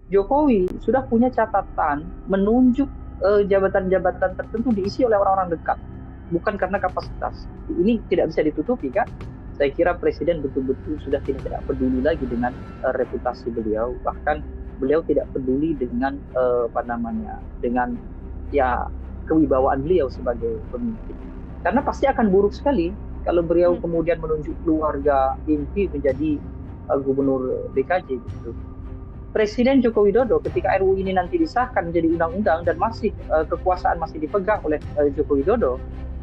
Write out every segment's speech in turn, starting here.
Jokowi sudah punya catatan menunjuk jabatan-jabatan tertentu diisi oleh orang-orang dekat, bukan karena kapasitas. Ini tidak bisa ditutupi kan? Saya kira Presiden betul-betul sudah tidak peduli lagi dengan reputasi beliau, bahkan beliau tidak peduli dengan apa namanya, dengan ya kewibawaan beliau sebagai pemimpin. Karena pasti akan buruk sekali kalau beliau Hmm. kemudian menunjuk keluarga inti menjadi gubernur DKJ gitu. Presiden Joko Widodo ketika RUU ini nanti disahkan menjadi undang-undang dan masih kekuasaan masih dipegang oleh Joko Widodo,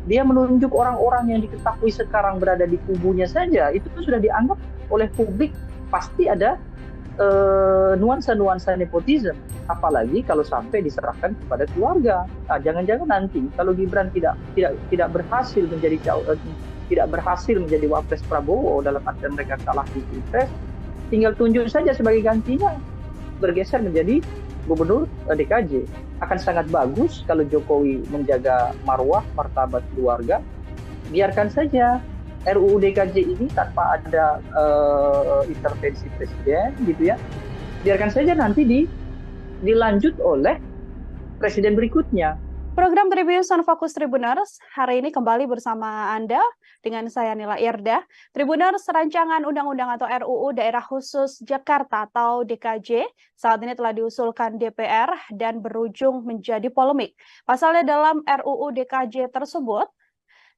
dia menunjuk orang-orang yang diketahui sekarang berada di kubunya saja, itu sudah dianggap oleh publik pasti ada nuansa-nuansa nepotisme. Apalagi kalau sampai diserahkan kepada keluarga. Nah, jangan-jangan nanti kalau Gibran tidak berhasil menjadi tidak berhasil menjadi wapres Prabowo dalam artian mereka kalah di pilpres, tinggal tunjuk saja sebagai gantinya bergeser menjadi gubernur DKJ. Akan sangat bagus kalau Jokowi menjaga marwah martabat keluarga. Biarkan saja RUU DKJ ini tanpa ada intervensi presiden gitu ya. Biarkan saja nanti dilanjut oleh presiden berikutnya. Program Tribun Fokus Tribuners hari ini kembali bersama Anda dengan saya Nila Irda. Tribuners, rancangan undang-undang atau RUU Daerah Khusus Jakarta atau DKJ saat ini telah diusulkan DPR dan berujung menjadi polemik. Pasalnya dalam RUU DKJ tersebut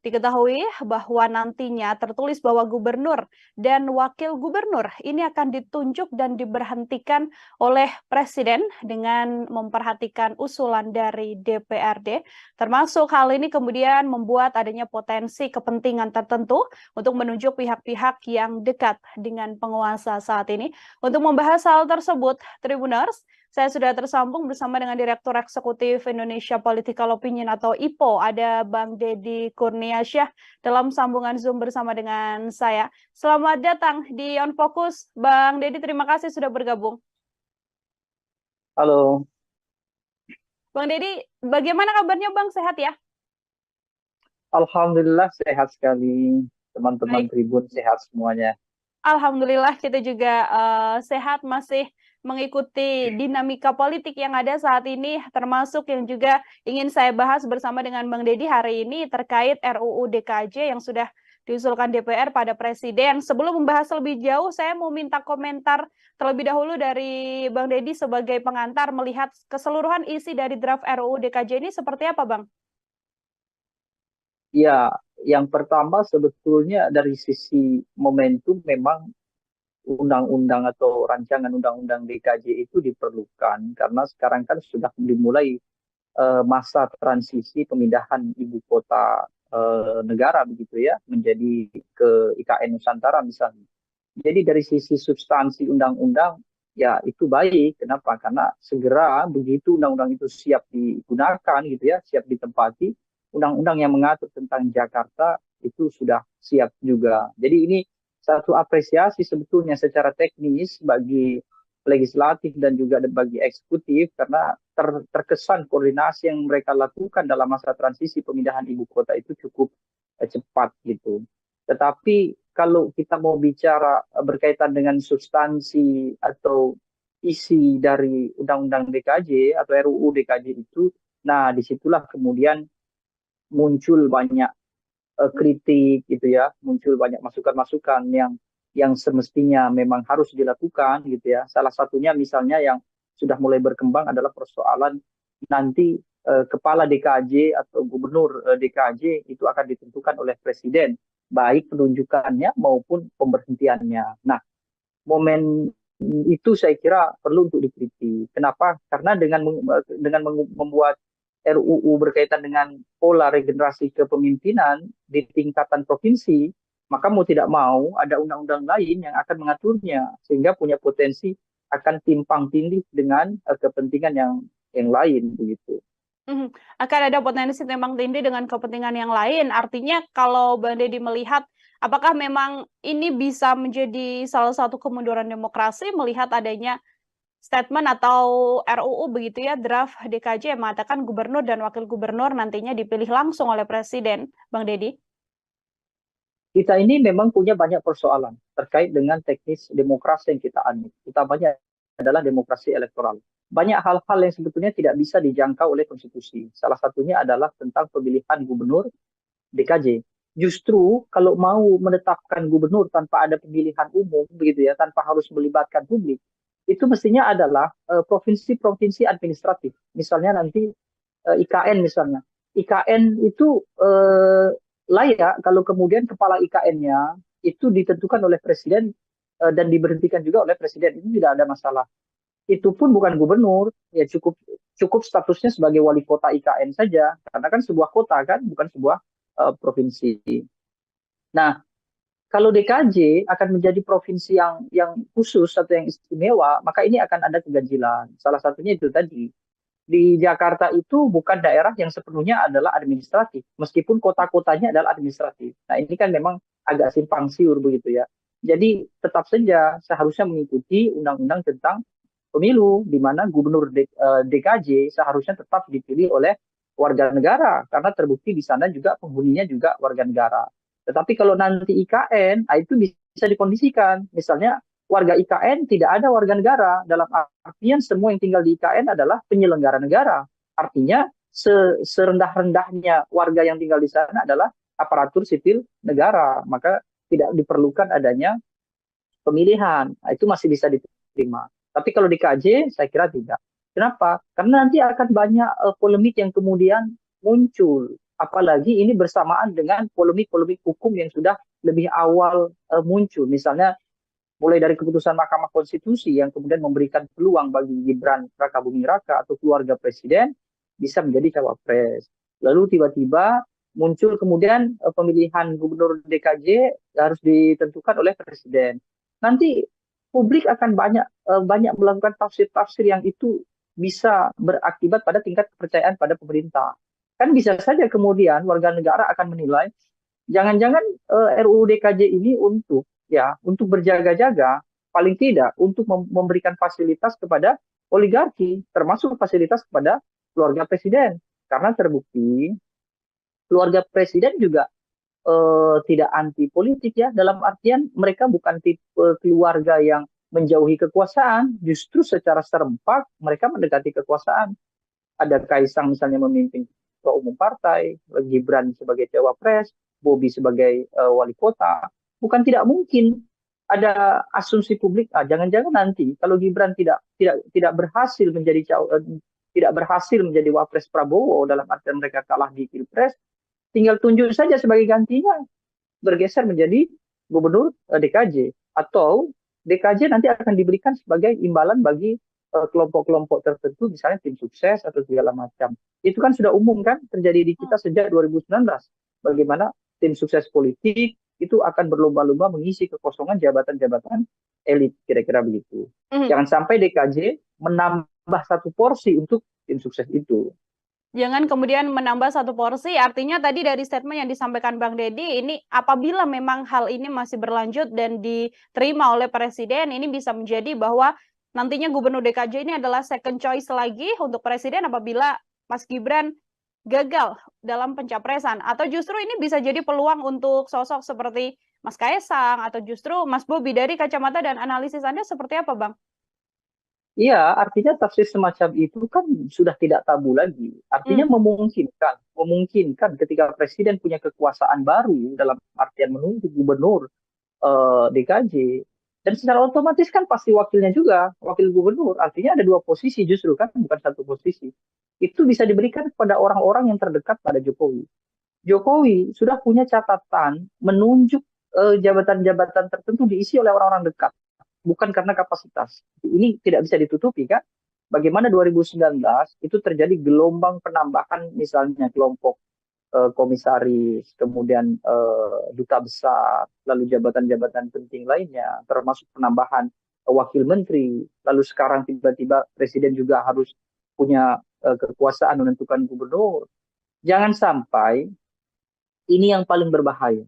diketahui bahwa nantinya tertulis bahwa gubernur dan wakil gubernur ini akan ditunjuk dan diberhentikan oleh presiden dengan memperhatikan usulan dari DPRD. Termasuk hal ini kemudian membuat adanya potensi kepentingan tertentu untuk menunjuk pihak-pihak yang dekat dengan penguasa saat ini. Untuk membahas hal tersebut, Tribuners, saya sudah tersambung bersama dengan Direktur Eksekutif Indonesia Political Opinion atau IPO, ada Bang Deddy Kurniasyah dalam sambungan Zoom bersama dengan saya. Selamat datang di On Focus, Bang Deddy. Terima kasih sudah bergabung. Halo, Bang Deddy, bagaimana kabarnya Bang? Sehat ya? Alhamdulillah sehat sekali. Teman-teman Baik. Tribun sehat semuanya. Alhamdulillah kita juga sehat, masih mengikuti dinamika politik yang ada saat ini, termasuk yang juga ingin saya bahas bersama dengan Bang Deddy hari ini terkait RUU DKJ yang sudah diusulkan DPR pada Presiden. Sebelum membahas lebih jauh, saya mau minta komentar terlebih dahulu dari Bang Deddy sebagai pengantar melihat keseluruhan isi dari draft RUU DKJ ini seperti apa, Bang? Ya, yang pertama sebetulnya dari sisi momentum memang undang-undang atau rancangan undang-undang DKJ itu diperlukan karena sekarang kan sudah dimulai masa transisi pemindahan ibu kota negara begitu ya menjadi ke IKN Nusantara misalnya. Jadi dari sisi substansi undang-undang ya itu baik. Kenapa? Karena segera begitu undang-undang itu siap digunakan gitu ya, siap ditempati, undang-undang yang mengatur tentang Jakarta itu sudah siap juga. Jadi ini satu apresiasi sebetulnya secara teknis bagi legislatif dan juga bagi eksekutif karena terkesan koordinasi yang mereka lakukan dalam masa transisi pemindahan ibu kota itu cukup cepat gitu. Tetapi kalau kita mau bicara berkaitan dengan substansi atau isi dari Undang-Undang DKJ atau RUU DKJ itu, nah disitulah kemudian muncul banyak kritik gitu ya, muncul banyak masukan-masukan yang semestinya memang harus dilakukan gitu ya. Salah satunya misalnya yang sudah mulai berkembang adalah persoalan nanti kepala DKJ atau gubernur DKJ itu akan ditentukan oleh presiden, baik penunjukannya maupun pemberhentiannya. Nah, momen itu saya kira perlu untuk dikritik. Kenapa? Karena dengan membuat RUU berkaitan dengan pola regenerasi kepemimpinan di tingkatan provinsi, maka mau tidak mau ada undang-undang lain yang akan mengaturnya sehingga punya potensi akan timpang tindih dengan kepentingan yang lain begitu. Mhm. Akan ada potensi tembang tindih dengan kepentingan yang lain. Artinya kalau Bang Deddy melihat apakah memang ini bisa menjadi salah satu kemunduran demokrasi melihat adanya statement atau RUU begitu ya, draft DKJ yang mengatakan gubernur dan wakil gubernur nantinya dipilih langsung oleh presiden, Bang Deddy? Kita ini memang punya banyak persoalan terkait dengan teknis demokrasi yang kita anut, utamanya adalah demokrasi elektoral. Banyak hal-hal yang sebetulnya tidak bisa dijangkau oleh konstitusi. Salah satunya adalah tentang pemilihan gubernur DKJ. Justru kalau mau menetapkan gubernur tanpa ada pemilihan umum begitu ya, tanpa harus melibatkan publik, itu mestinya adalah provinsi-provinsi administratif. Misalnya nanti IKN misalnya. IKN itu layak kalau kemudian kepala IKN-nya itu ditentukan oleh presiden dan diberhentikan juga oleh presiden. Itu tidak ada masalah. Itu pun bukan gubernur, ya cukup cukup statusnya sebagai wali kota IKN saja, karena kan sebuah kota kan, bukan sebuah provinsi. Nah, kalau DKJ akan menjadi provinsi yang khusus atau yang istimewa, maka ini akan ada keganjilan. Salah satunya itu tadi. Di Jakarta itu bukan daerah yang sepenuhnya adalah administratif, meskipun kota-kotanya adalah administratif. Nah, ini kan memang agak simpang siur begitu ya. Jadi tetap saja seharusnya mengikuti undang-undang tentang pemilu, di mana gubernur DKJ seharusnya tetap dipilih oleh warga negara, karena terbukti di sana juga penghuninya juga warga negara. Tetapi kalau nanti IKN, itu bisa dikondisikan. Misalnya warga IKN tidak ada warga negara, dalam artian semua yang tinggal di IKN adalah penyelenggara negara. Artinya serendah-rendahnya warga yang tinggal di sana adalah aparatur sipil negara, maka tidak diperlukan adanya pemilihan. Nah, itu masih bisa diterima. Tapi kalau di KJ, saya kira tidak. Kenapa? Karena nanti akan banyak polemik yang kemudian muncul. Apalagi ini bersamaan dengan polemik-polemik hukum yang sudah lebih awal muncul. Misalnya mulai dari keputusan Mahkamah Konstitusi yang kemudian memberikan peluang bagi Gibran Rakabuming Raka atau keluarga presiden bisa menjadi cawapres. Lalu tiba-tiba muncul kemudian pemilihan gubernur DKJ harus ditentukan oleh presiden. Nanti publik akan banyak melakukan tafsir-tafsir yang itu bisa berakibat pada tingkat kepercayaan pada pemerintah. Kan bisa saja kemudian warga negara akan menilai jangan-jangan RUU DKJ ini untuk berjaga-jaga, paling tidak untuk memberikan fasilitas kepada oligarki, termasuk fasilitas kepada keluarga presiden. Karena terbukti keluarga presiden juga tidak anti politik ya, dalam artian mereka bukan tipe keluarga yang menjauhi kekuasaan, justru secara serempak mereka mendekati kekuasaan. Ada Kaisang misalnya memimpin ketua umum partai, Gibran sebagai cawapres, Bobi sebagai wali kota. Bukan tidak mungkin ada asumsi publik, jangan-jangan nanti kalau Gibran tidak berhasil tidak berhasil menjadi wapres Prabowo, dalam artian mereka kalah di Pilpres, tinggal tunjuk saja sebagai gantinya, bergeser menjadi gubernur DKJ. Atau DKJ nanti akan diberikan sebagai imbalan bagi kelompok-kelompok tertentu, misalnya tim sukses atau segala macam. Itu kan sudah umum kan terjadi di kita sejak 2019. Bagaimana tim sukses politik itu akan berlomba-lomba mengisi kekosongan jabatan-jabatan elit, kira-kira begitu. Jangan sampai DKJ menambah satu porsi untuk tim sukses itu. Jangan kemudian menambah satu porsi, artinya tadi dari statement yang disampaikan Bang Deddy, ini apabila memang hal ini masih berlanjut dan diterima oleh Presiden, ini bisa menjadi bahwa nantinya Gubernur DKJ ini adalah second choice lagi untuk Presiden apabila Mas Gibran gagal dalam pencapresan. Atau justru ini bisa jadi peluang untuk sosok seperti Mas Kaisang atau justru Mas Bobi. Dari kacamata dan analisis Anda seperti apa, Bang? Iya, artinya tafsir semacam itu kan sudah tidak tabu lagi. Artinya memungkinkan ketika presiden punya kekuasaan baru dalam artian menunjuk gubernur DKJ, dan secara otomatis kan pasti wakilnya juga, wakil gubernur. Artinya ada dua posisi justru kan, bukan satu posisi. Itu bisa diberikan kepada orang-orang yang terdekat pada Jokowi. Jokowi sudah punya catatan menunjuk jabatan-jabatan tertentu diisi oleh orang-orang dekat, bukan karena kapasitas. Ini tidak bisa ditutupi kan. Bagaimana 2019 itu terjadi gelombang penambahan misalnya kelompok komisaris, kemudian duta besar, lalu jabatan-jabatan penting lainnya, termasuk penambahan wakil menteri, lalu sekarang tiba-tiba presiden juga harus punya kekuasaan menentukan gubernur. Jangan sampai ini yang paling berbahaya.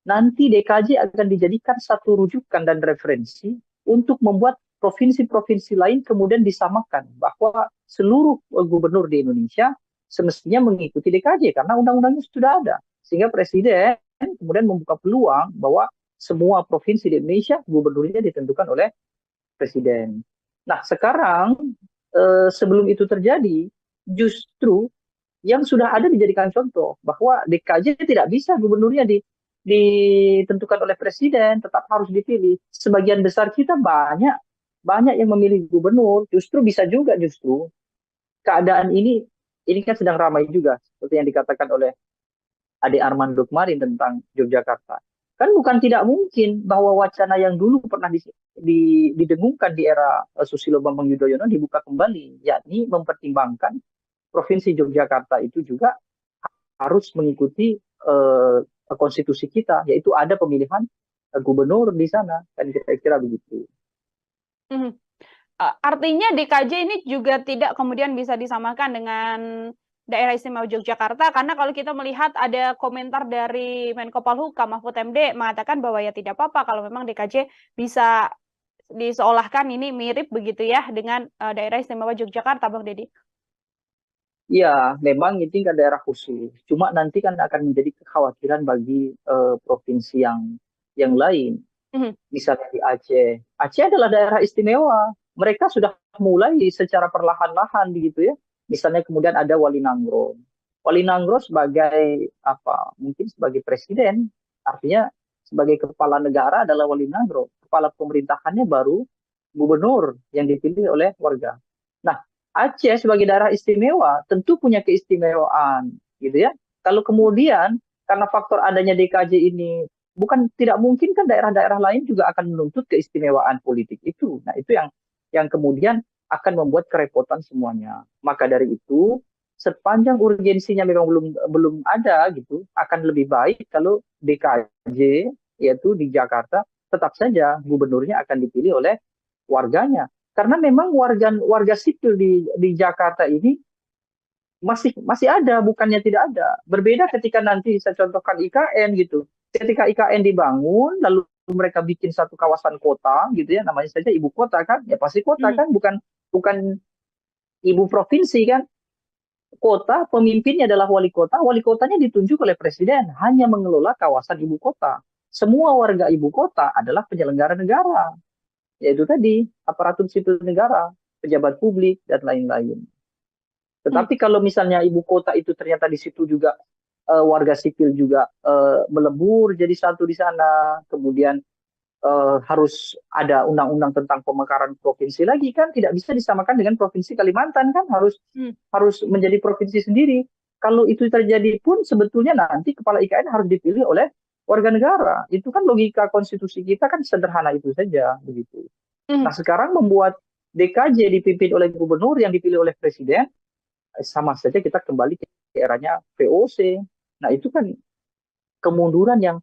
Nanti DKJ akan dijadikan satu rujukan dan referensi untuk membuat provinsi-provinsi lain kemudian disamakan bahwa seluruh gubernur di Indonesia semestinya mengikuti DKJ karena undang-undangnya sudah ada. Sehingga presiden kemudian membuka peluang bahwa semua provinsi di Indonesia gubernurnya ditentukan oleh presiden. Nah, sekarang sebelum itu terjadi, justru yang sudah ada dijadikan contoh bahwa DKJ tidak bisa gubernurnya ditentukan oleh presiden, tetap harus dipilih. Sebagian besar kita banyak banyak yang memilih gubernur, justru bisa juga justru keadaan ini kan sedang ramai juga seperti yang dikatakan oleh Ade Armando kemarin tentang Yogyakarta. Kan bukan tidak mungkin bahwa wacana yang dulu pernah didengungkan di era Susilo Bambang Yudhoyono dibuka kembali, yakni mempertimbangkan Provinsi Yogyakarta itu juga harus mengikuti konstitusi kita, yaitu ada pemilihan gubernur di sana, kan kira-kira begitu. Mhm. Artinya DKJ ini juga tidak kemudian bisa disamakan dengan Daerah Istimewa Yogyakarta, karena kalau kita melihat ada komentar dari Menko Polhukam Mahfud MD mengatakan bahwa ya tidak apa-apa kalau memang DKJ bisa diseolahkan ini mirip begitu ya dengan Daerah Istimewa Yogyakarta, Bang Deddy. Ya, memang ini kan daerah khusus. Cuma nanti kan akan menjadi kekhawatiran bagi provinsi yang lain. Mhm. Misalnya di Aceh. Aceh adalah daerah istimewa. Mereka sudah mulai secara perlahan-lahan begitu ya. Misalnya kemudian ada Wali Nangro. Wali Nangro sebagai apa? Mungkin sebagai presiden, artinya sebagai kepala negara adalah Wali Nangro. Kepala pemerintahannya baru gubernur yang dipilih oleh warga. Nah, Aceh sebagai daerah istimewa tentu punya keistimewaan, gitu ya. Kalau kemudian karena faktor adanya DKJ ini bukan tidak mungkin kan daerah-daerah lain juga akan menuntut keistimewaan politik itu. Nah, itu yang kemudian akan membuat kerepotan semuanya. Maka dari itu, sepanjang urgensinya memang belum belum ada gitu, akan lebih baik kalau DKJ yaitu di Jakarta tetap saja gubernurnya akan dipilih oleh warganya. Karena memang warga warga sipil di Jakarta ini masih masih ada, bukannya tidak ada. Berbeda ketika nanti saya contohkan IKN gitu. Ketika IKN dibangun, lalu mereka bikin satu kawasan kota gitu ya, namanya saja ibu kota kan, ya pasti kota Mhm. kan, bukan bukan ibu provinsi kan. Kota pemimpinnya adalah wali kotanya ditunjuk oleh presiden, hanya mengelola kawasan ibu kota. Semua warga ibu kota adalah penyelenggara negara, yaitu tadi aparatur sipil negara, pejabat publik dan lain-lain. Mhm. Tetapi kalau misalnya ibu kota itu ternyata di situ juga warga sipil juga melebur jadi satu di sana, kemudian harus ada undang-undang tentang pemekaran provinsi lagi kan tidak bisa disamakan dengan provinsi Kalimantan kan harus Mhm. harus menjadi provinsi sendiri. Kalau itu terjadi pun sebetulnya nanti kepala IKN harus dipilih oleh warga negara. Itu kan logika konstitusi kita kan sederhana itu saja begitu. Mhm. Nah, sekarang membuat DKJ dipimpin oleh gubernur yang dipilih oleh presiden sama saja kita kembali ke eranya VOC. Nah, itu kan kemunduran yang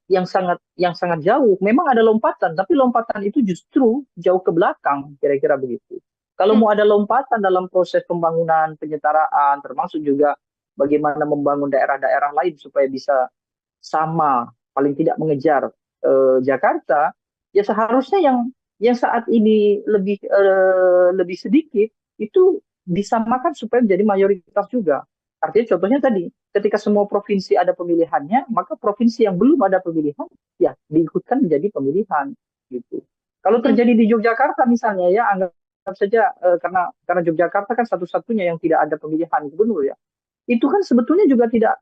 yang sangat jauh. Memang ada lompatan, tapi lompatan itu justru jauh ke belakang, kira-kira begitu. Kalau Mhm. mau ada lompatan dalam proses pembangunan, penyetaraan, termasuk juga bagaimana membangun daerah-daerah lain supaya bisa sama, paling tidak mengejar Jakarta, ya seharusnya yang saat ini lebih sedikit itu disamakan supaya menjadi mayoritas juga. Artinya contohnya tadi, ketika semua provinsi ada pemilihannya, maka provinsi yang belum ada pemilihan, ya diikutkan menjadi pemilihan gitu. Kalau Mhm. terjadi di Yogyakarta misalnya ya, anggap saja karena Yogyakarta kan satu-satunya yang tidak ada pemilihan gubernur ya. Itu kan sebetulnya juga tidak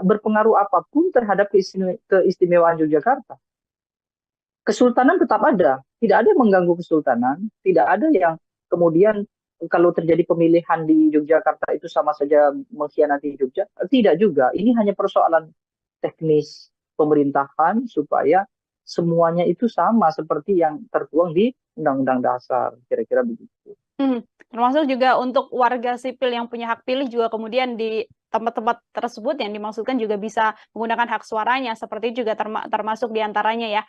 berpengaruh apapun terhadap keistimewaan Yogyakarta. Kesultanan tetap ada, tidak ada yang mengganggu kesultanan, tidak ada yang kemudian kalau terjadi pemilihan di Yogyakarta itu sama saja mengkhianati Jogja, tidak juga. Ini hanya persoalan teknis pemerintahan supaya semuanya itu sama seperti yang tertuang di Undang-Undang Dasar, kira-kira begitu. Mhm. Termasuk juga untuk warga sipil yang punya hak pilih juga kemudian di tempat-tempat tersebut yang dimaksudkan juga bisa menggunakan hak suaranya, seperti juga termasuk diantaranya ya,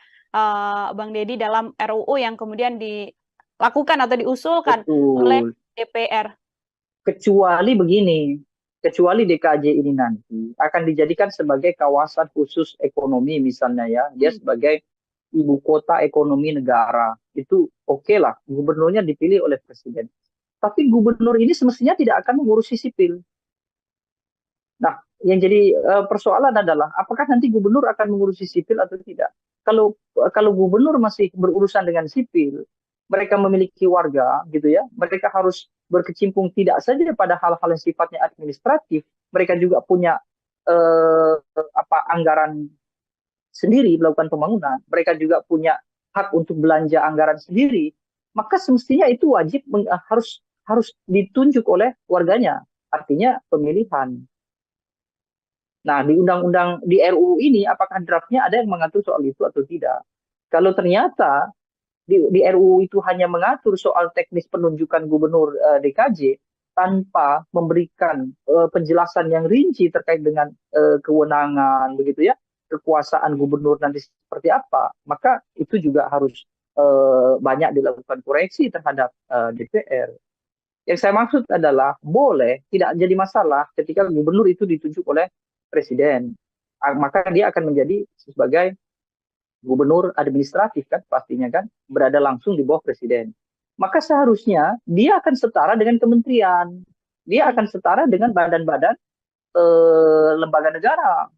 Bang Deddy dalam RUU yang kemudian dilakukan atau diusulkan oleh Betul. DPR. Kecuali begini, kecuali DKJ ini nanti akan dijadikan sebagai kawasan khusus ekonomi misalnya ya, dia Mhm. sebagai ibu kota ekonomi negara. Itu oke lah, gubernurnya dipilih oleh presiden. Tapi gubernur ini semestinya tidak akan mengurusi sipil. Nah, yang jadi persoalan adalah apakah nanti gubernur akan mengurusi sipil atau tidak. Kalau kalau gubernur masih berurusan dengan sipil, mereka memiliki warga gitu ya, mereka harus berkecimpung tidak saja pada hal-hal yang sifatnya administratif, mereka juga punya anggaran sendiri melakukan pembangunan, mereka juga punya hak untuk belanja anggaran sendiri, maka semestinya itu wajib harus harus ditunjuk oleh warganya, artinya pemilihan. Nah, di undang-undang di RUU ini apakah draftnya ada yang mengatur soal itu atau tidak? Kalau ternyata di RUU itu hanya mengatur soal teknis penunjukan gubernur DKJ tanpa memberikan penjelasan yang rinci terkait dengan kewenangan begitu ya, kekuasaan gubernur nanti seperti apa, maka itu juga harus banyak dilakukan koreksi terhadap DPR. Yang saya maksud adalah boleh tidak jadi masalah ketika gubernur itu ditunjuk oleh presiden, maka dia akan menjadi sebagai gubernur administratif kan pastinya kan, berada langsung di bawah presiden. Maka seharusnya dia akan setara dengan kementerian, dia akan setara dengan badan-badan lembaga negara,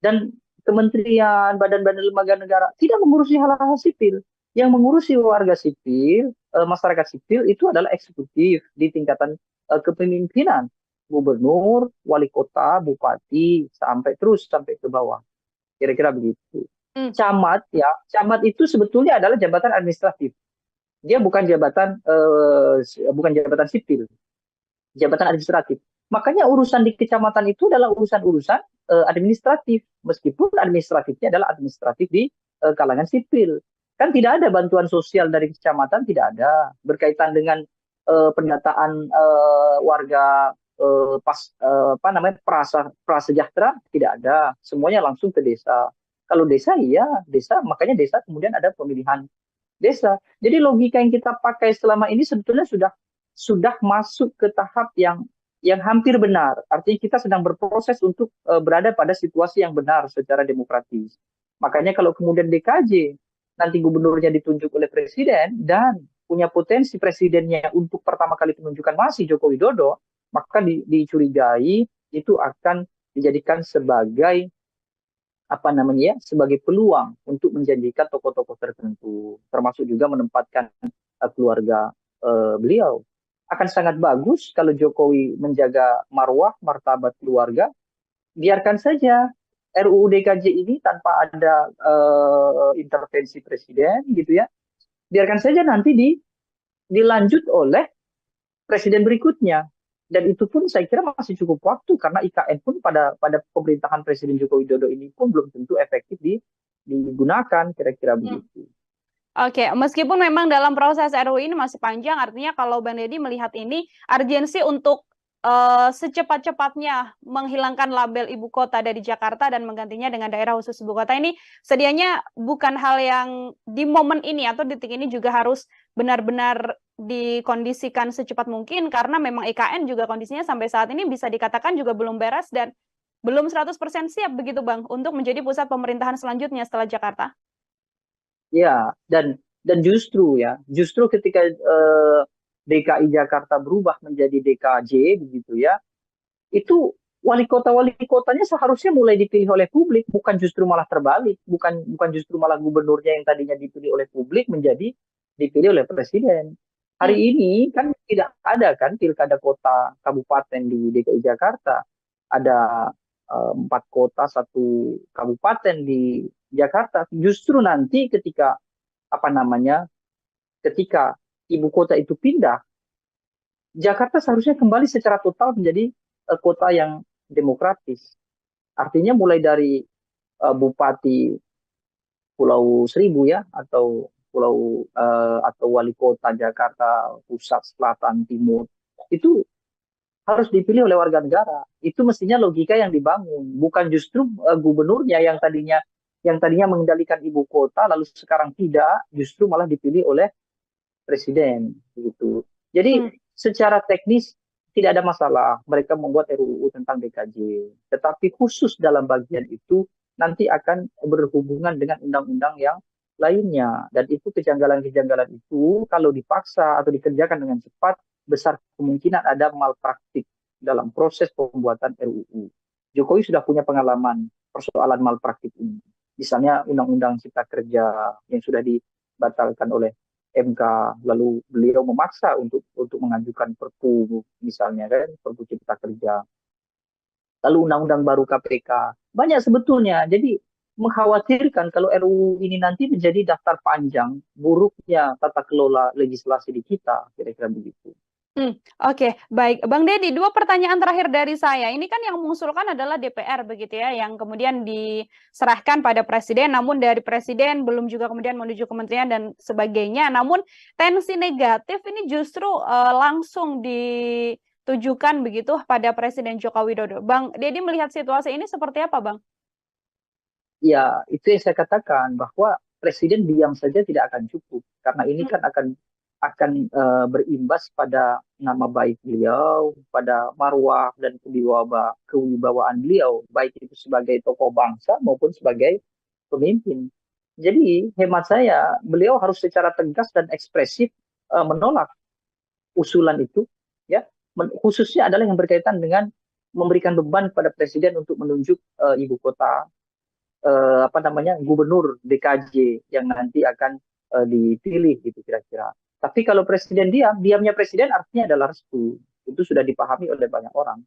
dan kementerian, badan-badan lembaga negara tidak mengurusi hal-hal sipil. Yang mengurusi warga sipil, masyarakat sipil itu adalah eksekutif di tingkatan kepemimpinan, gubernur, wali kota, bupati, sampai terus sampai ke bawah. Kira-kira begitu. Camat ya, camat itu sebetulnya adalah jabatan administratif. Dia bukan jabatan sipil, jabatan administratif. Makanya urusan di kecamatan itu adalah urusan-urusan administratif, meskipun administratifnya adalah administratif di kalangan sipil. Kan tidak ada bantuan sosial dari kecamatan, tidak ada berkaitan dengan pendataan warga prasejahtera, tidak ada. Semuanya langsung ke desa. Kalau desa, iya desa, makanya desa kemudian ada pemilihan desa. Jadi logika yang kita pakai selama ini sebetulnya sudah masuk ke tahap yang hampir benar. Artinya kita sedang berproses untuk berada pada situasi yang benar secara demokratis. Makanya kalau kemudian DKJ nanti gubernurnya ditunjuk oleh presiden dan punya potensi presidennya untuk pertama kali penunjukan masih Joko Widodo, maka dicurigai itu akan dijadikan sebagai sebagai peluang untuk menjanjikan tokoh-tokoh tertentu, termasuk juga menempatkan keluarga beliau. Akan sangat bagus kalau Jokowi menjaga marwah, martabat keluarga, biarkan saja RUU DKJ ini tanpa ada intervensi presiden, gitu ya. Biarkan saja nanti dilanjut oleh presiden berikutnya. Dan itu pun saya kira masih cukup waktu karena IKN pun pada pemerintahan Presiden Joko Widodo ini pun belum tentu efektif digunakan, kira-kira begitu. Oke, meskipun memang dalam proses RUU ini masih panjang, artinya kalau Bang Deddy melihat ini urgensi untuk secepat-cepatnya menghilangkan label ibu kota dari Jakarta dan menggantinya dengan daerah khusus ibu kota ini sedianya bukan hal yang di momen ini atau detik ini juga harus benar-benar dikondisikan secepat mungkin karena memang IKN juga kondisinya sampai saat ini bisa dikatakan juga belum beres dan belum 100% siap begitu Bang untuk menjadi pusat pemerintahan selanjutnya setelah Jakarta. Ya, dan justru ketika DKI Jakarta berubah menjadi DKJ begitu ya, itu wali kotanya seharusnya mulai dipilih oleh publik, bukan justru malah terbalik, bukan justru malah gubernurnya yang tadinya dipilih oleh publik menjadi dipilih oleh presiden. Hari ini kan tidak ada kan pilkada kota kabupaten di DKI Jakarta, ada 4 kota 1 kabupaten di Jakarta. Justru nanti ketika ketika ibu kota itu pindah, Jakarta seharusnya kembali secara total menjadi kota yang demokratis. Artinya mulai dari Bupati Pulau Seribu ya, atau atau wali kota Jakarta Pusat, Selatan, Timur, itu harus dipilih oleh warga negara. Itu mestinya logika yang dibangun, bukan justru gubernurnya yang tadinya mengendalikan ibu kota lalu sekarang tidak, justru malah dipilih oleh presiden gitu. Jadi secara teknis tidak ada masalah mereka membuat RUU tentang DKJ, tetapi khusus dalam bagian itu nanti akan berhubungan dengan undang-undang yang lainnya, dan itu kejanggalan-kejanggalan itu kalau dipaksa atau dikerjakan dengan cepat besar kemungkinan ada malpraktik dalam proses pembuatan RUU. Jokowi sudah punya pengalaman persoalan malpraktik ini. Misalnya Undang-Undang Cipta Kerja yang sudah dibatalkan oleh MK, lalu beliau memaksa untuk mengajukan Perpu misalnya kan, Perpu Cipta Kerja, lalu undang-undang baru KPK. Banyak sebetulnya. Jadi mengkhawatirkan kalau RUU ini nanti menjadi daftar panjang buruknya tata kelola legislasi di kita, kira-kira begitu. Oke, baik. Bang Deddy, dua pertanyaan terakhir dari saya. Ini kan yang mengusulkan adalah DPR begitu ya, yang kemudian diserahkan pada Presiden, namun dari Presiden belum juga kemudian menuju Kementerian dan sebagainya. Namun tensi negatif ini justru langsung ditujukan begitu pada Presiden Joko Widodo. Bang Deddy melihat situasi ini seperti apa, Bang? Ya, itu yang saya katakan bahwa Presiden diam saja tidak akan cukup karena ini kan akan berimbas pada nama baik beliau, pada marwah dan kewibawaan beliau, baik itu sebagai tokoh bangsa maupun sebagai pemimpin. Jadi hemat saya, beliau harus secara tegas dan ekspresif menolak usulan itu, ya, khususnya adalah yang berkaitan dengan memberikan beban pada Presiden untuk menunjuk ibu kota, gubernur DKJ yang nanti akan dipilih gitu kira-kira. Tapi kalau Presiden diamnya Presiden artinya adalah restu. Itu sudah dipahami oleh banyak orang.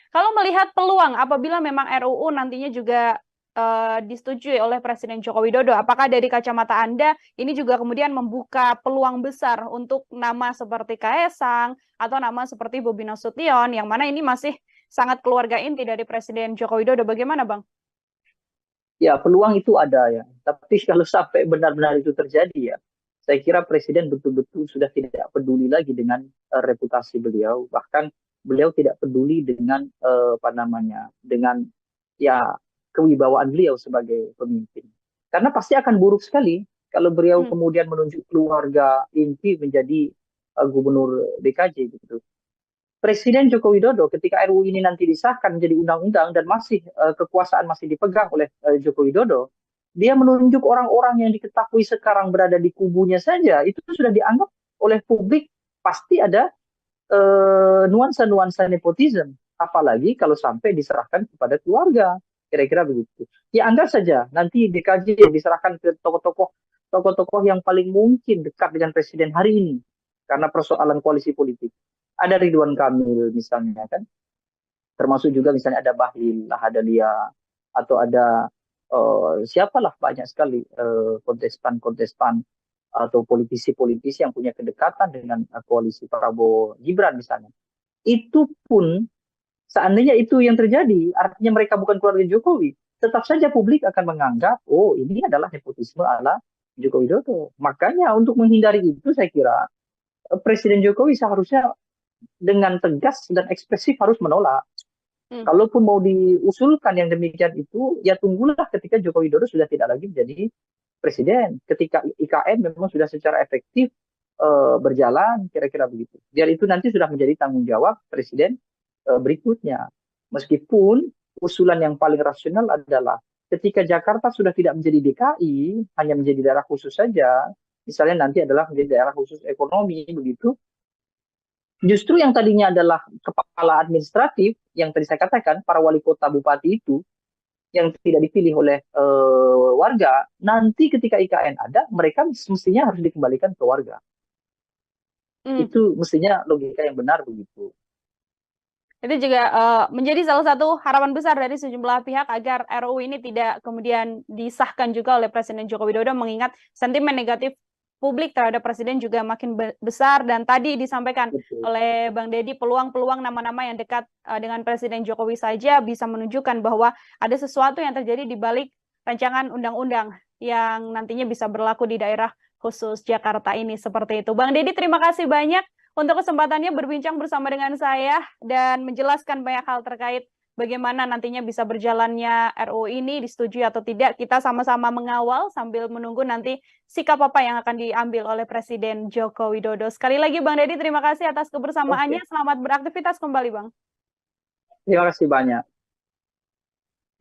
Kalau melihat peluang apabila memang RUU nantinya juga disetujui oleh Presiden Joko Widodo, apakah dari kacamata Anda ini juga kemudian membuka peluang besar untuk nama seperti Kaesang atau nama seperti Bobi Nasution, yang mana ini masih sangat keluarga inti dari Presiden Joko Widodo? Bagaimana, Bang? Ya, peluang itu ada ya. Tapi kalau sampai benar-benar itu terjadi ya, saya kira Presiden betul-betul sudah tidak peduli lagi dengan reputasi beliau. Bahkan beliau tidak peduli dengan dengan ya kewibawaan beliau sebagai pemimpin. Karena pasti akan buruk sekali kalau beliau kemudian menunjuk keluarga inti menjadi gubernur DKJ gitu. Presiden Joko Widodo ketika RUU ini nanti disahkan menjadi undang-undang dan masih kekuasaan masih dipegang oleh Joko Widodo, dia menunjuk orang-orang yang diketahui sekarang berada di kubunya saja, itu sudah dianggap oleh publik pasti ada nuansa-nuansa nepotisme. Apalagi kalau sampai diserahkan kepada keluarga, kira-kira begitu. Ya anggap saja nanti DKJ yang diserahkan ke tokoh-tokoh yang paling mungkin dekat dengan Presiden hari ini karena persoalan koalisi politik. Ada Ridwan Kamil misalnya kan, termasuk juga misalnya ada Bahlil Lahadalia atau ada siapalah banyak sekali kontestan-kontestan atau politisi-politisi yang punya kedekatan dengan koalisi Prabowo Gibran misalnya. Itu pun seandainya itu yang terjadi, artinya mereka bukan keluarga Jokowi, tetap saja publik akan menganggap, oh ini adalah nepotisme ala Joko Widodo. Makanya untuk menghindari itu saya kira Presiden Jokowi seharusnya dengan tegas dan ekspresif harus menolak. Kalaupun mau diusulkan yang demikian itu, ya tunggulah ketika Joko Widodo sudah tidak lagi menjadi presiden. Ketika IKN memang sudah secara efektif berjalan, kira-kira begitu. Biar itu nanti sudah menjadi tanggung jawab presiden berikutnya. Meskipun usulan yang paling rasional adalah ketika Jakarta sudah tidak menjadi DKI, hanya menjadi daerah khusus saja, misalnya nanti adalah menjadi daerah khusus ekonomi, begitu, justru yang tadinya adalah kepala administratif, yang tadi saya katakan, para wali kota bupati itu, yang tidak dipilih oleh warga, nanti ketika IKN ada, mereka mestinya harus dikembalikan ke warga. Itu mestinya logika yang benar begitu. Itu juga menjadi salah satu harapan besar dari sejumlah pihak agar RUU ini tidak kemudian disahkan juga oleh Presiden Joko Widodo, mengingat sentimen negatif publik terhadap Presiden juga makin besar. Dan tadi disampaikan oleh Bang Deddy, peluang-peluang nama-nama yang dekat dengan Presiden Jokowi saja bisa menunjukkan bahwa ada sesuatu yang terjadi di balik rancangan undang-undang yang nantinya bisa berlaku di daerah khusus Jakarta ini, seperti itu. Bang Deddy, terima kasih banyak untuk kesempatannya berbincang bersama dengan saya dan menjelaskan banyak hal terkait bagaimana nantinya bisa berjalannya RUU ini, disetujui atau tidak. Kita sama-sama mengawal sambil menunggu nanti sikap apa yang akan diambil oleh Presiden Joko Widodo. Sekali lagi Bang Deddy, terima kasih atas kebersamaannya. Selamat beraktivitas kembali, Bang. Terima kasih banyak.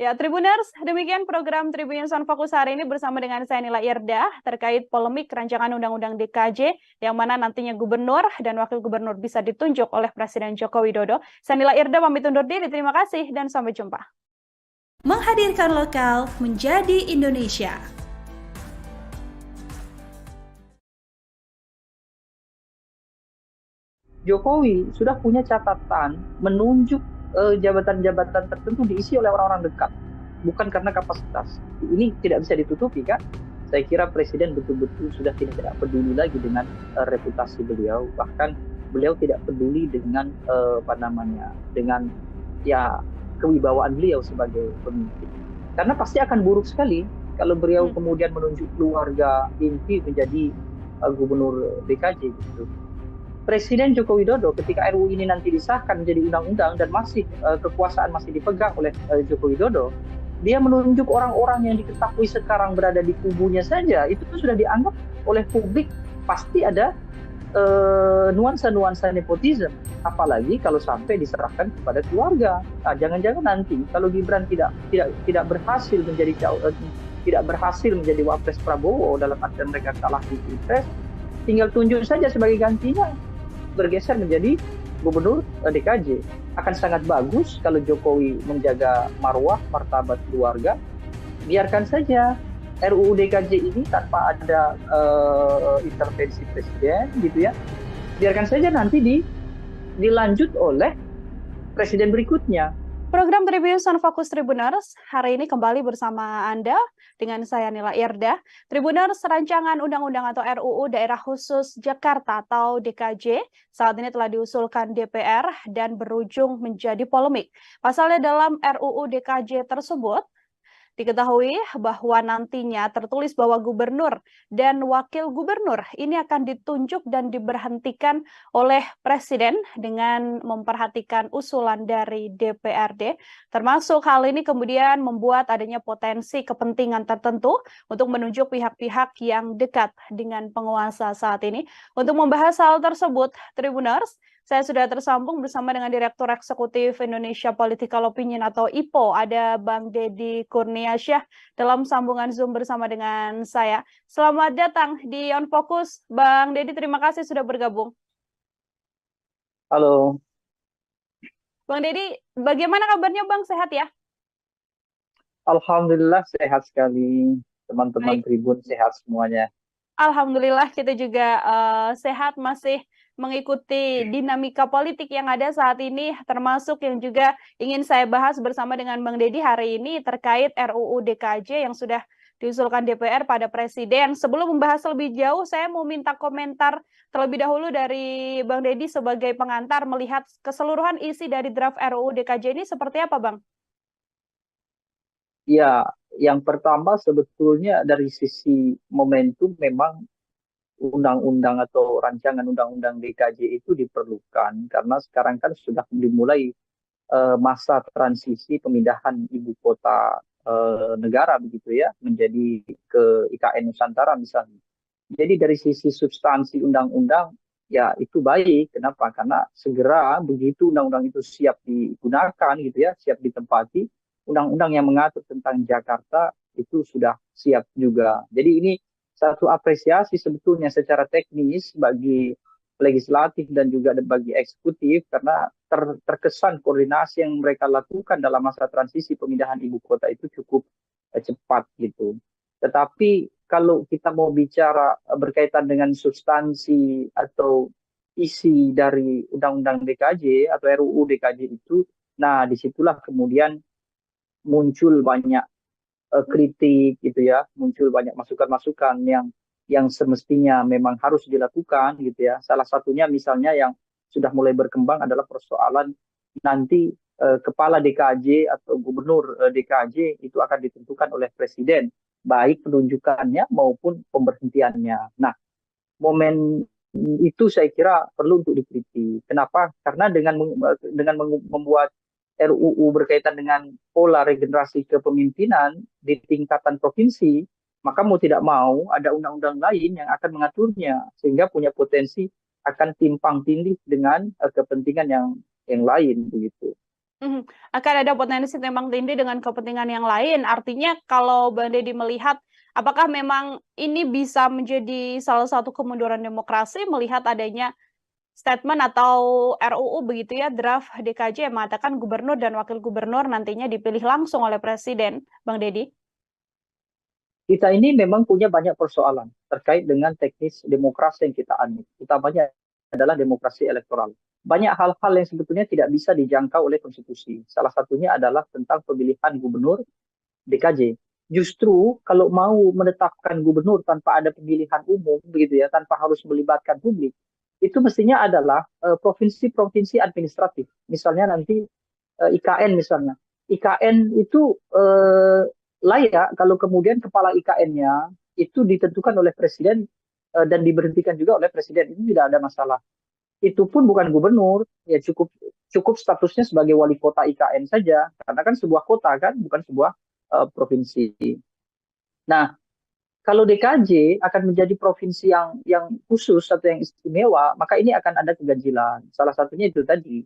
Ya, Tribuners, demikian program Tribun Sound Fokus hari ini bersama dengan saya Nila Irdah terkait polemik rancangan Undang-Undang DKJ yang mana nantinya gubernur dan wakil gubernur bisa ditunjuk oleh Presiden Joko Widodo. Saya Nila Irdah pamit undur diri, terima kasih dan sampai jumpa. Menghadirkan lokal menjadi Indonesia. Jokowi sudah punya catatan menunjuk jabatan-jabatan tertentu diisi oleh orang-orang dekat, bukan karena kapasitas. Ini tidak bisa ditutupi kan? Saya kira Presiden betul-betul sudah tidak peduli lagi dengan reputasi beliau, bahkan beliau tidak peduli dengan apa namanya, dengan ya kewibawaan beliau sebagai pemimpin. Karena pasti akan buruk sekali kalau beliau kemudian menunjuk keluarga inti menjadi gubernur DKJ gitu. Presiden Joko Widodo ketika RUU ini nanti disahkan menjadi undang-undang dan masih kekuasaan masih dipegang oleh Joko Widodo, dia menunjuk orang-orang yang diketahui sekarang berada di kubunya saja, itu sudah dianggap oleh publik pasti ada nuansa-nuansa nepotisme. Apalagi kalau sampai diserahkan kepada keluarga. Nah, jangan-jangan nanti kalau Gibran tidak berhasil menjadi tidak berhasil menjadi wapres Prabowo dalam artian mereka kalah di Pilpres, tinggal tunjuk saja sebagai gantinya bergeser menjadi gubernur DKJ. Akan sangat bagus kalau Jokowi menjaga marwah, martabat keluarga. Biarkan saja RUU DKJ ini tanpa ada intervensi presiden, gitu ya. Biarkan saja nanti dilanjut oleh presiden berikutnya. Program Tribun Fokus Tribuners hari ini kembali bersama Anda dengan saya Nila Irda. Tribuners, rancangan undang-undang atau RUU Daerah Khusus Jakarta atau DKJ saat ini telah diusulkan DPR dan berujung menjadi polemik. Pasalnya dalam RUU DKJ tersebut diketahui bahwa nantinya tertulis bahwa gubernur dan wakil gubernur ini akan ditunjuk dan diberhentikan oleh presiden dengan memperhatikan usulan dari DPRD. Termasuk hal ini kemudian membuat adanya potensi kepentingan tertentu untuk menunjuk pihak-pihak yang dekat dengan penguasa saat ini. Untuk membahas hal tersebut, Tribuners, saya sudah tersambung bersama dengan Direktur Eksekutif Indonesia Political Opinion atau IPO, ada Bang Deddy Kurniasyah dalam sambungan Zoom bersama dengan saya. Selamat datang di On Focus, Bang Deddy, terima kasih sudah bergabung. Halo. Bang Deddy, bagaimana kabarnya Bang? Sehat ya? Alhamdulillah sehat sekali. Teman-teman Tribun sehat semuanya. Alhamdulillah kita juga sehat, masih mengikuti dinamika politik yang ada saat ini, termasuk yang juga ingin saya bahas bersama dengan Bang Deddy hari ini terkait RUU DKJ yang sudah diusulkan DPR pada Presiden. Sebelum membahas lebih jauh, saya mau minta komentar terlebih dahulu dari Bang Deddy sebagai pengantar melihat keseluruhan isi dari draft RUU DKJ ini seperti apa, Bang? Ya, yang pertama sebetulnya dari sisi momentum memang undang-undang atau rancangan undang-undang DKJ itu diperlukan karena sekarang kan sudah dimulai masa transisi pemindahan ibu kota negara begitu ya menjadi ke IKN Nusantara misalnya. Jadi dari sisi substansi undang-undang ya itu baik. Kenapa? Karena segera begitu undang-undang itu siap digunakan gitu ya, siap ditempati, undang-undang yang mengatur tentang Jakarta itu sudah siap juga. Jadi ini satu apresiasi sebetulnya secara teknis bagi legislatif dan juga bagi eksekutif karena terkesan koordinasi yang mereka lakukan dalam masa transisi pemindahan ibu kota itu cukup cepat gitu. Tetapi kalau kita mau bicara berkaitan dengan substansi atau isi dari Undang-Undang DKJ atau RUU DKJ itu, nah disitulah kemudian muncul banyak kritik gitu ya, muncul banyak masukan-masukan yang semestinya memang harus dilakukan gitu ya. Salah satunya misalnya yang sudah mulai berkembang adalah persoalan nanti kepala DKJ atau gubernur DKJ itu akan ditentukan oleh presiden, baik penunjukannya maupun pemberhentiannya. Nah, momen itu saya kira perlu untuk dikritik. Kenapa? Karena dengan membuat RUU berkaitan dengan pola regenerasi kepemimpinan di tingkatan provinsi, maka mau tidak mau ada undang-undang lain yang akan mengaturnya sehingga punya potensi akan timpang tindih dengan kepentingan yang lain begitu. Akan ada potensi timpang tindih dengan kepentingan yang lain. Artinya kalau Bang Deddy melihat apakah memang ini bisa menjadi salah satu kemunduran demokrasi melihat adanya statement atau RUU begitu ya, draft DKJ yang mengatakan gubernur dan wakil gubernur nantinya dipilih langsung oleh presiden, Bang Deddy? Kita ini memang punya banyak persoalan terkait dengan teknis demokrasi yang kita anut, utamanya adalah demokrasi elektoral. Banyak hal-hal yang sebetulnya tidak bisa dijangkau oleh konstitusi. Salah satunya adalah tentang pemilihan gubernur DKJ. Justru kalau mau menetapkan gubernur tanpa ada pemilihan umum, begitu ya, tanpa harus melibatkan publik, itu mestinya adalah provinsi-provinsi administratif. Misalnya nanti IKN misalnya. IKN itu layak kalau kemudian kepala IKN-nya itu ditentukan oleh presiden dan diberhentikan juga oleh presiden. Itu tidak ada masalah. Itu pun bukan gubernur, ya cukup cukup statusnya sebagai wali kota IKN saja, karena kan sebuah kota kan, bukan sebuah provinsi. Nah, kalau DKJ akan menjadi provinsi yang khusus atau yang istimewa, maka ini akan ada keganjilan. Salah satunya itu tadi.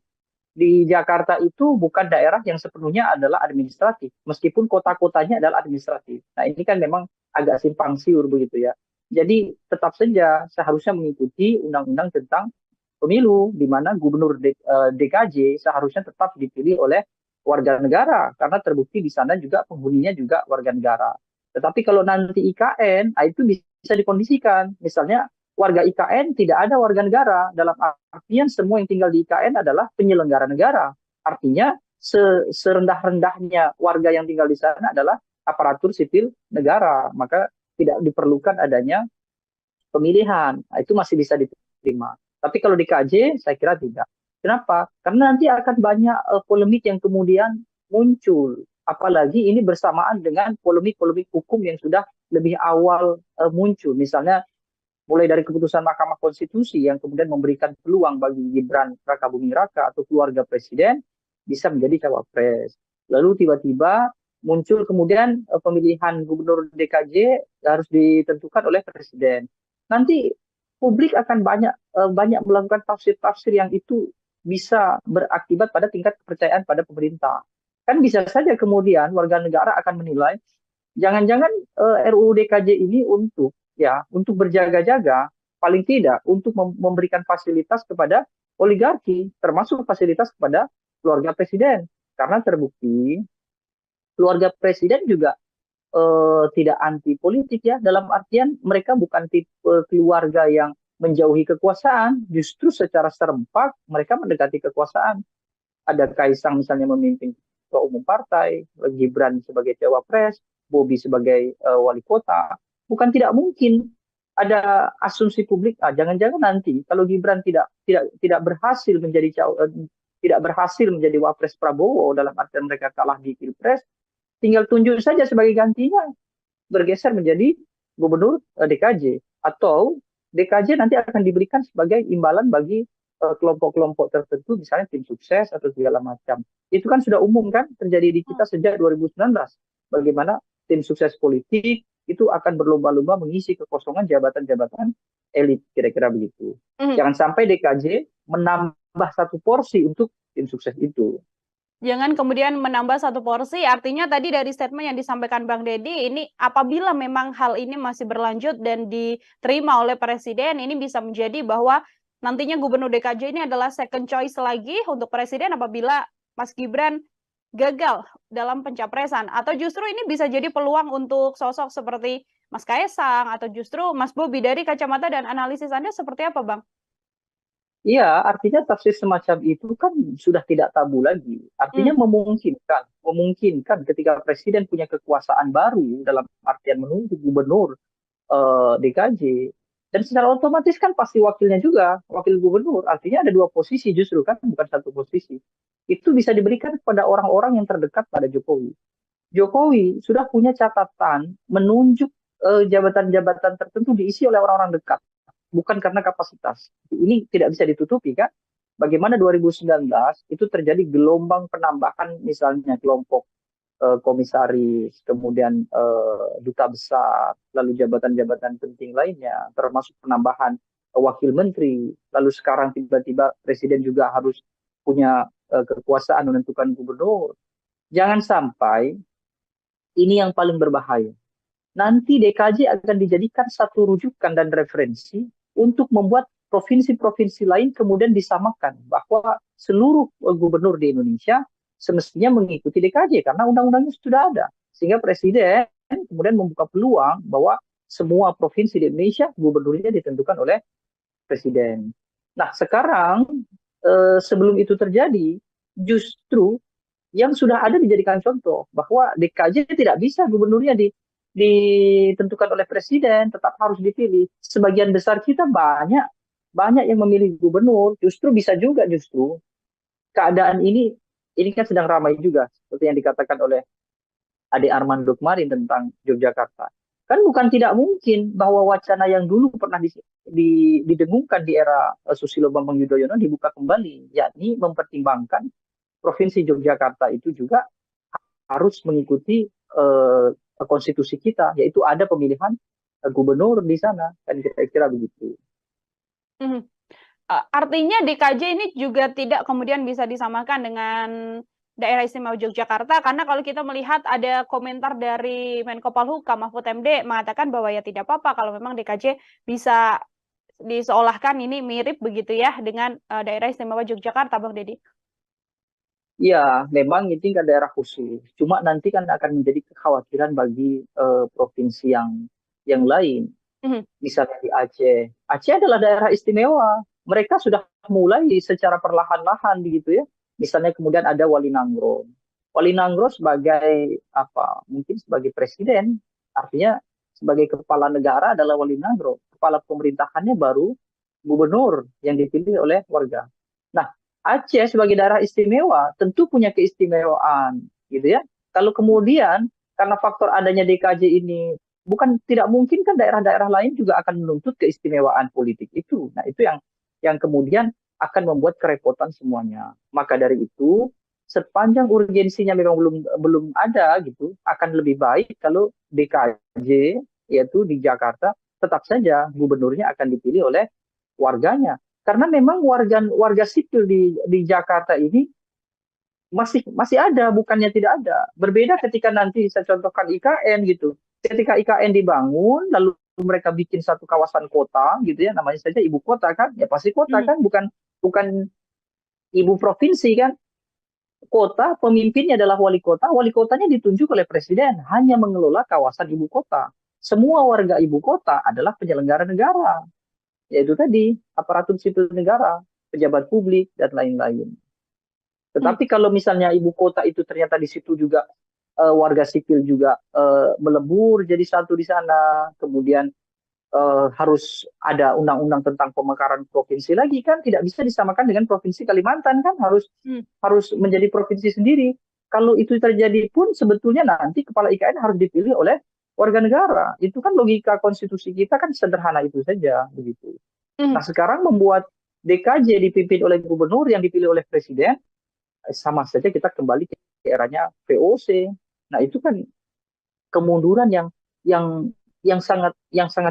Di Jakarta itu bukan daerah yang sepenuhnya adalah administratif, meskipun kota-kotanya adalah administratif. Nah, ini kan memang agak simpang siur begitu ya. Jadi tetap saja seharusnya mengikuti undang-undang tentang pemilu, di mana gubernur DKJ seharusnya tetap dipilih oleh warga negara, karena terbukti di sana juga penghuninya juga warga negara. Tetapi kalau nanti IKN, itu bisa dikondisikan. Misalnya warga IKN tidak ada warga negara, dalam artian semua yang tinggal di IKN adalah penyelenggara negara. Artinya serendah-rendahnya warga yang tinggal di sana adalah aparatur sipil negara, maka tidak diperlukan adanya pemilihan. Nah, itu masih bisa diterima. Tapi kalau di KJ, saya kira tidak. Kenapa? Karena nanti akan banyak polemik yang kemudian muncul. Apalagi ini bersamaan dengan polemik-polemik hukum yang sudah lebih awal muncul. Misalnya mulai dari keputusan Mahkamah Konstitusi yang kemudian memberikan peluang bagi Gibran Rakabuming Raka atau keluarga presiden bisa menjadi cawapres. Lalu tiba-tiba muncul kemudian pemilihan gubernur DKJ harus ditentukan oleh presiden. Nanti publik akan banyak melakukan tafsir-tafsir yang itu bisa berakibat pada tingkat kepercayaan pada pemerintah. Kan bisa saja kemudian warga negara akan menilai jangan-jangan RUU DKJ ini untuk berjaga-jaga, paling tidak untuk memberikan fasilitas kepada oligarki, termasuk fasilitas kepada keluarga presiden. Karena terbukti keluarga presiden juga tidak anti politik ya, dalam artian mereka bukan tipe keluarga yang menjauhi kekuasaan, justru secara serempak mereka mendekati kekuasaan. Ada Kaisang misalnya memimpin ketua umum partai, Gibran sebagai cawapres, Bobi sebagai wali kota. Bukan tidak mungkin ada asumsi publik, jangan-jangan nanti kalau Gibran tidak berhasil tidak berhasil menjadi wapres Prabowo, dalam artian mereka kalah di Pilpres, tinggal tunjuk saja sebagai gantinya, bergeser menjadi gubernur DKJ. Atau DKJ nanti akan diberikan sebagai imbalan bagi kelompok-kelompok tertentu, misalnya tim sukses atau segala macam. Itu kan sudah umum kan terjadi di kita sejak 2019. Bagaimana tim sukses politik itu akan berlomba-lomba mengisi kekosongan jabatan-jabatan elit, kira-kira begitu. Jangan sampai DKJ menambah satu porsi untuk tim sukses itu. Jangan kemudian menambah satu porsi, artinya tadi dari statement yang disampaikan Bang Deddy, ini apabila memang hal ini masih berlanjut dan diterima oleh Presiden, ini bisa menjadi bahwa nantinya Gubernur DKJ ini adalah second choice lagi untuk Presiden apabila Mas Gibran gagal dalam pencapresan. Atau justru ini bisa jadi peluang untuk sosok seperti Mas Kaisang atau justru Mas Bobi. Dari kacamata dan analisis Anda seperti apa, Bang? Iya, artinya tafsir semacam itu kan sudah tidak tabu lagi. Artinya memungkinkan ketika presiden punya kekuasaan baru dalam artian menunjuk gubernur DKJ, dan secara otomatis kan pasti wakilnya juga, wakil gubernur. Artinya ada dua posisi justru kan, bukan satu posisi. Itu bisa diberikan kepada orang-orang yang terdekat pada Jokowi. Jokowi sudah punya catatan menunjuk jabatan-jabatan tertentu diisi oleh orang-orang dekat, bukan karena kapasitas. Ini tidak bisa ditutupi kan. Bagaimana 2019 itu terjadi gelombang penambahan misalnya kelompok komisaris, kemudian duta besar, lalu jabatan-jabatan penting lainnya, termasuk penambahan wakil menteri, lalu sekarang tiba-tiba presiden juga harus punya kekuasaan menentukan gubernur. Jangan sampai ini yang paling berbahaya. Nanti DKJ akan dijadikan satu rujukan dan referensi untuk membuat provinsi-provinsi lain kemudian disamakan bahwa seluruh gubernur di Indonesia semestinya mengikuti DKJ karena undang-undangnya sudah ada. Sehingga presiden kemudian membuka peluang bahwa semua provinsi di Indonesia gubernurnya ditentukan oleh presiden. Nah, sekarang sebelum itu terjadi, justru yang sudah ada dijadikan contoh bahwa DKJ tidak bisa gubernurnya ditentukan oleh presiden, tetap harus dipilih. Sebagian besar kita banyak banyak yang memilih gubernur, justru bisa juga justru keadaan ini kan sedang ramai juga seperti yang dikatakan oleh Ade Armando kemarin tentang Yogyakarta. Kan bukan tidak mungkin bahwa wacana yang dulu pernah didengungkan di era Susilo Bambang Yudhoyono dibuka kembali, yakni mempertimbangkan Provinsi Yogyakarta itu juga harus mengikuti konstitusi kita, yaitu ada pemilihan gubernur di sana, kan kira-kira begitu. Mhm. Artinya DKJ ini juga tidak kemudian bisa disamakan dengan Daerah Istimewa Yogyakarta, karena kalau kita melihat ada komentar dari Menko Polhukam Mahfud MD mengatakan bahwa ya tidak apa-apa kalau memang DKJ bisa diseolahkan ini mirip begitu ya dengan Daerah Istimewa Yogyakarta, Bang Deddy. Ya, memang ini kan daerah khusus. Cuma nanti kan akan menjadi kekhawatiran bagi provinsi yang lain. Mhm. Misalnya di Aceh. Aceh adalah daerah istimewa. Mereka sudah mulai secara perlahan-lahan begitu ya. Misalnya kemudian ada Wali Nangro. Wali Nangro sebagai apa? Mungkin sebagai presiden, artinya sebagai kepala negara adalah Wali Nangro. Kepala pemerintahannya baru gubernur yang dipilih oleh warga. Nah, Aceh sebagai daerah istimewa tentu punya keistimewaan, gitu ya. Kalau kemudian karena faktor adanya DKJ ini bukan tidak mungkin kan daerah-daerah lain juga akan menuntut keistimewaan politik itu. Nah, itu yang kemudian akan membuat kerepotan semuanya. Maka dari itu, sepanjang urgensinya memang belum belum ada gitu, akan lebih baik kalau DKJ yaitu di Jakarta tetap saja gubernurnya akan dipilih oleh warganya. Karena memang warga warga sipil di Jakarta ini masih masih ada, bukannya tidak ada. Berbeda ketika nanti saya contohkan IKN gitu. Ketika IKN dibangun, lalu mereka bikin satu kawasan kota gitu ya, namanya saja ibu kota kan, ya pasti kota Mhm. kan, bukan bukan ibu provinsi kan. Kota pemimpinnya adalah wali kotanya ditunjuk oleh presiden, hanya mengelola kawasan ibu kota. Semua warga ibu kota adalah penyelenggara negara, yaitu tadi aparatur sipil negara, pejabat publik dan lain-lain. Mhm. Tetapi kalau misalnya ibu kota itu ternyata di situ juga warga sipil juga melebur jadi satu di sana, kemudian harus ada undang-undang tentang pemekaran provinsi lagi kan tidak bisa disamakan dengan provinsi Kalimantan kan harus Mhm. harus menjadi provinsi sendiri. Kalau itu terjadi pun sebetulnya nanti kepala IKN harus dipilih oleh warga negara. Itu kan logika konstitusi kita kan sederhana itu saja begitu. Mhm. Nah sekarang membuat DKJ dipimpin oleh gubernur yang dipilih oleh presiden, sama saja kita kembali ke eranya VOC. Nah itu kan kemunduran yang yang sangat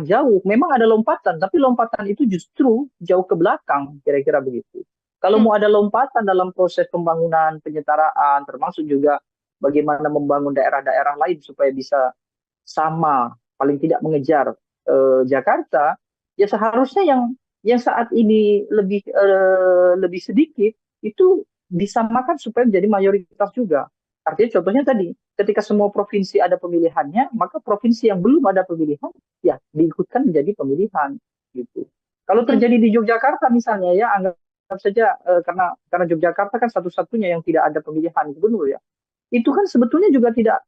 jauh. Memang ada lompatan, tapi lompatan itu justru jauh ke belakang, kira-kira begitu. Kalau Mhm. mau ada lompatan dalam proses pembangunan, penyetaraan, termasuk juga bagaimana membangun daerah-daerah lain supaya bisa sama, paling tidak mengejar Jakarta, ya seharusnya yang saat ini lebih sedikit itu disamakan supaya menjadi mayoritas juga. Artinya contohnya tadi, ketika semua provinsi ada pemilihannya, maka provinsi yang belum ada pemilihan, ya diikutkan menjadi pemilihan gitu. Kalau Mhm. terjadi di Yogyakarta misalnya ya, anggap saja karena Yogyakarta kan satu-satunya yang tidak ada pemilihan gubernur ya. Itu kan sebetulnya juga tidak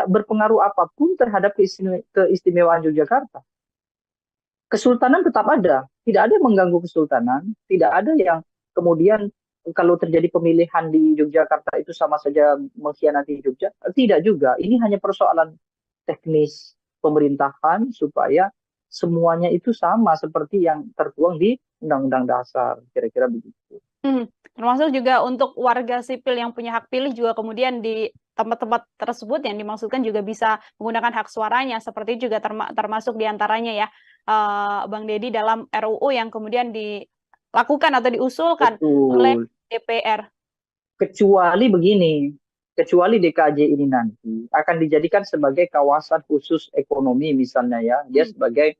berpengaruh apapun terhadap keistimewaan Yogyakarta. Kesultanan tetap ada, tidak ada yang mengganggu kesultanan, tidak ada yang kemudian kalau terjadi pemilihan di Yogyakarta itu sama saja mengkhianati Jogja. Tidak juga, ini hanya persoalan teknis pemerintahan supaya semuanya itu sama seperti yang tertuang di Undang-Undang Dasar, kira-kira begitu. Mhm. Termasuk juga untuk warga sipil yang punya hak pilih juga kemudian di tempat-tempat tersebut yang dimaksudkan juga bisa menggunakan hak suaranya, seperti juga termasuk diantaranya ya, Bang Deddy dalam RUU yang kemudian dilakukan atau diusulkan oleh Betul. DPR. Kecuali begini, kecuali DKJ ini nanti akan dijadikan sebagai kawasan khusus ekonomi misalnya ya, dia Mhm. sebagai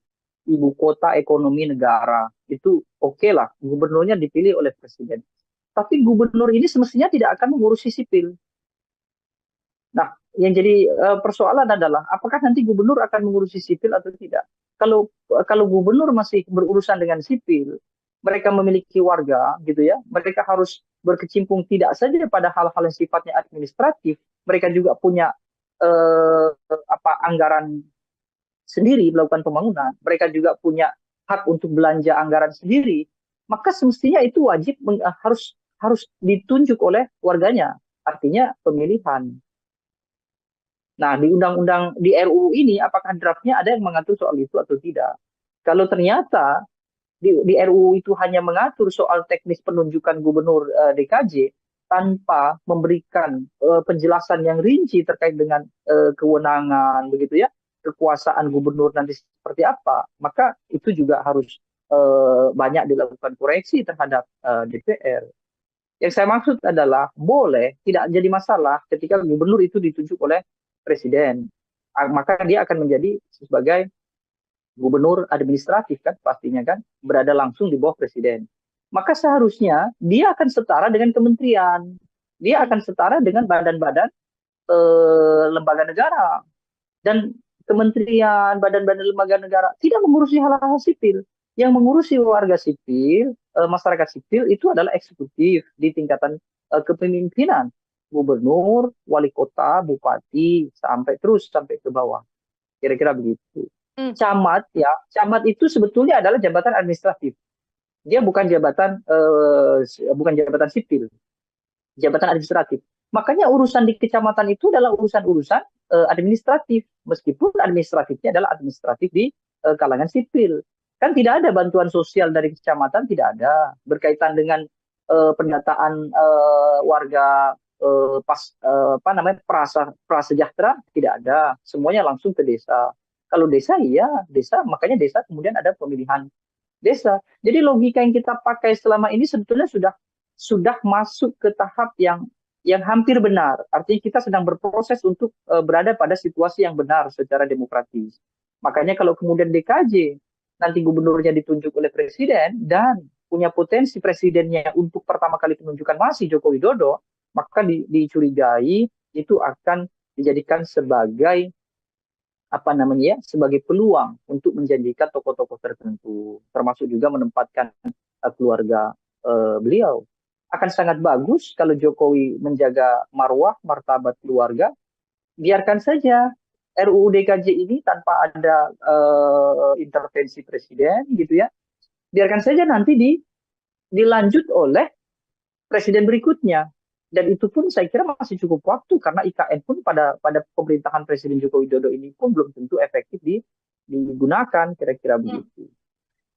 ibu kota ekonomi negara, itu oke lah, gubernurnya dipilih oleh presiden. Tapi gubernur ini semestinya tidak akan mengurusi sipil. Nah, yang jadi persoalan adalah apakah nanti gubernur akan mengurusi sipil atau tidak. Kalau kalau gubernur masih berurusan dengan sipil, mereka memiliki warga gitu ya, mereka harus berkecimpung tidak saja pada hal-hal yang sifatnya administratif, mereka juga punya anggaran sendiri melakukan pembangunan, mereka juga punya hak untuk belanja anggaran sendiri, maka semestinya itu wajib harus harus ditunjuk oleh warganya, artinya pemilihan. Nah, di undang-undang di RUU ini apakah draftnya ada yang mengatur soal itu atau tidak? Kalau ternyata di RUU itu hanya mengatur soal teknis penunjukan gubernur DKJ tanpa memberikan penjelasan yang rinci terkait dengan kewenangan begitu ya, kekuasaan gubernur nanti seperti apa, maka itu juga harus banyak dilakukan koreksi terhadap DPR. Yang saya maksud adalah boleh tidak jadi masalah ketika gubernur itu ditunjuk oleh presiden, maka dia akan menjadi sebagai gubernur administratif kan pastinya kan, berada langsung di bawah presiden. Maka seharusnya dia akan setara dengan kementerian, dia akan setara dengan badan-badan lembaga negara, dan kementerian, badan-badan lembaga negara tidak mengurusi hal-hal sipil. Yang mengurusi warga sipil, masyarakat sipil itu adalah eksekutif di tingkatan kepemimpinan, gubernur, wali kota, bupati, sampai terus sampai ke bawah. Kira-kira begitu. Camat ya, camat itu sebetulnya adalah jabatan administratif. Dia bukan jabatan sipil, jabatan administratif. Makanya urusan di kecamatan itu adalah urusan-urusan administratif, meskipun administratifnya adalah administratif di kalangan sipil. Kan tidak ada bantuan sosial dari kecamatan, tidak ada berkaitan dengan pendataan warga prasejahtera, tidak ada, semuanya langsung ke desa. Kalau desa iya desa, makanya desa kemudian ada pemilihan desa. Jadi logika yang kita pakai selama ini sebetulnya sudah masuk ke tahap yang hampir benar. Artinya kita sedang berproses untuk berada pada situasi yang benar secara demokratis. Makanya kalau kemudian DKJ nanti gubernurnya ditunjuk oleh presiden dan punya potensi presidennya untuk pertama kali penunjukan masih Joko Widodo, maka dicurigai itu akan dijadikan sebagai sebagai peluang untuk menjanjikan tokoh-tokoh tertentu, termasuk juga menempatkan keluarga beliau. Akan sangat bagus kalau Jokowi menjaga marwah, martabat keluarga, biarkan saja RUU DKJ ini tanpa ada intervensi presiden gitu ya, biarkan saja nanti dilanjut oleh presiden berikutnya. Dan itu pun saya kira masih cukup waktu, karena IKN pun pada pemerintahan Presiden Joko Widodo ini pun belum tentu efektif digunakan, kira-kira begitu.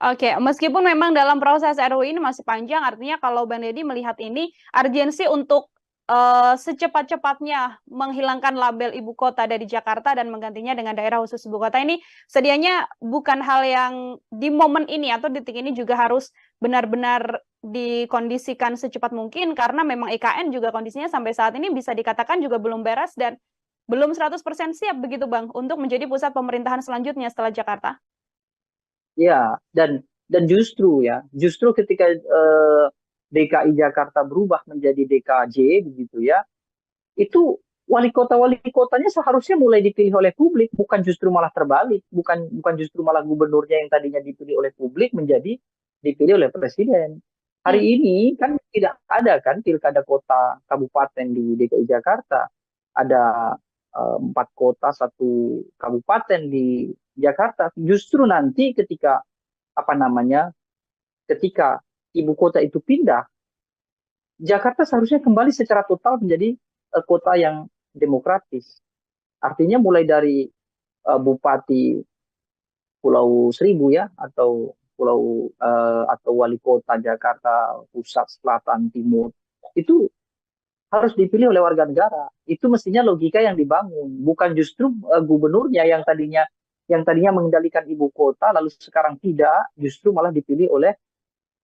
Oke, meskipun memang dalam proses RUU ini masih panjang, artinya kalau Bang Deddy melihat ini urgensi untuk secepat-cepatnya menghilangkan label ibu kota dari Jakarta dan menggantinya dengan daerah khusus ibu kota ini sedianya bukan hal yang di momen ini atau detik ini juga harus benar-benar dikondisikan secepat mungkin, karena memang IKN juga kondisinya sampai saat ini bisa dikatakan juga belum beres dan belum 100% siap begitu Bang untuk menjadi pusat pemerintahan selanjutnya setelah Jakarta. Ya, dan justru ketika DKI Jakarta berubah menjadi DKJ begitu ya, itu wali kotanya seharusnya mulai dipilih oleh publik, bukan justru malah terbalik, bukan justru malah gubernurnya yang tadinya dipilih oleh publik menjadi dipilih oleh presiden. Hari ini kan tidak ada kan pilkada kota kabupaten di DKI Jakarta, ada 4 kota 1 kabupaten di Jakarta. Justru nanti ketika ketika ibu kota itu pindah, Jakarta seharusnya kembali secara total menjadi kota yang demokratis. Artinya mulai dari Bupati Pulau Seribu ya, atau wali kota Jakarta Pusat, Selatan, Timur, itu harus dipilih oleh warga negara. Itu mestinya logika yang dibangun, bukan justru gubernurnya yang tadinya mengendalikan ibu kota lalu sekarang tidak, justru malah dipilih oleh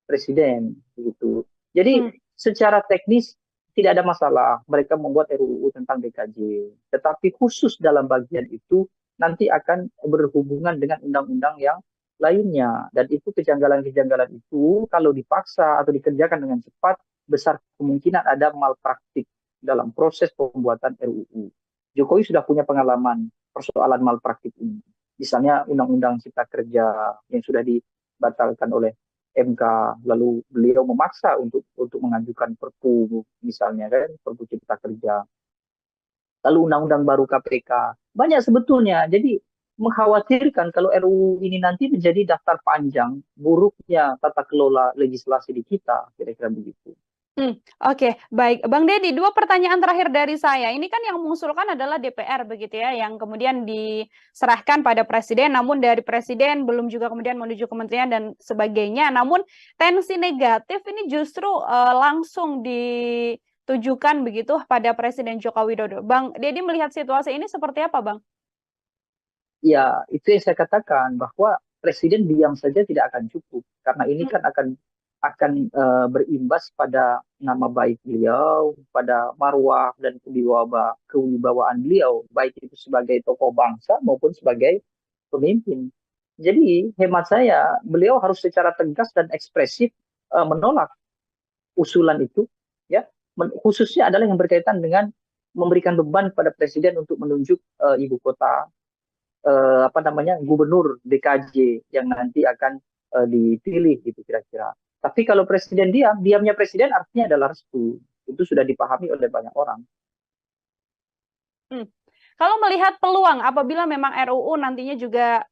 presiden gitu. Jadi secara teknis tidak ada masalah mereka membuat RUU tentang DKJ, tetapi khusus dalam bagian itu nanti akan berhubungan dengan undang-undang yang lainnya, dan itu kejanggalan-kejanggalan itu kalau dipaksa atau dikerjakan dengan cepat besar kemungkinan ada malpraktik dalam proses pembuatan RUU. Jokowi sudah punya pengalaman persoalan malpraktik ini. Misalnya Undang-Undang Cipta Kerja yang sudah dibatalkan oleh MK, lalu beliau memaksa untuk mengajukan Perpu misalnya kan, Perpu Cipta Kerja, lalu undang-undang baru KPK. Banyak sebetulnya. Jadi mengkhawatirkan kalau RUU ini nanti menjadi daftar panjang buruknya tata kelola legislasi di kita, kira-kira begitu. Oke, baik. Bang Deddy, 2 pertanyaan terakhir dari saya. Ini kan yang mengusulkan adalah DPR begitu ya, yang kemudian diserahkan pada presiden, namun dari presiden belum juga kemudian menuju kementerian dan sebagainya. Namun tensi negatif ini justru langsung ditujukan begitu pada Presiden Joko Widodo. Bang Deddy melihat situasi ini seperti apa, Bang? Ya, itu yang saya katakan bahwa presiden diam saja tidak akan cukup karena ini kan akan berimbas pada nama baik beliau, pada marwah dan kewibawaan beliau, baik itu sebagai tokoh bangsa maupun sebagai pemimpin. Jadi hemat saya, beliau harus secara tegas dan ekspresif menolak usulan itu, ya, khususnya adalah yang berkaitan dengan memberikan beban pada presiden untuk menunjuk ibu kota, gubernur DKJ yang nanti akan dipilih gitu kira-kira. Tapi kalau presiden diamnya presiden artinya adalah restu. Itu sudah dipahami oleh banyak orang. Kalau melihat peluang apabila memang RUU nantinya juga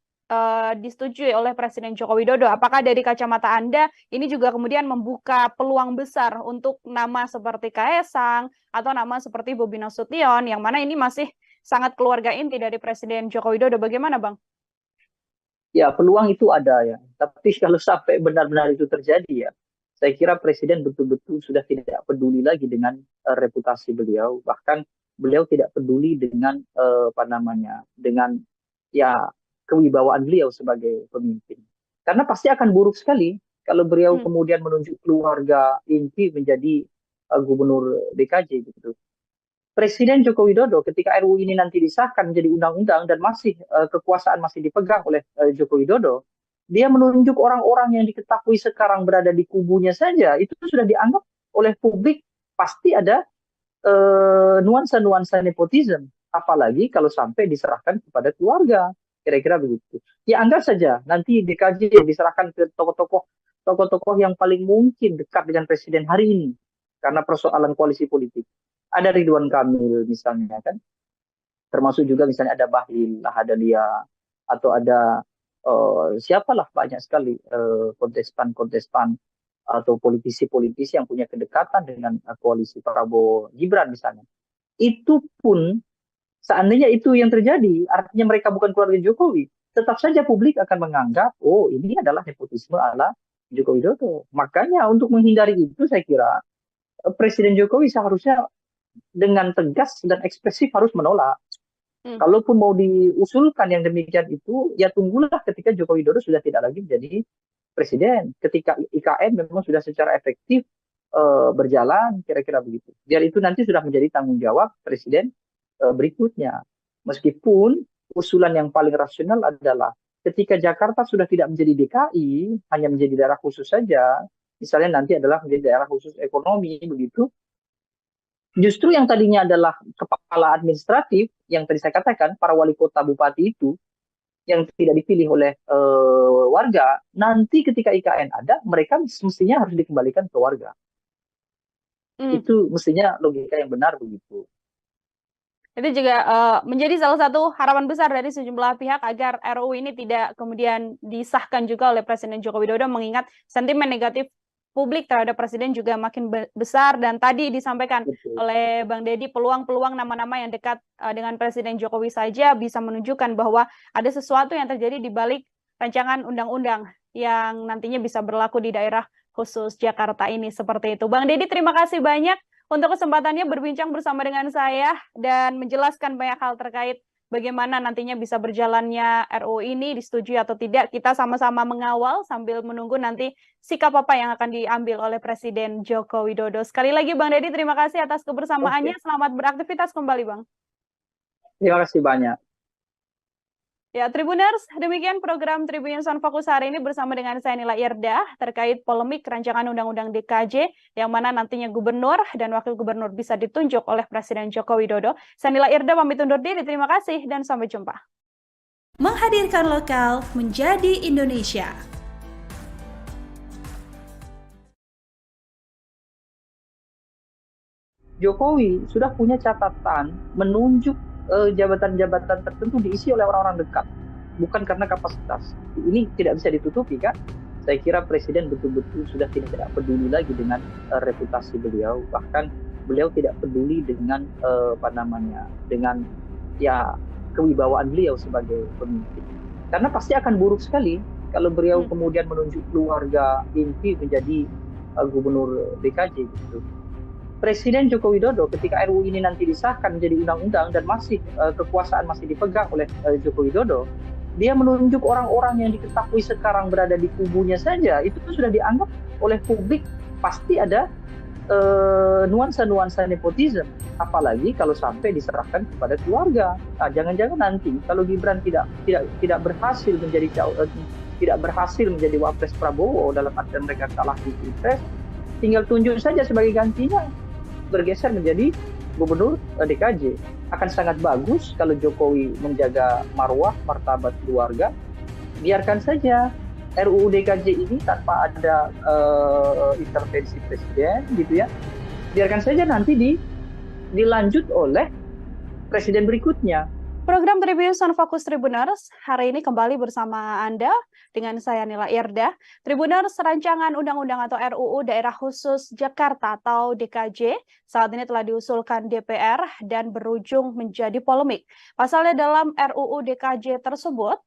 disetujui oleh Presiden Joko Widodo, apakah dari kacamata Anda ini juga kemudian membuka peluang besar untuk nama seperti Kaesang atau nama seperti Bobi Nasution, yang mana ini masih sangat keluarga inti dari Presiden Joko Widodo? Bagaimana, Bang? Ya, peluang itu ada ya. Tapi kalau sampai benar-benar itu terjadi ya, saya kira presiden betul-betul sudah tidak peduli lagi dengan reputasi beliau. Bahkan beliau tidak peduli dengan dengan ya kewibawaan beliau sebagai pemimpin. Karena pasti akan buruk sekali kalau beliau kemudian menunjuk keluarga inti menjadi gubernur DKJ gitu. Presiden Joko Widodo ketika RUU ini nanti disahkan menjadi undang-undang dan masih kekuasaan masih dipegang oleh Joko Widodo, dia menunjuk orang-orang yang diketahui sekarang berada di kubunya saja, itu sudah dianggap oleh publik pasti ada nuansa-nuansa nepotisme, apalagi kalau sampai diserahkan kepada keluarga, kira-kira begitu. Ya anggap saja nanti DKJ diserahkan ke tokoh-tokoh yang paling mungkin dekat dengan presiden hari ini karena persoalan koalisi politik. Ada Ridwan Kamil misalnya kan, termasuk juga misalnya ada Bahlil Lahadalia atau ada siapalah banyak sekali kontestan-kontestan atau politisi-politisi yang punya kedekatan dengan koalisi Prabowo Gibran misalnya. Itu pun seandainya itu yang terjadi, artinya mereka bukan keluarga Jokowi, tetap saja publik akan menganggap, oh ini adalah nepotisme ala Joko Widodo. Makanya untuk menghindari itu saya kira Presiden Jokowi seharusnya dengan tegas dan ekspresif harus menolak. Kalaupun mau diusulkan yang demikian itu, ya tunggulah ketika Joko Widodo sudah tidak lagi menjadi presiden. Ketika IKN memang sudah secara efektif berjalan, kira-kira begitu. Biar itu nanti sudah menjadi tanggung jawab presiden berikutnya. Meskipun usulan yang paling rasional adalah ketika Jakarta sudah tidak menjadi DKI, hanya menjadi daerah khusus saja, misalnya nanti adalah menjadi daerah khusus ekonomi, begitu, justru yang tadinya adalah kepala administratif, yang tadi saya katakan, para wali kota bupati itu, yang tidak dipilih oleh warga, nanti ketika IKN ada, mereka mestinya harus dikembalikan ke warga. Itu mestinya logika yang benar begitu. Itu juga menjadi salah satu harapan besar dari sejumlah pihak agar RUU ini tidak kemudian disahkan juga oleh Presiden Joko Widodo, mengingat sentimen negatif publik terhadap presiden juga makin besar, dan tadi disampaikan oleh Bang Deddy peluang-peluang nama-nama yang dekat dengan Presiden Jokowi saja bisa menunjukkan bahwa ada sesuatu yang terjadi di balik rancangan undang-undang yang nantinya bisa berlaku di daerah khusus Jakarta ini, seperti itu. Bang Deddy, terima kasih banyak untuk kesempatannya berbincang bersama dengan saya dan menjelaskan banyak hal terkait bagaimana nantinya bisa berjalannya RUU ini, disetujui atau tidak. Kita sama-sama mengawal sambil menunggu nanti sikap apa yang akan diambil oleh Presiden Joko Widodo. Sekali lagi Bang Deddy, terima kasih atas kebersamaannya. Selamat beraktivitas kembali, Bang. Terima kasih banyak. Ya, Tribuners, demikian program Tribun Sound Fokus hari ini bersama dengan saya Nila Irdah terkait polemik rancangan Undang-Undang DKJ yang mana nantinya gubernur dan wakil gubernur bisa ditunjuk oleh Presiden Joko Widodo. Saya Nila Irdah pamit undur diri, terima kasih dan sampai jumpa. Menghadirkan lokal menjadi Indonesia. Jokowi sudah punya catatan menunjuk jabatan-jabatan tertentu diisi oleh orang-orang dekat, bukan karena kapasitas. Ini tidak bisa ditutupi kan? Saya kira Presiden betul-betul sudah tidak peduli lagi dengan reputasi beliau, bahkan beliau tidak peduli dengan apa namanya, dengan ya kewibawaan beliau sebagai pemimpin. Karena pasti akan buruk sekali kalau beliau kemudian menunjuk keluarga inti menjadi gubernur DKJ gitu. Presiden Joko Widodo ketika RUU ini nanti disahkan menjadi undang-undang dan masih kekuasaan masih dipegang oleh Joko Widodo, dia menunjuk orang-orang yang diketahui sekarang berada di kubunya saja, itu sudah dianggap oleh publik pasti ada nuansa-nuansa nepotisme. Apalagi kalau sampai diserahkan kepada keluarga. Nah, jangan-jangan nanti kalau Gibran tidak berhasil tidak berhasil menjadi wapres Prabowo dalam artian mereka kalah di pilpres, tinggal tunjuk saja sebagai gantinya, bergeser menjadi gubernur DKJ. Akan sangat bagus kalau Jokowi menjaga marwah, martabat keluarga. Biarkan saja RUU DKJ ini tanpa ada intervensi presiden, gitu ya. Biarkan saja nanti dilanjut oleh presiden berikutnya. Program Tribunnews on Fokus Tribuners hari ini kembali bersama Anda dengan saya Nila Irda. Tribuners, rancangan undang-undang atau RUU Daerah Khusus Jakarta atau DKJ saat ini telah diusulkan DPR dan berujung menjadi polemik. Pasalnya dalam RUU DKJ tersebut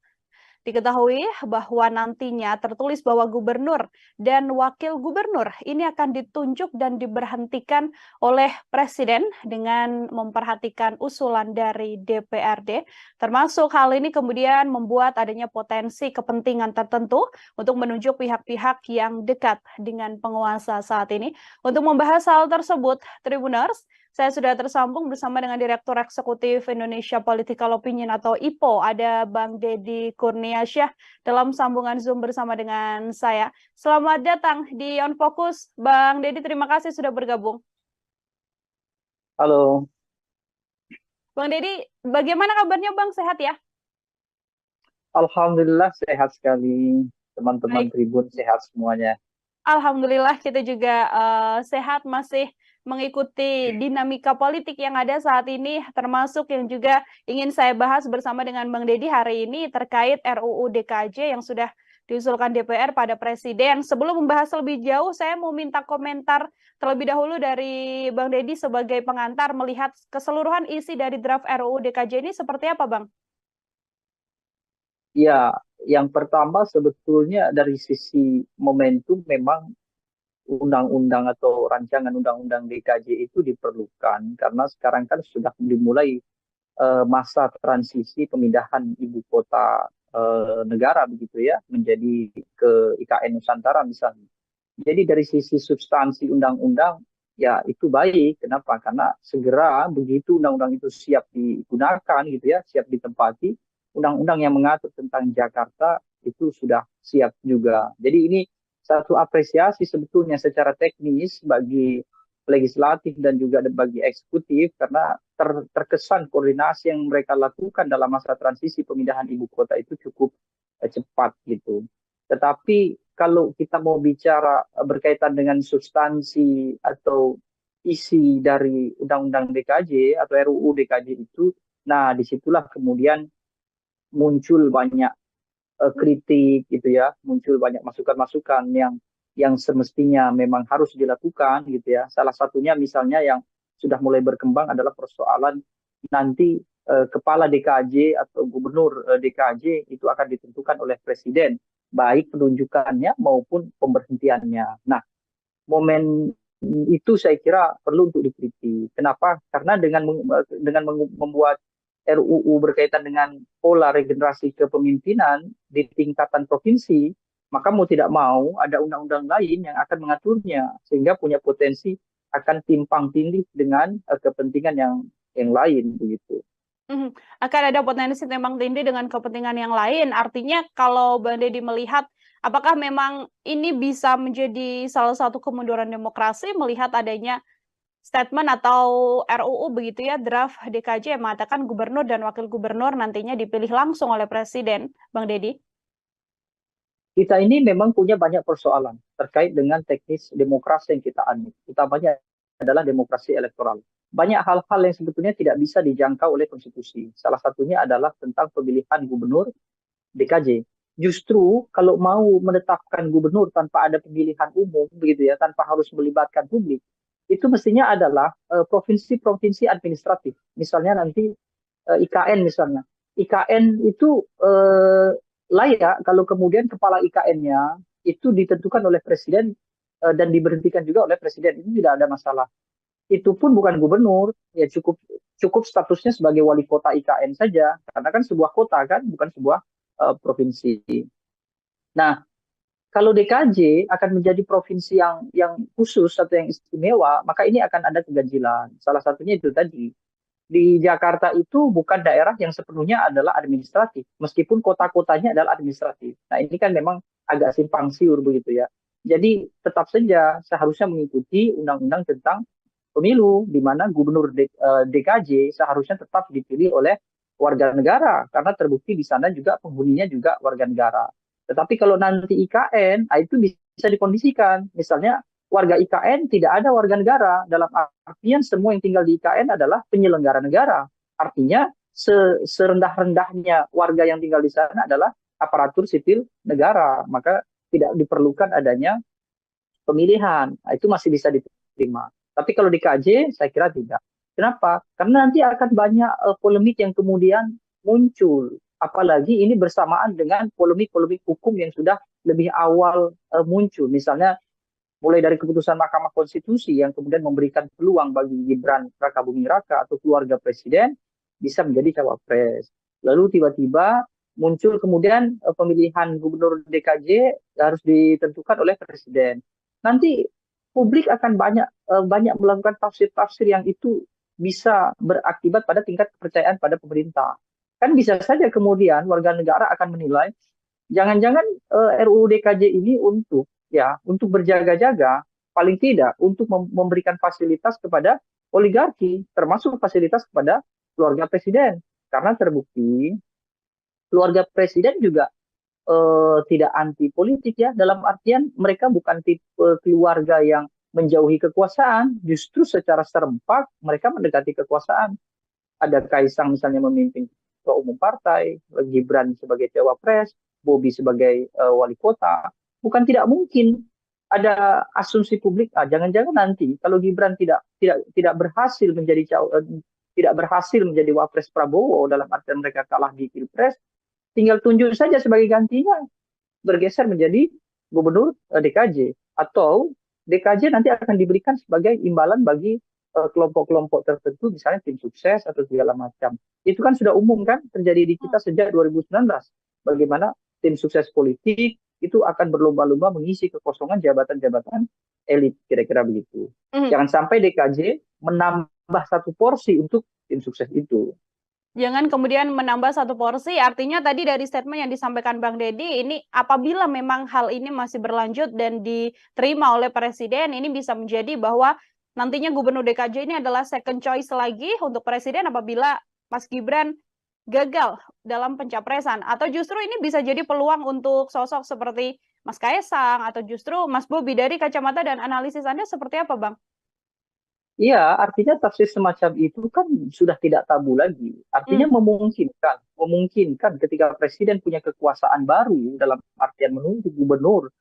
diketahui bahwa nantinya tertulis bahwa gubernur dan wakil gubernur ini akan ditunjuk dan diberhentikan oleh presiden dengan memperhatikan usulan dari DPRD. Termasuk hal ini kemudian membuat adanya potensi kepentingan tertentu untuk menunjuk pihak-pihak yang dekat dengan penguasa saat ini. Untuk membahas hal tersebut, Tribuners, saya sudah tersambung bersama dengan Direktur Eksekutif Indonesia Political Opinion atau IPO, ada Bang Deddy Kurniasyah dalam sambungan Zoom bersama dengan saya. Selamat datang di On Focus, Bang Deddy, terima kasih sudah bergabung. Halo. Bang Deddy, bagaimana kabarnya Bang? Sehat ya? Alhamdulillah sehat sekali. Teman-teman Tribun sehat semuanya. Alhamdulillah kita juga sehat, masih mengikuti dinamika politik yang ada saat ini, termasuk yang juga ingin saya bahas bersama dengan Bang Deddy hari ini terkait RUU DKJ yang sudah diusulkan DPR pada Presiden. Sebelum membahas lebih jauh, saya mau minta komentar terlebih dahulu dari Bang Deddy sebagai pengantar melihat keseluruhan isi dari draft RUU DKJ ini seperti apa, Bang? Ya, yang pertama sebetulnya dari sisi momentum memang undang-undang atau rancangan undang-undang DKJ itu diperlukan karena sekarang kan sudah dimulai masa transisi pemindahan ibu kota negara begitu ya menjadi ke IKN Nusantara misalnya. Jadi dari sisi substansi undang-undang ya itu baik. Kenapa? Karena segera begitu undang-undang itu siap digunakan gitu ya, siap ditempati, undang-undang yang mengatur tentang Jakarta itu sudah siap juga. Jadi ini satu apresiasi sebetulnya secara teknis bagi legislatif dan juga bagi eksekutif karena terkesan koordinasi yang mereka lakukan dalam masa transisi pemindahan ibu kota itu cukup cepat gitu. Tetapi kalau kita mau bicara berkaitan dengan substansi atau isi dari Undang-Undang DKJ atau RUU DKJ itu, nah disitulah kemudian muncul banyak kritik gitu ya, muncul banyak masukan-masukan yang semestinya memang harus dilakukan gitu ya. Salah satunya misalnya yang sudah mulai berkembang adalah persoalan nanti kepala DKJ atau gubernur DKJ itu akan ditentukan oleh presiden, baik penunjukannya maupun pemberhentiannya. Nah, momen itu saya kira perlu untuk dikritik. Kenapa? Karena dengan membuat RUU berkaitan dengan pola regenerasi kepemimpinan di tingkatan provinsi, maka mau tidak mau ada undang-undang lain yang akan mengaturnya sehingga punya potensi akan timpang tindih dengan kepentingan yang lain begitu. Akan ada potensi timpang tindih dengan kepentingan yang lain. Artinya kalau Bang Deddy melihat apakah memang ini bisa menjadi salah satu kemunduran demokrasi melihat adanya statement atau RUU begitu ya, draft DKJ yang mengatakan gubernur dan wakil gubernur nantinya dipilih langsung oleh presiden, Bang Deddy? Kita ini memang punya banyak persoalan terkait dengan teknis demokrasi yang kita anut, utamanya adalah demokrasi elektoral. Banyak hal-hal yang sebetulnya tidak bisa dijangkau oleh konstitusi. Salah satunya adalah tentang pemilihan gubernur DKJ. Justru kalau mau menetapkan gubernur tanpa ada pemilihan umum, begitu ya, tanpa harus melibatkan publik, itu mestinya adalah provinsi-provinsi administratif. Misalnya nanti IKN misalnya. IKN itu layak kalau kemudian kepala IKN-nya itu ditentukan oleh presiden dan diberhentikan juga oleh presiden. Itu tidak ada masalah. Itu pun bukan gubernur, ya cukup cukup statusnya sebagai wali kota IKN saja, karena kan sebuah kota kan, bukan sebuah provinsi. Nah, kalau DKJ akan menjadi provinsi yang khusus atau yang istimewa, maka ini akan ada keganjilan. Salah satunya itu tadi. Di Jakarta itu bukan daerah yang sepenuhnya adalah administratif, meskipun kota-kotanya adalah administratif. Nah, ini kan memang agak simpang siur begitu ya. Jadi tetap saja seharusnya mengikuti undang-undang tentang pemilu, di mana gubernur DKJ seharusnya tetap dipilih oleh warga negara, karena terbukti di sana juga penghuninya juga warga negara. Tetapi kalau nanti IKN, itu bisa dikondisikan. Misalnya warga IKN tidak ada warga negara, dalam artian semua yang tinggal di IKN adalah penyelenggara negara. Artinya serendah-rendahnya warga yang tinggal di sana adalah aparatur sipil negara, maka tidak diperlukan adanya pemilihan. Nah, itu masih bisa diterima. Tapi kalau di KJ, saya kira tidak. Kenapa? Karena nanti akan banyak polemik yang kemudian muncul. Apalagi ini bersamaan dengan polemik-polemik hukum yang sudah lebih awal muncul. Misalnya mulai dari keputusan Mahkamah Konstitusi yang kemudian memberikan peluang bagi Gibran Rakabuming Raka atau keluarga presiden bisa menjadi cawapres. Lalu tiba-tiba muncul kemudian pemilihan gubernur DKJ harus ditentukan oleh presiden. Nanti publik akan banyak melakukan tafsir-tafsir yang itu bisa berakibat pada tingkat kepercayaan pada pemerintah. Kan bisa saja kemudian warga negara akan menilai jangan-jangan RUU DKJ ini untuk berjaga-jaga, paling tidak untuk memberikan fasilitas kepada oligarki, termasuk fasilitas kepada keluarga presiden. Karena terbukti keluarga presiden juga tidak anti politik ya, dalam artian mereka bukan tipe keluarga yang menjauhi kekuasaan, justru secara serempak mereka mendekati kekuasaan. Ada Kaisang misalnya memimpin ketua umum partai, Gibran sebagai cawapres, Bobi sebagai wali kota. Bukan tidak mungkin ada asumsi publik, jangan-jangan nanti kalau Gibran tidak berhasil tidak berhasil menjadi wapres Prabowo, dalam artian mereka kalah di Pilpres, tinggal tunjuk saja sebagai gantinya, bergeser menjadi gubernur DKJ. Atau DKJ nanti akan diberikan sebagai imbalan bagi kelompok-kelompok tertentu, misalnya tim sukses atau segala macam. Itu kan sudah umum kan terjadi di kita sejak 2019. Bagaimana tim sukses politik itu akan berlomba-lomba mengisi kekosongan jabatan-jabatan elit, kira-kira begitu. Jangan sampai DKJ menambah satu porsi untuk tim sukses itu. Jangan kemudian menambah satu porsi, artinya tadi dari statement yang disampaikan Bang Deddy, ini apabila memang hal ini masih berlanjut dan diterima oleh Presiden, ini bisa menjadi bahwa nantinya Gubernur DKJ ini adalah second choice lagi untuk Presiden apabila Mas Gibran gagal dalam pencapresan. Atau justru ini bisa jadi peluang untuk sosok seperti Mas Kaisang atau justru Mas Bobi. Dari kacamata dan analisis Anda seperti apa, Bang? Iya, artinya tafsir semacam itu kan sudah tidak tabu lagi. Artinya memungkinkan ketika presiden punya kekuasaan baru dalam artian menunjuk gubernur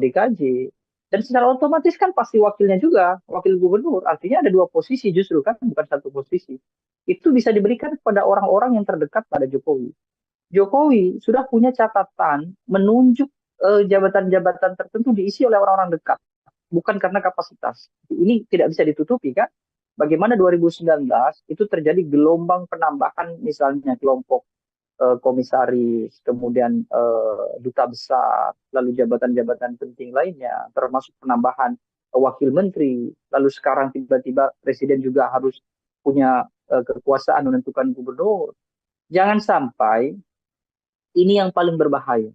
DKJ, dan secara otomatis kan pasti wakilnya juga, wakil gubernur. Artinya ada dua posisi justru kan, bukan satu posisi. Itu bisa diberikan kepada orang-orang yang terdekat pada Jokowi. Jokowi sudah punya catatan menunjuk jabatan-jabatan tertentu diisi oleh orang-orang dekat, bukan karena kapasitas. Ini tidak bisa ditutupi kan. Bagaimana 2019 itu terjadi gelombang penambahan misalnya kelompok komisaris, kemudian duta besar, lalu jabatan-jabatan penting lainnya, termasuk penambahan wakil menteri, lalu sekarang tiba-tiba presiden juga harus punya kekuasaan menentukan gubernur. Jangan sampai ini yang paling berbahaya.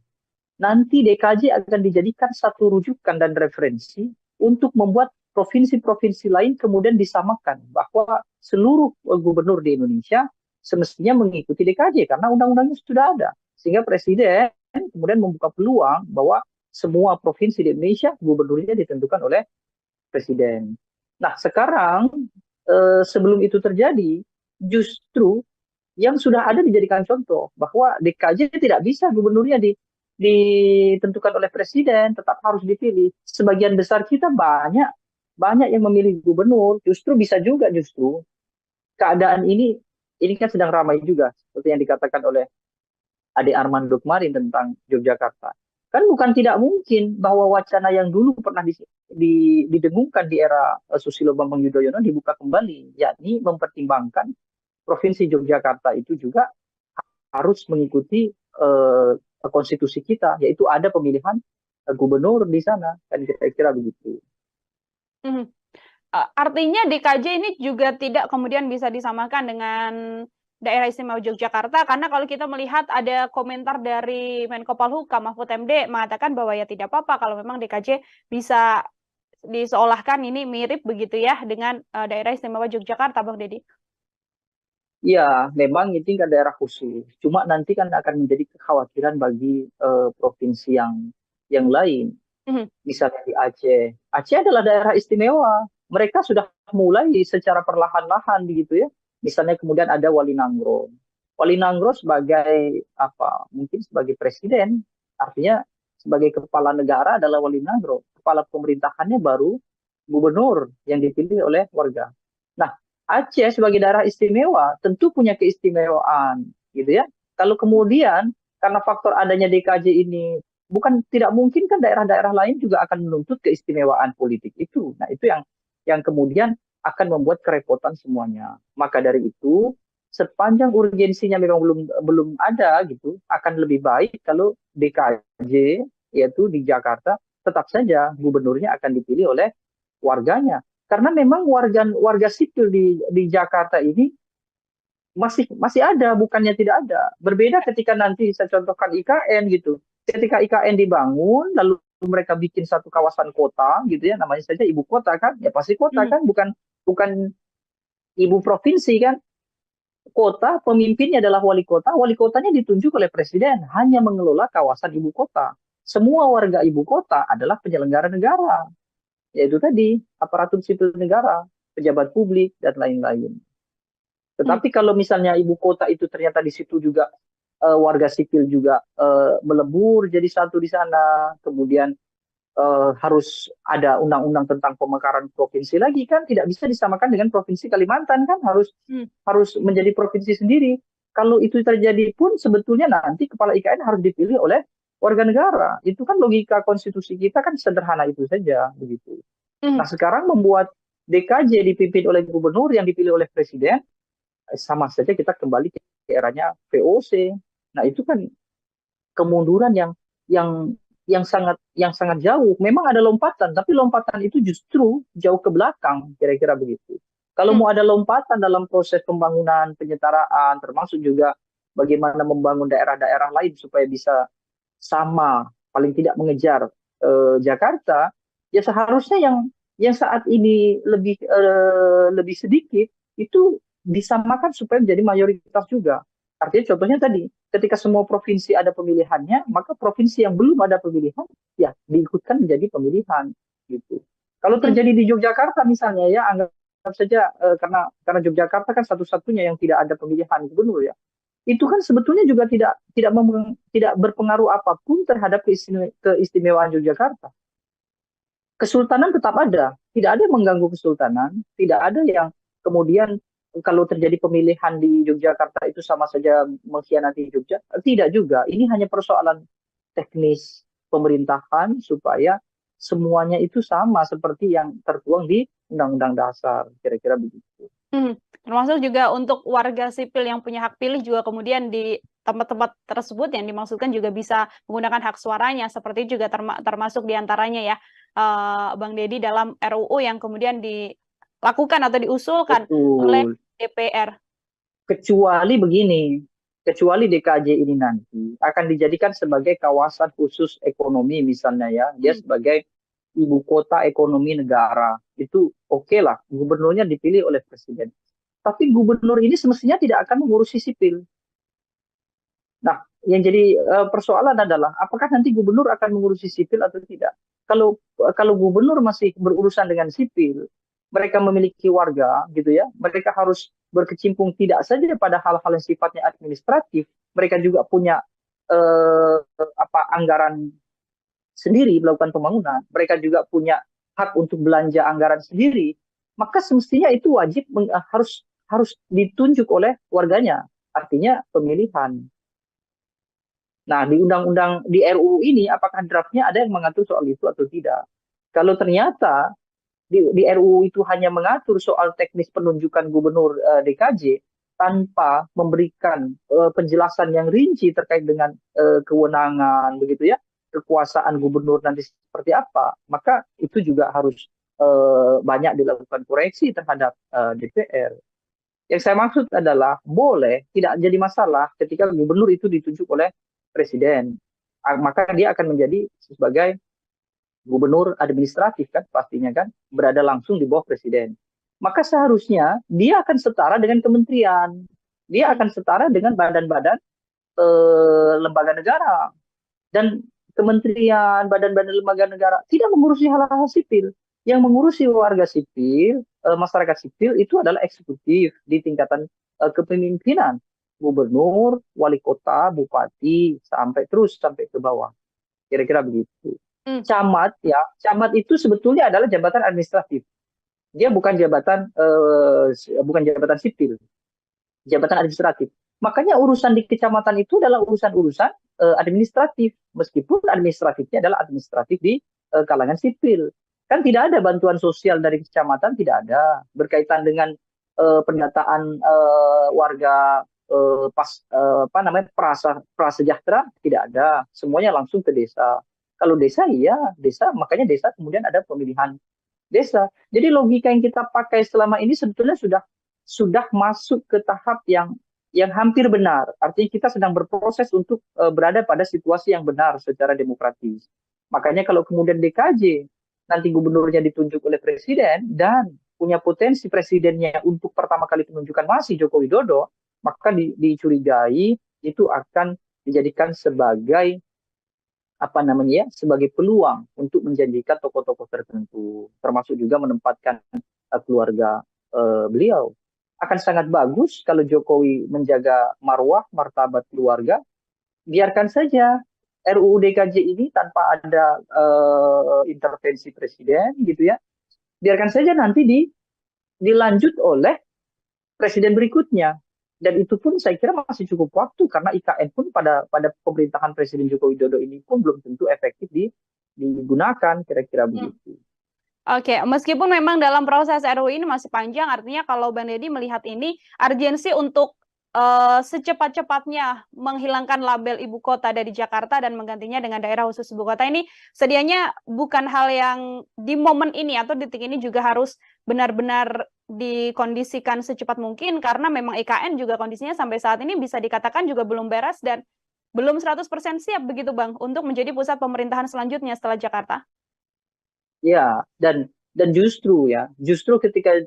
Nanti DKJ akan dijadikan satu rujukan dan referensi untuk membuat provinsi-provinsi lain kemudian disamakan bahwa seluruh gubernur di Indonesia semestinya mengikuti DKJ karena undang-undangnya sudah ada. Sehingga presiden kemudian membuka peluang bahwa semua provinsi di Indonesia gubernurnya ditentukan oleh presiden. Nah, sekarang sebelum itu terjadi, justru yang sudah ada dijadikan contoh bahwa DKJ tidak bisa gubernurnya ditentukan oleh presiden, tetap harus dipilih. Sebagian besar kita banyak banyak yang memilih gubernur, justru bisa juga justru keadaan ini kan sedang ramai juga seperti yang dikatakan oleh Ade Armando kemarin tentang Yogyakarta. Kan bukan tidak mungkin bahwa wacana yang dulu pernah didengungkan di era Susilo Bambang Yudhoyono dibuka kembali, yakni mempertimbangkan Provinsi Yogyakarta itu juga harus mengikuti konstitusi kita, yaitu ada pemilihan gubernur di sana, kan kira-kira begitu. Mhm. Artinya DKJ ini juga tidak kemudian bisa disamakan dengan Daerah Istimewa Yogyakarta, karena kalau kita melihat ada komentar dari Menko Polhukam Mahfud MD mengatakan bahwa ya tidak apa-apa kalau memang DKJ bisa diseolahkan ini mirip begitu ya dengan Daerah Istimewa Yogyakarta, Bang Deddy. Ya, memang ini kan daerah khusus. Cuma nanti kan akan menjadi kekhawatiran bagi provinsi yang lain. Mhm. Misalnya di Aceh. Aceh adalah daerah istimewa. Mereka sudah mulai secara perlahan-lahan begitu ya. Misalnya kemudian ada Wali Nangro. Wali Nangro sebagai apa? Mungkin sebagai presiden, artinya sebagai kepala negara adalah Wali Nangro. Kepala pemerintahannya baru gubernur yang dipilih oleh warga. Nah, Aceh sebagai daerah istimewa tentu punya keistimewaan, gitu ya. Kalau kemudian karena faktor adanya DKJ ini bukan tidak mungkin kan daerah-daerah lain juga akan menuntut keistimewaan politik itu. Nah, itu yang kemudian akan membuat kerepotan semuanya. Maka dari itu, sepanjang urgensinya memang belum belum ada gitu, akan lebih baik kalau DKJ yaitu di Jakarta tetap saja gubernurnya akan dipilih oleh warganya. Karena memang warga warga sipil di Jakarta ini masih masih ada, bukannya tidak ada. Berbeda ketika nanti saya contohkan IKN gitu. Ketika IKN dibangun, lalu mereka bikin satu kawasan kota gitu ya, namanya saja ibu kota kan, ya pasti kota Mhm. kan, bukan bukan ibu provinsi kan. Kota pemimpinnya adalah wali kotanya ditunjuk oleh presiden, hanya mengelola kawasan ibu kota. Semua warga ibu kota adalah penyelenggara negara, yaitu tadi aparatur sipil negara, pejabat publik dan lain-lain. Mhm. Tetapi kalau misalnya ibu kota itu ternyata di situ juga warga sipil juga melebur jadi satu di sana, kemudian harus ada undang-undang tentang pemekaran provinsi lagi kan tidak bisa disamakan dengan provinsi Kalimantan kan harus Mhm. harus menjadi provinsi sendiri. Kalau itu terjadi pun sebetulnya nanti kepala IKN harus dipilih oleh warga negara. Itu kan logika konstitusi kita kan sederhana itu saja begitu. Mhm. Nah, sekarang membuat DKJ dipimpin oleh gubernur yang dipilih oleh presiden, sama saja kita kembali ke eranya VOC. Nah, itu kan kemunduran yang yang sangat jauh. Memang ada lompatan, tapi lompatan itu justru jauh ke belakang, kira-kira begitu. Kalau Mhm. mau ada lompatan dalam proses pembangunan, penyetaraan, termasuk juga bagaimana membangun daerah-daerah lain supaya bisa sama, paling tidak mengejar Jakarta, ya seharusnya yang saat ini lebih sedikit itu disamakan supaya menjadi mayoritas juga. Artinya contohnya tadi, ketika semua provinsi ada pemilihannya, maka provinsi yang belum ada pemilihan, ya diikutkan menjadi pemilihan gitu. Kalau Mhm. terjadi di Yogyakarta misalnya ya, anggap saja karena Yogyakarta kan satu-satunya yang tidak ada pemilihan gubernur ya, itu kan sebetulnya juga tidak berpengaruh apapun terhadap keistimewaan Yogyakarta. Kesultanan tetap ada, tidak ada yang mengganggu kesultanan, tidak ada yang kemudian kalau terjadi pemilihan di Yogyakarta itu sama saja mengkhianati Jogja, tidak juga. Ini hanya persoalan teknis pemerintahan supaya semuanya itu sama seperti yang tertuang di Undang-Undang Dasar, kira-kira begitu. Mhm. Termasuk juga untuk warga sipil yang punya hak pilih juga kemudian di tempat-tempat tersebut yang dimaksudkan juga bisa menggunakan hak suaranya, seperti juga termasuk diantaranya ya, Bang Deddy dalam RUU yang kemudian dilakukan atau diusulkan oleh Betul. DPR. Kecuali begini, kecuali DKJ ini nanti akan dijadikan sebagai kawasan khusus ekonomi misalnya ya, dia Mhm. sebagai ibu kota ekonomi negara, itu oke lah, gubernurnya dipilih oleh presiden. Tapi gubernur ini semestinya tidak akan mengurusi sipil. Nah, yang jadi persoalan adalah apakah nanti gubernur akan mengurusi sipil atau tidak. Kalau kalau gubernur masih berurusan dengan sipil, mereka memiliki warga gitu ya, mereka harus berkecimpung tidak saja pada hal-hal yang sifatnya administratif, mereka juga punya anggaran sendiri melakukan pembangunan, mereka juga punya hak untuk belanja anggaran sendiri, maka semestinya itu wajib harus harus ditunjuk oleh warganya, artinya pemilihan. Nah, di undang-undang di RUU ini apakah draftnya ada yang mengatur soal itu atau tidak? Kalau ternyata di RUU itu hanya mengatur soal teknis penunjukan gubernur DKJ tanpa memberikan penjelasan yang rinci terkait dengan kewenangan begitu ya, kekuasaan gubernur nanti seperti apa, maka itu juga harus banyak dilakukan koreksi terhadap DPR. Yang saya maksud adalah boleh tidak jadi masalah ketika gubernur itu ditunjuk oleh presiden, maka dia akan menjadi sebagai gubernur administratif kan pastinya kan, berada langsung di bawah presiden. Maka seharusnya dia akan setara dengan kementerian, dia akan setara dengan badan-badan lembaga negara, dan kementerian, badan-badan lembaga negara tidak mengurusi hal-hal sipil. Yang mengurusi warga sipil, masyarakat sipil itu adalah eksekutif di tingkatan kepemimpinan, gubernur, wali kota, bupati, sampai terus sampai ke bawah. Kira-kira begitu. Camat ya, camat itu sebetulnya adalah jabatan administratif. Dia bukan jabatan sipil, jabatan administratif. Makanya urusan di kecamatan itu adalah urusan-urusan administratif, meskipun administratifnya adalah administratif di kalangan sipil. Kan tidak ada bantuan sosial dari kecamatan, tidak ada. Berkaitan dengan pendataan warga prasejahtera, tidak ada. Semuanya langsung ke desa. Kalau desa, iya desa, makanya desa kemudian ada pemilihan desa. Jadi logika yang kita pakai selama ini sebetulnya sudah masuk ke tahap yang hampir benar. Artinya kita sedang berproses untuk berada pada situasi yang benar secara demokratis. Makanya kalau kemudian DKJ nanti gubernurnya ditunjuk oleh presiden dan punya potensi presidennya untuk pertama kali penunjukan masih Joko Widodo, maka dicurigai itu akan dijadikan sebagai sebagai peluang untuk menjanjikan tokoh-tokoh tertentu, termasuk juga menempatkan keluarga beliau. Akan sangat bagus kalau Jokowi menjaga marwah, martabat keluarga, biarkan saja RUU DKJ ini tanpa ada intervensi presiden gitu ya, biarkan saja nanti dilanjut oleh presiden berikutnya. Dan itu pun saya kira masih cukup waktu, karena IKN pun pada pemerintahan Presiden Joko Widodo ini pun belum tentu efektif digunakan, kira-kira begitu. Oke, meskipun memang dalam proses RUU ini masih panjang, artinya kalau Bang Deddy melihat ini urgensi untuk secepat-cepatnya menghilangkan label ibu kota dari Jakarta dan menggantinya dengan daerah khusus ibu kota ini sedianya bukan hal yang di momen ini atau detik ini juga harus benar-benar dikondisikan secepat mungkin, karena memang IKN juga kondisinya sampai saat ini bisa dikatakan juga belum beres dan belum 100% siap begitu Bang untuk menjadi pusat pemerintahan selanjutnya setelah Jakarta. Ya, dan justru ketika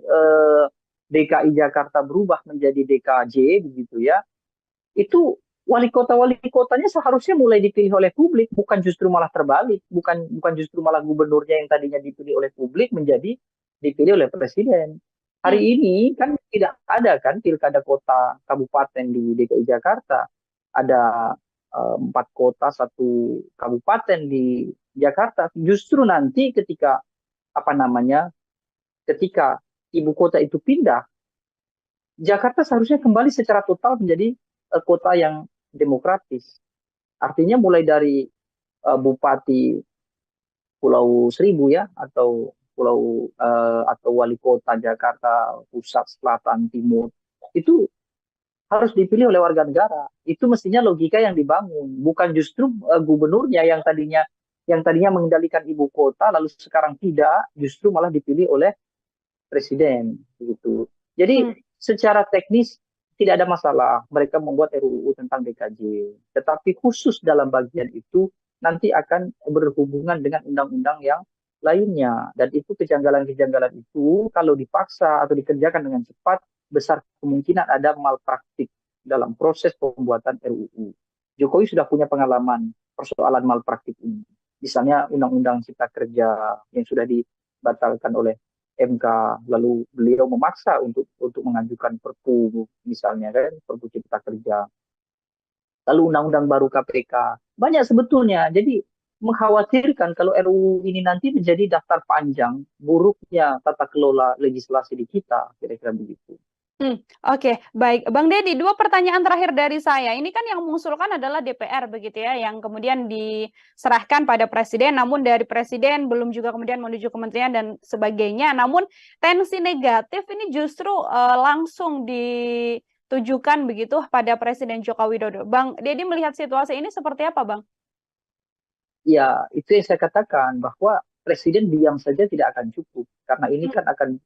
DKI Jakarta berubah menjadi DKJ begitu ya, itu wali kotanya seharusnya mulai dipilih oleh publik, bukan justru malah terbalik, bukan justru malah gubernurnya yang tadinya dipilih oleh publik menjadi dipilih oleh presiden. Hari ini kan tidak ada kan pilkada kota kabupaten di DKI Jakarta, ada 4 kota 1 kabupaten di Jakarta. Justru nanti ketika ketika ibu kota itu pindah, Jakarta seharusnya kembali secara total menjadi kota yang demokratis. Artinya mulai dari Bupati Pulau Seribu ya, atau wali kota Jakarta Pusat, Selatan, Timur, itu harus dipilih oleh warga negara. Itu mestinya logika yang dibangun, bukan justru gubernurnya yang tadinya mengendalikan ibu kota lalu sekarang tidak, justru malah dipilih oleh presiden gitu. Jadi secara teknis tidak ada masalah mereka membuat RUU tentang DKJ, tetapi khusus dalam bagian itu nanti akan berhubungan dengan undang-undang yang lainnya, dan itu kejanggalan-kejanggalan itu kalau dipaksa atau dikerjakan dengan cepat besar kemungkinan ada malpraktik dalam proses pembuatan RUU. Jokowi sudah punya pengalaman persoalan malpraktik ini. Misalnya Undang-Undang Cipta Kerja yang sudah dibatalkan oleh MK, lalu beliau memaksa untuk mengajukan Perpu misalnya kan, Perpu Cipta Kerja, lalu undang-undang baru KPK. Banyak sebetulnya. Jadi mengkhawatirkan kalau RUU ini nanti menjadi daftar panjang buruknya tata kelola legislasi di kita, kira-kira begitu. Oke, baik. Bang Deddy, 2 pertanyaan terakhir dari saya. Ini kan yang mengusulkan adalah DPR begitu ya, yang kemudian diserahkan pada Presiden, namun dari Presiden belum juga kemudian menuju kementerian dan sebagainya. Namun tensi negatif ini justru langsung ditujukan begitu pada Presiden Joko Widodo. Bang Deddy melihat situasi ini seperti apa, Bang? Ya, itu yang saya katakan bahwa Presiden diam saja tidak akan cukup karena ini kan akan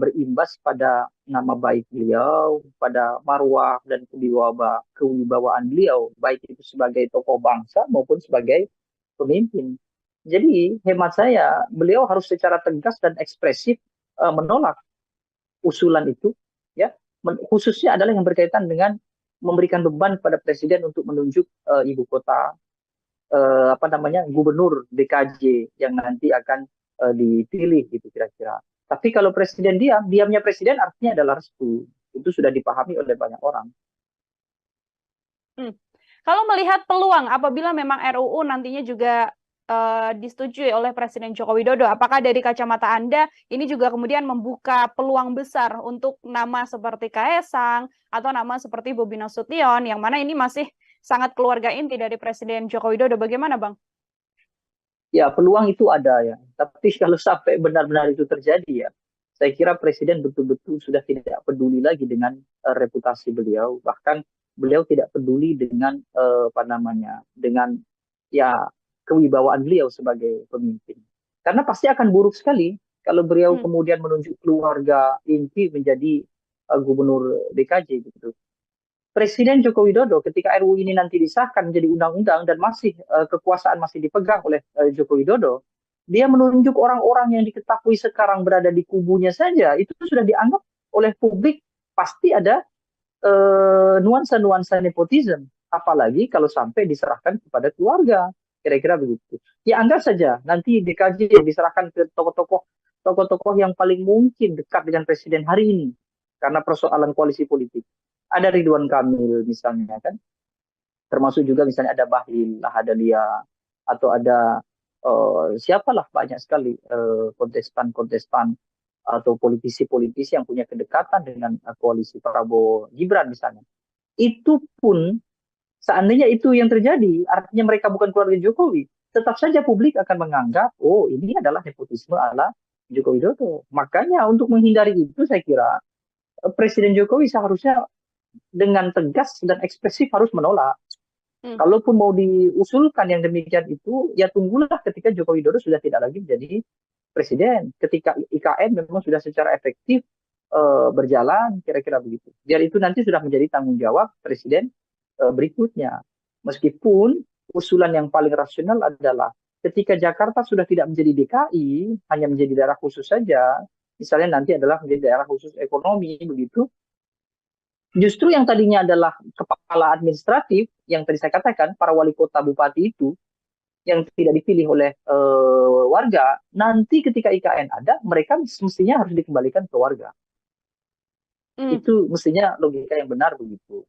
berimbas pada nama baik beliau, pada marwah dan kewibawaan beliau, baik itu sebagai tokoh bangsa maupun sebagai pemimpin. Jadi hemat saya, beliau harus secara tegas dan ekspresif menolak usulan itu, ya, khususnya adalah yang berkaitan dengan memberikan beban pada Presiden untuk menunjuk ibu kota, gubernur DKJ yang nanti akan dipilih gitu kira-kira. Tapi kalau Presiden diamnya Presiden artinya adalah restu. Itu sudah dipahami oleh banyak orang. Kalau melihat peluang apabila memang RUU nantinya juga disetujui oleh Presiden Joko Widodo, apakah dari kacamata Anda ini juga kemudian membuka peluang besar untuk nama seperti Kaesang atau nama seperti Bobi Nasution, yang mana ini masih sangat keluarga inti dari Presiden Joko Widodo? Bagaimana, Bang? Ya, peluang itu ada ya. Tapi kalau sampai benar-benar itu terjadi ya, saya kira Presiden betul-betul sudah tidak peduli lagi dengan reputasi beliau. Bahkan beliau tidak peduli dengan dengan ya kewibawaan beliau sebagai pemimpin. Karena pasti akan buruk sekali kalau beliau kemudian menunjuk keluarga inti menjadi gubernur DKJ gitu. Presiden Joko Widodo ketika RUU ini nanti disahkan menjadi undang-undang dan masih kekuasaan masih dipegang oleh Joko Widodo, dia menunjuk orang-orang yang diketahui sekarang berada di kubunya saja, itu sudah dianggap oleh publik pasti ada nuansa-nuansa nepotisme, apalagi kalau sampai diserahkan kepada keluarga, kira-kira begitu. Ya anggap saja nanti DKJ diserahkan ke tokoh-tokoh yang paling mungkin dekat dengan Presiden hari ini karena persoalan koalisi politik. Ada Ridwan Kamil misalnya kan, termasuk juga misalnya ada Bahlil Lahadalia atau ada siapalah banyak sekali kontestan-kontestan atau politisi-politisi yang punya kedekatan dengan koalisi Prabowo Gibran misalnya. Itu pun seandainya itu yang terjadi, artinya mereka bukan keluarga Jokowi, tetap saja publik akan menganggap, oh ini adalah nepotisme ala Joko Widodo. Makanya untuk menghindari itu saya kira Presiden Jokowi seharusnya dengan tegas dan ekspresif harus menolak. Kalaupun mau diusulkan yang demikian itu, ya tunggulah ketika Joko Widodo sudah tidak lagi menjadi presiden. Ketika IKN memang sudah secara efektif berjalan, kira-kira begitu. Biar itu nanti sudah menjadi tanggung jawab presiden berikutnya. Meskipun usulan yang paling rasional adalah ketika Jakarta sudah tidak menjadi DKI, hanya menjadi daerah khusus saja, misalnya nanti adalah menjadi daerah khusus ekonomi, begitu. Justru yang tadinya adalah kepala administratif, yang tadi saya katakan, para wali kota bupati itu, yang tidak dipilih oleh warga, nanti ketika IKN ada, mereka mestinya harus dikembalikan ke warga. Itu mestinya logika yang benar begitu.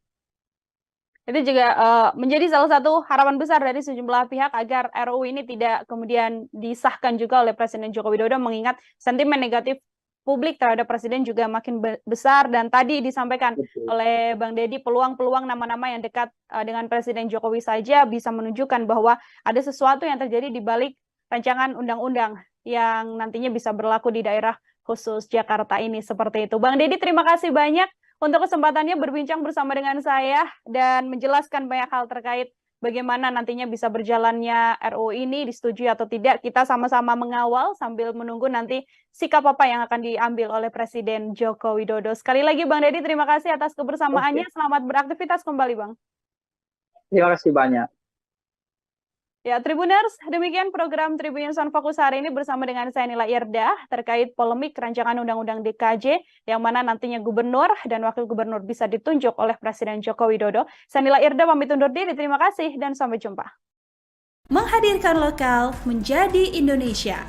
Itu juga menjadi salah satu harapan besar dari sejumlah pihak agar RUU ini tidak kemudian disahkan juga oleh Presiden Joko Widodo, mengingat sentimen negatif publik terhadap Presiden juga makin besar, dan tadi disampaikan oleh Bang Deddy peluang-peluang nama-nama yang dekat dengan Presiden Jokowi saja bisa menunjukkan bahwa ada sesuatu yang terjadi di balik rancangan undang-undang yang nantinya bisa berlaku di daerah khusus Jakarta ini, seperti itu. Bang Deddy, terima kasih banyak untuk kesempatannya berbincang bersama dengan saya dan menjelaskan banyak hal terkait bagaimana nantinya bisa berjalannya RUU ini, disetujui atau tidak. Kita sama-sama mengawal sambil menunggu nanti sikap apa yang akan diambil oleh Presiden Joko Widodo. Sekali lagi Bang Deddy, terima kasih atas kebersamaannya. Selamat beraktivitas kembali, Bang. Terima kasih banyak. Ya, Tribuners, demikian program Tribun Sound Fokus hari ini bersama dengan saya Nila Irdah terkait polemik rancangan Undang-Undang DKJ yang mana nantinya gubernur dan wakil gubernur bisa ditunjuk oleh Presiden Joko Widodo. Saya Nila Irdah pamit undur diri, terima kasih dan sampai jumpa. Menghadirkan lokal menjadi Indonesia.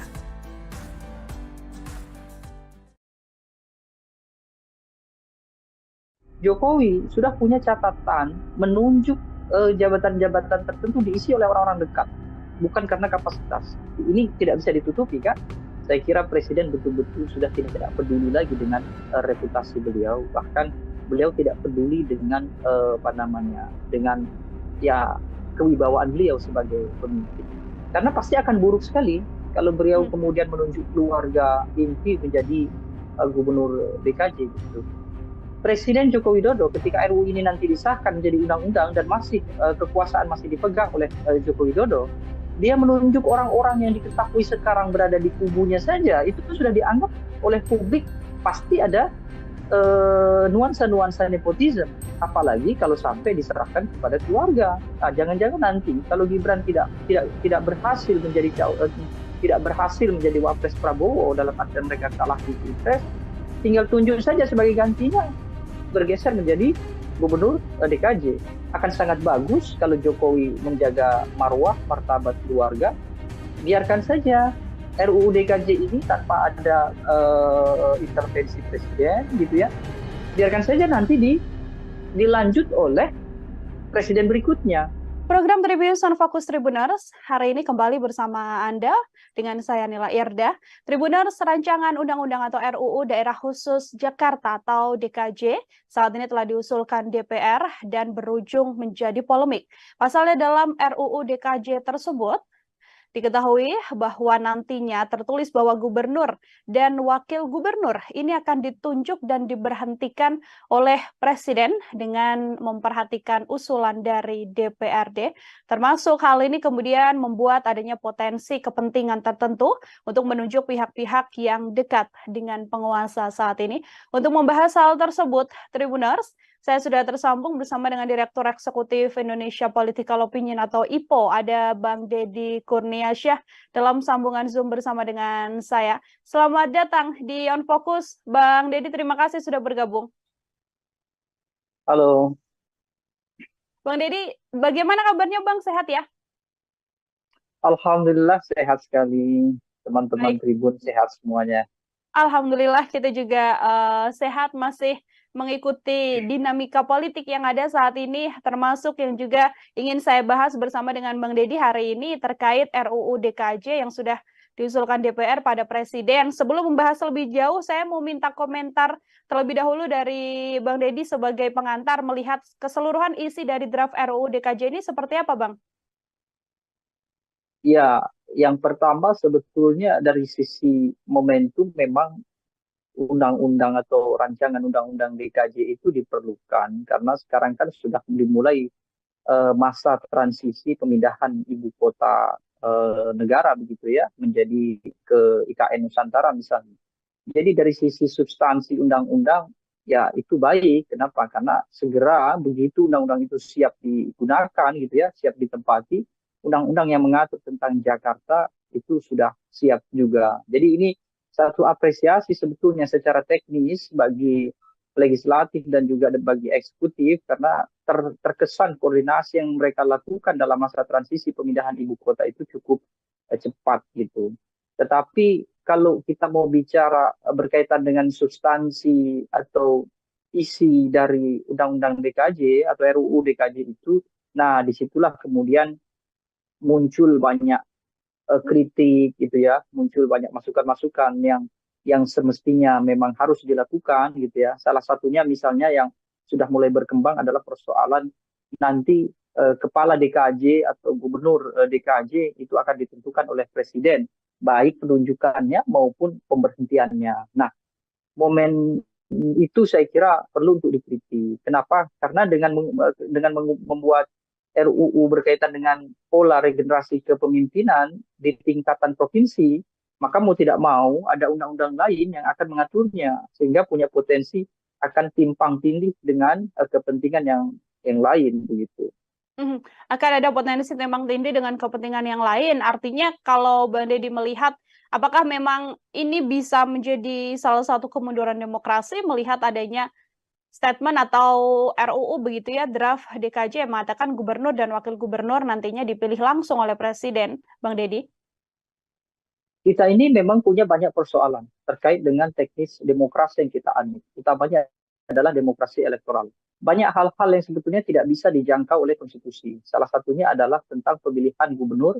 Jokowi sudah punya catatan menunjuk jabatan-jabatan tertentu diisi oleh orang-orang dekat, bukan karena kapasitas. Ini tidak bisa ditutupi kan? Saya kira Presiden betul-betul sudah tidak peduli lagi dengan reputasi beliau, bahkan beliau tidak peduli dengan apa namanya, dengan ya kewibawaan beliau sebagai pemimpin. Karena pasti akan buruk sekali kalau beliau Hmm. kemudian menunjuk keluarga inti menjadi gubernur DKJ gitu. Presiden Joko Widodo ketika RUU ini nanti disahkan menjadi undang-undang dan masih kekuasaan masih dipegang oleh Joko Widodo, dia menunjuk orang-orang yang diketahui sekarang berada di kubunya saja, itu sudah dianggap oleh publik pasti ada nuansa-nuansa nepotisme. Apalagi kalau sampai diserahkan kepada keluarga. Nah, jangan-jangan nanti kalau Gibran tidak berhasil tidak berhasil menjadi wapres Prabowo dalam artian mereka kalah di pilpres, tinggal tunjuk saja sebagai gantinya bergeser menjadi gubernur DKJ. Akan sangat bagus kalau Jokowi menjaga marwah, martabat keluarga. Biarkan saja RUU DKJ ini tanpa ada intervensi presiden, gitu ya. Biarkan saja nanti dilanjut oleh presiden berikutnya. Program Tribunnews on Fokus Tribuners hari ini kembali bersama Anda dengan saya Nila Irda. Tribuners, rancangan undang-undang atau RUU Daerah Khusus Jakarta atau DKJ saat ini telah diusulkan DPR dan berujung menjadi polemik. Pasalnya dalam RUU DKJ tersebut diketahui bahwa nantinya tertulis bahwa gubernur dan wakil gubernur ini akan ditunjuk dan diberhentikan oleh presiden dengan memperhatikan usulan dari DPRD. Termasuk hal ini kemudian membuat adanya potensi kepentingan tertentu untuk menunjuk pihak-pihak yang dekat dengan penguasa saat ini. Untuk membahas hal tersebut, Tribuners, saya sudah tersambung bersama dengan Direktur Eksekutif Indonesia Political Opinion atau IPO, ada Bang Deddy Kurniasyah dalam sambungan Zoom bersama dengan saya. Selamat datang di On Focus, Bang Deddy, terima kasih sudah bergabung. Halo. Bang Deddy, bagaimana kabarnya Bang? Sehat ya? Alhamdulillah sehat sekali. Teman-teman Baik. Tribun sehat semuanya. Alhamdulillah kita juga sehat, masih mengikuti dinamika politik yang ada saat ini, termasuk yang juga ingin saya bahas bersama dengan Bang Deddy hari ini terkait RUU DKJ yang sudah diusulkan DPR pada Presiden. Sebelum membahas lebih jauh, saya mau minta komentar terlebih dahulu dari Bang Deddy sebagai pengantar melihat keseluruhan isi dari draft RUU DKJ ini seperti apa, Bang? Ya, yang pertama sebetulnya dari sisi momentum memang undang-undang atau rancangan undang-undang DKJ itu diperlukan karena sekarang kan sudah dimulai masa transisi pemindahan ibu kota negara begitu ya menjadi ke IKN Nusantara misalnya. Jadi dari sisi substansi undang-undang ya itu baik. Kenapa? Karena segera begitu undang-undang itu siap digunakan gitu ya, siap ditempati, undang-undang yang mengatur tentang Jakarta itu sudah siap juga. Jadi ini satu apresiasi sebetulnya secara teknis bagi legislatif dan juga bagi eksekutif karena terkesan koordinasi yang mereka lakukan dalam masa transisi pemindahan ibu kota itu cukup cepat gitu. Tetapi kalau kita mau bicara berkaitan dengan substansi atau isi dari Undang-Undang DKJ atau RUU DKJ itu, nah disitulah kemudian muncul banyak kritik gitu ya, muncul banyak masukan-masukan yang semestinya memang harus dilakukan gitu ya. Salah satunya misalnya yang sudah mulai berkembang adalah persoalan nanti kepala DKJ atau gubernur DKJ itu akan ditentukan oleh presiden, baik penunjukannya maupun pemberhentiannya. Nah, momen itu saya kira perlu untuk dikritik. Kenapa? Karena dengan membuat RUU berkaitan dengan pola regenerasi kepemimpinan di tingkatan provinsi, maka mau tidak mau ada undang-undang lain yang akan mengaturnya sehingga punya potensi akan timpang tindih dengan kepentingan yang lain begitu. Akan ada potensi timbang tindih dengan kepentingan yang lain. Artinya kalau Bang Deddy melihat apakah memang ini bisa menjadi salah satu kemunduran demokrasi melihat adanya statement atau RUU begitu ya, draft DKJ yang mengatakan gubernur dan wakil gubernur nantinya dipilih langsung oleh presiden, Bang Deddy? Kita ini memang punya banyak persoalan terkait dengan teknis demokrasi yang kita anut, utamanya adalah demokrasi elektoral. Banyak hal-hal yang sebetulnya tidak bisa dijangkau oleh konstitusi. Salah satunya adalah tentang pemilihan gubernur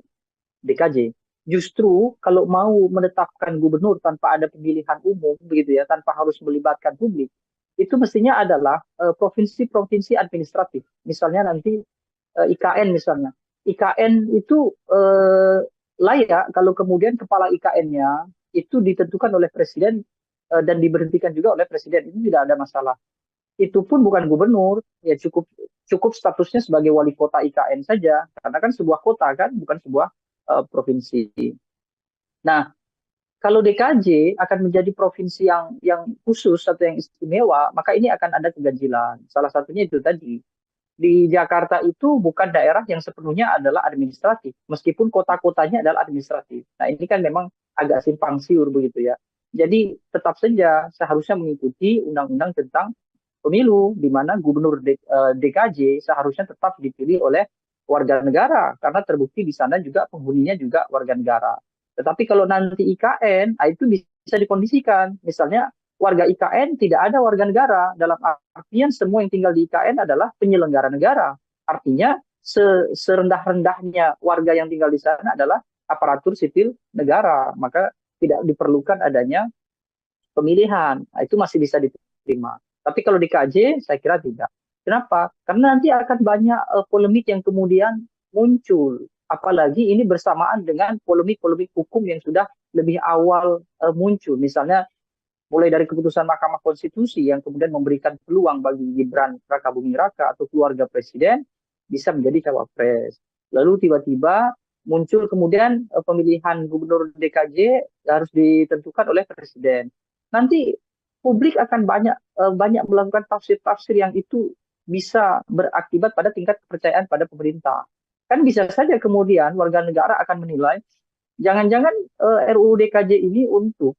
DKJ. Justru kalau mau menetapkan gubernur tanpa ada pemilihan umum begitu ya, tanpa harus melibatkan publik, itu mestinya adalah provinsi-provinsi administratif. Misalnya nanti IKN misalnya. IKN itu layak kalau kemudian kepala IKN-nya itu ditentukan oleh presiden dan diberhentikan juga oleh presiden. Itu tidak ada masalah. Itu pun bukan gubernur, ya cukup cukup statusnya sebagai wali kota IKN saja, karena kan sebuah kota kan, bukan sebuah provinsi. Nah, kalau DKJ akan menjadi provinsi yang khusus atau yang istimewa, maka ini akan ada keganjilan. Salah satunya itu tadi. Di Jakarta itu bukan daerah yang sepenuhnya adalah administratif, meskipun kota-kotanya adalah administratif. Nah, ini kan memang agak simpang siur begitu ya. Jadi tetap saja seharusnya mengikuti undang-undang tentang pemilu, di mana gubernur DKJ seharusnya tetap dipilih oleh warga negara, karena terbukti di sana juga penghuninya juga warga negara. Tetapi kalau nanti IKN, itu bisa dikondisikan. Misalnya warga IKN tidak ada warga negara, dalam artian semua yang tinggal di IKN adalah penyelenggara negara. Artinya serendah-rendahnya warga yang tinggal di sana adalah aparatur sipil negara, maka tidak diperlukan adanya pemilihan. Nah, itu masih bisa diterima. Tapi kalau di KJ, saya kira tidak. Kenapa? Karena nanti akan banyak polemik yang kemudian muncul. Apalagi ini bersamaan dengan polemik-polemik hukum yang sudah lebih awal muncul. Misalnya mulai dari keputusan Mahkamah Konstitusi yang kemudian memberikan peluang bagi Gibran Rakabuming Raka atau keluarga presiden bisa menjadi cawapres. Lalu tiba-tiba muncul kemudian pemilihan gubernur DKJ harus ditentukan oleh presiden. Nanti publik akan banyak melakukan tafsir-tafsir yang itu bisa berakibat pada tingkat kepercayaan pada pemerintah. Kan bisa saja kemudian warga negara akan menilai jangan-jangan RUU DKJ ini untuk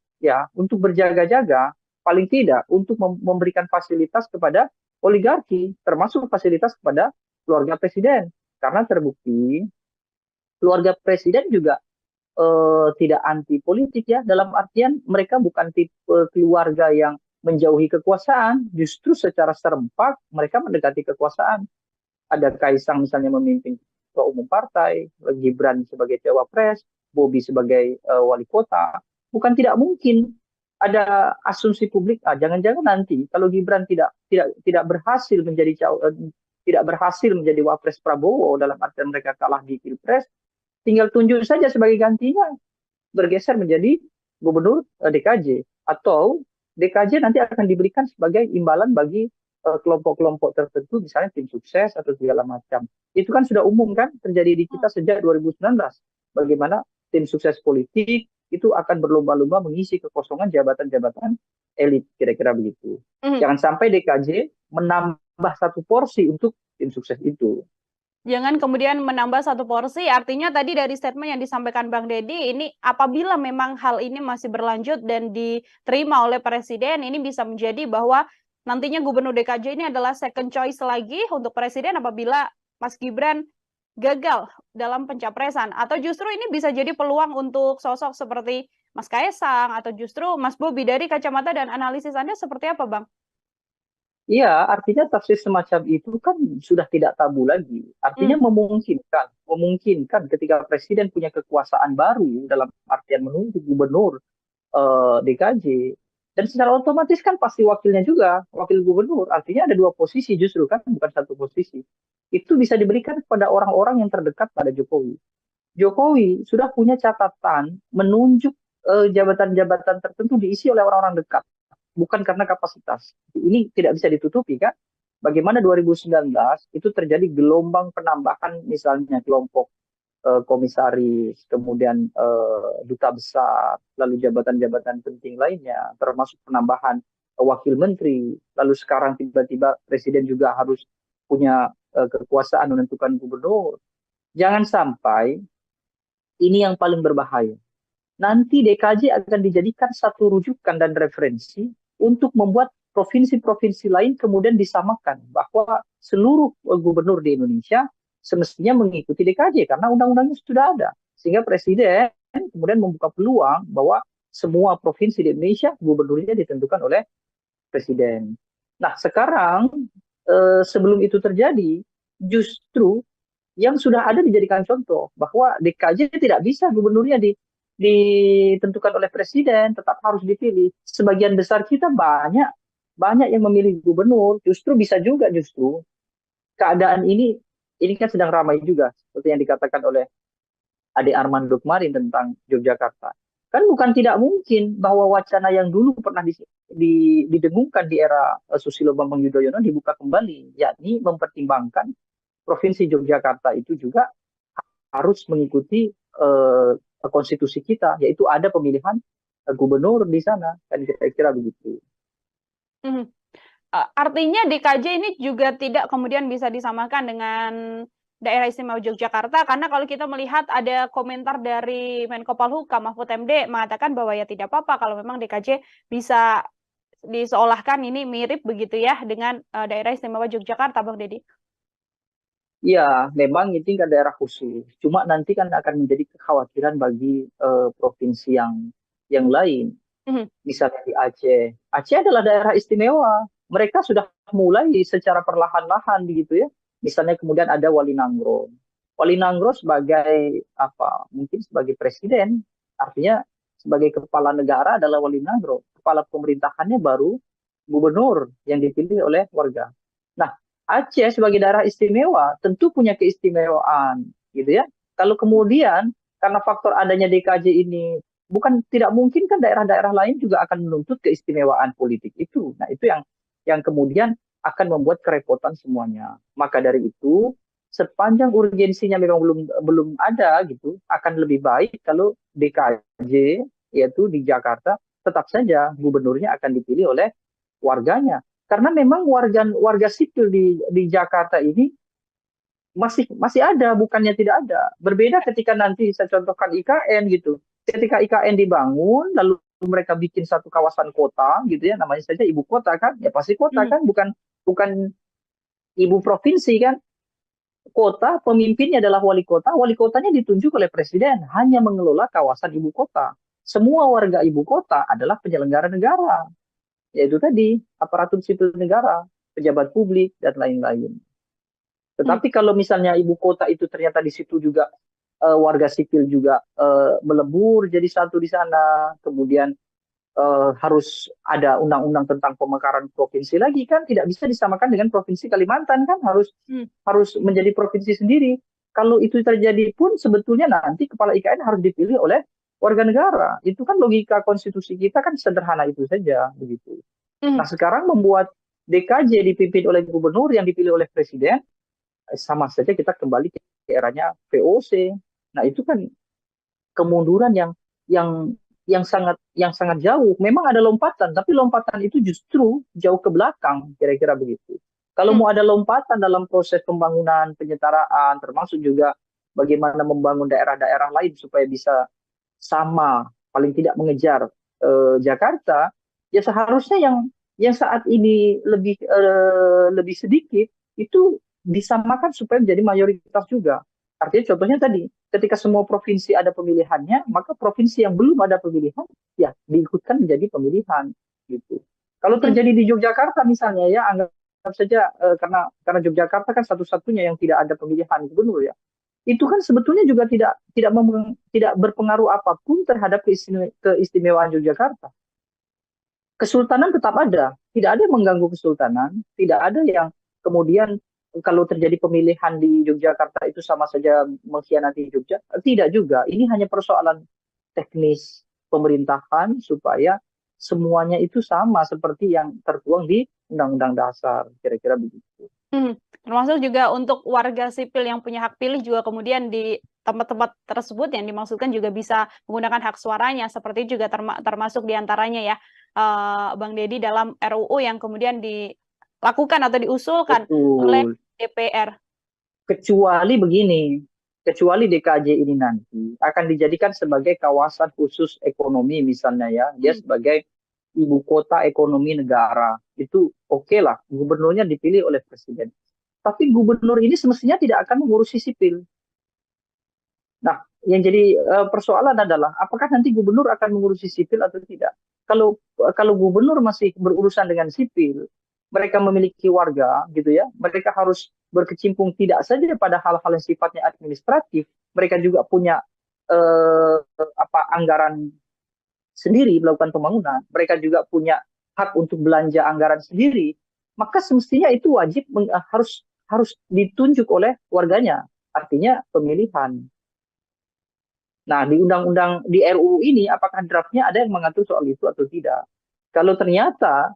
berjaga-jaga, paling tidak untuk memberikan fasilitas kepada oligarki, termasuk fasilitas kepada keluarga presiden. Karena terbukti keluarga presiden juga tidak anti politik ya, dalam artian mereka bukan tipe keluarga yang menjauhi kekuasaan, justru secara serempak mereka mendekati kekuasaan. Ada Kaisang misalnya memimpin ketua umum partai, Gibran sebagai cawapres, Bobi sebagai wali kota. Bukan tidak mungkin ada asumsi publik, jangan-jangan nanti kalau Gibran tidak berhasil menjadi wapres Prabowo, dalam artian mereka kalah di Pilpres, tinggal tunjuk saja sebagai gantinya, bergeser menjadi gubernur DKJ, atau DKJ nanti akan diberikan sebagai imbalan bagi kelompok-kelompok tertentu, misalnya tim sukses atau segala macam. Itu kan sudah umum kan terjadi di kita sejak 2019. Bagaimana tim sukses politik itu akan berlomba-lomba mengisi kekosongan jabatan-jabatan elit, kira-kira begitu. Jangan sampai DKJ menambah satu porsi untuk tim sukses itu. Jangan kemudian menambah satu porsi, artinya tadi dari statement yang disampaikan Bang Deddy, ini apabila memang hal ini masih berlanjut dan diterima oleh Presiden, ini bisa menjadi bahwa nantinya Gubernur DKJ ini adalah second choice lagi untuk Presiden apabila Mas Gibran gagal dalam pencapresan. Atau justru ini bisa jadi peluang untuk sosok seperti Mas Kaisang atau justru Mas Bobi. Dari kacamata dan analisis Anda seperti apa, Bang? Iya, artinya tafsir semacam itu kan sudah tidak tabu lagi. Artinya memungkinkan ketika presiden punya kekuasaan baru dalam artian menunjuk gubernur DKJ, dan secara otomatis kan pasti wakilnya juga, wakil gubernur. Artinya ada dua posisi justru kan, bukan satu posisi. Itu bisa diberikan kepada orang-orang yang terdekat pada Jokowi. Jokowi sudah punya catatan menunjuk jabatan-jabatan tertentu diisi oleh orang-orang dekat, bukan karena kapasitas. Ini tidak bisa ditutupi kan. Bagaimana 2019 itu terjadi gelombang penambahan misalnya kelompok komisaris, kemudian duta besar, lalu jabatan-jabatan penting lainnya, termasuk penambahan wakil menteri, lalu sekarang tiba-tiba presiden juga harus punya kekuasaan menentukan gubernur. Jangan sampai ini yang paling berbahaya. Nanti DKJ akan dijadikan satu rujukan dan referensi untuk membuat provinsi-provinsi lain kemudian disamakan bahwa seluruh gubernur di Indonesia semestinya mengikuti DKJ karena undang-undangnya sudah ada. Sehingga presiden kemudian membuka peluang bahwa semua provinsi di Indonesia gubernurnya ditentukan oleh presiden. Nah, sekarang sebelum itu terjadi, justru yang sudah ada dijadikan contoh bahwa DKJ tidak bisa gubernurnya ditentukan oleh presiden, tetap harus dipilih. Sebagian besar kita banyak banyak yang memilih gubernur, justru bisa juga justru keadaan ini kan sedang ramai juga seperti yang dikatakan oleh Ade Armando kemarin tentang Yogyakarta. Kan bukan tidak mungkin bahwa wacana yang dulu pernah didengungkan di era Susilo Bambang Yudhoyono dibuka kembali, yakni mempertimbangkan Provinsi Yogyakarta itu juga harus mengikuti konstitusi kita, yaitu ada pemilihan gubernur di sana, kan kira-kira begitu. Mhm. Artinya DKJ ini juga tidak kemudian bisa disamakan dengan Daerah Istimewa Yogyakarta, karena kalau kita melihat ada komentar dari Menko Polhukam Mahfud MD mengatakan bahwa ya tidak apa-apa kalau memang DKJ bisa diseolahkan ini mirip begitu ya dengan Daerah Istimewa Yogyakarta, Bang Deddy. Ya, memang ini kan daerah khusus. Cuma nanti kan akan menjadi kekhawatiran bagi provinsi yang lain. Mhm. Misalnya di Aceh. Aceh adalah daerah istimewa. Mereka sudah mulai secara perlahan-lahan begitu ya. Misalnya kemudian ada Wali Nangro. Wali Nangro sebagai apa? Mungkin sebagai presiden, artinya sebagai kepala negara adalah Wali Nangro. Kepala pemerintahannya baru gubernur yang dipilih oleh warga. Nah, Aceh sebagai daerah istimewa tentu punya keistimewaan, gitu ya. Kalau kemudian karena faktor adanya DKJ ini bukan tidak mungkin kan daerah-daerah lain juga akan menuntut keistimewaan politik itu. Nah, itu yang kemudian akan membuat kerepotan semuanya. Maka dari itu, sepanjang urgensinya memang belum belum ada gitu, akan lebih baik kalau DKJ yaitu di Jakarta tetap saja gubernurnya akan dipilih oleh warganya. Karena memang warga warga sipil di Jakarta ini masih masih ada, bukannya tidak ada. Berbeda ketika nanti saya contohkan IKN gitu. Ketika IKN dibangun, lalu mereka bikin satu kawasan kota gitu ya, namanya saja ibu kota kan, ya pasti kota Mhm. kan, bukan bukan ibu provinsi kan. Kota pemimpinnya adalah wali kotanya ditunjuk oleh presiden, hanya mengelola kawasan ibu kota. Semua warga ibu kota adalah penyelenggara negara, yaitu tadi aparatur sipil negara, pejabat publik dan lain-lain. Mhm. Tetapi kalau misalnya ibu kota itu ternyata di situ juga warga sipil juga melebur jadi satu di sana, kemudian harus ada undang-undang tentang pemekaran provinsi lagi kan tidak bisa disamakan dengan provinsi Kalimantan kan harus Mhm. harus menjadi provinsi sendiri. Kalau itu terjadi pun sebetulnya nanti kepala IKN harus dipilih oleh warga negara. Itu kan logika konstitusi kita kan sederhana itu saja begitu. Mhm. Nah, sekarang membuat DKJ dipimpin oleh gubernur yang dipilih oleh presiden, sama saja kita kembali ke eranya VOC. Nah, itu kan kemunduran yang yang sangat jauh. Memang ada lompatan, tapi lompatan itu justru jauh ke belakang, kira-kira begitu. Kalau Mhm. mau ada lompatan dalam proses pembangunan penyetaraan, termasuk juga bagaimana membangun daerah-daerah lain supaya bisa sama, paling tidak mengejar Jakarta, ya seharusnya yang saat ini lebih sedikit itu disamakan supaya menjadi mayoritas juga. Artinya contohnya tadi, ketika semua provinsi ada pemilihannya, maka provinsi yang belum ada pemilihan, ya diikutkan menjadi pemilihan gitu. Kalau Mhm. terjadi di Yogyakarta misalnya ya, anggap saja karena Yogyakarta kan satu-satunya yang tidak ada pemilihan gubernur ya, itu kan sebetulnya juga tidak berpengaruh apapun terhadap keistimewaan Yogyakarta. Kesultanan tetap ada, tidak ada yang mengganggu kesultanan, tidak ada yang kemudian kalau terjadi pemilihan di Yogyakarta itu sama saja mengkhianati Jogja, tidak juga. Ini hanya persoalan teknis pemerintahan supaya semuanya itu sama seperti yang tertuang di Undang-Undang Dasar, kira-kira begitu. Mhm. Termasuk juga untuk warga sipil yang punya hak pilih juga kemudian di tempat-tempat tersebut yang dimaksudkan juga bisa menggunakan hak suaranya, seperti juga termasuk diantaranya ya, Bang Deddy dalam RUU yang kemudian dilakukan atau diusulkan oleh Betul. DPR. Kecuali begini, kecuali DKJ ini nanti akan dijadikan sebagai kawasan khusus ekonomi misalnya ya, dia Mhm. sebagai ibu kota ekonomi negara, itu oke lah, gubernurnya dipilih oleh presiden. Tapi gubernur ini semestinya tidak akan mengurusi sipil. Nah, yang jadi persoalan adalah apakah nanti gubernur akan mengurusi sipil atau tidak? Kalau kalau gubernur masih berurusan dengan sipil, mereka memiliki warga gitu ya, mereka harus berkecimpung tidak saja pada hal-hal yang sifatnya administratif, mereka juga punya anggaran sendiri melakukan pembangunan, mereka juga punya hak untuk belanja anggaran sendiri, maka semestinya itu wajib harus harus ditunjuk oleh warganya, artinya pemilihan. Nah, di undang-undang di RUU ini apakah draftnya ada yang mengatur soal itu atau tidak? Kalau ternyata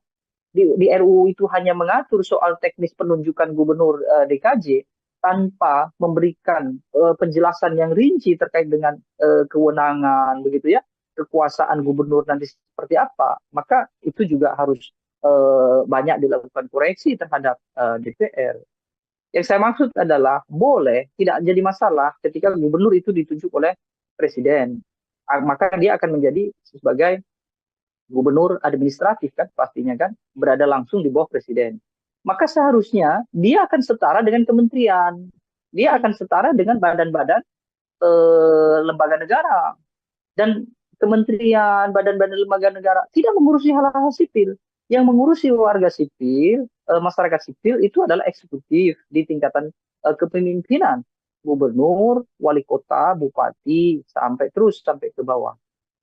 di RUU itu hanya mengatur soal teknis penunjukan gubernur DKJ tanpa memberikan penjelasan yang rinci terkait dengan kewenangan begitu ya, kekuasaan gubernur nanti seperti apa, maka itu juga harus banyak dilakukan koreksi terhadap DPR. Yang saya maksud adalah boleh tidak jadi masalah ketika gubernur itu ditunjuk oleh presiden, maka dia akan menjadi sebagai gubernur administratif kan pastinya kan berada langsung di bawah presiden. Maka seharusnya dia akan setara dengan kementerian, dia akan setara dengan badan-badan lembaga negara, dan kementerian, badan-badan lembaga negara tidak mengurusi hal-hal sipil. Yang mengurusi warga sipil, masyarakat sipil itu adalah eksekutif di tingkatan kepemimpinan, gubernur, wali kota, bupati, sampai terus sampai ke bawah.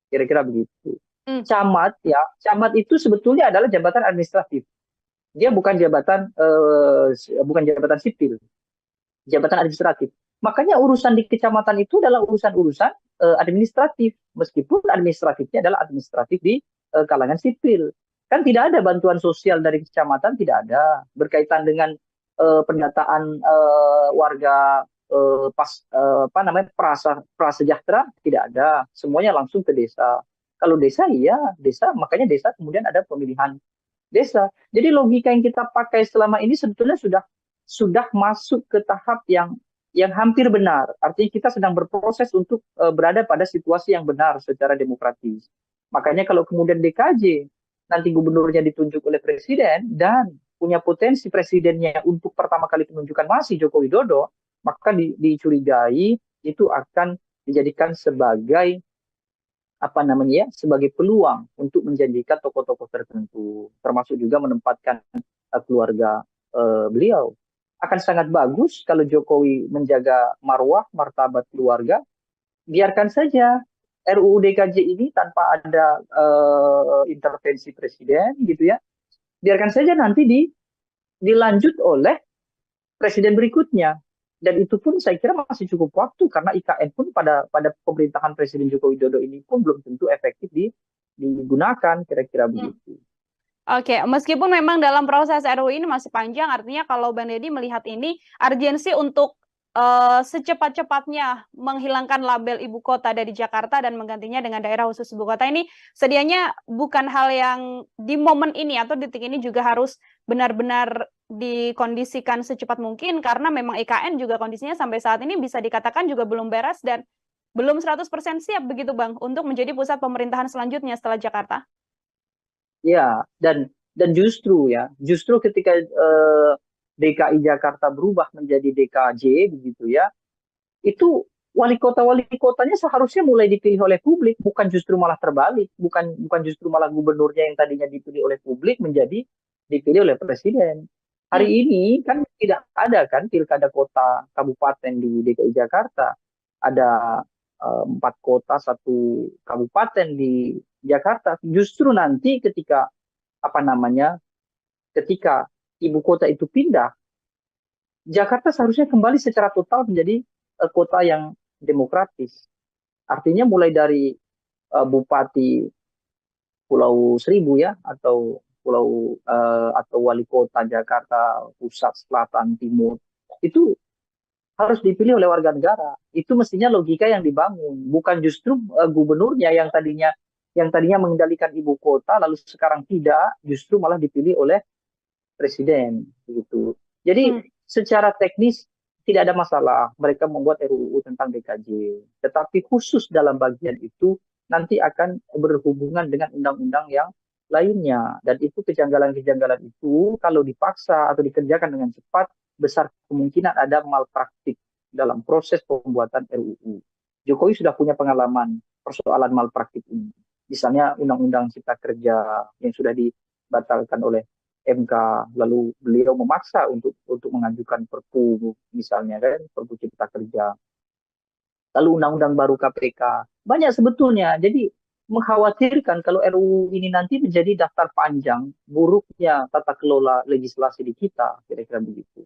Kira-kira begitu. Camat ya, camat itu sebetulnya adalah jabatan administratif. Dia bukan jabatan sipil, jabatan administratif. Makanya urusan di kecamatan itu adalah urusan-urusan administratif, meskipun administratifnya adalah administratif di kalangan sipil. Kan tidak ada bantuan sosial dari kecamatan, tidak ada berkaitan dengan pendataan warga prasejahtera, tidak ada. Semuanya langsung ke desa. Kalau desa, iya desa, makanya desa kemudian ada pemilihan desa. Jadi logika yang kita pakai selama ini sebetulnya sudah masuk ke tahap yang hampir benar. Artinya kita sedang berproses untuk berada pada situasi yang benar secara demokratis. Makanya kalau kemudian DKJ nanti gubernurnya ditunjuk oleh presiden dan punya potensi presidennya untuk pertama kali penunjukan masih Joko Widodo, maka dicurigai itu akan dijadikan sebagai sebagai peluang untuk menjanjikan tokoh-tokoh tertentu, termasuk juga menempatkan keluarga beliau. Akan sangat bagus kalau Jokowi menjaga marwah, martabat keluarga, biarkan saja RUU DKJ ini tanpa ada intervensi presiden gitu ya. Biarkan saja nanti dilanjut oleh presiden berikutnya. Dan itu pun saya kira masih cukup waktu karena IKN pun pada pemerintahan Presiden Joko Widodo ini pun belum tentu efektif digunakan, kira-kira begitu. Oke, meskipun memang dalam proses RUU ini masih panjang, artinya kalau Bang Deddy melihat ini urgensi untuk secepat-cepatnya menghilangkan label ibu kota dari Jakarta dan menggantinya dengan daerah khusus ibu kota ini sedianya bukan hal yang di momen ini atau detik ini juga harus benar-benar dikondisikan secepat mungkin, karena memang IKN juga kondisinya sampai saat ini bisa dikatakan juga belum beres dan belum 100% siap begitu Bang untuk menjadi pusat pemerintahan selanjutnya setelah Jakarta. Ya, dan justru ketika DKI Jakarta berubah menjadi DKJ begitu ya, itu wali kotanya seharusnya mulai dipilih oleh publik, bukan justru malah terbalik, bukan justru malah gubernurnya yang tadinya dipilih oleh publik menjadi dipilih oleh presiden. Hari ini kan tidak ada kan pilkada kota kabupaten di DKI Jakarta, ada 4 kota 1 kabupaten di Jakarta. Justru nanti ketika ketika ibu kota itu pindah, Jakarta seharusnya kembali secara total menjadi kota yang demokratis. Artinya mulai dari bupati Pulau Seribu ya, atau wali kota Jakarta Pusat, Selatan, Timur, itu harus dipilih oleh warga negara. Itu mestinya logika yang dibangun, bukan justru gubernurnya yang tadinya mengendalikan ibu kota lalu sekarang tidak, justru malah dipilih oleh presiden begitu. Jadi secara teknis tidak ada masalah mereka membuat RUU tentang DKJ, tetapi khusus dalam bagian itu nanti akan berhubungan dengan undang-undang yang lainnya, dan itu kejanggalan-kejanggalan itu kalau dipaksa atau dikerjakan dengan cepat besar kemungkinan ada malpraktik dalam proses pembuatan RUU. Jokowi sudah punya pengalaman persoalan malpraktik ini. Misalnya Undang-Undang Cipta Kerja yang sudah dibatalkan oleh MK, lalu beliau memaksa untuk mengajukan Perpu misalnya kan, Perpu Cipta Kerja, lalu undang-undang baru KPK. Banyak sebetulnya. Jadi mengkhawatirkan kalau RUU ini nanti menjadi daftar panjang buruknya tata kelola legislasi di kita, kira-kira begitu.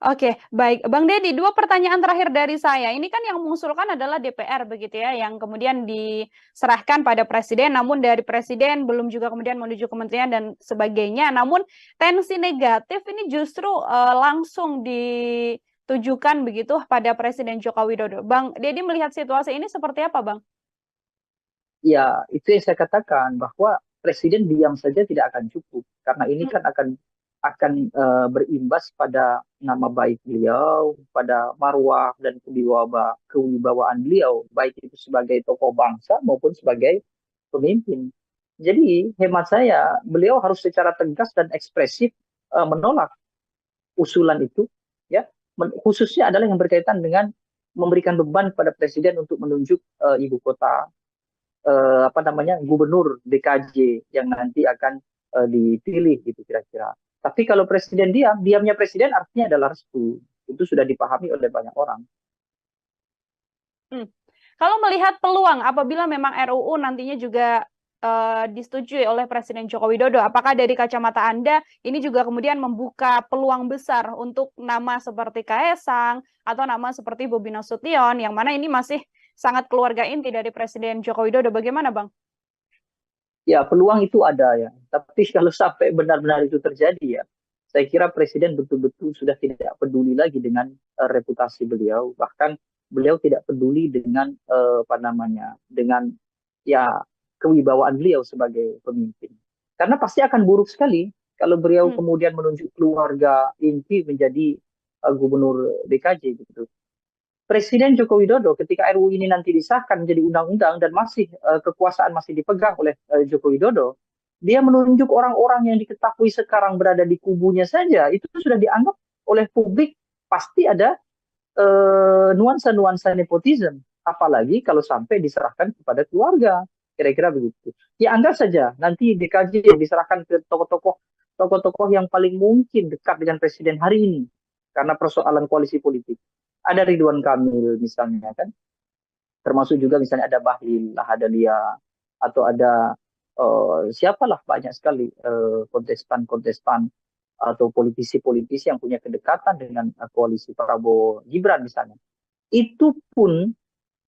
Oke, baik. Bang Deddy, dua pertanyaan terakhir dari saya. Ini kan yang mengusulkan adalah DPR begitu ya, yang kemudian diserahkan pada Presiden, namun dari Presiden belum juga kemudian menuju kementerian dan sebagainya. Namun tensi negatif ini justru langsung ditujukan begitu pada Presiden Joko Widodo. Bang Deddy melihat situasi ini seperti apa, Bang? Ya, itu yang saya katakan bahwa Presiden diam saja tidak akan cukup karena ini kan akan berimbas pada nama baik beliau, pada marwah dan kewibawaan beliau, baik itu sebagai tokoh bangsa maupun sebagai pemimpin. Jadi hemat saya, beliau harus secara tegas dan ekspresif menolak usulan itu, ya, khususnya adalah yang berkaitan dengan memberikan beban kepada Presiden untuk menunjuk ibu kota, gubernur DKJ yang nanti akan dipilih gitu kira-kira. Tapi kalau Presiden diamnya Presiden artinya adalah restu. Itu sudah dipahami oleh banyak orang. Kalau melihat peluang apabila memang RUU nantinya juga disetujui oleh Presiden Joko Widodo, apakah dari kacamata Anda ini juga kemudian membuka peluang besar untuk nama seperti Kaesang atau nama seperti Bobi Nasution, yang mana ini masih sangat keluarga inti dari Presiden Joko Widodo? Bagaimana, Bang? Ya, peluang itu ada ya. Tapi kalau sampai benar-benar itu terjadi ya, saya kira Presiden betul-betul sudah tidak peduli lagi dengan reputasi beliau. Bahkan beliau tidak peduli dengan dengan ya kewibawaan beliau sebagai pemimpin. Karena pasti akan buruk sekali kalau beliau kemudian menunjuk keluarga inti menjadi gubernur DKJ gitu. Presiden Joko Widodo ketika RUU ini nanti disahkan menjadi undang-undang dan masih kekuasaan masih dipegang oleh Joko Widodo, dia menunjuk orang-orang yang diketahui sekarang berada di kubunya saja, itu sudah dianggap oleh publik pasti ada nuansa-nuansa nepotisme, apalagi kalau sampai diserahkan kepada keluarga, kira-kira begitu. Ya anggap saja nanti DKJ diserahkan ke tokoh-tokoh yang paling mungkin dekat dengan Presiden hari ini karena persoalan koalisi politik. Ada Ridwan Kamil misalnya kan, termasuk juga misalnya ada Bahlil Lahadalia atau ada siapalah banyak sekali kontestan-kontestan atau politisi-politisi yang punya kedekatan dengan koalisi Prabowo Gibran misalnya. Itu pun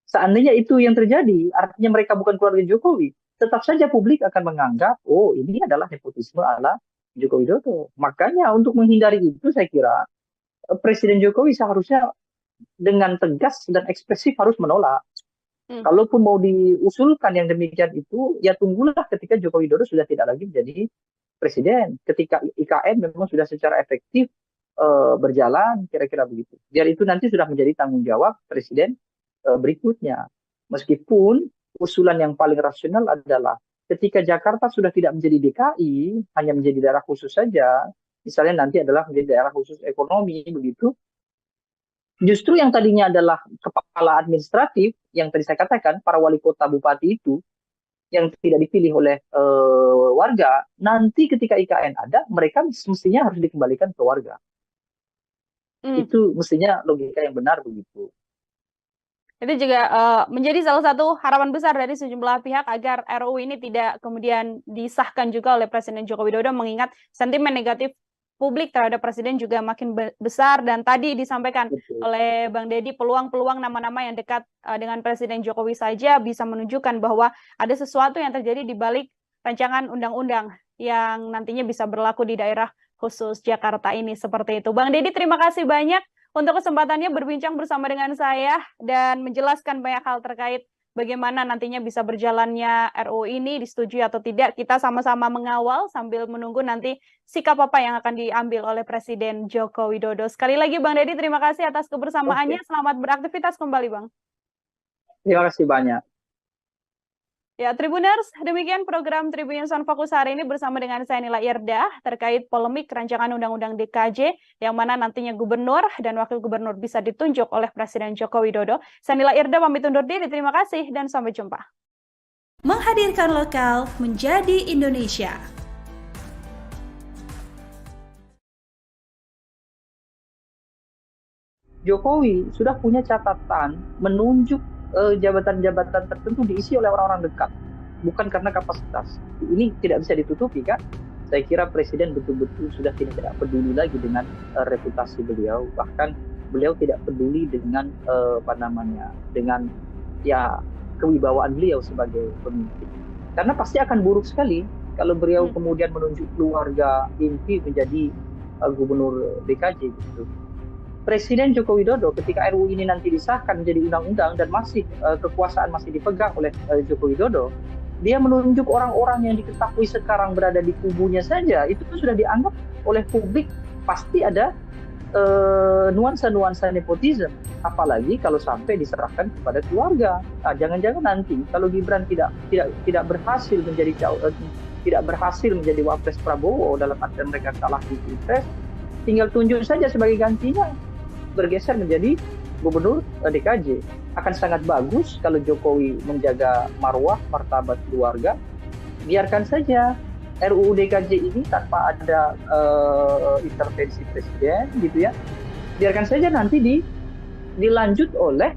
seandainya itu yang terjadi, artinya mereka bukan keluarga Jokowi, tetap saja publik akan menganggap, oh ini adalah nepotisme ala Joko Widodo. Makanya untuk menghindari itu saya kira Presiden Jokowi seharusnya dengan tegas dan ekspresif harus menolak. Kalaupun mau diusulkan yang demikian itu, ya tunggulah ketika Joko Widodo sudah tidak lagi menjadi presiden. Ketika IKN memang sudah secara efektif berjalan, kira-kira begitu. Biar itu nanti sudah menjadi tanggung jawab presiden berikutnya. Meskipun usulan yang paling rasional adalah ketika Jakarta sudah tidak menjadi DKI, hanya menjadi daerah khusus saja, misalnya nanti adalah menjadi daerah khusus ekonomi, begitu, justru yang tadinya adalah kepala administratif, yang tadi saya katakan, para wali kota bupati itu, yang tidak dipilih oleh warga, nanti ketika IKN ada, mereka mestinya harus dikembalikan ke warga. Itu mestinya logika yang benar begitu. Itu juga menjadi salah satu harapan besar dari sejumlah pihak agar RUU ini tidak kemudian disahkan juga oleh Presiden Joko Widodo, mengingat sentimen negatif publik terhadap Presiden juga makin besar. Dan tadi disampaikan oleh Bang Deddy, peluang-peluang nama-nama yang dekat dengan Presiden Jokowi saja bisa menunjukkan bahwa ada sesuatu yang terjadi di balik rancangan undang-undang yang nantinya bisa berlaku di daerah khusus Jakarta ini, seperti itu. Bang Deddy, terima kasih banyak untuk kesempatannya berbincang bersama dengan saya dan menjelaskan banyak hal terkait bagaimana nantinya bisa berjalannya RUU ini, disetujui atau tidak. Kita sama-sama mengawal sambil menunggu nanti sikap apa yang akan diambil oleh Presiden Joko Widodo. Sekali lagi Bang Deddy, terima kasih atas kebersamaannya. Selamat beraktivitas kembali, Bang. Terima kasih banyak. Ya, Tribuners, demikian program Tribun Sound Fokus hari ini bersama dengan saya Nila Irdah terkait polemik rancangan Undang-Undang DKJ yang mana nantinya gubernur dan wakil gubernur bisa ditunjuk oleh Presiden Joko Widodo. Saya Nila Irdah pamit undur diri, terima kasih dan sampai jumpa. Menghadirkan lokal menjadi Indonesia. Jokowi sudah punya catatan menunjuk jabatan-jabatan tertentu diisi oleh orang-orang dekat, bukan karena kapasitas. Ini tidak bisa ditutupi kan? Saya kira Presiden betul-betul sudah tidak peduli lagi dengan reputasi beliau, bahkan beliau tidak peduli dengan apa namanya, dengan ya kewibawaan beliau sebagai pemimpin. Karena pasti akan buruk sekali kalau beliau kemudian menunjuk keluarga inti menjadi gubernur DKJ gitu. Presiden Joko Widodo ketika RUU ini nanti disahkan menjadi undang-undang dan masih kekuasaan masih dipegang oleh Joko Widodo, dia menunjuk orang-orang yang diketahui sekarang berada di kubunya saja, itu sudah dianggap oleh publik pasti ada nuansa-nuansa nepotisme. Apalagi kalau sampai diserahkan kepada keluarga. Nah, jangan-jangan nanti kalau Gibran tidak berhasil menjadi tidak berhasil menjadi wapres Prabowo dalam artian mereka kalah di Pilpres, tinggal tunjuk saja sebagai gantinya, bergeser menjadi gubernur DKJ. Akan sangat bagus kalau Jokowi menjaga marwah, martabat keluarga. Biarkan saja RUU DKJ ini tanpa ada intervensi presiden, gitu ya. Biarkan saja nanti dilanjut oleh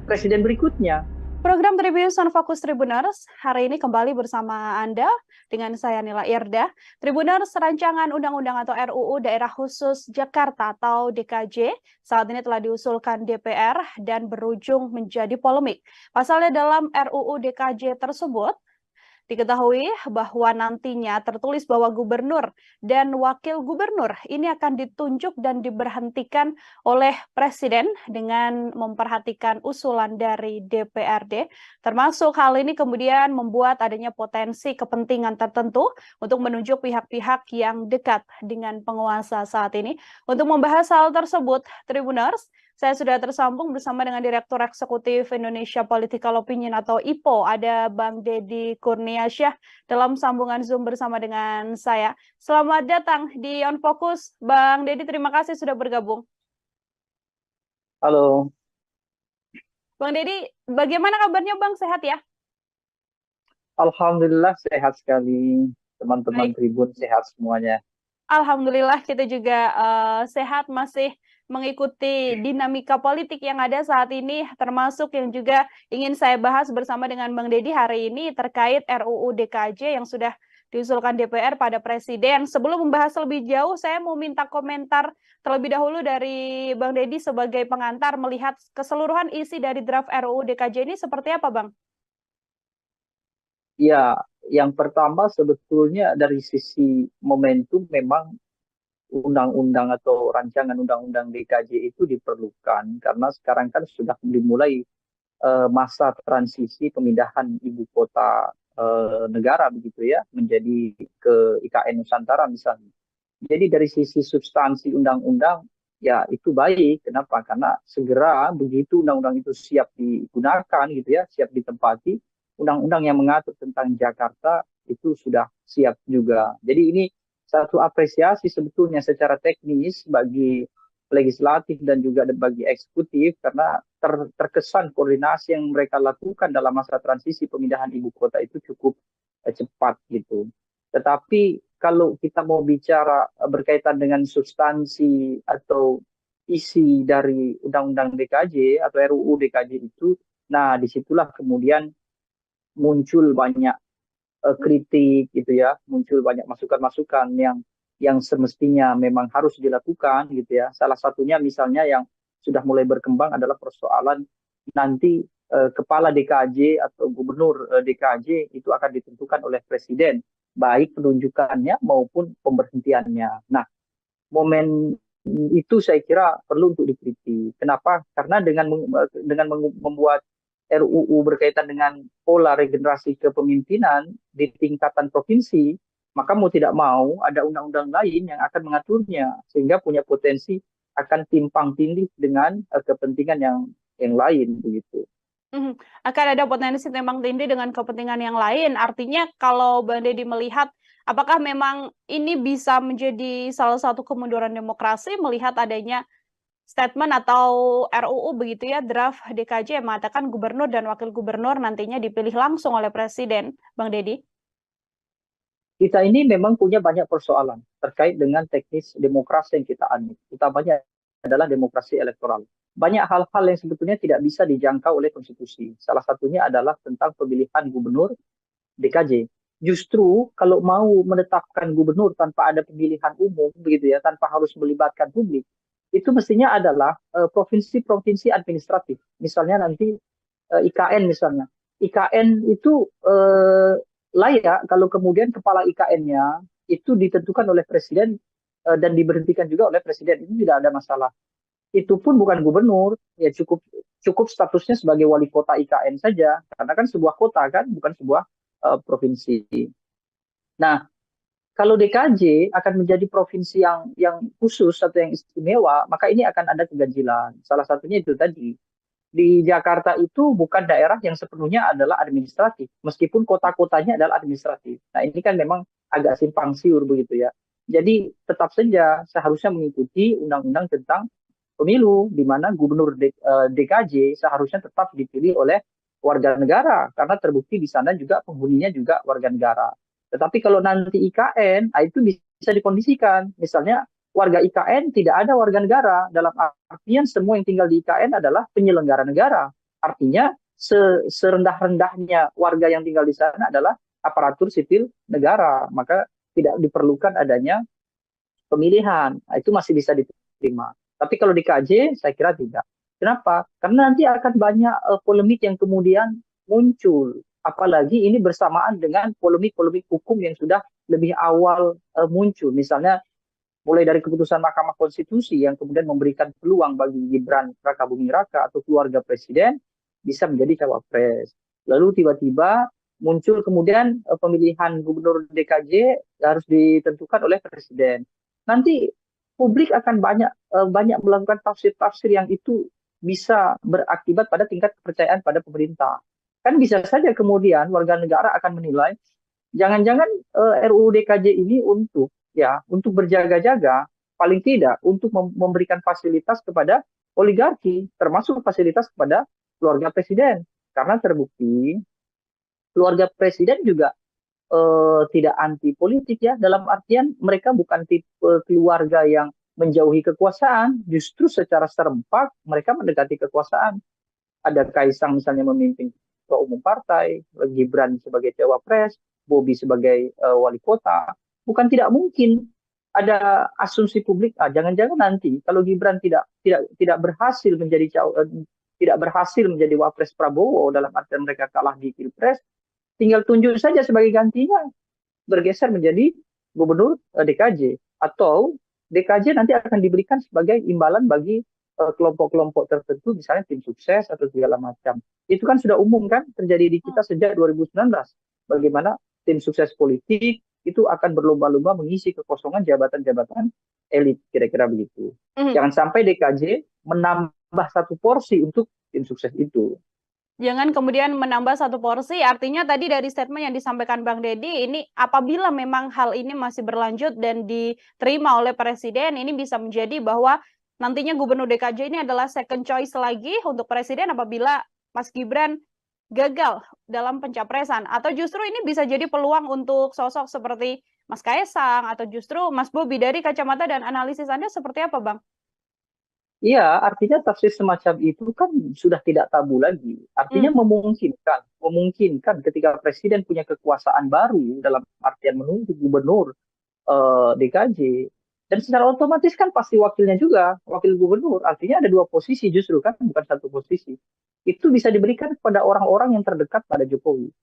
presiden berikutnya. Program Tribunnews on Fokus Tribuners hari ini kembali bersama Anda dengan saya Nila Irda. Tribuners, rancangan undang-undang atau RUU Daerah Khusus Jakarta atau DKJ saat ini telah diusulkan DPR dan berujung menjadi polemik. Pasalnya dalam RUU DKJ tersebut diketahui bahwa nantinya tertulis bahwa gubernur dan wakil gubernur ini akan ditunjuk dan diberhentikan oleh presiden dengan memperhatikan usulan dari DPRD. Termasuk hal ini kemudian membuat adanya potensi kepentingan tertentu untuk menunjuk pihak-pihak yang dekat dengan penguasa saat ini. Untuk membahas hal tersebut, Tribuners, saya sudah tersambung bersama dengan Direktur Eksekutif Indonesia Political Opinion atau IPO, ada Bang Deddy Kurniasyah dalam sambungan Zoom bersama dengan saya. Selamat datang di On Focus, Bang Deddy, terima kasih sudah bergabung. Halo. Bang Deddy, bagaimana kabarnya Bang? Sehat ya? Alhamdulillah sehat sekali. Teman-teman Tribun sehat semuanya. Alhamdulillah kita juga sehat, masih mengikuti dinamika politik yang ada saat ini, termasuk yang juga ingin saya bahas bersama dengan Bang Deddy hari ini terkait RUU DKJ yang sudah diusulkan DPR pada Presiden. Sebelum membahas lebih jauh, saya mau minta komentar terlebih dahulu dari Bang Deddy sebagai pengantar melihat keseluruhan isi dari draft RUU DKJ ini seperti apa, Bang? Ya, yang pertama sebetulnya dari sisi momentum memang undang-undang atau rancangan undang-undang DKJ itu diperlukan karena sekarang kan sudah dimulai masa transisi pemindahan ibu kota negara begitu ya menjadi ke IKN Nusantara misalnya. Jadi dari sisi substansi undang-undang ya itu baik. Kenapa? Karena segera begitu undang-undang itu siap digunakan gitu ya, siap ditempati, undang-undang yang mengatur tentang Jakarta itu sudah siap juga. Jadi ini satu apresiasi sebetulnya secara teknis bagi legislatif dan juga bagi eksekutif karena terkesan koordinasi yang mereka lakukan dalam masa transisi pemindahan ibu kota itu cukup cepat gitu. Tetapi kalau kita mau bicara berkaitan dengan substansi atau isi dari Undang-Undang DKJ atau RUU DKJ itu, nah disitulah kemudian muncul banyak kritik gitu ya, muncul banyak masukan-masukan yang semestinya memang harus dilakukan gitu ya. Salah satunya misalnya yang sudah mulai berkembang adalah persoalan nanti kepala DKJ atau gubernur DKJ itu akan ditentukan oleh presiden, baik penunjukannya maupun pemberhentiannya. Nah, momen itu saya kira perlu untuk dikritik. Kenapa? Karena dengan membuat RUU berkaitan dengan pola regenerasi kepemimpinan di tingkatan provinsi, maka mau tidak mau ada undang-undang lain yang akan mengaturnya sehingga punya potensi akan timpang tindih dengan kepentingan yang lain begitu. Akan ada potensi timpang tindih dengan kepentingan yang lain. Artinya kalau Bang Deddy melihat apakah memang ini bisa menjadi salah satu kemunduran demokrasi melihat adanya statement atau RUU begitu ya, draft DKJ yang mengatakan gubernur dan wakil gubernur nantinya dipilih langsung oleh presiden, Bang Deddy? Kita ini memang punya banyak persoalan terkait dengan teknis demokrasi yang kita anut, utamanya adalah demokrasi elektoral. Banyak hal-hal yang sebetulnya tidak bisa dijangkau oleh konstitusi. Salah satunya adalah tentang pemilihan gubernur DKJ. Justru kalau mau menetapkan gubernur tanpa ada pemilihan umum, begitu ya, tanpa harus melibatkan publik, itu mestinya adalah provinsi-provinsi administratif. Misalnya nanti IKN misalnya. IKN itu layak kalau kemudian kepala IKN-nya itu ditentukan oleh presiden dan diberhentikan juga oleh presiden. Itu tidak ada masalah. Itu pun bukan gubernur, ya cukup cukup statusnya sebagai wali kota IKN saja, karena kan sebuah kota kan, bukan sebuah provinsi. Nah, kalau DKJ akan menjadi provinsi yang khusus atau yang istimewa, maka ini akan ada keganjilan. Salah satunya itu tadi. Di Jakarta itu bukan daerah yang sepenuhnya adalah administratif, meskipun kota-kotanya adalah administratif. Nah, ini kan memang agak simpang siur begitu ya. Jadi tetap saja seharusnya mengikuti undang-undang tentang pemilu, di mana gubernur DKJ seharusnya tetap dipilih oleh warga negara, karena terbukti di sana juga penghuninya juga warga negara. Tetapi kalau nanti IKN, itu bisa dikondisikan. Misalnya warga IKN tidak ada warga negara, dalam artian semua yang tinggal di IKN adalah penyelenggara negara. Artinya serendah-rendahnya warga yang tinggal di sana adalah aparatur sipil negara, maka tidak diperlukan adanya pemilihan. Nah, itu masih bisa diterima. Tapi kalau di KJ, saya kira tidak. Kenapa? Karena nanti akan banyak polemik yang kemudian muncul. Apalagi ini bersamaan dengan polemik-polemik hukum yang sudah lebih awal muncul. Misalnya mulai dari keputusan Mahkamah Konstitusi yang kemudian memberikan peluang bagi Gibran Rakabuming Raka atau keluarga presiden bisa menjadi cawapres. Lalu tiba-tiba muncul kemudian pemilihan gubernur DKJ harus ditentukan oleh presiden. Nanti publik akan banyak melakukan tafsir-tafsir yang itu bisa berakibat pada tingkat kepercayaan pada pemerintah. Kan bisa saja kemudian warga negara akan menilai jangan-jangan RUU DKJ ini untuk berjaga-jaga, paling tidak untuk memberikan fasilitas kepada oligarki, termasuk fasilitas kepada keluarga presiden. Karena terbukti keluarga presiden juga tidak anti politik ya, dalam artian mereka bukan tipe keluarga yang menjauhi kekuasaan, justru secara serempak mereka mendekati kekuasaan. Ada Kaisang misalnya memimpin ketua umum partai, Gibran sebagai cawapres, Bobi sebagai wali kota. Bukan tidak mungkin ada asumsi publik, jangan-jangan nanti kalau Gibran tidak berhasil menjadi wapres Prabowo, dalam artian mereka kalah di Pilpres, tinggal tunjuk saja sebagai gantinya, bergeser menjadi gubernur DKJ, atau DKJ nanti akan diberikan sebagai imbalan bagi kelompok-kelompok tertentu, misalnya tim sukses atau segala macam. Itu kan sudah umum kan terjadi di kita sejak 2019. Bagaimana tim sukses politik itu akan berlomba-lomba mengisi kekosongan jabatan-jabatan elit, kira-kira begitu. Jangan sampai DKJ menambah satu porsi untuk tim sukses itu. Jangan kemudian menambah satu porsi, artinya tadi dari statement yang disampaikan Bang Deddy, ini apabila memang hal ini masih berlanjut dan diterima oleh Presiden, ini bisa menjadi bahwa nantinya Gubernur DKJ ini adalah second choice lagi untuk Presiden apabila Mas Gibran gagal dalam pencapresan. Atau justru ini bisa jadi peluang untuk sosok seperti Mas Kaisang atau justru Mas Bobi. Dari kacamata dan analisis Anda seperti apa, Bang? Iya, artinya tafsir semacam itu kan sudah tidak tabu lagi. Artinya memungkinkan ketika presiden punya kekuasaan baru dalam artian menunjuk gubernur DKJ, dan secara otomatis kan pasti wakilnya juga, wakil gubernur. Artinya ada dua posisi justru kan, bukan satu posisi. Itu bisa diberikan kepada orang-orang yang terdekat pada Jokowi.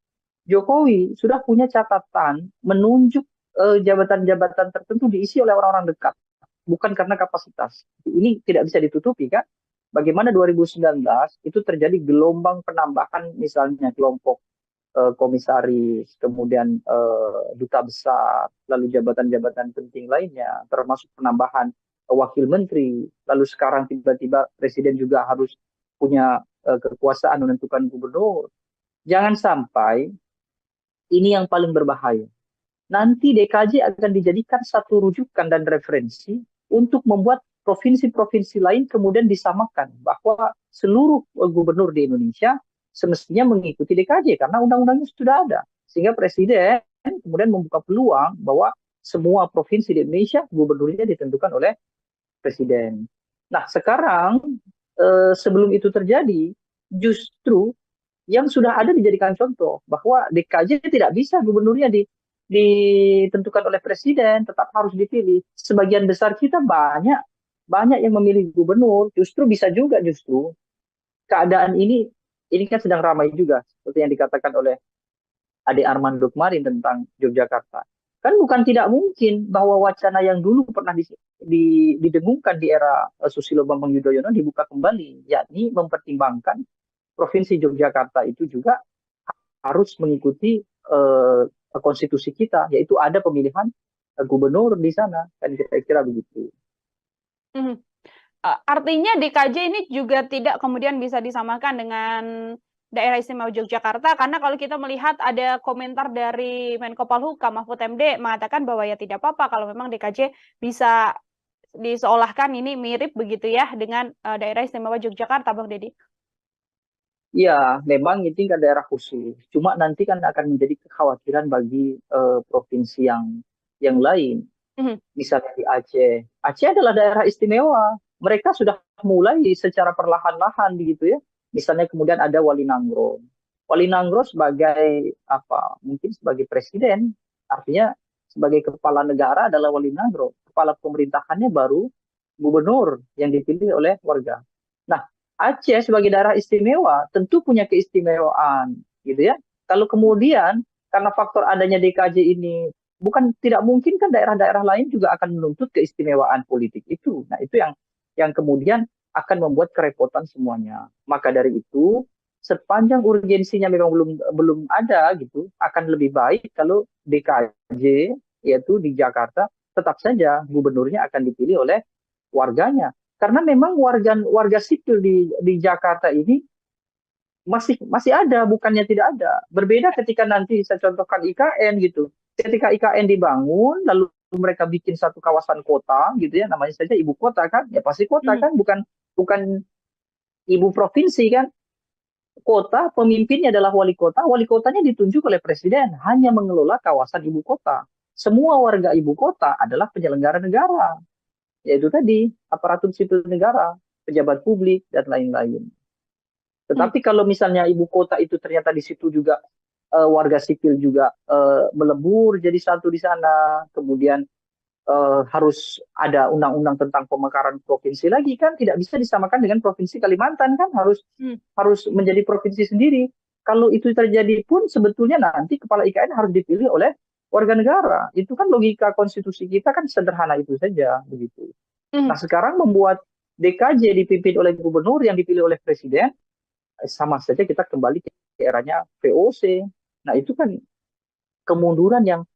Jokowi sudah punya catatan menunjuk jabatan-jabatan tertentu diisi oleh orang-orang dekat, bukan karena kapasitas. Ini tidak bisa ditutupi kan. Bagaimana 2019 itu terjadi gelombang penambahan misalnya kelompok komisaris, kemudian duta besar, lalu jabatan-jabatan penting lainnya, termasuk penambahan wakil menteri, lalu sekarang tiba-tiba presiden juga harus punya kekuasaan menentukan gubernur. Jangan sampai ini yang paling berbahaya. Nanti DKJ akan dijadikan satu rujukan dan referensi untuk membuat provinsi-provinsi lain kemudian disamakan bahwa seluruh gubernur di Indonesia semestinya mengikuti DKJ karena undang-undangnya sudah ada. Sehingga presiden kemudian membuka peluang bahwa semua provinsi di Indonesia gubernurnya ditentukan oleh presiden. Nah, sekarang sebelum itu terjadi, justru yang sudah ada dijadikan contoh bahwa DKJ tidak bisa gubernurnya ditentukan oleh presiden, tetap harus dipilih. Sebagian besar kita banyak banyak yang memilih gubernur, justru bisa juga justru keadaan ini kan sedang ramai juga seperti yang dikatakan oleh Ade Armando kemarin tentang Yogyakarta. Kan bukan tidak mungkin bahwa wacana yang dulu pernah didengungkan di era Susilo Bambang Yudhoyono dibuka kembali, yakni mempertimbangkan Provinsi Yogyakarta itu juga harus mengikuti konstitusi kita, yaitu ada pemilihan gubernur di sana, kan kira-kira begitu. Mhm. Artinya DKJ ini juga tidak kemudian bisa disamakan dengan Daerah Istimewa Yogyakarta, karena kalau kita melihat ada komentar dari Menko Polhukam Mahfud MD mengatakan bahwa ya tidak apa-apa kalau memang DKJ bisa diseolahkan ini mirip begitu ya dengan Daerah Istimewa Yogyakarta, Bang Deddy. Ya, memang ini kan daerah khusus. Cuma nanti kan akan menjadi kekhawatiran bagi provinsi yang lain. Mhm. Misalnya di Aceh. Aceh adalah daerah istimewa. Mereka sudah mulai secara perlahan-lahan begitu ya. Misalnya kemudian ada Wali Nangro. Wali Nangro sebagai apa? Mungkin sebagai presiden. Artinya sebagai kepala negara adalah Wali Nangro. Kepala pemerintahannya baru gubernur yang dipilih oleh warga. Nah, Aceh sebagai daerah istimewa tentu punya keistimewaan gitu ya. Kalau kemudian karena faktor adanya DKJ ini bukan tidak mungkin kan daerah-daerah lain juga akan menuntut keistimewaan politik itu. Nah, itu yang kemudian akan membuat kerepotan semuanya. Maka dari itu, sepanjang urgensinya memang belum ada gitu, akan lebih baik kalau DKJ yaitu di Jakarta tetap saja gubernurnya akan dipilih oleh warganya. Karena memang warga sipil di Jakarta ini masih ada, bukannya tidak ada. Berbeda ketika nanti saya contohkan IKN gitu. Ketika IKN dibangun, lalu mereka bikin satu kawasan kota gitu ya, namanya saja ibu kota kan, ya pasti kota kan, bukan bukan ibu provinsi kan. Kota, pemimpinnya adalah wali kotanya ditunjuk oleh presiden, hanya mengelola kawasan ibu kota. Semua warga ibu kota adalah penyelenggara negara, yaitu tadi aparatur sipil negara, pejabat publik, dan lain-lain. Tetapi kalau misalnya ibu kota itu ternyata di situ juga warga sipil juga melebur jadi satu di sana, kemudian harus ada undang-undang tentang pemekaran provinsi lagi kan tidak bisa disamakan dengan provinsi Kalimantan kan harus menjadi provinsi sendiri. Kalau itu terjadi pun sebetulnya nanti kepala IKN harus dipilih oleh warga negara. Itu kan logika konstitusi kita kan sederhana itu saja begitu. Nah, sekarang membuat DKJ dipimpin oleh gubernur yang dipilih oleh presiden, sama saja kita kembali ke eranya VOC. Nah, itu kan kemunduran yang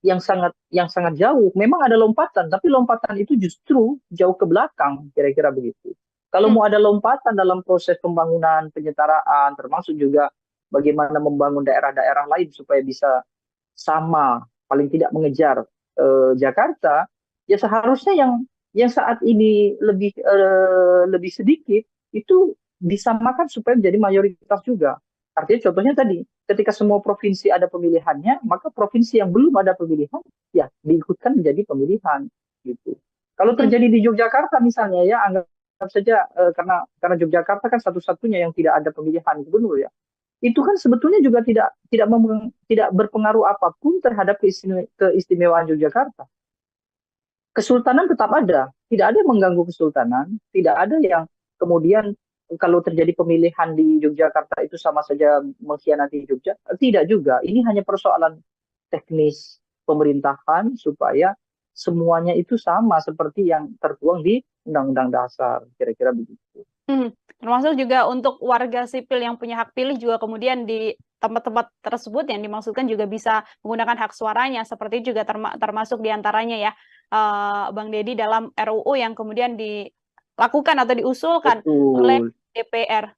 yang sangat jauh. Memang ada lompatan, tapi lompatan itu justru jauh ke belakang, kira-kira begitu. Kalau mau ada lompatan dalam proses pembangunan, penyetaraan, termasuk juga bagaimana membangun daerah-daerah lain supaya bisa sama, paling tidak mengejar Jakarta, ya seharusnya yang saat ini lebih sedikit itu disamakan supaya menjadi mayoritas juga. Artinya contohnya tadi, ketika semua provinsi ada pemilihannya, maka provinsi yang belum ada pemilihan, ya diikutkan menjadi pemilihan gitu. Kalau terjadi di Yogyakarta misalnya ya, anggap saja karena Yogyakarta kan satu-satunya yang tidak ada pemilihan gubernur ya. Itu kan sebetulnya juga tidak berpengaruh apapun terhadap keistimewaan Yogyakarta. Kesultanan tetap ada, tidak ada yang mengganggu kesultanan, tidak ada yang kemudian kalau terjadi pemilihan di Yogyakarta itu sama saja mengkhianati Jogja, tidak juga. Ini hanya persoalan teknis pemerintahan supaya semuanya itu sama seperti yang tertuang di Undang-Undang Dasar, kira-kira begitu. Termasuk juga untuk warga sipil yang punya hak pilih juga kemudian di tempat-tempat tersebut yang dimaksudkan juga bisa menggunakan hak suaranya, seperti juga termasuk diantaranya ya, Bang Deddy, dalam RUU yang kemudian dilakukan atau diusulkan oleh DPR.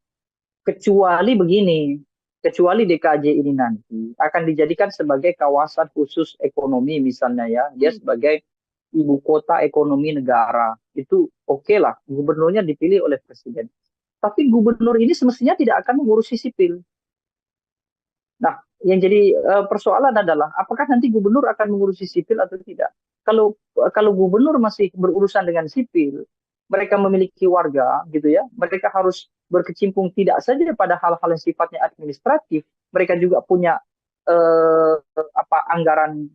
Kecuali begini, kecuali DKJ ini nanti akan dijadikan sebagai kawasan khusus ekonomi misalnya ya, dia sebagai ibu kota ekonomi negara, itu oke lah, gubernurnya dipilih oleh presiden. Tapi gubernur ini semestinya tidak akan mengurusi sipil. Nah, yang jadi persoalan adalah apakah nanti gubernur akan mengurusi sipil atau tidak. Kalau gubernur masih berurusan dengan sipil, mereka memiliki warga gitu ya, mereka harus berkecimpung tidak saja pada hal-hal yang sifatnya administratif, mereka juga punya anggaran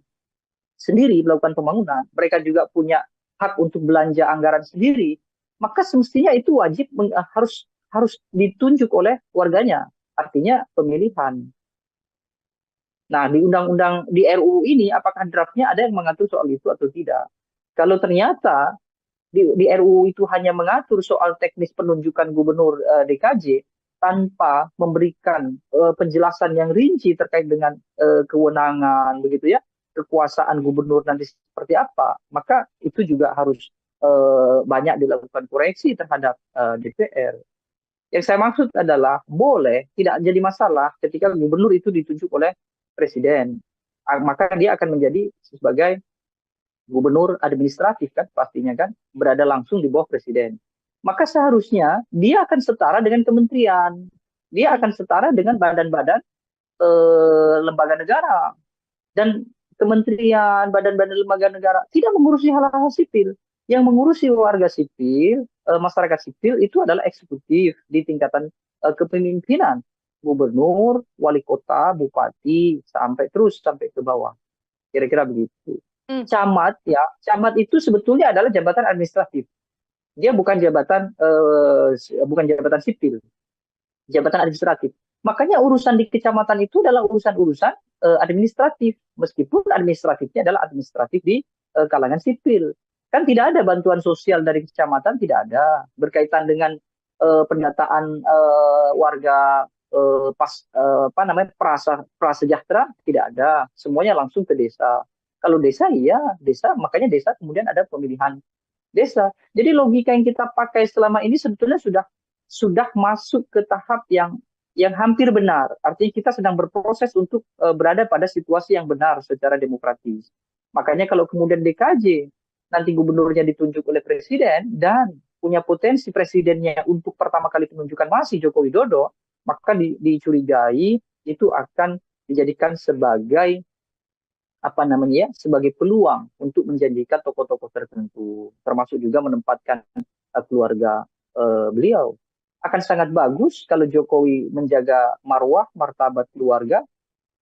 sendiri melakukan pembangunan, mereka juga punya hak untuk belanja anggaran sendiri, maka semestinya itu wajib harus harus ditunjuk oleh warganya, artinya pemilihan. Nah, di undang-undang di RUU ini apakah draftnya ada yang mengatur soal itu atau tidak? Kalau ternyata di RUU itu hanya mengatur soal teknis penunjukan gubernur DKJ tanpa memberikan penjelasan yang rinci terkait dengan kewenangan begitu ya, kekuasaan gubernur nanti seperti apa, maka itu juga harus banyak dilakukan koreksi terhadap DPR. Yang saya maksud adalah boleh tidak jadi masalah ketika gubernur itu ditunjuk oleh presiden, maka dia akan menjadi sebagai gubernur administratif kan pastinya kan, berada langsung di bawah presiden. Maka seharusnya dia akan setara dengan kementerian, dia akan setara dengan badan-badan lembaga negara, dan kementerian, badan-badan lembaga negara tidak mengurusi hal-hal sipil. Yang mengurusi warga sipil, masyarakat sipil itu adalah eksekutif di tingkatan kepemimpinan, gubernur, wali kota, bupati, sampai terus sampai ke bawah. Kira-kira begitu. Camat ya, camat itu sebetulnya adalah jabatan administratif. Dia bukan jabatan sipil, jabatan administratif. Makanya urusan di kecamatan itu adalah urusan-urusan administratif, meskipun administratifnya adalah administratif di kalangan sipil. Kan tidak ada bantuan sosial dari kecamatan, tidak ada berkaitan dengan pendataan warga prasejahtera, tidak ada. Semuanya langsung ke desa. Kalau desa, iya desa, makanya desa kemudian ada pemilihan desa. Jadi logika yang kita pakai selama ini sebetulnya sudah masuk ke tahap yang hampir benar. Artinya kita sedang berproses untuk berada pada situasi yang benar secara demokratis. Makanya kalau kemudian DKJ nanti gubernurnya ditunjuk oleh presiden dan punya potensi presidennya untuk pertama kali penunjukan masih Joko Widodo, maka dicurigai itu akan dijadikan sebagai sebagai peluang untuk menjanjikan tokoh-tokoh tertentu, termasuk juga menempatkan keluarga beliau. Akan sangat bagus kalau Jokowi menjaga marwah, martabat keluarga,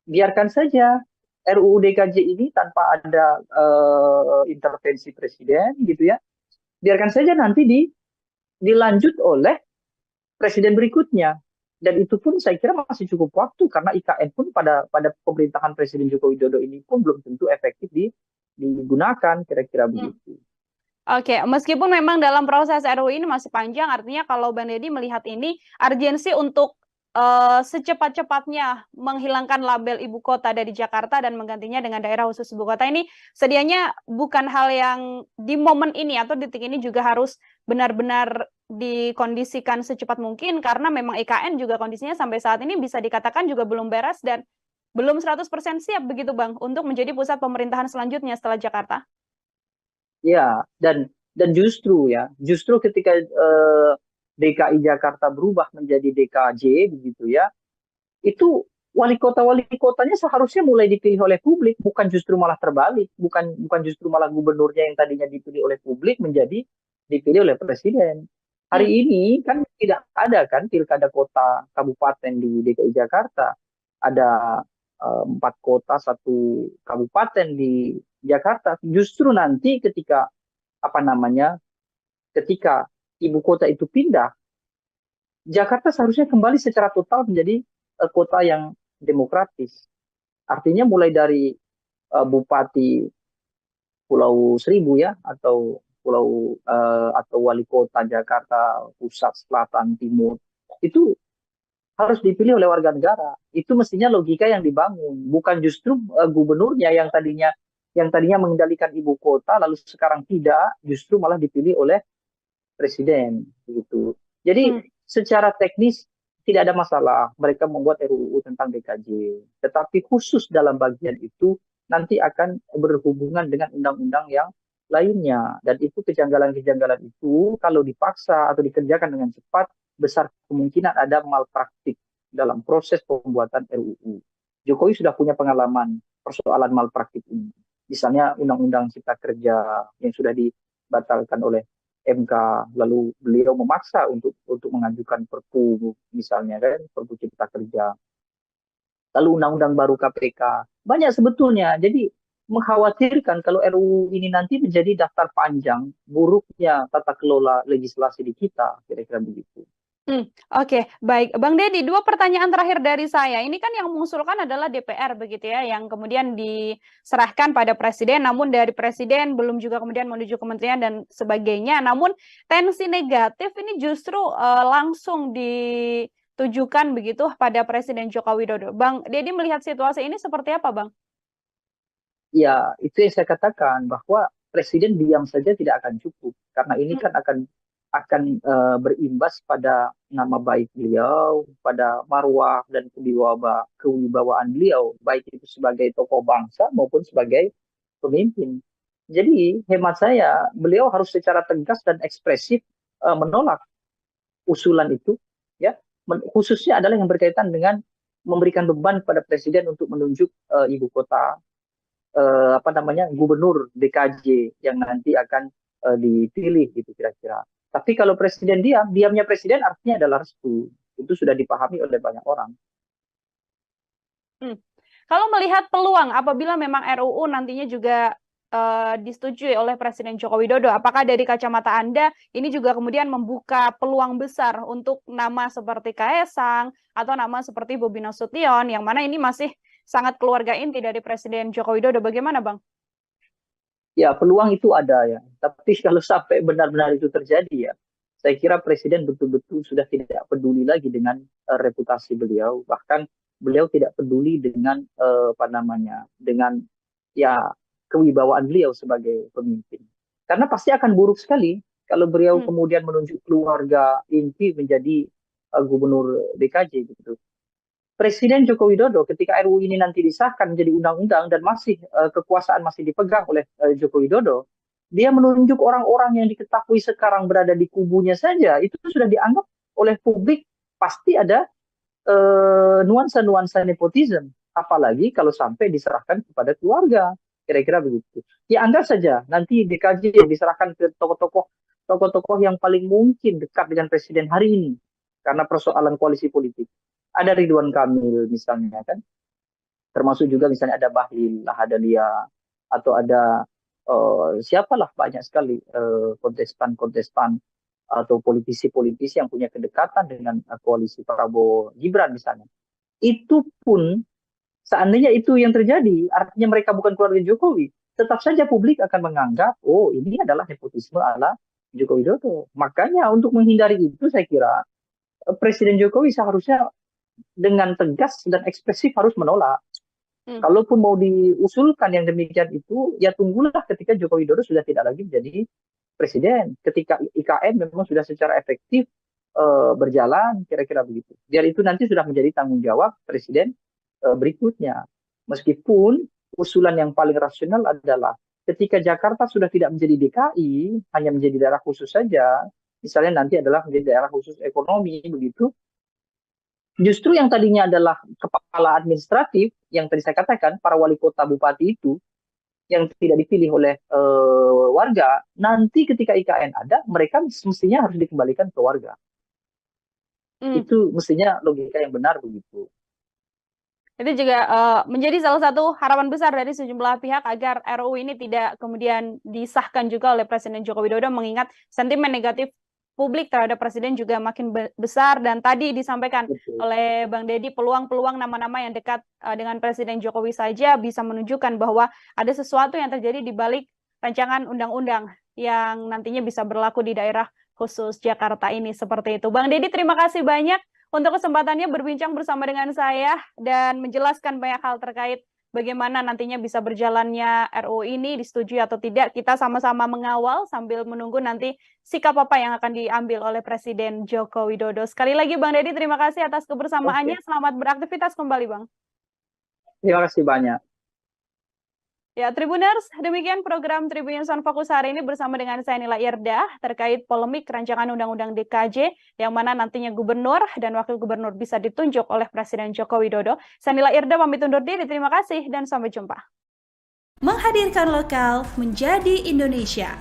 biarkan saja RUU DKJ ini tanpa ada intervensi presiden gitu ya, biarkan saja nanti dilanjut oleh presiden berikutnya. Dan itu pun saya kira masih cukup waktu, karena IKN pun pada pemerintahan Presiden Joko Widodo ini pun belum tentu efektif digunakan, kira-kira begitu. Oke, meskipun memang dalam proses RUU ini masih panjang, artinya kalau Bang Deddy melihat ini urgensi untuk secepat-cepatnya menghilangkan label ibu kota dari Jakarta dan menggantinya dengan daerah khusus ibu kota ini sedianya bukan hal yang di momen ini atau detik ini juga harus benar-benar dikondisikan secepat mungkin, karena memang IKN juga kondisinya sampai saat ini bisa dikatakan juga belum beres dan belum 100% siap begitu Bang untuk menjadi pusat pemerintahan selanjutnya setelah Jakarta. Ya, dan justru ketika DKI Jakarta berubah menjadi DKJ begitu ya, itu wali kotanya seharusnya mulai dipilih oleh publik, bukan justru malah terbalik, bukan justru malah gubernurnya yang tadinya dipilih oleh publik menjadi dipilih oleh presiden. Hari ini kan tidak ada kan pilkada kota kabupaten di DKI Jakarta, ada 4 kota 1 kabupaten di Jakarta. Justru nanti ketika ketika ibu kota itu pindah, Jakarta seharusnya kembali secara total menjadi kota yang demokratis. Artinya mulai dari bupati Pulau Seribu ya, atau wali kota Jakarta Pusat, Selatan, Timur, itu harus dipilih oleh warga negara. Itu mestinya logika yang dibangun, bukan justru gubernurnya yang tadinya mengendalikan ibu kota lalu sekarang tidak, justru malah dipilih oleh presiden begitu. Jadi secara teknis tidak ada masalah mereka membuat RUU tentang DKJ, tetapi khusus dalam bagian itu nanti akan berhubungan dengan undang-undang yang lainnya, dan itu kejanggalan-kejanggalan itu kalau dipaksa atau dikerjakan dengan cepat besar kemungkinan ada malpraktik dalam proses pembuatan RUU. Jokowi sudah punya pengalaman persoalan malpraktik ini. Misalnya Undang-Undang Cipta Kerja yang sudah dibatalkan oleh MK, lalu beliau memaksa untuk mengajukan Perpu misalnya kan, Perpu Cipta Kerja, lalu undang-undang baru KPK. Banyak sebetulnya. Jadi mengkhawatirkan kalau RUU ini nanti menjadi daftar panjang buruknya tata kelola legislasi di kita, kira-kira begitu. Oke, baik. Bang Deddy, dua pertanyaan terakhir dari saya. Ini kan yang mengusulkan adalah DPR begitu ya, yang kemudian diserahkan pada Presiden, namun dari Presiden belum juga kemudian menuju kementerian dan sebagainya. Namun tensi negatif ini justru langsung ditujukan begitu pada Presiden Joko Widodo. Bang Deddy melihat situasi ini seperti apa, Bang? Ya, itu yang saya katakan bahwa Presiden diam saja tidak akan cukup karena ini kan akan berimbas pada nama baik beliau, pada marwah dan kewibawaan beliau, baik itu sebagai tokoh bangsa maupun sebagai pemimpin. Jadi hemat saya, beliau harus secara tegas dan ekspresif menolak usulan itu, ya, khususnya adalah yang berkaitan dengan memberikan beban pada Presiden untuk menunjuk ibu kota, gubernur DKJ yang nanti akan dipilih gitu kira-kira. Tapi kalau presiden diamnya presiden artinya adalah restu. Itu sudah dipahami oleh banyak orang. Kalau melihat peluang apabila memang RUU nantinya juga disetujui oleh Presiden Joko Widodo, apakah dari kacamata Anda ini juga kemudian membuka peluang besar untuk nama seperti Kaesang atau nama seperti Bobi Nasution, yang mana ini masih sangat keluarga inti dari Presiden Joko Widodo? Bagaimana, Bang? Ya, peluang itu ada ya. Tapi kalau sampai benar-benar itu terjadi ya, saya kira Presiden betul-betul sudah tidak peduli lagi dengan reputasi beliau. Bahkan beliau tidak peduli dengan dengan ya kewibawaan beliau sebagai pemimpin. Karena pasti akan buruk sekali kalau beliau kemudian menunjuk keluarga inti menjadi gubernur DKJ gitu. Presiden Joko Widodo ketika RUU ini nanti disahkan menjadi undang-undang dan masih kekuasaan masih dipegang oleh Joko Widodo, dia menunjuk orang-orang yang diketahui sekarang berada di kubunya saja, itu sudah dianggap oleh publik pasti ada nuansa-nuansa nepotisme. Apalagi kalau sampai diserahkan kepada keluarga, kira-kira begitu. Ya anggap saja nanti DKJ diserahkan ke tokoh-tokoh yang paling mungkin dekat dengan presiden hari ini karena persoalan koalisi politik. Ada Ridwan Kamil misalnya kan, termasuk juga misalnya ada Bahlil Lahadalia atau ada siapalah banyak sekali kontestan-kontestan atau politisi-politisi yang punya kedekatan dengan koalisi Prabowo Gibran misalnya. Itu pun seandainya itu yang terjadi, artinya mereka bukan keluarga Jokowi, tetap saja publik akan menganggap, oh ini adalah nepotisme ala Joko Widodo. Makanya untuk menghindari itu saya kira Presiden Jokowi seharusnya dengan tegas dan ekspresif harus menolak. Kalaupun mau diusulkan yang demikian itu, ya tunggulah ketika Joko Widodo sudah tidak lagi menjadi presiden. Ketika IKN memang sudah secara efektif berjalan, kira-kira begitu. Biar itu nanti sudah menjadi tanggung jawab presiden berikutnya. Meskipun usulan yang paling rasional adalah ketika Jakarta sudah tidak menjadi DKI, hanya menjadi daerah khusus saja, misalnya nanti adalah menjadi daerah khusus ekonomi, begitu, justru yang tadinya adalah kepala administratif, yang tadi saya katakan, para wali kota bupati itu, yang tidak dipilih oleh warga, nanti ketika IKN ada, mereka mestinya harus dikembalikan ke warga. Itu mestinya logika yang benar begitu. Itu juga menjadi salah satu harapan besar dari sejumlah pihak agar RUU ini tidak kemudian disahkan juga oleh Presiden Joko Widodo, mengingat sentimen negatif publik terhadap Presiden juga makin besar. Dan tadi disampaikan oleh Bang Deddy, peluang-peluang nama-nama yang dekat dengan Presiden Jokowi saja bisa menunjukkan bahwa ada sesuatu yang terjadi di balik rancangan undang-undang yang nantinya bisa berlaku di daerah khusus Jakarta ini, seperti itu. Bang Deddy, terima kasih banyak untuk kesempatannya berbincang bersama dengan saya dan menjelaskan banyak hal terkait bagaimana nantinya bisa berjalannya RUU ini, disetujui atau tidak. Kita sama-sama mengawal sambil menunggu nanti sikap apa yang akan diambil oleh Presiden Joko Widodo. Sekali lagi Bang Deddy, terima kasih atas kebersamaannya. Selamat beraktivitas kembali, Bang. Terima kasih banyak. Ya, Tribuners, demikian program Tribun Sound Fokus hari ini bersama dengan saya Nila Irdah terkait polemik rancangan Undang-Undang DKJ yang mana nantinya gubernur dan wakil gubernur bisa ditunjuk oleh Presiden Joko Widodo. Saya Nila Irdah pamit undur diri, terima kasih dan sampai jumpa. Menghadirkan lokal menjadi Indonesia.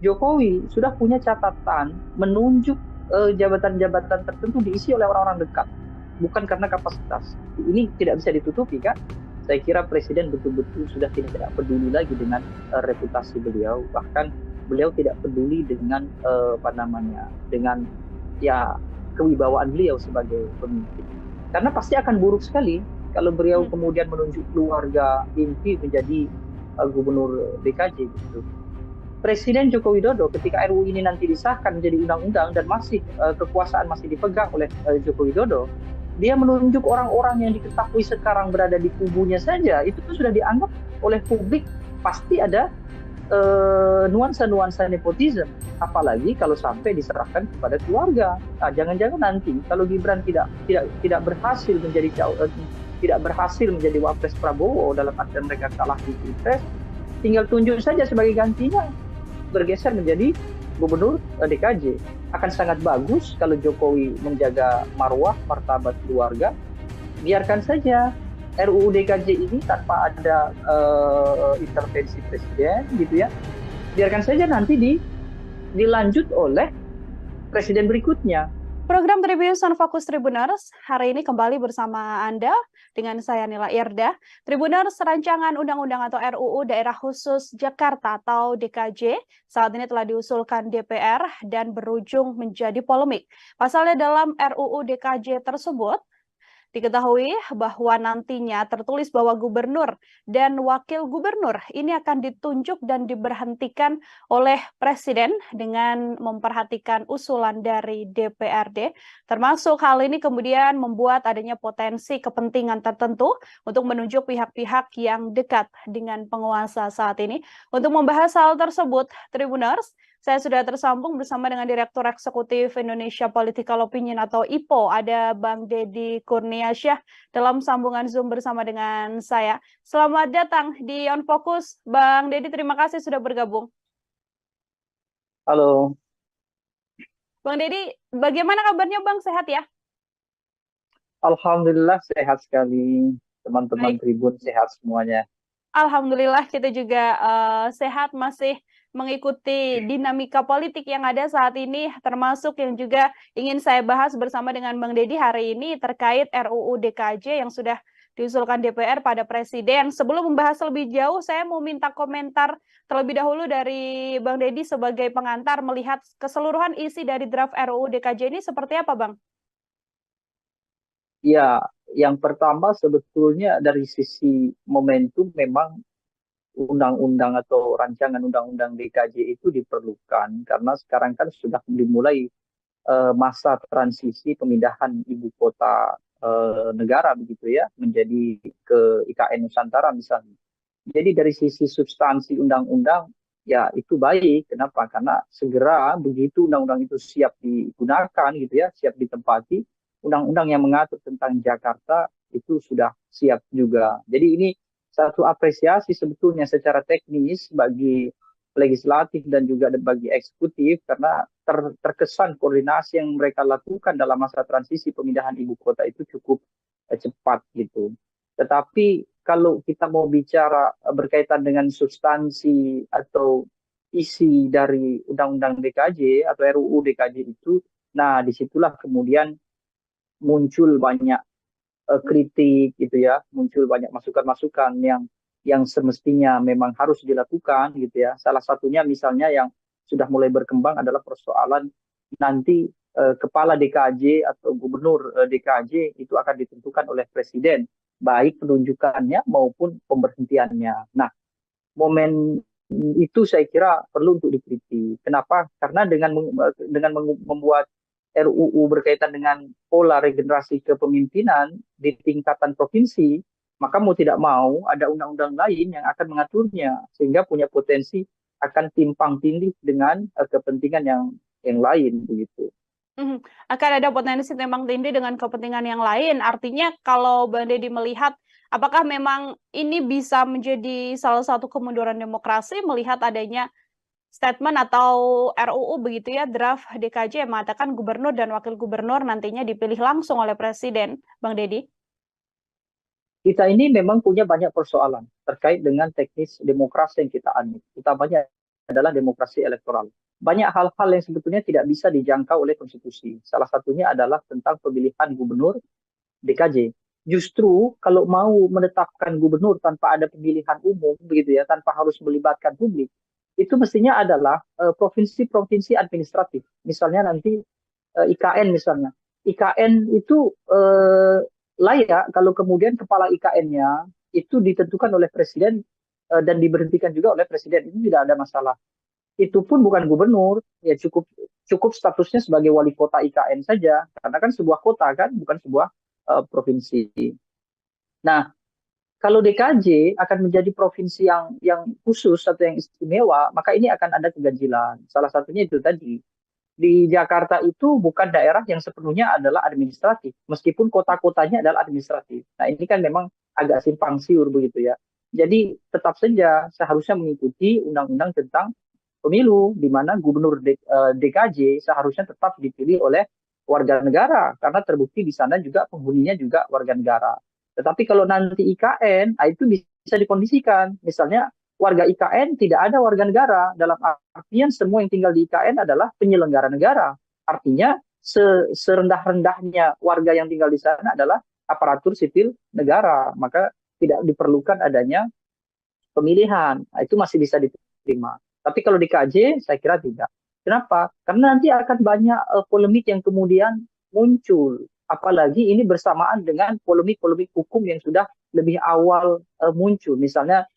Jokowi sudah punya catatan menunjuk jabatan-jabatan tertentu diisi oleh orang-orang dekat, bukan karena kapasitas. Ini tidak bisa ditutupi kan? Saya kira Presiden betul-betul sudah tidak peduli lagi dengan reputasi beliau, bahkan beliau tidak peduli dengan dengan ya kewibawaan beliau sebagai pemimpin. Karena pasti akan buruk sekali kalau beliau kemudian menunjuk keluarga inti menjadi gubernur DKJ gitu. Presiden Joko Widodo ketika RUU ini nanti disahkan menjadi undang-undang dan kekuasaan masih dipegang oleh Joko Widodo, dia menunjuk orang-orang yang diketahui sekarang berada di kubunya saja, itu sudah dianggap oleh publik pasti ada nuansa-nuansa nepotisme. Apalagi kalau sampai diserahkan kepada keluarga. Nah, jangan-jangan nanti kalau Gibran tidak berhasil menjadi wapres Prabowo dalam artian mereka kalah di Pilpres, tinggal tunjuk saja sebagai gantinya, bergeser menjadi gubernur DKJ. Akan sangat bagus kalau Jokowi menjaga marwah, martabat keluarga. Biarkan saja RUU DKJ ini tanpa ada intervensi presiden, gitu ya. Biarkan saja nanti dilanjut oleh presiden berikutnya. Program Tribunnews on Fokus Tribuners hari ini kembali bersama Anda dengan saya Nila Irda. Tribuners, rancangan undang-undang atau RUU Daerah Khusus Jakarta atau DKJ saat ini telah diusulkan DPR dan berujung menjadi polemik. Pasalnya dalam RUU DKJ tersebut diketahui bahwa nantinya tertulis bahwa gubernur dan wakil gubernur ini akan ditunjuk dan diberhentikan oleh presiden dengan memperhatikan usulan dari DPRD. Termasuk hal ini kemudian membuat adanya potensi kepentingan tertentu untuk menunjuk pihak-pihak yang dekat dengan penguasa saat ini. Untuk membahas hal tersebut, Tribuners, saya sudah tersambung bersama dengan Direktur Eksekutif Indonesia Political Opinion atau IPO, ada Bang Deddy Kurniasyah dalam sambungan Zoom bersama dengan saya. Selamat datang di On Focus, Bang Deddy, terima kasih sudah bergabung. Halo. Bang Deddy, bagaimana kabarnya Bang? Sehat ya? Alhamdulillah sehat sekali. Teman-teman Tribun sehat semuanya. Alhamdulillah kita juga sehat, masih mengikuti dinamika politik yang ada saat ini, termasuk yang juga ingin saya bahas bersama dengan Bang Deddy hari ini terkait RUU DKJ yang sudah diusulkan DPR pada Presiden. Sebelum membahas lebih jauh, saya mau minta komentar terlebih dahulu dari Bang Deddy sebagai pengantar melihat keseluruhan isi dari draft RUU DKJ ini seperti apa, Bang? Ya, yang pertama sebetulnya dari sisi momentum memang undang-undang atau rancangan undang-undang DKJ itu diperlukan karena sekarang kan sudah dimulai masa transisi pemindahan ibu kota negara begitu ya menjadi ke IKN Nusantara misalnya. Jadi dari sisi substansi undang-undang ya itu baik. Kenapa? Karena segera begitu undang-undang itu siap digunakan gitu ya, siap ditempati, undang-undang yang mengatur tentang Jakarta itu sudah siap juga. Jadi ini satu apresiasi sebetulnya secara teknis bagi legislatif dan juga bagi eksekutif karena terkesan koordinasi yang mereka lakukan dalam masa transisi pemindahan ibu kota itu cukup cepat gitu. Tetapi kalau kita mau bicara berkaitan dengan substansi atau isi dari Undang-Undang DKJ atau RUU DKJ itu, nah disitulah kemudian muncul banyak kritik gitu ya, muncul banyak masukan-masukan yang semestinya memang harus dilakukan gitu ya. Salah satunya misalnya yang sudah mulai berkembang adalah persoalan nanti kepala DKJ atau gubernur DKJ itu akan ditentukan oleh presiden, baik penunjukannya maupun pemberhentiannya. Nah, momen itu saya kira perlu untuk dikritik. Kenapa? Karena dengan membuat RUU berkaitan dengan pola regenerasi kepemimpinan di tingkatan provinsi, maka mau tidak mau ada undang-undang lain yang akan mengaturnya sehingga punya potensi akan timpang tindih dengan kepentingan yang lain begitu. Akan ada potensi timpang tindih dengan kepentingan yang lain. Artinya kalau Bang Deddy melihat apakah memang ini bisa menjadi salah satu kemunduran demokrasi melihat adanya statement atau RUU begitu ya, draft DKJ yang mengatakan gubernur dan wakil gubernur nantinya dipilih langsung oleh presiden, Bang Deddy? Kita ini memang punya banyak persoalan terkait dengan teknis demokrasi yang kita anut, utamanya adalah demokrasi elektoral. Banyak hal-hal yang sebetulnya tidak bisa dijangkau oleh konstitusi. Salah satunya adalah tentang pemilihan gubernur DKJ. Justru kalau mau menetapkan gubernur tanpa ada pemilihan umum begitu ya, tanpa harus melibatkan publik, itu mestinya adalah provinsi-provinsi administratif. Misalnya nanti IKN misalnya. IKN itu layak kalau kemudian kepala IKN-nya itu ditentukan oleh presiden dan diberhentikan juga oleh presiden. Itu tidak ada masalah. Itu pun bukan gubernur, ya cukup cukup statusnya sebagai wali kota IKN saja, karena kan sebuah kota kan, bukan sebuah provinsi. Nah, kalau DKJ akan menjadi provinsi yang khusus atau yang istimewa, maka ini akan ada keganjilan. Salah satunya itu tadi. Di Jakarta itu bukan daerah yang sepenuhnya adalah administratif, meskipun kota-kotanya adalah administratif. Nah, ini kan memang agak simpang siur begitu ya. Jadi tetap saja seharusnya mengikuti undang-undang tentang pemilu, di mana gubernur DKJ seharusnya tetap dipilih oleh warga negara, karena terbukti di sana juga penghuninya juga warga negara. Tetapi kalau nanti IKN, itu bisa dikondisikan. Misalnya warga IKN tidak ada warga negara, dalam artian semua yang tinggal di IKN adalah penyelenggara negara. Artinya serendah-rendahnya warga yang tinggal di sana adalah aparatur sipil negara, maka tidak diperlukan adanya pemilihan. Nah, itu masih bisa diterima. Tapi kalau di KJ, saya kira tidak. Kenapa? Karena nanti akan banyak polemik yang kemudian muncul. Apalagi ini bersamaan dengan polemik-polemik hukum yang sudah lebih awal muncul. Misalnya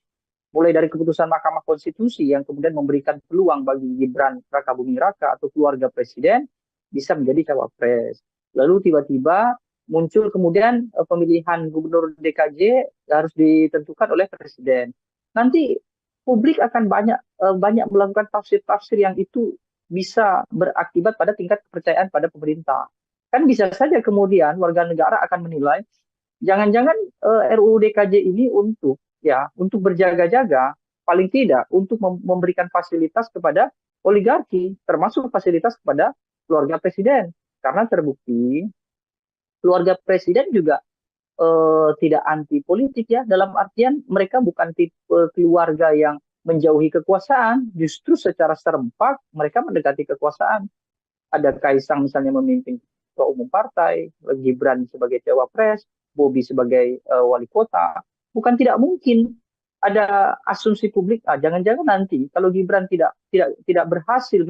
mulai dari keputusan Mahkamah Konstitusi yang kemudian memberikan peluang bagi Gibran Rakabuming Raka atau keluarga presiden bisa menjadi cawapres. Lalu tiba-tiba muncul kemudian pemilihan gubernur DKJ harus ditentukan oleh presiden. Nanti publik akan banyak melakukan tafsir-tafsir yang itu bisa berakibat pada tingkat kepercayaan pada pemerintah. Kan bisa saja kemudian warga negara akan menilai jangan-jangan RUU DKJ ini untuk berjaga-jaga, paling tidak untuk memberikan fasilitas kepada oligarki, termasuk fasilitas kepada keluarga presiden. Karena terbukti keluarga presiden juga tidak anti politik ya, dalam artian mereka bukan tipe keluarga yang menjauhi kekuasaan, justru secara serempak mereka mendekati kekuasaan. Ada Kaisang misalnya memimpin ketua umum partai, Gibran sebagai cawapres, Bobi sebagai wali kota. Bukan tidak mungkin ada asumsi publik, jangan-jangan nanti kalau Gibran tidak berhasil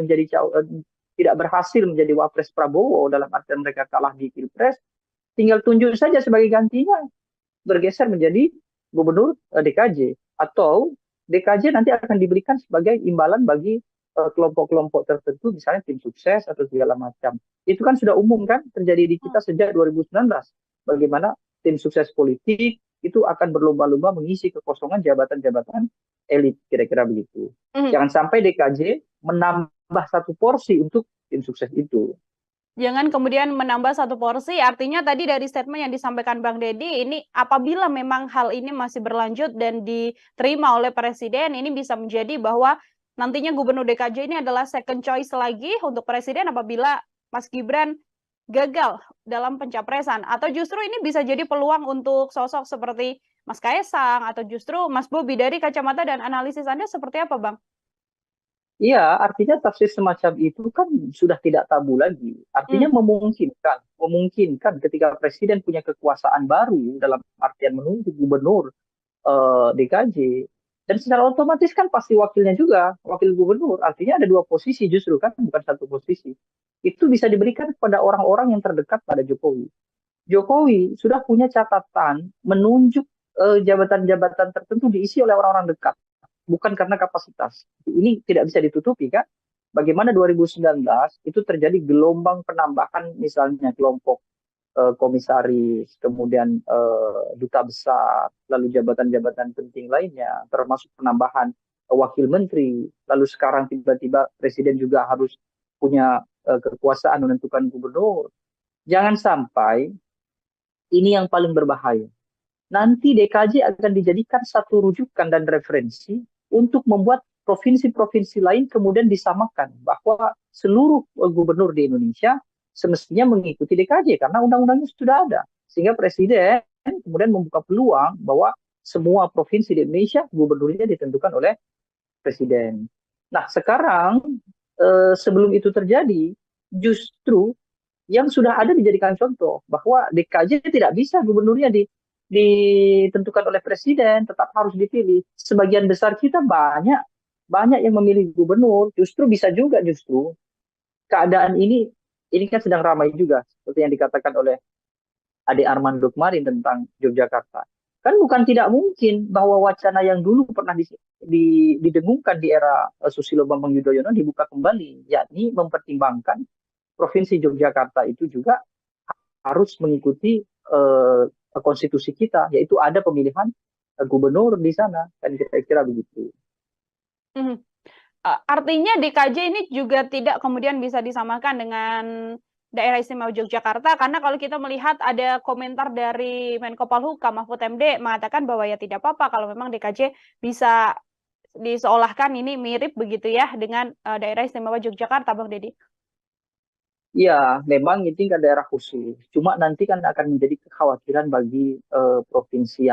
tidak berhasil menjadi wapres Prabowo, dalam artian mereka kalah di Pilpres, tinggal tunjuk saja sebagai gantinya, bergeser menjadi gubernur DKJ, atau DKJ nanti akan diberikan sebagai imbalan bagi kelompok-kelompok tertentu, misalnya tim sukses atau segala macam. Itu kan sudah umum kan terjadi di kita sejak 2019. Bagaimana tim sukses politik itu akan berlomba-lomba mengisi kekosongan jabatan-jabatan elit, kira-kira begitu. Jangan sampai DKJ menambah satu porsi untuk tim sukses itu. Jangan kemudian menambah satu porsi, artinya tadi dari statement yang disampaikan Bang Deddy, ini apabila memang hal ini masih berlanjut dan diterima oleh Presiden, ini bisa menjadi bahwa nantinya Gubernur DKJ ini adalah second choice lagi untuk Presiden apabila Mas Gibran gagal dalam pencapresan. Atau justru ini bisa jadi peluang untuk sosok seperti Mas Kaisang atau justru Mas Bobi. Dari kacamata dan analisis Anda seperti apa, Bang? Iya, artinya tafsir semacam itu kan sudah tidak tabu lagi. Artinya memungkinkan ketika presiden punya kekuasaan baru dalam artian menunjuk gubernur DKJ, dan secara otomatis kan pasti wakilnya juga, wakil gubernur. Artinya ada dua posisi justru kan, bukan satu posisi. Itu bisa diberikan kepada orang-orang yang terdekat pada Jokowi. Jokowi sudah punya catatan menunjuk jabatan-jabatan tertentu diisi oleh orang-orang dekat, bukan karena kapasitas. Ini tidak bisa ditutupi kan. Bagaimana 2019 itu terjadi gelombang penambahan misalnya kelompok komisaris, kemudian duta besar, lalu jabatan-jabatan penting lainnya, termasuk penambahan wakil menteri. Lalu sekarang tiba-tiba presiden juga harus punya kekuasaan menentukan gubernur. Jangan sampai ini yang paling berbahaya. Nanti DKJ akan dijadikan satu rujukan dan referensi untuk membuat provinsi-provinsi lain kemudian disamakan bahwa seluruh gubernur di Indonesia semestinya mengikuti DKJ karena undang-undangnya sudah ada. Sehingga presiden kemudian membuka peluang bahwa semua provinsi di Indonesia gubernurnya ditentukan oleh presiden. Nah, sekarang sebelum itu terjadi, justru yang sudah ada dijadikan contoh bahwa DKJ tidak bisa gubernurnya ditentukan oleh presiden, tetap harus dipilih. Sebagian besar kita banyak banyak yang memilih gubernur, justru bisa juga justru keadaan ini kan sedang ramai juga seperti yang dikatakan oleh Ade Armando kemarin tentang Yogyakarta. Kan bukan tidak mungkin bahwa wacana yang dulu pernah didengungkan di era Susilo Bambang Yudhoyono dibuka kembali, yakni mempertimbangkan Provinsi Yogyakarta itu juga harus mengikuti konstitusi kita, yaitu ada pemilihan gubernur di sana, kan kira-kira begitu. Mhm. Artinya DKJ ini juga tidak kemudian bisa disamakan dengan Daerah Istimewa Yogyakarta, karena kalau kita melihat ada komentar dari Menko Polhukam Mahfud MD mengatakan bahwa ya tidak apa-apa kalau memang DKJ bisa diseolahkan ini mirip begitu ya dengan Daerah Istimewa Yogyakarta, Bang Deddy. Ya, memang itu kan daerah khusus. Cuma nanti kan akan menjadi kekhawatiran bagi provinsi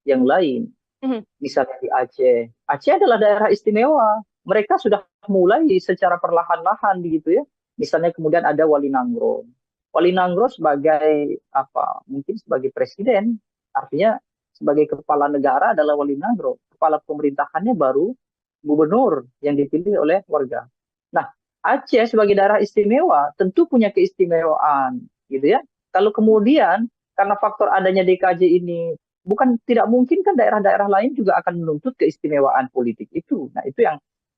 yang lain. Mhm. Misalnya di Aceh. Aceh adalah daerah istimewa. Mereka sudah mulai secara perlahan-lahan begitu ya. Misalnya kemudian ada Wali Nangro. Wali Nangro sebagai apa? Mungkin sebagai presiden. Artinya sebagai kepala negara adalah Wali Nangro. Kepala pemerintahannya baru gubernur yang dipilih oleh warga. Nah, Aceh sebagai daerah istimewa tentu punya keistimewaan gitu ya. Kalau kemudian karena faktor adanya DKJ ini bukan tidak mungkin kan daerah-daerah lain juga akan menuntut keistimewaan politik itu. Nah, itu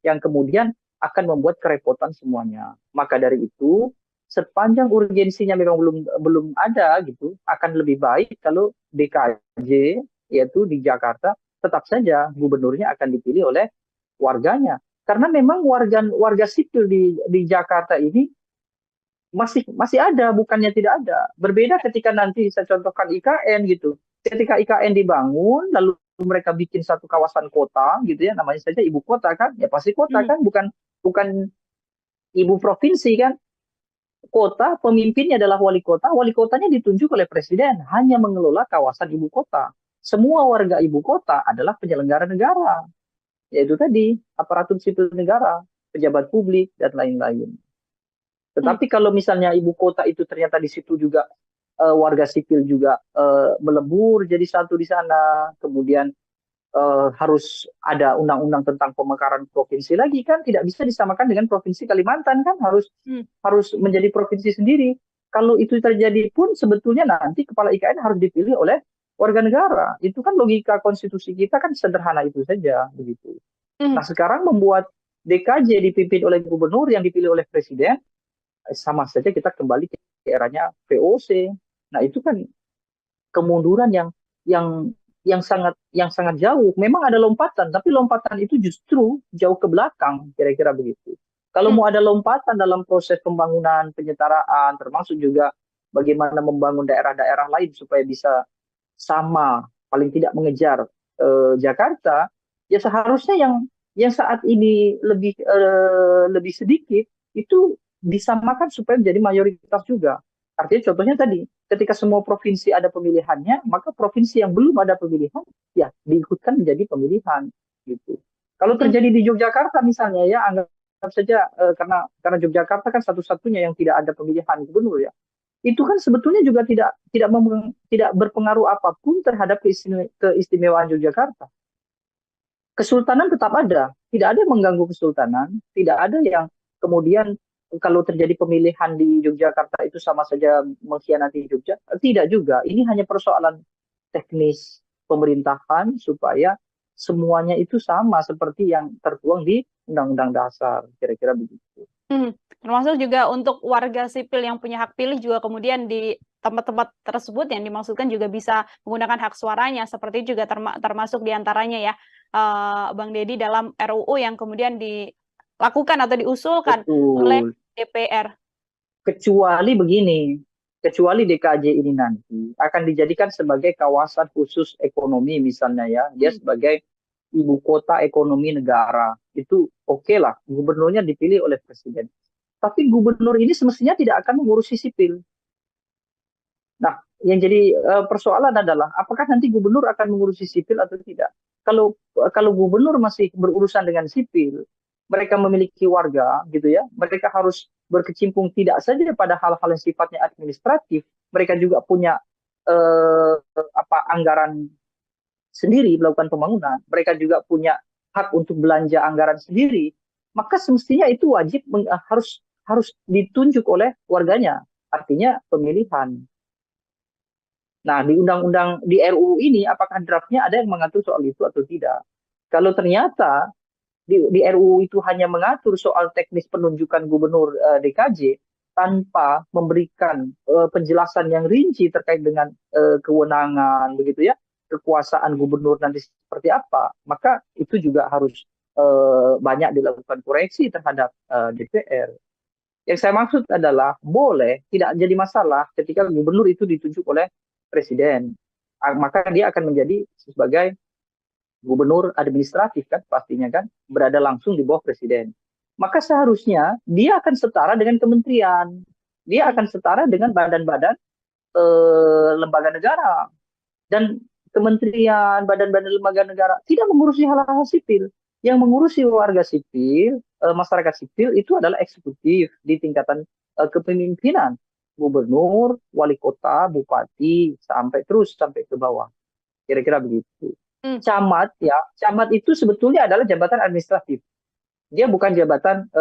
yang kemudian akan membuat kerepotan semuanya. Maka dari itu, sepanjang urgensinya memang belum belum ada gitu, akan lebih baik kalau DKJ yaitu di Jakarta tetap saja gubernurnya akan dipilih oleh warganya. Karena memang warga warga sipil di Jakarta ini masih ada, bukannya tidak ada. Berbeda ketika nanti saya contohkan IKN gitu. Ketika IKN dibangun, lalu mereka bikin satu kawasan kota gitu ya, namanya saja ibu kota kan, ya pasti kota Mhm. kan, bukan bukan ibu provinsi kan. Kota, pemimpinnya adalah wali kotanya ditunjuk oleh presiden, hanya mengelola kawasan ibu kota. Semua warga ibu kota adalah penyelenggara negara, yaitu tadi aparatur sipil negara, pejabat publik, dan lain-lain. Mhm. Tetapi kalau misalnya ibu kota itu ternyata di situ juga warga sipil juga melebur jadi satu di sana, kemudian harus ada undang-undang tentang pemekaran provinsi lagi kan tidak bisa disamakan dengan provinsi Kalimantan kan harus Mhm. harus menjadi provinsi sendiri. Kalau itu terjadi pun sebetulnya nanti kepala IKN harus dipilih oleh warga negara. Itu kan logika konstitusi kita kan sederhana itu saja begitu. Mhm. Nah, sekarang membuat DKJ dipimpin oleh gubernur yang dipilih oleh presiden, sama saja kita kembali ke eranya VOC. Nah, itu kan kemunduran yang yang sangat jauh. Memang ada lompatan, tapi lompatan itu justru jauh ke belakang, kira-kira begitu. Kalau Mhm. mau ada lompatan dalam proses pembangunan, penyetaraan, termasuk juga bagaimana membangun daerah-daerah lain supaya bisa sama, paling tidak mengejar Jakarta, ya seharusnya yang saat ini lebih sedikit itu disamakan supaya menjadi mayoritas juga. Artinya contohnya tadi, ketika semua provinsi ada pemilihannya, maka provinsi yang belum ada pemilihan, ya diikutkan menjadi pemilihan gitu. Kalau Mhm. terjadi di Yogyakarta misalnya ya, anggap saja karena Yogyakarta kan satu-satunya yang tidak ada pemilihan gubernur ya, itu kan sebetulnya juga tidak berpengaruh apapun terhadap keistimewaan Yogyakarta. Kesultanan tetap ada, tidak ada yang mengganggu kesultanan, tidak ada yang kemudian kalau terjadi pemilihan di Yogyakarta itu sama saja mengkhianati Jogja, tidak juga. Ini hanya persoalan teknis pemerintahan supaya semuanya itu sama seperti yang tertuang di Undang-Undang Dasar, kira-kira begitu. Mhm. Termasuk juga untuk warga sipil yang punya hak pilih juga kemudian di tempat-tempat tersebut yang dimaksudkan juga bisa menggunakan hak suaranya, seperti juga termasuk diantaranya ya, Bang Deddy dalam RUU yang kemudian dilakukan atau diusulkan oleh Betul. DPR. Kecuali begini, kecuali DKJ ini nanti akan dijadikan sebagai kawasan khusus ekonomi misalnya ya, dia Mhm. sebagai ibu kota ekonomi negara. Itu oke lah, gubernurnya dipilih oleh presiden. Tapi gubernur ini semestinya tidak akan mengurusi sipil. Nah, yang jadi persoalan adalah apakah nanti gubernur akan mengurusi sipil atau tidak. Kalau kalau gubernur masih berurusan dengan sipil, mereka memiliki warga gitu ya, mereka harus berkecimpung tidak saja pada hal-hal yang sifatnya administratif, mereka juga punya anggaran sendiri melakukan pembangunan, mereka juga punya hak untuk belanja anggaran sendiri, maka semestinya itu wajib harus harus ditunjuk oleh warganya, artinya pemilihan. Nah, di undang-undang di RUU ini apakah draftnya ada yang mengatur soal itu atau tidak? Kalau ternyata di RUU itu hanya mengatur soal teknis penunjukan gubernur DKJ tanpa memberikan penjelasan yang rinci terkait dengan kewenangan begitu ya, kekuasaan gubernur nanti seperti apa, maka itu juga harus banyak dilakukan koreksi terhadap DPR. Yang saya maksud adalah boleh tidak jadi masalah ketika gubernur itu ditunjuk oleh presiden, maka dia akan menjadi sebagai gubernur administratif kan pastinya kan, berada langsung di bawah presiden. Maka seharusnya dia akan setara dengan kementerian, dia akan setara dengan badan-badan lembaga negara, dan kementerian, badan-badan lembaga negara tidak mengurusi hal-hal sipil. Yang mengurusi warga sipil, masyarakat sipil itu adalah eksekutif di tingkatan kepemimpinan, gubernur, wali kota, bupati, sampai terus sampai ke bawah. Kira-kira begitu. Camat ya, camat itu sebetulnya adalah jabatan administratif. Dia bukan jabatan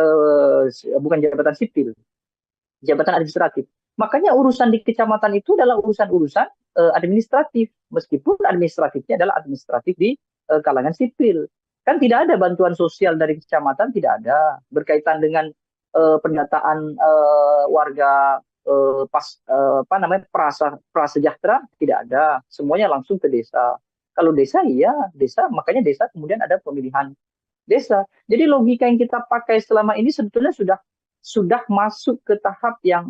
sipil, jabatan administratif. Makanya urusan di kecamatan itu adalah urusan-urusan administratif, meskipun administratifnya adalah administratif di kalangan sipil. Kan tidak ada bantuan sosial dari kecamatan, tidak ada berkaitan dengan pendataan warga prasejahtera, tidak ada. Semuanya langsung ke desa. Kalau desa, iya desa, makanya desa kemudian ada pemilihan desa. Jadi logika yang kita pakai selama ini sebetulnya sudah masuk ke tahap yang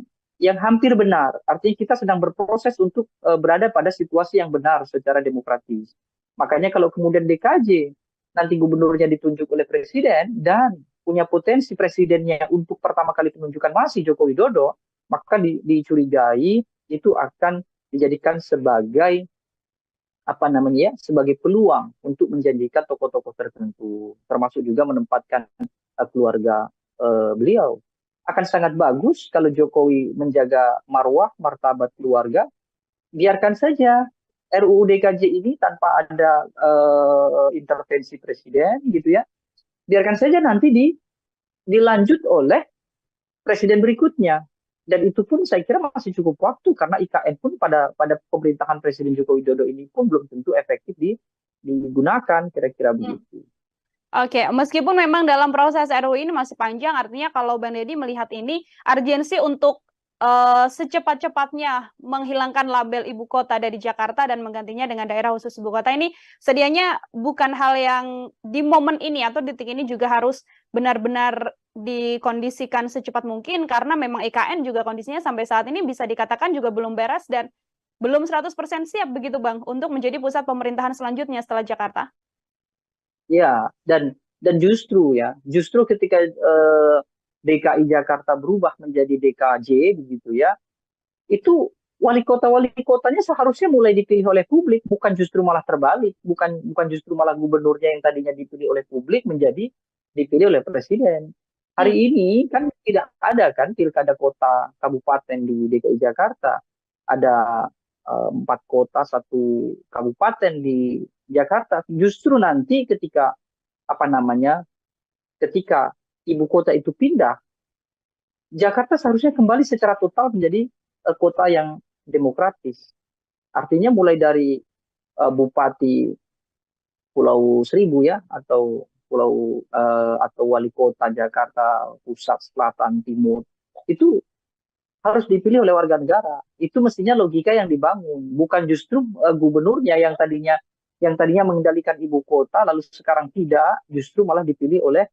hampir benar. Artinya kita sedang berproses untuk berada pada situasi yang benar secara demokratis. Makanya kalau kemudian DKJ nanti gubernurnya ditunjuk oleh presiden dan punya potensi presidennya untuk pertama kali penunjukan masih Joko Widodo, maka dicurigai itu akan dijadikan sebagai sebagai peluang untuk menjanjikan tokoh-tokoh tertentu, termasuk juga menempatkan keluarga beliau. Akan sangat bagus kalau Jokowi menjaga marwah, martabat keluarga, biarkan saja RUU DKJ ini tanpa ada intervensi presiden, gitu ya. Biarkan saja nanti dilanjut oleh presiden berikutnya. Dan itu pun saya kira masih cukup waktu karena IKN pun pada pemerintahan Presiden Joko Widodo ini pun belum tentu efektif digunakan, kira-kira begitu. Oke, meskipun memang dalam proses RUU ini masih panjang, artinya kalau Bang Deddy melihat ini urgensi untuk secepat-cepatnya menghilangkan label ibu kota dari Jakarta dan menggantinya dengan daerah khusus ibu kota ini sedianya bukan hal yang di momen ini atau detik ini juga harus benar-benar dikondisikan secepat mungkin, karena memang IKN juga kondisinya sampai saat ini bisa dikatakan juga belum beres dan belum 100% siap begitu Bang untuk menjadi pusat pemerintahan selanjutnya setelah Jakarta. Ya, dan justru ketika DKI Jakarta berubah menjadi DKJ begitu ya, itu wali kotanya seharusnya mulai dipilih oleh publik, bukan justru malah terbalik, bukan justru malah gubernurnya yang tadinya dipilih oleh publik menjadi dipilih oleh presiden. Hari ini kan tidak ada kan pilkada kota kabupaten di DKI Jakarta, ada 4 kota 1 kabupaten di Jakarta. Justru nanti ketika ketika ibu kota itu pindah, Jakarta seharusnya kembali secara total menjadi kota yang demokratis. Artinya mulai dari bupati Pulau Seribu ya, atau wali kota Jakarta Pusat, Selatan, Timur, itu harus dipilih oleh warga negara. Itu mestinya logika yang dibangun, bukan justru gubernurnya yang tadinya mengendalikan ibu kota lalu sekarang tidak, justru malah dipilih oleh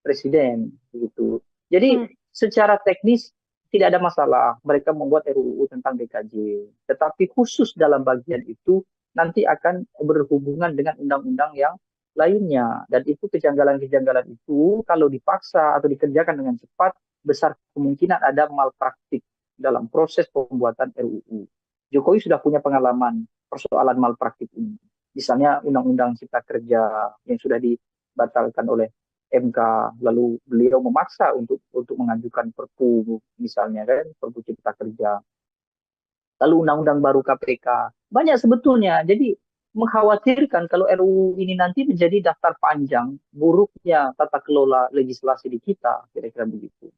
presiden begitu. Jadi secara teknis tidak ada masalah mereka membuat RUU tentang DKJ, tetapi khusus dalam bagian itu nanti akan berhubungan dengan undang-undang yang lainnya, dan itu kejanggalan-kejanggalan itu kalau dipaksa atau dikerjakan dengan cepat besar kemungkinan ada malpraktik dalam proses pembuatan RUU. Jokowi sudah punya pengalaman persoalan malpraktik ini. Misalnya Undang-Undang Cipta Kerja yang sudah dibatalkan oleh MK, lalu beliau memaksa untuk mengajukan Perpu misalnya kan, Perpu Cipta Kerja, lalu undang-undang baru KPK. Banyak sebetulnya. Jadi mengkhawatirkan kalau RUU ini nanti menjadi daftar panjang buruknya tata kelola legislasi di kita, kira-kira begitu.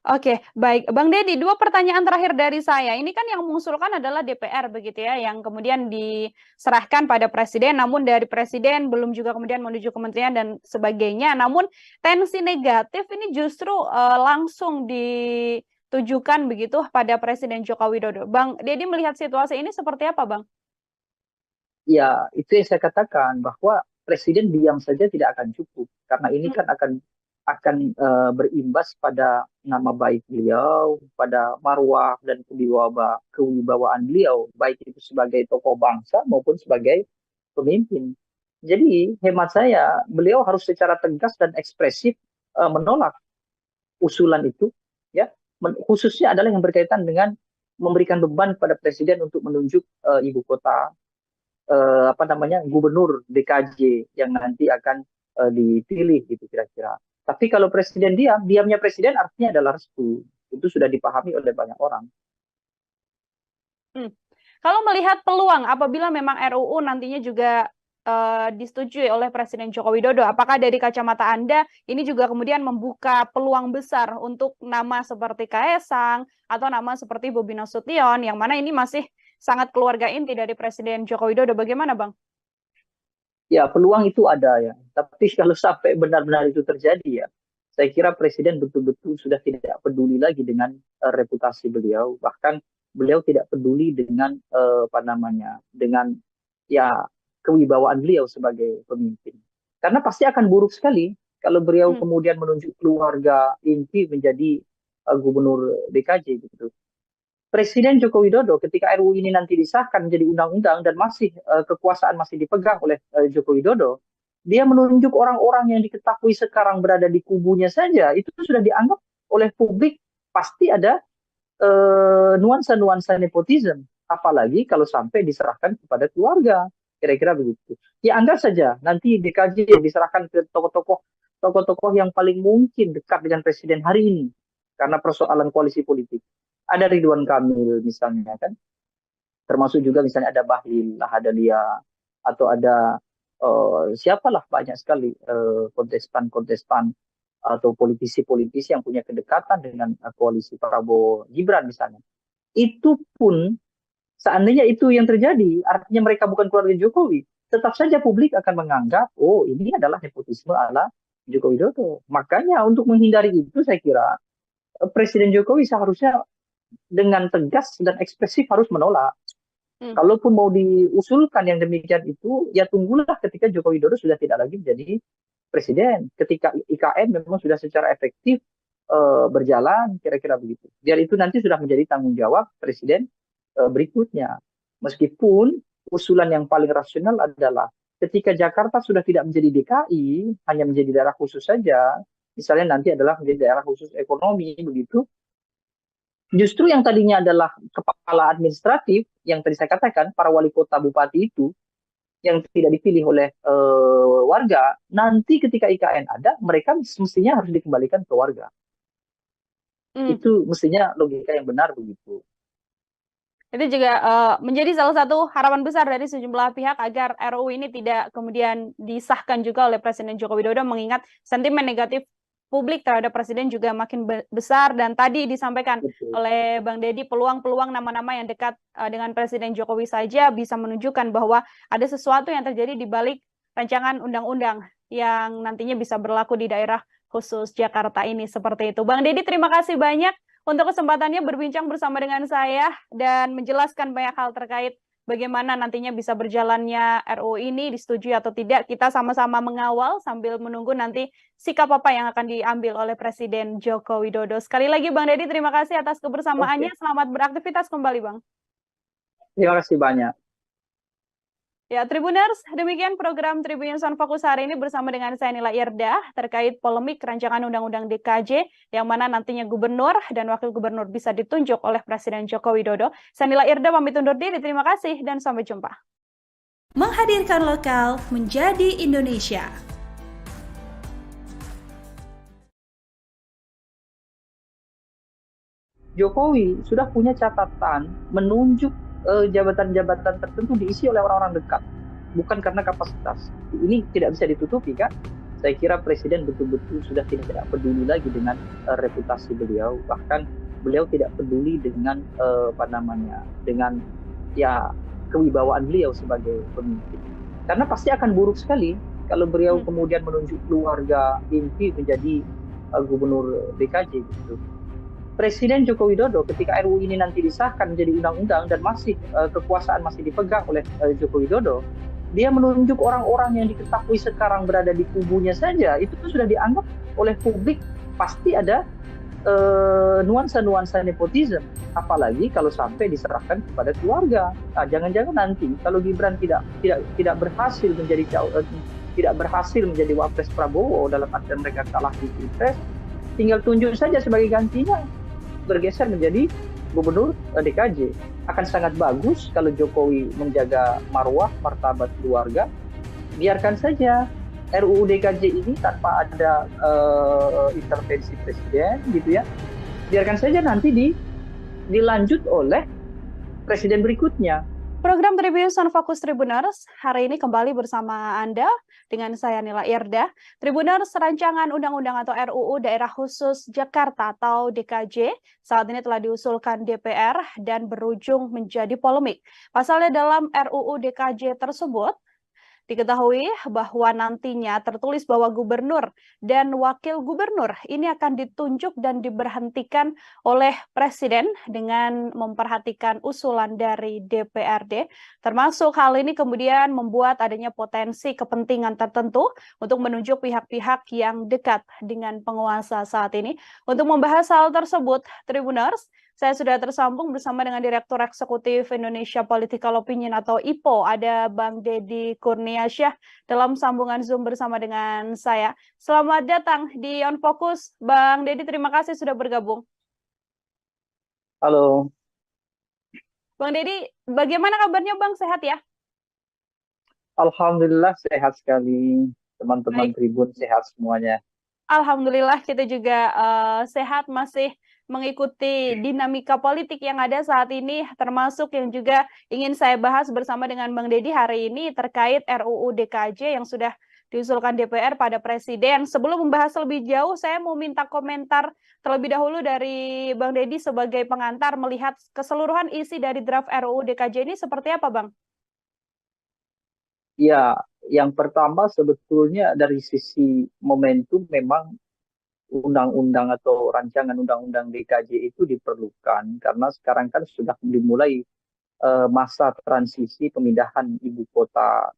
Oke, baik. Bang Deddy, dua pertanyaan terakhir dari saya. Ini kan yang mengusulkan adalah DPR begitu ya, yang kemudian diserahkan pada presiden, namun dari presiden belum juga kemudian menuju kementerian dan sebagainya. Namun tensi negatif ini justru langsung ditujukan begitu pada Presiden Joko Widodo. Bang Deddy melihat situasi ini seperti apa, Bang? Ya, itu yang saya katakan bahwa presiden diam saja tidak akan cukup karena ini kan akan berimbas pada nama baik beliau, pada marwah dan kewibawaan beliau, baik itu sebagai tokoh bangsa maupun sebagai pemimpin. Jadi hemat saya, beliau harus secara tegas dan ekspresif menolak usulan itu, ya, khususnya adalah yang berkaitan dengan memberikan beban pada presiden untuk menunjuk ibu kota, gubernur DKJ yang nanti akan dipilih gitu kira-kira. Tapi kalau presiden diamnya presiden artinya adalah restu. Itu sudah dipahami oleh banyak orang. Kalau melihat peluang apabila memang RUU nantinya juga disetujui oleh Presiden Joko Widodo, apakah dari kacamata Anda ini juga kemudian membuka peluang besar untuk nama seperti Kaesang atau nama seperti Bobi Nasution, yang mana ini masih sangat keluarga inti dari Presiden Joko Widodo? Bagaimana, Bang? Ya, peluang itu ada ya. Tapi kalau sampai benar-benar itu terjadi ya, saya kira presiden betul-betul sudah tidak peduli lagi dengan reputasi beliau. Bahkan beliau tidak peduli dengan dengan ya kewibawaan beliau sebagai pemimpin. Karena pasti akan buruk sekali kalau beliau kemudian menunjuk keluarga inti menjadi gubernur DKJ gitu. Presiden Joko Widodo ketika RUU ini nanti disahkan menjadi undang-undang dan masih kekuasaan masih dipegang oleh Joko Widodo, dia menunjuk orang-orang yang diketahui sekarang berada di kubunya saja, itu sudah dianggap oleh publik pasti ada nuansa-nuansa nepotisme. Apalagi kalau sampai diserahkan kepada keluarga, kira-kira begitu. Ya anggap saja nanti DKJ yang diserahkan ke tokoh-tokoh yang paling mungkin dekat dengan presiden hari ini karena persoalan koalisi politik. Ada Ridwan Kamil misalnya kan, termasuk juga misalnya ada Bahlil Lahadalia atau ada siapalah banyak sekali kontestan-kontestan atau politisi-politisi yang punya kedekatan dengan koalisi Prabowo Gibran misalnya. Itu pun seandainya itu yang terjadi, artinya mereka bukan keluarga Jokowi, tetap saja publik akan menganggap, oh ini adalah nepotisme ala Joko Widodo. Makanya untuk menghindari itu saya kira Presiden Jokowi seharusnya dengan tegas dan ekspresif harus menolak. Kalaupun mau diusulkan yang demikian itu, ya tunggulah ketika Joko Widodo sudah tidak lagi menjadi presiden. Ketika IKN memang sudah secara efektif berjalan, kira-kira begitu. Biar itu nanti sudah menjadi tanggung jawab presiden berikutnya. Meskipun usulan yang paling rasional adalah ketika Jakarta sudah tidak menjadi DKI, hanya menjadi daerah khusus saja, misalnya nanti adalah menjadi daerah khusus ekonomi, begitu, justru yang tadinya adalah kepala administratif, yang tadi saya katakan, para wali kota bupati itu, yang tidak dipilih oleh warga, nanti ketika IKN ada, mereka mestinya harus dikembalikan ke warga. Itu mestinya logika yang benar begitu. Itu juga menjadi salah satu harapan besar dari sejumlah pihak agar RUU ini tidak kemudian disahkan juga oleh Presiden Joko Widodo, mengingat sentimen negatif publik terhadap presiden juga makin besar, dan tadi disampaikan oleh Bang Deddy peluang-peluang nama-nama yang dekat dengan Presiden Jokowi saja bisa menunjukkan bahwa ada sesuatu yang terjadi di balik rancangan undang-undang yang nantinya bisa berlaku di daerah khusus Jakarta ini, seperti itu. Bang Deddy, terima kasih banyak untuk kesempatannya berbincang bersama dengan saya dan menjelaskan banyak hal terkait bagaimana nantinya bisa berjalannya RUU ini, disetujui atau tidak. Kita sama-sama mengawal sambil menunggu nanti sikap apa yang akan diambil oleh Presiden Joko Widodo. Sekali lagi Bang Deddy, terima kasih atas kebersamaannya. Selamat beraktivitas kembali, Bang. Terima kasih banyak. Ya, Tribuners, demikian program Tribun Sound Fokus hari ini bersama dengan saya Nila Irdah terkait polemik rancangan Undang-Undang DKJ yang mana nantinya gubernur dan wakil gubernur bisa ditunjuk oleh Presiden Joko Widodo. Saya Nila Irdah pamit undur diri, terima kasih dan sampai jumpa. Menghadirkan lokal menjadi Indonesia. Jokowi sudah punya catatan menunjuk jabatan-jabatan tertentu diisi oleh orang-orang dekat, bukan karena kapasitas. Ini tidak bisa ditutupi kan? Saya kira Presiden betul-betul sudah tidak peduli lagi dengan reputasi beliau, bahkan beliau tidak peduli dengan apa namanya, dengan ya kewibawaan beliau sebagai pemimpin. Karena pasti akan buruk sekali kalau beliau kemudian menunjuk keluarga inti menjadi gubernur DKJ gitu. Presiden Joko Widodo ketika RUU ini nanti disahkan menjadi undang-undang dan masih kekuasaan masih dipegang oleh Joko Widodo, dia menunjuk orang-orang yang diketahui sekarang berada di kubunya saja, itu sudah dianggap oleh publik pasti ada nuansa-nuansa nepotisme. Apalagi kalau sampai diserahkan kepada keluarga. Nah, jangan-jangan nanti kalau Gibran tidak berhasil menjadi tidak berhasil menjadi wapres Prabowo dalam artian mereka kalah di Pilpres, tinggal tunjuk saja sebagai gantinya, bergeser menjadi gubernur DKJ. Akan sangat bagus kalau Jokowi menjaga marwah, martabat keluarga. Biarkan saja RUU DKJ ini tanpa ada intervensi presiden, gitu ya. Biarkan saja nanti dilanjut oleh presiden berikutnya. Program Tribunnews on Fokus Tribuners hari ini kembali bersama Anda dengan saya Nila Irda. Tribuners, rancangan undang-undang atau RUU Daerah Khusus Jakarta atau DKJ saat ini telah diusulkan DPR dan berujung menjadi polemik. Pasalnya dalam RUU DKJ tersebut diketahui bahwa nantinya tertulis bahwa gubernur dan wakil gubernur ini akan ditunjuk dan diberhentikan oleh presiden dengan memperhatikan usulan dari DPRD. Termasuk hal ini kemudian membuat adanya potensi kepentingan tertentu untuk menunjuk pihak-pihak yang dekat dengan penguasa saat ini. Untuk membahas hal tersebut, Tribuners, saya sudah tersambung bersama dengan Direktur Eksekutif Indonesia Political Opinion atau IPO, ada Bang Deddy Kurniasyah dalam sambungan Zoom bersama dengan saya. Selamat datang di On Focus, Bang Deddy, terima kasih sudah bergabung. Halo. Bang Deddy, bagaimana kabarnya Bang? Sehat ya? Alhamdulillah sehat sekali. Teman-teman Tribun sehat semuanya. Alhamdulillah kita juga sehat, masih mengikuti dinamika politik yang ada saat ini, termasuk yang juga ingin saya bahas bersama dengan Bang Deddy hari ini terkait RUU DKJ yang sudah diusulkan DPR pada Presiden. Sebelum membahas lebih jauh, saya mau minta komentar terlebih dahulu dari Bang Deddy sebagai pengantar melihat keseluruhan isi dari draft RUU DKJ ini seperti apa, Bang? Ya, yang pertama sebetulnya dari sisi momentum memang undang-undang atau rancangan undang-undang DKJ itu diperlukan karena sekarang kan sudah dimulai masa transisi pemindahan ibu kota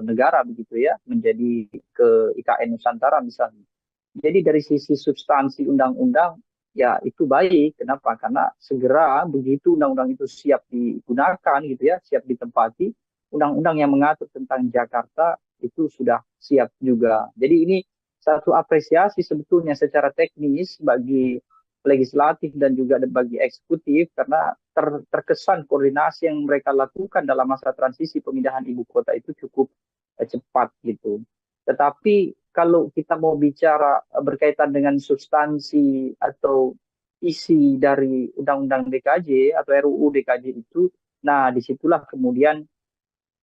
negara begitu ya menjadi ke IKN Nusantara misalnya. Jadi dari sisi substansi undang-undang ya itu baik. Kenapa? Karena segera begitu undang-undang itu siap digunakan gitu ya, siap ditempati, undang-undang yang mengatur tentang Jakarta itu sudah siap juga. Jadi ini satu apresiasi sebetulnya secara teknis bagi legislatif dan juga bagi eksekutif karena terkesan koordinasi yang mereka lakukan dalam masa transisi pemindahan ibu kota itu cukup cepat gitu. Tetapi kalau kita mau bicara berkaitan dengan substansi atau isi dari Undang-Undang DKJ atau RUU DKJ itu, nah disitulah kemudian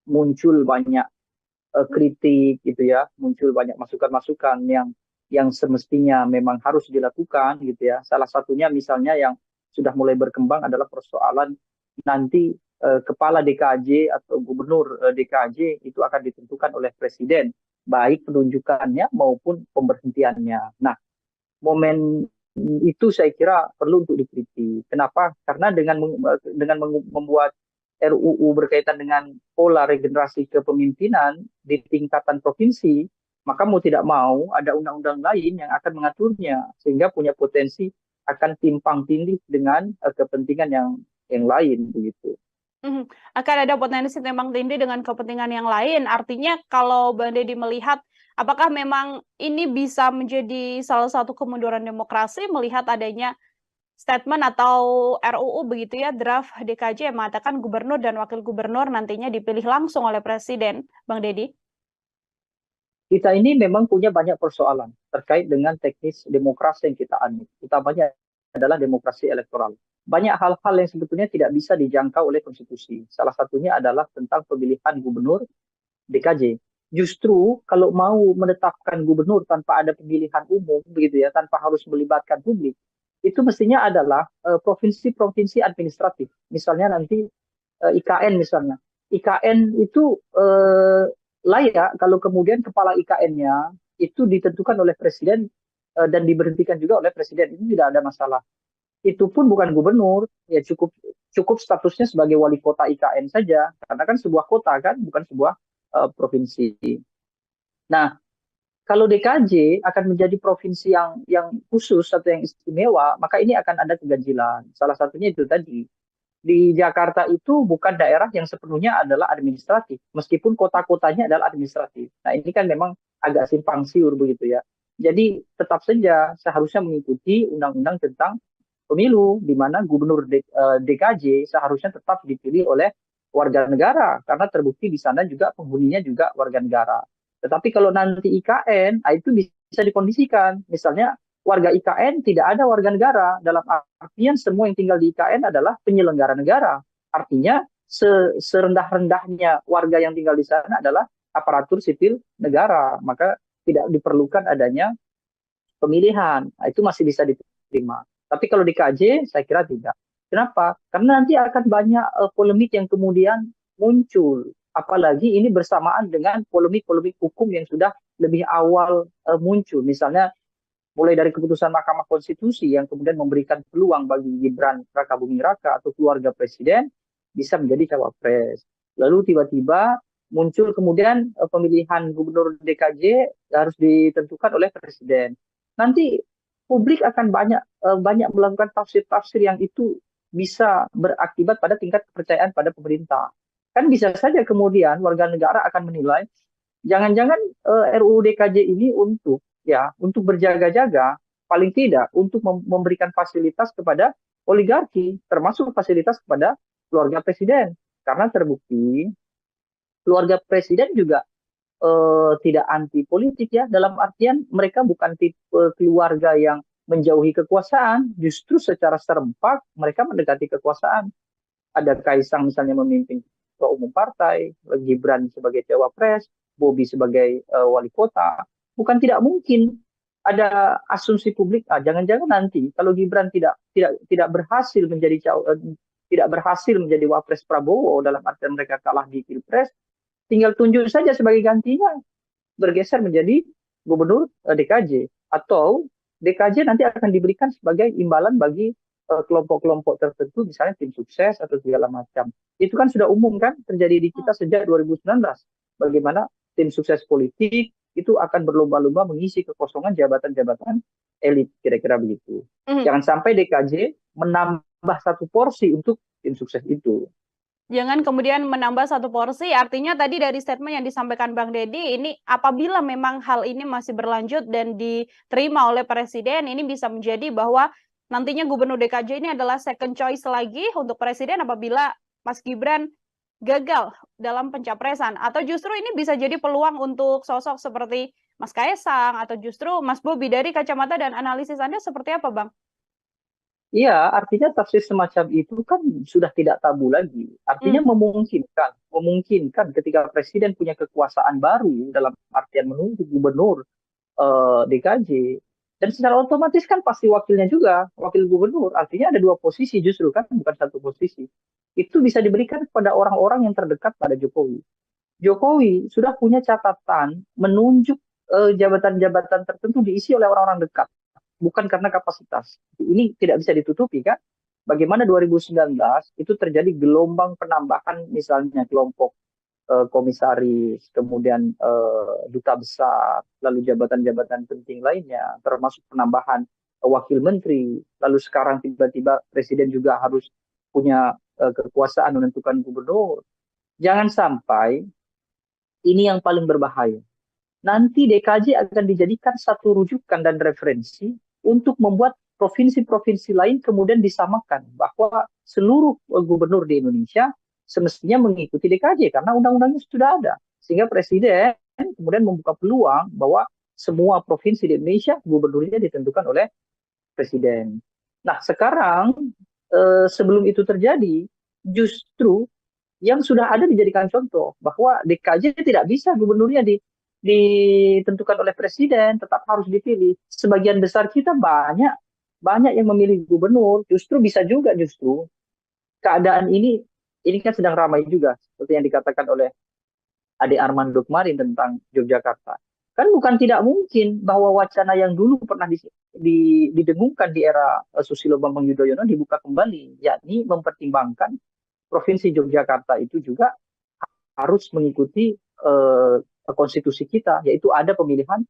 muncul banyak kritik gitu ya, muncul banyak masukan-masukan yang semestinya memang harus dilakukan gitu ya. Salah satunya misalnya yang sudah mulai berkembang adalah persoalan nanti kepala DKJ atau gubernur DKJ itu akan ditentukan oleh presiden, baik penunjukannya maupun pemberhentiannya. Nah, momen itu saya kira perlu untuk dikritik. Kenapa? Karena dengan membuat RUU berkaitan dengan pola regenerasi kepemimpinan di tingkatan provinsi, maka mau tidak mau ada undang-undang lain yang akan mengaturnya sehingga punya potensi akan timpang tindih dengan kepentingan yang lain begitu. Akan ada potensi timpang tindih dengan kepentingan yang lain. Artinya kalau Bang Deddy melihat apakah memang ini bisa menjadi salah satu kemunduran demokrasi melihat adanya statement atau RUU begitu ya, draft DKJ yang mengatakan gubernur dan wakil gubernur nantinya dipilih langsung oleh presiden, Bang Deddy? Kita ini memang punya banyak persoalan terkait dengan teknis demokrasi yang kita anut, utamanya adalah demokrasi elektoral. Banyak hal-hal yang sebetulnya tidak bisa dijangkau oleh konstitusi. Salah satunya adalah tentang pemilihan gubernur DKJ. Justru kalau mau menetapkan gubernur tanpa ada pemilihan umum begitu ya, tanpa harus melibatkan publik, itu mestinya adalah provinsi-provinsi administratif. Misalnya nanti IKN misalnya. IKN itu layak kalau kemudian kepala IKN-nya itu ditentukan oleh presiden dan diberhentikan juga oleh presiden. Itu tidak ada masalah. Itu pun bukan gubernur, ya cukup cukup statusnya sebagai wali kota IKN saja, karena kan sebuah kota kan, bukan sebuah provinsi. Nah, kalau DKJ akan menjadi provinsi yang khusus atau yang istimewa, maka ini akan ada keganjilan. Salah satunya itu tadi. Di Jakarta itu bukan daerah yang sepenuhnya adalah administratif, meskipun kota-kotanya adalah administratif. Nah, ini kan memang agak simpang siur begitu ya. Jadi tetap saja seharusnya mengikuti undang-undang tentang pemilu, di mana gubernur DKJ seharusnya tetap dipilih oleh warga negara, karena terbukti di sana juga penghuninya juga warga negara. Tetapi kalau nanti IKN, itu bisa dikondisikan. Misalnya warga IKN tidak ada warga negara, dalam artian semua yang tinggal di IKN adalah penyelenggara negara. Artinya serendah-rendahnya warga yang tinggal di sana adalah aparatur sipil negara, maka tidak diperlukan adanya pemilihan. Nah, itu masih bisa diterima. Tapi kalau di KJ, saya kira tidak. Kenapa? Karena nanti akan banyak polemik yang kemudian muncul. Apalagi ini bersamaan dengan polemik-polemik hukum yang sudah lebih awal muncul. Misalnya mulai dari keputusan Mahkamah Konstitusi yang kemudian memberikan peluang bagi Gibran Rakabuming Raka atau keluarga presiden bisa menjadi cawapres. Lalu tiba-tiba muncul kemudian pemilihan gubernur DKJ harus ditentukan oleh presiden. Nanti publik akan banyak melakukan tafsir-tafsir yang itu bisa berakibat pada tingkat kepercayaan pada pemerintah. Kan bisa saja kemudian warga negara akan menilai jangan-jangan RUU DKJ ini untuk berjaga-jaga, paling tidak untuk memberikan fasilitas kepada oligarki, termasuk fasilitas kepada keluarga presiden. Karena terbukti keluarga presiden juga tidak anti politik ya, dalam artian mereka bukan tipe keluarga yang menjauhi kekuasaan, justru secara serempak mereka mendekati kekuasaan. Ada Kaisang misalnya memimpin ketua umum partai, Gibran sebagai cawapres, Bobi sebagai wali kota. Bukan tidak mungkin ada asumsi publik, jangan-jangan nanti kalau Gibran tidak berhasil menjadi wapres Prabowo, dalam artian mereka kalah di Pilpres, tinggal tunjuk saja sebagai gantinya, bergeser menjadi gubernur DKJ. Atau DKJ nanti akan diberikan sebagai imbalan bagi kelompok-kelompok tertentu, misalnya tim sukses atau segala macam. Itu kan sudah umum kan terjadi di kita sejak 2019. Bagaimana tim sukses politik itu akan berlomba-lomba mengisi kekosongan jabatan-jabatan elit, kira-kira begitu. Jangan sampai DKJ menambah satu porsi untuk tim sukses itu. Jangan kemudian menambah satu porsi, artinya tadi dari statement yang disampaikan Bang Deddy, ini apabila memang hal ini masih berlanjut dan diterima oleh Presiden, ini bisa menjadi bahwa nantinya Gubernur DKJ ini adalah second choice lagi untuk Presiden apabila Mas Gibran gagal dalam pencapresan. Atau justru ini bisa jadi peluang untuk sosok seperti Mas Kaisang atau justru Mas Bobi. Dari kacamata dan analisis Anda seperti apa, Bang? Iya, artinya tafsir semacam itu kan sudah tidak tabu lagi. Artinya memungkinkan ketika presiden punya kekuasaan baru dalam artian menunjuk gubernur DKJ, dan secara otomatis kan pasti wakilnya juga, wakil gubernur. Artinya ada dua posisi justru kan, bukan satu posisi. Itu bisa diberikan kepada orang-orang yang terdekat pada Jokowi. Jokowi sudah punya catatan menunjuk jabatan-jabatan tertentu diisi oleh orang-orang dekat, bukan karena kapasitas. Ini tidak bisa ditutupi kan. Bagaimana 2019 itu terjadi gelombang penambahan misalnya kelompok komisaris, kemudian duta besar, lalu jabatan-jabatan penting lainnya, termasuk penambahan wakil menteri. Lalu sekarang tiba-tiba presiden juga harus punya kekuasaan menentukan gubernur. Jangan sampai ini yang paling berbahaya. Nanti DKJ akan dijadikan satu rujukan dan referensi untuk membuat provinsi-provinsi lain kemudian disamakan bahwa seluruh gubernur di Indonesia semestinya mengikuti DKJ karena undang-undangnya sudah ada. Sehingga presiden kemudian membuka peluang bahwa semua provinsi di Indonesia gubernurnya ditentukan oleh presiden. Nah, sekarang sebelum itu terjadi, justru yang sudah ada dijadikan contoh bahwa DKJ tidak bisa gubernurnya ditentukan oleh presiden, tetap harus dipilih. Sebagian besar kita banyak banyak yang memilih gubernur, justru bisa juga justru keadaan ini kan sedang ramai juga seperti yang dikatakan oleh Ade Armando kemarin tentang Yogyakarta. Kan bukan tidak mungkin bahwa wacana yang dulu pernah didengungkan di era Susilo Bambang Yudhoyono dibuka kembali, yakni mempertimbangkan Provinsi Yogyakarta itu juga harus mengikuti konstitusi kita, yaitu ada pemilihan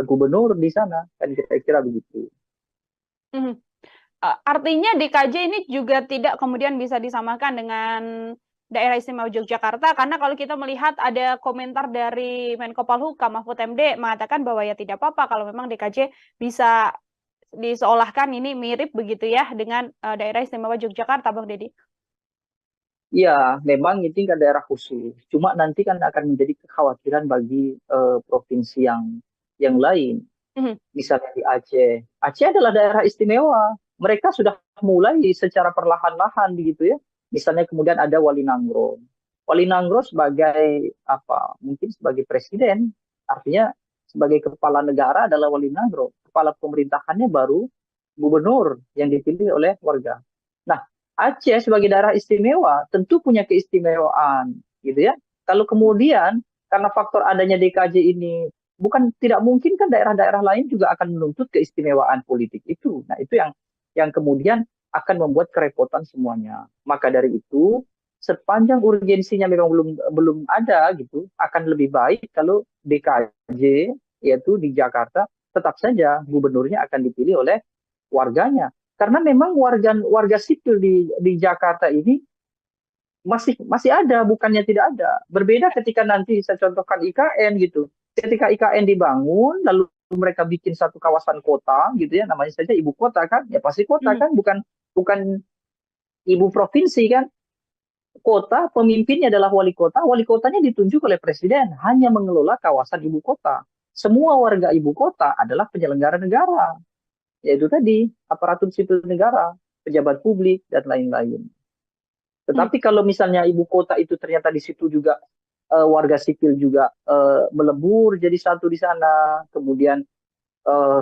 gubernur di sana, kan kira-kira begitu. Mhm. Artinya DKJ ini juga tidak kemudian bisa disamakan dengan Daerah Istimewa Yogyakarta, karena kalau kita melihat ada komentar dari Menko Polhukam Mahfud MD mengatakan bahwa ya tidak apa-apa kalau memang DKJ bisa diseolahkan ini mirip begitu ya dengan Daerah Istimewa Yogyakarta, Bang Deddy. Ya, memang ini kan daerah khusus. Cuma nanti kan akan menjadi kekhawatiran bagi provinsi yang lain. Mhm. Misalnya di Aceh. Aceh adalah daerah istimewa. Mereka sudah mulai secara perlahan-lahan begitu ya. Misalnya kemudian ada Wali Nanggro. Wali Nanggro sebagai apa? Mungkin sebagai presiden. Artinya sebagai kepala negara adalah Wali Nanggro. Kepala pemerintahannya baru gubernur yang dipilih oleh warga. Nah, Aceh sebagai daerah istimewa tentu punya keistimewaan, gitu ya. Kalau kemudian karena faktor adanya DKJ ini bukan tidak mungkin kan daerah-daerah lain juga akan menuntut keistimewaan politik itu. Nah, itu yang kemudian akan membuat kerepotan semuanya. Maka dari itu, sepanjang urgensinya memang belum ada gitu, akan lebih baik kalau DKJ yaitu di Jakarta tetap saja gubernurnya akan dipilih oleh warganya. Karena memang warga warga sipil di Jakarta ini masih ada, bukannya tidak ada. Berbeda ketika nanti saya contohkan IKN gitu. Ketika IKN dibangun, lalu mereka bikin satu kawasan kota gitu ya, namanya saja ibu kota kan, ya pasti kota kan, bukan bukan ibu provinsi kan. Kota, pemimpinnya adalah wali kotanya ditunjuk oleh presiden, hanya mengelola kawasan ibu kota. Semua warga ibu kota adalah penyelenggara negara, yaitu tadi aparatur sipil negara, pejabat publik, dan lain-lain. Tetapi kalau misalnya ibu kota itu ternyata di situ juga warga sipil juga melebur jadi satu di sana, kemudian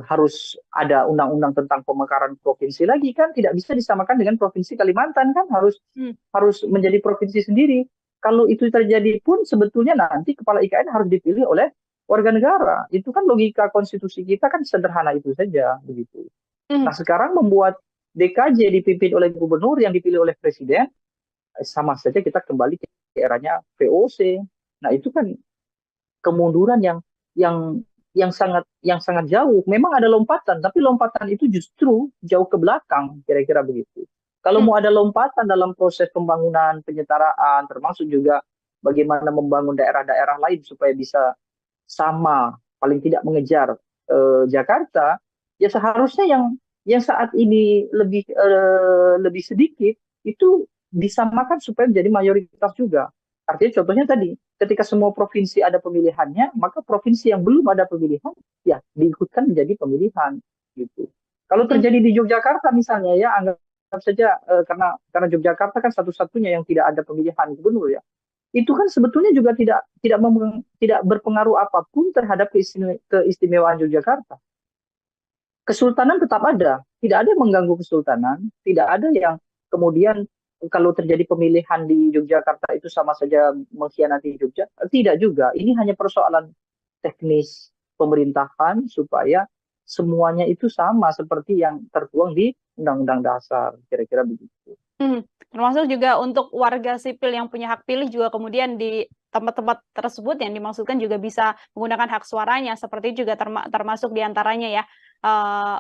harus ada undang-undang tentang pemekaran provinsi lagi kan, tidak bisa disamakan dengan provinsi Kalimantan kan, harus menjadi provinsi sendiri. Kalau itu terjadi pun sebetulnya nanti kepala IKN harus dipilih oleh warga negara. Itu kan logika konstitusi kita kan sederhana itu saja begitu. Nah, sekarang membuat DKJ dipimpin oleh gubernur yang dipilih oleh presiden, sama saja kita kembali ke eranya VOC. Nah, itu kan kemunduran yang yang sangat jauh. Memang ada lompatan, tapi lompatan itu justru jauh ke belakang, kira-kira begitu. Kalau mau ada lompatan dalam proses pembangunan penyetaraan, termasuk juga bagaimana membangun daerah-daerah lain supaya bisa sama, paling tidak mengejar Jakarta, ya seharusnya yang saat ini lebih sedikit itu disamakan supaya menjadi mayoritas juga. Artinya contohnya tadi, ketika semua provinsi ada pemilihannya, maka provinsi yang belum ada pemilihan, ya diikutkan menjadi pemilihan gitu. Kalau terjadi di Yogyakarta misalnya ya, anggap saja karena Yogyakarta kan satu-satunya yang tidak ada pemilihan gubernur ya. Itu kan sebetulnya juga tidak berpengaruh apapun terhadap keistimewaan Yogyakarta. Kesultanan tetap ada, tidak ada yang mengganggu kesultanan, tidak ada yang kemudian kalau terjadi pemilihan di Yogyakarta itu sama saja mengkhianati Jogja, tidak juga. Ini hanya persoalan teknis pemerintahan supaya semuanya itu sama seperti yang tertuang di Undang-Undang Dasar, kira-kira begitu. Termasuk juga untuk warga sipil yang punya hak pilih juga kemudian di tempat-tempat tersebut yang dimaksudkan juga bisa menggunakan hak suaranya, seperti juga termasuk diantaranya ya,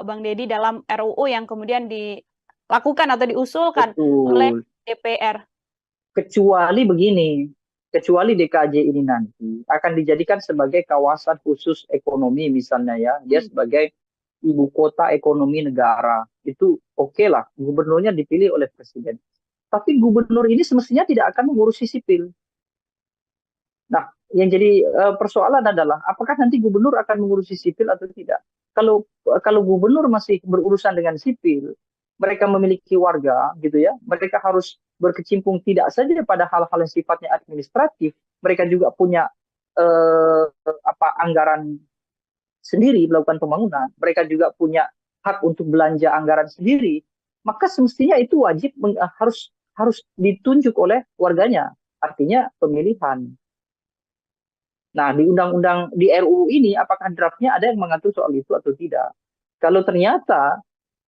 Bang Deddy, dalam RUU yang kemudian dilakukan atau diusulkan oleh DPR. Kecuali begini, kecuali DKJ ini nanti akan dijadikan sebagai kawasan khusus ekonomi misalnya ya, dia sebagai ibu kota ekonomi negara, itu oke lah, gubernurnya dipilih oleh presiden. Tapi gubernur ini semestinya tidak akan mengurusi sipil. Nah, yang jadi persoalan adalah apakah nanti gubernur akan mengurusi sipil atau tidak. Kalau gubernur masih berurusan dengan sipil, mereka memiliki warga gitu ya, mereka harus berkecimpung tidak saja pada hal-hal yang sifatnya administratif, mereka juga punya anggaran sendiri melakukan pembangunan, mereka juga punya hak untuk belanja anggaran sendiri, maka semestinya itu wajib harus ditunjuk oleh warganya, artinya pemilihan. Nah, di undang-undang di RUU ini apakah draftnya ada yang mengatur soal itu atau tidak? Kalau ternyata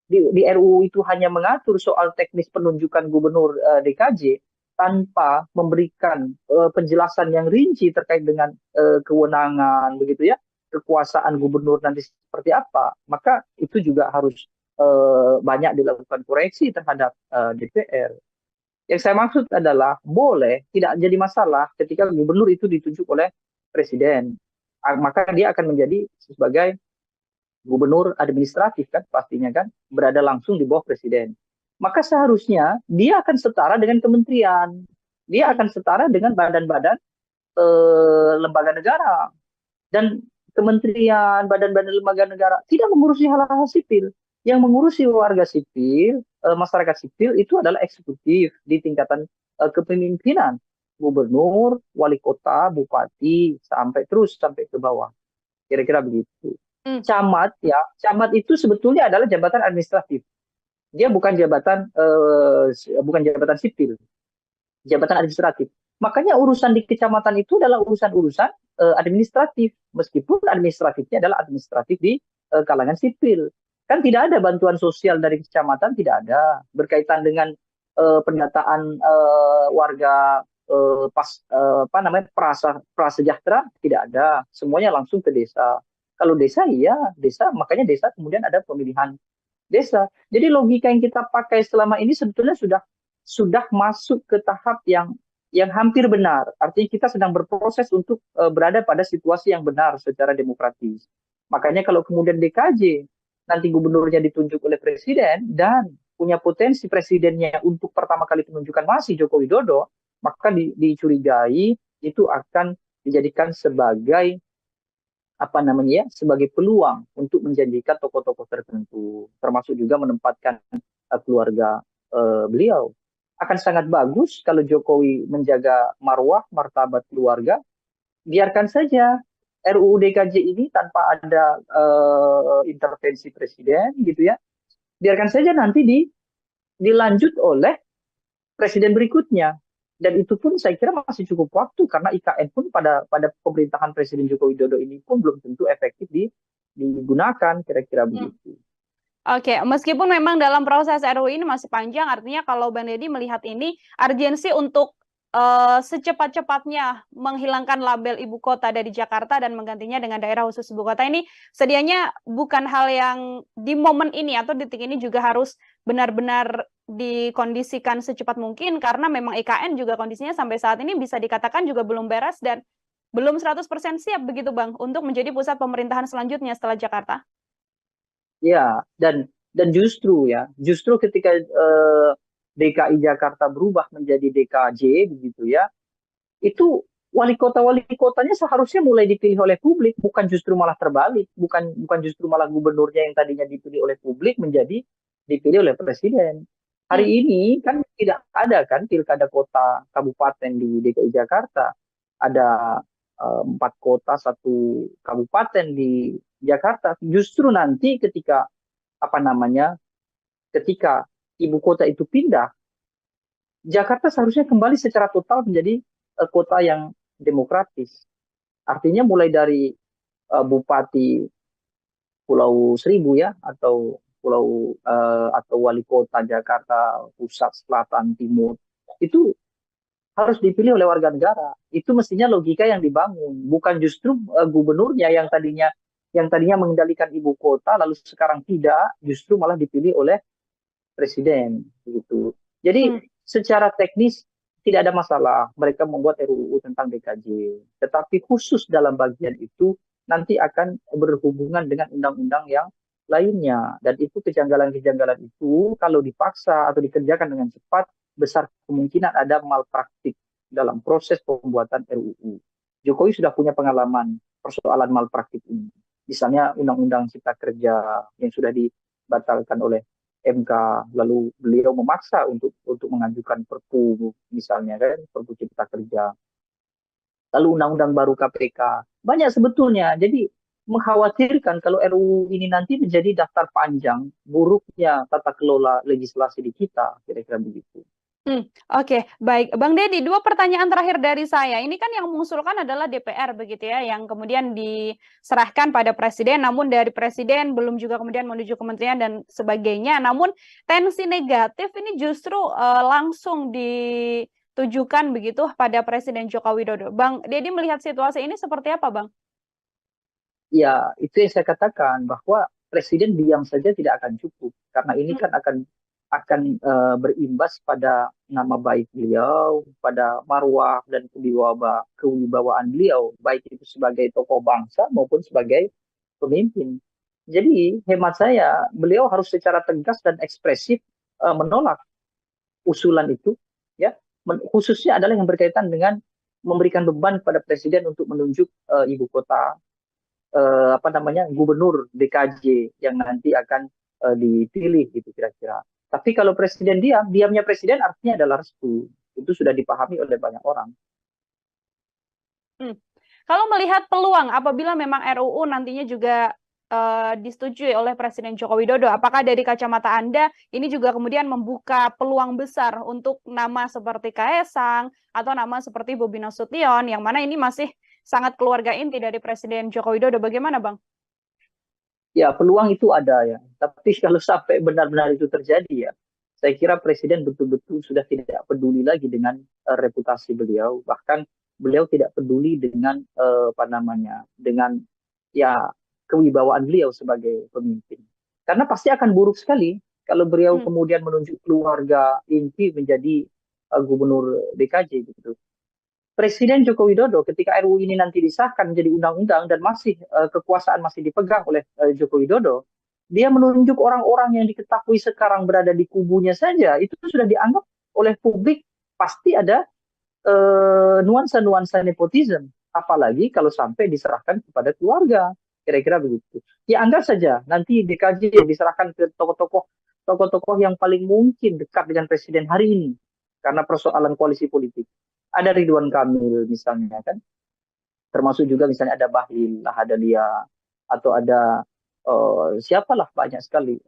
di RUU itu hanya mengatur soal teknis penunjukan gubernur DKJ tanpa memberikan penjelasan yang rinci terkait dengan kewenangan begitu ya, kekuasaan gubernur nanti seperti apa, maka itu juga harus banyak dilakukan koreksi terhadap DPR. Yang saya maksud adalah boleh tidak jadi masalah ketika gubernur itu ditunjuk oleh presiden, maka dia akan menjadi sebagai gubernur administratif kan pastinya kan, berada langsung di bawah presiden. Maka seharusnya dia akan setara dengan kementerian, dia akan setara dengan badan-badan lembaga negara, dan kementerian, badan-badan lembaga negara tidak mengurusi hal-hal sipil. Yang mengurusi warga sipil, masyarakat sipil itu adalah eksekutif di tingkatan kepemimpinan, gubernur, wali kota, bupati, sampai terus sampai ke bawah. Kira-kira begitu. Camat ya, camat itu sebetulnya adalah jabatan administratif. Dia bukan jabatan sipil, jabatan administratif. Makanya urusan di kecamatan itu adalah urusan-urusan administratif, meskipun administratifnya adalah administratif di kalangan sipil. Kan tidak ada bantuan sosial dari kecamatan, tidak ada berkaitan dengan pendataan warga prasejahtera, tidak ada, semuanya langsung ke desa. Kalau desa iya desa, makanya desa kemudian ada pemilihan desa. Jadi logika yang kita pakai selama ini sebetulnya sudah masuk ke tahap yang hampir benar. Artinya kita sedang berproses untuk berada pada situasi yang benar secara demokratis. Makanya kalau kemudian DKJ nanti gubernurnya ditunjuk oleh presiden dan punya potensi presidennya untuk pertama kali penunjukan masih Joko Widodo, maka dicurigai itu akan dijadikan sebagai sebagai peluang untuk menjanjikan tokoh-tokoh tertentu, termasuk juga menempatkan keluarga beliau. Akan sangat bagus kalau Jokowi menjaga marwah, martabat keluarga, biarkan saja RUU DKJ ini tanpa ada intervensi presiden gitu ya, biarkan saja nanti dilanjut oleh presiden berikutnya. Dan itu pun saya kira masih cukup waktu, karena IKN pun pada pemerintahan Presiden Joko Widodo ini pun belum tentu efektif digunakan, kira-kira begitu. Oke, meskipun memang dalam proses RUU ini masih panjang, artinya kalau Bang Deddy melihat ini urgensi untuk secepat-cepatnya menghilangkan label ibu kota dari Jakarta dan menggantinya dengan daerah khusus ibu kota ini sedianya bukan hal yang di momen ini atau detik ini juga harus benar-benar dikondisikan secepat mungkin, karena memang IKN juga kondisinya sampai saat ini bisa dikatakan juga belum beres dan belum 100% siap begitu Bang untuk menjadi pusat pemerintahan selanjutnya setelah Jakarta. Ya, dan justru ketika DKI Jakarta berubah menjadi DKJ begitu ya, itu wali kotanya seharusnya mulai dipilih oleh publik, bukan justru malah terbalik, bukan justru malah gubernurnya yang tadinya dipilih oleh publik menjadi dipilih oleh presiden. Hari ini kan tidak ada kan pilkada kota kabupaten di DKI Jakarta, ada 4 kota 1 kabupaten di Jakarta. Justru nanti ketika ketika ibu kota itu pindah, Jakarta seharusnya kembali secara total menjadi kota yang demokratis. Artinya mulai dari bupati Pulau Seribu ya, atau wali kota Jakarta Pusat, Selatan, Timur, itu harus dipilih oleh warga negara. Itu mestinya logika yang dibangun, bukan justru gubernurnya yang tadinya mengendalikan ibu kota lalu sekarang tidak, justru malah dipilih oleh presiden gitu. Jadi secara teknis tidak ada masalah mereka membuat RUU tentang DKJ, tetapi khusus dalam bagian itu nanti akan berhubungan dengan undang-undang yang lainnya, dan itu kejanggalan-kejanggalan itu kalau dipaksa atau dikerjakan dengan cepat besar kemungkinan ada malpraktik dalam proses pembuatan RUU. Jokowi sudah punya pengalaman persoalan malpraktik ini, misalnya undang-undang cipta kerja yang sudah dibatalkan oleh MK, lalu beliau memaksa untuk mengajukan Perpu misalnya kan, Perpu Cipta Kerja, lalu undang-undang baru KPK. Banyak sebetulnya. Jadi mengkhawatirkan kalau RUU ini nanti menjadi daftar panjang buruknya tata kelola legislasi di kita, kira-kira begitu. Oke, baik. Bang Deddy, dua pertanyaan terakhir dari saya. Ini kan yang mengusulkan adalah DPR begitu ya, yang kemudian diserahkan pada presiden, namun dari presiden belum juga kemudian menuju kementerian dan sebagainya. Namun tensi negatif ini justru langsung ditujukan begitu pada Presiden Joko Widodo. Bang Deddy melihat situasi ini seperti apa, Bang? Ya, itu yang saya katakan bahwa presiden diam saja tidak akan cukup karena ini kan akan berimbas pada nama baik beliau, pada marwah dan kewibawaan beliau, baik itu sebagai tokoh bangsa maupun sebagai pemimpin. Jadi hemat saya, beliau harus secara tegas dan ekspresif menolak usulan itu, ya, khususnya adalah yang berkaitan dengan memberikan beban pada presiden untuk menunjuk ibu kota, gubernur DKJ yang nanti akan dipilih gitu kira-kira. Tapi kalau presiden diamnya presiden artinya adalah restu. Itu sudah dipahami oleh banyak orang. Kalau melihat peluang apabila memang RUU nantinya juga disetujui oleh Presiden Joko Widodo, apakah dari kacamata Anda ini juga kemudian membuka peluang besar untuk nama seperti Kaesang atau nama seperti Bobi Nasution, yang mana ini masih sangat keluarga inti dari Presiden Joko Widodo? Bagaimana, Bang? Ya, peluang itu ada ya. Tapi kalau sampai benar-benar itu terjadi ya, saya kira Presiden betul-betul sudah tidak peduli lagi dengan reputasi beliau. Bahkan beliau tidak peduli dengan dengan ya kewibawaan beliau sebagai pemimpin. Karena pasti akan buruk sekali kalau beliau kemudian menunjuk keluarga inti menjadi gubernur DKJ gitu. Presiden Joko Widodo ketika RUU ini nanti disahkan menjadi undang-undang dan masih kekuasaan masih dipegang oleh Joko Widodo, dia menunjuk orang-orang yang diketahui sekarang berada di kubunya saja, itu sudah dianggap oleh publik pasti ada nuansa-nuansa nepotisme. Apalagi kalau sampai diserahkan kepada keluarga, kira-kira begitu. Ya anggap saja nanti DKJ diserahkan ke tokoh-tokoh yang paling mungkin dekat dengan presiden hari ini karena persoalan koalisi politik. Ada Ridwan Kamil misalnya kan, termasuk juga misalnya ada Bahlil Lahadalia atau ada siapalah banyak sekali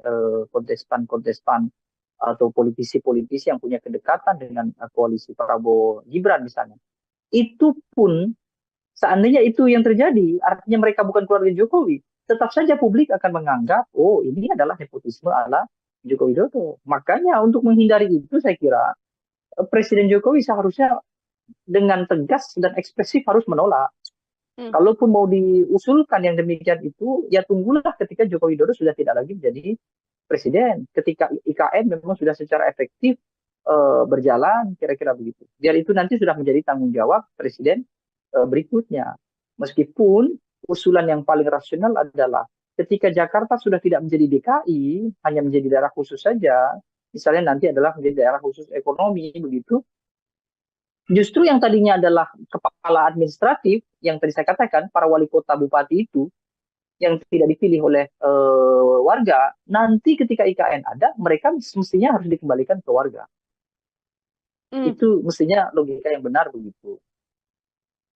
kontestan-kontestan atau politisi-politisi yang punya kedekatan dengan koalisi Prabowo Gibran misalnya. Itu pun seandainya itu yang terjadi, artinya mereka bukan keluarga Jokowi, tetap saja publik akan menganggap, oh ini adalah nepotisme ala Joko Widodo. Makanya untuk menghindari itu saya kira Presiden Jokowi seharusnya dengan tegas dan ekspresif harus menolak. Kalaupun mau diusulkan yang demikian itu, ya tunggulah ketika Joko Widodo sudah tidak lagi menjadi presiden. Ketika IKN memang sudah secara efektif berjalan, kira-kira begitu. Biar itu nanti sudah menjadi tanggung jawab presiden berikutnya. Meskipun usulan yang paling rasional adalah ketika Jakarta sudah tidak menjadi DKI, hanya menjadi daerah khusus saja, misalnya nanti adalah menjadi daerah khusus ekonomi, begitu. Justru yang tadinya adalah kepala administratif, yang tadi saya katakan, para wali kota bupati itu, yang tidak dipilih oleh warga, nanti ketika IKN ada, mereka mestinya harus dikembalikan ke warga. Itu mestinya logika yang benar begitu.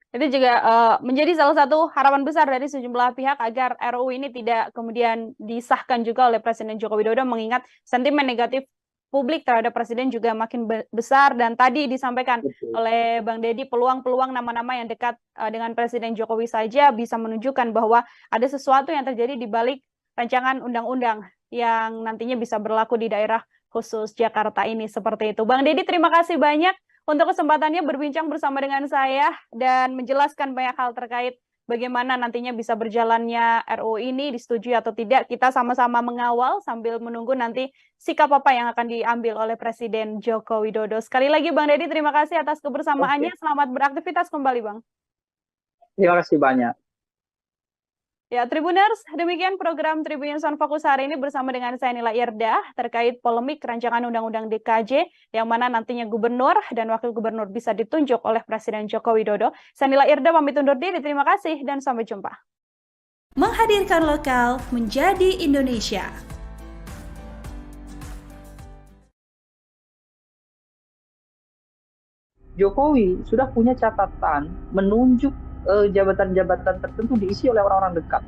Itu juga menjadi salah satu harapan besar dari sejumlah pihak agar RUU ini tidak kemudian disahkan juga oleh Presiden Joko Widodo, mengingat sentimen negatif publik terhadap presiden juga makin besar, dan tadi disampaikan oleh Bang Deddy peluang-peluang nama-nama yang dekat dengan Presiden Jokowi saja bisa menunjukkan bahwa ada sesuatu yang terjadi di balik rancangan undang-undang yang nantinya bisa berlaku di daerah khusus Jakarta ini, seperti itu. Bang Deddy, terima kasih banyak untuk kesempatannya berbincang bersama dengan saya dan menjelaskan banyak hal terkait bagaimana nantinya bisa berjalannya RUU ini, disetujui atau tidak. Kita sama-sama mengawal sambil menunggu nanti sikap apa yang akan diambil oleh Presiden Joko Widodo. Sekali lagi Bang Deddy, terima kasih atas kebersamaannya. Selamat beraktivitas kembali, Bang. Terima kasih banyak. Ya, Tribuners, demikian program Tribun Sound Fokus hari ini bersama dengan saya Nila Irdah terkait polemik rancangan Undang-Undang DKJ yang mana nantinya gubernur dan wakil gubernur bisa ditunjuk oleh Presiden Joko Widodo. Saya Nila Irdah pamit undur diri, terima kasih dan sampai jumpa. Menghadirkan lokal menjadi Indonesia. Jokowi sudah punya catatan menunjuk jabatan-jabatan tertentu diisi oleh orang-orang dekat,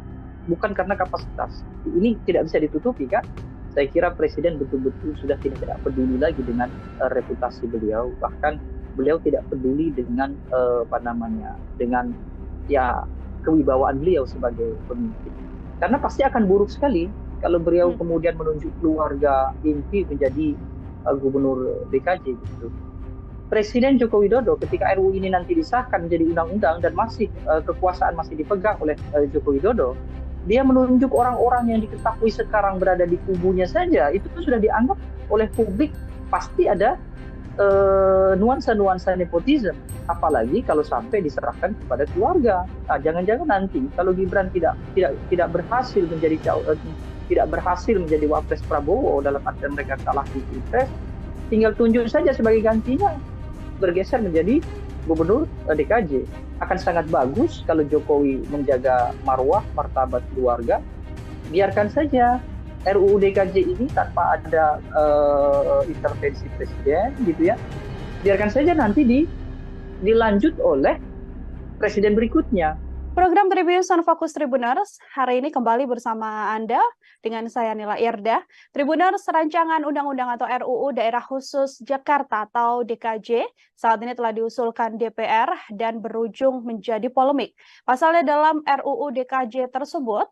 bukan karena kapasitas. Ini tidak bisa ditutupi kan? Saya kira Presiden betul-betul sudah tidak peduli lagi dengan reputasi beliau, bahkan beliau tidak peduli dengan apa namanya, dengan ya kewibawaan beliau sebagai pemimpin. Karena pasti akan buruk sekali kalau beliau kemudian menunjuk keluarga inti menjadi gubernur DKJ gitu. Presiden Joko Widodo ketika RUU ini nanti disahkan menjadi undang-undang dan masih kekuasaan masih dipegang oleh Joko Widodo, dia menunjuk orang-orang yang diketahui sekarang berada di kubunya saja, itu sudah dianggap oleh publik pasti ada nuansa-nuansa nepotisme. Apalagi kalau sampai diserahkan kepada keluarga. Nah, jangan-jangan nanti kalau Gibran tidak berhasil menjadi tidak berhasil menjadi wapres Prabowo dalam artian mereka kalah di Pilpres, tinggal tunjuk saja sebagai gantinya, bergeser menjadi gubernur DKJ. Akan sangat bagus kalau Jokowi menjaga marwah, martabat keluarga. Biarkan saja RUU DKJ ini tanpa ada intervensi presiden, gitu ya. Biarkan saja nanti dilanjut oleh presiden berikutnya. Program Tribun Sun Fokus Tribuners hari ini kembali bersama Anda dengan saya Nila Irda. Tribuners, rancangan undang-undang atau RUU Daerah Khusus Jakarta atau DKJ saat ini telah diusulkan DPR dan berujung menjadi polemik. Pasalnya dalam RUU DKJ tersebut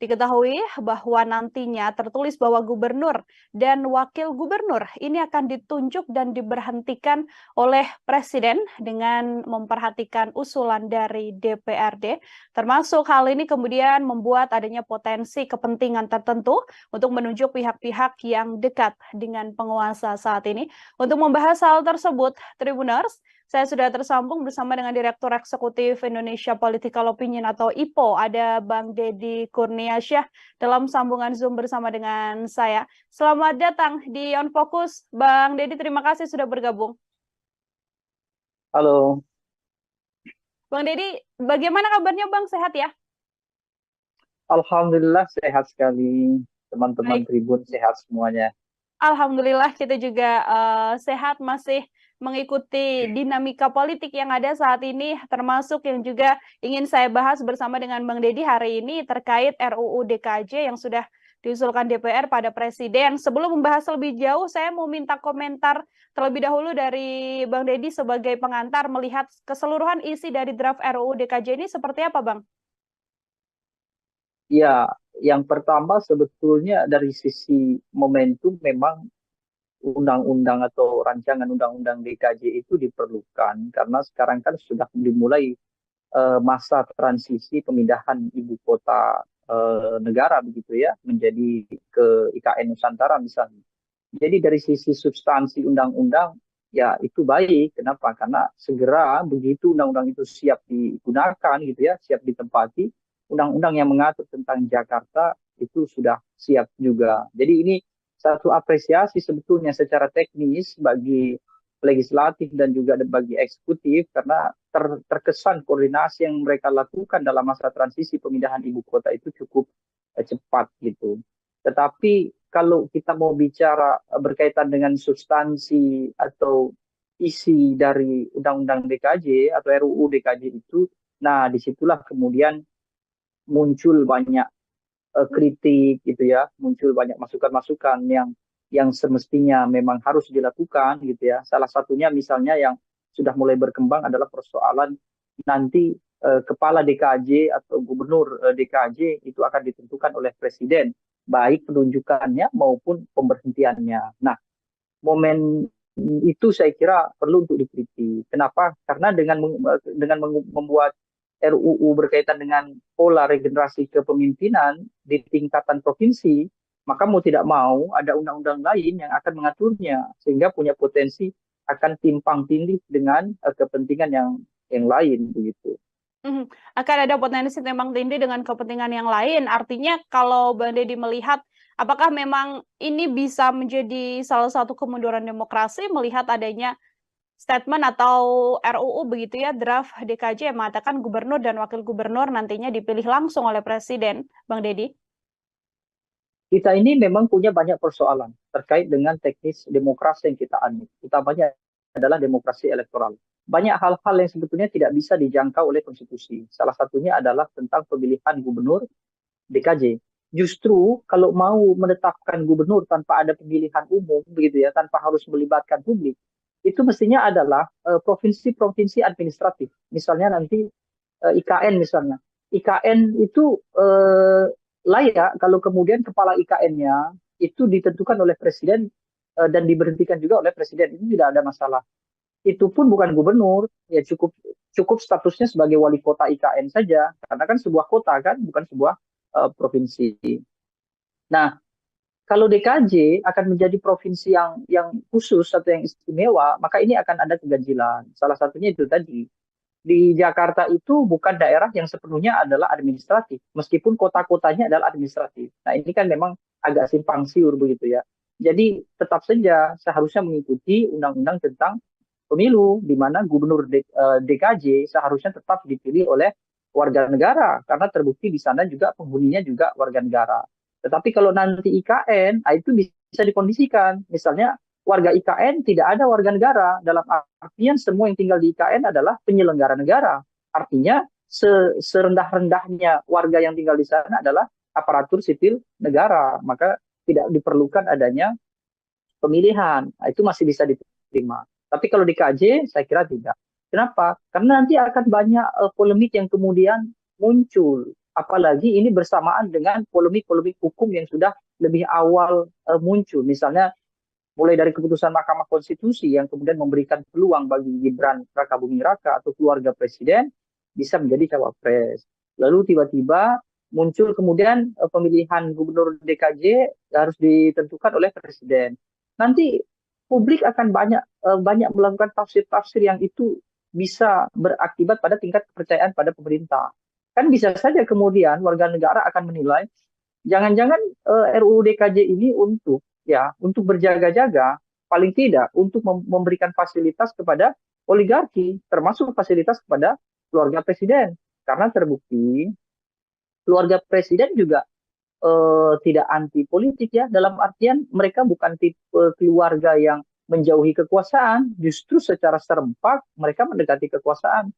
diketahui bahwa nantinya tertulis bahwa gubernur dan wakil gubernur ini akan ditunjuk dan diberhentikan oleh presiden dengan memperhatikan usulan dari DPRD. Termasuk hal ini kemudian membuat adanya potensi kepentingan tertentu untuk menunjuk pihak-pihak yang dekat dengan penguasa saat ini. Untuk membahas hal tersebut, Tribuners, saya sudah tersambung bersama dengan Direktur Eksekutif Indonesia Political Opinion atau IPO, ada Bang Deddy Kurniasyah dalam sambungan Zoom bersama dengan saya. Selamat datang di On Focus, Bang Deddy, terima kasih sudah bergabung. Halo. Bang Deddy, bagaimana kabarnya Bang? Sehat ya? Alhamdulillah sehat sekali. Teman-teman Tribun sehat semuanya. Alhamdulillah kita juga sehat, masih mengikuti dinamika politik yang ada saat ini, termasuk yang juga ingin saya bahas bersama dengan Bang Deddy hari ini terkait RUU DKJ yang sudah diusulkan DPR pada Presiden. Sebelum membahas lebih jauh, saya mau minta komentar terlebih dahulu dari Bang Deddy sebagai pengantar melihat keseluruhan isi dari draft RUU DKJ ini seperti apa, Bang? Ya, yang pertama sebetulnya dari sisi momentum memang undang-undang atau rancangan undang-undang DKJ itu diperlukan karena sekarang kan sudah dimulai masa transisi pemindahan ibu kota negara begitu ya menjadi ke IKN Nusantara misalnya. Jadi dari sisi substansi undang-undang ya itu baik. Kenapa? Karena segera begitu undang-undang itu siap digunakan gitu ya, siap ditempati, undang-undang yang mengatur tentang Jakarta itu sudah siap juga. Jadi ini satu apresiasi sebetulnya secara teknis bagi legislatif dan juga bagi eksekutif karena terkesan koordinasi yang mereka lakukan dalam masa transisi pemindahan ibu kota itu cukup cepat gitu. Tetapi kalau kita mau bicara berkaitan dengan substansi atau isi dari Undang-Undang DKJ atau RUU DKJ itu, nah disitulah kemudian muncul banyak kritik gitu ya, muncul banyak masukan-masukan yang semestinya memang harus dilakukan gitu ya. Salah satunya misalnya yang sudah mulai berkembang adalah persoalan nanti kepala DKJ atau gubernur DKJ itu akan ditentukan oleh presiden, baik penunjukannya maupun pemberhentiannya. Nah, momen itu saya kira perlu untuk dikritik. Kenapa? Karena dengan membuat RUU berkaitan dengan pola regenerasi kepemimpinan di tingkatan provinsi, maka mau tidak mau ada undang-undang lain yang akan mengaturnya sehingga punya potensi akan timpang tindih dengan kepentingan yang lain begitu. Akan ada potensi timpang tindih dengan kepentingan yang lain. Artinya kalau Bang Deddy melihat apakah memang ini bisa menjadi salah satu kemunduran demokrasi melihat adanya statement atau RUU begitu ya, draft DKJ yang mengatakan gubernur dan wakil gubernur nantinya dipilih langsung oleh presiden, Bang Deddy? Kita ini memang punya banyak persoalan terkait dengan teknis demokrasi yang kita anut. Utamanya adalah demokrasi elektoral. Banyak hal-hal yang sebetulnya tidak bisa dijangkau oleh konstitusi. Salah satunya adalah tentang pemilihan gubernur DKJ. Justru kalau mau menetapkan gubernur tanpa ada pemilihan umum begitu ya, tanpa harus melibatkan publik, itu mestinya adalah provinsi-provinsi administratif. Misalnya nanti IKN misalnya. IKN itu layak kalau kemudian kepala IKN-nya itu ditentukan oleh presiden dan diberhentikan juga oleh presiden. Itu tidak ada masalah. Itu pun bukan gubernur, ya cukup cukup statusnya sebagai wali kota IKN saja, karena kan sebuah kota kan, bukan sebuah provinsi. Nah, kalau DKJ akan menjadi provinsi yang khusus atau yang istimewa, maka ini akan ada keganjilan. Salah satunya itu tadi. Di Jakarta itu bukan daerah yang sepenuhnya adalah administratif, meskipun kota-kotanya adalah administratif. Nah, ini kan memang agak simpang siur begitu ya. Jadi tetap saja seharusnya mengikuti undang-undang tentang pemilu, di mana gubernur DKJ seharusnya tetap dipilih oleh warga negara, karena terbukti di sana juga penghuninya juga warga negara. Tetapi kalau nanti IKN, itu bisa dikondisikan. Misalnya warga IKN tidak ada warga negara, dalam artian semua yang tinggal di IKN adalah penyelenggara negara. Artinya serendah-rendahnya warga yang tinggal di sana adalah aparatur sipil negara, maka tidak diperlukan adanya pemilihan. Nah, itu masih bisa diterima. Tapi kalau di KJ, saya kira tidak. Kenapa? Karena nanti akan banyak polemik yang kemudian muncul. Apalagi ini bersamaan dengan polemik-polemik hukum yang sudah lebih awal muncul. Misalnya mulai dari keputusan Mahkamah Konstitusi yang kemudian memberikan peluang bagi Gibran Rakabuming Raka atau keluarga presiden bisa menjadi cawapres. Lalu tiba-tiba muncul kemudian pemilihan gubernur DKJ harus ditentukan oleh presiden. Nanti publik akan banyak melakukan tafsir-tafsir yang itu bisa berakibat pada tingkat kepercayaan pada pemerintah. Kan bisa saja kemudian warga negara akan menilai jangan-jangan RUU DKJ ini untuk berjaga-jaga, paling tidak untuk memberikan fasilitas kepada oligarki, termasuk fasilitas kepada keluarga presiden. Karena terbukti keluarga presiden juga tidak anti politik ya, dalam artian mereka bukan tipe keluarga yang menjauhi kekuasaan, justru secara serempak mereka mendekati kekuasaan.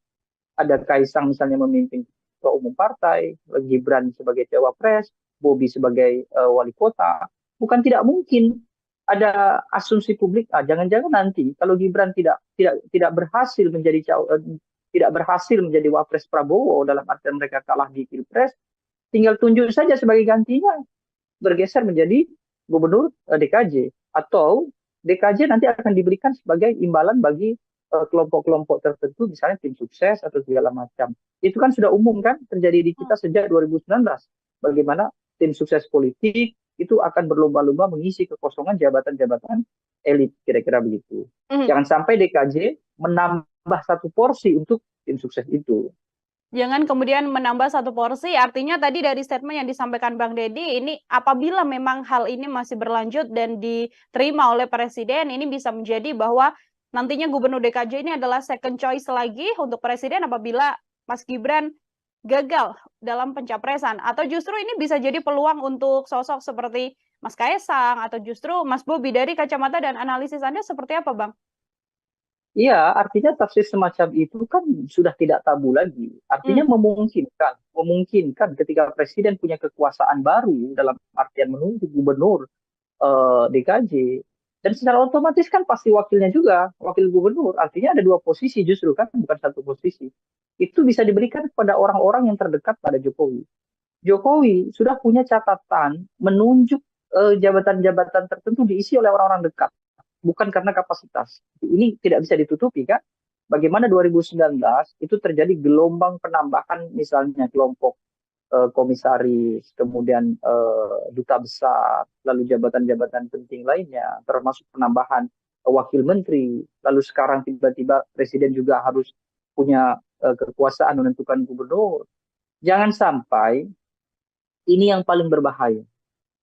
Ada Kaisang misalnya memimpin ketua umum partai, Gibran sebagai cawapres, Bobi sebagai wali kota. Bukan tidak mungkin ada asumsi publik, jangan-jangan nanti kalau Gibran tidak berhasil tidak berhasil menjadi wapres Prabowo, dalam artian mereka kalah di Pilpres, tinggal tunjuk saja sebagai gantinya, bergeser menjadi gubernur DKJ. Atau DKJ nanti akan diberikan sebagai imbalan bagi kelompok-kelompok tertentu, misalnya tim sukses atau segala macam. Itu kan sudah umum kan terjadi di kita sejak 2019. Bagaimana tim sukses politik itu akan berlomba-lomba mengisi kekosongan jabatan-jabatan elit, kira-kira begitu. Jangan sampai DKJ menambah satu porsi untuk tim sukses itu. Jangan kemudian menambah satu porsi, artinya tadi dari statement yang disampaikan Bang Deddy, ini apabila memang hal ini masih berlanjut dan diterima oleh Presiden, ini bisa menjadi bahwa nantinya Gubernur DKJ ini adalah second choice lagi untuk Presiden apabila Mas Gibran gagal dalam pencapresan. Atau justru ini bisa jadi peluang untuk sosok seperti Mas Kaisang atau justru Mas Bobi. Dari kacamata dan analisis Anda seperti apa, Bang? Iya, artinya tafsir semacam itu kan sudah tidak tabu lagi. Artinya memungkinkan ketika presiden punya kekuasaan baru dalam artian menunjuk gubernur DKJ, dan secara otomatis kan pasti wakilnya juga, wakil gubernur. Artinya ada dua posisi justru kan, bukan satu posisi. Itu bisa diberikan kepada orang-orang yang terdekat pada Jokowi. Jokowi sudah punya catatan menunjuk jabatan-jabatan tertentu diisi oleh orang-orang dekat, bukan karena kapasitas. Ini tidak bisa ditutupi kan. Bagaimana 2019 itu terjadi gelombang penambahan misalnya kelompok komisaris, kemudian duta besar, lalu jabatan-jabatan penting lainnya, termasuk penambahan wakil menteri. Lalu sekarang tiba-tiba presiden juga harus punya kekuasaan menentukan gubernur. Jangan sampai ini yang paling berbahaya.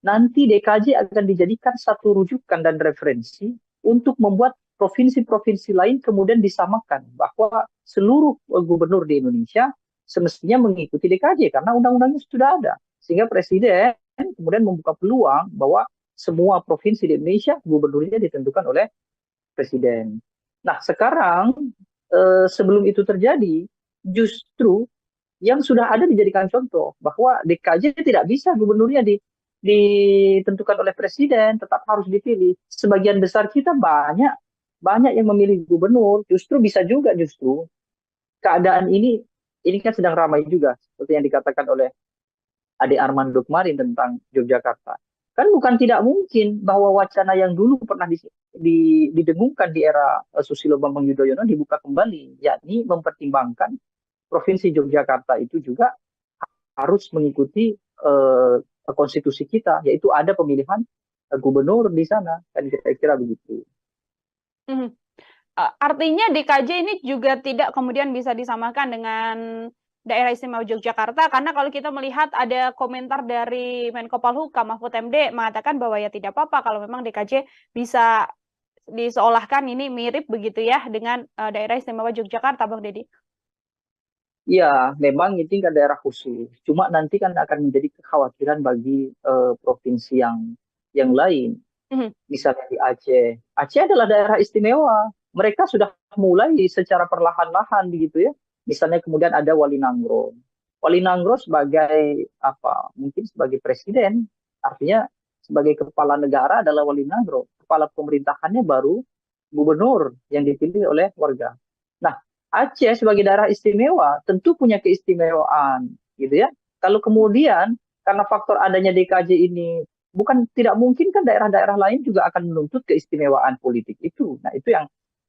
Nanti DKJ akan dijadikan satu rujukan dan referensi untuk membuat provinsi-provinsi lain kemudian disamakan bahwa seluruh gubernur di Indonesia semestinya mengikuti DKJ karena undang-undangnya sudah ada. Sehingga presiden kemudian membuka peluang bahwa semua provinsi di Indonesia gubernurnya ditentukan oleh presiden. Nah, sekarang sebelum itu terjadi, justru yang sudah ada dijadikan contoh bahwa DKJ tidak bisa gubernurnya ditentukan oleh presiden, tetap harus dipilih. Sebagian besar kita banyak banyak yang memilih gubernur, justru bisa juga justru keadaan ini kan sedang ramai juga seperti yang dikatakan oleh Ade Armando kemarin tentang Yogyakarta. Kan bukan tidak mungkin bahwa wacana yang dulu pernah didengungkan di era Susilo Bambang Yudhoyono dibuka kembali, yakni mempertimbangkan Provinsi Yogyakarta itu juga harus mengikuti konstitusi kita, yaitu ada pemilihan gubernur di sana, kan kira-kira begitu. Hmm. Artinya DKJ ini juga tidak kemudian bisa disamakan dengan Daerah Istimewa Yogyakarta, karena kalau kita melihat ada komentar dari Menko Polhukam Mahfud MD mengatakan bahwa ya tidak apa-apa kalau memang DKJ bisa diseolahkan ini mirip begitu ya dengan Daerah Istimewa Yogyakarta, Bang Deddy. Ya, memang ini kan daerah khusus. Cuma nanti kan akan menjadi kekhawatiran bagi provinsi yang lain. Misalnya di Aceh. Aceh adalah daerah istimewa. Mereka sudah mulai secara perlahan-lahan begitu ya. Misalnya kemudian ada Wali Nanggro. Wali Nanggro sebagai apa? Mungkin sebagai presiden, artinya sebagai kepala negara adalah Wali Nanggro. Kepala pemerintahannya baru gubernur yang dipilih oleh warga. Nah, Aceh sebagai daerah istimewa tentu punya keistimewaan, gitu ya. Kalau kemudian karena faktor adanya DKJ ini bukan tidak mungkin kan daerah-daerah lain juga akan menuntut keistimewaan politik itu. Nah, itu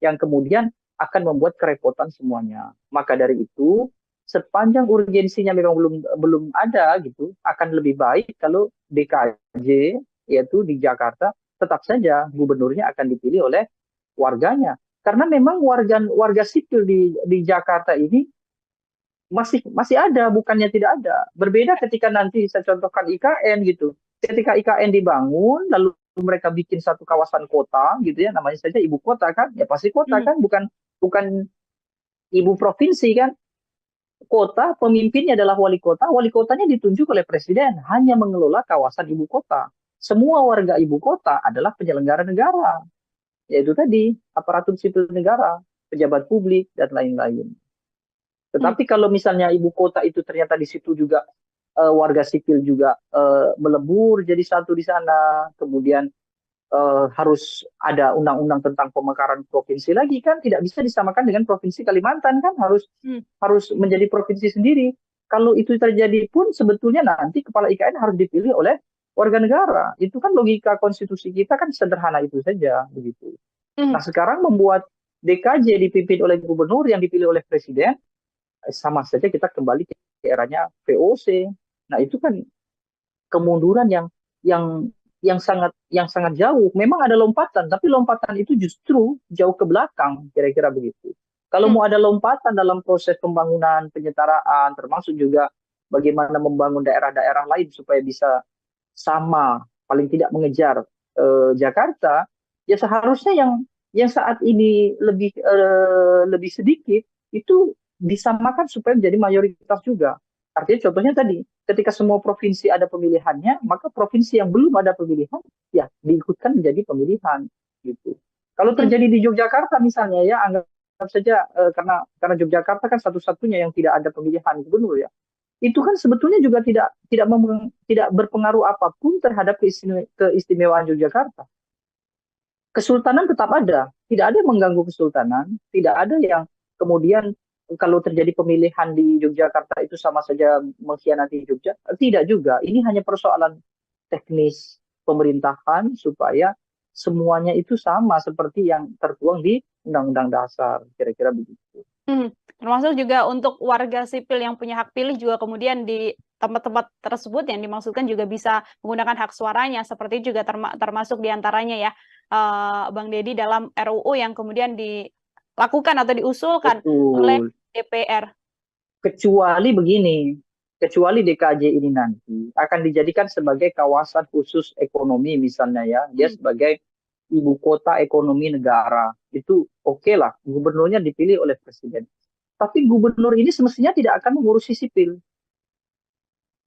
yang kemudian akan membuat kerepotan semuanya. Maka dari itu, sepanjang urgensinya memang belum ada gitu, akan lebih baik kalau DKJ yaitu di Jakarta tetap saja gubernurnya akan dipilih oleh warganya. Karena memang warga sipil di Jakarta ini masih ada, bukannya tidak ada. Berbeda ketika nanti saya contohkan IKN gitu. Ketika IKN dibangun, lalu mereka bikin satu kawasan kota gitu ya, namanya saja ibu kota kan, ya pasti kota kan, bukan ibu provinsi kan. Kota, pemimpinnya adalah wali kotanya ditunjuk oleh presiden, hanya mengelola kawasan ibu kota. Semua warga ibu kota adalah penyelenggara negara, yaitu tadi aparatur sipil negara, pejabat publik, dan lain-lain. Tetapi kalau misalnya ibu kota itu ternyata di situ juga warga sipil juga melebur jadi satu di sana, kemudian harus ada undang-undang tentang pemekaran provinsi lagi kan, tidak bisa disamakan dengan provinsi Kalimantan kan, harus menjadi provinsi sendiri. Kalau itu terjadi pun sebetulnya nanti kepala IKN harus dipilih oleh warga negara. Itu kan logika konstitusi kita kan sederhana itu saja begitu. Nah, sekarang membuat DKJ dipimpin oleh gubernur yang dipilih oleh presiden, sama saja kita kembali ke eranya VOC. Nah, itu kan kemunduran yang sangat jauh. Memang ada lompatan, tapi lompatan itu justru jauh ke belakang, kira-kira begitu. Kalau mau ada lompatan dalam proses pembangunan, penyetaraan, termasuk juga bagaimana membangun daerah-daerah lain supaya bisa sama, paling tidak mengejar Jakarta, ya seharusnya yang saat ini lebih sedikit itu disamakan supaya menjadi mayoritas juga. Artinya contohnya tadi, ketika semua provinsi ada pemilihannya, maka provinsi yang belum ada pemilihan, ya diikutkan menjadi pemilihan. Gitu. Kalau terjadi di Yogyakarta misalnya ya, anggap saja karena Yogyakarta kan satu-satunya yang tidak ada pemilihan gubernur ya, itu kan sebetulnya juga tidak berpengaruh apapun terhadap keistimewaan Yogyakarta. Kesultanan tetap ada, tidak ada yang mengganggu kesultanan, tidak ada yang kemudian kalau terjadi pemilihan di Yogyakarta itu sama saja mengkhianati Jogja, tidak juga. Ini hanya persoalan teknis pemerintahan supaya semuanya itu sama seperti yang tertuang di Undang-Undang Dasar, kira-kira begitu. Termasuk juga untuk warga sipil yang punya hak pilih juga kemudian di tempat-tempat tersebut yang dimaksudkan juga bisa menggunakan hak suaranya, seperti juga termasuk diantaranya ya, Bang Deddy, dalam RUU yang kemudian dilakukan atau diusulkan oleh DPR. Kecuali begini, kecuali DKJ ini nanti akan dijadikan sebagai kawasan khusus ekonomi misalnya ya, dia sebagai ibu kota ekonomi negara, itu oke lah, gubernurnya dipilih oleh presiden. Tapi gubernur ini semestinya tidak akan mengurusi sipil.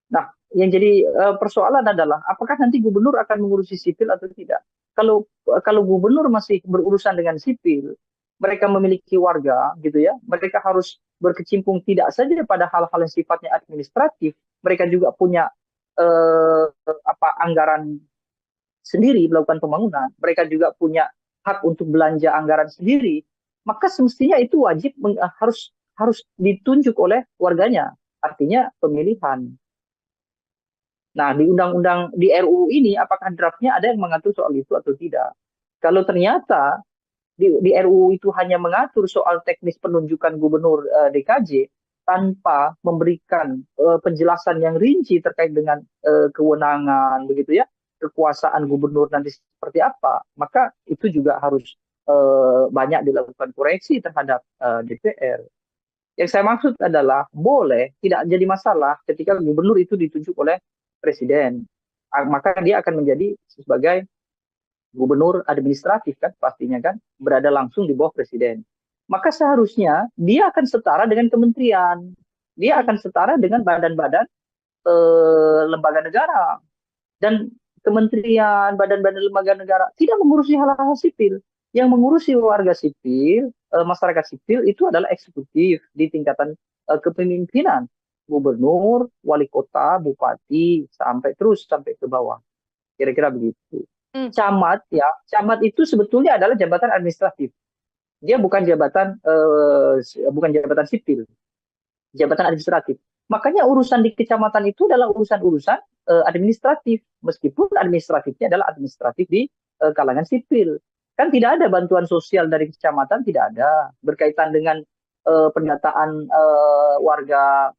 Nah, yang jadi persoalan adalah apakah nanti gubernur akan mengurusi sipil atau tidak. Kalau gubernur masih berurusan dengan sipil, mereka memiliki warga gitu ya, mereka harus berkecimpung tidak saja pada hal-hal yang sifatnya administratif, mereka juga punya anggaran sendiri melakukan pembangunan, mereka juga punya hak untuk belanja anggaran sendiri, maka semestinya itu wajib harus ditunjuk oleh warganya, artinya pemilihan. Nah, di undang-undang di RUU ini apakah draftnya ada yang mengatur soal itu atau tidak? Kalau ternyata di RUU itu hanya mengatur soal teknis penunjukan gubernur DKJ tanpa memberikan penjelasan yang rinci terkait dengan kewenangan begitu ya, kekuasaan gubernur nanti seperti apa, maka itu juga harus banyak dilakukan koreksi terhadap DPR. Yang saya maksud adalah boleh tidak jadi masalah ketika gubernur itu ditunjuk oleh presiden, maka dia akan menjadi sebagai gubernur administratif kan pastinya kan, berada langsung di bawah presiden. Maka seharusnya dia akan setara dengan kementerian, dia akan setara dengan badan-badan lembaga negara, dan kementerian, badan-badan lembaga negara tidak mengurusi hal-hal sipil. Yang mengurusi warga sipil, masyarakat sipil itu adalah eksekutif di tingkatan kepemimpinan, gubernur, wali kota, bupati, sampai terus sampai ke bawah. Kira-kira begitu. Camat ya, camat itu sebetulnya adalah jabatan administratif. Dia bukan jabatan sipil, jabatan administratif. Makanya urusan di kecamatan itu adalah urusan-urusan administratif, meskipun administratifnya adalah administratif di kalangan sipil. Kan tidak ada bantuan sosial dari kecamatan, tidak ada berkaitan dengan pendataan warga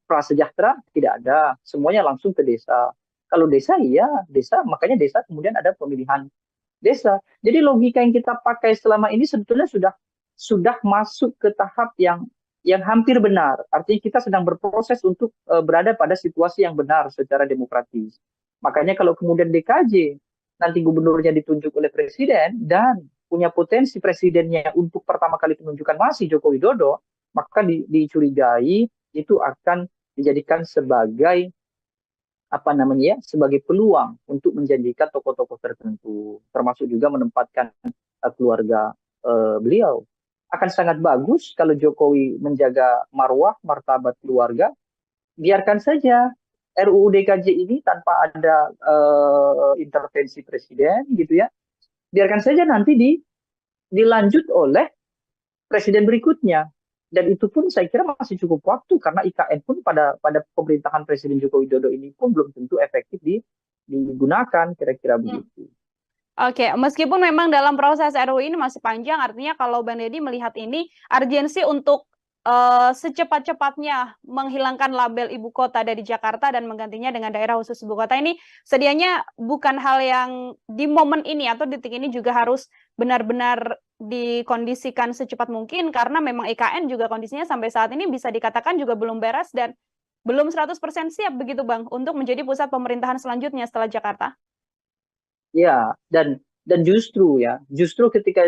prasejahtera, tidak ada, semuanya langsung ke desa. Kalau desa iya desa, makanya desa kemudian ada pemilihan desa. Jadi logika yang kita pakai selama ini sebetulnya sudah masuk ke tahap yang hampir benar. Artinya kita sedang berproses untuk berada pada situasi yang benar secara demokratis. Makanya kalau kemudian DKJ nanti gubernurnya ditunjuk oleh presiden dan punya potensi presidennya untuk pertama kali penunjukan masih Joko Widodo, maka dicurigai itu akan dijadikan sebagai sebagai peluang untuk menjanjikan tokoh-tokoh tertentu, termasuk juga menempatkan keluarga beliau. Akan sangat bagus kalau Jokowi menjaga marwah, martabat keluarga, biarkan saja RUU DKJ ini tanpa ada intervensi presiden gitu ya, biarkan saja nanti dilanjut oleh presiden berikutnya. Dan itu pun saya kira masih cukup waktu, karena IKN pun pada pemerintahan Presiden Joko Widodo ini pun belum tentu efektif digunakan, kira-kira begitu. Oke, meskipun memang dalam proses RUU ini masih panjang, artinya kalau Bang Deddy melihat ini urgensi untuk secepat-cepatnya menghilangkan label ibu kota dari Jakarta dan menggantinya dengan daerah khusus ibu kota ini sedianya bukan hal yang di momen ini atau detik ini juga harus benar-benar dikondisikan secepat mungkin, karena memang IKN juga kondisinya sampai saat ini bisa dikatakan juga belum beres dan belum 100% siap begitu Bang untuk menjadi pusat pemerintahan selanjutnya setelah Jakarta. Ya, dan justru ketika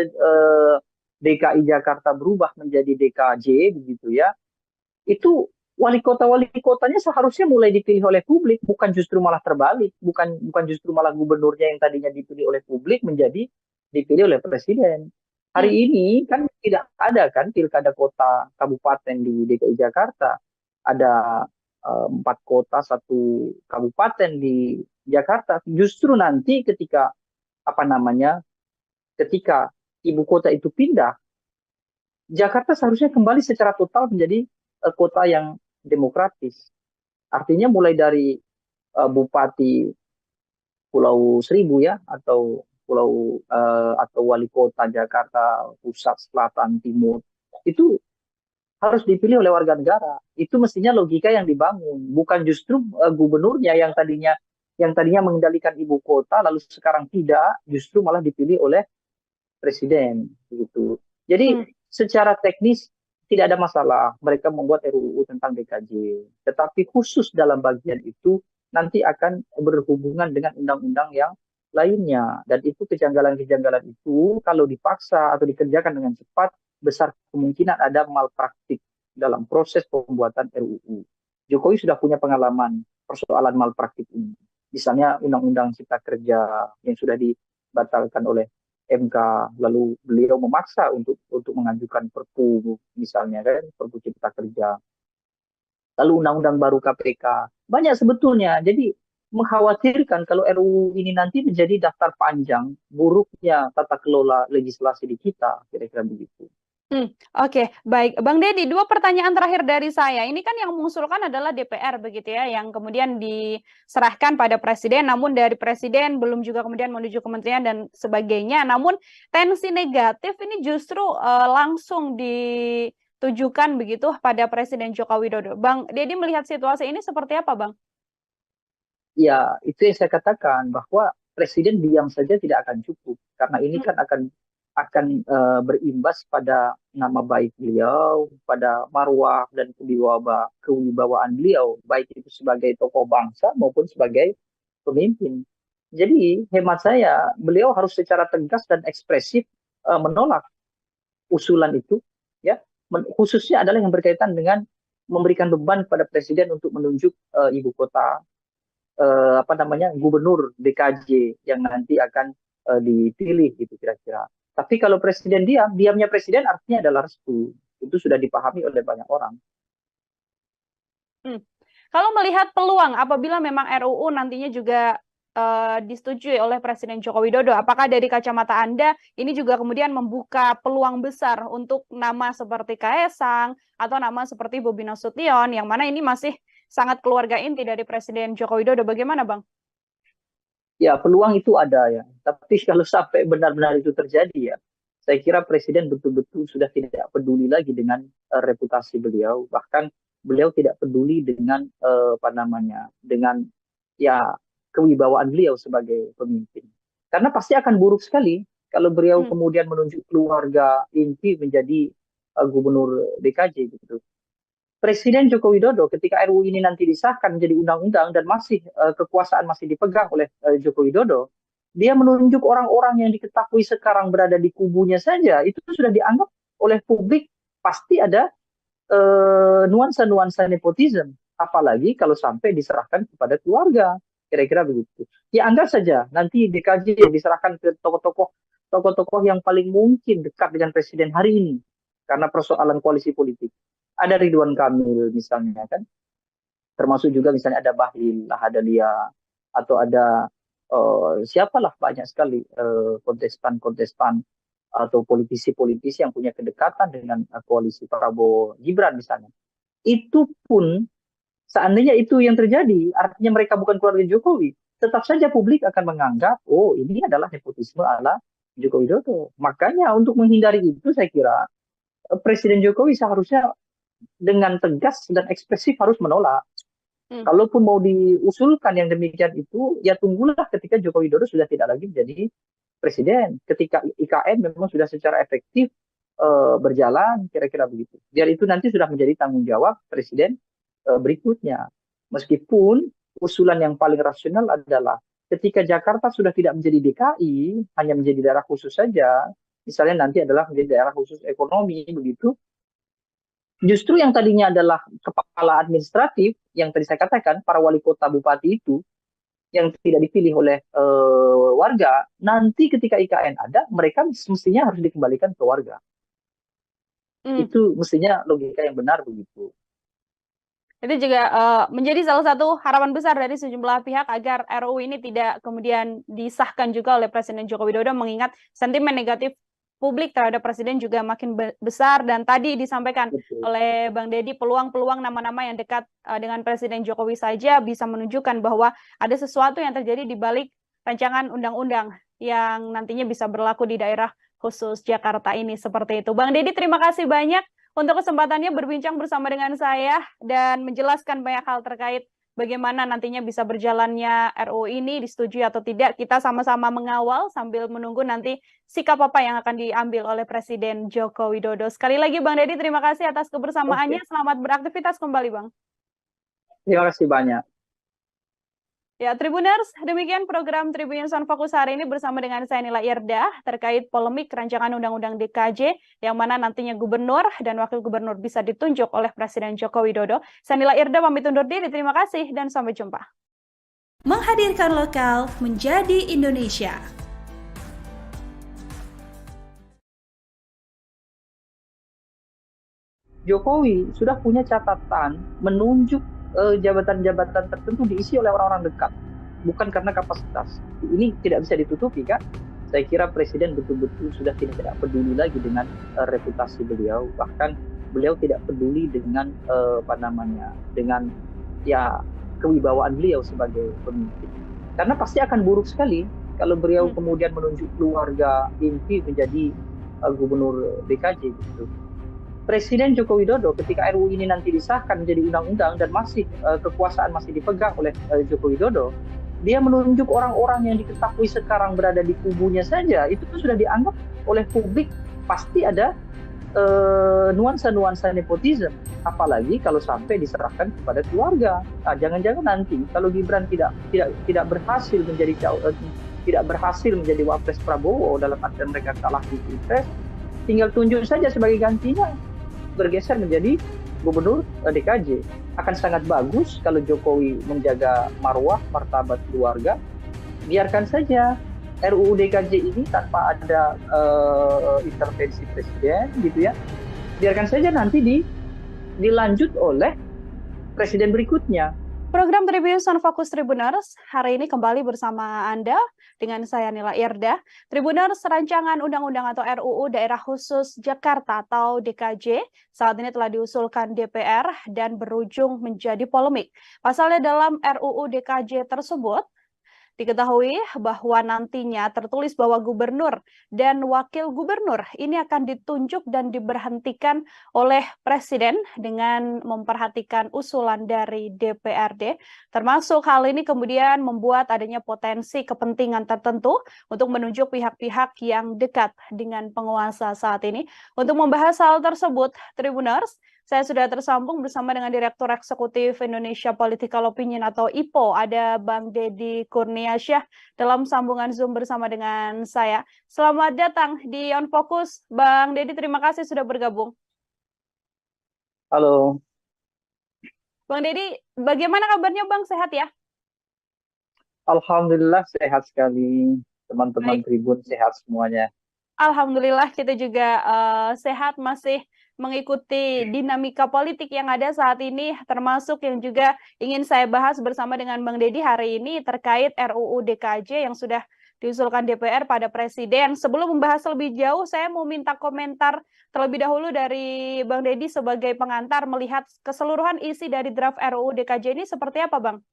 DKI Jakarta berubah menjadi DKJ begitu ya, itu wali kotanya seharusnya mulai dipilih oleh publik, bukan justru malah terbalik, bukan justru malah gubernurnya yang tadinya dipilih oleh publik menjadi dipilih oleh presiden. Hari ini kan tidak ada kan pilkada kota kabupaten di DKI Jakarta, ada 4 kota 1 kabupaten di Jakarta. Justru nanti ketika ketika ibu kota itu pindah, Jakarta seharusnya kembali secara total menjadi kota yang demokratis. Artinya mulai dari bupati Pulau Seribu ya, atau wali kota Jakarta Pusat, Selatan, Timur, itu harus dipilih oleh warga negara. Itu mestinya logika yang dibangun, bukan justru gubernurnya yang tadinya mengendalikan ibu kota lalu sekarang tidak, justru malah dipilih oleh presiden begitu. Jadi secara teknis tidak ada masalah mereka membuat RUU tentang DKJ, tetapi khusus dalam bagian itu nanti akan berhubungan dengan undang-undang yang lainnya, dan itu kejanggalan-kejanggalan itu kalau dipaksa atau dikerjakan dengan cepat besar kemungkinan ada malpraktik dalam proses pembuatan RUU. Jokowi sudah punya pengalaman persoalan malpraktik ini. Misalnya Undang-Undang Cipta Kerja yang sudah dibatalkan oleh MK, lalu beliau memaksa untuk mengajukan Perpu misalnya kan, Perpu Cipta Kerja, lalu undang-undang baru KPK. Banyak sebetulnya. Jadi mengkhawatirkan kalau RUU ini nanti menjadi daftar panjang buruknya tata kelola legislasi di kita, kira-kira begitu. Oke, baik. Bang Deddy, dua pertanyaan terakhir dari saya. Ini kan yang mengusulkan adalah DPR begitu ya, yang kemudian diserahkan pada Presiden, namun dari Presiden belum juga kemudian menuju Kementerian dan sebagainya. Namun tensi negatif ini justru langsung ditujukan begitu pada Presiden Joko Widodo. Bang Deddy melihat situasi ini seperti apa, Bang? Ya, itu yang saya katakan bahwa presiden diam saja tidak akan cukup karena ini kan akan berimbas pada nama baik beliau, pada marwah dan kewibawaan beliau, baik itu sebagai tokoh bangsa maupun sebagai pemimpin. Jadi hemat saya, beliau harus secara tegas dan ekspresif menolak usulan itu, ya, khususnya adalah yang berkaitan dengan memberikan beban pada presiden untuk menunjuk ibu kota, gubernur DKJ yang nanti akan dipilih gitu kira-kira. Tapi kalau presiden diamnya presiden artinya adalah restu. Itu sudah dipahami oleh banyak orang. Kalau melihat peluang apabila memang RUU nantinya juga disetujui oleh Presiden Joko Widodo, apakah dari kacamata Anda ini juga kemudian membuka peluang besar untuk nama seperti Kaesang atau nama seperti Bobi Nasution, yang mana ini masih sangat keluarga inti dari Presiden Joko Widodo? Bagaimana, Bang? Ya, peluang itu ada ya. Tapi kalau sampai benar-benar itu terjadi ya, saya kira Presiden betul-betul sudah tidak peduli lagi dengan reputasi beliau. Bahkan beliau tidak peduli dengan dengan ya kewibawaan beliau sebagai pemimpin. Karena pasti akan buruk sekali kalau beliau kemudian menunjuk keluarga inti menjadi gubernur DKJ gitu. Presiden Joko Widodo ketika RUU ini nanti disahkan menjadi undang-undang dan masih kekuasaan masih dipegang oleh Joko Widodo, dia menunjuk orang-orang yang diketahui sekarang berada di kubunya saja, itu sudah dianggap oleh publik pasti ada nuansa-nuansa nepotisme. Apalagi kalau sampai diserahkan kepada keluarga, kira-kira begitu. Ya anggap saja nanti DKJ yang diserahkan ke tokoh-tokoh yang paling mungkin dekat dengan presiden hari ini karena persoalan koalisi politik. Ada Ridwan Kamil misalnya kan, termasuk juga misalnya ada Bahlil Lahadalia atau ada siapalah banyak sekali kontestan-kontestan atau politisi-politisi yang punya kedekatan dengan koalisi Prabowo Gibran misalnya. Itu pun seandainya itu yang terjadi, artinya mereka bukan keluarga Jokowi, tetap saja publik akan menganggap, oh ini adalah nepotisme ala Joko Widodo. Makanya untuk menghindari itu saya kira Presiden Jokowi seharusnya dengan tegas dan ekspresif harus menolak. Kalaupun mau diusulkan yang demikian itu, ya tunggulah ketika Joko Widodo sudah tidak lagi menjadi presiden. Ketika IKN memang sudah secara efektif berjalan, kira-kira begitu. Biar itu nanti sudah menjadi tanggung jawab presiden berikutnya. Meskipun usulan yang paling rasional adalah ketika Jakarta sudah tidak menjadi DKI, hanya menjadi daerah khusus saja, misalnya nanti adalah menjadi daerah khusus ekonomi, begitu, justru yang tadinya adalah kepala administratif, yang tadi saya katakan, para wali kota bupati itu, yang tidak dipilih oleh warga, nanti ketika IKN ada, mereka mestinya harus dikembalikan ke warga. Itu mestinya logika yang benar begitu. Itu juga menjadi salah satu harapan besar dari sejumlah pihak agar RUU ini tidak kemudian disahkan juga oleh Presiden Joko Widodo, mengingat sentimen negatif publik terhadap presiden juga makin besar, dan tadi disampaikan oleh Bang Deddy peluang-peluang nama-nama yang dekat dengan Presiden Jokowi saja bisa menunjukkan bahwa ada sesuatu yang terjadi di balik rancangan undang-undang yang nantinya bisa berlaku di daerah khusus Jakarta ini, seperti itu. Bang Deddy, terima kasih banyak untuk kesempatannya berbincang bersama dengan saya dan menjelaskan banyak hal terkait bagaimana nantinya bisa berjalannya RUU ini, disetujui atau tidak. Kita sama-sama mengawal sambil menunggu nanti sikap apa yang akan diambil oleh Presiden Joko Widodo. Sekali lagi Bang Deddy, terima kasih atas kebersamaannya. Selamat beraktivitas kembali, Bang. Terima kasih banyak. Ya, Tribuners, demikian program Tribun Sound Fokus hari ini bersama dengan saya Nila Irdah terkait polemik rancangan Undang-Undang DKJ yang mana nantinya gubernur dan wakil gubernur bisa ditunjuk oleh Presiden Joko Widodo. Saya Nila Irdah pamit undur diri, terima kasih dan sampai jumpa. Menghadirkan lokal menjadi Indonesia. Jokowi sudah punya catatan menunjuk jabatan-jabatan tertentu diisi oleh orang-orang dekat, bukan karena kapasitas. Ini tidak bisa ditutupi kan? Saya kira Presiden betul-betul sudah tidak peduli lagi dengan reputasi beliau, bahkan beliau tidak peduli dengan apa namanya, dengan ya kewibawaan beliau sebagai pemimpin. Karena pasti akan buruk sekali kalau beliau kemudian menunjuk keluarga inti menjadi gubernur DKJ gitu. Presiden Joko Widodo ketika RUU ini nanti disahkan menjadi undang-undang dan masih kekuasaan masih dipegang oleh Joko Widodo, dia menunjuk orang-orang yang diketahui sekarang berada di kubunya saja, itu sudah dianggap oleh publik pasti ada nuansa-nuansa nepotisme. Apalagi kalau sampai diserahkan kepada keluarga. Nah, jangan-jangan nanti kalau Gibran tidak berhasil menjadi tidak berhasil menjadi wapres Prabowo dalam artian mereka kalah di Pilpres, tinggal tunjuk saja sebagai gantinya, bergeser menjadi gubernur DKJ. Akan sangat bagus kalau Jokowi menjaga marwah, martabat keluarga. Biarkan saja RUU DKJ ini tanpa ada intervensi presiden, gitu ya. Biarkan saja nanti dilanjut oleh presiden berikutnya. Program Tribun Fokus Tribuners hari ini kembali bersama Anda dengan saya Nila Irda. Tribuners, rancangan undang-undang atau RUU Daerah Khusus Jakarta atau DKJ saat ini telah diusulkan DPR dan berujung menjadi polemik. Pasalnya dalam RUU DKJ tersebut diketahui bahwa nantinya tertulis bahwa gubernur dan wakil gubernur ini akan ditunjuk dan diberhentikan oleh presiden dengan memperhatikan usulan dari DPRD. Termasuk hal ini kemudian membuat adanya potensi kepentingan tertentu untuk menunjuk pihak-pihak yang dekat dengan penguasa saat ini. Untuk membahas hal tersebut, Tribuners, saya sudah tersambung bersama dengan Direktur Eksekutif Indonesia Political Opinion atau IPO, ada Bang Deddy Kurniasyah dalam sambungan Zoom bersama dengan saya. Selamat datang di On Focus, Bang Deddy, terima kasih sudah bergabung. Halo. Bang Deddy, bagaimana kabarnya Bang? Sehat ya? Alhamdulillah sehat sekali. Teman-teman Tribun sehat semuanya. Alhamdulillah kita juga sehat, masih mengikuti dinamika politik yang ada saat ini, termasuk yang juga ingin saya bahas bersama dengan Bang Deddy hari ini terkait RUU DKJ yang sudah diusulkan DPR pada Presiden. Sebelum membahas lebih jauh, saya mau minta komentar terlebih dahulu dari Bang Deddy sebagai pengantar melihat keseluruhan isi dari draft RUU DKJ ini seperti apa, Bang?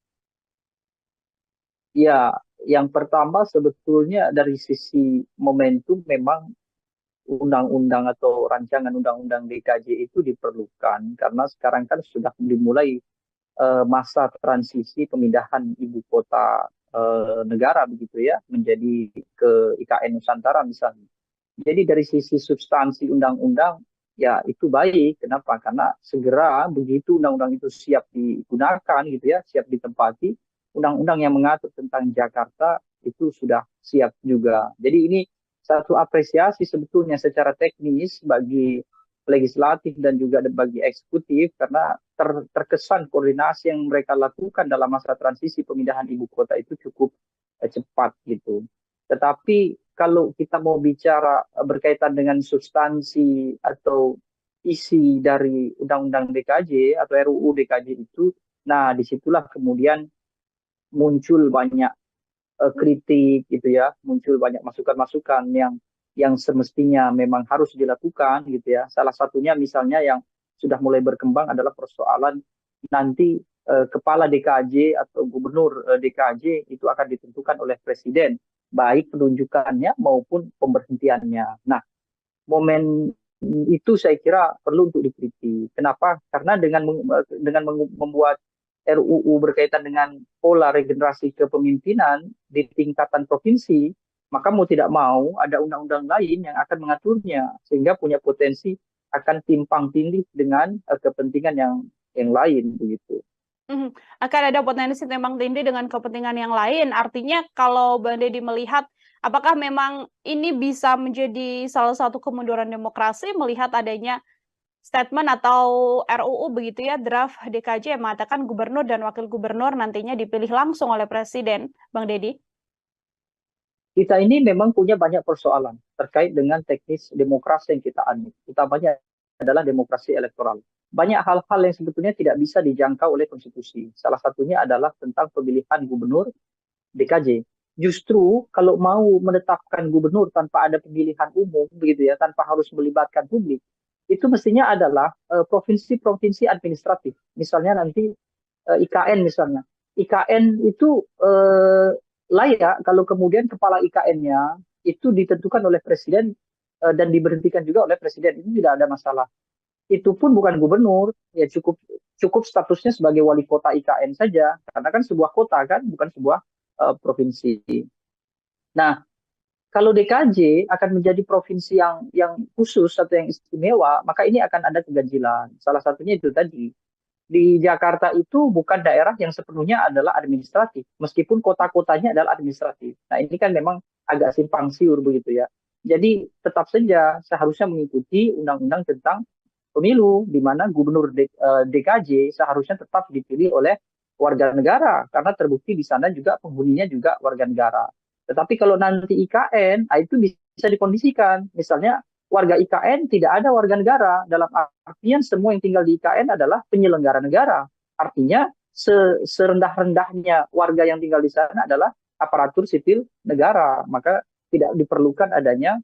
Ya, yang pertama sebetulnya dari sisi momentum memang undang-undang atau rancangan undang-undang DKJ itu diperlukan karena sekarang kan sudah dimulai masa transisi pemindahan ibu kota negara begitu ya menjadi ke IKN Nusantara misalnya. Jadi dari sisi substansi undang-undang ya itu baik. Kenapa? Karena segera begitu undang-undang itu siap digunakan gitu ya, siap ditempati, undang-undang yang mengatur tentang Jakarta itu sudah siap juga. Jadi ini satu apresiasi sebetulnya secara teknis bagi legislatif dan juga bagi eksekutif karena terkesan koordinasi yang mereka lakukan dalam masa transisi pemindahan ibu kota itu cukup cepat gitu. Tetapi kalau kita mau bicara berkaitan dengan substansi atau isi dari Undang-Undang DKJ atau RUU DKJ itu, nah disitulah kemudian muncul banyak kritik gitu ya, muncul banyak masukan-masukan yang semestinya memang harus dilakukan gitu ya. Salah satunya misalnya yang sudah mulai berkembang adalah persoalan nanti kepala DKJ atau gubernur DKJ itu akan ditentukan oleh presiden, baik penunjukannya maupun pemberhentiannya. Nah, momen itu saya kira perlu untuk dikritik. Kenapa? Karena dengan membuat RUU berkaitan dengan pola regenerasi kepemimpinan di tingkatan provinsi, maka mau tidak mau ada undang-undang lain yang akan mengaturnya sehingga punya potensi akan timpang tindih dengan kepentingan yang lain begitu. Akan ada potensi timpang tindih dengan kepentingan yang lain. Artinya kalau Bang Deddy melihat apakah memang ini bisa menjadi salah satu kemunduran demokrasi melihat adanya statement atau RUU begitu ya, draft DKJ yang mengatakan gubernur dan wakil gubernur nantinya dipilih langsung oleh presiden, Bang Deddy? Kita ini memang punya banyak persoalan terkait dengan teknis demokrasi yang kita anut, utamanya adalah demokrasi elektoral. Banyak hal-hal yang sebetulnya tidak bisa dijangkau oleh konstitusi. Salah satunya adalah tentang pemilihan gubernur DKJ. Justru kalau mau menetapkan gubernur tanpa ada pemilihan umum begitu ya, tanpa harus melibatkan publik, itu mestinya adalah provinsi-provinsi administratif. Misalnya nanti IKN misalnya. IKN itu layak kalau kemudian kepala IKN-nya itu ditentukan oleh presiden dan diberhentikan juga oleh presiden. Itu tidak ada masalah. Itu pun bukan gubernur, ya cukup cukup statusnya sebagai wali kota IKN saja, karena kan sebuah kota kan, bukan sebuah provinsi. Nah, kalau DKJ akan menjadi provinsi yang khusus atau yang istimewa, maka ini akan ada keganjilan. Salah satunya itu tadi. Di Jakarta itu bukan daerah yang sepenuhnya adalah administratif, meskipun kota-kotanya adalah administratif. Nah, ini kan memang agak simpang siur begitu ya. Jadi tetap saja seharusnya mengikuti undang-undang tentang pemilu, di mana gubernur DKJ seharusnya tetap dipilih oleh warga negara, karena terbukti di sana juga penghuninya juga warga negara. Tetapi kalau nanti IKN, itu bisa dikondisikan. Misalnya warga IKN tidak ada warga negara, dalam artian semua yang tinggal di IKN adalah penyelenggara negara. Artinya serendah-rendahnya warga yang tinggal di sana adalah aparatur sipil negara, maka tidak diperlukan adanya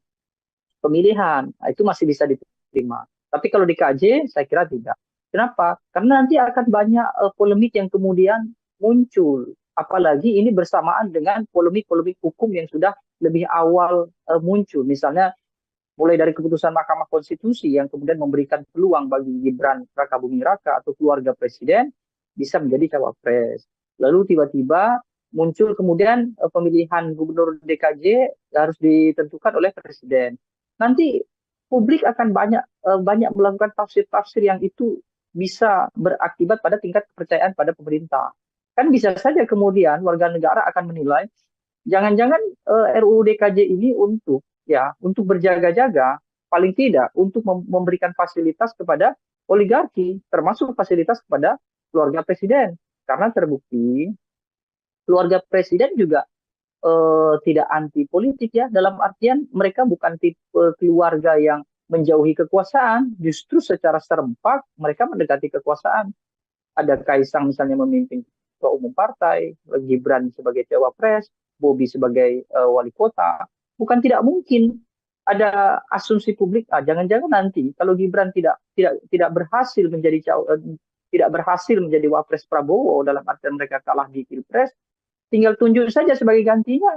pemilihan. Nah, itu masih bisa diterima. Tapi kalau di KJ, saya kira tidak. Kenapa? Karena nanti akan banyak polemik yang kemudian muncul. Apalagi ini bersamaan dengan polemik-polemik hukum yang sudah lebih awal muncul. Misalnya mulai dari keputusan Mahkamah Konstitusi yang kemudian memberikan peluang bagi Gibran Rakabuming Raka atau keluarga presiden bisa menjadi cawapres. Lalu tiba-tiba muncul kemudian pemilihan gubernur DKJ harus ditentukan oleh presiden. Nanti publik akan banyak melakukan tafsir-tafsir yang itu bisa berakibat pada tingkat kepercayaan pada pemerintah. Kan bisa saja kemudian warga negara akan menilai jangan-jangan RUU DKJ ini untuk berjaga-jaga, paling tidak untuk memberikan fasilitas kepada oligarki, termasuk fasilitas kepada keluarga presiden. Karena terbukti keluarga presiden juga tidak anti politik ya, dalam artian mereka bukan tipe keluarga yang menjauhi kekuasaan, justru secara serempak mereka mendekati kekuasaan. Ada Kaisang misalnya memimpin ketua umum partai, Gibran sebagai cawapres, Bobi sebagai wali kota. Bukan tidak mungkin ada asumsi publik, jangan-jangan nanti kalau Gibran tidak berhasil tidak berhasil menjadi wapres Prabowo, dalam artian mereka kalah di Pilpres, tinggal tunjuk saja sebagai gantinya,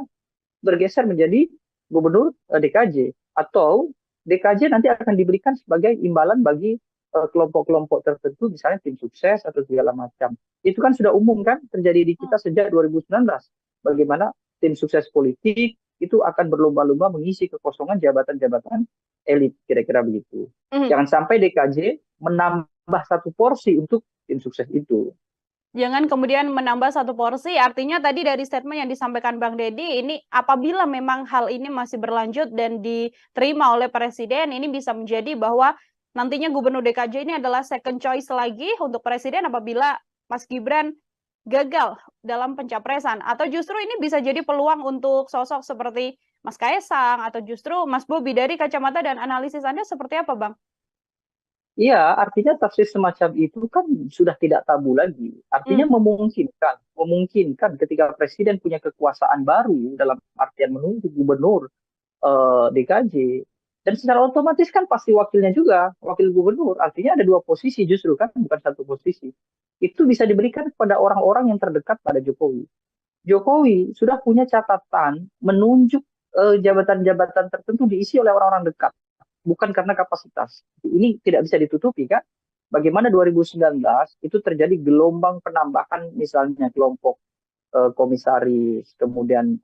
bergeser menjadi gubernur DKJ, atau DKJ nanti akan diberikan sebagai imbalan bagi kelompok-kelompok tertentu, misalnya tim sukses atau segala macam. Itu kan sudah umum kan terjadi di kita sejak 2019. Bagaimana tim sukses politik itu akan berlomba-lomba mengisi kekosongan jabatan-jabatan elit, kira-kira begitu. Jangan sampai DKJ menambah satu porsi untuk tim sukses itu. Jangan kemudian menambah satu porsi, artinya tadi dari statement yang disampaikan Bang Deddy, ini apabila memang hal ini masih berlanjut dan diterima oleh Presiden, ini bisa menjadi bahwa nantinya Gubernur DKJ ini adalah second choice lagi untuk Presiden apabila Mas Gibran gagal dalam pencapresan. Atau justru ini bisa jadi peluang untuk sosok seperti Mas Kaisang atau justru Mas Bobi. Dari kacamata dan analisis Anda seperti apa, Bang? Iya, artinya tafsir semacam itu kan sudah tidak tabu lagi. Artinya memungkinkan ketika presiden punya kekuasaan baru dalam artian menunjuk gubernur DKJ, dan secara otomatis kan pasti wakilnya juga, wakil gubernur. Artinya ada dua posisi justru kan, bukan satu posisi. Itu bisa diberikan kepada orang-orang yang terdekat pada Jokowi. Jokowi sudah punya catatan menunjuk jabatan-jabatan tertentu diisi oleh orang-orang dekat, bukan karena kapasitas. Ini tidak bisa ditutupi kan. Bagaimana 2019 itu terjadi gelombang penambahan misalnya kelompok komisaris, kemudian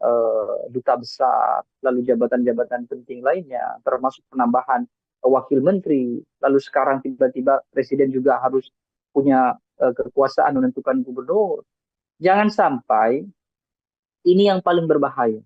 duta besar, lalu jabatan-jabatan penting lainnya, termasuk penambahan wakil menteri, lalu sekarang tiba-tiba presiden juga harus punya kekuasaan menentukan gubernur. Jangan sampai ini yang paling berbahaya.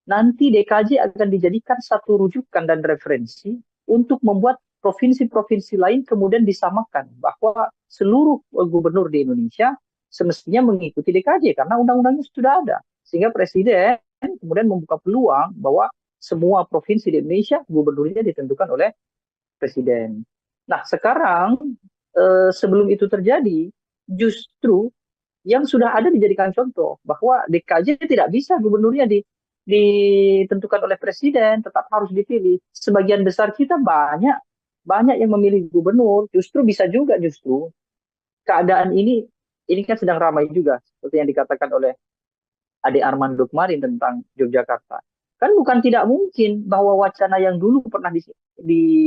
Nanti DKJ akan dijadikan satu rujukan dan referensi untuk membuat provinsi-provinsi lain kemudian disamakan bahwa seluruh gubernur di Indonesia semestinya mengikuti DKJ karena undang-undangnya sudah ada. Sehingga presiden kemudian membuka peluang bahwa semua provinsi di Indonesia gubernurnya ditentukan oleh presiden. Nah, sekarang sebelum itu terjadi, justru yang sudah ada dijadikan contoh bahwa DKJ tidak bisa gubernurnya ditentukan oleh presiden, tetap harus dipilih. Sebagian besar kita banyak banyak yang memilih gubernur, justru bisa juga justru keadaan ini kan sedang ramai juga seperti yang dikatakan oleh Ade Armando kemarin tentang Yogyakarta. Kan bukan tidak mungkin bahwa wacana yang dulu pernah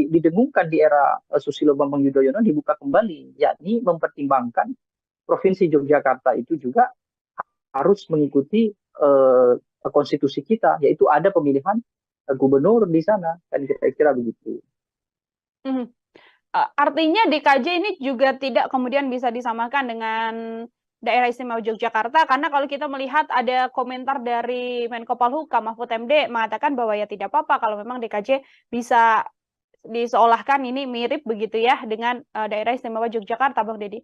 didengungkan di era Susilo Bambang Yudhoyono dibuka kembali, yakni mempertimbangkan Provinsi Yogyakarta itu juga harus mengikuti konstitusi kita, yaitu ada pemilihan gubernur di sana, kan kira-kira begitu. Mhm. Artinya DKJ ini juga tidak kemudian bisa disamakan dengan Daerah Istimewa Yogyakarta, karena kalau kita melihat ada komentar dari Menko Polhukam Mahfud MD mengatakan bahwa ya tidak apa-apa kalau memang DKJ bisa diseolahkan ini mirip begitu ya dengan Daerah Istimewa Yogyakarta, Bang Deddy.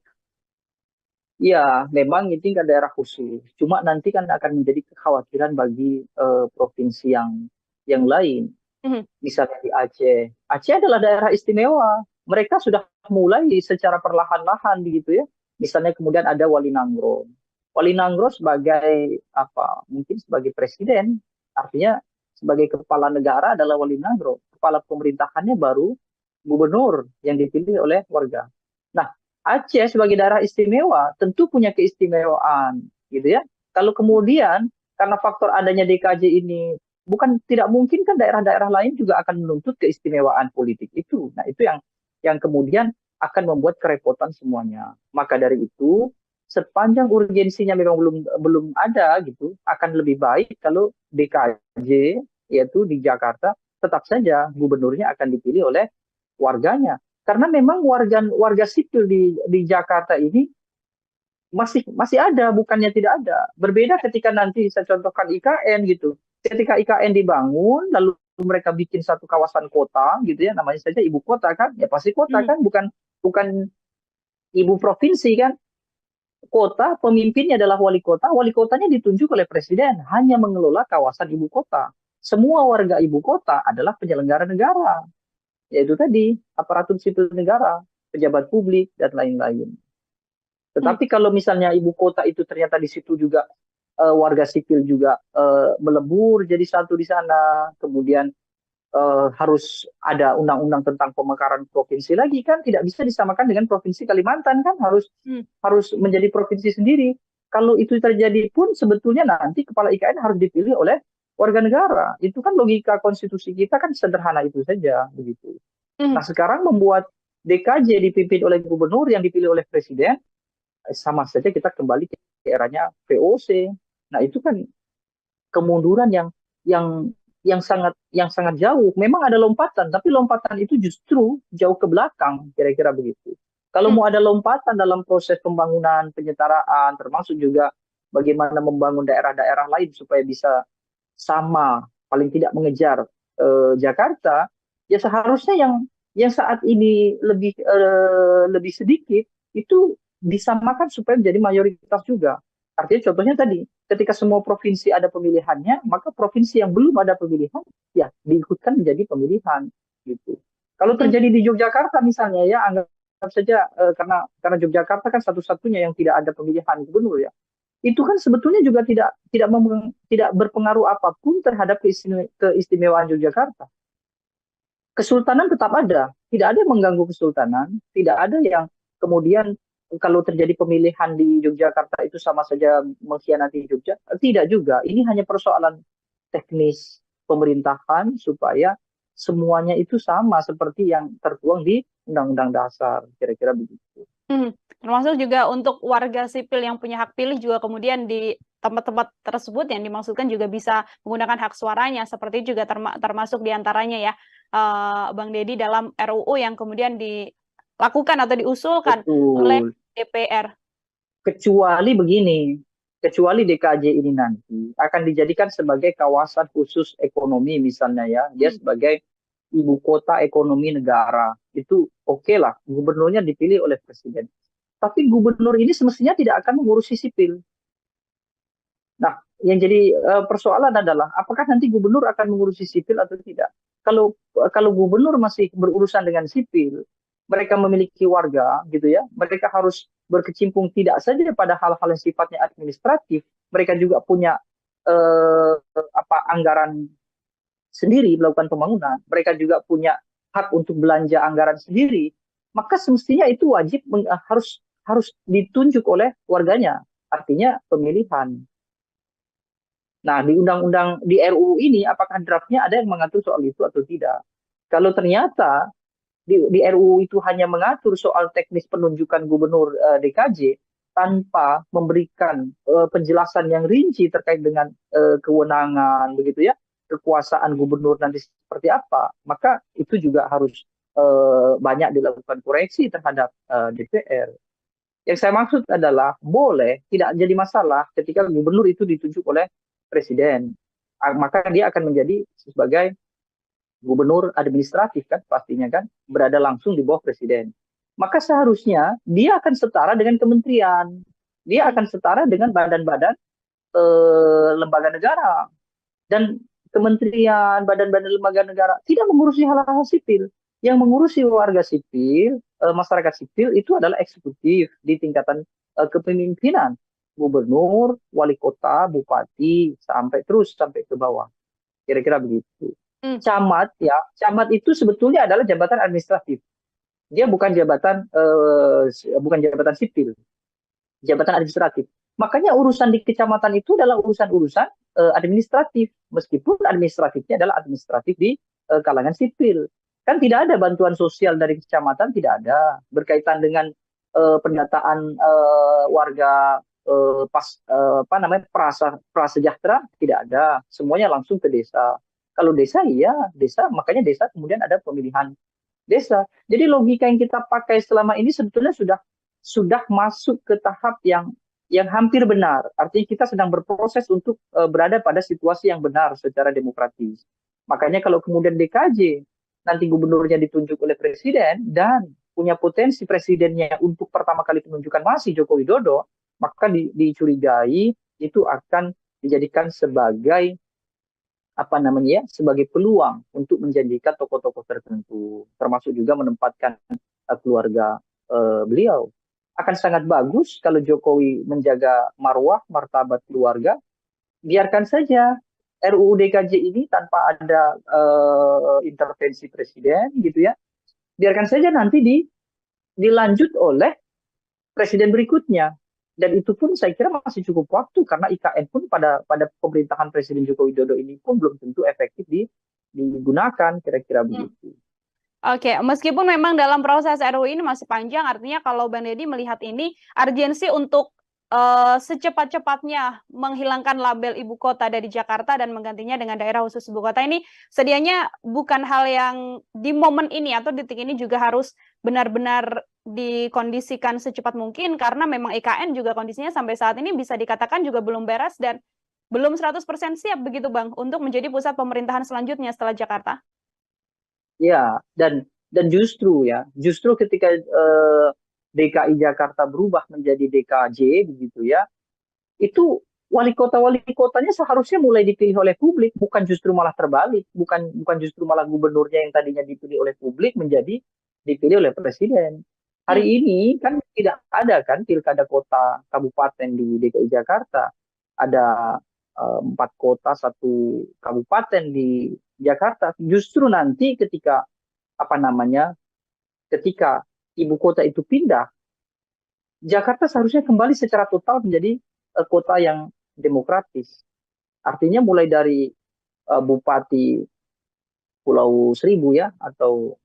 Ya, memang ini kan daerah khusus. Cuma nanti kan akan menjadi kekhawatiran bagi provinsi yang lain. Mhm. Misalnya di Aceh. Aceh adalah daerah istimewa. Mereka sudah mulai secara perlahan-lahan begitu ya. Misalnya kemudian ada Wali Nangro. Wali Nangro sebagai apa? Mungkin sebagai presiden, artinya sebagai kepala negara adalah Wali Nangro. Kepala pemerintahannya baru gubernur yang dipilih oleh warga. Nah, Aceh sebagai daerah istimewa tentu punya keistimewaan, gitu ya. Kalau kemudian karena faktor adanya DKJ ini bukan tidak mungkin kan daerah-daerah lain juga akan menuntut keistimewaan politik itu. Nah, itu yang kemudian akan membuat kerepotan semuanya. Maka dari itu, sepanjang urgensinya memang belum ada gitu, akan lebih baik kalau DKJ yaitu di Jakarta tetap saja gubernurnya akan dipilih oleh warganya. Karena memang warga sipil di Jakarta ini masih ada, bukannya tidak ada. Berbeda ketika nanti saya contohkan IKN gitu. Ketika IKN dibangun, lalu mereka bikin satu kawasan kota gitu ya, namanya saja ibu kota kan, ya pasti kota kan, bukan bukan ibu provinsi kan. Kota, pemimpinnya adalah wali kotanya ditunjuk oleh presiden, hanya mengelola kawasan ibu kota. Semua warga ibu kota adalah penyelenggara negara, yaitu tadi aparatur sipil negara, pejabat publik, dan lain-lain. Tetapi kalau misalnya ibu kota itu ternyata di situ juga warga sipil juga melebur jadi satu di sana, kemudian harus ada undang-undang tentang pemekaran provinsi lagi kan tidak bisa disamakan dengan provinsi Kalimantan kan harus menjadi provinsi sendiri. Kalau itu terjadi pun sebetulnya nanti kepala IKN harus dipilih oleh warga negara. Itu kan logika konstitusi kita kan sederhana itu saja begitu. Nah, sekarang membuat DKJ dipimpin oleh gubernur yang dipilih oleh presiden, sama saja kita kembali ke eranya VOC. Nah, itu kan kemunduran yang yang sangat jauh. Memang ada lompatan, tapi lompatan itu justru jauh ke belakang, kira-kira begitu. Kalau mau ada lompatan dalam proses pembangunan, penyetaraan, termasuk juga bagaimana membangun daerah-daerah lain supaya bisa sama, paling tidak mengejar Jakarta, ya seharusnya yang saat ini lebih sedikit itu disamakan supaya menjadi mayoritas juga. Artinya contohnya tadi, ketika semua provinsi ada pemilihannya, maka provinsi yang belum ada pemilihan, ya diikutkan menjadi pemilihan. Gitu. Kalau terjadi di Yogyakarta misalnya ya, anggap saja karena Yogyakarta kan satu-satunya yang tidak ada pemilihan gubernur ya. Itu kan sebetulnya juga tidak berpengaruh apapun terhadap keistimewaan Yogyakarta. Kesultanan tetap ada, tidak ada yang mengganggu kesultanan, tidak ada yang kemudian kalau terjadi pemilihan di Yogyakarta itu sama saja mengkhianati Jogja. Tidak juga, ini hanya persoalan teknis pemerintahan supaya semuanya itu sama seperti yang tertuang di Undang-Undang Dasar, kira-kira begitu. Termasuk juga untuk warga sipil yang punya hak pilih juga kemudian di tempat-tempat tersebut yang dimaksudkan juga bisa menggunakan hak suaranya, seperti juga termasuk diantaranya ya, Bang Deddy, dalam RUU yang kemudian dilakukan atau diusulkan oleh DPR. Kecuali begini, kecuali DKJ ini nanti akan dijadikan sebagai kawasan khusus ekonomi misalnya ya, dia sebagai ibu kota ekonomi negara, itu oke lah, gubernurnya dipilih oleh presiden. Tapi gubernur ini semestinya tidak akan mengurusi sipil. Nah, yang jadi persoalan adalah apakah nanti gubernur akan mengurusi sipil atau tidak. Kalau gubernur masih berurusan dengan sipil, mereka memiliki warga gitu ya, mereka harus berkecimpung tidak saja pada hal-hal yang sifatnya administratif, mereka juga punya anggaran sendiri melakukan pembangunan, mereka juga punya hak untuk belanja anggaran sendiri, maka semestinya itu wajib harus harus ditunjuk oleh warganya, artinya pemilihan. Nah, di undang-undang di RUU ini apakah draftnya ada yang mengatur soal itu atau tidak? Kalau ternyata di RUU itu hanya mengatur soal teknis penunjukan gubernur DKJ tanpa memberikan penjelasan yang rinci terkait dengan kewenangan begitu ya, kekuasaan gubernur nanti seperti apa, maka itu juga harus banyak dilakukan koreksi terhadap DPR. Yang saya maksud adalah boleh tidak jadi masalah ketika gubernur itu ditunjuk oleh presiden, maka dia akan menjadi sebagai gubernur administratif kan pastinya kan, berada langsung di bawah presiden. Maka seharusnya dia akan setara dengan kementerian, dia akan setara dengan badan-badan lembaga negara, dan kementerian, badan-badan lembaga negara tidak mengurusi hal-hal sipil. Yang mengurusi warga sipil, masyarakat sipil itu adalah eksekutif di tingkatan kepemimpinan, gubernur, wali kota, bupati, sampai terus sampai ke bawah. Kira-kira begitu. Camat ya, camat itu sebetulnya adalah jabatan administratif. Dia bukan jabatan sipil, jabatan administratif. Makanya urusan di kecamatan itu adalah urusan-urusan administratif, meskipun administratifnya adalah administratif di kalangan sipil. Kan tidak ada bantuan sosial dari kecamatan, tidak ada berkaitan dengan pendataan warga prasejahtera, tidak ada. Semuanya langsung ke desa. Kalau desa, iya desa, makanya desa kemudian ada pemilihan desa. Jadi logika yang kita pakai selama ini sebetulnya sudah masuk ke tahap yang hampir benar. Artinya kita sedang berproses untuk berada pada situasi yang benar secara demokratis. Makanya kalau kemudian DKJ nanti gubernurnya ditunjuk oleh presiden dan punya potensi presidennya untuk pertama kali penunjukan masih Joko Widodo, maka dicurigai itu akan dijadikan sebagai sebagai peluang untuk menjadikan tokoh-tokoh tertentu, termasuk juga menempatkan keluarga beliau. Akan sangat bagus kalau Jokowi menjaga marwah, martabat keluarga, biarkan saja RUU DKJ ini tanpa ada intervensi presiden, gitu ya. Biarkan saja nanti dilanjut oleh presiden berikutnya. Dan itu pun saya kira masih cukup waktu karena IKN pun pada pemerintahan Presiden Joko Widodo ini pun belum tentu efektif digunakan, kira-kira begitu. Oke, meskipun memang dalam proses RUU ini masih panjang, artinya kalau Bang Deddy melihat ini urgensi untuk secepat-cepatnya menghilangkan label ibu kota dari Jakarta dan menggantinya dengan daerah khusus ibu kota ini sedianya bukan hal yang di momen ini atau detik ini juga harus benar-benar dikondisikan secepat mungkin, karena memang IKN juga kondisinya sampai saat ini bisa dikatakan juga belum beres dan belum 100% siap begitu Bang untuk menjadi pusat pemerintahan selanjutnya setelah Jakarta. Ya, dan justru ketika DKI Jakarta berubah menjadi DKJ begitu ya, itu wali kotanya seharusnya mulai dipilih oleh publik, bukan justru malah terbalik, bukan justru malah gubernurnya yang tadinya dipilih oleh publik menjadi dipilih oleh presiden. Hari ini kan tidak ada kan pilkada kota kabupaten di DKI Jakarta, ada 4 kota 1 kabupaten di Jakarta. Justru nanti ketika ketika ibu kota itu pindah, Jakarta seharusnya kembali secara total menjadi kota yang demokratis. Artinya mulai dari Bupati Pulau Seribu ya, atau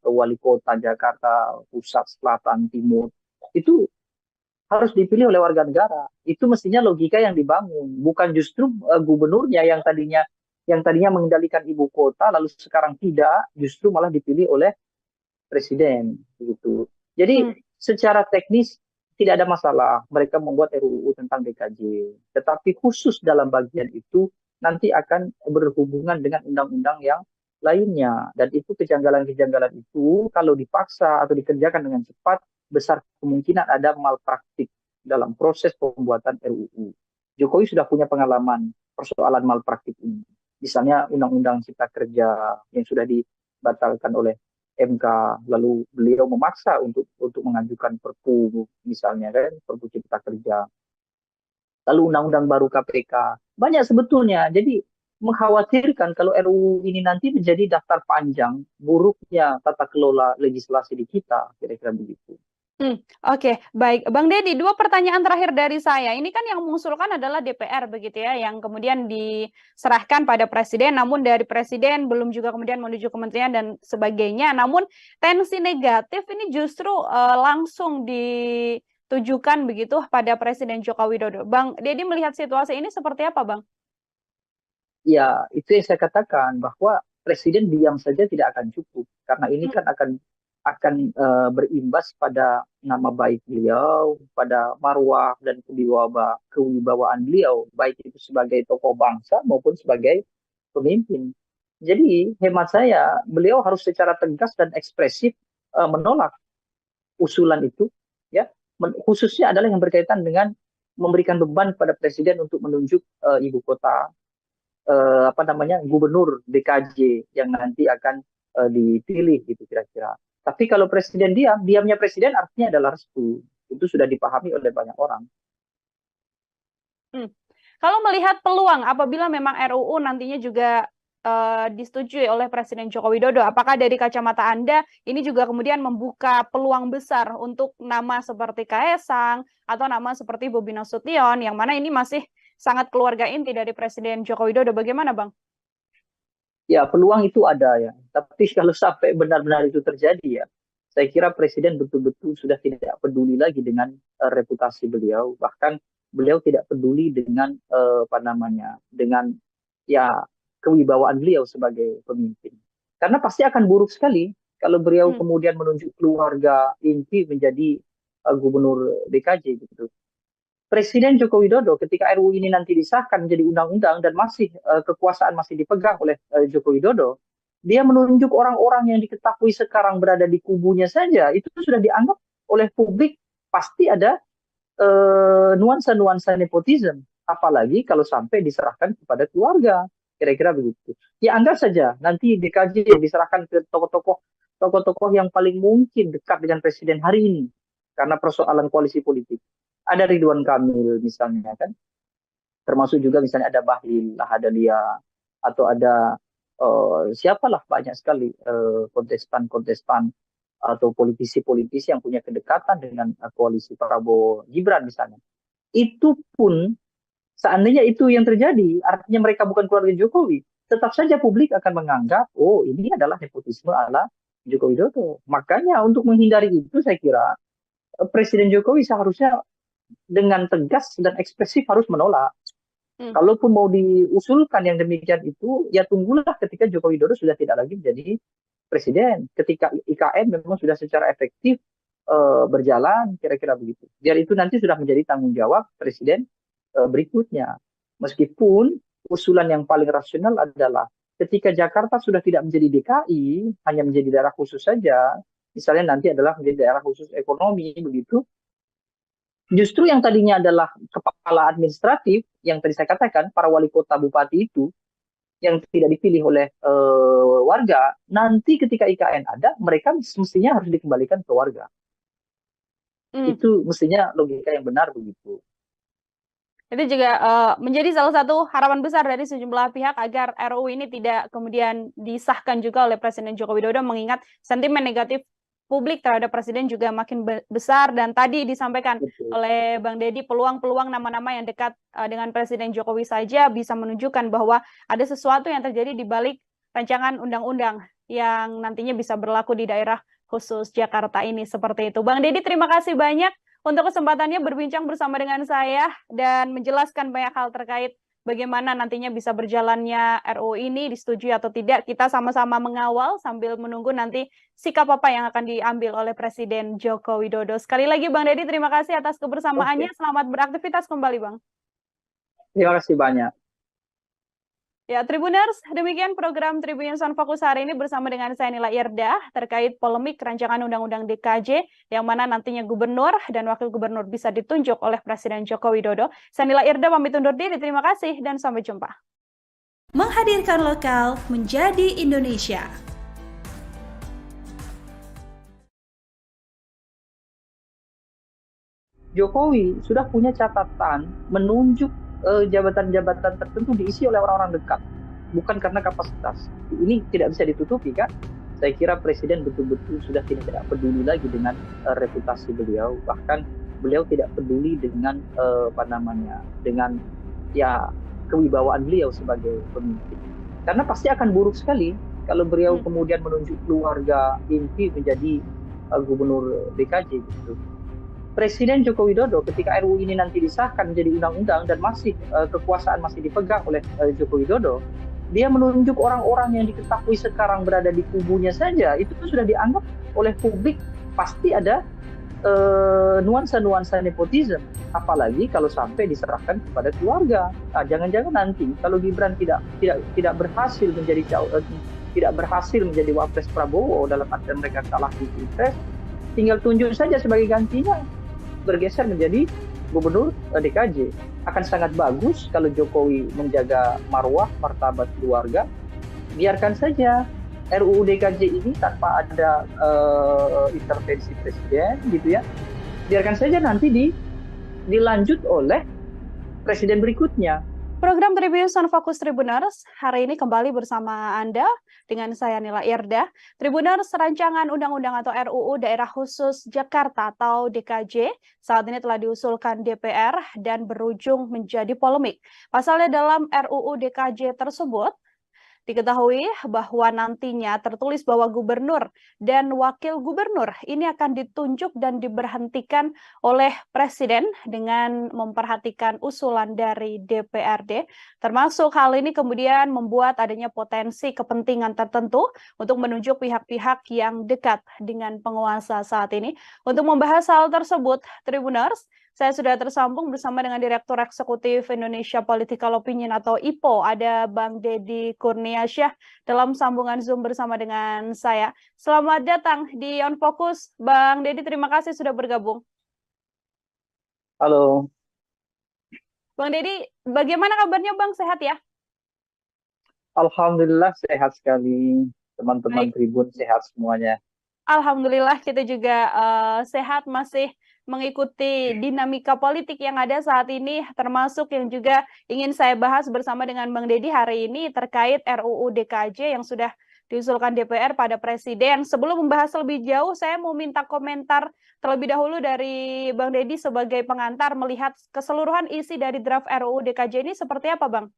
wali kota Jakarta Pusat, Selatan, Timur, itu harus dipilih oleh warga negara. Itu mestinya logika yang dibangun, bukan justru gubernurnya yang tadinya mengendalikan ibu kota lalu sekarang tidak, justru malah dipilih oleh presiden gitu. Jadi secara teknis tidak ada masalah mereka membuat RUU tentang DKJ, tetapi khusus dalam bagian itu nanti akan berhubungan dengan undang-undang yang lainnya, dan itu kejanggalan-kejanggalan itu kalau dipaksa atau dikerjakan dengan cepat besar kemungkinan ada malpraktik dalam proses pembuatan RUU. Jokowi sudah punya pengalaman persoalan malpraktik ini. Misalnya Undang-Undang Cipta Kerja yang sudah dibatalkan oleh MK, lalu beliau memaksa untuk mengajukan Perpu misalnya kan, Perpu Cipta Kerja, lalu undang-undang baru KPK. Banyak sebetulnya. Jadi mengkhawatirkan kalau RUU ini nanti menjadi daftar panjang buruknya tata kelola legislasi di kita, kira-kira begitu. Oke, baik. Bang Deddy, dua pertanyaan terakhir dari saya. Ini kan yang mengusulkan adalah DPR begitu ya, yang kemudian diserahkan pada Presiden, namun dari Presiden belum juga kemudian menuju Kementerian dan sebagainya. Namun tensi negatif ini justru langsung ditujukan begitu pada Presiden Joko Widodo. Bang Deddy melihat situasi ini seperti apa, Bang? Ya, itu yang saya katakan bahwa Presiden diam saja tidak akan cukup karena ini kan akan berimbas pada nama baik beliau, pada marwah dan kewibawaan beliau, baik itu sebagai tokoh bangsa maupun sebagai pemimpin. Jadi hemat saya, beliau harus secara tegas dan ekspresif menolak usulan itu, ya, khususnya adalah yang berkaitan dengan memberikan beban pada Presiden untuk menunjuk ibu kota, gubernur DKJ yang nanti akan dipilih gitu kira-kira. Tapi kalau Presiden diamnya Presiden artinya adalah restu. Itu sudah dipahami oleh banyak orang. Kalau melihat peluang apabila memang RUU nantinya juga disetujui oleh Presiden Joko Widodo, apakah dari kacamata Anda ini juga kemudian membuka peluang besar untuk nama seperti Kaesang atau nama seperti Bobi Nasution, yang mana ini masih sangat keluarga inti dari Presiden Joko Widodo? Bagaimana, Bang? Ya, peluang itu ada ya. Tapi kalau sampai benar-benar itu terjadi ya, saya kira Presiden betul-betul sudah tidak peduli lagi dengan reputasi beliau. Bahkan beliau tidak peduli dengan dengan ya kewibawaan beliau sebagai pemimpin. Karena pasti akan buruk sekali kalau beliau kemudian menunjuk keluarga inti menjadi gubernur DKJ gitu. Presiden Joko Widodo ketika RUU ini nanti disahkan menjadi undang-undang dan masih kekuasaan masih dipegang oleh Joko Widodo, dia menunjuk orang-orang yang diketahui sekarang berada di kubunya saja, itu sudah dianggap oleh publik pasti ada nuansa-nuansa nepotisme. Apalagi kalau sampai diserahkan kepada keluarga, kira-kira begitu. Ya anggap saja nanti DKJ yang diserahkan ke tokoh-tokoh yang paling mungkin dekat dengan Presiden hari ini karena persoalan koalisi politik. Ada Ridwan Kamil misalnya kan, termasuk juga misalnya ada Bahlil Lahadalia atau ada siapalah banyak sekali kontestan-kontestan atau politisi-politisi yang punya kedekatan dengan koalisi Prabowo Gibran misalnya. Itu pun seandainya itu yang terjadi, artinya mereka bukan keluarga Jokowi, tetap saja publik akan menganggap, oh ini adalah nepotisme ala Joko Widodo. Makanya untuk menghindari itu saya kira Presiden Jokowi seharusnya dengan tegas dan ekspresif harus menolak. Kalaupun mau diusulkan yang demikian itu, ya tunggulah ketika Joko Widodo sudah tidak lagi menjadi presiden. Ketika IKN memang sudah secara efektif berjalan, kira-kira begitu. Biar itu nanti sudah menjadi tanggung jawab presiden berikutnya. Meskipun usulan yang paling rasional adalah ketika Jakarta sudah tidak menjadi DKI, hanya menjadi daerah khusus saja, misalnya nanti adalah menjadi daerah khusus ekonomi, begitu. Justru yang tadinya adalah kepala administratif, yang tadi saya katakan, para wali kota bupati itu, yang tidak dipilih oleh warga, nanti ketika IKN ada, mereka mestinya harus dikembalikan ke warga. Itu mestinya logika yang benar begitu. Itu juga menjadi salah satu harapan besar dari sejumlah pihak agar RUU ini tidak kemudian disahkan juga oleh Presiden Joko Widodo, mengingat sentimen negatif publik terhadap Presiden juga makin besar. Dan tadi disampaikan oleh Bang Deddy, peluang-peluang nama-nama yang dekat dengan Presiden Jokowi saja bisa menunjukkan bahwa ada sesuatu yang terjadi di balik rancangan undang-undang yang nantinya bisa berlaku di daerah khusus Jakarta ini, seperti itu. Bang Deddy, terima kasih banyak untuk kesempatannya berbincang bersama dengan saya dan menjelaskan banyak hal terkait bagaimana nantinya bisa berjalannya RUU ini, disetujui atau tidak. Kita sama-sama mengawal sambil menunggu nanti sikap apa yang akan diambil oleh Presiden Joko Widodo. Sekali lagi Bang Deddy, terima kasih atas kebersamaannya. Selamat beraktivitas kembali, Bang. Terima kasih banyak. Ya, Tribuners, demikian program Tribun Sound Fokus hari ini bersama dengan saya Nila Irdah terkait polemik rancangan Undang-Undang DKJ yang mana nantinya gubernur dan wakil gubernur bisa ditunjuk oleh Presiden Joko Widodo. Saya Nila Irdah pamit undur diri, terima kasih dan sampai jumpa. Menghadirkan lokal menjadi Indonesia. Jokowi sudah punya catatan menunjuk jabatan-jabatan tertentu diisi oleh orang-orang dekat, bukan karena kapasitas. Ini tidak bisa ditutupi kan? Saya kira Presiden betul-betul sudah tidak peduli lagi dengan reputasi beliau, bahkan beliau tidak peduli dengan apa namanya, dengan ya kewibawaan beliau sebagai pemimpin. Karena pasti akan buruk sekali kalau beliau kemudian menunjuk keluarga inti menjadi gubernur DKJ gitu. Presiden Joko Widodo ketika RUU ini nanti disahkan menjadi undang-undang dan masih kekuasaan masih dipegang oleh Joko Widodo, dia menunjuk orang-orang yang diketahui sekarang berada di kubunya saja, itu sudah dianggap oleh publik pasti ada nuansa-nuansa nepotisme. Apalagi kalau sampai diserahkan kepada keluarga. Nah, jangan-jangan nanti kalau Gibran tidak berhasil menjadi tidak berhasil menjadi wapres Prabowo dalam artian mereka kalah di Pilpres, tinggal tunjuk saja sebagai gantinya bergeser menjadi gubernur DKJ. Akan sangat bagus kalau Jokowi menjaga marwah, martabat keluarga. Biarkan saja RUU DKJ ini tanpa ada intervensi presiden gitu ya. Biarkan saja nanti dilanjut oleh presiden berikutnya. Program Tribun Fokus Tribuners hari ini kembali bersama Anda dengan saya Nila Irda. Tribuners, rancangan undang-undang atau RUU Daerah Khusus Jakarta atau DKJ saat ini telah diusulkan DPR dan berujung menjadi polemik. Pasalnya dalam RUU DKJ tersebut diketahui bahwa nantinya tertulis bahwa gubernur dan wakil gubernur ini akan ditunjuk dan diberhentikan oleh presiden dengan memperhatikan usulan dari DPRD. Termasuk hal ini kemudian membuat adanya potensi kepentingan tertentu untuk menunjuk pihak-pihak yang dekat dengan penguasa saat ini. Untuk membahas hal tersebut, Tribuners, saya sudah tersambung bersama dengan Direktur Eksekutif Indonesia Political Opinion atau IPO, ada Bang Deddy Kurniasyah dalam sambungan Zoom bersama dengan saya. Selamat datang di On Focus, Bang Deddy, terima kasih sudah bergabung. Halo. Bang Deddy, bagaimana kabarnya Bang? Sehat ya? Alhamdulillah sehat sekali. Teman-teman Tribun sehat semuanya. Alhamdulillah kita juga sehat, masih mengikuti dinamika politik yang ada saat ini, termasuk yang juga ingin saya bahas bersama dengan Bang Deddy hari ini terkait RUU DKJ yang sudah diusulkan DPR pada Presiden. Sebelum membahas lebih jauh, saya mau minta komentar terlebih dahulu dari Bang Deddy sebagai pengantar melihat keseluruhan isi dari draft RUU DKJ ini seperti apa, Bang?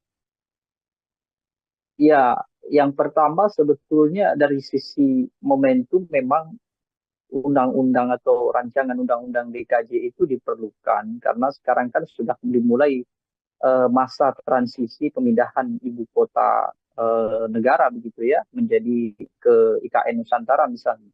Ya, yang pertama sebetulnya dari sisi momentum memang undang-undang atau rancangan undang-undang DKJ itu diperlukan karena sekarang kan sudah dimulai masa transisi pemindahan ibu kota negara begitu ya menjadi ke IKN Nusantara misalnya.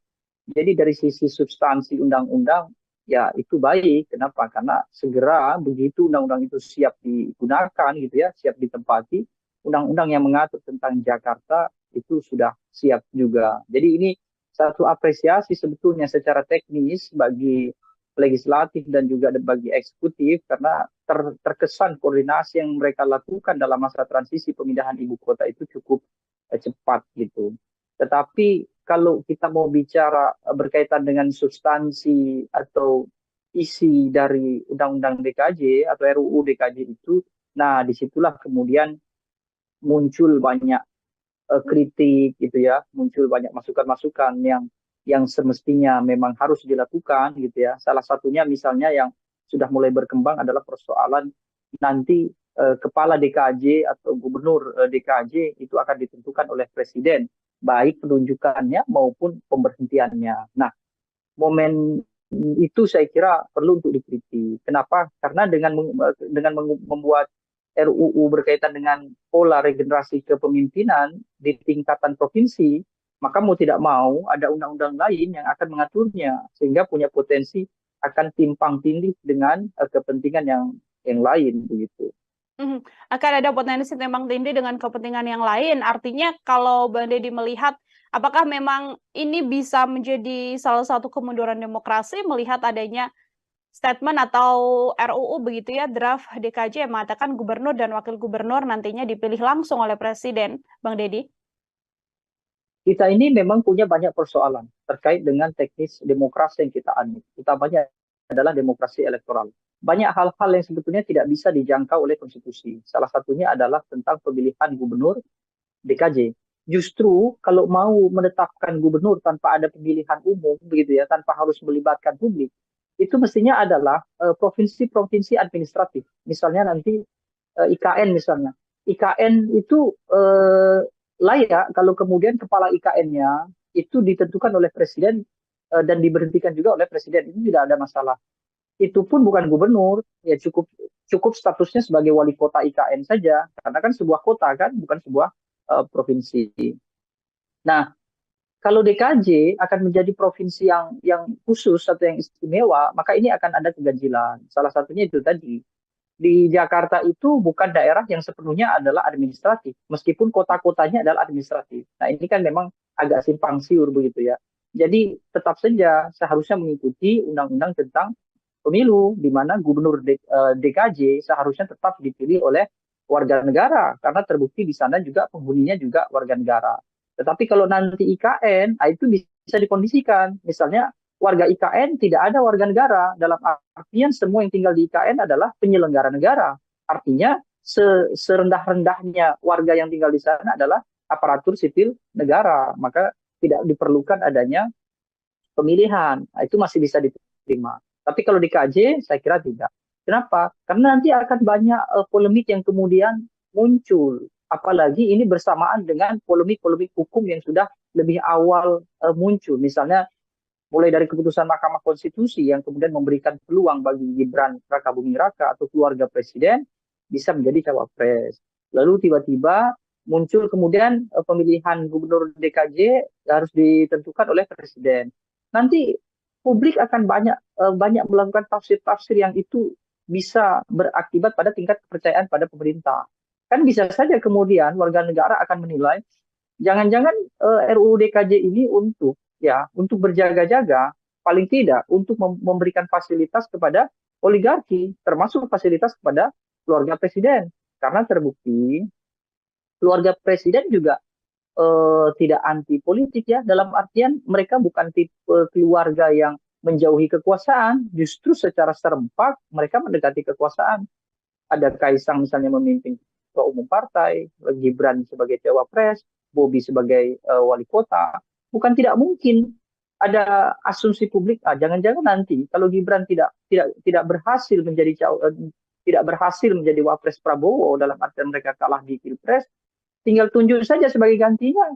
Jadi dari sisi substansi undang-undang ya itu baik. Kenapa? Karena segera begitu undang-undang itu siap digunakan gitu ya, siap ditempati, undang-undang yang mengatur tentang Jakarta itu sudah siap juga. Jadi ini satu apresiasi sebetulnya secara teknis bagi legislatif dan juga bagi eksekutif karena terkesan koordinasi yang mereka lakukan dalam masa transisi pemindahan ibu kota itu cukup cepat gitu. Tetapi kalau kita mau bicara berkaitan dengan substansi atau isi dari Undang-Undang DKJ atau RUU DKJ itu, nah disitulah kemudian muncul banyak kritik gitu ya, muncul banyak masukan-masukan yang semestinya memang harus dilakukan gitu ya. Salah satunya misalnya yang sudah mulai berkembang adalah persoalan nanti kepala DKJ atau gubernur DKJ itu akan ditentukan oleh presiden, baik penunjukannya maupun pemberhentiannya. Nah, momen itu saya kira perlu untuk dikritik. Kenapa? Karena dengan membuat RUU berkaitan dengan pola regenerasi kepemimpinan di tingkatan provinsi, maka mau tidak mau ada undang-undang lain yang akan mengaturnya sehingga punya potensi akan timpang tindih dengan kepentingan yang lain begitu. Akan ada potensi timpang tindih dengan kepentingan yang lain. Artinya kalau Bang Deddy melihat apakah memang ini bisa menjadi salah satu kemunduran demokrasi melihat adanya statement atau RUU begitu ya, draft DKJ yang mengatakan gubernur dan wakil gubernur nantinya dipilih langsung oleh presiden, Bang Deddy? Kita ini memang punya banyak persoalan terkait dengan teknis demokrasi yang kita anut, utamanya adalah demokrasi elektoral. Banyak hal-hal yang sebetulnya tidak bisa dijangkau oleh konstitusi. Salah satunya adalah tentang pemilihan gubernur DKJ. Justru kalau mau menetapkan gubernur tanpa ada pemilihan umum begitu ya, tanpa harus melibatkan publik, itu mestinya adalah provinsi-provinsi administratif. Misalnya nanti IKN misalnya. IKN itu layak kalau kemudian kepala IKN-nya itu ditentukan oleh presiden dan diberhentikan juga oleh presiden. Itu tidak ada masalah. Itu pun bukan gubernur, ya cukup cukup statusnya sebagai wali kota IKN saja, karena kan sebuah kota kan, bukan sebuah provinsi. Nah, kalau DKJ akan menjadi provinsi yang khusus atau yang istimewa, maka ini akan ada keganjilan. Salah satunya itu tadi. Di Jakarta itu bukan daerah yang sepenuhnya adalah administratif, meskipun kota-kotanya adalah administratif. Nah, ini kan memang agak simpang siur begitu ya. Jadi tetap saja seharusnya mengikuti undang-undang tentang pemilu, di mana gubernur DKJ seharusnya tetap dipilih oleh warga negara, karena terbukti di sana juga penghuninya juga warga negara. Tetapi kalau nanti IKN, itu bisa dikondisikan. Misalnya warga IKN tidak ada warga negara, dalam artian semua yang tinggal di IKN adalah penyelenggara negara. Artinya serendah-rendahnya warga yang tinggal di sana adalah aparatur sipil negara, maka tidak diperlukan adanya pemilihan. Nah, itu masih bisa diterima. Tapi kalau di KJ, saya kira tidak. Kenapa? Karena nanti akan banyak polemik yang kemudian muncul. Apalagi ini bersamaan dengan polemik-polemik hukum yang sudah lebih awal muncul. Misalnya mulai dari keputusan Mahkamah Konstitusi yang kemudian memberikan peluang bagi Gibran Rakabuming Raka atau keluarga presiden bisa menjadi cawapres. Lalu tiba-tiba muncul kemudian pemilihan gubernur DKJ harus ditentukan oleh presiden. Nanti publik akan banyak melakukan tafsir-tafsir yang itu bisa berakibat pada tingkat kepercayaan pada pemerintah. Kan bisa saja kemudian warga negara akan menilai jangan-jangan RUU DKJ ini untuk berjaga-jaga, paling tidak untuk memberikan fasilitas kepada oligarki, termasuk fasilitas kepada keluarga presiden. Karena terbukti keluarga presiden juga tidak anti politik ya, dalam artian mereka bukan tipe keluarga yang menjauhi kekuasaan, justru secara serempak mereka mendekati kekuasaan. Ada Kaisang misalnya memimpin ketua umum partai, Gibran sebagai cawapres, Bobi sebagai wali kota. Bukan tidak mungkin ada asumsi publik, jangan-jangan nanti kalau Gibran tidak berhasil tidak berhasil menjadi wapres Prabowo, dalam artian mereka kalah di Pilpres, tinggal tunjuk saja sebagai gantinya,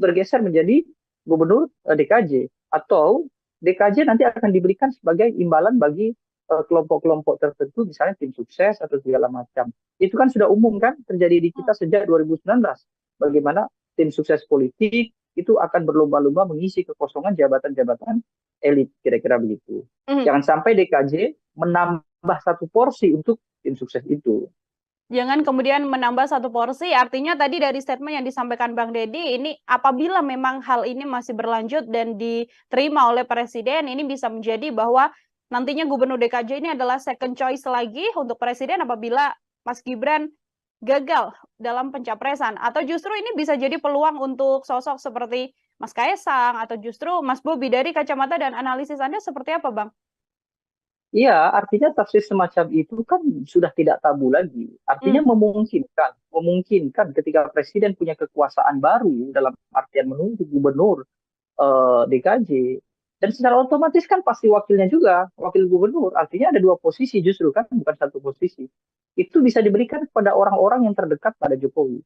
bergeser menjadi gubernur DKJ. Atau DKJ nanti akan diberikan sebagai imbalan bagi kelompok-kelompok tertentu, misalnya tim sukses atau segala macam. Itu kan sudah umum kan terjadi di kita sejak 2019. Bagaimana tim sukses politik itu akan berlomba-lomba mengisi kekosongan jabatan-jabatan elit, kira-kira begitu. Jangan sampai DKJ menambah satu porsi untuk tim sukses itu. Jangan kemudian menambah satu porsi, artinya tadi dari statement yang disampaikan Bang Deddy, ini apabila memang hal ini masih berlanjut dan diterima oleh Presiden, ini bisa menjadi bahwa nantinya Gubernur DKJ ini adalah second choice lagi untuk Presiden apabila Mas Gibran gagal dalam pencapresan. Atau justru ini bisa jadi peluang untuk sosok seperti Mas Kaisang atau justru Mas Bobi. Dari kacamata dan analisis Anda seperti apa, Bang? Iya, artinya tafsir semacam itu kan sudah tidak tabu lagi. Artinya memungkinkan ketika presiden punya kekuasaan baru dalam artian menunjuk gubernur DKJ, dan secara otomatis kan pasti wakilnya juga, wakil gubernur. Artinya ada dua posisi justru kan, bukan satu posisi. Itu bisa diberikan kepada orang-orang yang terdekat pada Jokowi.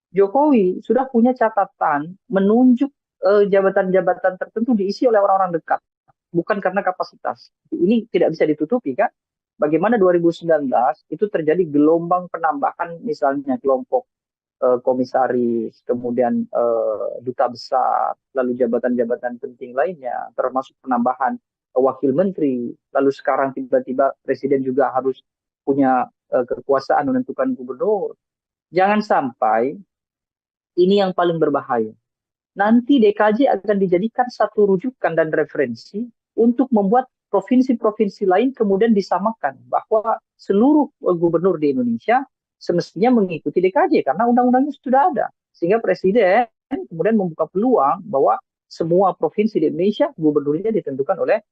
Jokowi sudah punya catatan menunjuk jabatan-jabatan tertentu diisi oleh orang-orang dekat, bukan karena kapasitas. Ini tidak bisa ditutupi kan. Bagaimana 2019 itu terjadi gelombang penambahan misalnya kelompok komisaris, kemudian duta besar, lalu jabatan-jabatan penting lainnya, termasuk penambahan wakil menteri, lalu sekarang tiba-tiba presiden juga harus punya kekuasaan menentukan gubernur. Jangan sampai ini yang paling berbahaya. Nanti DKJ akan dijadikan satu rujukan dan referensi untuk membuat provinsi-provinsi lain kemudian disamakan bahwa seluruh gubernur di Indonesia semestinya mengikuti DKJ karena undang-undangnya sudah ada. Sehingga presiden kemudian membuka peluang bahwa semua provinsi di Indonesia gubernurnya ditentukan oleh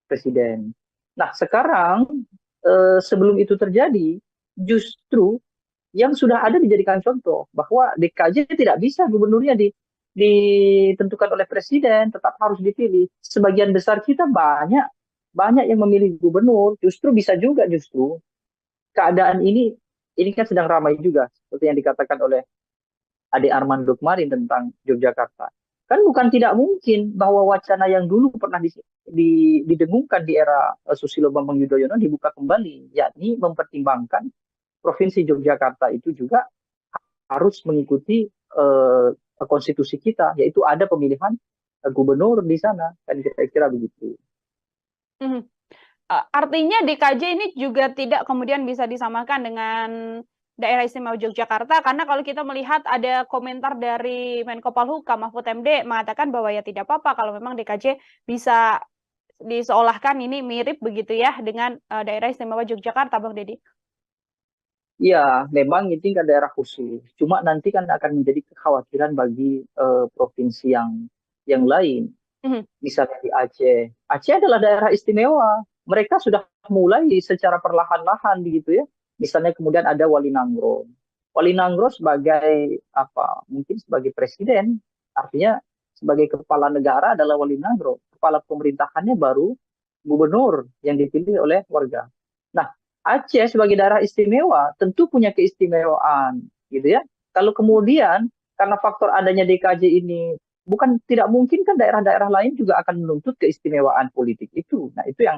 presiden. Nah, sekarang sebelum itu terjadi, justru yang sudah ada dijadikan contoh bahwa DKJ tidak bisa gubernurnya ditentukan oleh presiden, tetap harus dipilih. Sebagian besar kita banyak banyak yang memilih gubernur, justru bisa juga justru keadaan ini kan sedang ramai juga seperti yang dikatakan oleh Ade Armando kemarin tentang Yogyakarta. Kan bukan tidak mungkin bahwa wacana yang dulu pernah didengungkan di era Susilo Bambang Yudhoyono dibuka kembali, yakni mempertimbangkan Provinsi Yogyakarta itu juga harus mengikuti konstitusi kita, yaitu ada pemilihan gubernur di sana, kan kira-kira begitu. Mhm. Artinya DKJ ini juga tidak kemudian bisa disamakan dengan Daerah Istimewa Yogyakarta, karena kalau kita melihat ada komentar dari Menko Polhukam Mahfud MD mengatakan bahwa ya tidak apa-apa kalau memang DKJ bisa diseolahkan ini mirip begitu ya dengan Daerah Istimewa Yogyakarta, Bang Deddy. Ya, memang ini kan daerah khusus. Cuma nanti kan akan menjadi kekhawatiran bagi provinsi yang lain. Mhm. Misalnya di Aceh. Aceh adalah daerah istimewa. Mereka sudah mulai secara perlahan-lahan begitu ya. Misalnya kemudian ada Wali Nangro. Wali Nangro sebagai apa? Mungkin sebagai presiden, artinya sebagai kepala negara adalah Wali Nangro. Kepala pemerintahannya baru gubernur yang dipilih oleh warga. Nah, Aceh sebagai daerah istimewa tentu punya keistimewaan, gitu ya. Kalau kemudian karena faktor adanya DKJ ini bukan tidak mungkin kan daerah-daerah lain juga akan menuntut keistimewaan politik itu. Nah, itu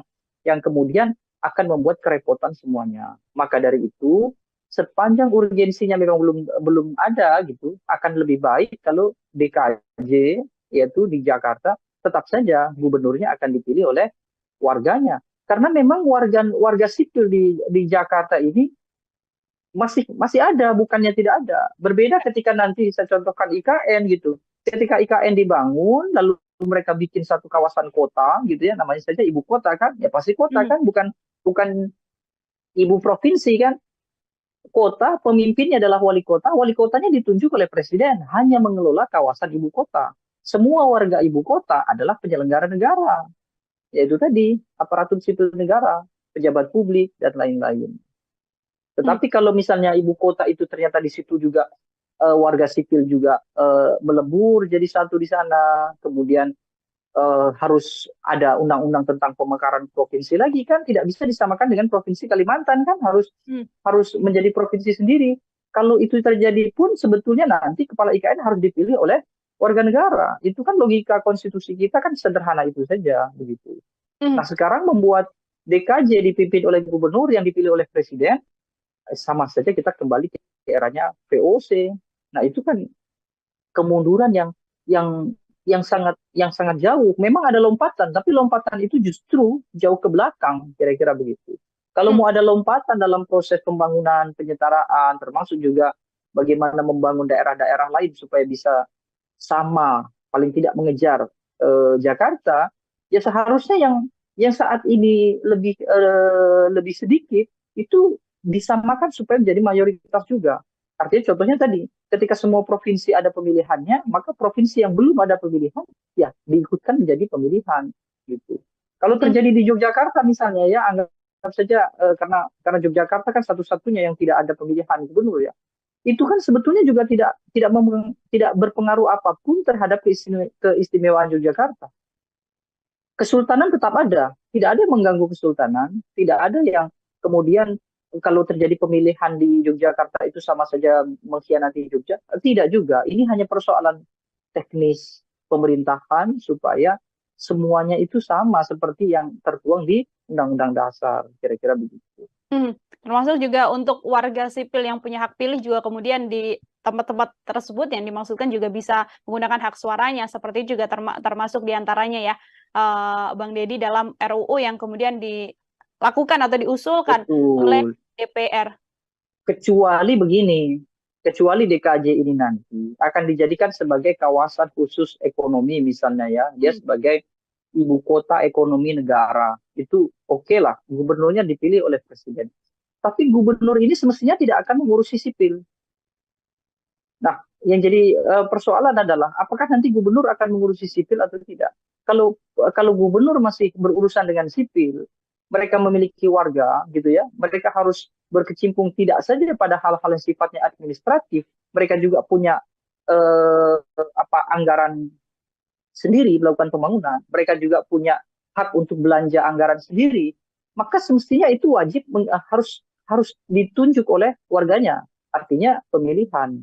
yang kemudian akan membuat kerepotan semuanya. Maka dari itu, sepanjang urgensinya memang belum ada gitu, akan lebih baik kalau DKJ yaitu di Jakarta tetap saja gubernurnya akan dipilih oleh warganya. Karena memang warga warga sipil di Jakarta ini masih ada, bukannya tidak ada. Berbeda ketika nanti saya contohkan IKN gitu. Ketika IKN dibangun, lalu mereka bikin satu kawasan kota gitu ya, namanya saja ibu kota kan, ya pasti kota Mhm. kan, bukan bukan ibu provinsi kan. Kota pemimpinnya adalah wali kotanya ditunjuk oleh presiden, hanya mengelola kawasan ibu kota. Semua warga ibu kota adalah penyelenggara negara, yaitu tadi aparatur sipil negara, pejabat publik dan lain-lain. Mhm. Tetapi kalau misalnya ibu kota itu ternyata di situ juga warga sipil juga melebur jadi satu di sana, kemudian harus ada undang-undang tentang pemekaran provinsi lagi kan tidak bisa disamakan dengan provinsi Kalimantan kan harus Mhm. harus menjadi provinsi sendiri. Kalau itu terjadi pun sebetulnya nanti kepala IKN harus dipilih oleh warga negara. Itu kan logika konstitusi kita kan sederhana itu saja begitu. Mhm. Nah sekarang membuat DKJ dipimpin oleh gubernur yang dipilih oleh presiden, sama saja kita kembali ke eranya VOC. Nah itu kan kemunduran yang yang sangat jauh. Memang ada lompatan, tapi lompatan itu justru jauh ke belakang, kira-kira begitu. Kalau Mhm. mau ada lompatan dalam proses pembangunan, penyetaraan, termasuk juga bagaimana membangun daerah-daerah lain supaya bisa sama, paling tidak mengejar Jakarta, ya seharusnya yang saat ini lebih sedikit itu disamakan supaya menjadi mayoritas juga. Artinya contohnya tadi, ketika semua provinsi ada pemilihannya, maka provinsi yang belum ada pemilihan, ya diikutkan menjadi pemilihan gitu. Kalau Mhm. terjadi di Yogyakarta misalnya ya, anggap saja karena Yogyakarta kan satu-satunya yang tidak ada pemilihan gubernur ya. Itu kan sebetulnya juga tidak berpengaruh apapun terhadap keistimewaan Yogyakarta. Kesultanan tetap ada, tidak ada yang mengganggu kesultanan, tidak ada yang kemudian kalau terjadi pemilihan di Yogyakarta itu sama saja mengkhianati Jogja. Tidak juga, ini hanya persoalan teknis pemerintahan supaya semuanya itu sama seperti yang tertuang di Undang-Undang Dasar, kira-kira begitu. Mhm. Termasuk juga untuk warga sipil yang punya hak pilih juga kemudian di tempat-tempat tersebut yang dimaksudkan juga bisa menggunakan hak suaranya, seperti juga termasuk diantaranya ya, Bang Deddy dalam RUU yang kemudian dilakukan atau diusulkan oleh Betul. DPR. Kecuali begini, kecuali DKJ ini nanti akan dijadikan sebagai kawasan khusus ekonomi misalnya ya, dia Mhm. sebagai ibu kota ekonomi negara. Itu oke lah, gubernurnya dipilih oleh presiden. Tapi gubernur ini semestinya tidak akan mengurusi sipil. Nah, yang jadi persoalan adalah apakah nanti gubernur akan mengurusi sipil atau tidak. Kalau kalau gubernur masih berurusan dengan sipil, mereka memiliki warga gitu ya, mereka harus berkecimpung tidak saja pada hal-hal yang sifatnya administratif, mereka juga punya anggaran sendiri melakukan pembangunan, mereka juga punya hak untuk belanja anggaran sendiri, maka semestinya itu wajib harus harus ditunjuk oleh warganya, artinya pemilihan.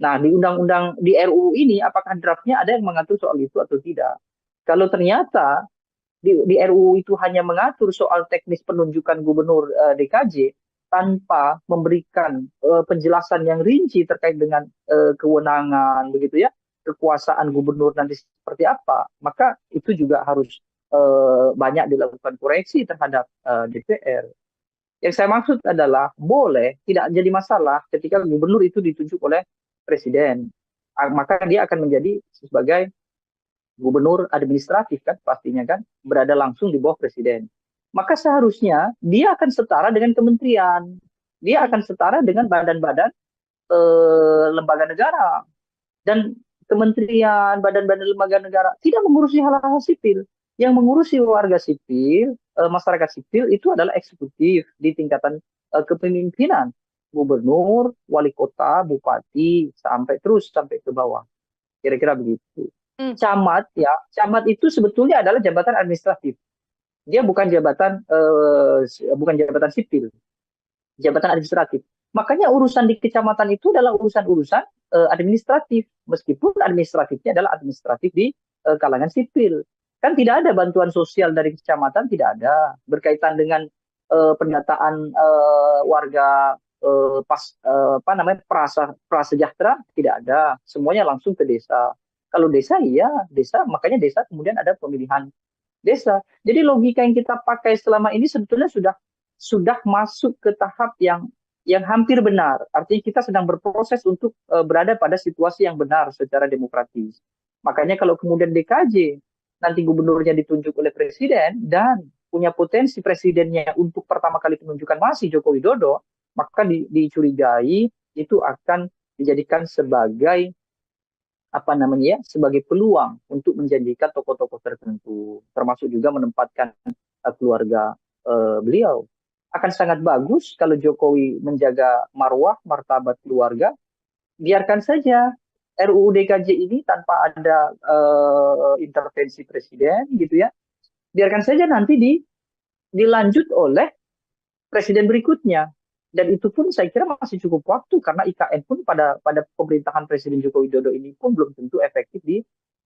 Nah, di undang-undang di RUU ini apakah draftnya ada yang mengatur soal itu atau tidak? Kalau ternyata di RUU itu hanya mengatur soal teknis penunjukan gubernur DKJ tanpa memberikan penjelasan yang rinci terkait dengan kewenangan begitu ya, kekuasaan gubernur nanti seperti apa, maka itu juga harus banyak dilakukan koreksi terhadap DPR. Yang saya maksud adalah boleh tidak jadi masalah ketika gubernur itu ditunjuk oleh presiden, maka dia akan menjadi sebagai gubernur administratif kan pastinya kan, berada langsung di bawah presiden. Maka seharusnya dia akan setara dengan kementerian, dia akan setara dengan badan-badan lembaga negara, dan kementerian, badan-badan lembaga negara tidak mengurusi hal-hal sipil. Yang mengurusi warga sipil, masyarakat sipil itu adalah eksekutif di tingkatan kepemimpinan, gubernur, wali kota, bupati, sampai terus sampai ke bawah. Kira-kira begitu. Camat ya, camat itu sebetulnya adalah jabatan administratif. Dia bukan jabatan sipil, jabatan administratif. Makanya urusan di kecamatan itu adalah urusan-urusan administratif, meskipun administratifnya adalah administratif di kalangan sipil. Kan tidak ada bantuan sosial dari kecamatan, tidak ada berkaitan dengan pendataan warga prasejahtera, tidak ada. Semuanya langsung ke desa. Kalau desa iya, desa, makanya desa kemudian ada pemilihan desa. Jadi logika yang kita pakai selama ini sebetulnya sudah masuk ke tahap yang hampir benar. Artinya kita sedang berproses untuk berada pada situasi yang benar secara demokratis. Makanya kalau kemudian DKJ nanti gubernurnya ditunjuk oleh presiden dan punya potensi presidennya untuk pertama kali penunjukan masih Joko Widodo, maka dicurigai itu akan dijadikan sebagai sebagai peluang untuk menjanjikan tokoh-tokoh tertentu, termasuk juga menempatkan keluarga beliau. Akan sangat bagus kalau Jokowi menjaga marwah, martabat keluarga, biarkan saja RUU DKJ ini tanpa ada intervensi presiden gitu ya, biarkan saja nanti dilanjut oleh presiden berikutnya. Dan itu pun saya kira masih cukup waktu karena IKN pun pada pemerintahan Presiden Joko Widodo ini pun belum tentu efektif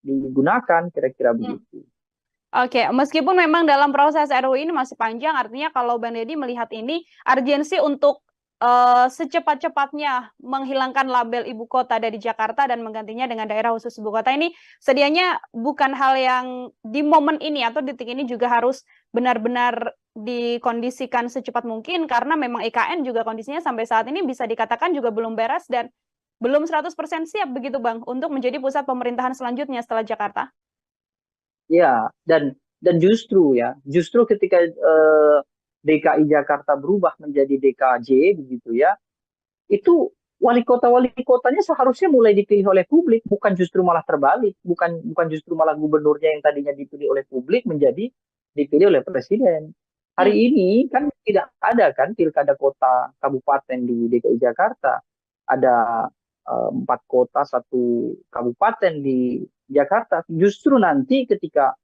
digunakan, kira-kira begitu. Oke, meskipun memang dalam proses RUU ini masih panjang, artinya kalau Bang Deddy melihat ini urgensi untuk secepat-cepatnya menghilangkan label ibu kota dari Jakarta dan menggantinya dengan daerah khusus ibu kota ini sedianya bukan hal yang di momen ini atau detik ini juga harus benar-benar dikondisikan secepat mungkin karena memang IKN juga kondisinya sampai saat ini bisa dikatakan juga belum beres dan belum 100% siap begitu Bang untuk menjadi pusat pemerintahan selanjutnya setelah Jakarta. Ya, dan justru ketika DKI Jakarta berubah menjadi DKJ begitu ya, itu wali kotanya seharusnya mulai dipilih oleh publik, bukan justru malah terbalik, bukan justru malah gubernurnya yang tadinya dipilih oleh publik menjadi dipilih oleh presiden. Hari ini kan tidak ada kan pilkada kota kabupaten di DKI Jakarta, ada 4 kota 1 kabupaten di Jakarta. Justru nanti ketika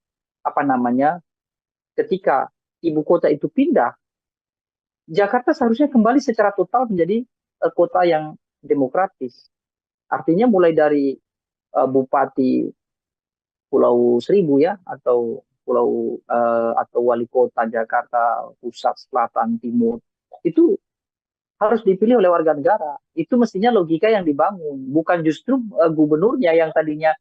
ketika ibu kota itu pindah, Jakarta seharusnya kembali secara total menjadi kota yang demokratis. Artinya mulai dari Bupati Pulau Seribu ya, atau wali kota Jakarta Pusat, Selatan, Timur, itu harus dipilih oleh warga negara. Itu mestinya logika yang dibangun, bukan justru gubernurnya yang tadinya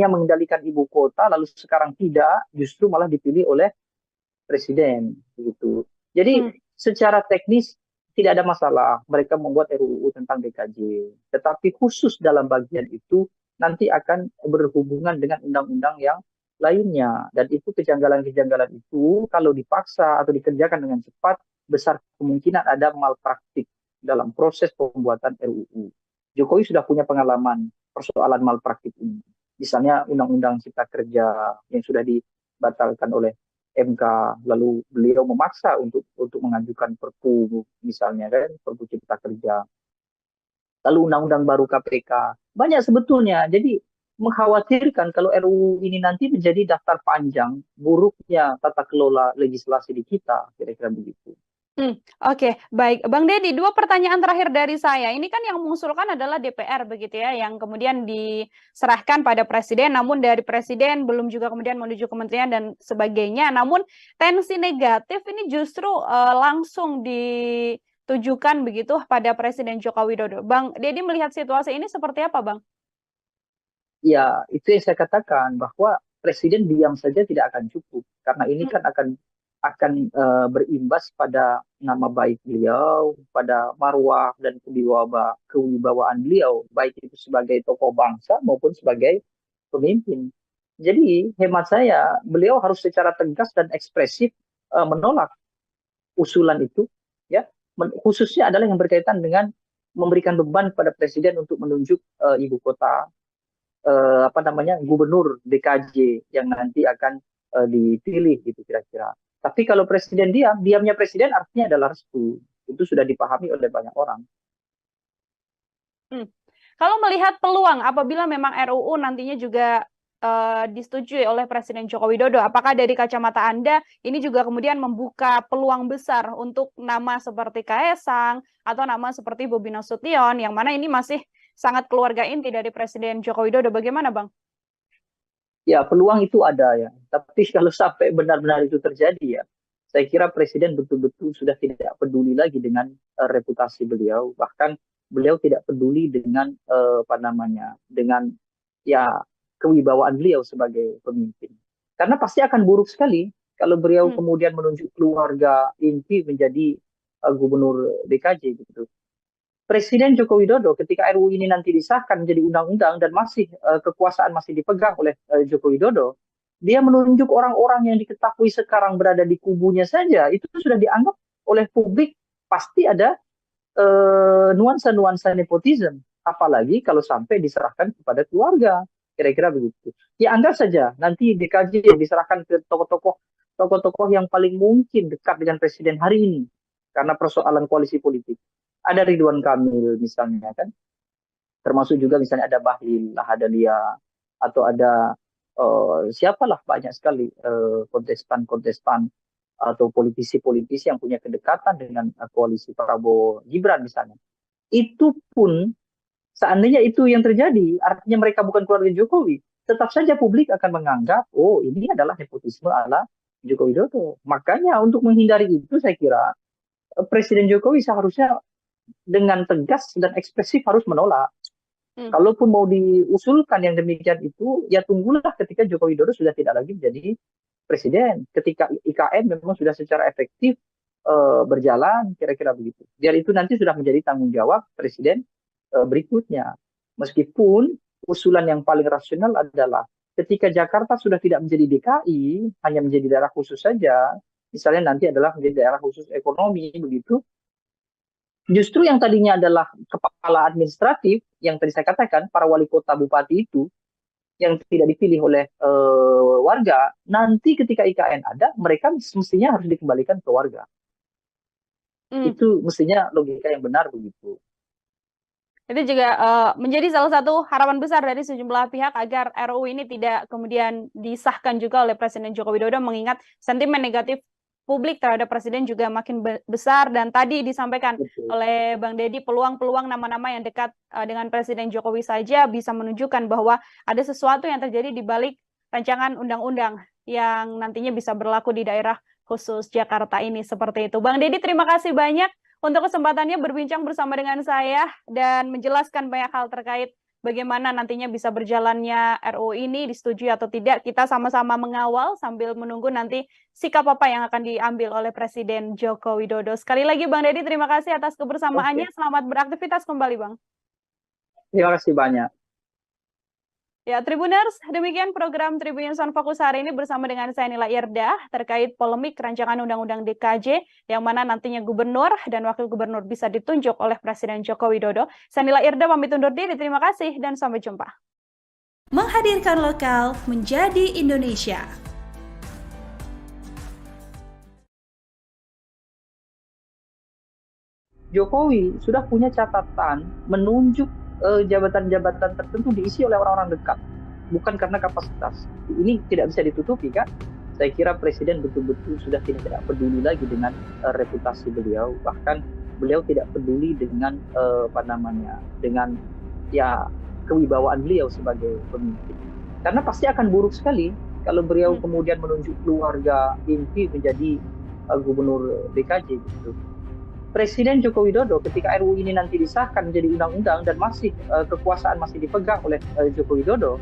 mengendalikan ibu kota lalu sekarang tidak, justru malah dipilih oleh presiden begitu. Jadi secara teknis tidak ada masalah mereka membuat RUU tentang DKJ, tetapi khusus dalam bagian itu nanti akan berhubungan dengan undang-undang yang lainnya, dan itu kejanggalan-kejanggalan itu kalau dipaksa atau dikerjakan dengan cepat besar kemungkinan ada malpraktik dalam proses pembuatan RUU. Jokowi sudah punya pengalaman persoalan malpraktik ini. Misalnya Undang-Undang Cipta Kerja yang sudah dibatalkan oleh MK, lalu beliau memaksa untuk mengajukan Perpu misalnya kan, Perpu Cipta Kerja, lalu undang-undang baru KPK. Banyak sebetulnya. Jadi mengkhawatirkan kalau RUU ini nanti menjadi daftar panjang buruknya tata kelola legislasi di kita, kira-kira begitu. Oke, baik. Bang Deddy, dua pertanyaan terakhir dari saya. Ini kan yang mengusulkan adalah DPR begitu ya, yang kemudian diserahkan pada presiden, namun dari presiden belum juga kemudian menuju kementerian dan sebagainya. Namun tensi negatif ini justru langsung ditujukan begitu pada Presiden Joko Widodo. Bang Deddy melihat situasi ini seperti apa, Bang? Ya, itu yang saya katakan bahwa presiden diam saja tidak akan cukup karena ini kan akan berimbas pada nama baik beliau, pada marwah dan kewibawaan beliau, baik itu sebagai tokoh bangsa maupun sebagai pemimpin. Jadi hemat saya, beliau harus secara tegas dan ekspresif menolak usulan itu, ya, khususnya adalah yang berkaitan dengan memberikan beban pada presiden untuk menunjuk ibu kota, gubernur DKJ yang nanti akan dipilih gitu kira-kira. Tapi kalau presiden diamnya presiden artinya adalah restu. Itu sudah dipahami oleh banyak orang. Kalau melihat peluang apabila memang RUU nantinya juga disetujui oleh Presiden Joko Widodo, apakah dari kacamata Anda ini juga kemudian membuka peluang besar untuk nama seperti Kaesang atau nama seperti Bobi Nasution, yang mana ini masih sangat keluarga inti dari Presiden Joko Widodo? Bagaimana, Bang? Ya, peluang itu ada ya. Tapi kalau sampai benar-benar itu terjadi ya, saya kira presiden betul-betul sudah tidak peduli lagi dengan reputasi beliau. Bahkan beliau tidak peduli dengan dengan ya kewibawaan beliau sebagai pemimpin. Karena pasti akan buruk sekali kalau beliau kemudian menunjuk keluarga inti menjadi gubernur DKJ gitu. Presiden Joko Widodo ketika RUU ini nanti disahkan menjadi undang-undang dan masih kekuasaan masih dipegang oleh Joko Widodo, dia menunjuk orang-orang yang diketahui sekarang berada di kubunya saja, itu sudah dianggap oleh publik pasti ada nuansa-nuansa nepotisme, apalagi kalau sampai diserahkan kepada keluarga, kira-kira begitu. Ya anggap saja nanti DKJ yang diserahkan ke tokoh-tokoh yang paling mungkin dekat dengan presiden hari ini karena persoalan koalisi politik. Ada Ridwan Kamil misalnya kan, termasuk juga misalnya ada Bahlil Lahadalia atau ada siapalah banyak sekali kontestan-kontestan atau politisi-politisi yang punya kedekatan dengan koalisi Prabowo Gibran misalnya. Itu pun seandainya itu yang terjadi, artinya mereka bukan keluarga Jokowi, tetap saja publik akan menganggap, oh ini adalah nepotisme ala Joko Widodo. Makanya untuk menghindari itu saya kira Presiden Jokowi seharusnya dengan tegas dan ekspresif harus menolak. Kalaupun mau diusulkan yang demikian itu, ya tunggulah ketika Joko Widodo sudah tidak lagi menjadi presiden. Ketika IKN memang sudah secara efektif berjalan, kira-kira begitu. Biar itu nanti sudah menjadi tanggung jawab presiden berikutnya. Meskipun usulan yang paling rasional adalah ketika Jakarta sudah tidak menjadi DKI, hanya menjadi daerah khusus saja, misalnya nanti adalah menjadi daerah khusus ekonomi, begitu, justru yang tadinya adalah kepala administratif, yang tadi saya katakan, para wali kota bupati itu, yang tidak dipilih oleh warga, nanti ketika IKN ada, mereka mestinya harus dikembalikan ke warga. Itu mestinya logika yang benar begitu. Itu juga menjadi salah satu harapan besar dari sejumlah pihak agar RUU ini tidak kemudian disahkan juga oleh Presiden Joko Widodo, mengingat sentimen negatif publik terhadap presiden juga makin besar, dan tadi disampaikan oleh Bang Deddy peluang-peluang nama-nama yang dekat dengan Presiden Jokowi saja bisa menunjukkan bahwa ada sesuatu yang terjadi di balik rancangan undang-undang yang nantinya bisa berlaku di daerah khusus Jakarta ini, seperti itu. Bang Deddy, terima kasih banyak untuk kesempatannya berbincang bersama dengan saya dan menjelaskan banyak hal terkait bagaimana nantinya bisa berjalannya RUU ini, disetujui atau tidak. Kita sama-sama mengawal sambil menunggu nanti sikap apa yang akan diambil oleh Presiden Joko Widodo. Sekali lagi Bang Deddy, terima kasih atas kebersamaannya. Selamat beraktivitas kembali, Bang. Terima kasih banyak. Ya, Tribuners, demikian program Tribun Sound Fokus hari ini bersama dengan saya Nila Irdah terkait polemik rancangan Undang-Undang DKJ yang mana nantinya gubernur dan wakil gubernur bisa ditunjuk oleh Presiden Joko Widodo. Saya Nila Irdah pamit undur diri, terima kasih dan sampai jumpa. Menghadirkan lokal menjadi Indonesia. Jokowi sudah punya catatan menunjuk jabatan-jabatan tertentu diisi oleh orang-orang dekat, bukan karena kapasitas. Ini tidak bisa ditutupi kan? Saya kira Presiden betul-betul sudah tidak peduli lagi dengan reputasi beliau, bahkan beliau tidak peduli dengan apa namanya, dengan ya kewibawaan beliau sebagai pemimpin. Karena pasti akan buruk sekali kalau beliau kemudian menunjuk keluarga inti menjadi gubernur DKJ gitu. Presiden Joko Widodo ketika RUU ini nanti disahkan menjadi undang-undang dan masih kekuasaan masih dipegang oleh Joko Widodo,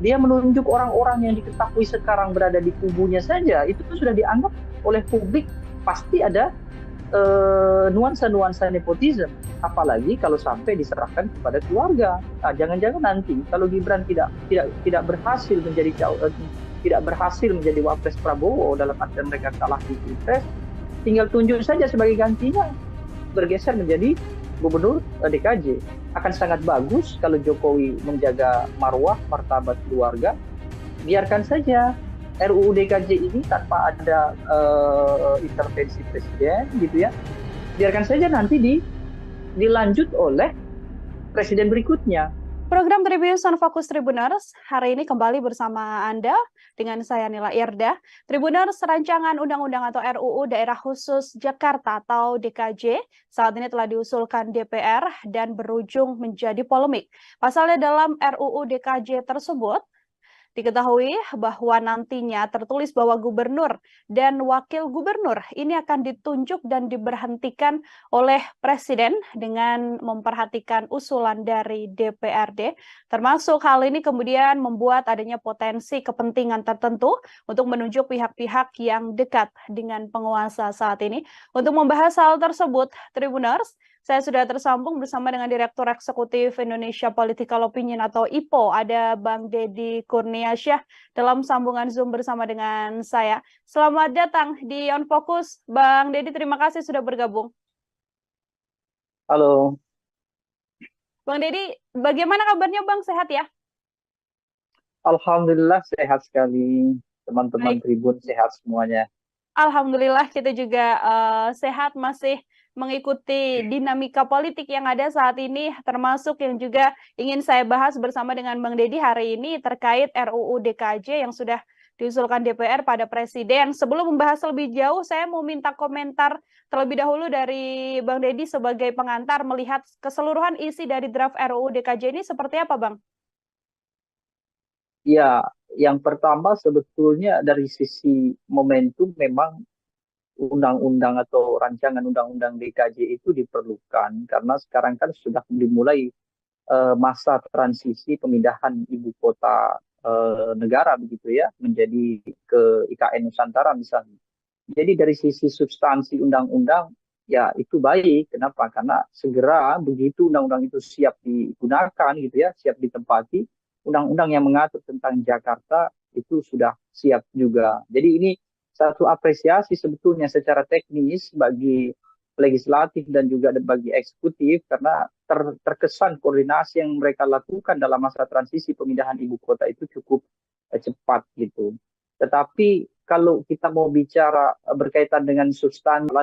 dia menunjuk orang-orang yang diketahui sekarang berada di kubunya saja, itu sudah dianggap oleh publik pasti ada nuansa-nuansa nepotisme. Apalagi kalau sampai diserahkan kepada keluarga. Nah, jangan-jangan nanti kalau Gibran tidak berhasil menjadi tidak berhasil menjadi wapres Prabowo dalam artian mereka kalah di pilpres, tinggal tunjuk saja sebagai gantinya, bergeser menjadi gubernur DKJ. Akan sangat bagus kalau Jokowi menjaga marwah, martabat keluarga. Biarkan saja RUU DKJ ini tanpa ada intervensi presiden gitu ya. Biarkan saja nanti dilanjut oleh presiden berikutnya. Program Tribun Fokus Tribuners hari ini kembali bersama Anda dengan saya Nila Irda. Tribuners, rancangan undang-undang atau RUU Daerah Khusus Jakarta atau DKJ saat ini telah diusulkan DPR dan berujung menjadi polemik. Pasalnya dalam RUU DKJ tersebut diketahui bahwa nantinya tertulis bahwa gubernur dan wakil gubernur ini akan ditunjuk dan diberhentikan oleh presiden dengan memperhatikan usulan dari DPRD. Termasuk hal ini kemudian membuat adanya potensi kepentingan tertentu untuk menunjuk pihak-pihak yang dekat dengan penguasa saat ini. Untuk membahas hal tersebut, Tribuners, saya sudah tersambung bersama dengan Direktur Eksekutif Indonesia Political Opinion atau IPO, ada Bang Deddy Kurniasyah dalam sambungan Zoom bersama dengan saya. Selamat datang di On Focus, Bang Deddy, terima kasih sudah bergabung. Halo. Bang Deddy, bagaimana kabarnya Bang? Sehat ya? Alhamdulillah sehat sekali. Teman-teman Tribun sehat semuanya. Alhamdulillah kita juga sehat, masih mengikuti dinamika politik yang ada saat ini, termasuk yang juga ingin saya bahas bersama dengan Bang Deddy hari ini terkait RUU DKJ yang sudah diusulkan DPR pada Presiden. Sebelum membahas lebih jauh, saya mau minta komentar terlebih dahulu dari Bang Deddy sebagai pengantar melihat keseluruhan isi dari draft RUU DKJ ini seperti apa, Bang? Ya, yang pertama sebetulnya dari sisi momentum memang undang-undang atau rancangan undang-undang DKJ itu diperlukan karena sekarang kan sudah dimulai masa transisi pemindahan ibu kota negara begitu ya menjadi ke IKN Nusantara misalnya. Jadi dari sisi substansi undang-undang ya itu baik. Kenapa? Karena segera begitu undang-undang itu siap digunakan gitu ya, siap ditempati, undang-undang yang mengatur tentang Jakarta itu sudah siap juga. Jadi ini satu apresiasi sebetulnya secara teknis bagi legislatif dan juga bagi eksekutif karena terkesan koordinasi yang mereka lakukan dalam masa transisi pemindahan ibu kota itu cukup cepat gitu. Tetapi kalau kita mau bicara berkaitan dengan substansi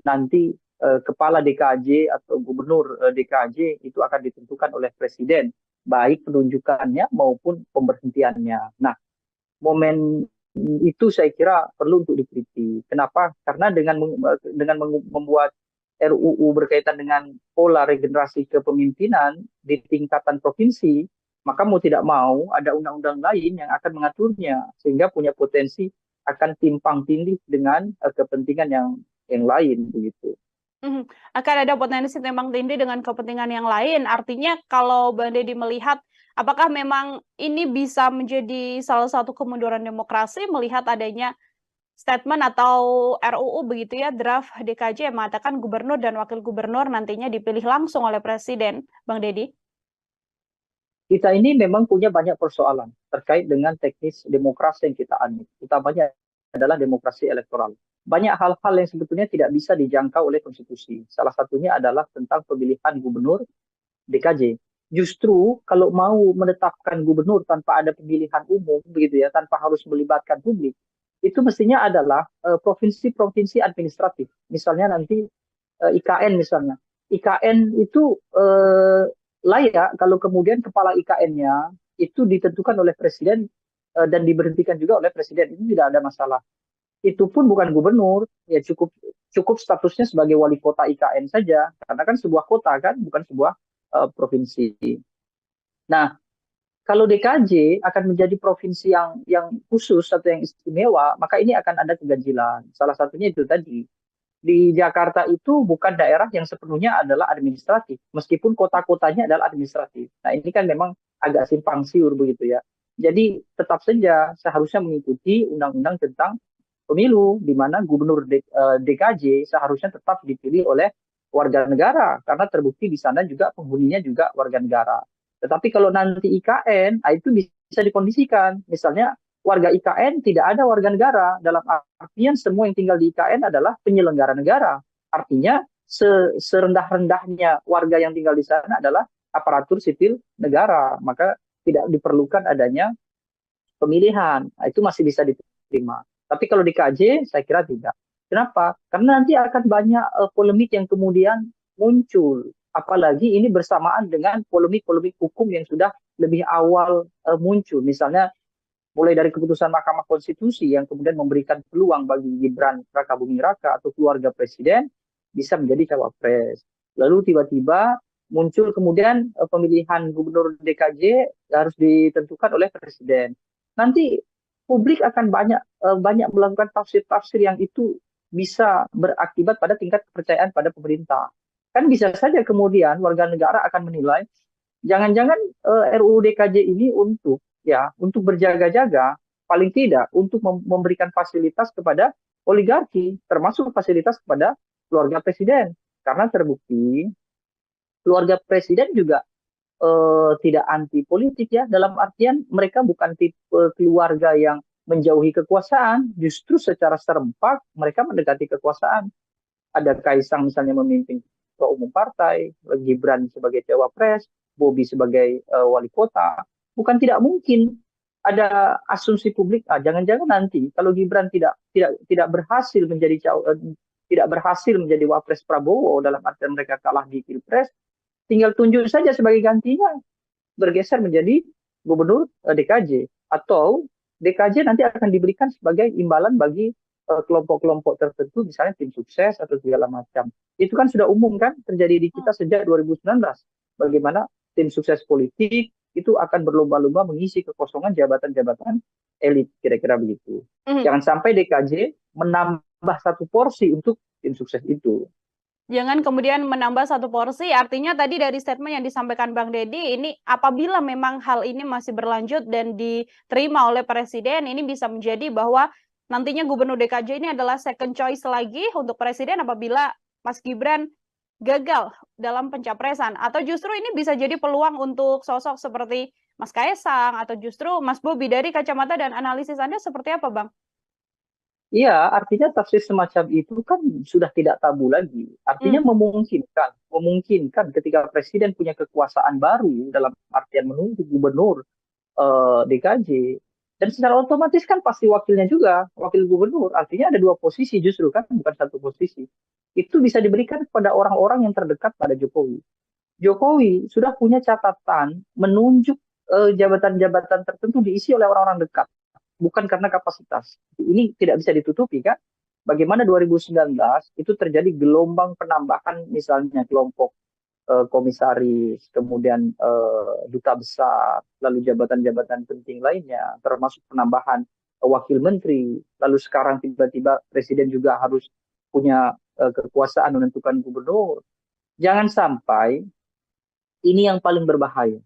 nanti kepala DKJ atau gubernur DKJ itu akan ditentukan oleh presiden baik penunjukannya maupun pemberhentiannya. Nah, momen itu saya kira perlu untuk dikritik. Kenapa? Karena dengan membuat RUU berkaitan dengan pola regenerasi kepemimpinan di tingkatan provinsi, maka mau tidak mau ada undang-undang lain yang akan mengaturnya sehingga punya potensi akan timpang tindih dengan kepentingan yang lain begitu. Akan ada potensi timpang tindih dengan kepentingan yang lain. Artinya kalau Bang Deddy melihat apakah memang ini bisa menjadi salah satu kemunduran demokrasi melihat adanya statement atau RUU begitu ya, draft DKJ yang mengatakan gubernur dan wakil gubernur nantinya dipilih langsung oleh presiden, Bang Deddy? Kita ini memang punya banyak persoalan terkait dengan teknis demokrasi yang kita anut. Utamanya adalah demokrasi elektoral. Banyak hal-hal yang sebetulnya tidak bisa dijangkau oleh konstitusi. Salah satunya adalah tentang pemilihan gubernur DKJ. Justru kalau mau menetapkan gubernur tanpa ada pemilihan umum begitu ya, tanpa harus melibatkan publik, itu mestinya adalah provinsi-provinsi administratif. Misalnya nanti IKN misalnya. IKN itu layak kalau kemudian kepala IKN-nya itu ditentukan oleh presiden dan diberhentikan juga oleh presiden, itu tidak ada masalah. Itu pun bukan gubernur, ya cukup cukup statusnya sebagai wali kota IKN saja, karena kan sebuah kota kan, bukan sebuah provinsi. Nah, kalau DKJ akan menjadi provinsi yang khusus atau yang istimewa, maka ini akan ada keganjilan. Salah satunya itu tadi. Di Jakarta itu bukan daerah yang sepenuhnya adalah administratif, meskipun kota-kotanya adalah administratif. Nah, ini kan memang agak simpang siur begitu ya. Jadi tetap saja seharusnya mengikuti undang-undang tentang pemilu, di mana gubernur DKJ seharusnya tetap dipilih oleh warga negara, karena terbukti di sana juga penghuninya juga warga negara. Tetapi kalau nanti IKN, itu bisa dikondisikan. Misalnya warga IKN tidak ada warga negara, dalam artian semua yang tinggal di IKN adalah penyelenggara negara. Artinya serendah-rendahnya warga yang tinggal di sana adalah aparatur sipil negara, maka tidak diperlukan adanya pemilihan. Nah, itu masih bisa diterima. Tapi kalau di KJ, saya kira tidak. Kenapa? Karena nanti akan banyak polemik yang kemudian muncul. Apalagi ini bersamaan dengan polemik-polemik hukum yang sudah lebih awal muncul. Misalnya mulai dari keputusan Mahkamah Konstitusi yang kemudian memberikan peluang bagi Gibran Rakabuming Raka atau keluarga presiden bisa menjadi cawapres. Lalu tiba-tiba muncul kemudian pemilihan gubernur DKJ harus ditentukan oleh presiden. Nanti publik akan banyak melakukan tafsir-tafsir yang itu bisa berakibat pada tingkat kepercayaan pada pemerintah. Kan bisa saja kemudian warga negara akan menilai jangan-jangan RUU DKJ ini untuk berjaga-jaga, paling tidak untuk memberikan fasilitas kepada oligarki, termasuk fasilitas kepada keluarga presiden. Karena terbukti keluarga presiden juga tidak anti politik ya, dalam artian mereka bukan tipe keluarga yang menjauhi kekuasaan, justru secara serempak mereka mendekati kekuasaan. Ada Kaisang misalnya memimpin ketua umum partai, Gibran sebagai cawapres, Bobi sebagai wali kota. Bukan tidak mungkin ada asumsi publik, jangan-jangan nanti kalau Gibran tidak berhasil tidak berhasil menjadi wapres Prabowo, dalam artian mereka kalah di Pilpres, tinggal tunjuk saja sebagai gantinya, bergeser menjadi gubernur DKJ, atau DKJ nanti akan diberikan sebagai imbalan bagi kelompok-kelompok tertentu, misalnya tim sukses atau segala macam. Itu kan sudah umum kan terjadi di kita sejak 2019. Bagaimana tim sukses politik itu akan berlomba-lomba mengisi kekosongan jabatan-jabatan elit, kira-kira begitu. Jangan sampai DKJ menambah satu porsi untuk tim sukses itu. Jangan kemudian menambah satu porsi, artinya tadi dari statement yang disampaikan Bang Deddy, ini apabila memang hal ini masih berlanjut dan diterima oleh Presiden, ini bisa menjadi bahwa nantinya Gubernur DKJ ini adalah second choice lagi untuk Presiden apabila Mas Gibran gagal dalam pencapresan. Atau justru ini bisa jadi peluang untuk sosok seperti Mas Kaisang atau justru Mas Bobi. Dari kacamata dan analisis Anda seperti apa, Bang? Iya, artinya tafsir semacam itu kan sudah tidak tabu lagi. Artinya memungkinkan ketika presiden punya kekuasaan baru dalam artian menunjuk gubernur DKJ, dan secara otomatis kan pasti wakilnya juga, wakil gubernur. Artinya ada dua posisi justru kan, bukan satu posisi. Itu bisa diberikan kepada orang-orang yang terdekat pada Jokowi. Jokowi sudah punya catatan menunjuk jabatan-jabatan tertentu diisi oleh orang-orang dekat, bukan karena kapasitas. Ini tidak bisa ditutupi kan. Bagaimana 2019 itu terjadi gelombang penambahan misalnya kelompok komisaris, kemudian duta besar, lalu jabatan-jabatan penting lainnya, termasuk penambahan wakil menteri, lalu sekarang tiba-tiba presiden juga harus punya kekuasaan menentukan gubernur. Jangan sampai ini yang paling berbahaya.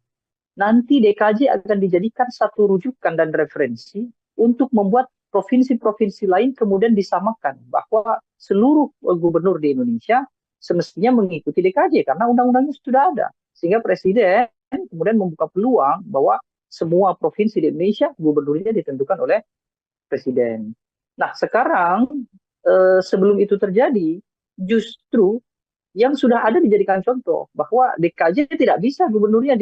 Nanti DKJ akan dijadikan satu rujukan dan referensi untuk membuat provinsi-provinsi lain kemudian disamakan bahwa seluruh gubernur di Indonesia semestinya mengikuti DKJ karena undang-undangnya sudah ada. Sehingga presiden kemudian membuka peluang bahwa semua provinsi di Indonesia gubernurnya ditentukan oleh presiden. Nah, sekarang sebelum itu terjadi, justru yang sudah ada dijadikan contoh bahwa DKJ tidak bisa gubernurnya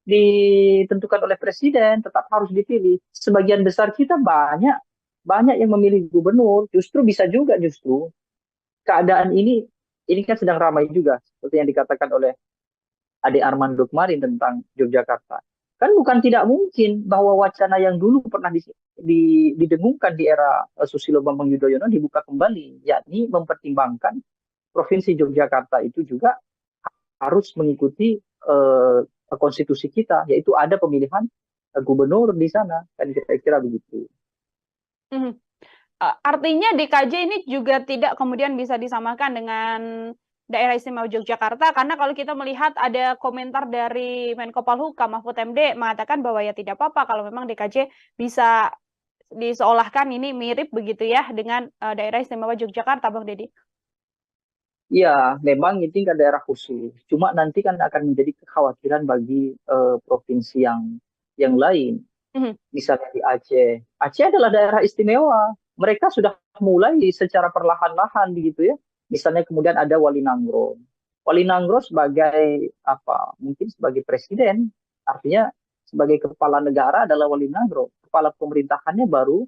ditentukan oleh presiden, tetap harus dipilih. Sebagian besar kita banyak yang memilih gubernur, justru bisa juga keadaan ini ini kan sedang ramai juga seperti yang dikatakan oleh Ade Armando kemarin tentang Yogyakarta. Kan bukan tidak mungkin bahwa wacana yang dulu pernah didengungkan di era Susilo Bambang Yudhoyono dibuka kembali, yakni mempertimbangkan Provinsi Yogyakarta itu juga harus mengikuti konstitusi kita, yaitu ada pemilihan gubernur di sana, kan kira-kira begitu. Artinya DKJ ini juga tidak kemudian bisa disamakan dengan Daerah Istimewa Yogyakarta, karena kalau kita melihat ada komentar dari Menko Polhukam Mahfud MD mengatakan bahwa ya tidak apa-apa kalau memang DKJ bisa diseolahkan ini mirip begitu ya dengan Daerah Istimewa Yogyakarta, Bang Deddy. Ya, memang ini kan daerah khusus. Cuma nanti kan akan menjadi kekhawatiran bagi provinsi yang lain. Misalnya di Aceh. Aceh adalah daerah istimewa. Mereka sudah mulai secara perlahan-lahan begitu ya. Misalnya kemudian ada Wali Nangro. Wali Nangro sebagai apa? Mungkin sebagai presiden, artinya sebagai kepala negara adalah Wali Nangro. Kepala pemerintahannya baru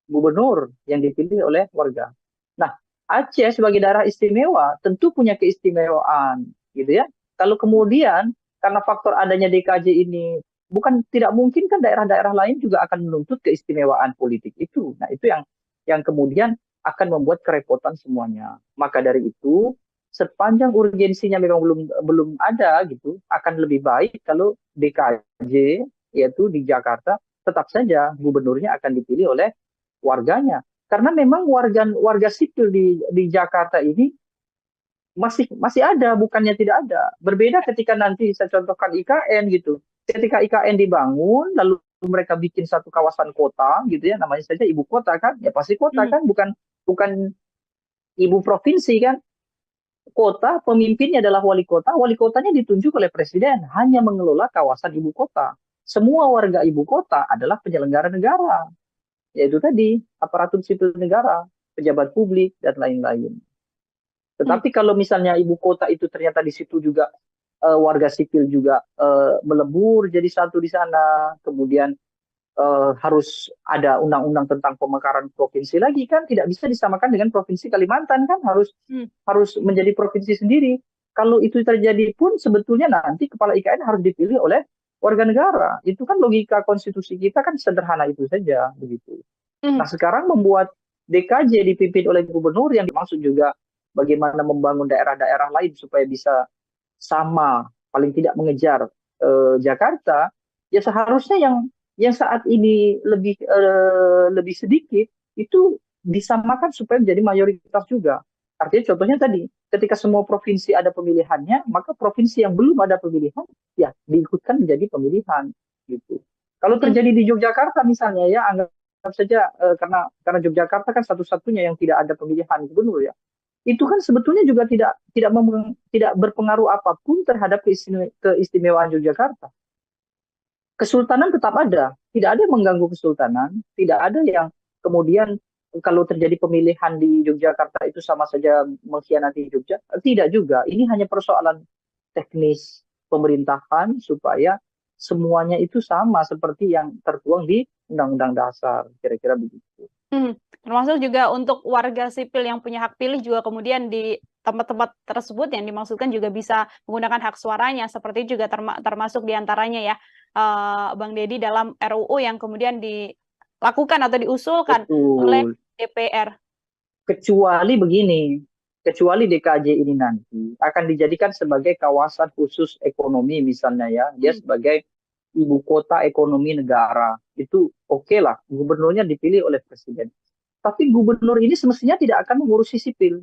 gubernur yang dipilih oleh warga. Nah, Aceh sebagai daerah istimewa tentu punya keistimewaan, gitu ya. Kalau kemudian karena faktor adanya DKJ ini bukan tidak mungkin kan daerah-daerah lain juga akan menuntut keistimewaan politik itu. Nah, itu yang kemudian akan membuat kerepotan semuanya. Maka dari itu, sepanjang urgensinya memang belum ada gitu, akan lebih baik kalau DKJ yaitu di Jakarta tetap saja gubernurnya akan dipilih oleh warganya. Karena memang warga sipil di Jakarta ini masih ada, bukannya tidak ada. Berbeda ketika nanti saya contohkan IKN gitu. Ketika IKN dibangun, lalu mereka bikin satu kawasan kota gitu ya, namanya saja ibu kota kan, ya pasti kota kan, bukan ibu provinsi kan. Kota, pemimpinnya adalah wali kotanya ditunjuk oleh presiden, hanya mengelola kawasan ibu kota. Semua warga ibu kota adalah penyelenggara negara, yaitu tadi aparatur sipil negara, pejabat publik, dan lain-lain. Tetapi kalau misalnya ibu kota itu ternyata di situ juga warga sipil juga melebur jadi satu di sana, kemudian harus ada undang-undang tentang pemekaran provinsi lagi kan, tidak bisa disamakan dengan provinsi Kalimantan kan, harus menjadi provinsi sendiri. Kalau itu terjadi pun sebetulnya nanti kepala IKN harus dipilih oleh warga negara. Itu kan logika konstitusi kita kan sederhana itu saja begitu. Nah, sekarang membuat DKJ dipimpin oleh gubernur yang dimaksud juga bagaimana membangun daerah-daerah lain supaya bisa sama, paling tidak mengejar Jakarta, ya seharusnya yang saat ini lebih sedikit itu disamakan supaya menjadi mayoritas juga. Artinya contohnya tadi, ketika semua provinsi ada pemilihannya, maka provinsi yang belum ada pemilihan, ya diikutkan menjadi pemilihan gitu. Kalau terjadi di Yogyakarta misalnya ya, anggap saja karena Yogyakarta kan satu-satunya yang tidak ada pemilihan gubernur ya, itu kan sebetulnya juga tidak berpengaruh apapun terhadap keistimewaan Yogyakarta. Kesultanan tetap ada, tidak ada yang mengganggu kesultanan, tidak ada yang kemudian kalau terjadi pemilihan di Yogyakarta itu sama saja mengkhianati Jogja, tidak juga. Ini hanya persoalan teknis pemerintahan supaya semuanya itu sama seperti yang tertuang di Undang-Undang Dasar, kira-kira begitu. Termasuk juga untuk warga sipil yang punya hak pilih juga kemudian di tempat-tempat tersebut yang dimaksudkan juga bisa menggunakan hak suaranya, seperti juga termasuk diantaranya ya, Bang Deddy, dalam RUU yang kemudian dilakukan atau diusulkan oleh DPR. Kecuali begini, kecuali DKJ ini nanti akan dijadikan sebagai kawasan khusus ekonomi misalnya ya, dia sebagai ibu kota ekonomi negara, itu oke lah, gubernurnya dipilih oleh presiden. Tapi gubernur ini semestinya tidak akan mengurusi sipil.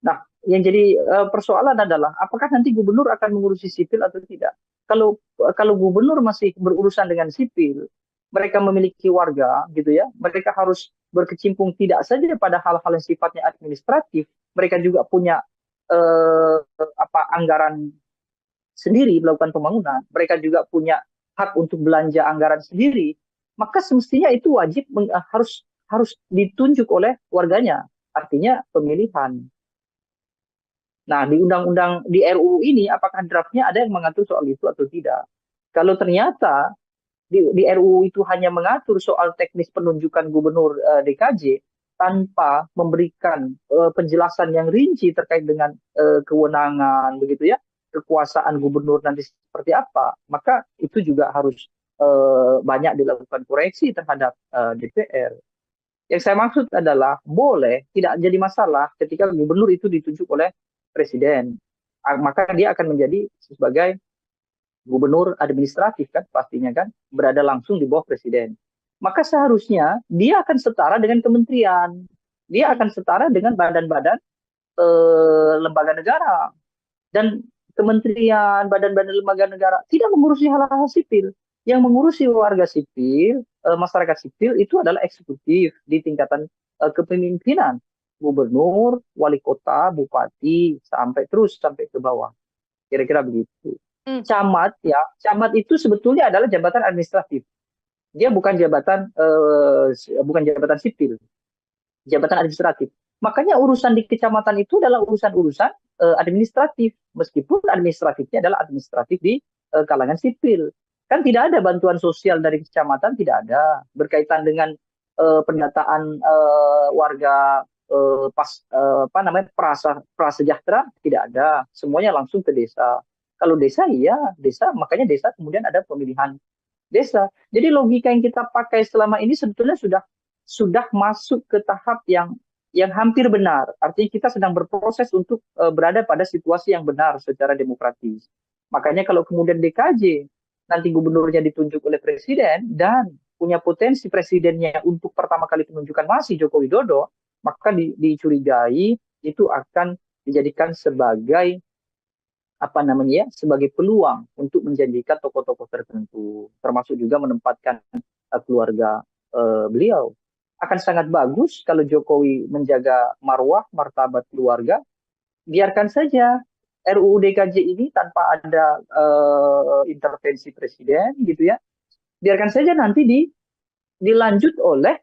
Nah, yang jadi persoalan adalah apakah nanti gubernur akan mengurusi sipil atau tidak. Kalau gubernur masih berurusan dengan sipil, mereka memiliki warga gitu ya, mereka harus berkecimpung tidak saja pada hal-hal yang sifatnya administratif, mereka juga punya anggaran sendiri melakukan pembangunan, mereka juga punya hak untuk belanja anggaran sendiri, maka semestinya itu wajib harus ditunjuk oleh warganya, artinya pemilihan. Nah, di undang-undang di RUU ini apakah draftnya ada yang mengatur soal itu atau tidak? Kalau ternyata di RUU itu hanya mengatur soal teknis penunjukan gubernur DKJ, tanpa memberikan penjelasan yang rinci terkait dengan kewenangan begitu ya, kekuasaan gubernur nanti seperti apa, maka itu juga harus banyak dilakukan koreksi terhadap DPR. Yang saya maksud adalah boleh, tidak jadi masalah ketika gubernur itu ditunjuk oleh presiden. Maka dia akan menjadi sebagai gubernur administratif kan pastinya kan, berada langsung di bawah presiden. Maka seharusnya dia akan setara dengan kementerian. Dia akan setara dengan badan-badan lembaga negara. Dan kementerian, badan-badan lembaga negara tidak mengurusi hal-hal sipil. Yang mengurusi warga sipil, masyarakat sipil itu adalah eksekutif di tingkatan kepemimpinan. Gubernur, wali kota, bupati, sampai terus sampai ke bawah. Kira-kira begitu. Camat ya, camat itu sebetulnya adalah jabatan administratif. Dia bukan jabatan sipil, jabatan administratif. Makanya urusan di kecamatan itu adalah urusan-urusan administratif, meskipun administratifnya adalah administratif di kalangan sipil. Kan tidak ada bantuan sosial dari kecamatan, tidak ada. Berkaitan dengan pendataan warga prasejahtera, tidak ada. Semuanya langsung ke desa. Kalau desa, iya desa, makanya desa kemudian ada pemilihan desa. Jadi logika yang kita pakai selama ini sebetulnya sudah masuk ke tahap yang hampir benar. Artinya kita sedang berproses untuk berada pada situasi yang benar secara demokratis. Makanya kalau kemudian DKJ nanti gubernurnya ditunjuk oleh presiden dan punya potensi presidennya untuk pertama kali penunjukan masih Joko Widodo, maka dicurigai itu akan dijadikan sebagai sebagai peluang untuk menjanjikan tokoh-tokoh tertentu, termasuk juga menempatkan keluarga beliau. Akan sangat bagus kalau Jokowi menjaga marwah, martabat keluarga. Biarkan saja RUU DKJ ini tanpa ada intervensi presiden, gitu ya. Biarkan saja nanti dilanjut oleh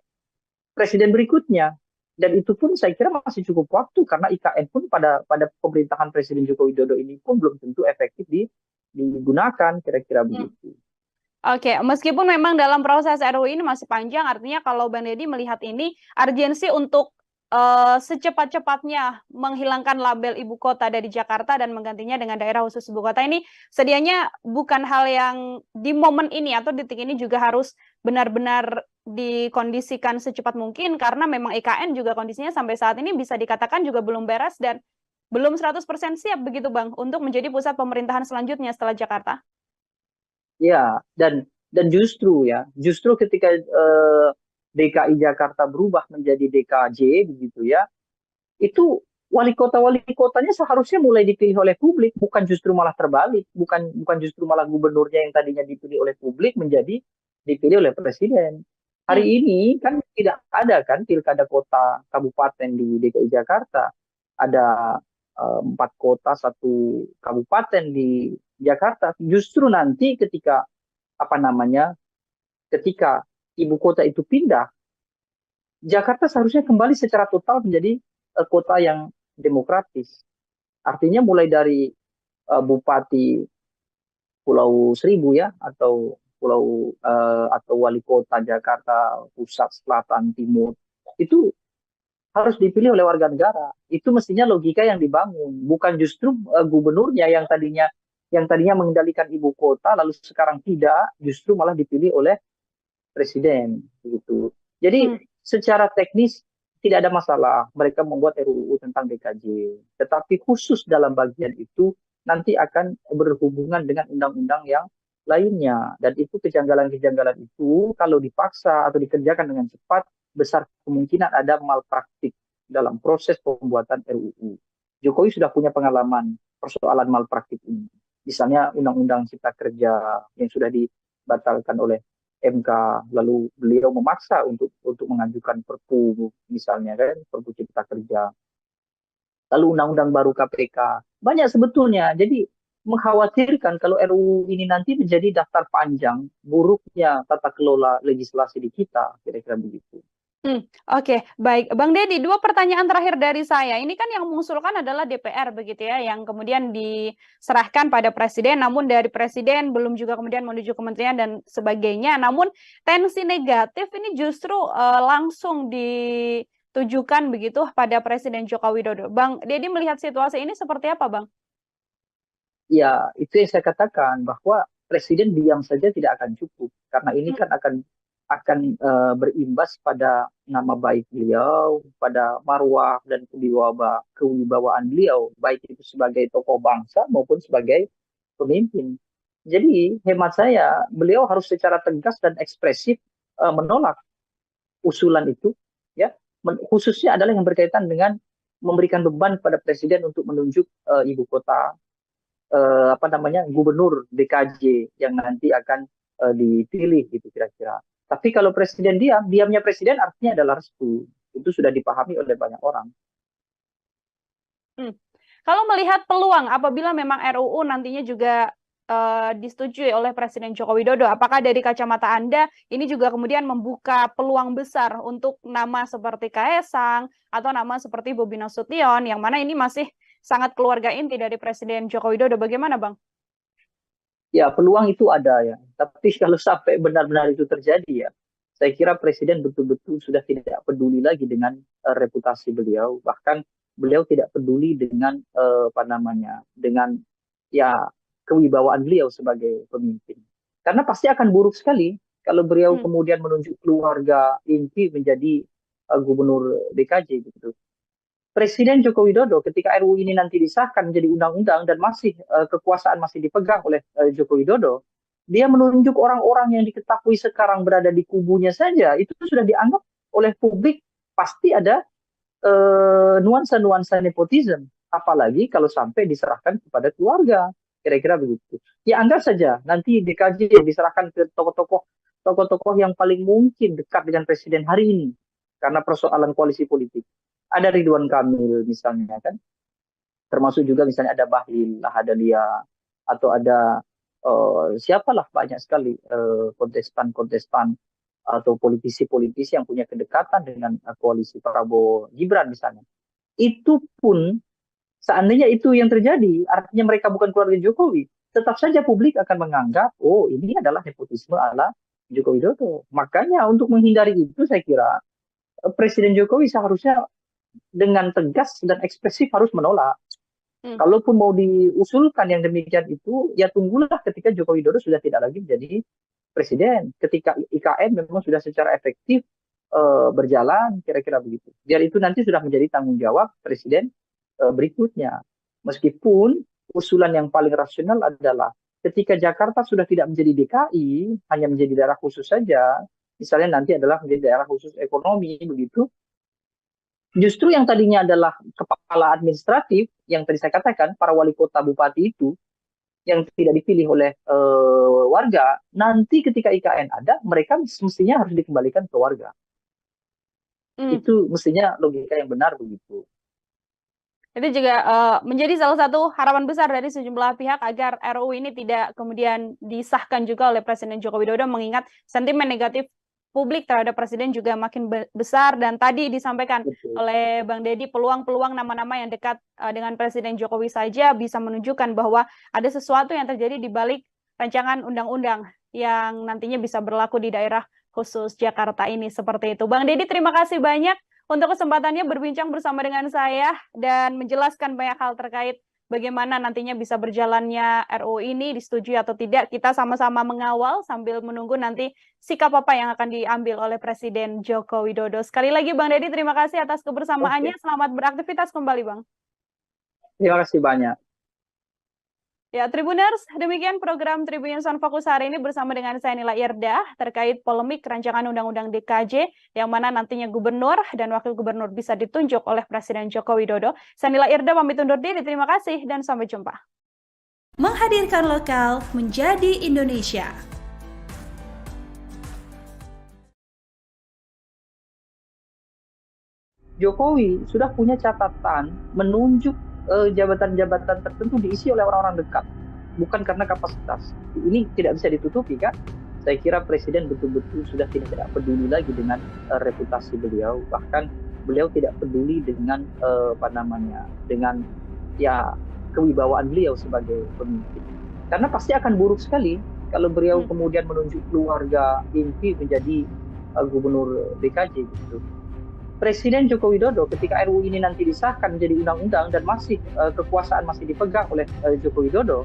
presiden berikutnya. Dan itu pun saya kira masih cukup waktu karena IKN pun pada pemerintahan Presiden Joko Widodo ini pun belum tentu efektif digunakan, kira-kira begitu. Oke, meskipun memang dalam proses RUU ini masih panjang, artinya kalau Bang Deddy melihat ini urgensi untuk secepat-cepatnya menghilangkan label ibu kota dari Jakarta dan menggantinya dengan daerah khusus ibu kota ini sedianya bukan hal yang di momen ini atau detik ini juga harus benar-benar dikondisikan secepat mungkin karena memang IKN juga kondisinya sampai saat ini bisa dikatakan juga belum beres dan belum 100% siap begitu Bang untuk menjadi pusat pemerintahan selanjutnya setelah Jakarta. Ya, dan justru ketika DKI Jakarta berubah menjadi DKJ begitu ya, itu wali kotanya seharusnya mulai dipilih oleh publik, bukan justru malah terbalik, bukan justru malah gubernurnya yang tadinya dipilih oleh publik menjadi dipilih oleh presiden. Hari ini kan tidak ada kan pilkada kota kabupaten di DKI Jakarta, ada 4 kota 1 kabupaten di Jakarta. Justru nanti ketika ketika ibu kota itu pindah, Jakarta seharusnya kembali secara total menjadi kota yang demokratis. Artinya mulai dari Bupati Pulau Seribu ya, atau wali kota Jakarta Pusat, Selatan, Timur, itu harus dipilih oleh warga negara. Itu mestinya logika yang dibangun, bukan justru gubernurnya yang tadinya mengendalikan ibu kota lalu sekarang tidak, justru malah dipilih oleh presiden begitu. Jadi secara teknis tidak ada masalah mereka membuat RUU tentang DKJ, tetapi khusus dalam bagian itu nanti akan berhubungan dengan undang-undang yang lainnya, dan itu kejanggalan-kejanggalan itu kalau dipaksa atau dikerjakan dengan cepat besar kemungkinan ada malpraktik dalam proses pembuatan RUU. Jokowi sudah punya pengalaman persoalan malpraktik ini. Misalnya Undang-Undang Cipta Kerja yang sudah dibatalkan oleh MK, lalu beliau memaksa untuk mengajukan Perpu, misalnya kan, Perpu Cipta Kerja. Lalu Undang-Undang baru KPK. Banyak sebetulnya. Jadi mengkhawatirkan kalau RUU ini nanti menjadi daftar panjang buruknya tata kelola legislasi di kita, kira-kira begitu. Oke, baik. Bang Deddy, 2 pertanyaan terakhir dari saya. Ini kan yang mengusulkan adalah DPR begitu ya, yang kemudian diserahkan pada presiden, namun dari presiden belum juga kemudian menuju kementerian dan sebagainya. Namun tensi negatif ini justru langsung ditujukan begitu pada Presiden Joko Widodo. Bang Dedi melihat situasi ini seperti apa, Bang? Ya, itu yang saya katakan bahwa presiden diam saja tidak akan cukup karena ini kan akan berimbas pada nama baik beliau, pada marwah dan kewibawaan beliau, baik itu sebagai tokoh bangsa maupun sebagai pemimpin. Jadi hemat saya, beliau harus secara tegas dan ekspresif menolak usulan itu, ya, khususnya adalah yang berkaitan dengan memberikan beban pada presiden untuk menunjuk ibu kota gubernur DKJ yang nanti akan dipilih gitu kira-kira. Tapi kalau presiden diamnya presiden artinya adalah restu. Itu sudah dipahami oleh banyak orang. Kalau melihat peluang apabila memang RUU nantinya juga disetujui oleh Presiden Joko Widodo, apakah dari kacamata Anda ini juga kemudian membuka peluang besar untuk nama seperti Kaesang atau nama seperti Bobi Nasution yang mana ini masih sangat keluarga inti dari Presiden Joko Widodo? Bagaimana, Bang? Ya, peluang itu ada ya. Tapi kalau sampai benar-benar itu terjadi ya, saya kira presiden betul-betul sudah tidak peduli lagi dengan reputasi beliau. Bahkan beliau tidak peduli dengan dengan ya kewibawaan beliau sebagai pemimpin. Karena pasti akan buruk sekali kalau beliau kemudian menunjuk keluarga inti menjadi gubernur DKJ gitu. Presiden Joko Widodo ketika RUU ini nanti disahkan menjadi undang-undang dan masih kekuasaan masih dipegang oleh Joko Widodo, dia menunjuk orang-orang yang diketahui sekarang berada di kubunya saja, itu sudah dianggap oleh publik pasti ada nuansa-nuansa nepotisme. Apalagi kalau sampai diserahkan kepada keluarga, kira-kira begitu. Ya anggap saja nanti DKJ diserahkan ke tokoh-tokoh yang paling mungkin dekat dengan presiden hari ini karena persoalan koalisi politik. Ada Ridwan Kamil misalnya kan, termasuk juga misalnya ada Bahlil Lahadalia atau ada siapalah banyak sekali kontestan-kontestan atau politisi-politisi yang punya kedekatan dengan koalisi Prabowo Gibran misalnya. Itu pun seandainya itu yang terjadi, artinya mereka bukan keluarga Jokowi, tetap saja publik akan menganggap, oh ini adalah nepotisme ala Joko Widodo. Makanya untuk menghindari itu saya kira Presiden Jokowi seharusnya dengan tegas dan ekspresif harus menolak. Kalaupun mau diusulkan yang demikian itu, ya tunggulah ketika Joko Widodo sudah tidak lagi menjadi presiden. Ketika IKN memang sudah secara efektif berjalan, kira-kira begitu. Biar itu nanti sudah menjadi tanggung jawab presiden berikutnya. Meskipun usulan yang paling rasional adalah ketika Jakarta sudah tidak menjadi DKI, hanya menjadi daerah khusus saja, misalnya nanti adalah menjadi daerah khusus ekonomi, begitu, justru yang tadinya adalah kepala administratif, yang tadi saya katakan, para wali kota bupati itu, yang tidak dipilih oleh warga, nanti ketika IKN ada, mereka mestinya harus dikembalikan ke warga. Itu mestinya logika yang benar begitu. Itu juga menjadi salah satu harapan besar dari sejumlah pihak agar RUU ini tidak kemudian disahkan juga oleh Presiden Joko Widodo, mengingat sentimen negatif publik terhadap presiden juga makin besar, dan tadi disampaikan oleh Bang Dedi peluang-peluang nama-nama yang dekat dengan Presiden Jokowi saja bisa menunjukkan bahwa ada sesuatu yang terjadi di balik rancangan undang-undang yang nantinya bisa berlaku di daerah khusus Jakarta ini, seperti itu. Bang Dedi, terima kasih banyak untuk kesempatannya berbincang bersama dengan saya dan menjelaskan banyak hal terkait bagaimana nantinya bisa berjalannya RUU ini, disetujui atau tidak. Kita sama-sama mengawal sambil menunggu nanti sikap apa yang akan diambil oleh Presiden Joko Widodo. Sekali lagi Bang Dedi, terima kasih atas kebersamaannya. Selamat beraktivitas kembali, Bang. Terima kasih banyak. Ya, Tribuners, demikian program Tribun Sound Fokus hari ini bersama dengan saya Nila Irdah terkait polemik rancangan Undang-Undang DKJ yang mana nantinya gubernur dan wakil gubernur bisa ditunjuk oleh Presiden Joko Widodo. Saya Nila Irdah pamit undur diri, terima kasih dan sampai jumpa. Menghadirkan lokal menjadi Indonesia. Jokowi sudah punya catatan menunjuk jabatan-jabatan tertentu diisi oleh orang-orang dekat, bukan karena kapasitas. Ini tidak bisa ditutupi kan? Saya kira presiden betul-betul sudah tidak peduli lagi dengan reputasi beliau, bahkan beliau tidak peduli dengan dengan ya kewibawaan beliau sebagai pemimpin. Karena pasti akan buruk sekali kalau beliau kemudian menunjuk keluarga inti menjadi gubernur DKJ gitu. Presiden Joko Widodo ketika RUU ini nanti disahkan menjadi undang-undang dan masih kekuasaan masih dipegang oleh Joko Widodo,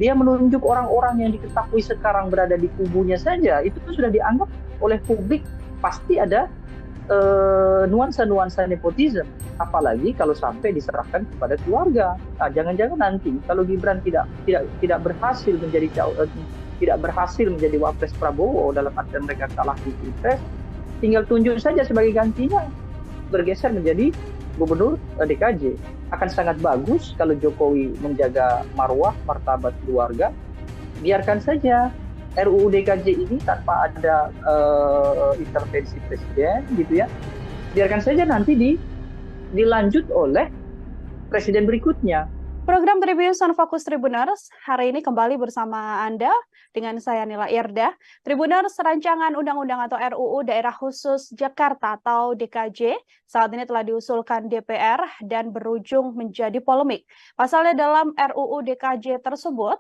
dia menunjuk orang-orang yang diketahui sekarang berada di kubunya saja, itu sudah dianggap oleh publik pasti ada nuansa-nuansa nepotisme, apalagi kalau sampai diserahkan kepada keluarga. Nah, jangan-jangan nanti kalau Gibran tidak berhasil menjadi wapres Prabowo dalam artian mereka kalah di pilpres, tinggal tunjuk saja sebagai gantinya, bergeser menjadi gubernur DKJ. Akan sangat bagus kalau Jokowi menjaga marwah martabat keluarga. Biarkan saja RUU DKJ ini tanpa ada intervensi presiden gitu ya. Biarkan saja nanti dilanjut oleh presiden berikutnya. Program Tribunnews on Fokus Tribuners hari ini kembali bersama Anda dengan saya Nila Irda. Tribuners, rancangan undang-undang atau RUU Daerah Khusus Jakarta atau DKJ saat ini telah diusulkan DPR dan berujung menjadi polemik. Pasalnya dalam RUU DKJ tersebut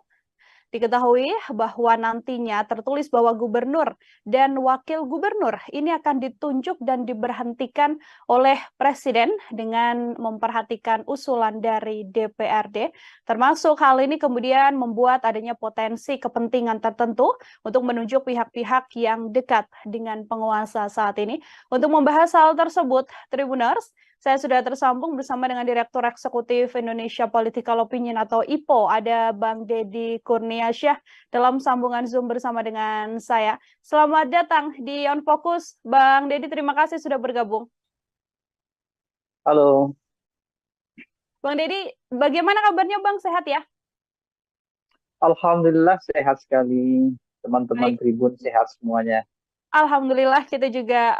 diketahui bahwa nantinya tertulis bahwa gubernur dan wakil gubernur ini akan ditunjuk dan diberhentikan oleh presiden dengan memperhatikan usulan dari DPRD. Termasuk hal ini kemudian membuat adanya potensi kepentingan tertentu untuk menunjuk pihak-pihak yang dekat dengan penguasa saat ini. Untuk membahas hal tersebut, Tribuners, saya sudah tersambung bersama dengan Direktur Eksekutif Indonesia Political Opinion atau IPO, ada Bang Deddy Kurniasyah dalam sambungan Zoom bersama dengan saya. Selamat datang di On Focus, Bang Deddy, terima kasih sudah bergabung. Halo. Bang Deddy, bagaimana kabarnya Bang? Sehat ya? Alhamdulillah sehat sekali, teman-teman Tribun sehat semuanya. Alhamdulillah kita juga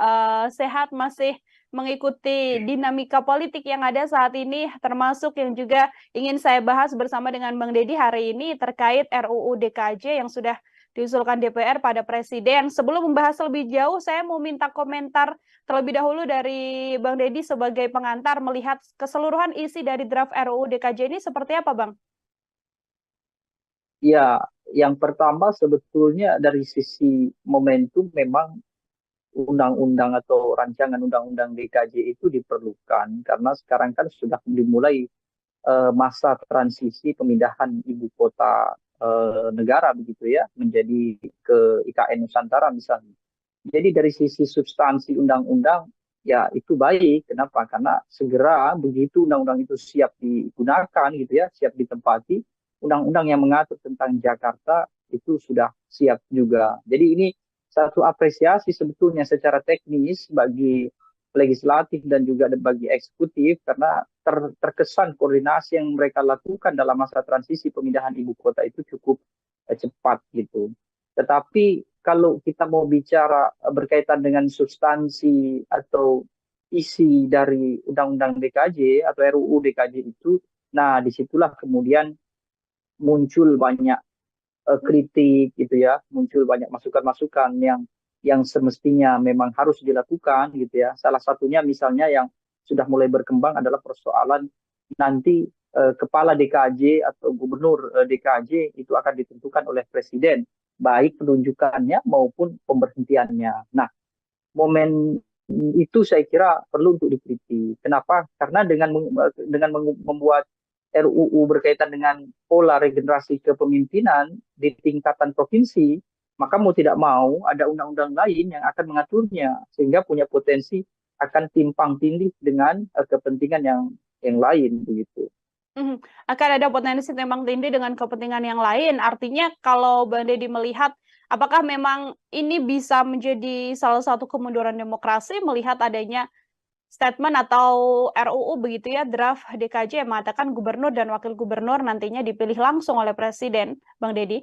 sehat, masih mengikuti dinamika politik yang ada saat ini, termasuk yang juga ingin saya bahas bersama dengan Bang Deddy hari ini terkait RUU DKJ yang sudah diusulkan DPR pada Presiden. Sebelum membahas lebih jauh, saya mau minta komentar terlebih dahulu dari Bang Deddy sebagai pengantar melihat keseluruhan isi dari draft RUU DKJ ini seperti apa, Bang? Ya, yang pertama sebetulnya dari sisi momentum memang undang-undang atau rancangan undang-undang DKJ itu diperlukan karena sekarang kan sudah dimulai masa transisi pemindahan ibu kota negara begitu ya menjadi ke IKN Nusantara misalnya. Jadi dari sisi substansi undang-undang ya itu baik. Kenapa? Karena segera begitu undang-undang itu siap digunakan gitu ya, siap ditempati, undang-undang yang mengatur tentang Jakarta itu sudah siap juga. Jadi ini satu apresiasi sebetulnya secara teknis bagi legislatif dan juga bagi eksekutif karena terkesan koordinasi yang mereka lakukan dalam masa transisi pemindahan ibu kota itu cukup cepat gitu. Tetapi kalau kita mau bicara berkaitan dengan substansi atau isi dari Undang-Undang DKJ atau RUU DKJ itu, nah disitulah kemudian muncul banyak kritik gitu ya, muncul banyak masukan-masukan yang semestinya memang harus dilakukan gitu ya. Salah satunya misalnya yang sudah mulai berkembang adalah persoalan nanti kepala DKJ atau gubernur DKJ itu akan ditentukan oleh presiden, baik penunjukannya maupun pemberhentiannya. Nah, momen itu saya kira perlu untuk dikritik. Kenapa? Karena dengan membuat RUU berkaitan dengan pola regenerasi kepemimpinan di tingkatan provinsi, maka mau tidak mau ada undang-undang lain yang akan mengaturnya sehingga punya potensi akan timpang tindih dengan kepentingan yang lain begitu. Akan ada potensi timpang tindih dengan kepentingan yang lain. Artinya kalau Bang Deddy melihat apakah memang ini bisa menjadi salah satu kemunduran demokrasi melihat adanya statement atau RUU begitu ya, draft DKJ yang mengatakan gubernur dan wakil gubernur nantinya dipilih langsung oleh presiden, Bang Deddy?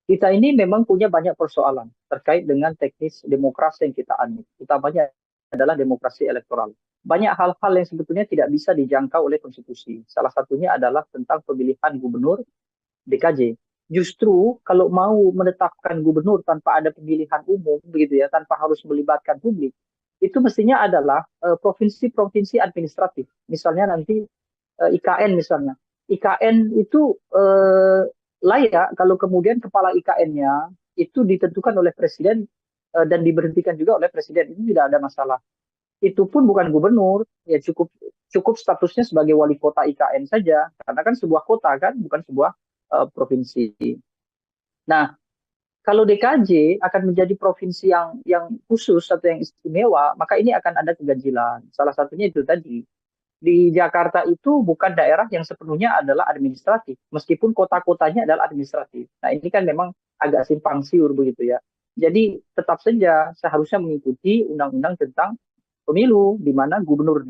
Kita ini memang punya banyak persoalan terkait dengan teknis demokrasi yang kita anut. Utamanya adalah demokrasi elektoral. Banyak hal-hal yang sebetulnya tidak bisa dijangkau oleh konstitusi. Salah satunya adalah tentang pemilihan gubernur DKJ. Justru kalau mau menetapkan gubernur tanpa ada pemilihan umum begitu ya, tanpa harus melibatkan publik, itu mestinya adalah provinsi-provinsi administratif. Misalnya nanti IKN misalnya. IKN itu layak kalau kemudian kepala IKN-nya itu ditentukan oleh presiden dan diberhentikan juga oleh presiden. Itu tidak ada masalah. itu pun bukan gubernur, ya cukup cukup statusnya sebagai wali kota IKN saja, karena kan sebuah kota kan, bukan sebuah provinsi. Nah, kalau DKJ akan menjadi provinsi yang khusus atau yang istimewa, maka ini akan ada keganjilan. Salah satunya itu tadi. Di Jakarta itu bukan daerah yang sepenuhnya adalah administratif, meskipun kota-kotanya adalah administratif. Nah, ini kan memang agak simpang siur begitu ya. Jadi tetap saja seharusnya mengikuti undang-undang tentang pemilu, di mana gubernur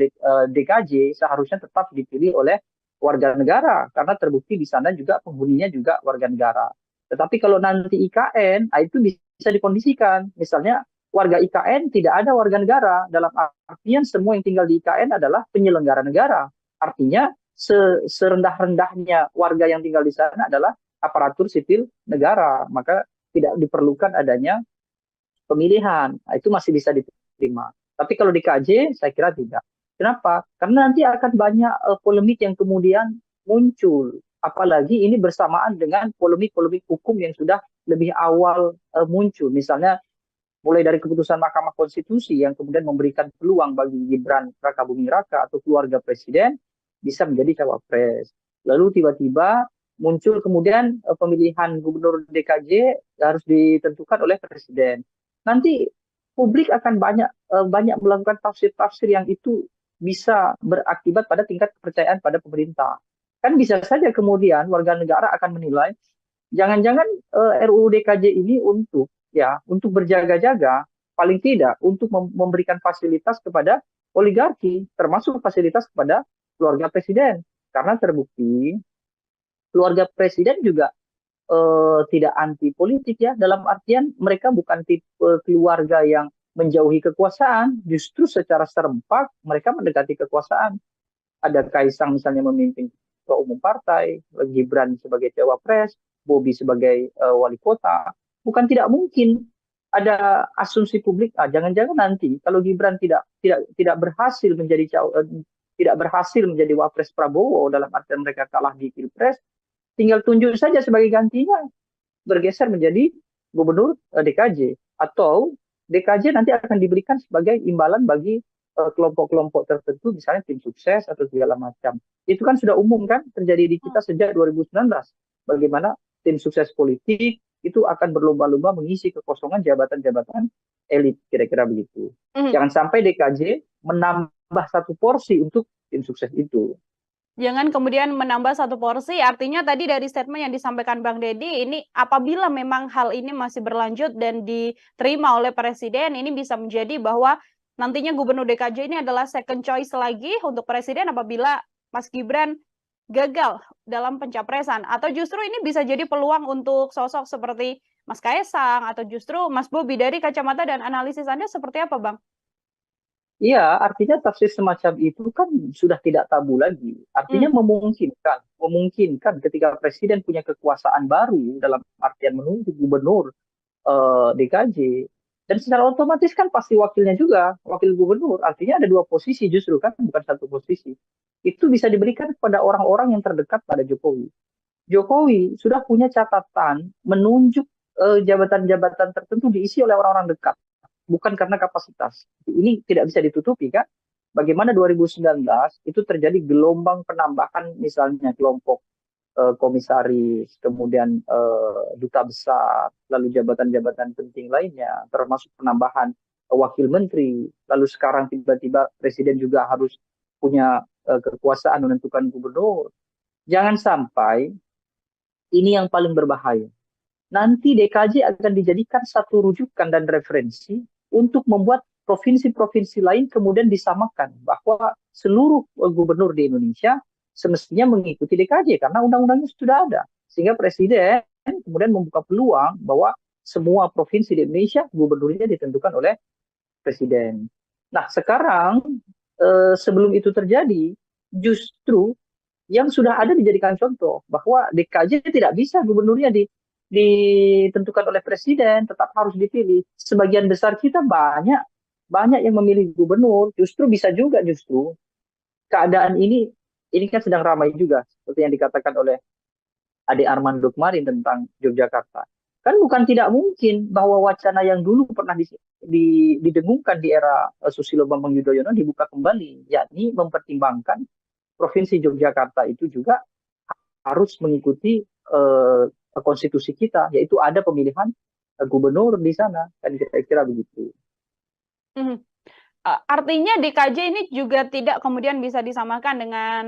DKJ seharusnya tetap dipilih oleh warga negara, karena terbukti di sana juga penghuninya juga warga negara. Tetapi kalau nanti IKN, itu bisa dikondisikan. Misalnya warga IKN tidak ada warga negara, dalam artian semua yang tinggal di IKN adalah penyelenggara negara. Artinya serendah-rendahnya warga yang tinggal di sana adalah aparatur sipil negara, maka tidak diperlukan adanya pemilihan. Nah, itu masih bisa diterima. Tapi kalau di KJ, saya kira tidak. Kenapa? Karena nanti akan banyak polemik yang kemudian muncul. Apalagi ini bersamaan dengan polemik-polemik hukum yang sudah lebih awal muncul. Misalnya mulai dari keputusan Mahkamah Konstitusi yang kemudian memberikan peluang bagi Gibran Rakabuming Raka atau keluarga presiden bisa menjadi cawapres. Lalu tiba-tiba muncul kemudian pemilihan gubernur DKJ harus ditentukan oleh presiden. Nanti publik akan banyak melakukan tafsir-tafsir yang itu bisa berakibat pada tingkat kepercayaan pada pemerintah. Kan bisa saja kemudian warga negara akan menilai jangan-jangan RUU DKJ ini untuk berjaga-jaga, paling tidak untuk memberikan fasilitas kepada oligarki, termasuk fasilitas kepada keluarga presiden. Karena terbukti keluarga presiden juga tidak anti politik ya, dalam artian mereka bukan tipe keluarga yang menjauhi kekuasaan, justru secara serempak mereka mendekati kekuasaan. Ada Kaisang misalnya memimpin ketua umum partai, Gibran sebagai cawapres, Bobi sebagai wali kota. Bukan tidak mungkin ada asumsi publik, jangan-jangan nanti kalau Gibran tidak berhasil tidak berhasil menjadi wapres Prabowo, dalam artian mereka kalah di Pilpres, tinggal tunjuk saja sebagai gantinya, bergeser menjadi gubernur DKJ. Atau DKJ nanti akan diberikan sebagai imbalan bagi kelompok-kelompok tertentu, misalnya tim sukses atau segala macam. Itu kan sudah umum kan terjadi di kita sejak 2019. Bagaimana tim sukses politik itu akan berlomba-lomba mengisi kekosongan jabatan-jabatan elit, kira-kira begitu. Jangan sampai DKJ menambah satu porsi untuk tim sukses itu. Jangan kemudian menambah satu porsi, artinya tadi dari statement yang disampaikan Bang Deddy, ini apabila memang hal ini masih berlanjut dan diterima oleh Presiden, ini bisa menjadi bahwa nantinya Gubernur DKJ ini adalah second choice lagi untuk Presiden apabila Mas Gibran gagal dalam pencapresan. Atau justru ini bisa jadi peluang untuk sosok seperti Mas Kaisang atau justru Mas Bobi. Dari kacamata dan analisis Anda seperti apa, Bang? Iya, artinya tafsir semacam itu kan sudah tidak tabu lagi. Artinya memungkinkan ketika presiden punya kekuasaan baru dalam artian menunjuk gubernur DKJ, dan secara otomatis kan pasti wakilnya juga, wakil gubernur. Artinya ada dua posisi justru kan, bukan satu posisi. Itu bisa diberikan kepada orang-orang yang terdekat pada Jokowi. Jokowi sudah punya catatan menunjuk jabatan-jabatan tertentu diisi oleh orang-orang dekat, bukan karena kapasitas. Ini tidak bisa ditutupi kan. Bagaimana 2019 itu terjadi gelombang penambahan misalnya kelompok komisaris, kemudian duta besar, lalu jabatan-jabatan penting lainnya, termasuk penambahan wakil menteri, lalu sekarang tiba-tiba presiden juga harus punya kekuasaan menentukan gubernur. Jangan sampai ini yang paling berbahaya. Nanti DKJ akan dijadikan satu rujukan dan referensi untuk membuat provinsi-provinsi lain kemudian disamakan bahwa seluruh gubernur di Indonesia semestinya mengikuti DKJ karena undang-undangnya sudah ada. Sehingga presiden kemudian membuka peluang bahwa semua provinsi di Indonesia gubernurnya ditentukan oleh presiden. Nah, sekarang sebelum itu terjadi, justru yang sudah ada dijadikan contoh bahwa DKJ tidak bisa gubernurnya ditentukan oleh presiden, tetap harus dipilih. Sebagian besar kita banyak yang memilih gubernur, justru bisa juga keadaan ini kan sedang ramai juga, seperti yang dikatakan oleh Ade Armando kemarin tentang Yogyakarta. Kan bukan tidak mungkin bahwa wacana yang dulu pernah didengungkan di era Susilo Bambang Yudhoyono dibuka kembali, yakni mempertimbangkan Provinsi Yogyakarta itu juga harus mengikuti konstitusi kita, yaitu ada pemilihan gubernur di sana, kan kira-kira begitu. Artinya DKJ ini juga tidak kemudian bisa disamakan dengan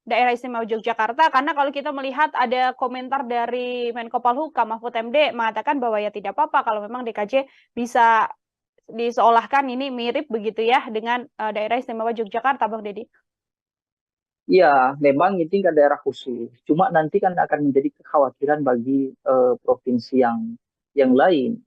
Daerah Istimewa Yogyakarta, karena kalau kita melihat ada komentar dari Menko Polhukam Mahfud MD mengatakan bahwa ya tidak apa-apa kalau memang DKJ bisa diseolahkan ini mirip begitu ya dengan Daerah Istimewa Yogyakarta, Bang Deddy. Ya, memang ini kan daerah khusus. Cuma nanti kan akan menjadi kekhawatiran bagi provinsi yang lain.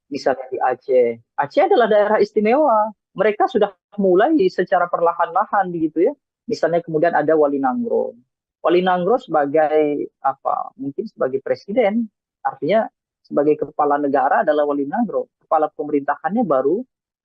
Misalnya di Aceh. Aceh adalah daerah istimewa. Mereka sudah mulai secara perlahan-lahan begitu ya. Misalnya kemudian ada Wali Nanggro. Wali Nanggro sebagai apa? Mungkin sebagai presiden, artinya sebagai kepala negara adalah Wali Nanggro. Kepala pemerintahannya baru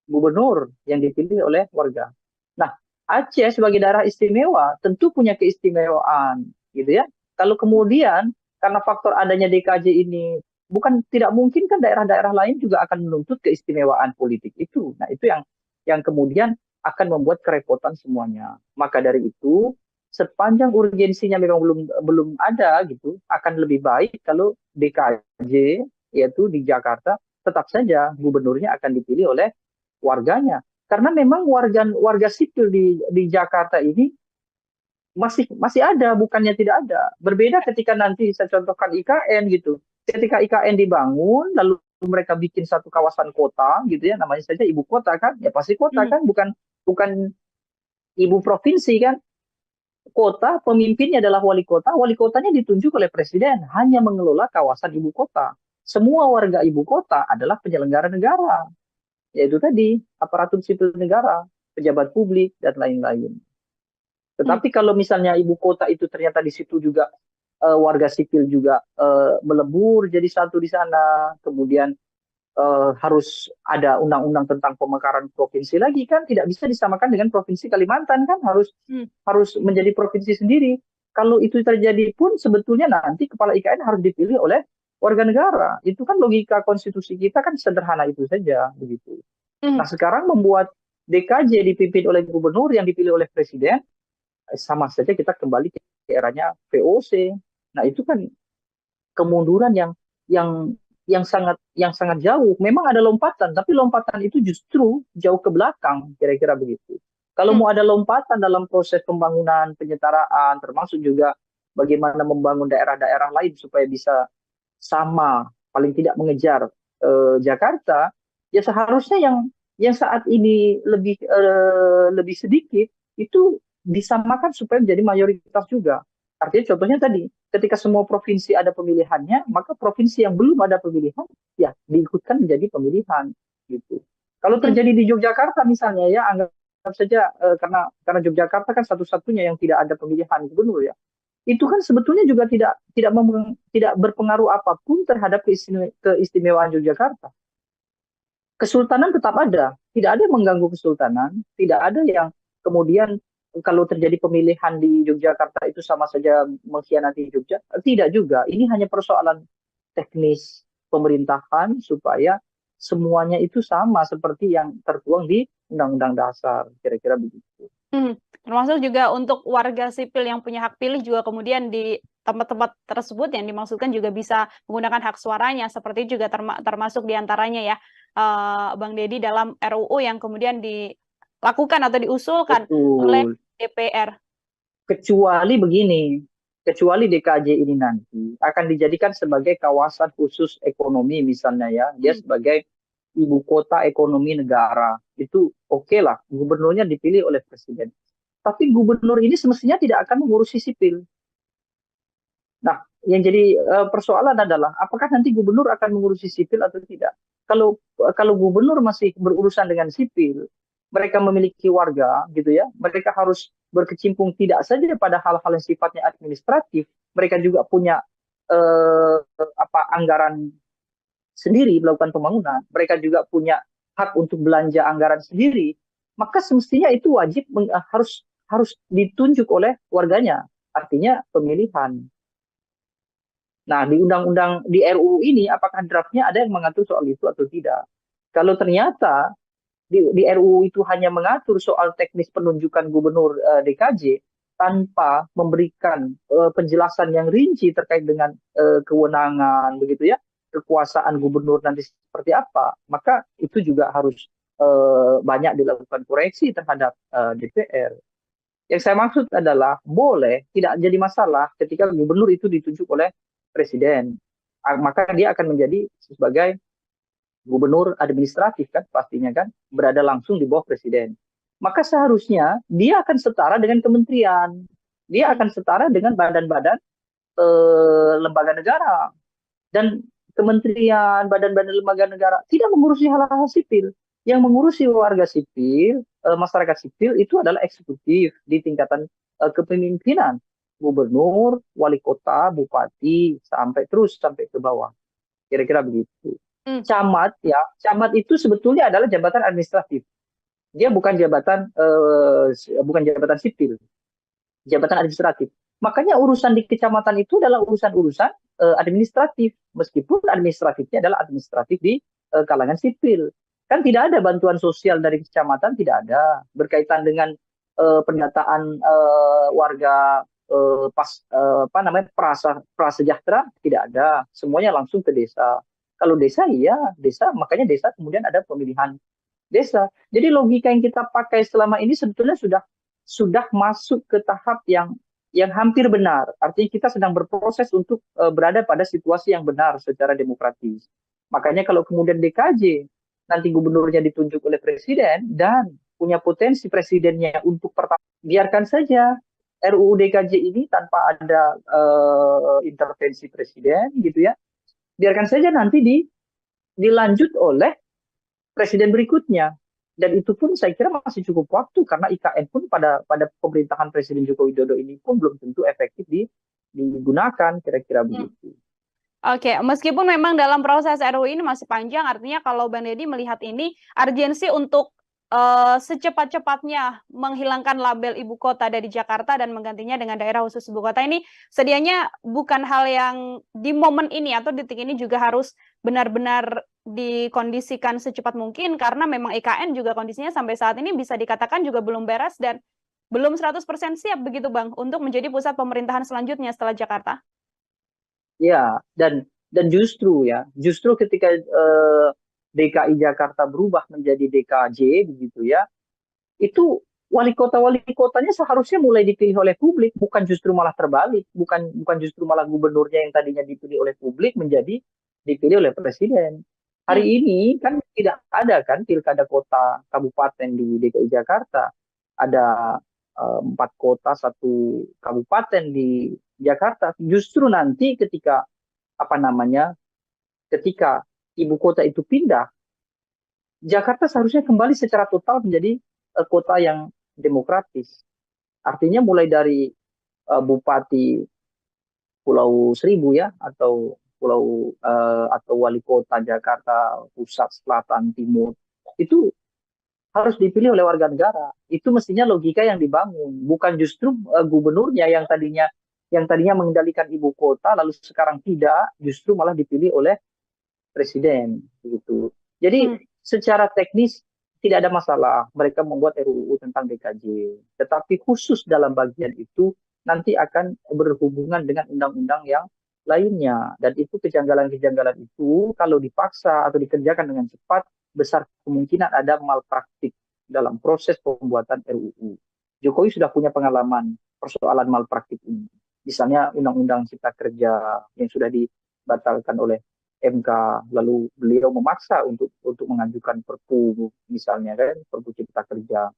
gubernur yang dipilih oleh warga. Nah, Aceh sebagai daerah istimewa tentu punya keistimewaan, gitu ya. Kalau kemudian karena faktor adanya DKJ ini bukan tidak mungkin kan daerah-daerah lain juga akan menuntut keistimewaan politik itu. Nah, itu yang kemudian akan membuat kerepotan semuanya. Maka dari itu, sepanjang urgensinya memang belum ada gitu, akan lebih baik kalau DKJ yaitu di Jakarta tetap saja gubernurnya akan dipilih oleh warganya. Karena memang warga sipil di Jakarta ini masih ada, bukannya tidak ada. Berbeda ketika nanti saya contohkan IKN gitu. Ketika IKN dibangun, lalu mereka bikin satu kawasan kota gitu ya, namanya saja ibu kota kan, ya pasti kota kan, bukan ibu provinsi kan. Kota, pemimpinnya adalah wali kota, wali kotanya ditunjuk oleh presiden, hanya mengelola kawasan ibu kota. Semua warga ibu kota adalah penyelenggara negara, yaitu tadi aparatur sipil negara, pejabat publik, dan lain-lain. Tetapi kalau misalnya ibu kota itu ternyata di situ juga warga sipil juga melebur jadi satu di sana, kemudian harus ada undang-undang tentang pemekaran provinsi lagi kan, tidak bisa disamakan dengan provinsi Kalimantan kan, harus menjadi provinsi sendiri. Kalau itu terjadi pun sebetulnya nanti kepala IKN harus dipilih oleh warga negara. Itu kan logika konstitusi kita kan sederhana itu saja begitu. Nah, sekarang membuat DKJ dipimpin oleh gubernur yang dipilih oleh presiden, sama saja kita kembali ke eranya VOC. Nah, itu kan kemunduran yang sangat jauh. Memang ada lompatan, tapi lompatan itu justru jauh ke belakang, kira-kira begitu. Kalau mau ada lompatan dalam proses pembangunan, penyetaraan, termasuk juga bagaimana membangun daerah-daerah lain supaya bisa sama, paling tidak mengejar Jakarta, ya seharusnya yang saat ini lebih sedikit itu disamakan supaya menjadi mayoritas juga. Artinya contohnya tadi, ketika semua provinsi ada pemilihannya, maka provinsi yang belum ada pemilihan, ya diikutkan menjadi pemilihan. Gitu. Kalau terjadi di Yogyakarta misalnya, ya anggap saja karena Yogyakarta kan satu-satunya yang tidak ada pemilihan gubernur ya, itu kan sebetulnya juga tidak berpengaruh apapun terhadap keistimewaan Yogyakarta. Kesultanan tetap ada, tidak ada yang mengganggu kesultanan, tidak ada yang kemudian kalau terjadi pemilihan di Yogyakarta itu sama saja mengkhianati Jogja? Tidak juga. Ini hanya persoalan teknis pemerintahan supaya semuanya itu sama seperti yang tertuang di Undang-Undang Dasar. Kira-kira begitu. Termasuk juga untuk warga sipil yang punya hak pilih juga kemudian di tempat-tempat tersebut yang dimaksudkan juga bisa menggunakan hak suaranya. Seperti juga termasuk diantaranya ya, Bang Deddy, dalam RUU yang kemudian lakukan atau diusulkan oleh DPR. Kecuali begini, kecuali DKJ ini nanti akan dijadikan sebagai kawasan khusus ekonomi misalnya ya, dia sebagai ibu kota ekonomi negara, itu oke lah, gubernurnya dipilih oleh presiden. Tapi gubernur ini semestinya tidak akan mengurusi sipil. Nah, yang jadi persoalan adalah apakah nanti gubernur akan mengurusi sipil atau tidak. Kalau gubernur masih berurusan dengan sipil, mereka memiliki warga gitu ya, mereka harus berkecimpung tidak saja pada hal-hal yang sifatnya administratif, mereka juga punya anggaran sendiri melakukan pembangunan, mereka juga punya hak untuk belanja anggaran sendiri, maka semestinya itu wajib harus ditunjuk oleh warganya, artinya pemilihan. Nah, di undang-undang di RUU ini apakah draftnya ada yang mengatur soal itu atau tidak? Kalau ternyata di RUU itu hanya mengatur soal teknis penunjukan gubernur DKJ tanpa memberikan penjelasan yang rinci terkait dengan kewenangan begitu ya, kekuasaan gubernur nanti seperti apa, maka itu juga harus banyak dilakukan koreksi terhadap DPR. Yang saya maksud adalah boleh tidak jadi masalah ketika gubernur itu ditunjuk oleh presiden. Maka dia akan menjadi sebagai gubernur administratif kan pastinya kan berada langsung di bawah presiden. Maka seharusnya dia akan setara dengan kementerian. Dia akan setara dengan badan-badan lembaga negara. Dan kementerian, badan-badan lembaga negara tidak mengurusi hal-hal sipil. Yang mengurusi warga sipil, masyarakat sipil itu adalah eksekutif di tingkatan kepemimpinan. Gubernur, wali kota, bupati, sampai terus sampai ke bawah. Kira-kira begitu. Camat ya, camat itu sebetulnya adalah jabatan administratif. Dia bukan jabatan sipil, jabatan administratif. Makanya urusan di kecamatan itu adalah urusan-urusan administratif, meskipun administratifnya adalah administratif di kalangan sipil. Kan tidak ada bantuan sosial dari kecamatan, tidak ada berkaitan dengan pendataan warga prasejahtera, tidak ada. Semuanya langsung ke desa. Kalau desa, iya desa, makanya desa kemudian ada pemilihan desa. Jadi logika yang kita pakai selama ini sebetulnya sudah masuk ke tahap yang hampir benar. Artinya kita sedang berproses untuk berada pada situasi yang benar secara demokratis. Makanya kalau kemudian DKJ nanti gubernurnya ditunjuk oleh presiden dan punya potensi presidennya untuk pertama, biarkan saja RUU DKJ ini tanpa ada intervensi presiden gitu ya. Biarkan saja nanti dilanjut oleh presiden berikutnya. Dan itu pun saya kira masih cukup waktu karena IKN pun pada pemerintahan Presiden Joko Widodo ini pun belum tentu efektif digunakan, kira-kira begitu. Oke, meskipun memang dalam proses RUU ini masih panjang, artinya kalau Bang Deddy melihat ini urgensi untuk secepat-cepatnya menghilangkan label ibu kota dari Jakarta dan menggantinya dengan daerah khusus ibu kota ini sedianya bukan hal yang di momen ini atau detik ini juga harus benar-benar dikondisikan secepat mungkin karena memang IKN juga kondisinya sampai saat ini bisa dikatakan juga belum beres dan belum 100% siap begitu Bang untuk menjadi pusat pemerintahan selanjutnya setelah Jakarta. Ya, dan justru ketika DKI Jakarta berubah menjadi DKJ begitu ya, itu wali kotanya seharusnya mulai dipilih oleh publik, bukan justru malah terbalik, bukan justru malah gubernurnya yang tadinya dipilih oleh publik menjadi dipilih oleh presiden. Hari ini kan tidak ada kan pilkada kota kabupaten di DKI Jakarta, ada 4 kota 1 kabupaten di Jakarta. Justru nanti ketika ketika ibu kota itu pindah, Jakarta seharusnya kembali secara total menjadi kota yang demokratis. Artinya mulai dari bupati Pulau Seribu ya, atau wali kota Jakarta Pusat, Selatan, Timur, itu harus dipilih oleh warga negara. Itu mestinya logika yang dibangun, bukan justru gubernurnya yang tadinya mengendalikan ibu kota lalu sekarang tidak, justru malah dipilih oleh presiden begitu. Jadi secara teknis tidak ada masalah mereka membuat RUU tentang DKJ, tetapi khusus dalam bagian itu nanti akan berhubungan dengan undang-undang yang lainnya, dan itu kejanggalan-kejanggalan itu kalau dipaksa atau dikerjakan dengan cepat besar kemungkinan ada malpraktik dalam proses pembuatan RUU. Jokowi sudah punya pengalaman persoalan malpraktik ini. Misalnya Undang-Undang Cipta Kerja yang sudah dibatalkan oleh MK, lalu beliau memaksa untuk mengajukan Perpu, misalnya kan, Perpu Cipta Kerja.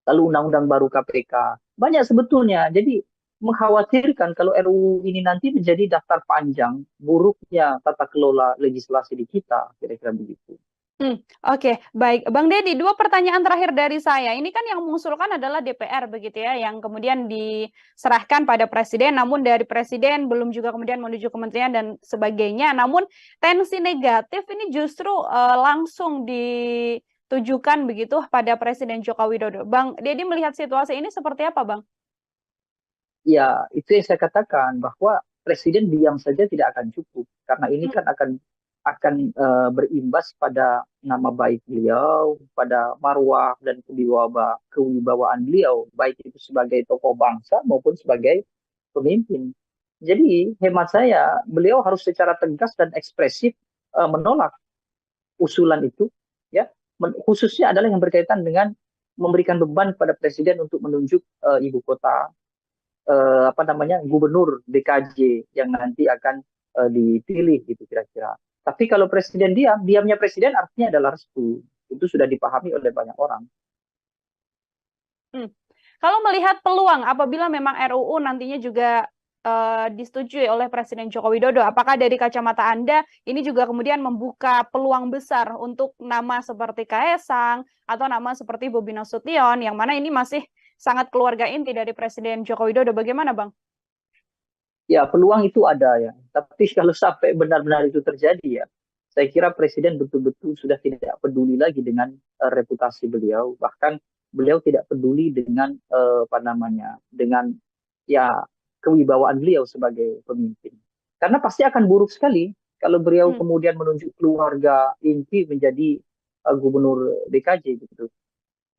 Lalu Undang-Undang baru KPK. Banyak sebetulnya. Jadi mengkhawatirkan kalau RUU ini nanti menjadi daftar panjang buruknya tata kelola legislasi di kita, kira-kira begitu. Oke, baik. Bang Deddy, 2 pertanyaan terakhir dari saya. Ini kan yang mengusulkan adalah DPR begitu ya, yang kemudian diserahkan pada presiden, namun dari presiden belum juga kemudian menuju kementerian dan sebagainya. Namun tensi negatif ini justru langsung ditujukan begitu pada Presiden Joko Widodo. Bang Deddy melihat situasi ini seperti apa, Bang? Ya, itu yang saya katakan bahwa presiden diam saja tidak akan cukup karena ini kan akan berimbas pada nama baik beliau, pada marwah dan kewibawaan beliau, baik itu sebagai tokoh bangsa maupun sebagai pemimpin. Jadi hemat saya, beliau harus secara tegas dan ekspresif menolak usulan itu, ya, khususnya adalah yang berkaitan dengan memberikan beban pada presiden untuk menunjuk ibu kota, gubernur DKJ yang nanti akan dipilih gitu kira-kira. Tapi kalau presiden diamnya presiden artinya adalah restu. Itu sudah dipahami oleh banyak orang. Kalau melihat peluang apabila memang RUU nantinya juga disetujui oleh Presiden Joko Widodo, apakah dari kacamata Anda ini juga kemudian membuka peluang besar untuk nama seperti Kaesang atau nama seperti Bobi Nasution yang mana ini masih sangat keluarga inti dari Presiden Joko Widodo? Bagaimana, Bang? Ya, peluang itu ada ya. Tapi kalau sampai benar-benar itu terjadi ya, saya kira Presiden betul-betul sudah tidak peduli lagi dengan reputasi beliau. Bahkan beliau tidak peduli dengan dengan ya kewibawaan beliau sebagai pemimpin. Karena pasti akan buruk sekali kalau beliau kemudian menunjuk keluarga inti menjadi gubernur DKJ gitu.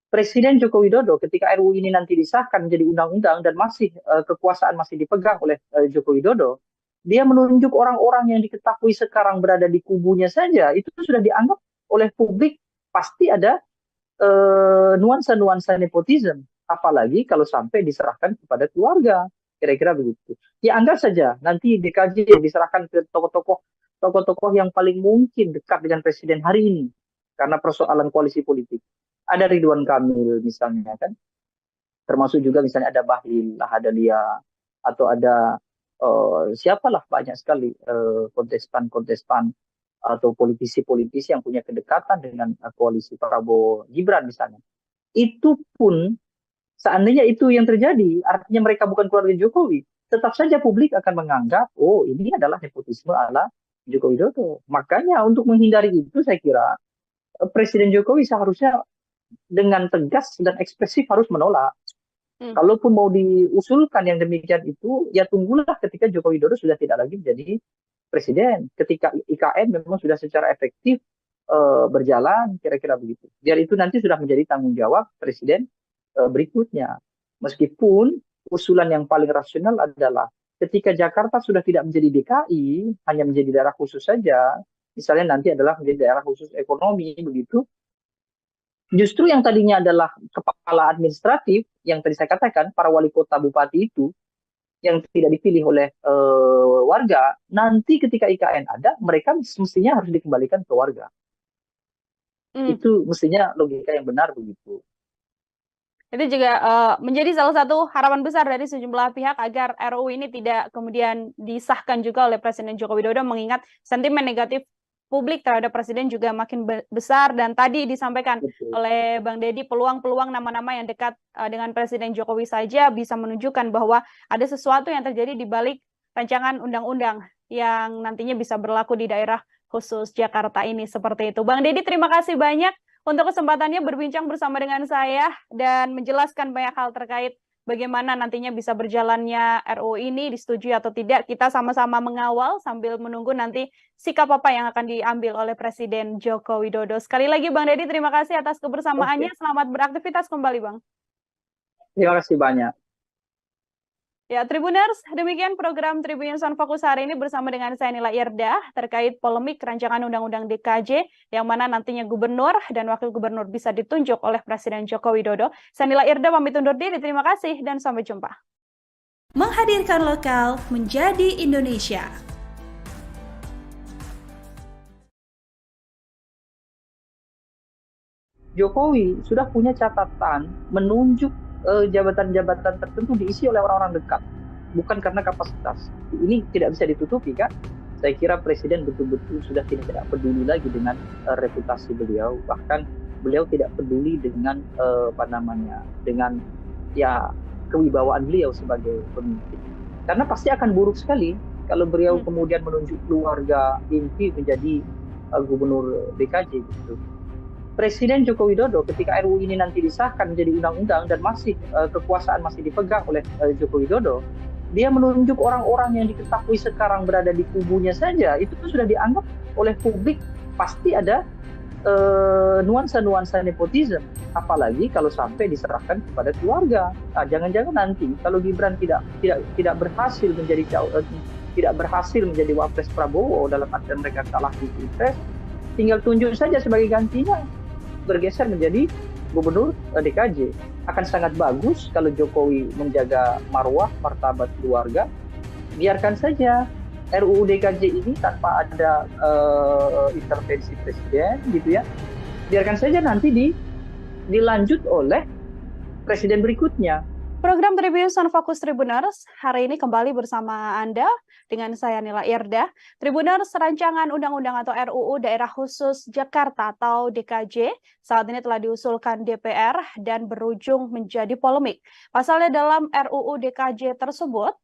Presiden Joko Widodo ketika RUU ini nanti disahkan menjadi undang-undang dan masih kekuasaan masih dipegang oleh Joko Widodo, dia menunjuk orang-orang yang diketahui sekarang berada di kubunya saja, itu sudah dianggap oleh publik pasti ada nuansa-nuansa nepotisme. Apalagi kalau sampai diserahkan kepada keluarga, kira-kira begitu. Ya anggap saja nanti DKJ diserahkan ke tokoh-tokoh yang paling mungkin dekat dengan presiden hari ini karena persoalan koalisi politik. Ada Ridwan Kamil misalnya kan, termasuk juga misalnya ada Bahlil Lahadalia atau ada siapalah banyak sekali kontestan-kontestan atau politisi-politisi yang punya kedekatan dengan koalisi Prabowo Gibran misalnya. Itu pun seandainya itu yang terjadi, artinya mereka bukan keluarga Jokowi, tetap saja publik akan menganggap, oh ini adalah nepotisme ala Joko Widodo. Makanya untuk menghindari itu saya kira Presiden Jokowi seharusnya dengan tegas dan ekspresif harus menolak. Kalaupun mau diusulkan yang demikian itu, ya tunggulah ketika Joko Widodo sudah tidak lagi menjadi presiden. Ketika IKN memang sudah secara efektif berjalan, kira-kira begitu. Biar itu nanti sudah menjadi tanggung jawab presiden berikutnya. Meskipun usulan yang paling rasional adalah ketika Jakarta sudah tidak menjadi DKI, hanya menjadi daerah khusus saja, misalnya nanti adalah menjadi daerah khusus ekonomi, begitu. Justru yang tadinya adalah kepala administratif, yang tadi saya katakan, para wali kota bupati itu, yang tidak dipilih oleh warga, nanti ketika IKN ada, mereka mestinya harus dikembalikan ke warga. Itu mestinya logika yang benar begitu. Itu juga menjadi salah satu harapan besar dari sejumlah pihak agar RUU ini tidak kemudian disahkan juga oleh Presiden Joko Widodo, mengingat sentimen negatif publik terhadap presiden juga makin besar. Dan tadi disampaikan oleh Bang Deddy, peluang-peluang nama-nama yang dekat dengan Presiden Jokowi saja bisa menunjukkan bahwa ada sesuatu yang terjadi di balik rancangan undang-undang yang nantinya bisa berlaku di daerah khusus Jakarta ini, seperti itu. Bang Deddy, terima kasih banyak untuk kesempatannya berbincang bersama dengan saya dan menjelaskan banyak hal terkait bagaimana nantinya bisa berjalannya RUU ini, disetujui atau tidak. Kita sama-sama mengawal sambil menunggu nanti sikap apa yang akan diambil oleh Presiden Joko Widodo. Sekali lagi Bang Deddy, terima kasih atas kebersamaannya. Selamat beraktivitas kembali, Bang. Terima kasih banyak. Ya, Tribuners, demikian program Tribun Sound Fokus hari ini bersama dengan saya Nila Irda terkait polemik rancangan Undang-Undang DKJ yang mana nantinya gubernur dan wakil gubernur bisa ditunjuk oleh Presiden Joko Widodo. Saya Nila Irda pamit undur diri, terima kasih dan sampai jumpa. Menghadirkan lokal menjadi Indonesia. Jokowi sudah punya catatan menunjuk jabatan-jabatan tertentu diisi oleh orang-orang dekat, bukan karena kapasitas. Ini tidak bisa ditutupi kan? Saya kira Presiden betul-betul sudah tidak peduli lagi dengan reputasi beliau, bahkan beliau tidak peduli dengan dengan ya kewibawaan beliau sebagai pemimpin. Karena pasti akan buruk sekali kalau beliau kemudian menunjuk keluarga inti menjadi gubernur DKJ gitu. Presiden Joko Widodo ketika RUU ini nanti disahkan menjadi undang-undang dan masih kekuasaan masih dipegang oleh Joko Widodo, Dia menunjuk orang-orang yang diketahui sekarang berada di kubunya saja, itu tuh sudah dianggap oleh publik pasti ada nuansa-nuansa nepotisme. Apalagi kalau sampai diserahkan kepada keluarga. Nah, jangan-jangan nanti kalau Gibran tidak berhasil menjadi wapres Prabowo, dalam artian mereka kalah di Pilpres, tinggal tunjuk saja sebagai gantinya, bergeser menjadi gubernur DKJ. Akan sangat bagus kalau Jokowi menjaga marwah, martabat keluarga. Biarkan saja RUU DKJ ini tanpa ada intervensi presiden, gitu ya. Biarkan saja nanti dilanjut oleh presiden berikutnya. Program Tribun Sun Fokus Tribuners hari ini kembali bersama Anda dengan saya Nila Irda. Tribuners, rancangan undang-undang atau RUU Daerah Khusus Jakarta atau DKJ saat ini telah diusulkan DPR dan berujung menjadi polemik. Pasalnya dalam RUU DKJ tersebut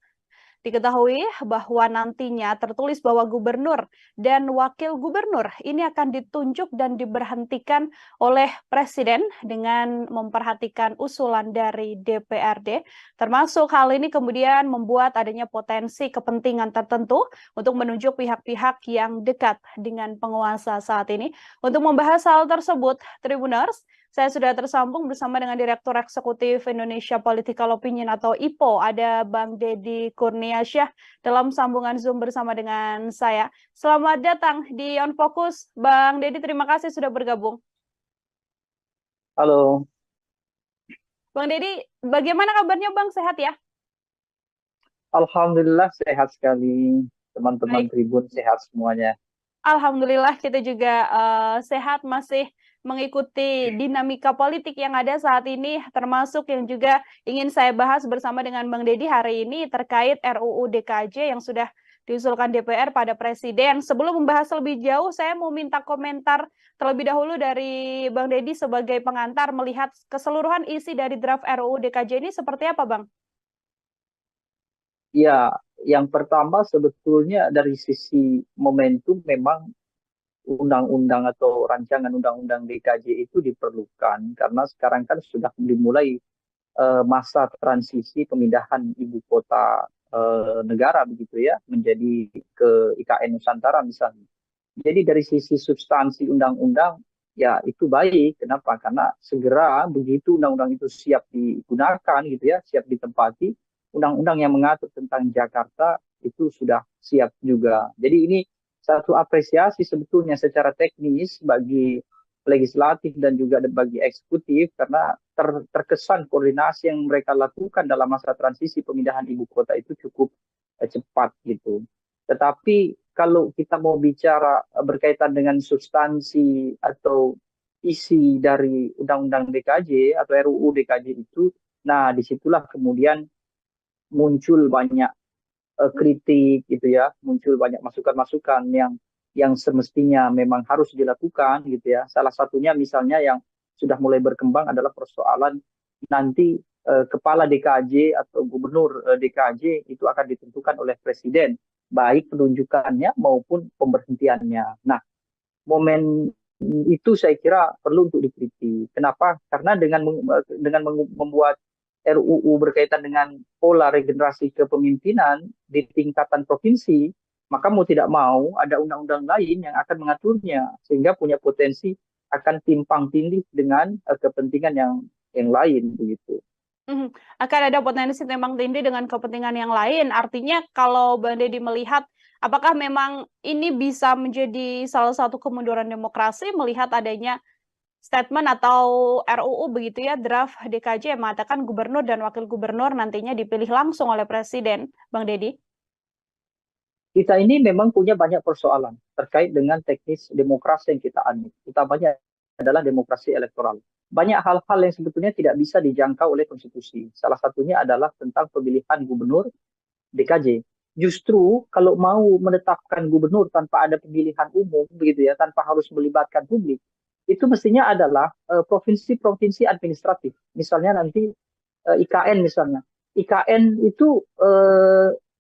diketahui bahwa nantinya tertulis bahwa gubernur dan wakil gubernur ini akan ditunjuk dan diberhentikan oleh presiden dengan memperhatikan usulan dari DPRD. Termasuk hal ini kemudian membuat adanya potensi kepentingan tertentu untuk menunjuk pihak-pihak yang dekat dengan penguasa saat ini. Untuk membahas hal tersebut, Tribuners, saya sudah tersambung bersama dengan Direktur Eksekutif Indonesia Political Opinion atau IPO, ada Bang Deddy Kurniasyah dalam sambungan Zoom bersama dengan saya. Selamat datang di On Focus, Bang Deddy, terima kasih sudah bergabung. Halo. Bang Deddy, bagaimana kabarnya Bang? Sehat ya? Alhamdulillah sehat sekali. Teman-teman Tribun sehat semuanya. Alhamdulillah kita juga sehat, masih mengikuti dinamika politik yang ada saat ini, termasuk yang juga ingin saya bahas bersama dengan Bang Deddy hari ini terkait RUU DKJ yang sudah diusulkan DPR pada Presiden. Sebelum membahas lebih jauh, saya mau minta komentar terlebih dahulu dari Bang Deddy sebagai pengantar melihat keseluruhan isi dari draft RUU DKJ ini seperti apa, Bang? Ya, yang pertama sebetulnya dari sisi momentum memang undang-undang atau rancangan undang-undang DKJ itu diperlukan karena sekarang kan sudah dimulai masa transisi pemindahan ibu kota negara begitu ya menjadi ke IKN Nusantara misalnya. Jadi dari sisi substansi undang-undang ya itu baik. Kenapa? Karena segera begitu undang-undang itu siap digunakan gitu ya, siap ditempati, undang-undang yang mengatur tentang Jakarta itu sudah siap juga. Jadi ini satu apresiasi sebetulnya secara teknis bagi legislatif dan juga bagi eksekutif karena terkesan koordinasi yang mereka lakukan dalam masa transisi pemindahan ibu kota itu cukup cepat gitu. Tetapi kalau kita mau bicara berkaitan dengan substansi atau isi dari Undang-Undang DKJ atau RUU DKJ itu, nah disitulah kemudian muncul banyak kritik gitu ya, muncul banyak masukan-masukan yang semestinya memang harus dilakukan gitu ya. Salah satunya misalnya yang sudah mulai berkembang adalah persoalan nanti kepala DKJ atau gubernur DKJ itu akan ditentukan oleh presiden, baik penunjukannya maupun pemberhentiannya. Nah, momen itu saya kira perlu untuk dikritik. Kenapa? Karena dengan membuat RUU berkaitan dengan pola regenerasi kepemimpinan di tingkatan provinsi, maka mau tidak mau ada undang-undang lain yang akan mengaturnya sehingga punya potensi akan timpang tindih dengan kepentingan yang lain begitu. Akan ada potensi timpang tindih dengan kepentingan yang lain. Artinya kalau Bang Deddy melihat apakah memang ini bisa menjadi salah satu kemunduran demokrasi melihat adanya statement atau RUU begitu ya, draft DKJ yang mengatakan gubernur dan wakil gubernur nantinya dipilih langsung oleh presiden, Bang Deddy? Kita ini memang punya banyak persoalan terkait dengan teknis demokrasi yang kita anut. Utamanya adalah demokrasi elektoral. Banyak hal-hal yang sebetulnya tidak bisa dijangkau oleh konstitusi. Salah satunya adalah tentang pemilihan gubernur DKJ. Justru kalau mau menetapkan gubernur tanpa ada pemilihan umum begitu ya, tanpa harus melibatkan publik, itu mestinya adalah provinsi-provinsi administratif. Misalnya nanti IKN misalnya. IKN itu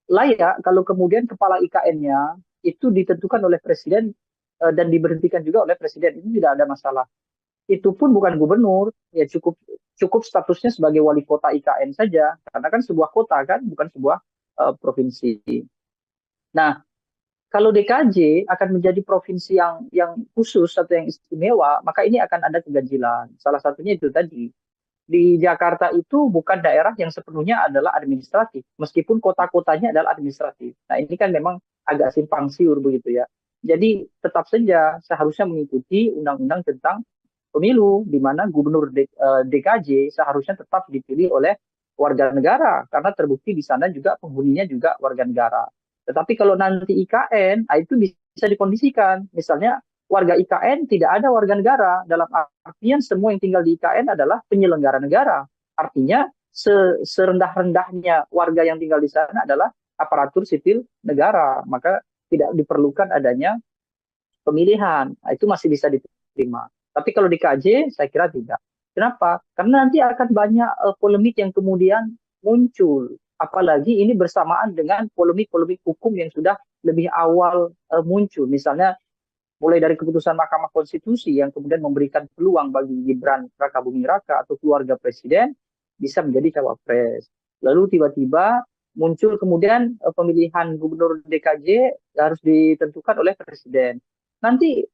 layak kalau kemudian kepala IKN-nya itu ditentukan oleh presiden dan diberhentikan juga oleh presiden. Itu tidak ada masalah. Itu pun bukan gubernur, ya cukup statusnya sebagai wali kota IKN saja. Karena kan sebuah kota kan, bukan sebuah provinsi. Nah, kalau DKJ akan menjadi provinsi yang khusus atau yang istimewa, maka ini akan ada keganjilan. Salah satunya itu tadi. Di Jakarta itu bukan daerah yang sepenuhnya adalah administratif, meskipun kota-kotanya adalah administratif. Nah, ini kan memang agak simpang siur begitu ya. Jadi tetap saja seharusnya mengikuti undang-undang tentang pemilu, di mana gubernur DKJ seharusnya tetap dipilih oleh warga negara, karena terbukti di sana juga penghuninya juga warga negara. Tetapi kalau nanti IKN, itu bisa dikondisikan. Misalnya warga IKN tidak ada warga negara, dalam artian semua yang tinggal di IKN adalah penyelenggara negara. Artinya serendah-rendahnya warga yang tinggal di sana adalah aparatur sipil negara, maka tidak diperlukan adanya pemilihan. Nah, itu masih bisa diterima. Tapi kalau di KJ, saya kira tidak. Kenapa? Karena nanti akan banyak polemik yang kemudian muncul. Apalagi ini bersamaan dengan polemik-polemik hukum yang sudah lebih awal muncul. Misalnya mulai dari keputusan Mahkamah Konstitusi yang kemudian memberikan peluang bagi Gibran Rakabuming Raka atau keluarga presiden bisa menjadi cawapres. Lalu tiba-tiba muncul kemudian pemilihan gubernur DKJ harus ditentukan oleh presiden. Nanti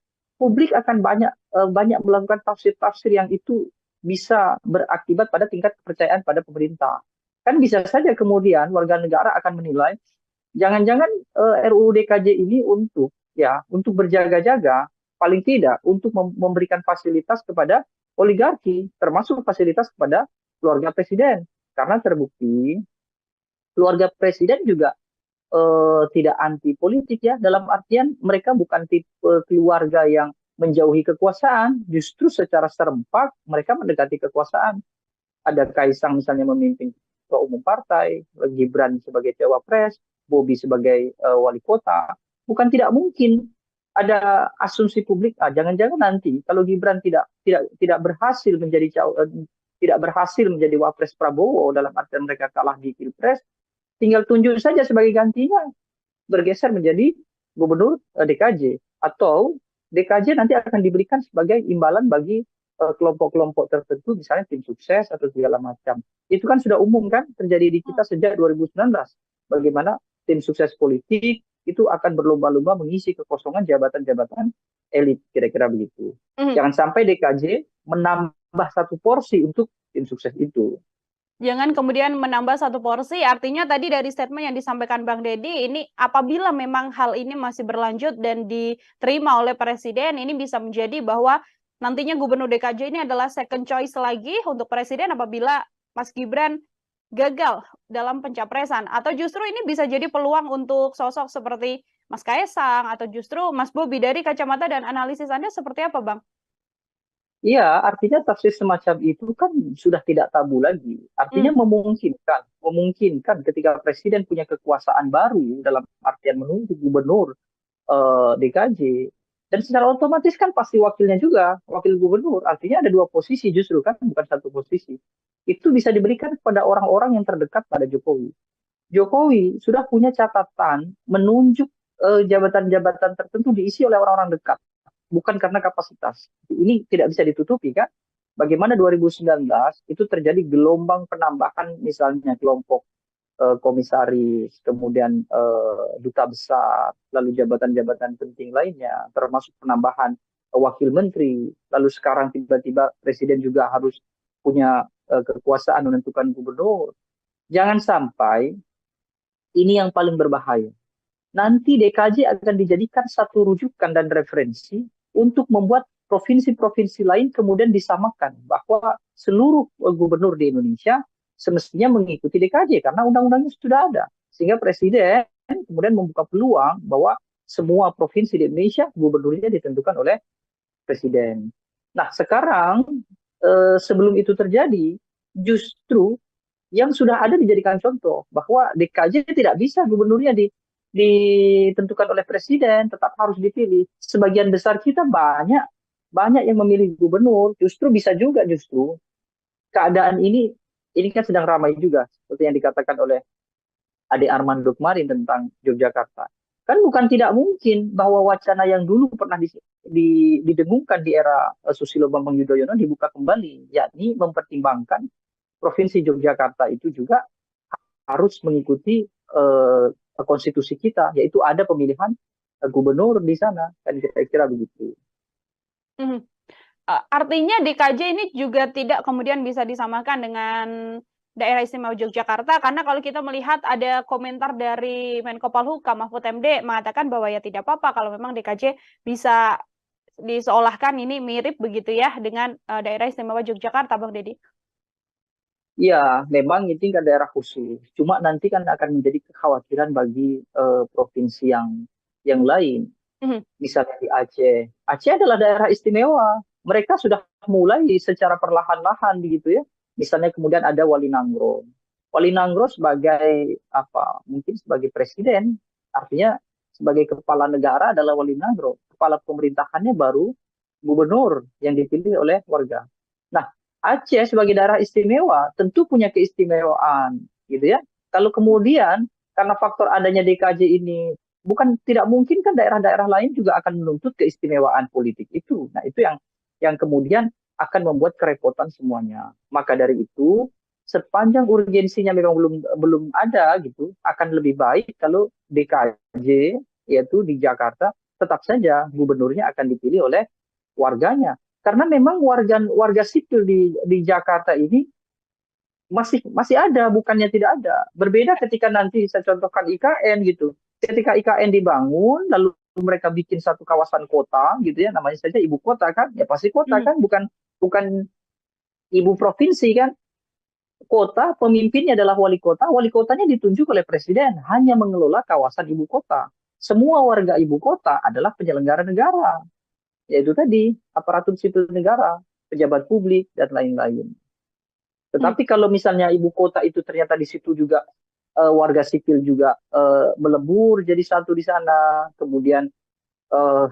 publik akan banyak melakukan tafsir-tafsir yang itu bisa berakibat pada tingkat kepercayaan pada pemerintah. Kan bisa saja kemudian warga negara akan menilai jangan-jangan RUU DKJ ini untuk berjaga-jaga, paling tidak untuk memberikan fasilitas kepada oligarki, termasuk fasilitas kepada keluarga presiden. Karena terbukti keluarga presiden juga tidak anti politik ya, dalam artian mereka bukan tipe keluarga yang menjauhi kekuasaan, justru secara serempak mereka mendekati kekuasaan. Ada Kaisang misalnya memimpin ketua umum partai, Gibran sebagai cawapres, Bobi sebagai wali kota. Bukan tidak mungkin ada asumsi publik, jangan-jangan nanti kalau Gibran tidak berhasil menjadi wapres Prabowo, dalam artian mereka kalah di Pilpres, tinggal tunjuk saja sebagai gantinya, bergeser menjadi gubernur DKJ, atau DKJ nanti akan diberikan sebagai imbalan bagi kelompok-kelompok tertentu, misalnya tim sukses atau segala macam. Itu kan sudah umum kan terjadi di kita sejak 2019. Bagaimana tim sukses politik itu akan berlomba-lomba mengisi kekosongan jabatan-jabatan elit, kira-kira begitu. Jangan sampai DKJ menambah satu porsi untuk tim sukses itu. Jangan kemudian menambah satu porsi, artinya tadi dari statement yang disampaikan Bang Deddy, ini apabila memang hal ini masih berlanjut dan diterima oleh Presiden, ini bisa menjadi bahwa nantinya Gubernur DKJ ini adalah second choice lagi untuk Presiden apabila Mas Gibran gagal dalam pencapresan. Atau justru ini bisa jadi peluang untuk sosok seperti Mas Kaisang atau justru Mas Bobi. Dari kacamata dan analisis Anda seperti apa, Bang? Iya, artinya tafsir semacam itu kan sudah tidak tabu lagi. Artinya memungkinkan ketika presiden punya kekuasaan baru dalam artian menunjuk gubernur DKJ, dan secara otomatis kan pasti wakilnya juga, wakil gubernur. Artinya ada dua posisi justru kan, bukan satu posisi. Itu bisa diberikan kepada orang-orang yang terdekat pada Jokowi. Jokowi sudah punya catatan menunjuk jabatan-jabatan tertentu diisi oleh orang-orang dekat, bukan karena kapasitas. Ini tidak bisa ditutupi kan. Bagaimana 2019 itu terjadi gelombang penambahan misalnya kelompok komisaris, kemudian duta besar, lalu jabatan-jabatan penting lainnya, termasuk penambahan wakil menteri. Lalu sekarang tiba-tiba presiden juga harus punya kekuasaan menentukan gubernur. Jangan sampai ini yang paling berbahaya. Nanti DKJ akan dijadikan satu rujukan dan referensi untuk membuat provinsi-provinsi lain kemudian disamakan bahwa seluruh gubernur di Indonesia semestinya mengikuti DKJ karena undang-undangnya sudah ada. Sehingga presiden kemudian membuka peluang bahwa semua provinsi di Indonesia gubernurnya ditentukan oleh presiden. Nah, sekarang sebelum itu terjadi, justru yang sudah ada dijadikan contoh bahwa DKJ tidak bisa gubernurnya ditentukan oleh presiden, tetap harus dipilih. Sebagian besar kita banyak yang memilih gubernur, justru bisa juga keadaan ini kan sedang ramai juga, seperti yang dikatakan oleh Ade Armando kemarin tentang Yogyakarta. Kan bukan tidak mungkin bahwa wacana yang dulu pernah didengungkan di era Susilo Bambang Yudhoyono dibuka kembali, yakni mempertimbangkan Provinsi Yogyakarta itu juga harus mengikuti konstitusi kita, yaitu ada pemilihan gubernur di sana, kan kira-kira begitu. Artinya DKJ ini juga tidak kemudian bisa disamakan dengan Daerah Istimewa Yogyakarta, karena kalau kita melihat ada komentar dari Menko Polhukam Mahfud MD mengatakan bahwa ya tidak apa-apa kalau memang DKJ bisa diseolahkan ini mirip begitu ya dengan Daerah Istimewa Yogyakarta, Bang Deddy. Ya, memang ini kan daerah khusus. Cuma nanti kan akan menjadi kekhawatiran bagi provinsi yang lain. Misalnya di Aceh. Aceh adalah daerah istimewa. Mereka sudah mulai secara perlahan-lahan begitu ya. Misalnya kemudian ada Wali Nanggro. Wali Nanggro sebagai apa? Mungkin sebagai presiden. Artinya sebagai kepala negara adalah Wali Nanggro. Kepala pemerintahannya baru gubernur yang dipilih oleh warga. Nah, Aceh sebagai daerah istimewa tentu punya keistimewaan, gitu ya. Kalau kemudian karena faktor adanya DKJ ini, bukan tidak mungkin kan daerah-daerah lain juga akan menuntut keistimewaan politik itu. Nah, itu yang kemudian akan membuat kerepotan semuanya. Maka dari itu, sepanjang urgensinya memang belum ada gitu, akan lebih baik kalau DKJ yaitu di Jakarta tetap saja gubernurnya akan dipilih oleh warganya. Karena memang warga sipil di Jakarta ini masih ada, bukannya tidak ada. Berbeda ketika nanti saya contohkan IKN gitu. Ketika IKN dibangun, lalu mereka bikin satu kawasan kota gitu ya, namanya saja ibu kota kan, ya pasti kota kan, bukan ibu provinsi kan. Kota, pemimpinnya adalah wali kotanya ditunjuk oleh presiden, hanya mengelola kawasan ibu kota. Semua warga ibu kota adalah penyelenggara negara. Yaitu tadi aparatur sipil negara, pejabat publik dan lain-lain. Tetapi kalau misalnya ibu kota itu ternyata di situ juga warga sipil juga melebur jadi satu di sana, kemudian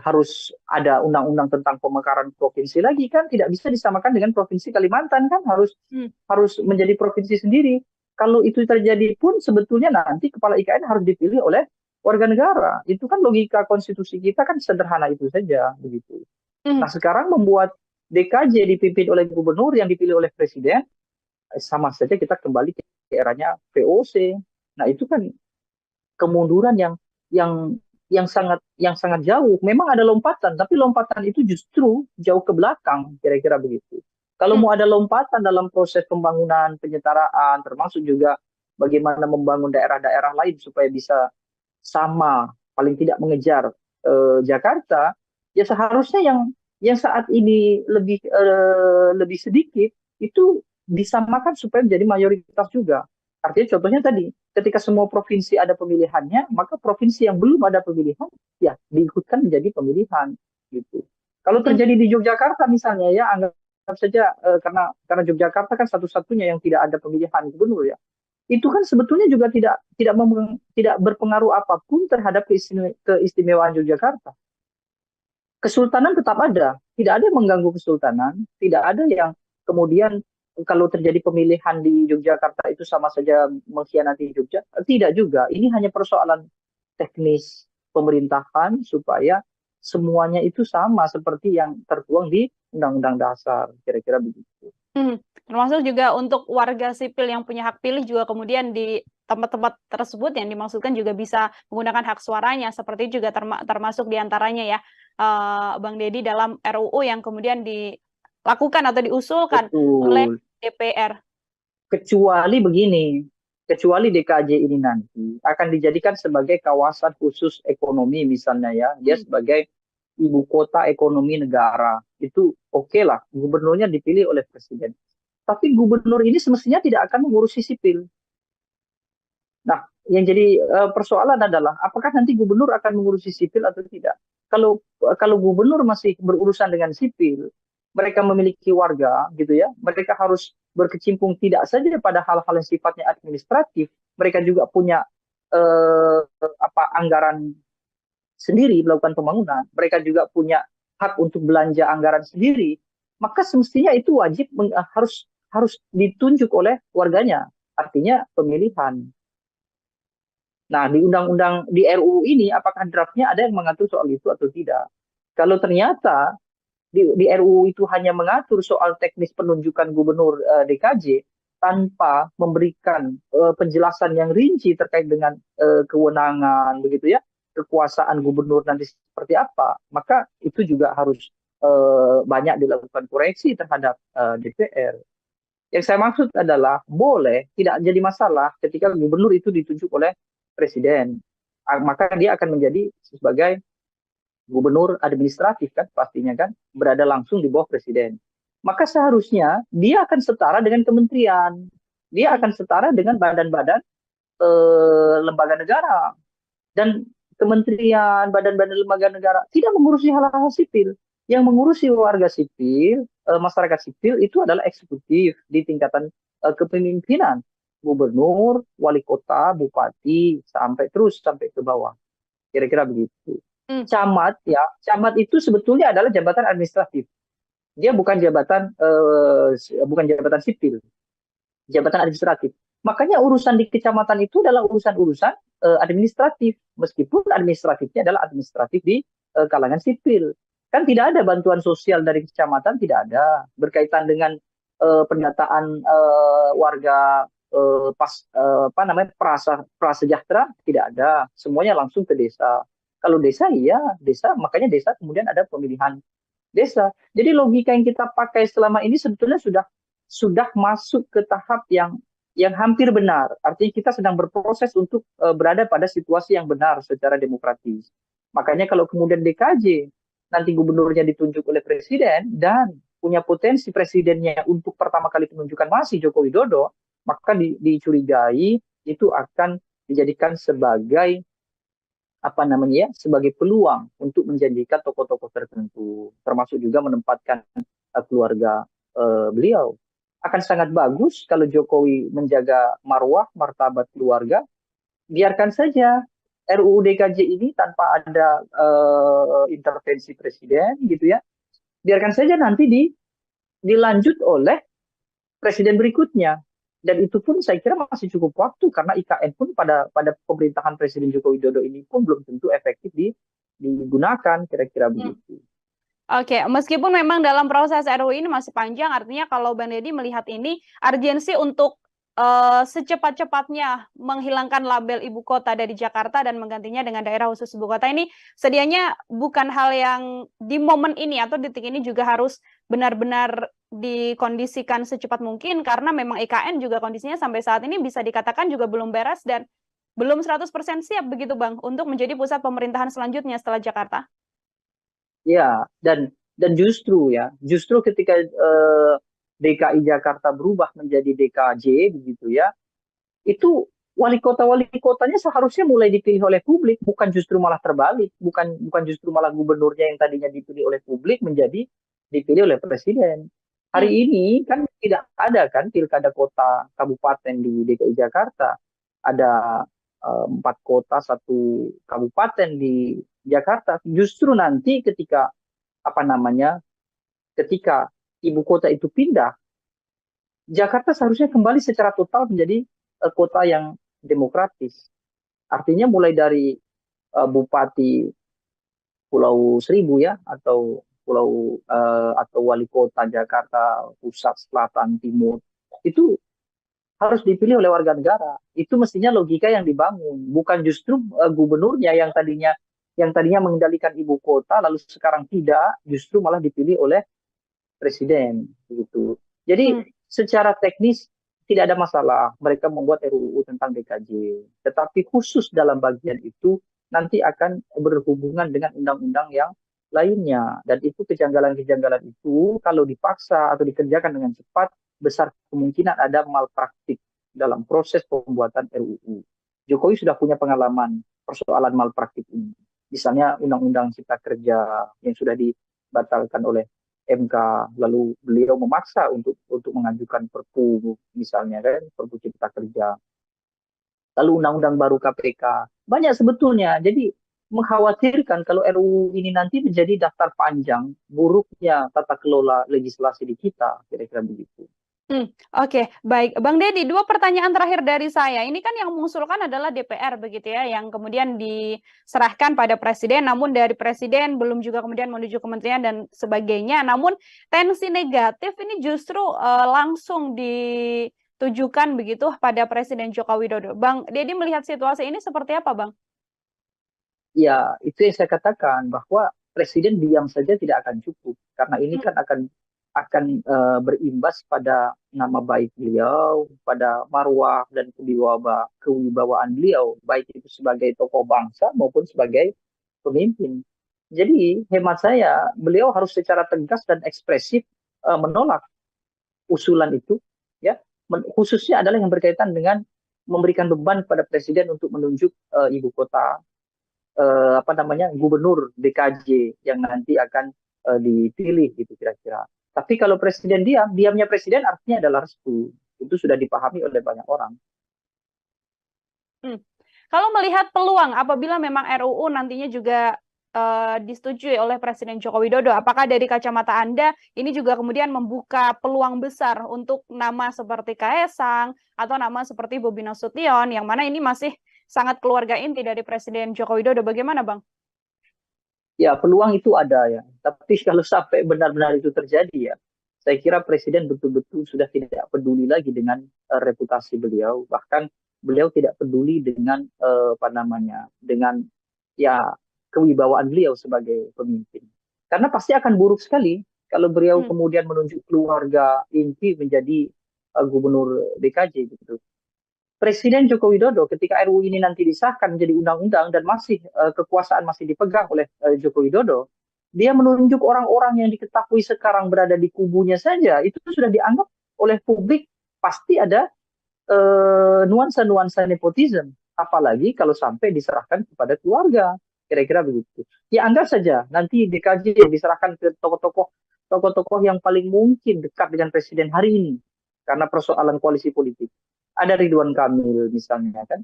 harus ada undang-undang tentang pemekaran provinsi lagi kan, tidak bisa disamakan dengan provinsi Kalimantan kan, harus menjadi provinsi sendiri. Kalau itu terjadi pun sebetulnya nanti kepala IKN harus dipilih oleh warga negara. Itu kan logika konstitusi kita kan sederhana itu saja begitu. Nah, sekarang membuat DKJ dipimpin oleh gubernur yang dipilih oleh presiden, sama saja kita kembali ke eranya VOC. Nah, itu kan kemunduran yang sangat jauh. Memang ada lompatan, tapi lompatan itu justru jauh ke belakang, kira-kira begitu. Kalau mau ada lompatan dalam proses pembangunan, penyetaraan, termasuk juga bagaimana membangun daerah-daerah lain supaya bisa sama, paling tidak mengejar Jakarta, ya seharusnya yang saat ini lebih sedikit itu disamakan supaya menjadi mayoritas juga. Artinya contohnya tadi, ketika semua provinsi ada pemilihannya, maka provinsi yang belum ada pemilihan ya diikutkan menjadi pemilihan gitu. Kalau terjadi di Yogyakarta misalnya ya, anggap saja karena Yogyakarta kan satu-satunya yang tidak ada pemilihan gubernur ya. Itu kan sebetulnya juga tidak berpengaruh apapun terhadap keistimewaan Yogyakarta. Kesultanan tetap ada, tidak ada yang mengganggu kesultanan, tidak ada yang kemudian kalau terjadi pemilihan di Yogyakarta itu sama saja mengkhianati Jogja, tidak juga. Ini hanya persoalan teknis pemerintahan supaya semuanya itu sama seperti yang tertuang di Undang-Undang Dasar, kira-kira begitu. Termasuk juga untuk warga sipil yang punya hak pilih juga kemudian di tempat-tempat tersebut yang dimaksudkan juga bisa menggunakan hak suaranya, seperti juga termasuk diantaranya ya, Bang Deddy, dalam RUU yang kemudian dilakukan atau diusulkan oleh DPR. Kecuali begini, kecuali DKJ ini nanti akan dijadikan sebagai kawasan khusus ekonomi misalnya ya, dia sebagai ibu kota ekonomi negara, itu oke lah, gubernurnya dipilih oleh presiden. Tapi gubernur ini semestinya tidak akan mengurusi sipil. Nah, yang jadi persoalan adalah apakah nanti gubernur akan mengurusi sipil atau tidak. Kalau gubernur masih berurusan dengan sipil, mereka memiliki warga gitu ya, mereka harus berkecimpung tidak saja pada hal-hal yang sifatnya administratif, mereka juga punya anggaran sendiri melakukan pembangunan, mereka juga punya hak untuk belanja anggaran sendiri, maka semestinya itu wajib harus ditunjuk oleh warganya, artinya pemilihan. Nah, di di RUU ini apakah draftnya ada yang mengatur soal itu atau tidak? Kalau ternyata di RUU itu hanya mengatur soal teknis penunjukan gubernur DKJ tanpa memberikan penjelasan yang rinci terkait dengan kewenangan begitu ya, kekuasaan gubernur nanti seperti apa, maka itu juga harus banyak dilakukan koreksi terhadap DPR. Yang saya maksud adalah boleh, tidak jadi masalah ketika gubernur itu ditunjuk oleh presiden. Maka dia akan menjadi sebagai gubernur administratif kan, pastinya kan, berada langsung di bawah presiden. Maka seharusnya dia akan setara dengan kementerian. Dia akan setara dengan badan-badan lembaga negara. Dan kementerian, badan-badan lembaga negara tidak mengurusi hal-hal sipil. Yang mengurusi warga sipil, masyarakat sipil itu adalah eksekutif di tingkatan kepemimpinan. Gubernur, wali kota, bupati, sampai ke bawah. Kira-kira begitu. Camat ya, camat itu sebetulnya adalah jabatan administratif. Dia bukan jabatan sipil, jabatan administratif. Makanya urusan di kecamatan itu adalah urusan-urusan administratif, meskipun administratifnya adalah administratif di kalangan sipil. Kan tidak ada bantuan sosial dari kecamatan, tidak ada. Berkaitan dengan pendataan warga prasejahtera, tidak ada. Semuanya langsung ke desa. Kalau desa, iya desa, makanya desa kemudian ada pemilihan desa. Jadi logika yang kita pakai selama ini sebetulnya sudah masuk ke tahap yang hampir benar. Artinya kita sedang berproses untuk berada pada situasi yang benar secara demokratis. Makanya kalau kemudian DKJ nanti gubernurnya ditunjuk oleh presiden dan punya potensi presidennya untuk pertama kali penunjukan masih Joko Widodo, maka dicurigai itu akan dijadikan sebagai sebagai peluang untuk menjanjikan tokoh-tokoh tertentu, termasuk juga menempatkan keluarga beliau. Akan sangat bagus kalau Jokowi menjaga marwah, martabat keluarga. Biarkan saja RUU DKJ ini tanpa ada intervensi presiden, gitu ya. Biarkan saja nanti dilanjut oleh presiden berikutnya. Dan itu pun saya kira masih cukup waktu karena IKN pun pada pemerintahan Presiden Joko Widodo ini pun belum tentu efektif digunakan, kira-kira begitu. Oke, meskipun memang dalam proses RUU ini masih panjang, artinya kalau Bang Deddy melihat ini urgensi untuk secepat-cepatnya menghilangkan label ibu kota dari Jakarta dan menggantinya dengan daerah khusus ibu kota ini sedianya bukan hal yang di momen ini atau detik ini juga harus benar-benar dikondisikan secepat mungkin karena memang IKN juga kondisinya sampai saat ini bisa dikatakan juga belum beres dan belum 100% siap begitu Bang untuk menjadi pusat pemerintahan selanjutnya setelah Jakarta. Ya, dan justru ketika DKI Jakarta berubah menjadi DKJ begitu ya, itu wali kotanya seharusnya mulai dipilih oleh publik, bukan justru malah terbalik, bukan justru malah gubernurnya yang tadinya dipilih oleh publik menjadi dipilih oleh presiden. Hari ini kan tidak ada kan pilkada kota kabupaten di DKI Jakarta, ada 4 kota 1 kabupaten di Jakarta. Justru nanti ketika ibu kota itu pindah, Jakarta seharusnya kembali secara total menjadi kota yang demokratis. Artinya mulai dari Bupati Pulau Seribu ya, atau wali kota Jakarta Pusat, Selatan, Timur, itu harus dipilih oleh warga negara. Itu mestinya logika yang dibangun, bukan justru gubernurnya yang tadinya mengendalikan ibu kota lalu sekarang tidak, justru malah dipilih oleh presiden begitu. Jadi secara teknis tidak ada masalah mereka membuat RUU tentang DKJ, tetapi khusus dalam bagian itu nanti akan berhubungan dengan undang-undang yang lainnya, dan itu kejanggalan-kejanggalan itu kalau dipaksa atau dikerjakan dengan cepat besar kemungkinan ada malpraktik dalam proses pembuatan RUU. Jokowi sudah punya pengalaman persoalan malpraktik ini. Misalnya Undang-Undang Cipta Kerja yang sudah dibatalkan oleh MK, lalu beliau memaksa untuk mengajukan Perpu, misalnya kan, Perpu Cipta Kerja. Lalu Undang-Undang baru KPK. Banyak sebetulnya. Jadi mengkhawatirkan kalau RUU ini nanti menjadi daftar panjang buruknya tata kelola legislasi di kita, kira-kira begitu. Oke, baik. Bang Deddy, 2 pertanyaan terakhir dari saya. Ini kan yang mengusulkan adalah DPR begitu ya, yang kemudian diserahkan pada presiden, namun dari presiden belum juga kemudian menuju kementerian dan sebagainya. Namun tensi negatif ini justru langsung tujukan begitu pada Presiden Joko Widodo. Bang Dedi melihat situasi ini seperti apa, Bang? Ya, itu yang saya katakan bahwa presiden diam saja tidak akan cukup karena ini kan akan berimbas pada nama baik beliau, pada marwah dan kewibawaan beliau, baik itu sebagai tokoh bangsa maupun sebagai pemimpin. Jadi hemat saya, beliau harus secara tegas dan ekspresif menolak usulan itu, ya, khususnya adalah yang berkaitan dengan memberikan beban kepada presiden untuk menunjuk ibu kota gubernur DKJ yang nanti akan dipilih gitu kira-kira. Tapi kalau presiden diamnya presiden artinya adalah restu. Itu sudah dipahami oleh banyak orang. Kalau melihat peluang apabila memang RUU nantinya juga disetujui oleh Presiden Joko Widodo, apakah dari kacamata Anda ini juga kemudian membuka peluang besar untuk nama seperti Kaesang atau nama seperti Bobi Nasution yang mana ini masih sangat keluarga inti dari Presiden Joko Widodo? Bagaimana, Bang? Ya, peluang itu ada ya. Tapi kalau sampai benar-benar itu terjadi ya, saya kira Presiden betul-betul sudah tidak peduli lagi dengan reputasi beliau. Bahkan beliau tidak peduli dengan dengan ya kewibawaan beliau sebagai pemimpin. Karena pasti akan buruk sekali kalau beliau kemudian menunjuk keluarga inti menjadi gubernur DKJ gitu. Presiden Joko Widodo ketika RUU ini nanti disahkan menjadi undang-undang dan masih kekuasaan masih dipegang oleh Joko Widodo, dia menunjuk orang-orang yang diketahui sekarang berada di kubunya saja, itu sudah dianggap oleh publik pasti ada nuansa-nuansa nepotisme. Apalagi kalau sampai diserahkan kepada keluarga, kira-kira begitu. Ya anggap saja nanti DKJ diserahkan ke tokoh-tokoh yang paling mungkin dekat dengan presiden hari ini karena persoalan koalisi politik. Ada Ridwan Kamil misalnya kan,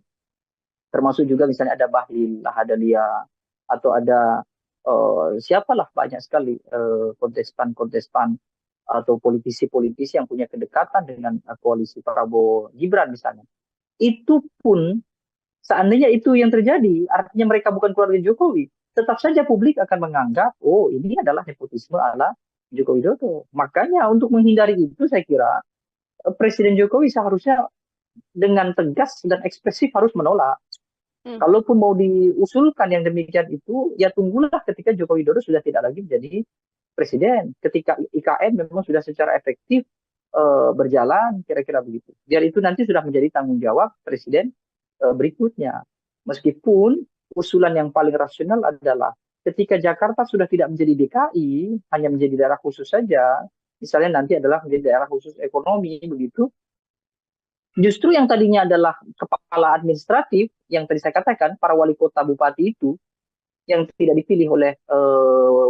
termasuk juga misalnya ada Bahlil Lahadalia atau ada siapalah banyak sekali kontestan-kontestan atau politisi-politisi yang punya kedekatan dengan koalisi Prabowo Gibran misalnya. Itu pun seandainya itu yang terjadi, artinya mereka bukan keluarga Jokowi, tetap saja publik akan menganggap, oh ini adalah nepotisme ala Joko Widodo. Makanya untuk menghindari itu saya kira Presiden Jokowi seharusnya dengan tegas dan ekspresif harus menolak. Kalaupun mau diusulkan yang demikian itu, ya tunggulah ketika Joko Widodo sudah tidak lagi menjadi presiden. Ketika IKN memang sudah secara efektif berjalan, kira-kira begitu. Biar itu nanti sudah menjadi tanggung jawab presiden berikutnya. Meskipun usulan yang paling rasional adalah ketika Jakarta sudah tidak menjadi DKI, hanya menjadi daerah khusus saja, misalnya nanti adalah menjadi daerah khusus ekonomi, begitu. Justru yang tadinya adalah kepala administratif, yang tadi saya katakan, para wali kota bupati itu, yang tidak dipilih oleh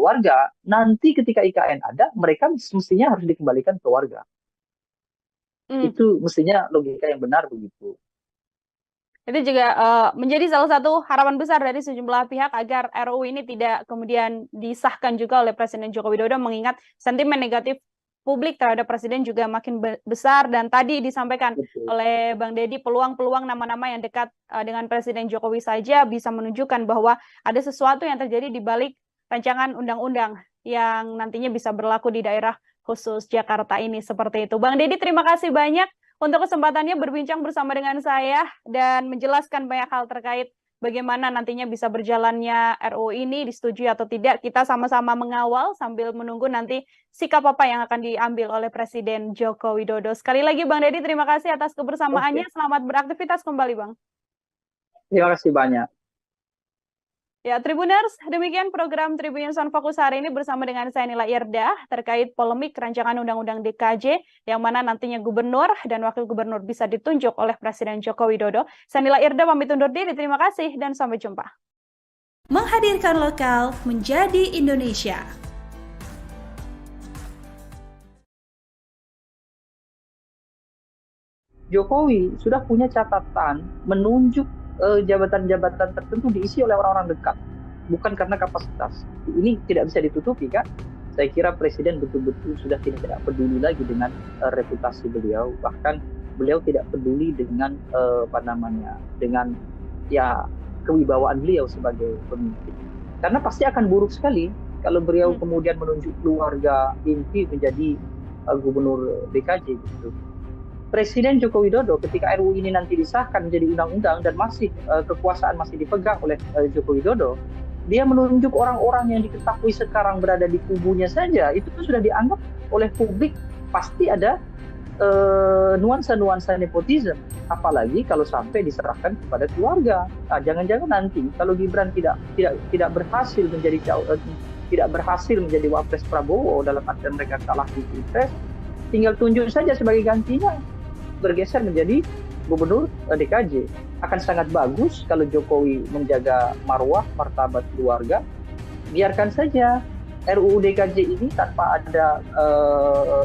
warga, nanti ketika IKN ada, mereka mestinya harus dikembalikan ke warga. Itu mestinya logika yang benar begitu. Itu juga menjadi salah satu harapan besar dari sejumlah pihak agar RUU ini tidak kemudian disahkan juga oleh Presiden Joko Widodo, mengingat sentimen negatif publik terhadap presiden juga makin besar, dan tadi disampaikan oleh Bang Dedi peluang-peluang nama-nama yang dekat dengan Presiden Jokowi saja bisa menunjukkan bahwa ada sesuatu yang terjadi di balik rancangan undang-undang yang nantinya bisa berlaku di daerah khusus Jakarta ini, seperti itu. Bang Dedi, terima kasih banyak untuk kesempatannya berbincang bersama dengan saya dan menjelaskan banyak hal terkait bagaimana nantinya bisa berjalannya RUU ini, disetujui atau tidak. Kita sama-sama mengawal sambil menunggu nanti sikap apa yang akan diambil oleh Presiden Joko Widodo. Sekali lagi Bang Dedi, terima kasih atas kebersamaannya. Selamat beraktivitas kembali, Bang. Terima kasih banyak. Ya, Tribuners, demikian program Tribun Sound Fokus hari ini bersama dengan saya Nila Irdah terkait polemik rancangan Undang-Undang DKJ yang mana nantinya gubernur dan wakil gubernur bisa ditunjuk oleh Presiden Joko Widodo. Saya Nila Irdah pamit undur diri, terima kasih dan sampai jumpa. Menghadirkan lokal menjadi Indonesia. Jokowi sudah punya catatan menunjuk jabatan-jabatan tertentu diisi oleh orang-orang dekat, bukan karena kapasitas. Ini tidak bisa ditutupi kan? Saya kira Presiden betul-betul sudah tidak peduli lagi dengan reputasi beliau, bahkan beliau tidak peduli dengan dengan ya kewibawaan beliau sebagai pemimpin. Karena pasti akan buruk sekali kalau beliau kemudian menunjuk keluarga inti menjadi gubernur DKJ gitu. Presiden Joko Widodo ketika RUU ini nanti disahkan menjadi undang-undang dan masih kekuasaan masih dipegang oleh Joko Widodo, dia menunjuk orang-orang yang diketahui sekarang berada di kubunya saja, itu sudah dianggap oleh publik pasti ada nuansa-nuansa nepotisme. Apalagi kalau sampai diserahkan kepada keluarga. Nah, jangan-jangan nanti kalau Gibran tidak berhasil menjadi tidak berhasil menjadi wapres Prabowo dalam artian mereka kalah di Pilpres, tinggal tunjuk saja sebagai gantinya, bergeser menjadi gubernur DKJ. Akan sangat bagus kalau Jokowi menjaga marwah, martabat keluarga. Biarkan saja RUU DKJ ini tanpa ada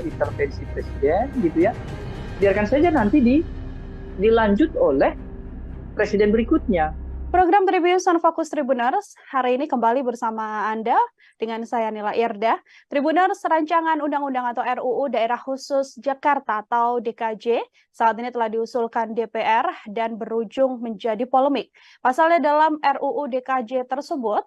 intervensi presiden, gitu ya. Biarkan saja nanti dilanjut oleh presiden berikutnya. Program Tribunnews on Fokus Tribuners hari ini kembali bersama Anda dengan saya Nila Irda. Tribuners, rancangan undang-undang atau RUU Daerah Khusus Jakarta atau DKJ saat ini telah diusulkan DPR dan berujung menjadi polemik. Pasalnya dalam RUU DKJ tersebut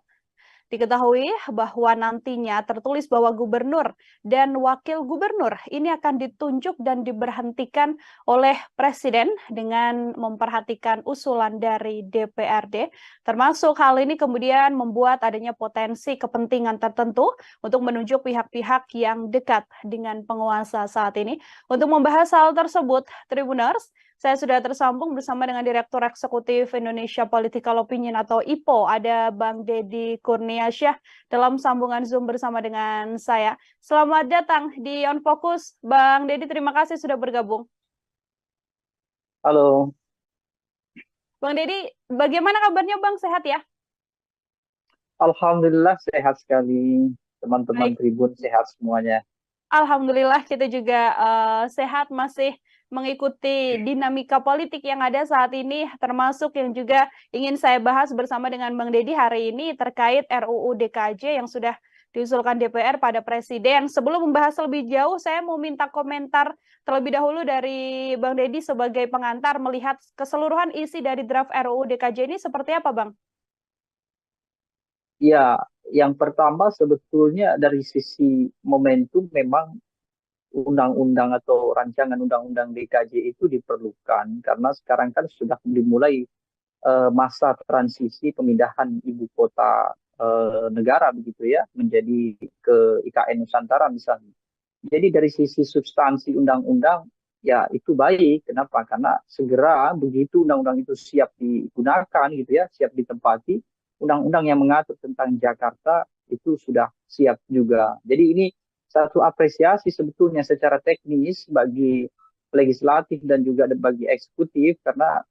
diketahui bahwa nantinya tertulis bahwa gubernur dan wakil gubernur ini akan ditunjuk dan diberhentikan oleh presiden dengan memperhatikan usulan dari DPRD. Termasuk hal ini kemudian membuat adanya potensi kepentingan tertentu untuk menunjuk pihak-pihak yang dekat dengan penguasa saat ini. Untuk membahas hal tersebut, Tribuners, saya sudah tersambung bersama dengan Direktur Eksekutif Indonesia Political Opinion atau IPO, ada Bang Deddy Kurniasyah dalam sambungan Zoom bersama dengan saya. Selamat datang di On Focus, Bang Deddy, terima kasih sudah bergabung. Halo. Bang Deddy, bagaimana kabarnya Bang? Sehat ya? Alhamdulillah sehat sekali, teman-teman Tribun sehat semuanya. Alhamdulillah kita juga sehat, masih mengikuti dinamika politik yang ada saat ini, termasuk yang juga ingin saya bahas bersama dengan Bang Deddy hari ini terkait RUU DKJ yang sudah diusulkan DPR pada Presiden. Sebelum membahas lebih jauh, saya mau minta komentar terlebih dahulu dari Bang Deddy sebagai pengantar melihat keseluruhan isi dari draft RUU DKJ ini seperti apa, Bang? Ya, yang pertama sebetulnya dari sisi momentum memang undang-undang atau rancangan undang-undang DKJ itu diperlukan karena sekarang kan sudah dimulai masa transisi pemindahan ibu kota negara begitu ya menjadi ke IKN Nusantara misalnya. Jadi dari sisi substansi undang-undang ya itu baik. Kenapa? Karena segera begitu undang-undang itu siap digunakan gitu ya, siap ditempati, undang-undang yang mengatur tentang Jakarta itu sudah siap juga. Jadi ini satu apresiasi sebetulnya secara teknis bagi legislatif dan juga bagi eksekutif karena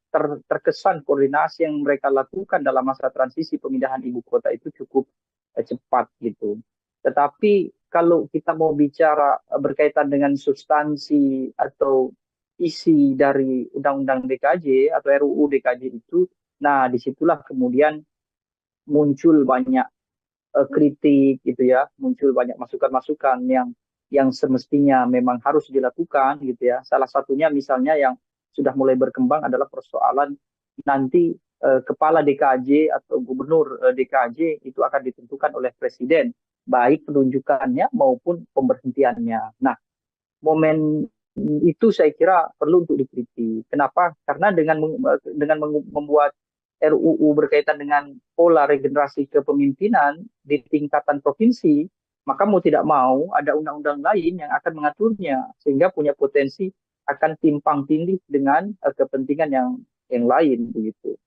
terkesan koordinasi yang mereka lakukan dalam masa transisi pemindahan ibu kota itu cukup cepat gitu. Tetapi kalau kita mau bicara berkaitan dengan substansi atau isi dari Undang-Undang DKJ atau RUU DKJ itu, nah disitulah kemudian muncul banyak kritik gitu ya, muncul banyak masukan-masukan yang semestinya memang harus dilakukan gitu ya. Salah satunya misalnya yang sudah mulai berkembang adalah persoalan nanti kepala DKJ atau gubernur DKJ itu akan ditentukan oleh presiden, baik penunjukannya maupun pemberhentiannya. Nah, momen itu saya kira perlu untuk dikritik. Kenapa? Karena dengan membuat RUU berkaitan dengan pola regenerasi kepemimpinan di tingkatan provinsi, maka mau tidak mau ada undang-undang lain yang akan mengaturnya sehingga punya potensi akan timpang tindih dengan kepentingan yang lain begitu.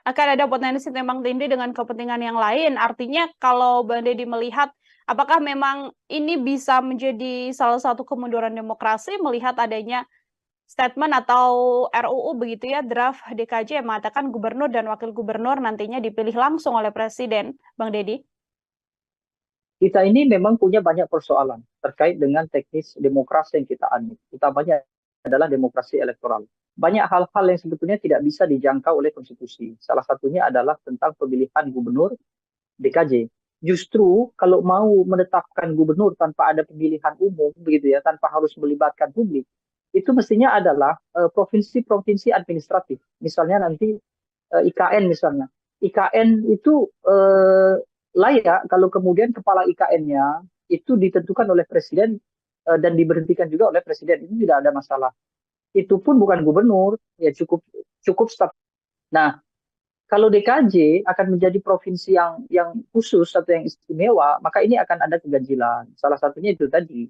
Akan ada potensi timpang tindih dengan kepentingan yang lain. Artinya kalau Bang Deddy melihat apakah memang ini bisa menjadi salah satu kemunduran demokrasi melihat adanya statement atau RUU begitu ya, draft DKJ yang mengatakan gubernur dan wakil gubernur nantinya dipilih langsung oleh presiden, Bang Deddy? Kita ini memang punya banyak persoalan terkait dengan teknis demokrasi yang kita anut. Utamanya adalah demokrasi elektoral. Banyak hal-hal yang sebetulnya tidak bisa dijangkau oleh konstitusi. Salah satunya adalah tentang pemilihan gubernur DKJ. Justru kalau mau menetapkan gubernur tanpa ada pemilihan umum begitu ya, tanpa harus melibatkan publik, itu mestinya adalah provinsi-provinsi administratif. Misalnya nanti IKN misalnya. IKN itu layak kalau kemudian kepala IKN-nya itu ditentukan oleh presiden dan diberhentikan juga oleh presiden. Itu tidak ada masalah. itu pun bukan gubernur, ya cukup cukup staf. Nah, kalau DKJ akan menjadi provinsi yang khusus atau yang istimewa, maka ini akan ada keganjilan. Salah satunya itu tadi.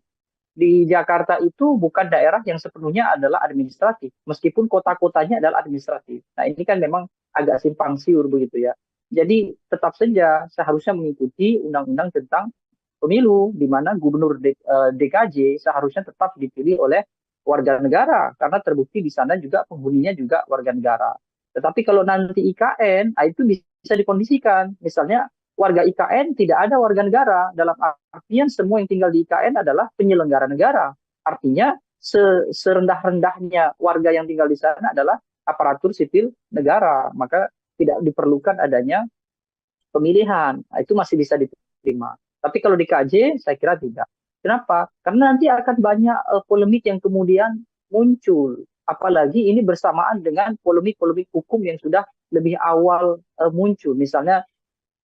Di Jakarta itu bukan daerah yang sepenuhnya adalah administratif, meskipun kota-kotanya adalah administratif. Nah, ini kan memang agak simpang siur begitu ya. Jadi tetap saja seharusnya mengikuti undang-undang tentang pemilu, di mana gubernur DKJ seharusnya tetap dipilih oleh warga negara, karena terbukti di sana juga penghuninya juga warga negara. Tetapi kalau nanti IKN, itu bisa dikondisikan. Misalnya warga IKN tidak ada warga negara, dalam artian semua yang tinggal di IKN adalah penyelenggara negara. Artinya serendah-rendahnya warga yang tinggal di sana adalah aparatur sipil negara, maka tidak diperlukan adanya pemilihan. Nah, itu masih bisa diterima. Tapi kalau di KJ, saya kira tidak. Kenapa? Karena nanti akan banyak polemik yang kemudian muncul. Apalagi ini bersamaan dengan polemik-polemik hukum yang sudah lebih awal muncul. Misalnya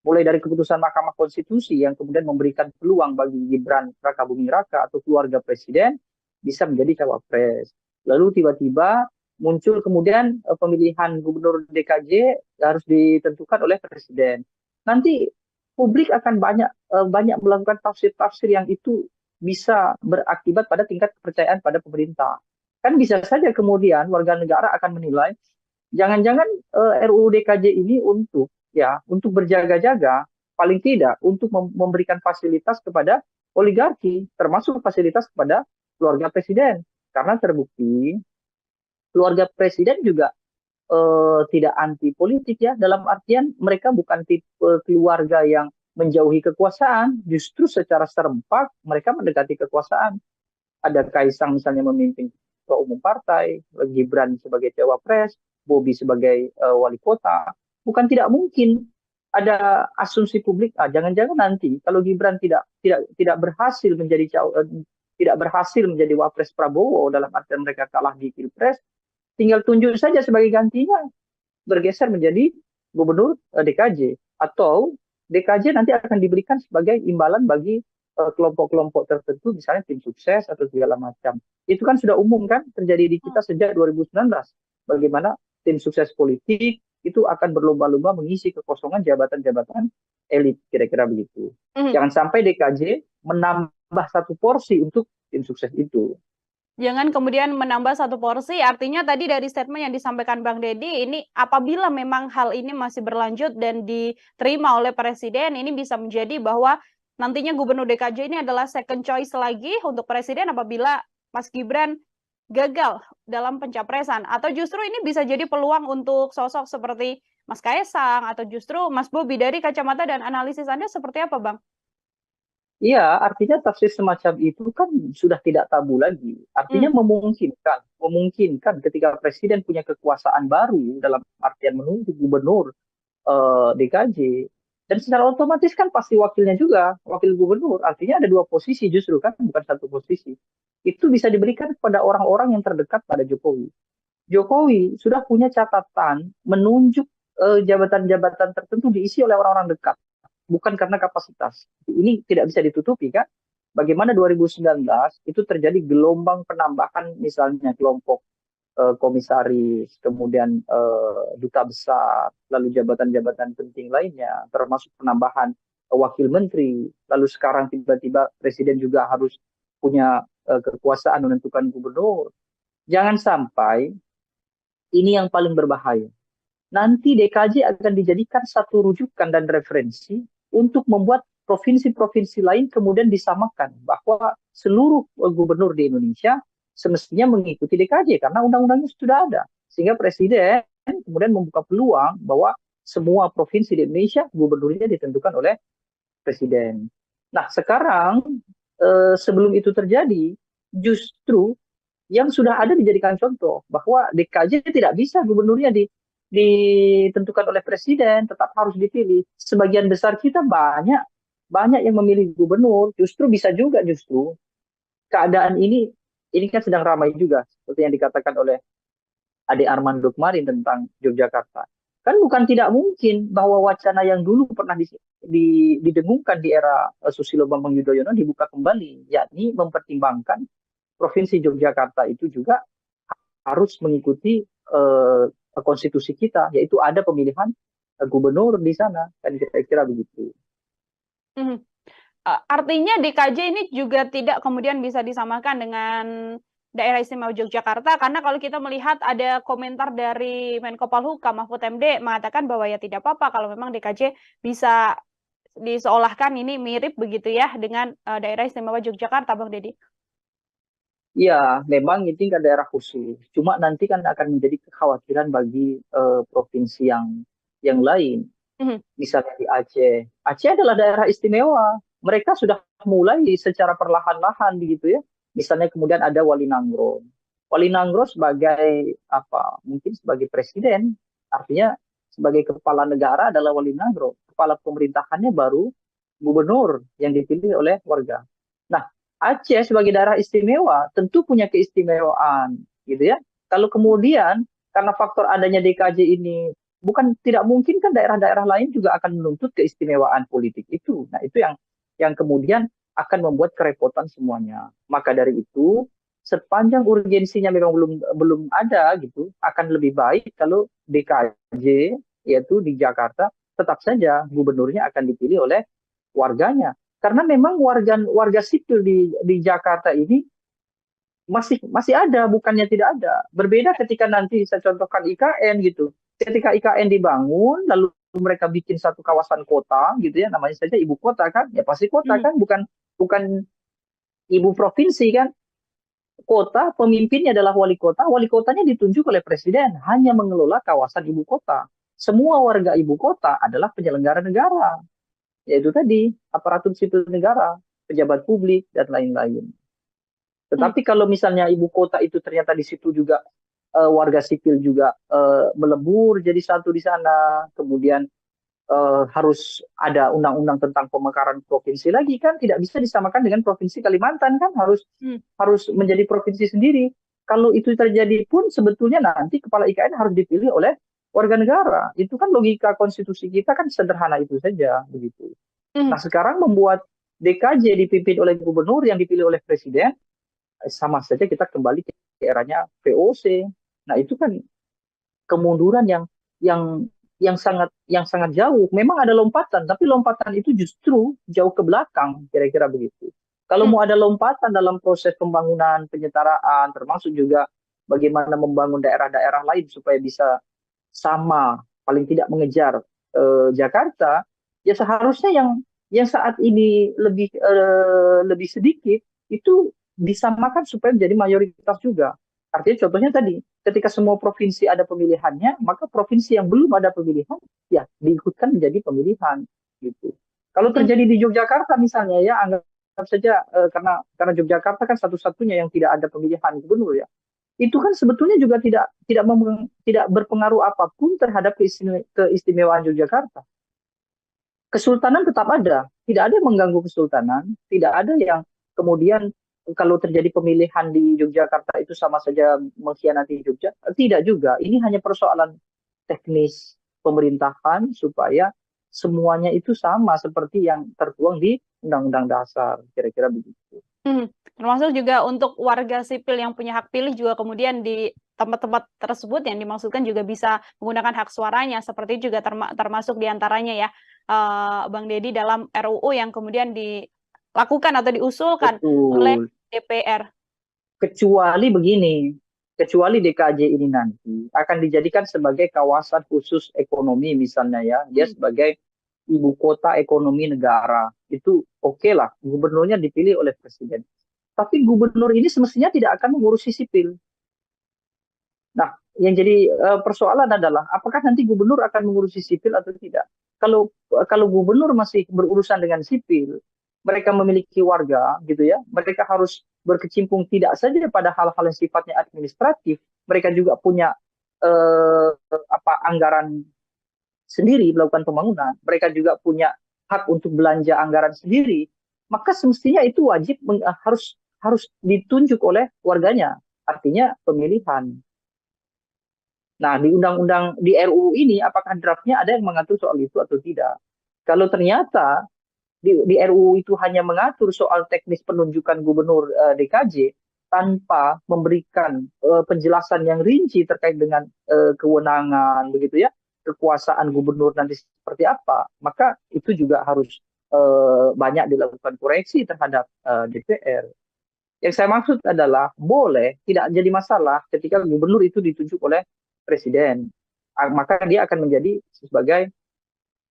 mulai dari keputusan Mahkamah Konstitusi yang kemudian memberikan peluang bagi Gibran Rakabuming Raka atau keluarga presiden bisa menjadi cawapres. Lalu tiba-tiba muncul kemudian pemilihan gubernur DKJ harus ditentukan oleh presiden. Nanti publik akan banyak melakukan tafsir-tafsir yang itu bisa berakibat pada tingkat kepercayaan pada pemerintah. Kan bisa saja kemudian warga negara akan menilai jangan-jangan RUU DKJ ini untuk berjaga-jaga, paling tidak untuk memberikan fasilitas kepada oligarki, termasuk fasilitas kepada keluarga presiden. Karena terbukti keluarga presiden juga tidak anti politik ya, dalam artian mereka bukan tipe keluarga yang menjauhi kekuasaan, justru secara serempak mereka mendekati kekuasaan. Ada Kaisang misalnya memimpin ketua umum partai, Gibran sebagai cawapres, Bobi sebagai wali kota. Bukan tidak mungkin ada asumsi publik, jangan-jangan nanti kalau Gibran tidak berhasil tidak berhasil menjadi wapres Prabowo, dalam artian mereka kalah di Pilpres, tinggal tunjuk saja sebagai gantinya, bergeser menjadi gubernur DKJ, atau DKJ nanti akan diberikan sebagai imbalan bagi kelompok-kelompok tertentu, misalnya tim sukses atau segala macam. Itu kan sudah umum kan terjadi di kita sejak 2019. Bagaimana tim sukses politik itu akan berlomba-lomba mengisi kekosongan jabatan-jabatan elit, kira-kira begitu. Jangan sampai DKJ menambah satu porsi untuk tim sukses itu. Jangan kemudian menambah satu porsi, artinya tadi dari statement yang disampaikan Bang Deddy, ini apabila memang hal ini masih berlanjut dan diterima oleh Presiden, ini bisa menjadi bahwa nantinya Gubernur DKJ ini adalah second choice lagi untuk Presiden apabila Mas Gibran gagal dalam pencapresan, atau justru ini bisa jadi peluang untuk sosok seperti Mas Kaisang atau justru Mas Bobi. Dari kacamata dan analisis Anda seperti apa, Bang? Iya, artinya tafsir semacam itu kan sudah tidak tabu lagi. Artinya memungkinkan ketika presiden punya kekuasaan baru dalam artian menunjuk gubernur DKJ, dan secara otomatis kan pasti wakilnya juga, wakil gubernur. Artinya ada dua posisi justru kan, bukan satu posisi. Itu bisa diberikan kepada orang-orang yang terdekat pada Jokowi. Jokowi sudah punya catatan menunjuk jabatan-jabatan tertentu diisi oleh orang-orang dekat, bukan karena kapasitas. Ini tidak bisa ditutupi kan. Bagaimana 2019 itu terjadi gelombang penambahan misalnya kelompok komisaris, kemudian duta besar, lalu jabatan-jabatan penting lainnya, termasuk penambahan wakil menteri, lalu sekarang tiba-tiba presiden juga harus punya kekuasaan menentukan gubernur. Jangan sampai ini yang paling berbahaya. Nanti DKJ akan dijadikan satu rujukan dan referensi untuk membuat provinsi-provinsi lain kemudian disamakan bahwa seluruh gubernur di Indonesia semestinya mengikuti DKJ karena undang-undangnya sudah ada. Sehingga presiden kemudian membuka peluang bahwa semua provinsi di Indonesia gubernurnya ditentukan oleh presiden. Nah, sekarang sebelum itu terjadi, justru yang sudah ada dijadikan contoh bahwa DKJ tidak bisa gubernurnya ditentukan oleh presiden, tetap harus dipilih. Sebagian besar kita banyak yang memilih gubernur, justru bisa juga keadaan ini kan sedang ramai juga, seperti yang dikatakan oleh Ade Armando kemarin tentang Yogyakarta. Kan bukan tidak mungkin bahwa wacana yang dulu pernah didengungkan di era Susilo Bambang Yudhoyono dibuka kembali, yakni mempertimbangkan Provinsi Yogyakarta itu juga harus mengikuti konstitusi kita, yaitu ada pemilihan gubernur di sana, kan kira-kira begitu. Mhm. Artinya DKJ ini juga tidak kemudian bisa disamakan dengan Daerah Istimewa Yogyakarta, karena kalau kita melihat ada komentar dari Menko Polhukam Mahfud MD mengatakan bahwa ya tidak apa-apa kalau memang DKJ bisa diseolahkan ini mirip begitu ya dengan Daerah Istimewa Yogyakarta, Bang Deddy. Ya, memang ini kan daerah khusus. Cuma nanti kan akan menjadi kekhawatiran bagi provinsi yang lain. Mhm. Misalnya di Aceh. Aceh adalah daerah istimewa. Mereka sudah mulai secara perlahan-lahan begitu ya. Misalnya kemudian ada Wali Nanggro. Wali Nanggro sebagai apa? Mungkin sebagai presiden. Artinya sebagai kepala negara adalah Wali Nanggro. Kepala pemerintahannya baru gubernur yang dipilih oleh warga. Nah, Aceh sebagai daerah istimewa tentu punya keistimewaan, gitu ya. Kalau kemudian karena faktor adanya DKJ ini, bukan tidak mungkin kan daerah-daerah lain juga akan menuntut keistimewaan politik itu. Nah, itu yang kemudian akan membuat kerepotan semuanya. Maka dari itu, sepanjang urgensinya memang belum ada gitu, akan lebih baik kalau DKJ yaitu di Jakarta tetap saja gubernurnya akan dipilih oleh warganya. Karena memang warga sipil di Jakarta ini masih ada, bukannya tidak ada. Berbeda ketika nanti saya contohkan IKN gitu. Ketika IKN dibangun, lalu mereka bikin satu kawasan kota gitu ya, namanya saja ibu kota kan, ya pasti kota kan, bukan ibu provinsi kan. Kota, pemimpinnya adalah wali kotanya ditunjuk oleh presiden, hanya mengelola kawasan ibu kota. Semua warga ibu kota adalah penyelenggara negara, yaitu tadi aparatur sipil negara, pejabat publik, dan lain-lain. Tetapi kalau misalnya ibu kota itu ternyata di situ juga warga sipil juga melebur jadi satu di sana, kemudian harus ada undang-undang tentang pemekaran provinsi lagi kan, tidak bisa disamakan dengan provinsi Kalimantan kan, harus menjadi provinsi sendiri. Kalau itu terjadi pun sebetulnya nanti kepala IKN harus dipilih oleh warga negara. Itu kan logika konstitusi kita kan sederhana itu saja begitu. Nah, sekarang membuat DKJ dipimpin oleh gubernur yang dipilih oleh presiden, sama saja kita kembali ke eranya VOC. Nah, itu kan kemunduran yang sangat jauh. Memang ada lompatan, tapi lompatan itu justru jauh ke belakang, kira-kira begitu. Kalau mau ada lompatan dalam proses pembangunan, penyetaraan, termasuk juga bagaimana membangun daerah-daerah lain supaya bisa sama, paling tidak mengejar Jakarta, ya seharusnya yang saat ini lebih sedikit itu disamakan supaya menjadi mayoritas juga. Artinya contohnya tadi, ketika semua provinsi ada pemilihannya, maka provinsi yang belum ada pemilihan, ya diikutkan menjadi pemilihan gitu. Kalau terjadi di Yogyakarta misalnya ya, anggap saja karena Yogyakarta kan satu-satunya yang tidak ada pemilihan gubernur ya. Itu kan sebetulnya juga tidak berpengaruh apapun terhadap keistimewaan Yogyakarta. Kesultanan tetap ada, tidak ada yang mengganggu kesultanan, tidak ada yang kemudian kalau terjadi pemilihan di Yogyakarta itu sama saja mengkhianati Jogja. Tidak juga, ini hanya persoalan teknis pemerintahan supaya semuanya itu sama seperti yang tertuang di Undang-Undang Dasar, kira-kira begitu. Termasuk juga untuk warga sipil yang punya hak pilih juga kemudian di tempat-tempat tersebut yang dimaksudkan juga bisa menggunakan hak suaranya, seperti juga termasuk diantaranya ya, Bang Deddy, dalam RUU yang kemudian dilakukan atau diusulkan oleh DPR. Kecuali begini, kecuali DKJ ini nanti akan dijadikan sebagai kawasan khusus ekonomi misalnya ya, dia sebagai ibu kota ekonomi negara, itu oke lah, gubernurnya dipilih oleh presiden. Tapi gubernur ini semestinya tidak akan mengurusi sipil. Nah, yang jadi persoalan adalah apakah nanti gubernur akan mengurusi sipil atau tidak. Kalau gubernur masih berurusan dengan sipil, mereka memiliki warga gitu ya, mereka harus berkecimpung tidak saja pada hal-hal yang sifatnya administratif, mereka juga punya anggaran sendiri melakukan pembangunan, mereka juga punya hak untuk belanja anggaran sendiri, maka semestinya itu wajib harus ditunjuk oleh warganya, artinya pemilihan. Nah, di undang-undang di RUU ini apakah draftnya ada yang mengatur soal itu atau tidak? Kalau ternyata di RUU itu hanya mengatur soal teknis penunjukan gubernur DKJ, tanpa memberikan penjelasan yang rinci terkait dengan kewenangan begitu ya, kekuasaan gubernur nanti seperti apa, maka itu juga harus banyak dilakukan koreksi terhadap DPR. Yang saya maksud adalah boleh, tidak jadi masalah ketika gubernur itu ditunjuk oleh presiden. Maka dia akan menjadi sebagai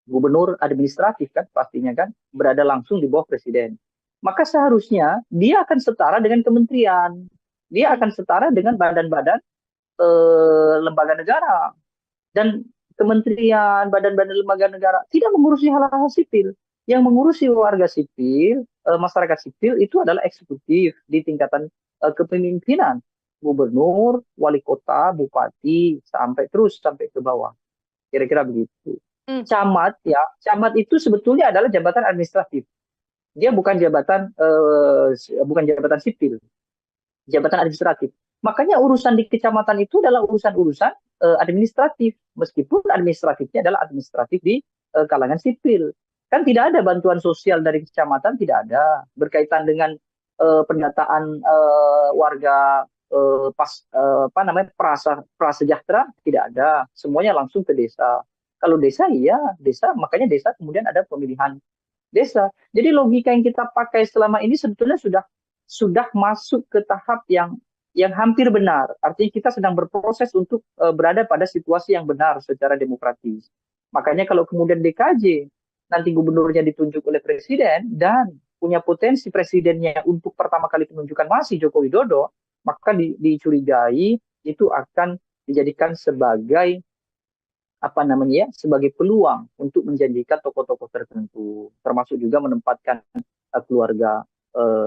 gubernur administratif kan, pastinya kan, berada langsung di bawah presiden. Maka seharusnya dia akan setara dengan kementerian. Dia akan setara dengan badan-badan lembaga negara. Dan kementerian, badan-badan lembaga negara tidak mengurusi hal-hal sipil. Yang mengurusi warga sipil, masyarakat sipil itu adalah eksekutif di tingkatan kepemimpinan. Gubernur, wali kota, bupati, sampai ke bawah. Kira-kira begitu. Camat ya, camat itu sebetulnya adalah jabatan administratif. Dia bukan jabatan sipil, jabatan administratif. Makanya urusan di kecamatan itu adalah urusan-urusan administratif, meskipun administratifnya adalah administratif di kalangan sipil. Kan tidak ada bantuan sosial dari kecamatan, tidak ada berkaitan dengan pendataan warga prasejahtera, tidak ada. Semuanya langsung ke desa. Kalau desa iya, desa, makanya desa kemudian ada pemilihan desa. Jadi logika yang kita pakai selama ini sebetulnya sudah masuk ke tahap yang hampir benar. Artinya kita sedang berproses untuk berada pada situasi yang benar secara demokratis. Makanya kalau kemudian DKJ nanti gubernurnya ditunjuk oleh presiden dan punya potensi presidennya untuk pertama kali penunjukan masih Joko Widodo, maka dicurigai itu akan dijadikan sebagai sebagai peluang untuk menjanjikan tokoh-tokoh tertentu, termasuk juga menempatkan keluarga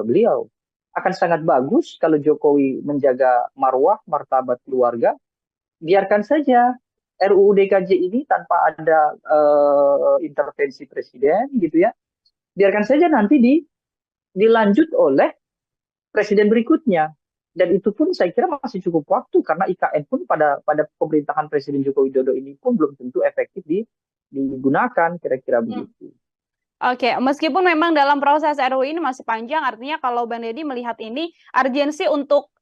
beliau. Akan sangat bagus kalau Jokowi menjaga marwah, martabat keluarga. Biarkan saja RUU DKJ ini tanpa ada intervensi presiden, gitu ya. Biarkan saja nanti dilanjut oleh presiden berikutnya. Dan itu pun saya kira masih cukup waktu karena IKN pun pada pemerintahan Presiden Joko Widodo ini pun belum tentu efektif digunakan, kira-kira begitu. Oke, meskipun memang dalam proses RUU ini masih panjang, artinya kalau Bang Deddy melihat ini urgensi untuk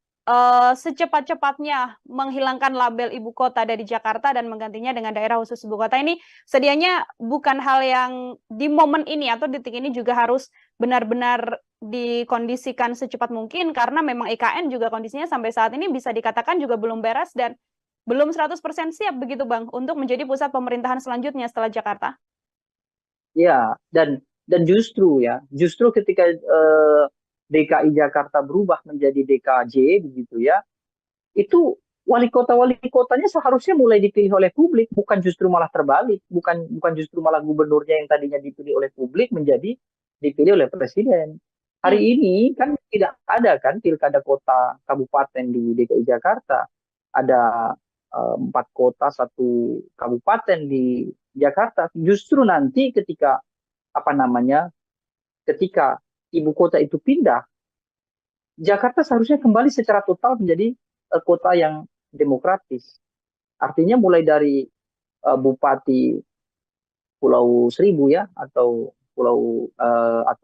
secepat-cepatnya menghilangkan label ibu kota dari Jakarta dan menggantinya dengan daerah khusus ibu kota ini sedianya bukan hal yang di momen ini atau detik ini juga harus benar-benar dikondisikan secepat mungkin karena memang IKN juga kondisinya sampai saat ini bisa dikatakan juga belum beres dan belum 100% siap begitu Bang untuk menjadi pusat pemerintahan selanjutnya setelah Jakarta. Ya, dan justru ketika DKI Jakarta berubah menjadi DKJ begitu ya, itu wali kotanya seharusnya mulai dipilih oleh publik, bukan justru malah terbalik, bukan justru malah gubernurnya yang tadinya dipilih oleh publik menjadi dipilih oleh presiden. Hari ini kan tidak ada kan pilkada kota kabupaten di DKI Jakarta, ada 4 kota 1 kabupaten di Jakarta. Justru nanti ketika ibu kota itu pindah, Jakarta seharusnya kembali secara total menjadi kota yang demokratis. Artinya mulai dari bupati Pulau Seribu ya, atau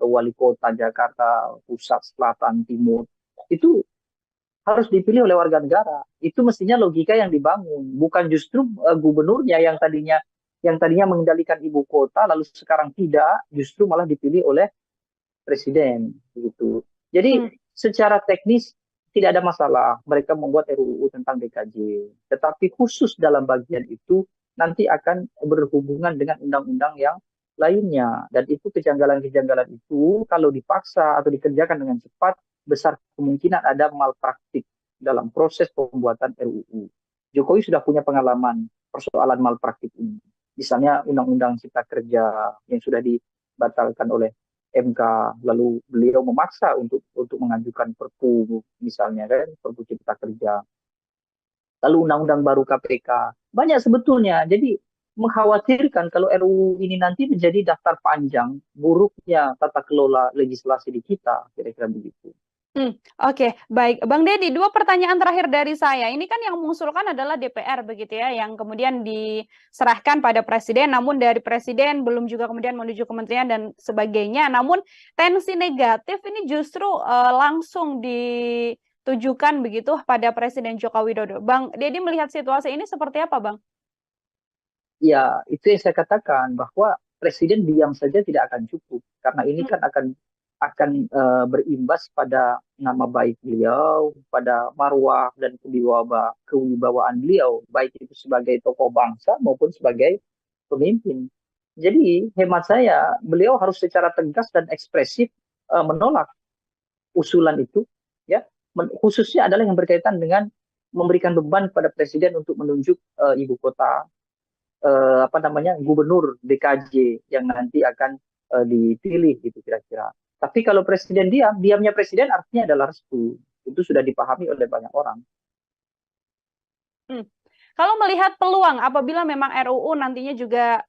wali kota Jakarta Pusat, Selatan, Timur, itu harus dipilih oleh warga negara. Itu mestinya logika yang dibangun, bukan justru gubernurnya yang tadinya mengendalikan ibu kota lalu sekarang tidak, justru malah dipilih oleh presiden begitu. Jadi secara teknis tidak ada masalah mereka membuat RUU tentang DKJ, tetapi khusus dalam bagian itu nanti akan berhubungan dengan undang-undang yang lainnya, dan itu kejanggalan-kejanggalan itu kalau dipaksa atau dikerjakan dengan cepat besar kemungkinan ada malpraktik dalam proses pembuatan RUU. Jokowi sudah punya pengalaman persoalan malpraktik ini. Misalnya Undang-Undang Cipta Kerja yang sudah dibatalkan oleh MK, lalu beliau memaksa untuk mengajukan Perpu, misalnya kan, Perpu Cipta Kerja. Lalu Undang-Undang baru KPK. Banyak sebetulnya. Jadi mengkhawatirkan kalau RUU ini nanti menjadi daftar panjang buruknya tata kelola legislasi di kita, kira-kira begitu. Oke, baik. Bang Deddy, 2 pertanyaan terakhir dari saya. Ini kan yang mengusulkan adalah DPR begitu ya, yang kemudian diserahkan pada presiden, namun dari presiden belum juga kemudian menuju kementerian dan sebagainya. Namun tensi negatif ini justru langsung ditujukan begitu pada Presiden Joko Widodo. Bang Dedi melihat situasi ini seperti apa, Bang? Ya, itu yang saya katakan bahwa presiden diam saja tidak akan cukup karena ini kan akan berimbas pada nama baik beliau, pada marwah dan kewibawaan beliau, baik itu sebagai tokoh bangsa maupun sebagai pemimpin. Jadi hemat saya, beliau harus secara tegas dan ekspresif menolak usulan itu, ya, khususnya adalah yang berkaitan dengan memberikan beban pada presiden untuk menunjuk ibu kota, gubernur DKJ yang nanti akan dipilih gitu kira-kira. Tapi kalau presiden diamnya presiden artinya adalah restu. Itu sudah dipahami oleh banyak orang. Kalau melihat peluang apabila memang RUU nantinya juga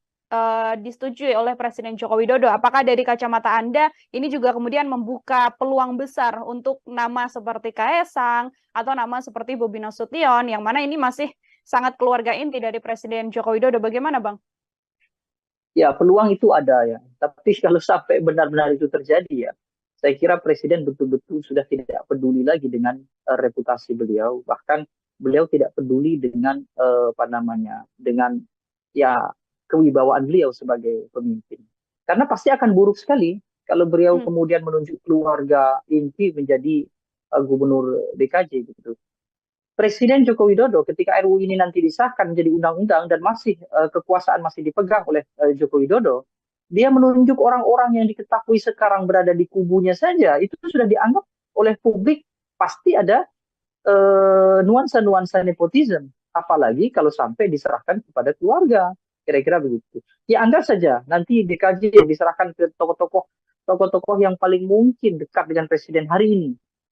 disetujui oleh Presiden Joko Widodo, apakah dari kacamata Anda ini juga kemudian membuka peluang besar untuk nama seperti Kaesang atau nama seperti Bobi Nasution yang mana ini masih sangat keluarga inti dari Presiden Joko Widodo? Bagaimana, Bang? Ya, peluang itu ada ya. Tapi kalau sampai benar-benar itu terjadi ya, saya kira Presiden betul-betul sudah tidak peduli lagi dengan reputasi beliau. Bahkan beliau tidak peduli dengan dengan ya kewibawaan beliau sebagai pemimpin. Karena pasti akan buruk sekali kalau beliau kemudian menunjuk keluarga inti menjadi gubernur DKJ gitu. Presiden Joko Widodo ketika RUU ini nanti disahkan menjadi undang-undang dan masih kekuasaan masih dipegang oleh Joko Widodo, dia menunjuk orang-orang yang diketahui sekarang berada di kubunya saja, itu sudah dianggap oleh publik pasti ada nuansa-nuansa nepotisme. Apalagi kalau sampai diserahkan kepada keluarga, kira-kira begitu. Ya anggap saja nanti DKJ yang diserahkan ke tokoh-tokoh yang paling mungkin dekat dengan presiden hari ini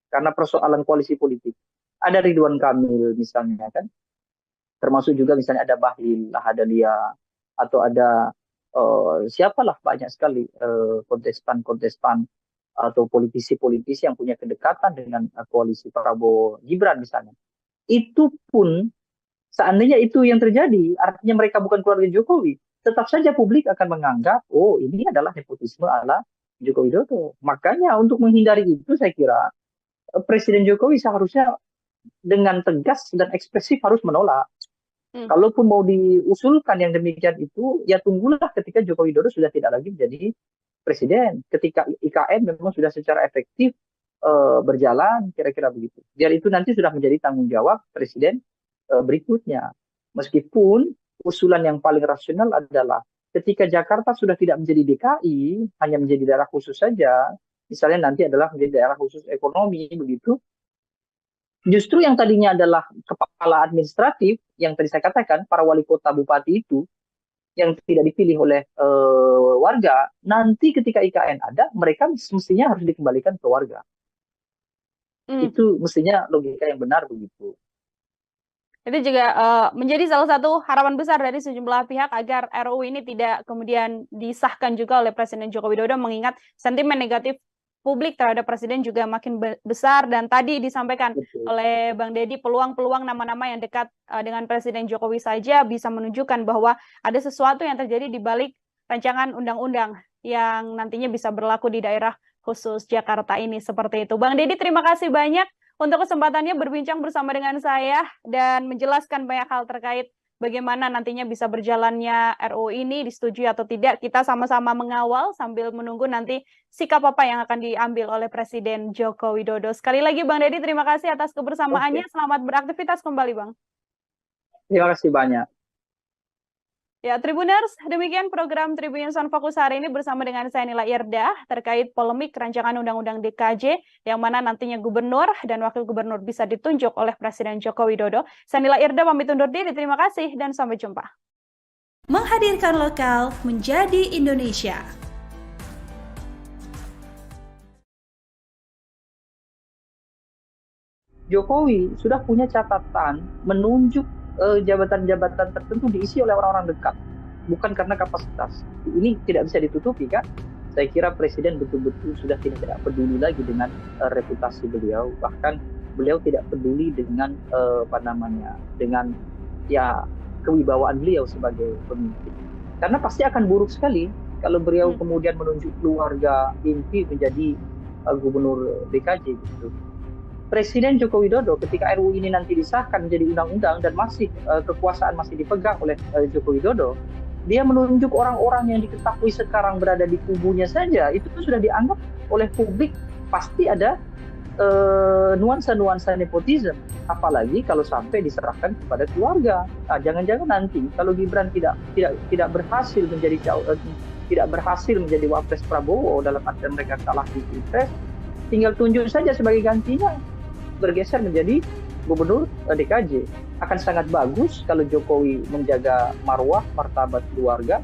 karena persoalan koalisi politik. Ada Ridwan Kamil misalnya kan, termasuk juga misalnya ada Bahlil Lahadalia atau ada siapalah banyak sekali kontestan atau politisi-politisi yang punya kedekatan dengan koalisi Prabowo Gibran misalnya. Itu pun seandainya itu yang terjadi, artinya mereka bukan keluarga Jokowi, tetap saja publik akan menganggap, oh ini adalah nepotisme ala Joko Widodo. Makanya untuk menghindari itu saya kira Presiden Jokowi seharusnya dengan tegas dan ekspresif harus menolak. Kalaupun mau diusulkan yang demikian itu, ya tunggulah ketika Joko Widodo sudah tidak lagi menjadi presiden. Ketika IKN memang sudah secara efektif berjalan, kira-kira begitu. Biar itu nanti sudah menjadi tanggung jawab presiden berikutnya. Meskipun usulan yang paling rasional adalah ketika Jakarta sudah tidak menjadi DKI, hanya menjadi daerah khusus saja, misalnya nanti adalah menjadi daerah khusus ekonomi, begitu. Justru yang tadinya adalah kepala administratif, yang tadi saya katakan, para wali kota bupati itu, yang tidak dipilih oleh warga, nanti ketika IKN ada, mereka mestinya harus dikembalikan ke warga. Itu mestinya logika yang benar begitu. Itu juga menjadi salah satu harapan besar dari sejumlah pihak agar RUU ini tidak kemudian disahkan juga oleh Presiden Joko Widodo, mengingat sentimen negatif publik terhadap presiden juga makin besar, dan tadi disampaikan oleh Bang Dedi peluang-peluang nama-nama yang dekat dengan Presiden Jokowi saja bisa menunjukkan bahwa ada sesuatu yang terjadi di balik rancangan undang-undang yang nantinya bisa berlaku di daerah khusus Jakarta ini, seperti itu. Bang Dedi, terima kasih banyak untuk kesempatannya berbincang bersama dengan saya dan menjelaskan banyak hal terkait bagaimana nantinya bisa berjalannya RUU ini, disetujui atau tidak. Kita sama-sama mengawal sambil menunggu nanti sikap apa yang akan diambil oleh Presiden Joko Widodo. Sekali lagi Bang Dedi, terima kasih atas kebersamaannya. Selamat beraktivitas kembali, Bang. Terima kasih banyak. Ya, Tribuners, demikian program Tribun Sound Fokus hari ini bersama dengan saya Nila Irda terkait polemik rancangan Undang-Undang DKJ yang mana nantinya gubernur dan wakil gubernur bisa ditunjuk oleh Presiden Joko Widodo. Saya Nila Irda pamit undur diri, terima kasih dan sampai jumpa. Menghadirkan lokal menjadi Indonesia. Jokowi sudah punya catatan menunjuk jabatan-jabatan tertentu diisi oleh orang-orang dekat, bukan karena kapasitas. Ini tidak bisa ditutupi kan? Saya kira Presiden betul-betul sudah tidak peduli lagi dengan reputasi beliau, bahkan beliau tidak peduli dengan dengan ya kewibawaan beliau sebagai pemimpin. Karena pasti akan buruk sekali kalau beliau kemudian menunjuk keluarga inti menjadi gubernur DKJ gitu. Presiden Joko Widodo ketika RUU ini nanti disahkan menjadi undang-undang dan masih kekuasaan masih dipegang oleh Joko Widodo, dia menunjuk orang-orang yang diketahui sekarang berada di kubunya saja, itu sudah dianggap oleh publik pasti ada nuansa-nuansa nepotisme. Apalagi kalau sampai diserahkan kepada keluarga. Nah, jangan-jangan nanti kalau Gibran tidak berhasil menjadi wapres Prabowo, dalam artian mereka kalah di Pilpres, tinggal tunjuk saja sebagai gantinya, bergeser menjadi gubernur DKJ. Akan sangat bagus kalau Jokowi menjaga marwah, martabat keluarga.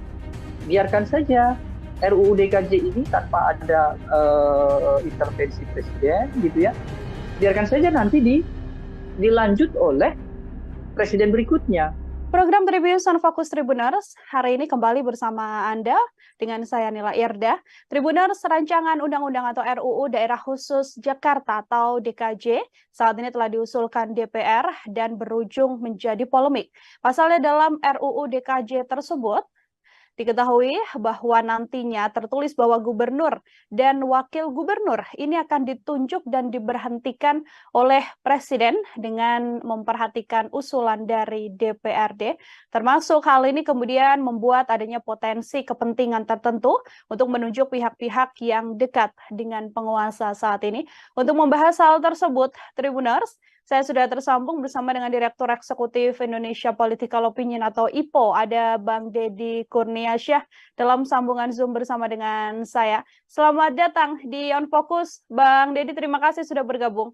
Biarkan saja RUU DKJ ini tanpa ada intervensi presiden, gitu ya. Biarkan saja nanti dilanjut oleh presiden berikutnya. Program Tribunnews on Fokus Tribuners hari ini kembali bersama Anda dengan saya Nila Irda. Tribuners, rancangan undang-undang atau RUU Daerah Khusus Jakarta atau DKJ saat ini telah diusulkan DPR dan berujung menjadi polemik. Pasalnya dalam RUU DKJ tersebut diketahui bahwa nantinya tertulis bahwa gubernur dan wakil gubernur ini akan ditunjuk dan diberhentikan oleh presiden dengan memperhatikan usulan dari DPRD. Termasuk hal ini kemudian membuat adanya potensi kepentingan tertentu untuk menunjuk pihak-pihak yang dekat dengan penguasa saat ini. Untuk membahas hal tersebut, Tribuners, saya sudah tersambung bersama dengan Direktur Eksekutif Indonesia Political Opinion atau IPO, ada Bang Deddy Kurniasyah dalam sambungan Zoom bersama dengan saya. Selamat datang di On Focus, Bang Deddy, terima kasih sudah bergabung.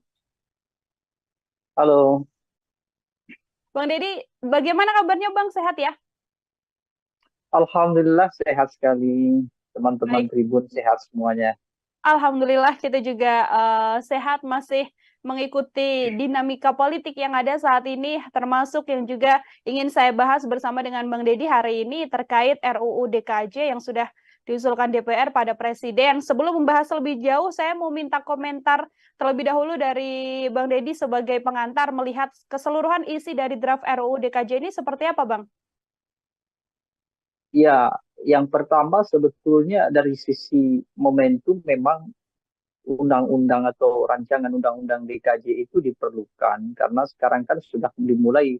Halo. Bang Deddy, bagaimana kabarnya Bang? Sehat ya? Alhamdulillah sehat sekali, teman-teman Tribun sehat semuanya. Alhamdulillah kita juga sehat, masih mengikuti dinamika politik yang ada saat ini, termasuk yang juga ingin saya bahas bersama dengan Bang Deddy hari ini terkait RUU DKJ yang sudah diusulkan DPR pada Presiden. Sebelum membahas lebih jauh, saya mau minta komentar terlebih dahulu dari Bang Deddy sebagai pengantar melihat keseluruhan isi dari draft RUU DKJ ini seperti apa, Bang? Ya, yang pertama sebetulnya dari sisi momentum memang undang-undang atau rancangan undang-undang DKJ itu diperlukan karena sekarang kan sudah dimulai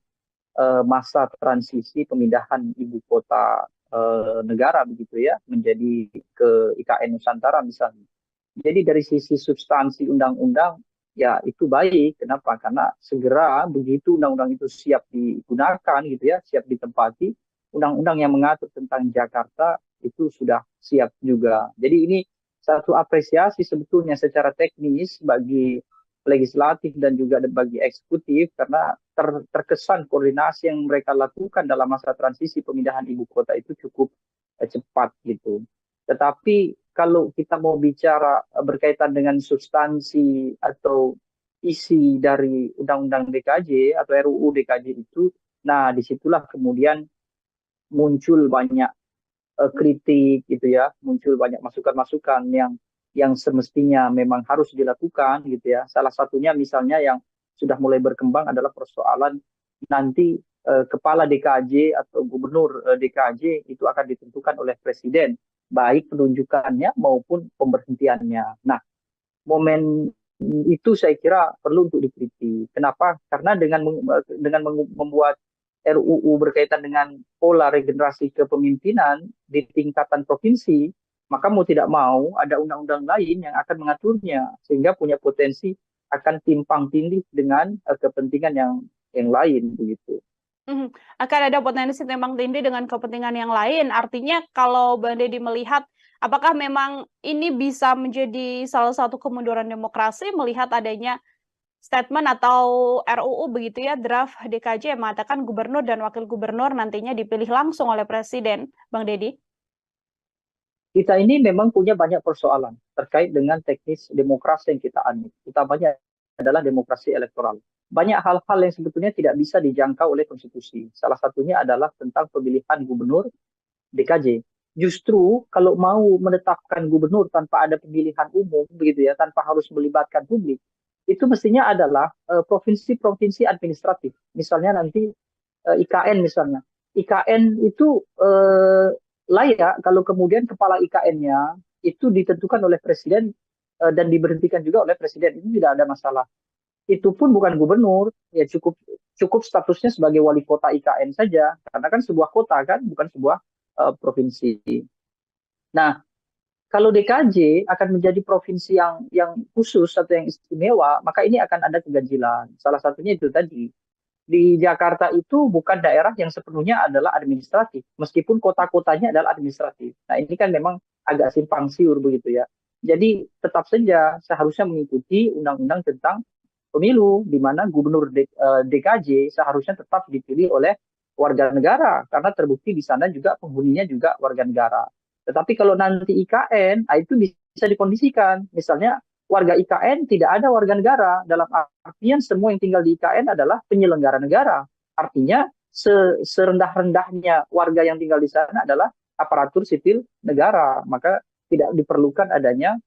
masa transisi pemindahan ibu kota negara begitu ya menjadi ke IKN Nusantara misalnya. Jadi dari sisi substansi undang-undang ya itu baik. Kenapa? Karena segera begitu undang-undang itu siap digunakan gitu ya, siap ditempati, undang-undang yang mengatur tentang Jakarta itu sudah siap juga. Jadi ini satu apresiasi sebetulnya secara teknis bagi legislatif dan juga bagi eksekutif karena terkesan koordinasi yang mereka lakukan dalam masa transisi pemindahan ibu kota itu cukup cepat gitu. Tetapi kalau kita mau bicara berkaitan dengan substansi atau isi dari Undang-Undang DKJ atau RUU DKJ itu, nah disitulah kemudian muncul banyak kritik gitu ya, muncul banyak masukan-masukan yang semestinya memang harus dilakukan gitu ya. Salah satunya misalnya yang sudah mulai berkembang adalah persoalan nanti kepala DKJ atau gubernur DKJ itu akan ditentukan oleh presiden, baik penunjukannya maupun pemberhentiannya. Nah, momen itu saya kira perlu untuk dikritik. Kenapa? Karena dengan membuat RUU berkaitan dengan pola regenerasi kepemimpinan di tingkatan provinsi, maka mau tidak mau ada undang-undang lain yang akan mengaturnya sehingga punya potensi akan timpang tindih dengan kepentingan yang lain begitu. Akan ada potensi timpang tindih dengan kepentingan yang lain. Artinya kalau Bang Deddy melihat apakah memang ini bisa menjadi salah satu kemunduran demokrasi melihat adanya statement atau RUU begitu ya, draft DKJ yang mengatakan gubernur dan wakil gubernur nantinya dipilih langsung oleh presiden, Bang Deddy? Kita ini memang punya banyak persoalan terkait dengan teknis demokrasi yang kita anut. Utamanya adalah demokrasi elektoral. Banyak hal-hal yang sebetulnya tidak bisa dijangkau oleh konstitusi. Salah satunya adalah tentang pemilihan gubernur DKJ. Justru kalau mau menetapkan gubernur tanpa ada pemilihan umum begitu ya, tanpa harus melibatkan publik, itu mestinya adalah provinsi-provinsi administratif. Misalnya nanti IKN misalnya. IKN itu layak kalau kemudian kepala IKN-nya itu ditentukan oleh presiden dan diberhentikan juga oleh presiden. Itu tidak ada masalah. itu pun bukan gubernur, ya cukup cukup statusnya sebagai wali kota IKN saja, karena kan sebuah kota kan, bukan sebuah provinsi. Nah, kalau DKJ akan menjadi provinsi yang khusus atau yang istimewa, maka ini akan ada keganjilan. Salah satunya itu tadi, di Jakarta itu bukan daerah yang sepenuhnya adalah administratif, meskipun kota-kotanya adalah administratif. Nah, ini kan memang agak simpang siur begitu ya. Jadi tetap saja seharusnya mengikuti undang-undang tentang pemilu, di mana gubernur DKJ seharusnya tetap dipilih oleh warga negara, karena terbukti di sana juga penghuninya juga warga negara. Tetapi kalau nanti IKN, itu bisa dikondisikan. Misalnya warga IKN tidak ada warga negara, dalam artian semua yang tinggal di IKN adalah penyelenggara negara. Artinya serendah-rendahnya warga yang tinggal di sana adalah aparatur sipil negara, maka tidak diperlukan adanya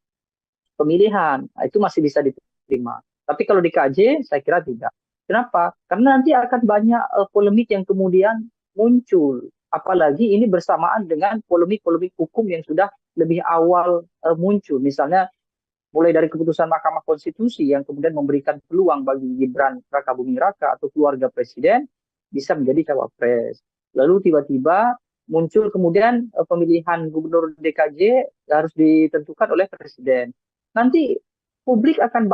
pemilihan. Nah, itu masih bisa diterima. Tapi kalau di KJ, saya kira tidak. Kenapa? Karena nanti akan banyak polemik yang kemudian muncul. Apalagi ini bersamaan dengan polemik-polemik hukum yang sudah lebih awal muncul. Misalnya mulai dari keputusan Mahkamah Konstitusi yang kemudian memberikan peluang bagi Gibran Rakabuming Raka atau keluarga presiden bisa menjadi cawapres. Lalu tiba-tiba muncul kemudian pemilihan gubernur DKJ harus ditentukan oleh presiden. Nanti publik akan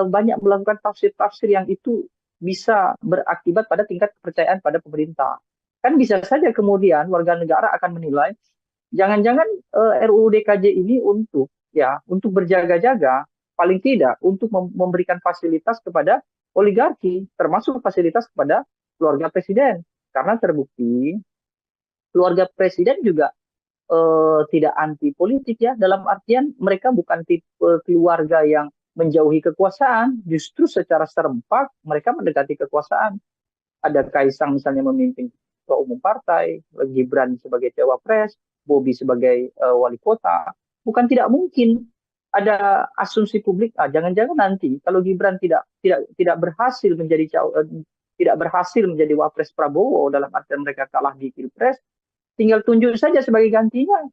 banyak melakukan tafsir-tafsir yang itu bisa berakibat pada tingkat kepercayaan pada pemerintah. Kan bisa saja kemudian warga negara akan menilai jangan-jangan RUU DKJ ini untuk berjaga-jaga, paling tidak untuk memberikan fasilitas kepada oligarki, termasuk fasilitas kepada keluarga presiden. Karena terbukti keluarga presiden juga tidak anti politik ya, dalam artian mereka bukan tipe keluarga yang menjauhi kekuasaan, justru secara serempak mereka mendekati kekuasaan. Ada Kaisang misalnya memimpin ketua umum partai, Gibran sebagai cawapres, Bobi sebagai wali kota. Bukan tidak mungkin ada asumsi publik, jangan-jangan nanti kalau Gibran tidak berhasil menjadi wapres Prabowo, dalam artian mereka kalah di Pilpres, tinggal tunjuk saja sebagai gantinya,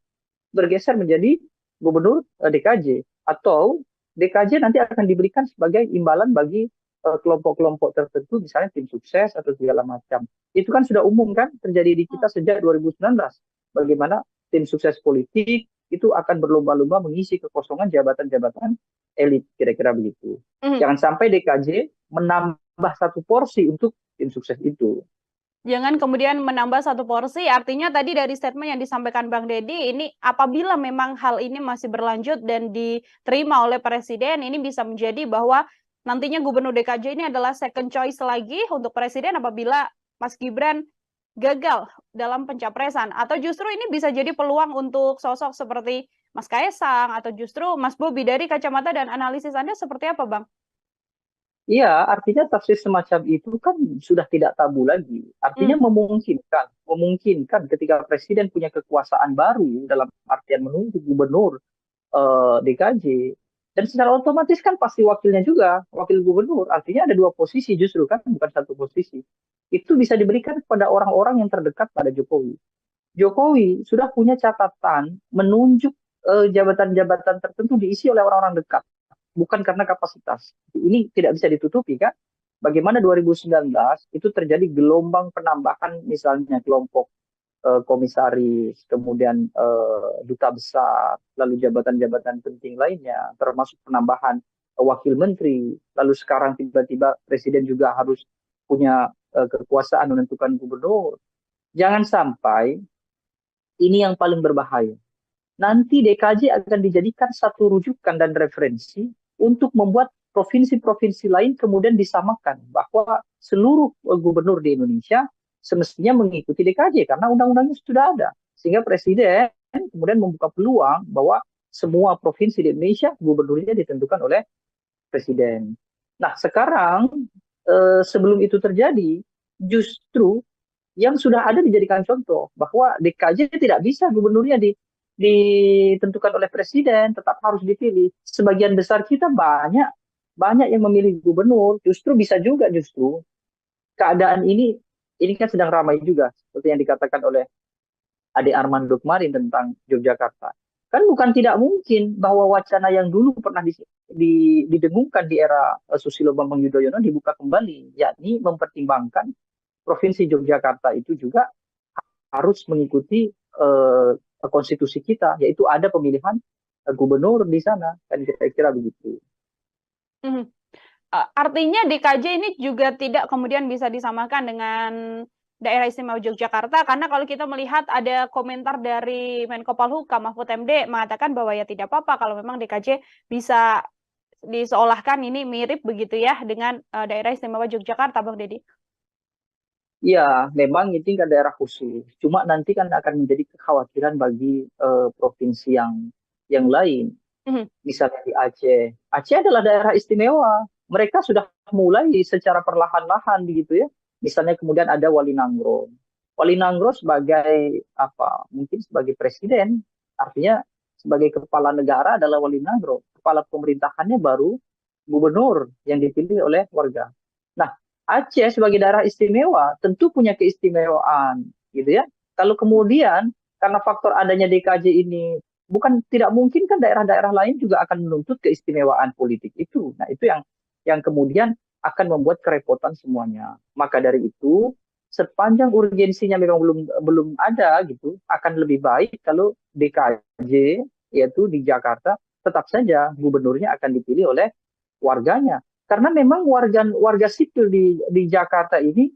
bergeser menjadi gubernur DKJ, atau DKJ nanti akan diberikan sebagai imbalan bagi kelompok-kelompok tertentu, misalnya tim sukses atau segala macam. Itu kan sudah umum kan terjadi di kita sejak 2019. Bagaimana tim sukses politik itu akan berlomba-lomba mengisi kekosongan jabatan-jabatan elit, kira-kira begitu. Jangan sampai DKJ menambah satu porsi untuk tim sukses itu. Jangan kemudian menambah satu porsi, artinya tadi dari statement yang disampaikan Bang Deddy, ini apabila memang hal ini masih berlanjut dan diterima oleh Presiden, ini bisa menjadi bahwa nantinya Gubernur DKJ ini adalah second choice lagi untuk Presiden apabila Mas Gibran gagal dalam pencapresan. Atau justru ini bisa jadi peluang untuk sosok seperti Mas Kaisang atau justru Mas Bobi. Dari kacamata dan analisis Anda seperti apa, Bang? Iya, artinya tafsir semacam itu kan sudah tidak tabu lagi. Artinya memungkinkan ketika presiden punya kekuasaan baru dalam artian menunjuk gubernur DKJ, dan secara otomatis kan pasti wakilnya juga, wakil gubernur. Artinya ada dua posisi justru kan, bukan satu posisi. Itu bisa diberikan kepada orang-orang yang terdekat pada Jokowi. Jokowi sudah punya catatan menunjuk jabatan-jabatan tertentu diisi oleh orang-orang dekat, bukan karena kapasitas. Ini tidak bisa ditutupi kan. Bagaimana 2019 itu terjadi gelombang penambahan misalnya kelompok komisaris, kemudian duta besar, lalu jabatan-jabatan penting lainnya, termasuk penambahan wakil menteri. Lalu sekarang tiba-tiba presiden juga harus punya kekuasaan menentukan gubernur. Jangan sampai ini yang paling berbahaya. Nanti DKJ akan dijadikan satu rujukan dan referensi untuk membuat provinsi-provinsi lain kemudian disamakan bahwa seluruh gubernur di Indonesia semestinya mengikuti DKJ karena undang-undangnya sudah ada. Sehingga presiden kemudian membuka peluang bahwa semua provinsi di Indonesia gubernurnya ditentukan oleh presiden. Nah, sekarang sebelum itu terjadi, justru yang sudah ada dijadikan contoh bahwa DKJ tidak bisa gubernurnya ditentukan oleh presiden, tetap harus dipilih. Sebagian besar kita banyak yang memilih gubernur, justru bisa juga keadaan ini kan sedang ramai juga, seperti yang dikatakan oleh Ade Armando kemarin tentang Yogyakarta. Kan bukan tidak mungkin bahwa wacana yang dulu pernah didengungkan di era Susilo Bambang Yudhoyono dibuka kembali, yakni mempertimbangkan Provinsi Yogyakarta itu juga harus mengikuti konstitusi kita, yaitu ada pemilihan gubernur di sana, kan kira-kira begitu. Artinya DKJ ini juga tidak kemudian bisa disamakan dengan Daerah Istimewa Yogyakarta, karena kalau kita melihat ada komentar dari Menko Polhukam Mahfud MD mengatakan bahwa ya tidak apa-apa kalau memang DKJ bisa diseolahkan ini mirip begitu ya dengan Daerah Istimewa Yogyakarta, Bang Deddy. Ya, memang itu kan daerah khusus. Cuma nanti kan akan menjadi kekhawatiran bagi provinsi yang lain. Misalnya di Aceh. Aceh adalah daerah istimewa. Mereka sudah mulai secara perlahan-lahan begitu ya. Misalnya kemudian ada Wali Nanggro. Wali Nanggro sebagai apa? Mungkin sebagai presiden. Artinya sebagai kepala negara adalah Wali Nanggro. Kepala pemerintahannya baru gubernur yang dipilih oleh warga. Nah, Aceh sebagai daerah istimewa tentu punya keistimewaan, gitu ya. Kalau kemudian karena faktor adanya DKJ ini bukan tidak mungkin kan daerah-daerah lain juga akan menuntut keistimewaan politik itu. Nah, itu yang kemudian akan membuat kerepotan semuanya. Maka dari itu, sepanjang urgensinya memang belum ada gitu, akan lebih baik kalau DKJ yaitu di Jakarta tetap saja gubernurnya akan dipilih oleh warganya. Karena memang warga sipil di Jakarta ini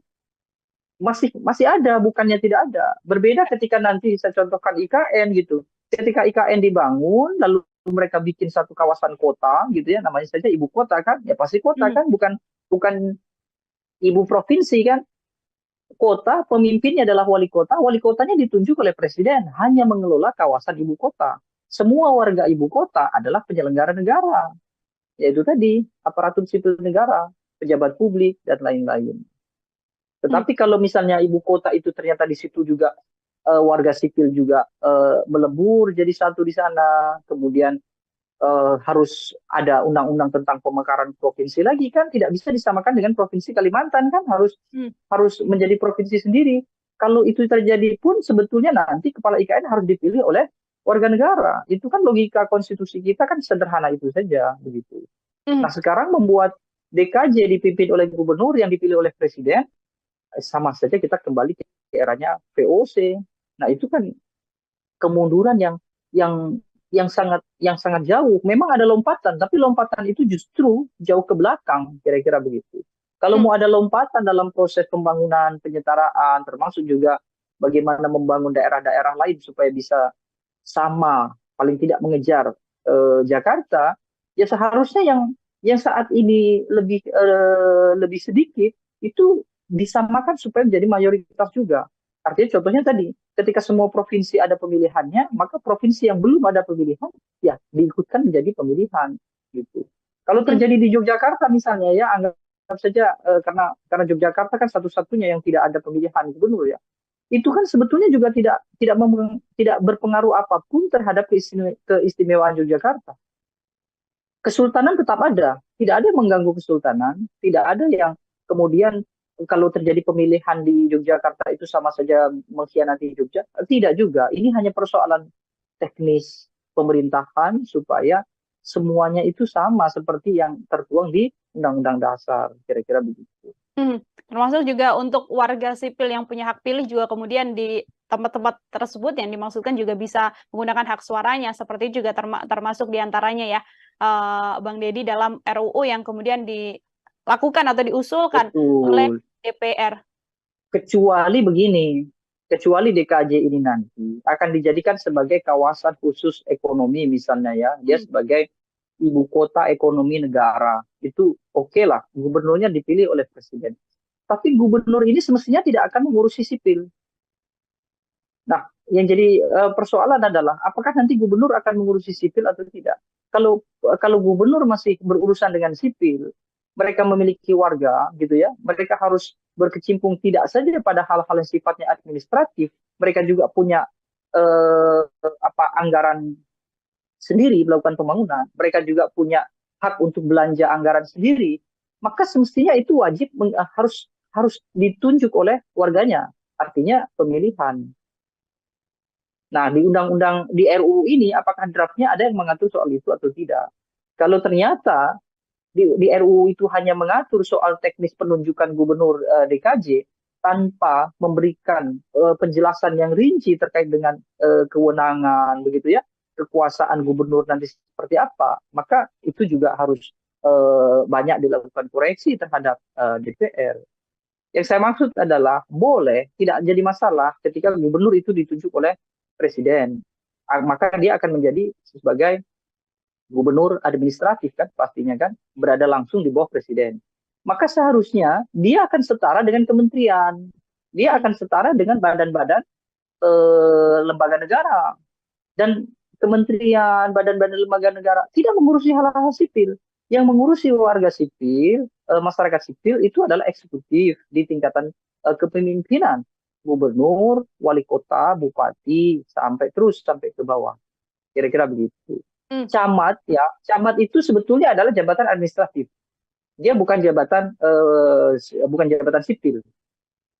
masih ada, bukannya tidak ada. Berbeda ketika nanti saya contohkan IKN gitu. Ketika IKN dibangun, lalu mereka bikin satu kawasan kota gitu ya, namanya saja ibu kota kan, ya pasti kota kan, bukan ibu provinsi kan. Kota, pemimpinnya adalah wali kotanya ditunjuk oleh presiden, hanya mengelola kawasan ibu kota. Semua warga ibu kota adalah penyelenggara negara. Yaitu tadi aparatur sipil negara, pejabat publik dan lain-lain. Tetapi kalau misalnya ibu kota itu ternyata di situ juga warga sipil juga melebur jadi satu di sana, kemudian harus ada undang-undang tentang pemekaran provinsi lagi kan, tidak bisa disamakan dengan provinsi Kalimantan kan, harus menjadi provinsi sendiri. Kalau itu terjadi pun sebetulnya nanti kepala IKN harus dipilih oleh warga negara. Itu kan logika konstitusi kita kan sederhana itu saja begitu. Nah, sekarang membuat DKJ dipimpin oleh gubernur yang dipilih oleh presiden, sama saja kita kembali ke eranya VOC. Nah, itu kan kemunduran yang sangat jauh. Memang ada lompatan, tapi lompatan itu justru jauh ke belakang, kira-kira begitu. Kalau mau ada lompatan dalam proses pembangunan, penyetaraan, termasuk juga bagaimana membangun daerah-daerah lain supaya bisa sama, paling tidak mengejar Jakarta, ya seharusnya yang saat ini lebih sedikit itu disamakan supaya menjadi mayoritas juga. Artinya contohnya tadi, ketika semua provinsi ada pemilihannya, maka provinsi yang belum ada pemilihan, ya diikutkan menjadi pemilihan gitu. Kalau terjadi di Yogyakarta misalnya ya, anggap saja karena Yogyakarta kan satu-satunya yang tidak ada pemilihan gubernur ya. Itu kan sebetulnya juga tidak berpengaruh apapun terhadap keistimewaan Yogyakarta. Kesultanan tetap ada, tidak ada yang mengganggu kesultanan, tidak ada yang kemudian kalau terjadi pemilihan di Yogyakarta itu sama saja mengkhianati Jogja, tidak juga. Ini hanya persoalan teknis pemerintahan supaya semuanya itu sama seperti yang tertuang di Undang-Undang Dasar, kira-kira begitu. Termasuk juga untuk warga sipil yang punya hak pilih juga kemudian di tempat-tempat tersebut yang dimaksudkan juga bisa menggunakan hak suaranya, seperti juga termasuk diantaranya ya, Bang Deddy, dalam RUU yang kemudian dilakukan atau diusulkan oleh DPR. Kecuali begini, kecuali DKJ ini nanti akan dijadikan sebagai kawasan khusus ekonomi misalnya ya, dia sebagai ibu kota ekonomi negara, itu oke lah, gubernurnya dipilih oleh presiden. Tapi gubernur ini semestinya tidak akan mengurusi sipil. Nah, yang jadi persoalan adalah apakah nanti gubernur akan mengurusi sipil atau tidak. Kalau gubernur masih berurusan dengan sipil, mereka memiliki warga gitu ya, mereka harus berkecimpung tidak saja pada hal-hal yang sifatnya administratif, mereka juga punya anggaran sendiri melakukan pembangunan, mereka juga punya hak untuk belanja anggaran sendiri, maka semestinya itu wajib harus ditunjuk oleh warganya, artinya pemilihan. Nah, di undang-undang di RUU ini apakah draftnya ada yang mengatur soal itu atau tidak? Kalau ternyata di RUU itu hanya mengatur soal teknis penunjukan gubernur DKJ tanpa memberikan penjelasan yang rinci terkait dengan kewenangan begitu ya, kekuasaan gubernur nanti seperti apa, maka itu juga harus banyak dilakukan koreksi terhadap DPR. Yang saya maksud adalah boleh tidak jadi masalah ketika gubernur itu ditunjuk oleh presiden. Maka dia akan menjadi sebagai gubernur administratif kan pastinya kan berada langsung di bawah presiden. Maka seharusnya dia akan setara dengan kementerian. Dia akan setara dengan badan-badan lembaga negara. Dan kementerian, badan-badan lembaga negara tidak mengurusi hal-hal sipil. Yang mengurusi warga sipil, masyarakat sipil itu adalah eksekutif di tingkatan kepemimpinan. Gubernur, wali kota, bupati, sampai terus sampai ke bawah. Kira-kira begitu. Camat ya, camat itu sebetulnya adalah jabatan administratif. Dia bukan jabatan sipil,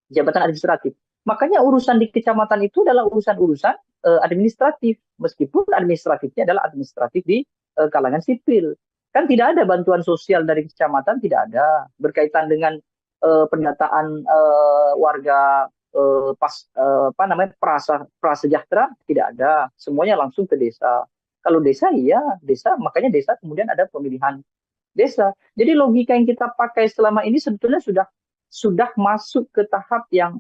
jabatan administratif. Makanya urusan di kecamatan itu adalah urusan-urusan administratif, meskipun administratifnya adalah administratif di kalangan sipil. Kan tidak ada bantuan sosial dari kecamatan, tidak ada berkaitan dengan pendataan warga prasejahtera, tidak ada. Semuanya langsung ke desa. Kalau desa iya, desa makanya desa kemudian ada pemilihan desa. Jadi logika yang kita pakai selama ini sebetulnya sudah masuk ke tahap yang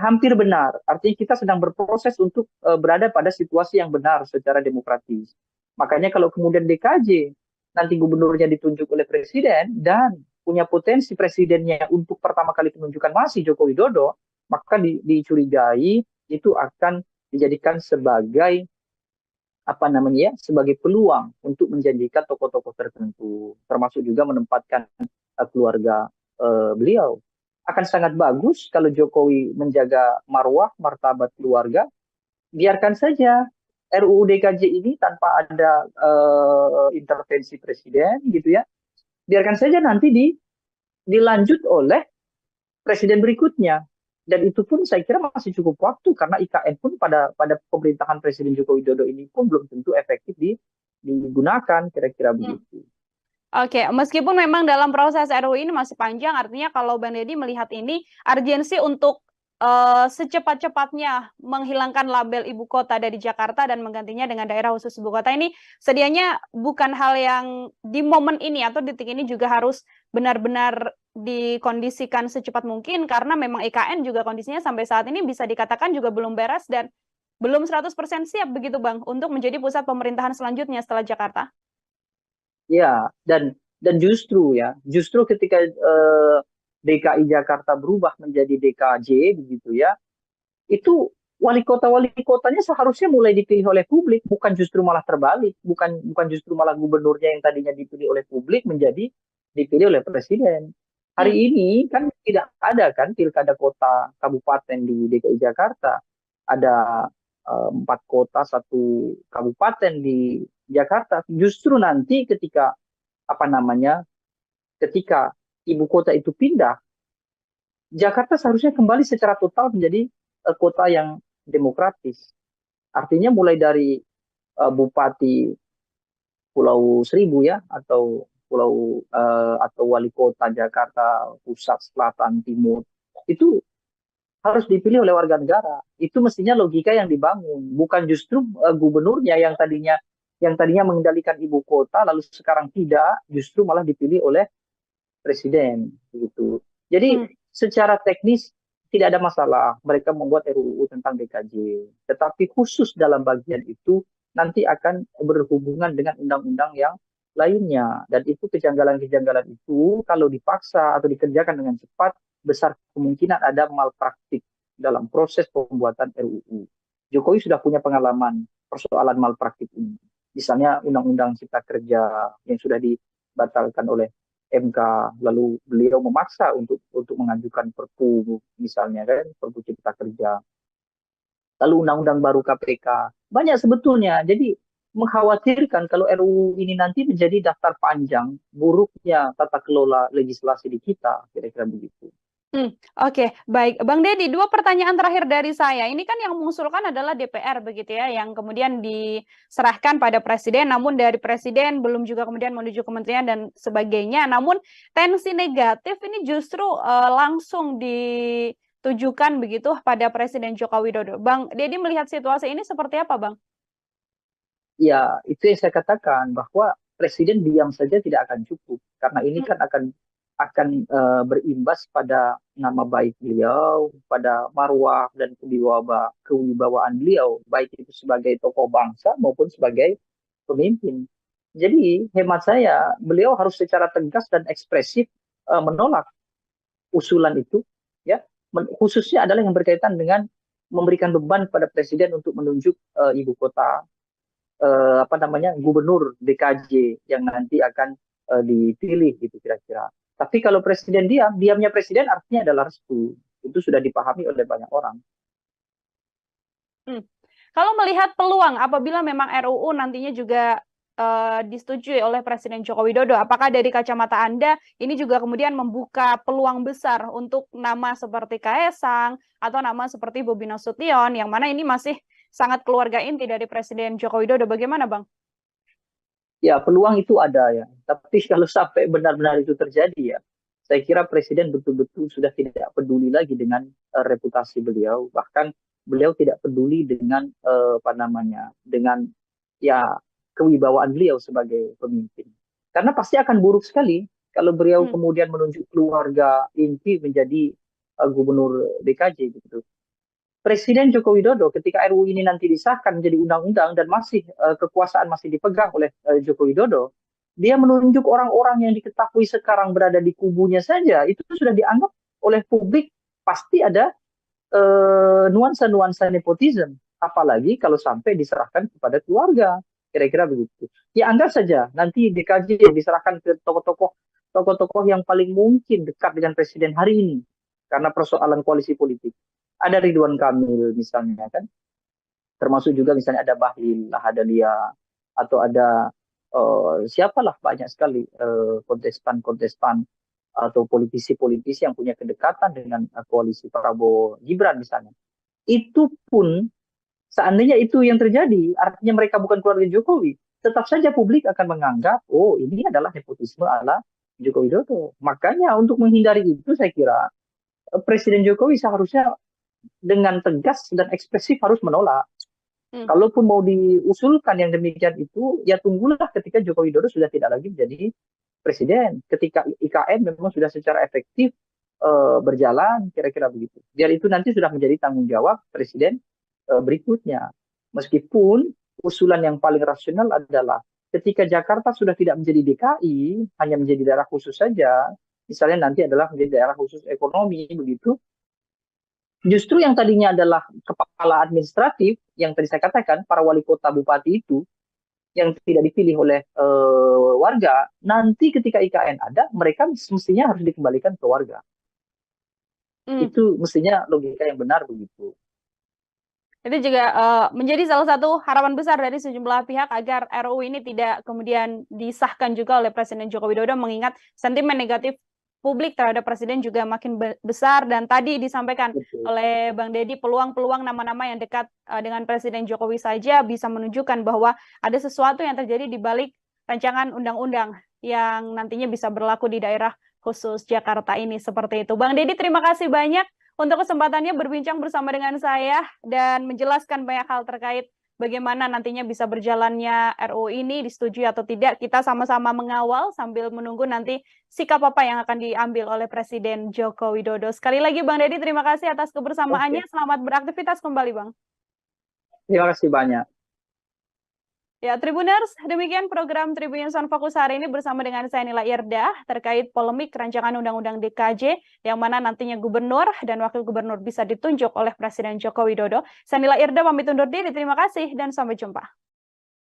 hampir benar. Artinya kita sedang berproses untuk berada pada situasi yang benar secara demokratis. Makanya kalau kemudian DKJ nanti gubernurnya ditunjuk oleh presiden dan punya potensi presidennya untuk pertama kali penunjukan masih Joko Widodo, maka dicurigai itu akan dijadikan sebagai sebagai peluang untuk menjanjikan tokoh-tokoh tertentu, termasuk juga menempatkan keluarga beliau. Akan sangat bagus kalau Jokowi menjaga marwah, martabat keluarga, biarkan saja RUU DKJ ini tanpa ada intervensi presiden, gitu ya. Biarkan saja nanti dilanjut oleh presiden berikutnya. Dan itu pun saya kira masih cukup waktu karena IKN pun pada pemerintahan Presiden Joko Widodo ini pun belum tentu efektif digunakan, kira-kira begitu. Oke, meskipun memang dalam proses RUU ini masih panjang, artinya kalau Bang Deddy melihat ini urgensi untuk secepat-cepatnya menghilangkan label ibu kota dari Jakarta dan menggantinya dengan daerah khusus ibu kota ini sedianya bukan hal yang di momen ini atau detik ini juga harus benar-benar dikondisikan secepat mungkin karena memang IKN juga kondisinya sampai saat ini bisa dikatakan juga belum beres dan belum 100% siap begitu Bang untuk menjadi pusat pemerintahan selanjutnya setelah Jakarta. Ya, dan justru ketika DKI Jakarta berubah menjadi DKJ begitu ya, itu wali kotanya seharusnya mulai dipilih oleh publik, bukan justru malah terbalik, bukan justru malah gubernurnya yang tadinya dipilih oleh publik menjadi dipilih oleh presiden. Hari ini kan tidak ada kan pilkada kota kabupaten di DKI Jakarta, ada 4 kota 1 kabupaten di Jakarta. Justru nanti ketika ketika ibu kota itu pindah, Jakarta seharusnya kembali secara total menjadi kota yang demokratis. Artinya mulai dari bupati Pulau Seribu ya, atau wali kota Jakarta Pusat, Selatan, Timur, itu harus dipilih oleh warga negara. Itu mestinya logika yang dibangun, bukan justru gubernurnya yang tadinya mengendalikan ibu kota lalu sekarang tidak, justru malah dipilih oleh presiden gitu. Jadi secara teknis tidak ada masalah mereka membuat RUU tentang DKJ, tetapi khusus dalam bagian itu nanti akan berhubungan dengan undang-undang yang lainnya, dan itu kejanggalan-kejanggalan itu kalau dipaksa atau dikerjakan dengan cepat besar kemungkinan ada malpraktik dalam proses pembuatan RUU. Jokowi sudah punya pengalaman persoalan malpraktik ini. Misalnya Undang-Undang Cipta Kerja yang sudah dibatalkan oleh MK, lalu beliau memaksa untuk mengajukan Perpu, misalnya kan, Perpu Cipta Kerja. Lalu Undang-Undang baru KPK. Banyak sebetulnya. Jadi mengkhawatirkan kalau RUU ini nanti menjadi daftar panjang buruknya tata kelola legislasi di kita, kira-kira begitu. Oke, baik. Bang Deddy, dua pertanyaan terakhir dari saya. Ini kan yang mengusulkan adalah DPR begitu ya, yang kemudian diserahkan pada presiden, namun dari presiden belum juga kemudian menuju kementerian dan sebagainya. Namun tensi negatif ini justru langsung ditujukan begitu pada Presiden Joko Widodo. Bang Deddy melihat situasi ini seperti apa, Bang? Ya, itu yang saya katakan bahwa presiden diam saja tidak akan cukup karena ini kan akan berimbas pada nama baik beliau, pada marwah dan kewibawaan beliau, baik itu sebagai tokoh bangsa maupun sebagai pemimpin. Jadi hemat saya, beliau harus secara tegas dan ekspresif menolak usulan itu, ya, khususnya adalah yang berkaitan dengan memberikan beban pada presiden untuk menunjuk ibu kota gubernur DKJ yang nanti akan dipilih gitu kira-kira. Tapi kalau presiden diamnya presiden artinya adalah restu. Itu sudah dipahami oleh banyak orang. Kalau melihat peluang apabila memang RUU nantinya juga disetujui oleh Presiden Joko Widodo, apakah dari kacamata Anda ini juga kemudian membuka peluang besar untuk nama seperti Kaesang atau nama seperti Bobi Nasution, yang mana ini masih sangat keluarga inti dari Presiden Joko Widodo? Bagaimana, Bang? Ya, peluang itu ada ya. Tapi kalau sampai benar-benar itu terjadi ya, saya kira Presiden betul-betul sudah tidak peduli lagi dengan reputasi beliau. Bahkan beliau tidak peduli dengan dengan ya kewibawaan beliau sebagai pemimpin. Karena pasti akan buruk sekali kalau beliau kemudian menunjuk keluarga inti menjadi gubernur DKJ gitu. Presiden Joko Widodo ketika RUU ini nanti disahkan menjadi undang-undang dan masih kekuasaan masih dipegang oleh Joko Widodo, dia menunjuk orang-orang yang diketahui sekarang berada di kubunya saja, itu sudah dianggap oleh publik pasti ada nuansa-nuansa nepotisme. Apalagi kalau sampai diserahkan kepada keluarga, kira-kira begitu. Ya anggap saja nanti DKJ diserahkan ke tokoh-tokoh yang paling mungkin dekat dengan presiden hari ini karena persoalan koalisi politik. Ada Ridwan Kamil misalnya kan, termasuk juga misalnya ada Bahlil Lahadalia atau ada siapalah banyak sekali kontestan-kontestan atau politisi-politisi yang punya kedekatan dengan koalisi Prabowo Gibran misalnya. Itu pun seandainya itu yang terjadi, artinya mereka bukan keluarga Jokowi, tetap saja publik akan menganggap, oh ini adalah nepotisme ala Joko Widodo. Makanya untuk menghindari itu saya kira Presiden Jokowi seharusnya dengan tegas dan ekspresif harus menolak. Kalaupun mau diusulkan yang demikian itu, ya tunggulah ketika Joko Widodo sudah tidak lagi menjadi presiden. Ketika IKN memang sudah secara efektif berjalan, kira-kira begitu. Biar itu nanti sudah menjadi tanggung jawab presiden berikutnya. Meskipun usulan yang paling rasional adalah ketika Jakarta sudah tidak menjadi DKI, hanya menjadi daerah khusus saja, misalnya nanti adalah menjadi daerah khusus ekonomi, begitu. Justru yang tadinya adalah kepala administratif, yang tadi saya katakan, para wali kota bupati itu, yang tidak dipilih oleh warga, nanti ketika IKN ada, mereka mestinya harus dikembalikan ke warga. Itu mestinya logika yang benar begitu. Itu juga menjadi salah satu harapan besar dari sejumlah pihak agar RUU ini tidak kemudian disahkan juga oleh Presiden Joko Widodo, mengingat sentimen negatif publik terhadap presiden juga makin besar, dan tadi disampaikan oleh Bang Deddy peluang-peluang nama-nama yang dekat dengan Presiden Jokowi saja bisa menunjukkan bahwa ada sesuatu yang terjadi di balik rancangan undang-undang yang nantinya bisa berlaku di daerah khusus Jakarta ini, seperti itu. Bang Deddy, terima kasih banyak untuk kesempatannya berbincang bersama dengan saya dan menjelaskan banyak hal terkait bagaimana nantinya bisa berjalannya RUU ini, disetujui atau tidak. Kita sama-sama mengawal sambil menunggu nanti sikap apa yang akan diambil oleh Presiden Joko Widodo. Sekali lagi Bang Deddy, terima kasih atas kebersamaannya. Selamat beraktivitas kembali, Bang. Terima kasih banyak. Ya, Tribuners, demikian program Tribun Sound Fokus hari ini bersama dengan saya Nila Irdah terkait polemik rancangan Undang-Undang DKJ yang mana nantinya gubernur dan wakil gubernur bisa ditunjuk oleh Presiden Joko Widodo. Saya Nila Irdah pamit undur diri, terima kasih dan sampai jumpa.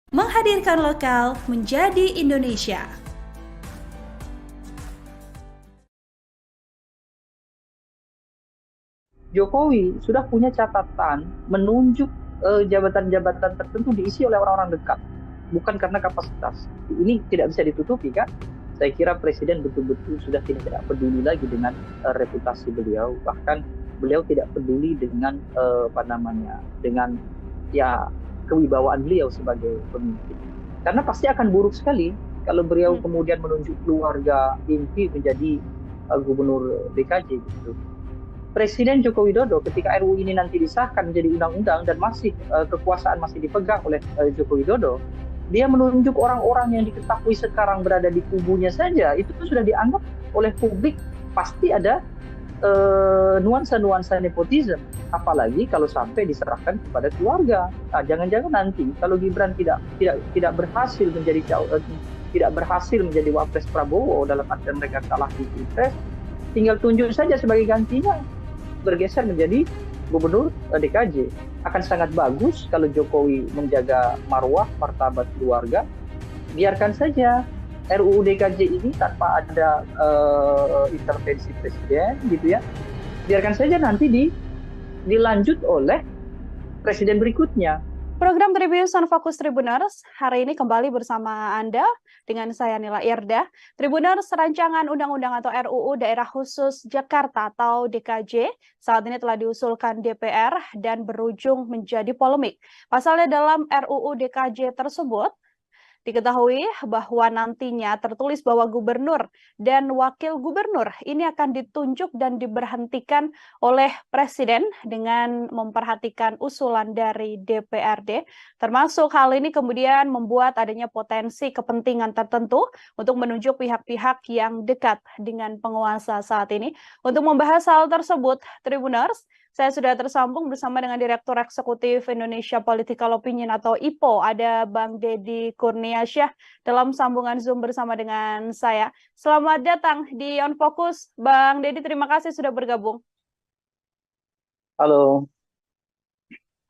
Menghadirkan lokal menjadi Indonesia. Jokowi sudah punya catatan menunjuk jabatan-jabatan tertentu diisi oleh orang-orang dekat, bukan karena kapasitas. Ini tidak bisa ditutupi kan? Saya kira Presiden betul-betul sudah tidak peduli lagi dengan reputasi beliau, bahkan beliau tidak peduli dengan dengan ya kewibawaan beliau sebagai pemimpin. Karena pasti akan buruk sekali kalau beliau kemudian menunjuk keluarga inti menjadi gubernur DKJ gitu. Presiden Joko Widodo ketika RUU ini nanti disahkan menjadi undang-undang dan kekuasaan masih dipegang oleh Joko Widodo, dia menunjuk orang-orang yang diketahui sekarang berada di kubunya saja, itu sudah dianggap oleh publik pasti ada nuansa-nuansa nepotisme. Apalagi kalau sampai diserahkan kepada keluarga. Nah, jangan-jangan nanti kalau Gibran tidak berhasil menjadi wapres Prabowo dalam artian mereka kalah di Pilpres, tinggal tunjuk saja sebagai gantinya, bergeser menjadi gubernur DKJ. Akan sangat bagus kalau Jokowi menjaga marwah, martabat keluarga. Biarkan saja RUU DKJ ini tanpa ada intervensi presiden, gitu ya. Biarkan saja nanti dilanjut oleh presiden berikutnya. Program Tribun Sun Fokus Tribuners hari ini kembali bersama Anda dengan saya Nila Irda. Tribuners, rancangan undang-undang atau RUU Daerah Khusus Jakarta atau DKJ saat ini telah diusulkan DPR dan berujung menjadi polemik. Pasalnya dalam RUU DKJ tersebut diketahui bahwa nantinya tertulis bahwa gubernur dan wakil gubernur ini akan ditunjuk dan diberhentikan oleh presiden dengan memperhatikan usulan dari DPRD. Termasuk hal ini kemudian membuat adanya potensi kepentingan tertentu untuk menunjuk pihak-pihak yang dekat dengan penguasa saat ini. Untuk membahas hal tersebut, Tribuners, saya sudah tersambung bersama dengan Direktur Eksekutif Indonesia Political Opinion atau IPO, ada Bang Deddy Kurniasyah dalam sambungan Zoom bersama dengan saya. Selamat datang di On Focus, Bang Deddy, terima kasih sudah bergabung. Halo.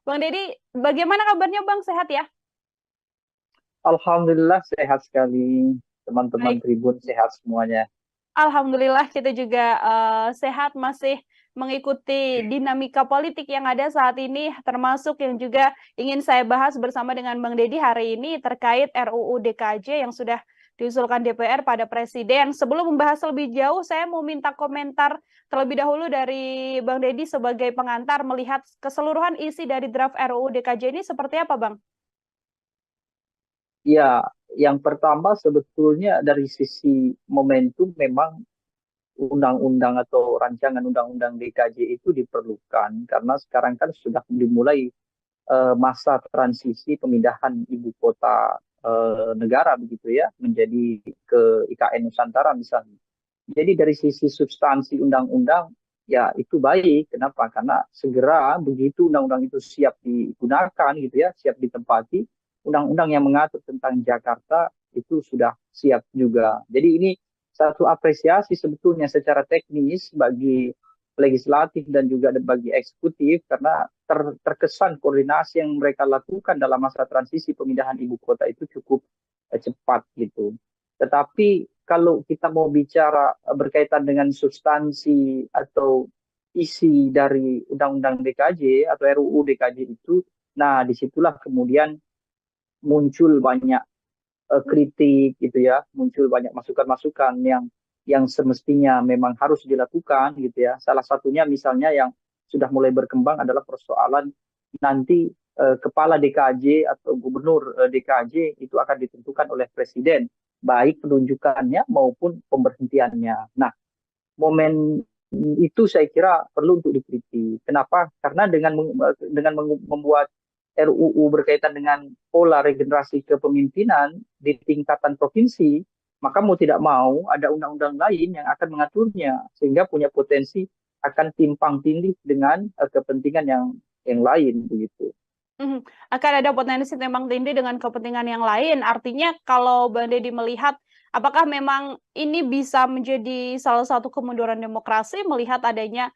Bang Deddy, bagaimana kabarnya Bang? Sehat ya? Alhamdulillah sehat sekali, teman-teman Tribun sehat semuanya. Alhamdulillah kita juga sehat, masih mengikuti dinamika politik yang ada saat ini, termasuk yang juga ingin saya bahas bersama dengan Bang Deddy hari ini terkait RUU DKJ yang sudah diusulkan DPR pada Presiden. Sebelum membahas lebih jauh, saya mau minta komentar terlebih dahulu dari Bang Deddy sebagai pengantar melihat keseluruhan isi dari draft RUU DKJ ini seperti apa, Bang? Ya, yang pertama sebetulnya dari sisi momentum memang undang-undang atau rancangan undang-undang DKJ itu diperlukan karena sekarang kan sudah dimulai masa transisi pemindahan ibu kota negara begitu ya menjadi ke IKN Nusantara misalnya. Jadi dari sisi substansi undang-undang ya itu baik. Kenapa? Karena segera begitu undang-undang itu siap digunakan gitu ya, siap ditempati, undang-undang yang mengatur tentang Jakarta itu sudah siap juga. Jadi ini satu apresiasi sebetulnya secara teknis bagi legislatif dan juga bagi eksekutif karena terkesan koordinasi yang mereka lakukan dalam masa transisi pemindahan ibu kota itu cukup cepat gitu. Tetapi kalau kita mau bicara berkaitan dengan substansi atau isi dari Undang-Undang DKJ atau RUU DKJ itu, nah disitulah kemudian muncul banyak kritik gitu ya, muncul banyak masukan-masukan yang semestinya memang harus dilakukan gitu ya. Salah satunya misalnya yang sudah mulai berkembang adalah persoalan nanti kepala DKJ atau gubernur DKJ itu akan ditentukan oleh presiden, baik penunjukannya maupun pemberhentiannya. Nah, momen itu saya kira perlu untuk dikritik. Kenapa? Karena dengan membuat RUU berkaitan dengan pola regenerasi kepemimpinan di tingkatan provinsi, maka mau tidak mau ada undang-undang lain yang akan mengaturnya sehingga punya potensi akan timpang tindih dengan kepentingan yang lain begitu. Akan ada potensi timpang tindih dengan kepentingan yang lain. Artinya kalau Bang Deddy melihat apakah memang ini bisa menjadi salah satu kemunduran demokrasi melihat adanya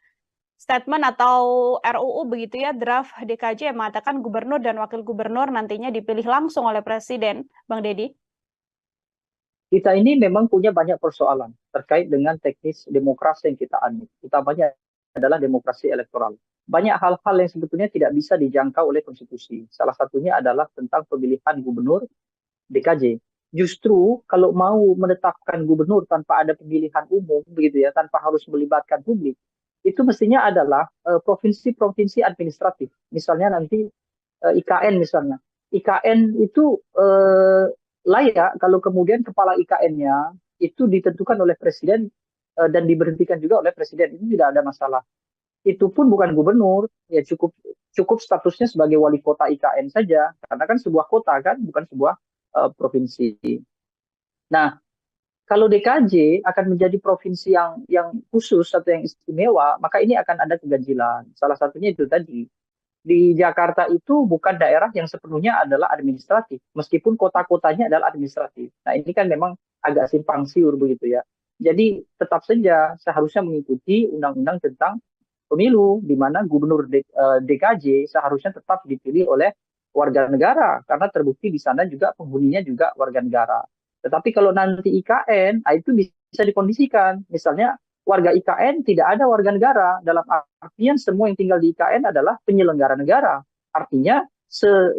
statement atau RUU begitu ya, draft DKJ yang mengatakan gubernur dan wakil gubernur nantinya dipilih langsung oleh presiden, Bang Deddy? Kita ini memang punya banyak persoalan terkait dengan teknis demokrasi yang kita anut. Utamanya adalah demokrasi elektoral. Banyak hal-hal yang sebetulnya tidak bisa dijangkau oleh konstitusi. Salah satunya adalah tentang pemilihan gubernur DKJ. justru kalau mau menetapkan gubernur tanpa ada pemilihan umum begitu ya, tanpa harus melibatkan publik, itu mestinya adalah provinsi-provinsi administratif. Misalnya nanti IKN misalnya. IKN itu layak kalau kemudian kepala IKN-nya itu ditentukan oleh presiden dan diberhentikan juga oleh presiden, itu tidak ada masalah. Itu pun bukan gubernur, ya cukup cukup statusnya sebagai wali kota IKN saja, karena kan sebuah kota kan, bukan sebuah provinsi. Nah, kalau DKJ akan menjadi provinsi yang khusus atau yang istimewa, maka ini akan ada keganjilan. Salah satunya itu tadi. Di Jakarta itu bukan daerah yang sepenuhnya adalah administratif, meskipun kota-kotanya adalah administratif. Nah, ini kan memang agak simpang siur begitu ya. Jadi tetap saja seharusnya mengikuti undang-undang tentang pemilu, di mana gubernur DKJ seharusnya tetap dipilih oleh warga negara, karena terbukti di sana juga penghuninya juga warga negara. Tetapi kalau nanti IKN, itu bisa dikondisikan. Misalnya warga IKN tidak ada warga negara, dalam artian semua yang tinggal di IKN adalah penyelenggara negara. Artinya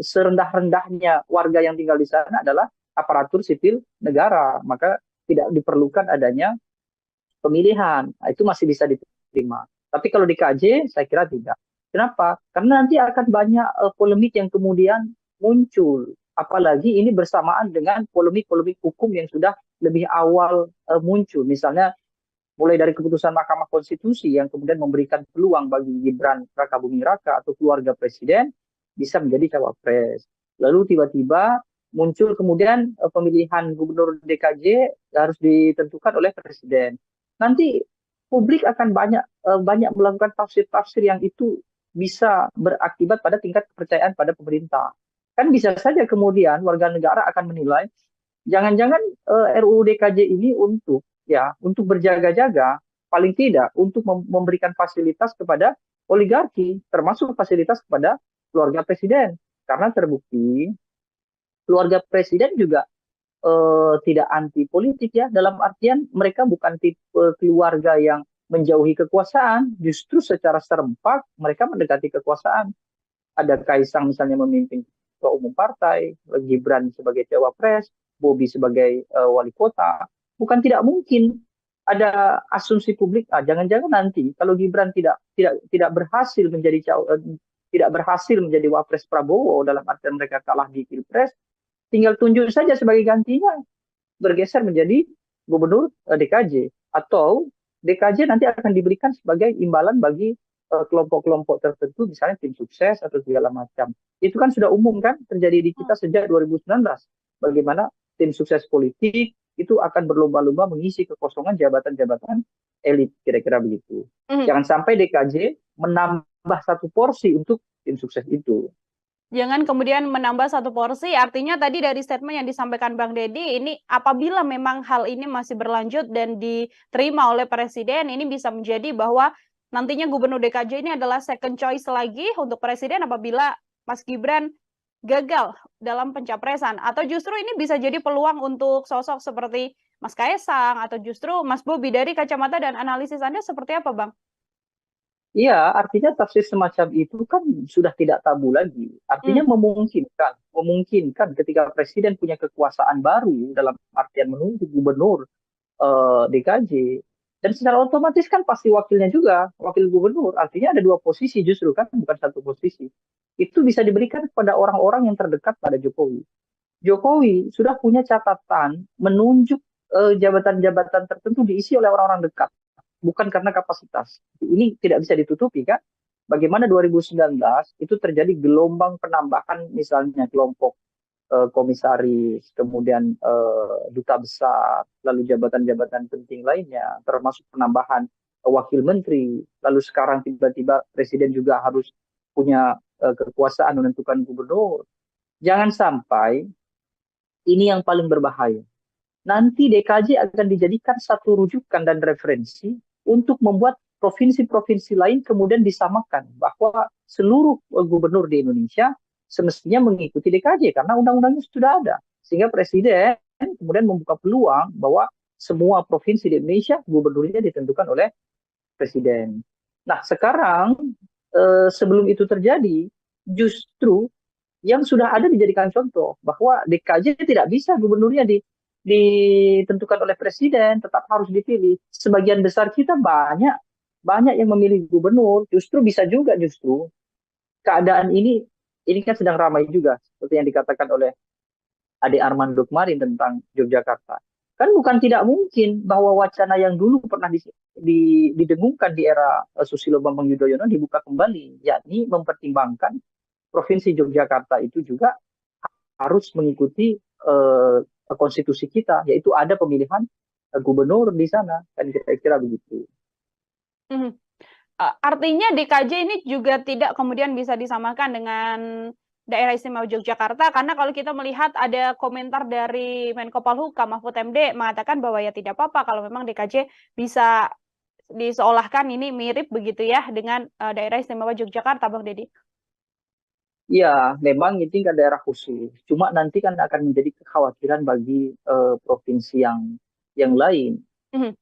serendah-rendahnya warga yang tinggal di sana adalah aparatur sipil negara, maka tidak diperlukan adanya pemilihan. Nah, itu masih bisa diterima. Tapi kalau di KJ, saya kira tidak. Kenapa? Karena nanti akan banyak polemik yang kemudian muncul. Apalagi ini bersamaan dengan polemik-polemik hukum yang sudah lebih awal muncul. Misalnya mulai dari keputusan Mahkamah Konstitusi yang kemudian memberikan peluang bagi Gibran Rakabuming Raka atau keluarga presiden bisa menjadi cawapres. Lalu tiba-tiba muncul kemudian pemilihan gubernur DKJ harus ditentukan oleh presiden. Nanti publik akan banyak melakukan tafsir-tafsir yang itu bisa berakibat pada tingkat kepercayaan pada pemerintah. Kan bisa saja kemudian warga negara akan menilai jangan-jangan RUU DKJ ini untuk berjaga-jaga, paling tidak untuk memberikan fasilitas kepada oligarki, termasuk fasilitas kepada keluarga presiden. Karena terbukti keluarga presiden juga tidak anti politik ya, dalam artian mereka bukan tipe keluarga yang menjauhi kekuasaan, justru secara serempak mereka mendekati kekuasaan. Ada Kaisang misalnya memimpin ketua umum partai, Gibran sebagai cawapres, Bobi sebagai wali kota. Bukan tidak mungkin ada asumsi publik, jangan-jangan nanti kalau Gibran tidak berhasil menjadi wapres Prabowo, dalam artian mereka kalah di Pilpres, tinggal tunjuk saja sebagai gantinya, bergeser menjadi gubernur DKJ, atau DKJ nanti akan diberikan sebagai imbalan bagi kelompok-kelompok tertentu, misalnya tim sukses atau segala macam. Itu kan sudah umum kan terjadi di kita sejak 2019. Bagaimana tim sukses politik itu akan berlomba-lomba mengisi kekosongan jabatan-jabatan elit, kira-kira begitu. Jangan sampai DKJ menambah satu porsi untuk tim sukses itu. Jangan kemudian menambah satu porsi, artinya tadi dari statement yang disampaikan Bang Deddy, ini apabila memang hal ini masih berlanjut dan diterima oleh Presiden, ini bisa menjadi bahwa nantinya Gubernur DKJ ini adalah second choice lagi untuk Presiden apabila Mas Gibran gagal dalam pencapresan. Atau justru ini bisa jadi peluang untuk sosok seperti Mas Kaisang atau justru Mas Bobi. Dari kacamata dan analisis Anda seperti apa, Bang? Iya, artinya tafsir semacam itu kan sudah tidak tabu lagi. Artinya memungkinkan ketika presiden punya kekuasaan baru dalam artian menunjuk gubernur DKJ, dan secara otomatis kan pasti wakilnya juga, wakil gubernur. Artinya ada dua posisi justru kan, bukan satu posisi. Itu bisa diberikan kepada orang-orang yang terdekat pada Jokowi. Jokowi sudah punya catatan menunjuk jabatan-jabatan tertentu diisi oleh orang-orang dekat, bukan karena kapasitas. Ini tidak bisa ditutupi kan. Bagaimana 2019 itu terjadi gelombang penambahan misalnya kelompok komisaris, kemudian duta besar, lalu jabatan-jabatan penting lainnya, termasuk penambahan wakil menteri. Lalu sekarang tiba-tiba presiden juga harus punya kekuasaan menentukan gubernur. Jangan sampai ini yang paling berbahaya. Nanti DKJ akan dijadikan satu rujukan dan referensi untuk membuat provinsi-provinsi lain kemudian disamakan bahwa seluruh gubernur di Indonesia semestinya mengikuti DKJ karena undang-undangnya sudah ada. Sehingga presiden kemudian membuka peluang bahwa semua provinsi di Indonesia gubernurnya ditentukan oleh presiden. Nah, sekarang sebelum itu terjadi, justru yang sudah ada dijadikan contoh bahwa DKJ tidak bisa gubernurnya ditentukan oleh presiden, tetap harus dipilih. Sebagian besar kita banyak yang memilih gubernur, justru bisa juga justru keadaan ini kan sedang ramai juga seperti yang dikatakan oleh Ade Armando kemarin tentang Yogyakarta. Kan bukan tidak mungkin bahwa wacana yang dulu pernah didengungkan di era Susilo Bambang Yudhoyono dibuka kembali, yakni mempertimbangkan Provinsi Yogyakarta itu juga harus mengikuti konstitusi kita, yaitu ada pemilihan gubernur di sana, kan kira-kira begitu. Artinya DKJ ini juga tidak kemudian bisa disamakan dengan Daerah Istimewa Yogyakarta, karena kalau kita melihat ada komentar dari Menko Polhukam Mahfud MD mengatakan bahwa ya tidak apa-apa kalau memang DKJ bisa diseolahkan ini mirip begitu ya dengan Daerah Istimewa Yogyakarta, Bang Deddy. Ya, memang ini kan daerah khusus. Cuma nanti kan akan menjadi kekhawatiran bagi provinsi yang lain.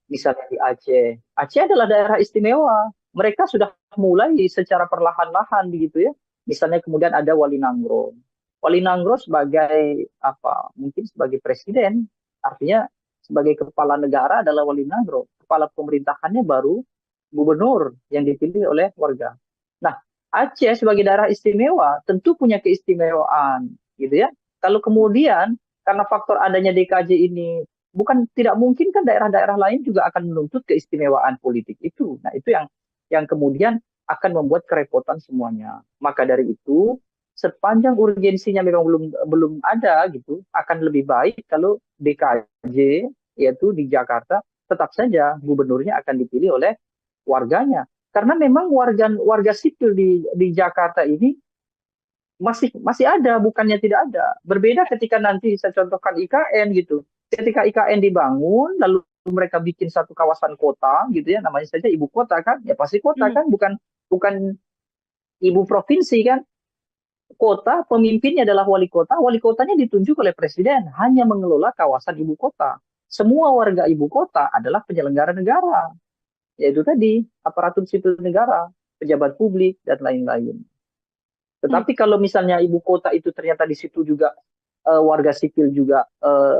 Misalnya di Aceh. Aceh adalah daerah istimewa. Mereka sudah mulai secara perlahan-lahan begitu ya. Misalnya kemudian ada Wali Nanggro. Wali Nanggro sebagai apa? Mungkin sebagai presiden, artinya sebagai kepala negara adalah Wali Nanggro. Kepala pemerintahannya baru gubernur yang dipilih oleh warga. Nah, Aceh sebagai daerah istimewa tentu punya keistimewaan, gitu ya. Kalau kemudian karena faktor adanya DKJ ini bukan tidak mungkin kan daerah-daerah lain juga akan menuntut keistimewaan politik itu. Nah, itu yang kemudian akan membuat kerepotan semuanya. Maka dari itu, sepanjang urgensinya memang belum ada gitu, akan lebih baik kalau DKJ yaitu di Jakarta tetap saja gubernurnya akan dipilih oleh warganya. Karena memang warga sipil di Jakarta ini masih ada, bukannya tidak ada. Berbeda ketika nanti saya contohkan IKN gitu. Ketika IKN dibangun, lalu mereka bikin satu kawasan kota gitu ya, namanya saja ibu kota kan, ya pasti kota kan, bukan ibu provinsi kan. Kota, pemimpinnya adalah wali kotanya ditunjuk oleh presiden, hanya mengelola kawasan ibu kota. Semua warga ibu kota adalah penyelenggara negara. Yaitu tadi aparatur sipil negara, pejabat publik dan lain-lain. Tetapi kalau misalnya ibu kota itu ternyata di situ juga warga sipil juga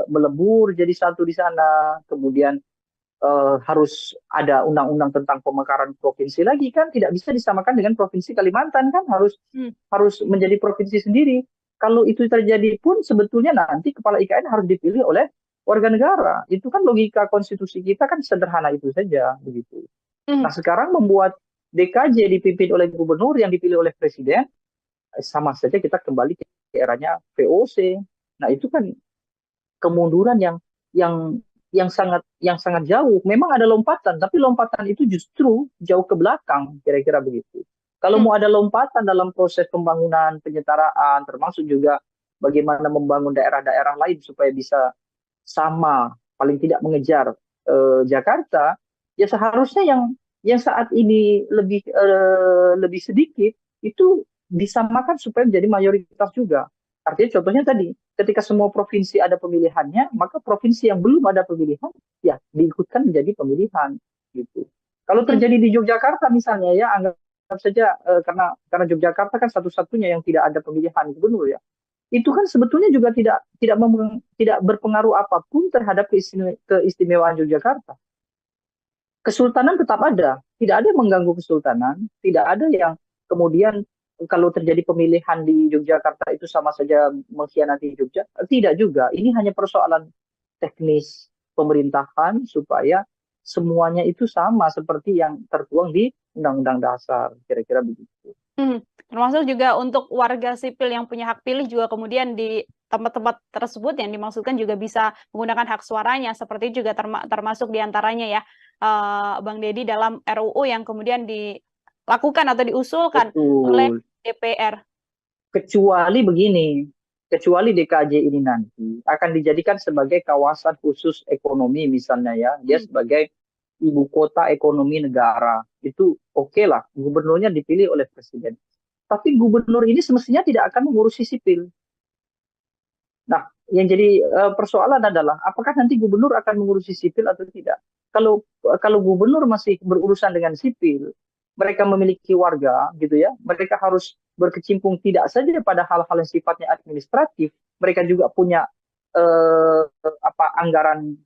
melebur jadi satu di sana, kemudian harus ada undang-undang tentang pemekaran provinsi lagi kan, tidak bisa disamakan dengan provinsi Kalimantan kan, harus menjadi provinsi sendiri. Kalau itu terjadi pun sebetulnya nanti kepala IKN harus dipilih oleh warga negara. Itu kan logika konstitusi kita kan sederhana itu saja begitu. Nah, sekarang membuat DKJ dipimpin oleh gubernur yang dipilih oleh presiden, sama saja kita kembali ke eranya VOC. Nah, itu kan kemunduran yang sangat jauh. Memang ada lompatan, tapi lompatan itu justru jauh ke belakang, kira-kira begitu. Kalau mau ada lompatan dalam proses pembangunan, penyetaraan, termasuk juga bagaimana membangun daerah-daerah lain supaya bisa sama, paling tidak mengejar Jakarta, ya seharusnya yang saat ini lebih sedikit itu disamakan supaya menjadi mayoritas juga. Artinya contohnya tadi, ketika semua provinsi ada pemilihannya, maka provinsi yang belum ada pemilihan, ya diikutkan menjadi pemilihan gitu. Kalau terjadi di Yogyakarta misalnya ya, anggap saja karena Yogyakarta kan satu-satunya yang tidak ada pemilihan gubernur ya. Itu kan sebetulnya juga tidak berpengaruh apapun terhadap keistimewaan Yogyakarta. Kesultanan tetap ada, tidak ada yang mengganggu kesultanan, tidak ada yang kemudian kalau terjadi pemilihan di Yogyakarta itu sama saja mengkhianati Jogja. Tidak juga, ini hanya persoalan teknis pemerintahan supaya semuanya itu sama seperti yang tertuang di Undang-Undang Dasar, kira-kira begitu. Termasuk juga untuk warga sipil yang punya hak pilih juga kemudian di tempat-tempat tersebut yang dimaksudkan juga bisa menggunakan hak suaranya, seperti juga termasuk diantaranya ya, Bang Deddy, dalam RUU yang kemudian dilakukan atau diusulkan oleh DPR. Kecuali begini, kecuali DKJ ini nanti akan dijadikan sebagai kawasan khusus ekonomi misalnya ya, dia sebagai ibu kota ekonomi negara, itu oke lah, gubernurnya dipilih oleh presiden. Tapi gubernur ini semestinya tidak akan mengurusi sipil. Nah, yang jadi persoalan adalah apakah nanti gubernur akan mengurusi sipil atau tidak. Kalau gubernur masih berurusan dengan sipil, mereka memiliki warga gitu ya, mereka harus berkecimpung tidak saja pada hal-hal yang sifatnya administratif, mereka juga punya anggaran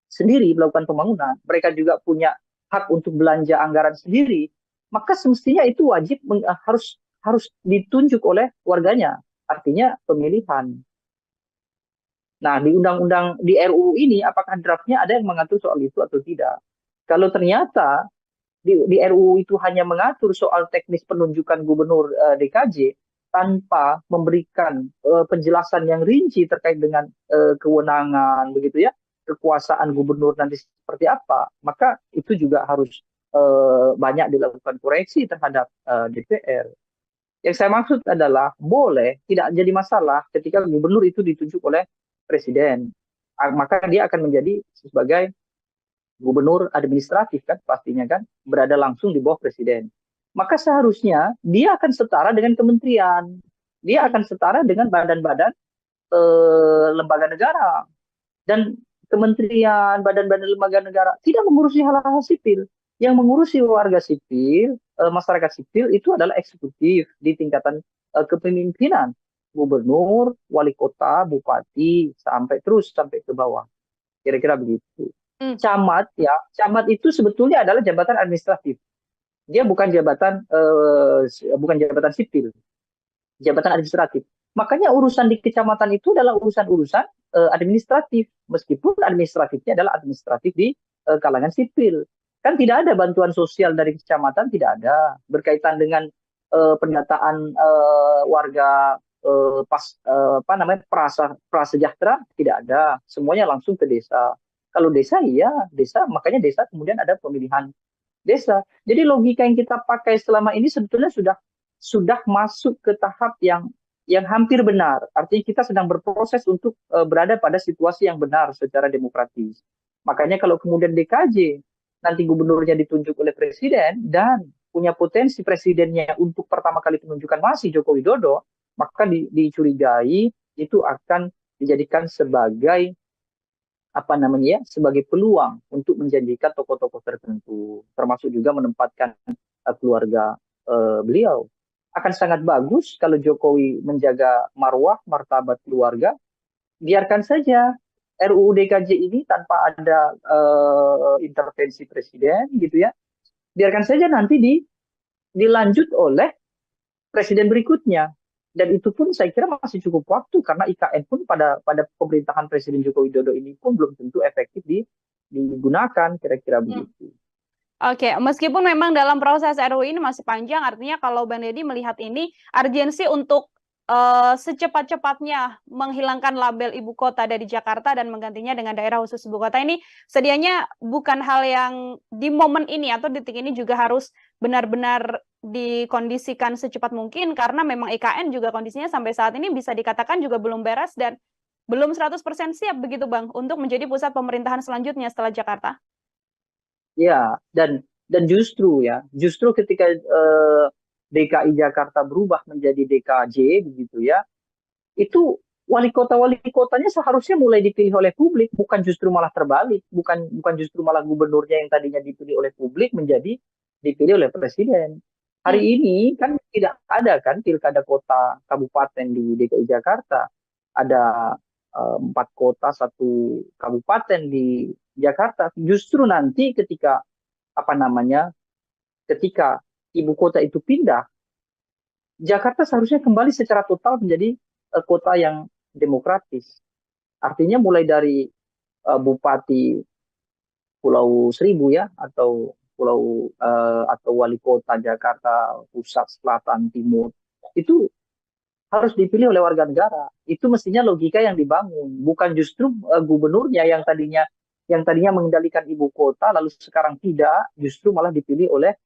sendiri melakukan pembangunan, mereka juga punya hak untuk belanja anggaran sendiri, maka semestinya itu wajib harus ditunjuk oleh warganya, artinya pemilihan. Nah, di undang-undang di RUU ini apakah draftnya ada yang mengatur soal itu atau tidak? Kalau ternyata di RUU itu hanya mengatur soal teknis penunjukan gubernur DKJ tanpa memberikan penjelasan yang rinci terkait dengan kewenangan begitu ya, kekuasaan gubernur nanti seperti apa, maka itu juga harus banyak dilakukan koreksi terhadap DPR. Yang saya maksud adalah boleh tidak jadi masalah ketika gubernur itu ditunjuk oleh presiden, maka dia akan menjadi sebagai gubernur administratif kan, pastinya kan berada langsung di bawah presiden. Maka seharusnya dia akan setara dengan kementerian, dia akan setara dengan badan-badan lembaga negara, dan kementerian, badan-badan lembaga negara tidak mengurusi hal-hal sipil. Yang mengurusi warga sipil, masyarakat sipil itu adalah eksekutif di tingkatan kepemimpinan, gubernur, wali kota, bupati, sampai ke bawah. Kira-kira begitu. Camat ya, camat itu sebetulnya adalah jabatan administratif. Dia bukan jabatan sipil, jabatan administratif. Makanya urusan di kecamatan itu adalah urusan-urusan administratif, meskipun administratifnya adalah administratif di kalangan sipil. Kan tidak ada bantuan sosial dari kecamatan, tidak ada berkaitan dengan pendataan warga prasejahtera, tidak ada, semuanya langsung ke desa. Kalau desa iya desa, makanya desa kemudian ada pemilihan desa. Jadi logika yang kita pakai selama ini sebetulnya sudah masuk ke tahap yang hampir benar. Artinya kita sedang berproses untuk berada pada situasi yang benar secara demokratis. Makanya kalau kemudian DKJ nanti gubernurnya ditunjuk oleh presiden dan punya potensi presidennya untuk pertama kali penunjukan masih Joko Widodo, maka dicurigai itu akan dijadikan sebagai sebagai peluang untuk menjanjikan tokoh-tokoh tertentu, termasuk juga menempatkan keluarga beliau. Akan sangat bagus kalau Jokowi menjaga marwah, martabat keluarga, biarkan saja RUU DKJ ini tanpa ada intervensi presiden gitu ya, biarkan saja nanti dilanjut oleh presiden berikutnya. Dan itu pun saya kira masih cukup waktu, karena IKN pun pada pemerintahan Presiden Joko Widodo ini pun belum tentu efektif digunakan, kira-kira begitu. Oke, meskipun memang dalam proses RUU ini masih panjang, artinya kalau Bang Deddy melihat ini urgensi untuk secepat-cepatnya menghilangkan label ibu kota dari Jakarta dan menggantinya dengan daerah khusus ibu kota ini sedianya bukan hal yang di momen ini atau detik ini juga harus benar-benar dikondisikan secepat mungkin, karena memang IKN juga kondisinya sampai saat ini bisa dikatakan juga belum beres dan belum 100% siap begitu Bang untuk menjadi pusat pemerintahan selanjutnya setelah Jakarta. Ya, dan justru ketika DKI Jakarta berubah menjadi DKJ begitu ya, itu wali kotanya seharusnya mulai dipilih oleh publik, bukan justru malah terbalik, bukan justru malah gubernurnya yang tadinya dipilih oleh publik menjadi dipilih oleh presiden. Hari ini kan tidak ada kan pilkada kota kabupaten di DKI Jakarta, ada 4 kota 1 kabupaten di Jakarta. Justru nanti ketika ibu kota itu pindah, Jakarta seharusnya kembali secara total menjadi kota yang demokratis. Artinya mulai dari bupati Pulau Seribu ya, atau wali kota Jakarta Pusat, Selatan, Timur, itu harus dipilih oleh warga negara. Itu mestinya logika yang dibangun, bukan justru gubernurnya yang tadinya mengendalikan ibu kota lalu sekarang tidak, justru malah dipilih oleh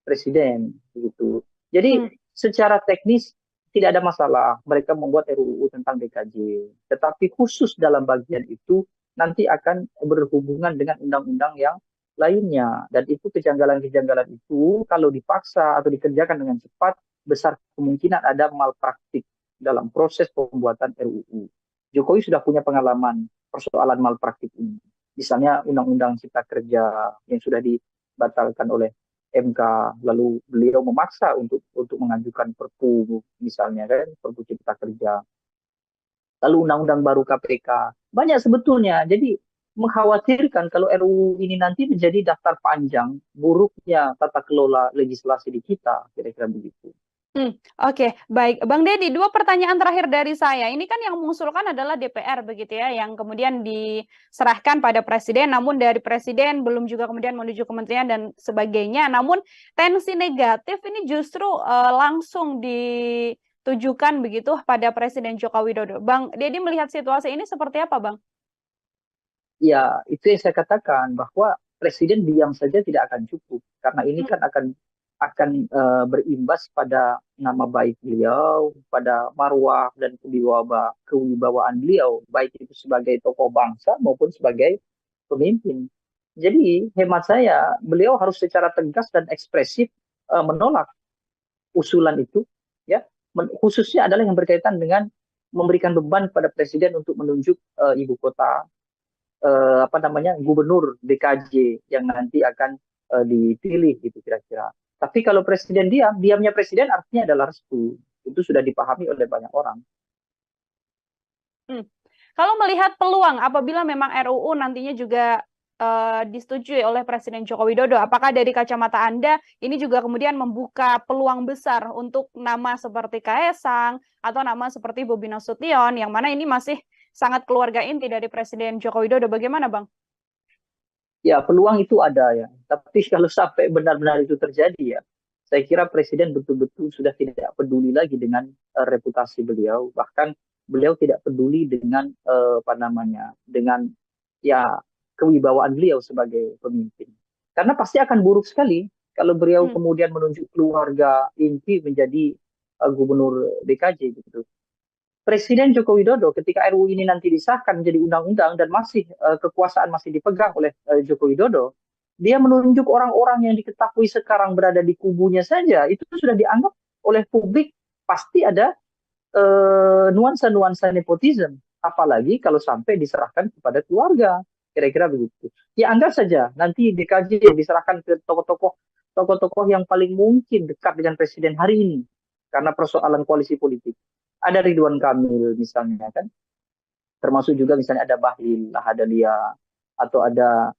presiden begitu. Jadi secara teknis tidak ada masalah mereka membuat RUU tentang DKJ, tetapi khusus dalam bagian itu nanti akan berhubungan dengan undang-undang yang lainnya, dan itu kejanggalan-kejanggalan itu kalau dipaksa atau dikerjakan dengan cepat besar kemungkinan ada malpraktik dalam proses pembuatan RUU. Jokowi sudah punya pengalaman persoalan malpraktik ini. Misalnya Undang-Undang Cipta Kerja yang sudah dibatalkan oleh MK, lalu beliau memaksa untuk mengajukan Perpu misalnya kan, Perpu Cipta Kerja, lalu undang-undang baru KPK. Banyak sebetulnya. Jadi mengkhawatirkan kalau RUU ini nanti menjadi daftar panjang buruknya tata kelola legislasi di kita, kira-kira begitu. Oke, baik. Bang Deddy, dua pertanyaan terakhir dari saya. Ini kan yang mengusulkan adalah DPR begitu ya, yang kemudian diserahkan pada Presiden, namun dari Presiden belum juga kemudian menuju kementerian dan sebagainya. Namun tensi negatif ini justru langsung ditujukan begitu pada Presiden Joko Widodo. Bang Deddy melihat situasi ini seperti apa, Bang? Ya, itu yang saya katakan bahwa Presiden diam saja tidak akan cukup karena ini kan akan berimbas pada nama baik beliau, pada marwah dan kewibawaan beliau, baik itu sebagai tokoh bangsa maupun sebagai pemimpin. Jadi hemat saya, beliau harus secara tegas dan ekspresif menolak usulan itu, ya, khususnya adalah yang berkaitan dengan memberikan beban pada Presiden untuk menunjuk ibu kota, gubernur DKJ yang nanti akan dipilih gitu kira-kira. Tapi kalau Presiden diamnya Presiden artinya adalah restu. Itu sudah dipahami oleh banyak orang. Kalau melihat peluang apabila memang RUU nantinya juga disetujui oleh Presiden Joko Widodo, apakah dari kacamata Anda ini juga kemudian membuka peluang besar untuk nama seperti Kaesang atau nama seperti Bobi Nasution, yang mana ini masih sangat keluarga inti dari Presiden Joko Widodo? Bagaimana, Bang? Ya, peluang itu ada ya. Tapi kalau sampai benar-benar itu terjadi ya, saya kira Presiden betul-betul sudah tidak peduli lagi dengan reputasi beliau. Bahkan beliau tidak peduli dengan dengan ya kewibawaan beliau sebagai pemimpin. Karena pasti akan buruk sekali kalau beliau kemudian menunjuk keluarga inti menjadi gubernur DKJ gitu. Presiden Joko Widodo ketika RUU ini nanti disahkan menjadi undang-undang dan masih kekuasaan masih dipegang oleh Joko Widodo, dia menunjuk orang-orang yang diketahui sekarang berada di kubunya saja, itu sudah dianggap oleh publik pasti ada nuansa-nuansa nepotisme, apalagi kalau sampai diserahkan kepada keluarga, kira-kira begitu. Ya anggap saja nanti DKJ yang diserahkan ke tokoh-tokoh yang paling mungkin dekat dengan Presiden hari ini karena persoalan koalisi politik. Ada Ridwan Kamil misalnya kan, termasuk juga misalnya ada Bahlil Lahadalia, atau ada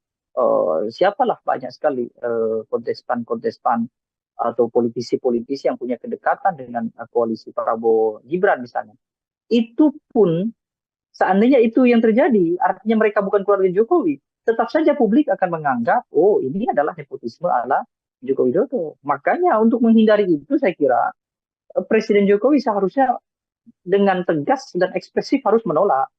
siapalah banyak sekali kontestan-kontestan atau politisi-politisi yang punya kedekatan dengan koalisi Prabowo Gibran misalnya. Itu pun seandainya itu yang terjadi, artinya mereka bukan keluarga Jokowi, tetap saja publik akan menganggap, oh ini adalah nepotisme ala Joko Widodo. Makanya untuk menghindari itu saya kira Presiden Jokowi seharusnya dengan tegas dan ekspresif harus menolak.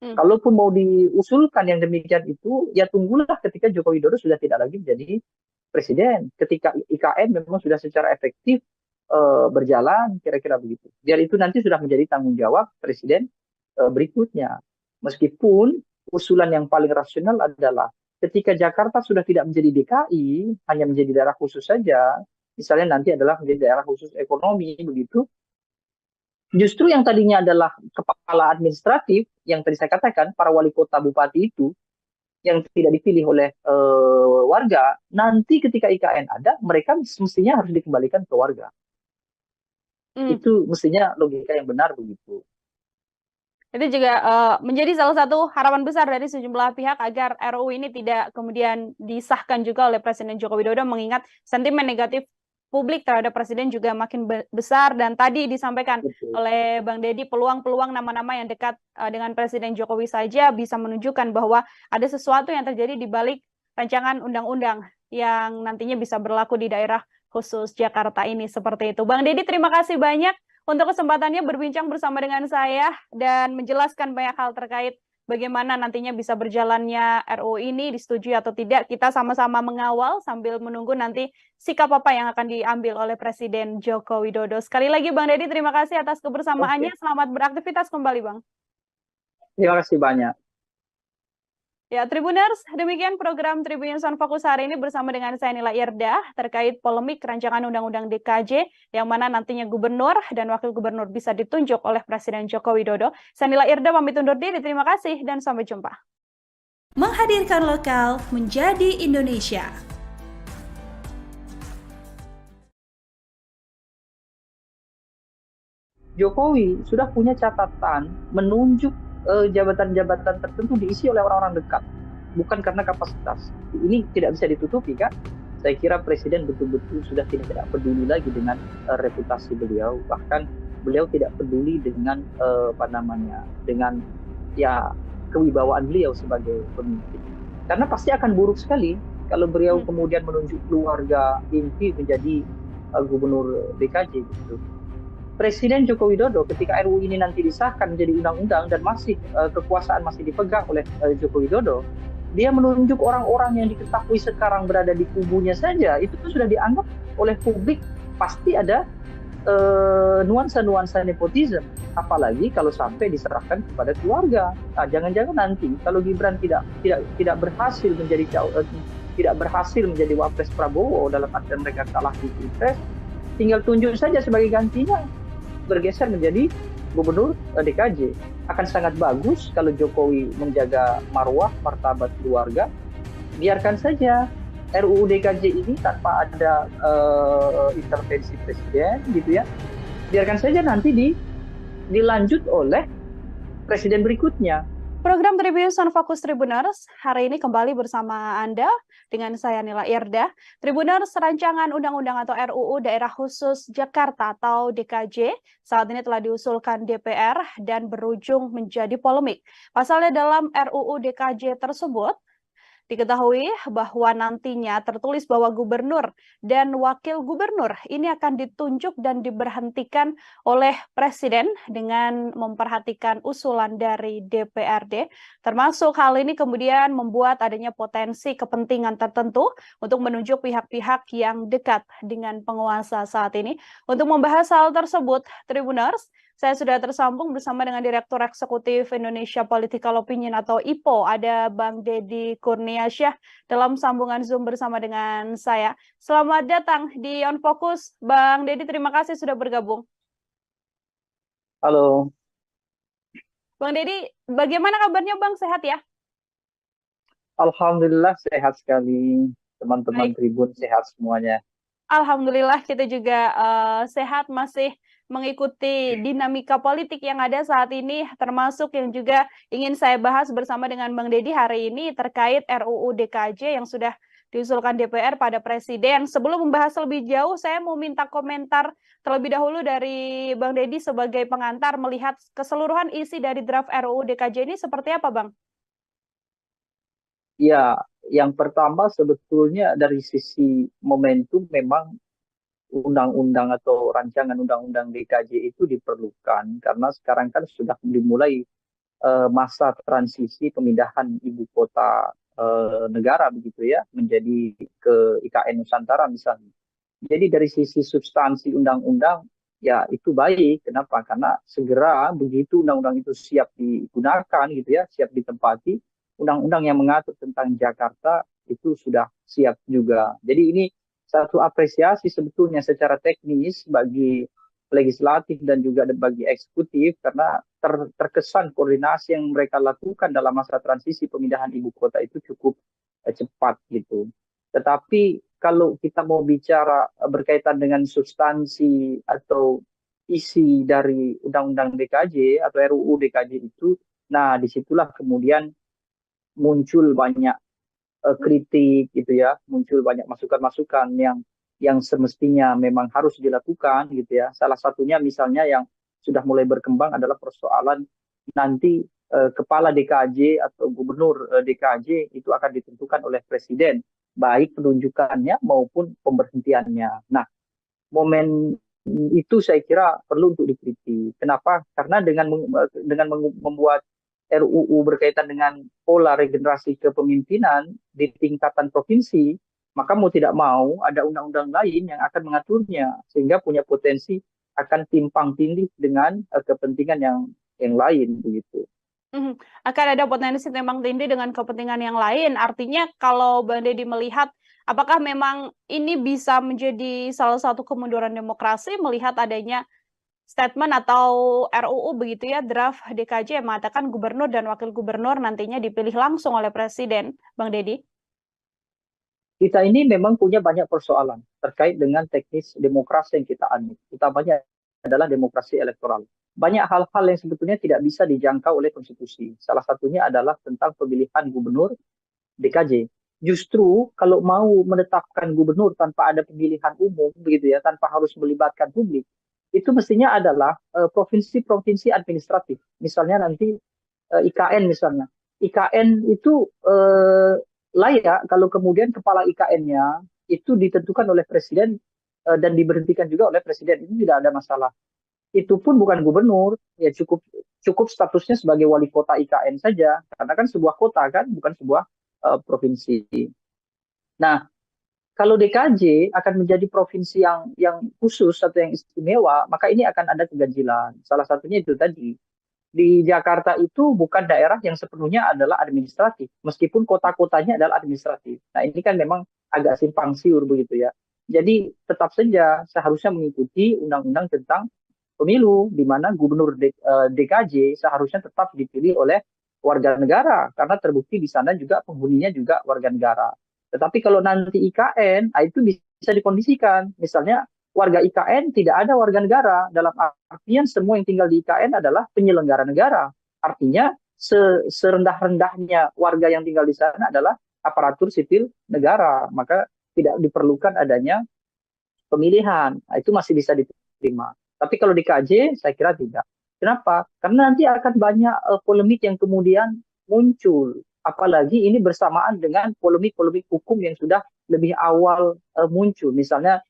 Kalaupun mau diusulkan yang demikian itu, ya tunggulah ketika Joko Widodo sudah tidak lagi menjadi presiden. Ketika IKN memang sudah secara efektif berjalan, kira-kira begitu. Biar itu nanti sudah menjadi tanggung jawab presiden berikutnya. Meskipun usulan yang paling rasional adalah ketika Jakarta sudah tidak menjadi DKI, hanya menjadi daerah khusus saja, misalnya nanti adalah menjadi daerah khusus ekonomi, begitu. Justru yang tadinya adalah kepala administratif, yang tadi saya katakan, para wali kota bupati itu, yang tidak dipilih oleh warga, nanti ketika IKN ada, mereka mestinya harus dikembalikan ke warga. Itu mestinya logika yang benar begitu. Itu juga menjadi salah satu harapan besar dari sejumlah pihak agar RUU ini tidak kemudian disahkan juga oleh Presiden Joko Widodo, mengingat sentimen negatif publik terhadap Presiden juga makin besar, dan tadi disampaikan oleh Bang Deddy peluang-peluang nama-nama yang dekat dengan Presiden Jokowi saja bisa menunjukkan bahwa ada sesuatu yang terjadi di balik rancangan undang-undang yang nantinya bisa berlaku di daerah khusus Jakarta ini, seperti itu. Bang Deddy, terima kasih banyak untuk kesempatannya berbincang bersama dengan saya dan menjelaskan banyak hal terkait bagaimana nantinya bisa berjalannya RUU ini, disetujui atau tidak. Kita sama-sama mengawal sambil menunggu nanti sikap apa yang akan diambil oleh Presiden Joko Widodo. Sekali lagi Bang Deddy, terima kasih atas kebersamaannya. Selamat beraktivitas kembali, Bang. Terima kasih banyak. Ya, Tribuners, demikian program Tribun Sound Fokus hari ini bersama dengan saya Nila Irdah terkait polemik rancangan Undang-Undang DKJ yang mana nantinya gubernur dan wakil gubernur bisa ditunjuk oleh Presiden Joko Widodo. Saya Nila Irdah pamit undur diri, terima kasih dan sampai jumpa. Menghadirkan lokal menjadi Indonesia. Jokowi sudah punya catatan menunjuk jabatan-jabatan tertentu diisi oleh orang-orang dekat, bukan karena kapasitas. Ini tidak bisa ditutupi kan? Saya kira Presiden betul-betul sudah tidak peduli lagi dengan reputasi beliau, bahkan beliau tidak peduli dengan dengan ya kewibawaan beliau sebagai pemimpin. Karena pasti akan buruk sekali kalau beliau kemudian menunjuk keluarga inti menjadi gubernur DKJ gitu. Presiden Joko Widodo ketika RUU ini nanti disahkan menjadi undang-undang dan masih kekuasaan masih dipegang oleh Joko Widodo, dia menunjuk orang-orang yang diketahui sekarang berada di kubunya saja, itu sudah dianggap oleh publik pasti ada nuansa-nuansa nepotisme. Apalagi kalau sampai diserahkan kepada keluarga. Nah, jangan-jangan nanti kalau Gibran tidak berhasil menjadi wapres Prabowo dalam artian mereka kalah di Pilpres, tinggal tunjuk saja sebagai gantinya, bergeser menjadi gubernur DKJ. Akan sangat bagus kalau Jokowi menjaga marwah martabat keluarga. Biarkan saja RUU DKJ ini tanpa ada intervensi presiden gitu ya. Biarkan saja nanti dilanjut oleh presiden berikutnya. Program Tribun Fokus Tribuners hari ini kembali bersama Anda dengan saya Nila Irda. Tribuners, rancangan undang-undang atau RUU Daerah Khusus Jakarta atau DKJ saat ini telah diusulkan DPR dan berujung menjadi polemik. Pasalnya dalam RUU DKJ tersebut diketahui bahwa nantinya tertulis bahwa gubernur dan wakil gubernur ini akan ditunjuk dan diberhentikan oleh presiden dengan memperhatikan usulan dari DPRD. Termasuk hal ini kemudian membuat adanya potensi kepentingan tertentu untuk menunjuk pihak-pihak yang dekat dengan penguasa saat ini. Untuk membahas hal tersebut, Tribuners, saya sudah tersambung bersama dengan Direktur Eksekutif Indonesia Political Opinion atau IPO, ada Bang Deddy Kurniasyah dalam sambungan Zoom bersama dengan saya. Selamat datang di On Focus, Bang Deddy, terima kasih sudah bergabung. Halo. Bang Deddy, bagaimana kabarnya Bang? Sehat ya? Alhamdulillah sehat sekali, teman-teman Tribun sehat semuanya. Alhamdulillah kita juga sehat, masih mengikuti dinamika politik yang ada saat ini, termasuk yang juga ingin saya bahas bersama dengan Bang Deddy hari ini terkait RUU DKJ yang sudah diusulkan DPR pada Presiden. Sebelum membahas lebih jauh, saya mau minta komentar terlebih dahulu dari Bang Deddy sebagai pengantar melihat keseluruhan isi dari draft RUU DKJ ini seperti apa, Bang? Ya, yang pertama sebetulnya dari sisi momentum memang undang-undang atau rancangan undang-undang DKJ itu diperlukan karena sekarang kan sudah dimulai masa transisi pemindahan ibu kota negara begitu ya menjadi ke IKN Nusantara misalnya. Jadi dari sisi substansi undang-undang ya itu baik. Kenapa? Karena segera begitu undang-undang itu siap digunakan gitu ya, siap ditempati, undang-undang yang mengatur tentang Jakarta itu sudah siap juga. Jadi ini satu apresiasi sebetulnya secara teknis bagi legislatif dan juga bagi eksekutif karena terkesan koordinasi yang mereka lakukan dalam masa transisi pemindahan ibu kota itu cukup cepat gitu. Tetapi kalau kita mau bicara berkaitan dengan substansi atau isi dari Undang-Undang DKJ atau RUU DKJ itu, nah disitulah kemudian muncul banyak kritik gitu ya, muncul banyak masukan-masukan yang semestinya memang harus dilakukan gitu ya. Salah satunya misalnya yang sudah mulai berkembang adalah persoalan nanti kepala DKJ atau gubernur DKJ itu akan ditentukan oleh presiden, baik penunjukannya maupun pemberhentiannya. Nah, momen itu saya kira perlu untuk dikritik. Kenapa? Karena dengan membuat RUU berkaitan dengan pola regenerasi kepemimpinan di tingkatan provinsi, maka mau tidak mau ada undang-undang lain yang akan mengaturnya sehingga punya potensi akan timpang tindih dengan kepentingan yang lain begitu. Akan ada potensi timpang tindih dengan kepentingan yang lain. Artinya kalau Bang Deddy melihat apakah memang ini bisa menjadi salah satu kemunduran demokrasi melihat adanya statement atau RUU begitu ya, draft DKJ yang mengatakan gubernur dan wakil gubernur nantinya dipilih langsung oleh presiden, Bang Deddy? Kita ini memang punya banyak persoalan terkait dengan teknis demokrasi yang kita anut, utamanya adalah demokrasi elektoral. Banyak hal-hal yang sebetulnya tidak bisa dijangkau oleh konstitusi. Salah satunya adalah tentang pemilihan gubernur DKJ. Justru kalau mau menetapkan gubernur tanpa ada pemilihan umum begitu ya, tanpa harus melibatkan publik, itu mestinya adalah provinsi-provinsi administratif. Misalnya nanti IKN misalnya. IKN itu layak kalau kemudian kepala IKN-nya itu ditentukan oleh presiden dan diberhentikan juga oleh presiden. Itu tidak ada masalah. Itu pun bukan gubernur, ya cukup statusnya sebagai wali kota IKN saja, karena kan sebuah kota kan, bukan sebuah provinsi. Nah, kalau DKJ akan menjadi provinsi yang khusus atau yang istimewa, maka ini akan ada keganjilan. Salah satunya itu tadi. Di Jakarta itu bukan daerah yang sepenuhnya adalah administratif, meskipun kota-kotanya adalah administratif. Nah, ini kan memang agak simpang siur begitu ya. Jadi tetap saja seharusnya mengikuti undang-undang tentang pemilu, di mana gubernur DKJ seharusnya tetap dipilih oleh warga negara, karena terbukti di sana juga penghuninya juga warga negara. Tetapi kalau nanti IKN, itu bisa dikondisikan. Misalnya warga IKN tidak ada warga negara, dalam artian semua yang tinggal di IKN adalah penyelenggara negara. Artinya serendah-rendahnya warga yang tinggal di sana adalah aparatur sipil negara, maka tidak diperlukan adanya pemilihan. Nah, itu masih bisa diterima. Tapi kalau di KJ, saya kira tidak. Kenapa? Karena nanti akan banyak polemik yang kemudian muncul. Apalagi ini bersamaan dengan polemik-polemik hukum yang sudah lebih awal muncul. Misalnya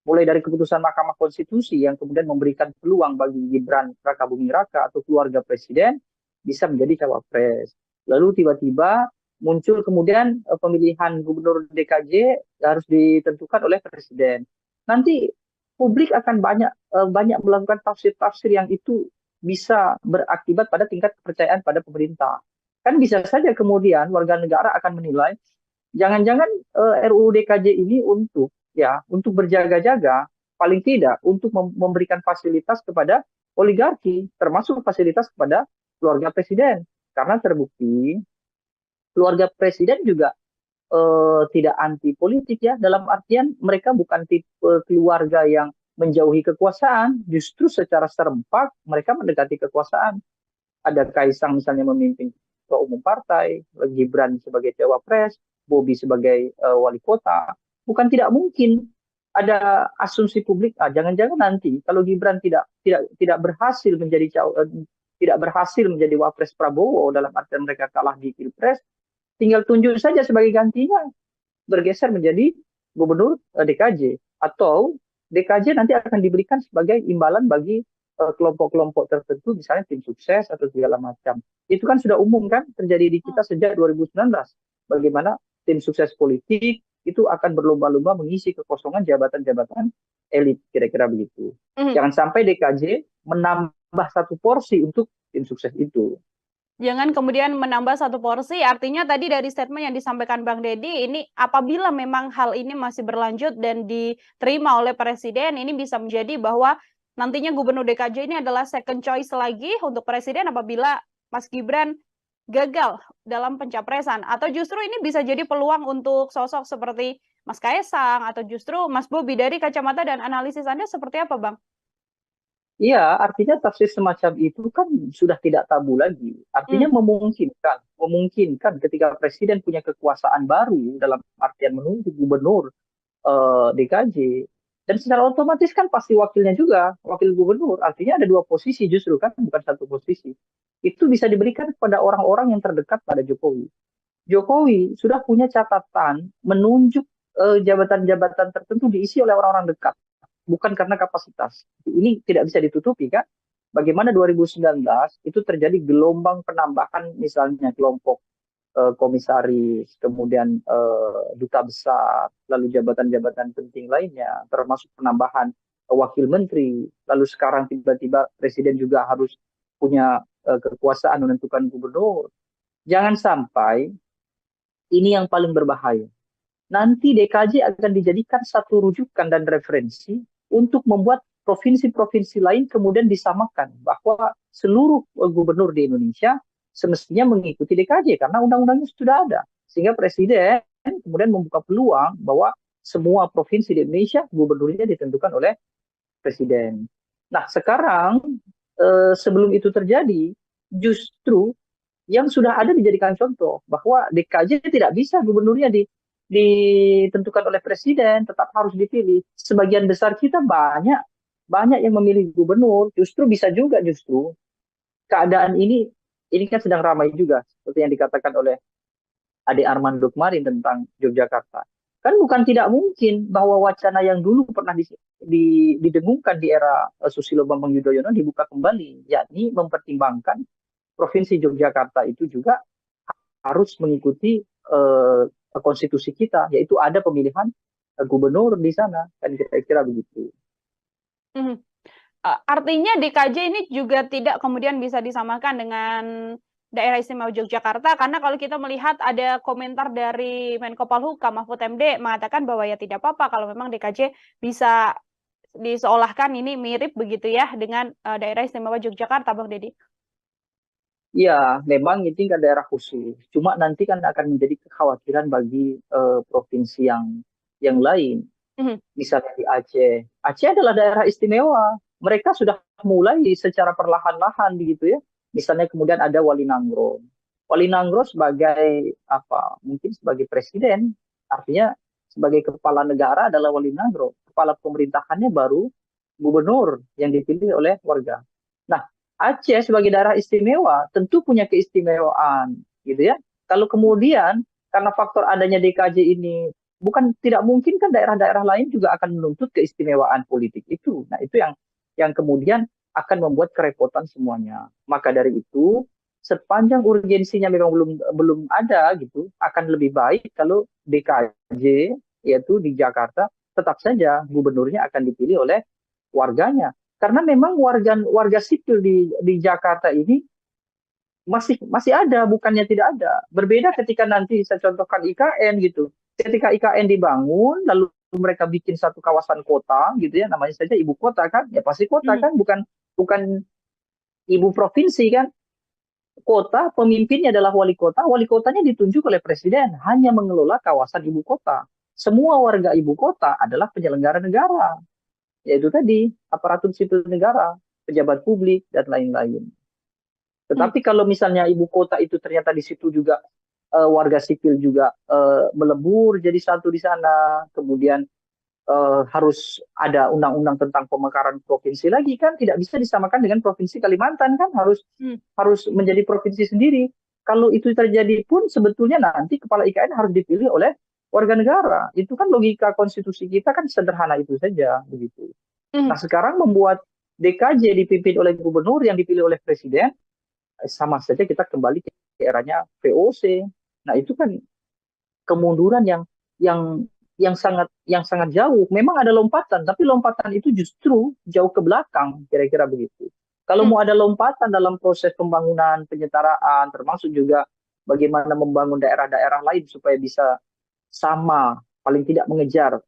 mulai dari keputusan Mahkamah Konstitusi yang kemudian memberikan peluang bagi Gibran Rakabuming Raka atau keluarga presiden bisa menjadi cawapres. Lalu tiba-tiba muncul kemudian pemilihan gubernur DKJ harus ditentukan oleh presiden. Nanti publik akan banyak melakukan tafsir-tafsir yang itu bisa berakibat pada tingkat kepercayaan pada pemerintah. Kan bisa saja kemudian warga negara akan menilai jangan-jangan RUU DKJ ini untuk berjaga-jaga, paling tidak untuk memberikan fasilitas kepada oligarki, termasuk fasilitas kepada keluarga presiden. Karena terbukti keluarga presiden juga tidak anti politik ya, dalam artian mereka bukan tipe keluarga yang menjauhi kekuasaan, justru secara serempak mereka mendekati kekuasaan. Ada Kaisang misalnya memimpin ketua umum partai, Gibran sebagai cawapres, Bobi sebagai wali kota. Bukan tidak mungkin ada asumsi publik, jangan-jangan nanti kalau Gibran tidak berhasil menjadi wapres Prabowo, dalam artian mereka kalah di Pilpres, tinggal tunjuk saja sebagai gantinya, bergeser menjadi gubernur DKJ, atau DKJ nanti akan diberikan sebagai imbalan bagi kelompok-kelompok tertentu, misalnya tim sukses atau segala macam. Itu kan sudah umum kan terjadi di kita sejak 2019. Bagaimana tim sukses politik itu akan berlomba-lomba mengisi kekosongan jabatan-jabatan elit, kira-kira begitu. Jangan sampai DKJ menambah satu porsi untuk tim sukses itu. Jangan kemudian menambah satu porsi, artinya tadi dari statement yang disampaikan Bang Deddy, ini apabila memang hal ini masih berlanjut dan diterima oleh Presiden, ini bisa menjadi bahwa nantinya Gubernur DKJ ini adalah second choice lagi untuk Presiden apabila Mas Gibran gagal dalam pencapresan. Atau justru ini bisa jadi peluang untuk sosok seperti Mas Kaisang atau justru Mas Bobi. Dari kacamata dan analisis Anda seperti apa, Bang? Iya, artinya tafsir semacam itu kan sudah tidak tabu lagi. Artinya memungkinkan ketika presiden punya kekuasaan baru dalam artian menunjuk gubernur DKJ, dan secara otomatis kan pasti wakilnya juga, wakil gubernur. Artinya ada dua posisi justru kan, bukan satu posisi. Itu bisa diberikan kepada orang-orang yang terdekat pada Jokowi. Jokowi sudah punya catatan menunjuk jabatan-jabatan tertentu diisi oleh orang-orang dekat, bukan karena kapasitas. Ini tidak bisa ditutupi kan. Bagaimana 2019 itu terjadi gelombang penambahan misalnya kelompok komisaris, kemudian duta besar, lalu jabatan-jabatan penting lainnya, termasuk penambahan wakil menteri, lalu sekarang tiba-tiba presiden juga harus punya kekuasaan menentukan gubernur. Jangan sampai ini yang paling berbahaya. Nanti DKJ akan dijadikan satu rujukan dan referensi untuk membuat provinsi-provinsi lain kemudian disamakan bahwa seluruh gubernur di Indonesia semestinya mengikuti DKJ karena undang-undangnya sudah ada. Sehingga presiden kemudian membuka peluang bahwa semua provinsi di Indonesia gubernurnya ditentukan oleh presiden. Nah, sekarang sebelum itu terjadi, justru yang sudah ada dijadikan contoh bahwa DKJ tidak bisa gubernurnya ditentukan oleh presiden, tetap harus dipilih. Sebagian besar kita banyak banyak yang memilih gubernur, justru bisa juga justru keadaan ini kan sedang ramai juga seperti yang dikatakan oleh Ade Armando kemarin tentang Yogyakarta. Kan bukan tidak mungkin bahwa wacana yang dulu pernah didengungkan di era Susilo Bambang Yudhoyono dibuka kembali, yakni mempertimbangkan Provinsi Yogyakarta itu juga harus mengikuti konstitusi kita, yaitu ada pemilihan gubernur di sana, kan kira-kira begitu. Mhm. Artinya DKJ ini juga tidak kemudian bisa disamakan dengan Daerah Istimewa Yogyakarta, karena kalau kita melihat ada komentar dari Menko Polhukam Mahfud MD mengatakan bahwa ya tidak apa-apa kalau memang DKJ bisa diseolahkan ini mirip begitu ya dengan Daerah Istimewa Yogyakarta, Bang Deddy. Ya, memang ini kan daerah khusus. Cuma nanti kan akan menjadi kekhawatiran bagi provinsi yang lain. Misalnya di Aceh. Aceh adalah daerah istimewa. Mereka sudah mulai secara perlahan-lahan begitu ya. Misalnya kemudian ada Wali Nangro. Wali Nangro sebagai apa? Mungkin sebagai presiden. Artinya sebagai kepala negara adalah Wali Nangro. Kepala pemerintahannya baru gubernur yang dipilih oleh warga. Nah, Aceh sebagai daerah istimewa tentu punya keistimewaan, gitu ya. Kalau kemudian karena faktor adanya DKJ ini bukan tidak mungkin kan daerah-daerah lain juga akan menuntut keistimewaan politik itu. Nah, itu yang kemudian akan membuat kerepotan semuanya. Maka dari itu, sepanjang urgensinya memang belum ada gitu, akan lebih baik kalau DKJ yaitu di Jakarta tetap saja gubernurnya akan dipilih oleh warganya. Karena memang warga sipil di Jakarta ini masih ada, bukannya tidak ada. Berbeda ketika nanti saya contohkan IKN gitu. Ketika IKN dibangun, lalu mereka bikin satu kawasan kota gitu ya, namanya saja ibu kota kan, ya pasti kota kan, bukan ibu provinsi kan. Kota, pemimpinnya adalah wali kotanya ditunjuk oleh presiden, hanya mengelola kawasan ibu kota. Semua warga ibu kota adalah penyelenggara negara, yaitu tadi aparatur sipil negara, pejabat publik, dan lain-lain. Tetapi kalau misalnya ibu kota itu ternyata di situ juga warga sipil juga melebur jadi satu di sana, kemudian harus ada undang-undang tentang pemekaran provinsi lagi kan, tidak bisa disamakan dengan provinsi Kalimantan kan, harus menjadi provinsi sendiri. Kalau itu terjadi pun sebetulnya nanti kepala IKN harus dipilih oleh warga negara. Itu kan logika konstitusi kita kan sederhana itu saja begitu. Nah, sekarang membuat DKJ dipimpin oleh gubernur yang dipilih oleh presiden, sama saja kita kembali ke eranya VOC. Nah, itu kan kemunduran yang sangat jauh. Memang ada lompatan, tapi lompatan itu justru jauh ke belakang, kira-kira begitu. Kalau mau ada lompatan dalam proses pembangunan, penyetaraan, termasuk juga bagaimana membangun daerah-daerah lain supaya bisa sama, paling tidak mengejar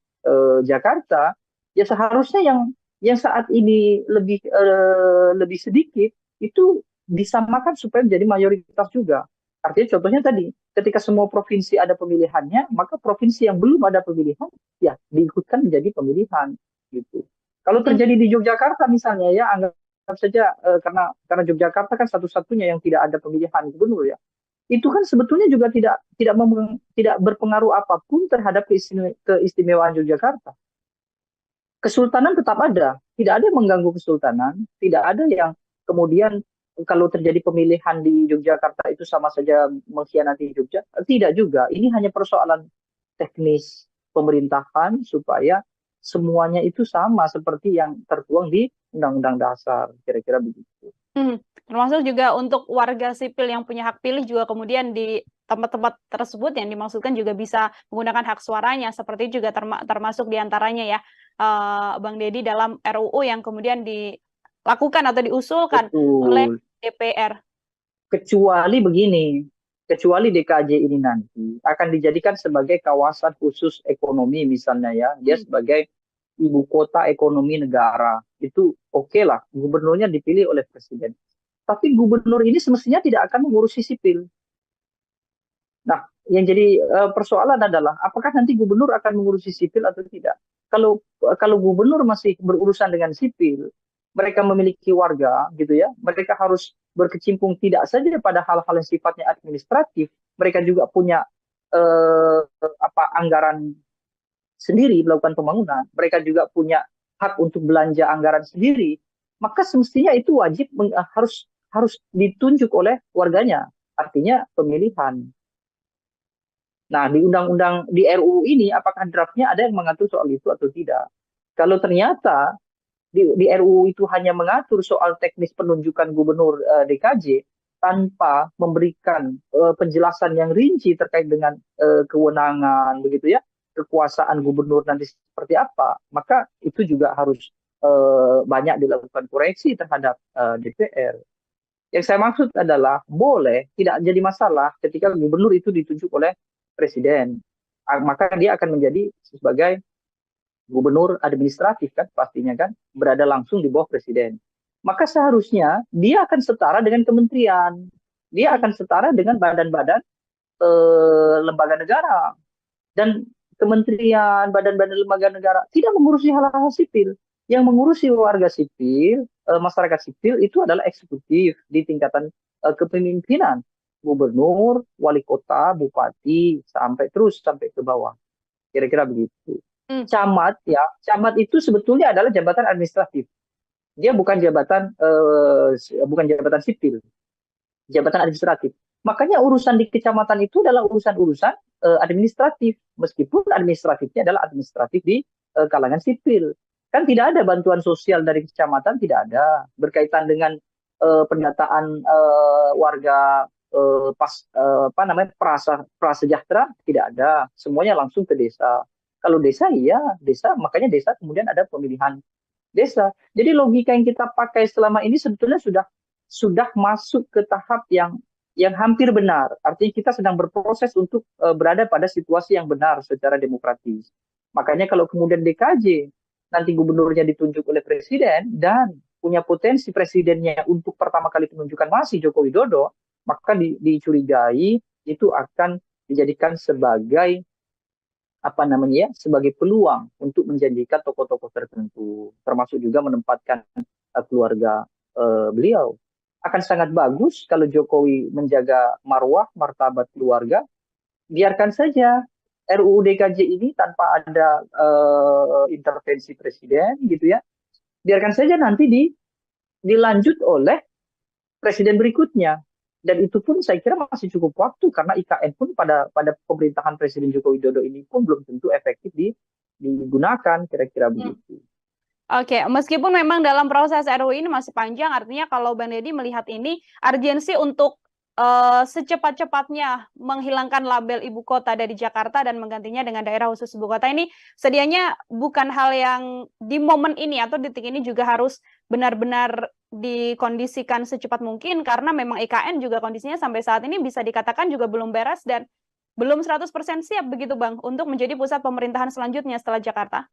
Jakarta, ya seharusnya yang saat ini lebih sedikit itu disamakan supaya menjadi mayoritas juga. Artinya contohnya tadi, ketika semua provinsi ada pemilihannya, maka provinsi yang belum ada pemilihan, ya diikutkan menjadi pemilihan. Gitu. Kalau terjadi di Yogyakarta misalnya ya, anggap saja karena Yogyakarta kan satu-satunya yang tidak ada pemilihan gubernur ya, itu kan sebetulnya juga tidak berpengaruh apapun terhadap keistimewaan Yogyakarta. Kesultanan tetap ada, tidak ada yang mengganggu kesultanan, tidak ada yang kemudian kalau terjadi pemilihan di Yogyakarta itu sama saja mengkhianati Jogja? Tidak juga. Ini hanya persoalan teknis pemerintahan supaya semuanya itu sama seperti yang tertuang di Undang-Undang Dasar. Kira-kira begitu. Termasuk juga untuk warga sipil yang punya hak pilih juga kemudian di tempat-tempat tersebut yang dimaksudkan juga bisa menggunakan hak suaranya. Seperti juga termasuk diantaranya ya, Bang Deddy, dalam RUU yang kemudian lakukan atau diusulkan oleh DPR. Kecuali begini, kecuali DKJ ini nanti akan dijadikan sebagai kawasan khusus ekonomi misalnya ya, dia sebagai ibu kota ekonomi negara, itu oke lah, gubernurnya dipilih oleh presiden. Tapi gubernur ini semestinya tidak akan mengurusi sipil. Nah, yang jadi persoalan adalah apakah nanti gubernur akan mengurusi sipil atau tidak. Kalau gubernur masih berurusan dengan sipil, mereka memiliki warga gitu ya, mereka harus berkecimpung tidak saja pada hal-hal yang sifatnya administratif, mereka juga punya anggaran sendiri melakukan pembangunan, mereka juga punya hak untuk belanja anggaran sendiri, maka semestinya itu wajib harus ditunjuk oleh warganya, artinya pemilihan. Nah, di undang-undang di RUU ini apakah draftnya ada yang mengatur soal itu atau tidak? Kalau ternyata di RUU itu hanya mengatur soal teknis penunjukan gubernur DKJ tanpa memberikan penjelasan yang rinci terkait dengan kewenangan begitu ya, kekuasaan gubernur nanti seperti apa, maka itu juga harus banyak dilakukan koreksi terhadap DPR. Yang saya maksud adalah boleh tidak jadi masalah ketika gubernur itu ditunjuk oleh presiden, maka dia akan menjadi sebagai gubernur administratif kan pastinya kan, berada langsung di bawah presiden. Maka seharusnya dia akan setara dengan kementerian, dia akan setara dengan badan-badan lembaga negara, dan kementerian, badan-badan lembaga negara tidak mengurusi hal-hal sipil. Yang mengurusi warga sipil, masyarakat sipil itu adalah eksekutif di tingkatan kepemimpinan, gubernur, wali kota, bupati, sampai ke bawah. Kira-kira begitu. Camat ya, camat itu sebetulnya adalah jabatan administratif. Dia bukan jabatan sipil, jabatan administratif. Makanya urusan di kecamatan itu adalah urusan-urusan administratif, meskipun administratifnya adalah administratif di kalangan sipil. Kan tidak ada bantuan sosial dari kecamatan, tidak ada. Berkaitan dengan pendataan warga prasejahtera, tidak ada. Semuanya langsung ke desa. Kalau desa, iya desa, makanya desa kemudian ada pemilihan desa. Jadi logika yang kita pakai selama ini sebetulnya sudah masuk ke tahap yang hampir benar. Artinya kita sedang berproses untuk berada pada situasi yang benar secara demokratis. Makanya kalau kemudian DKJ nanti gubernurnya ditunjuk oleh presiden dan punya potensi presidennya untuk pertama kali penunjukan masih Joko Widodo, maka dicurigai itu akan dijadikan sebagai sebagai peluang untuk menjanjikan tokoh-tokoh tertentu, termasuk juga menempatkan keluarga beliau. Akan sangat bagus kalau Jokowi menjaga marwah, martabat keluarga, biarkan saja RUU DKJ ini tanpa ada intervensi presiden gitu ya, biarkan saja nanti dilanjut oleh presiden berikutnya. Dan itu pun saya kira masih cukup waktu, karena IKN pun pada pemerintahan Presiden Joko Widodo ini pun belum tentu efektif digunakan, kira-kira begitu. Oke, meskipun memang dalam proses RUU ini masih panjang, artinya kalau Bang Deddy melihat ini urgensi untuk secepat-cepatnya menghilangkan label ibu kota dari Jakarta dan menggantinya dengan daerah khusus ibu kota ini sedianya bukan hal yang di momen ini atau detik ini juga harus benar-benar dikondisikan secepat mungkin, karena memang IKN juga kondisinya sampai saat ini bisa dikatakan juga belum beres dan belum 100% siap begitu Bang untuk menjadi pusat pemerintahan selanjutnya setelah Jakarta.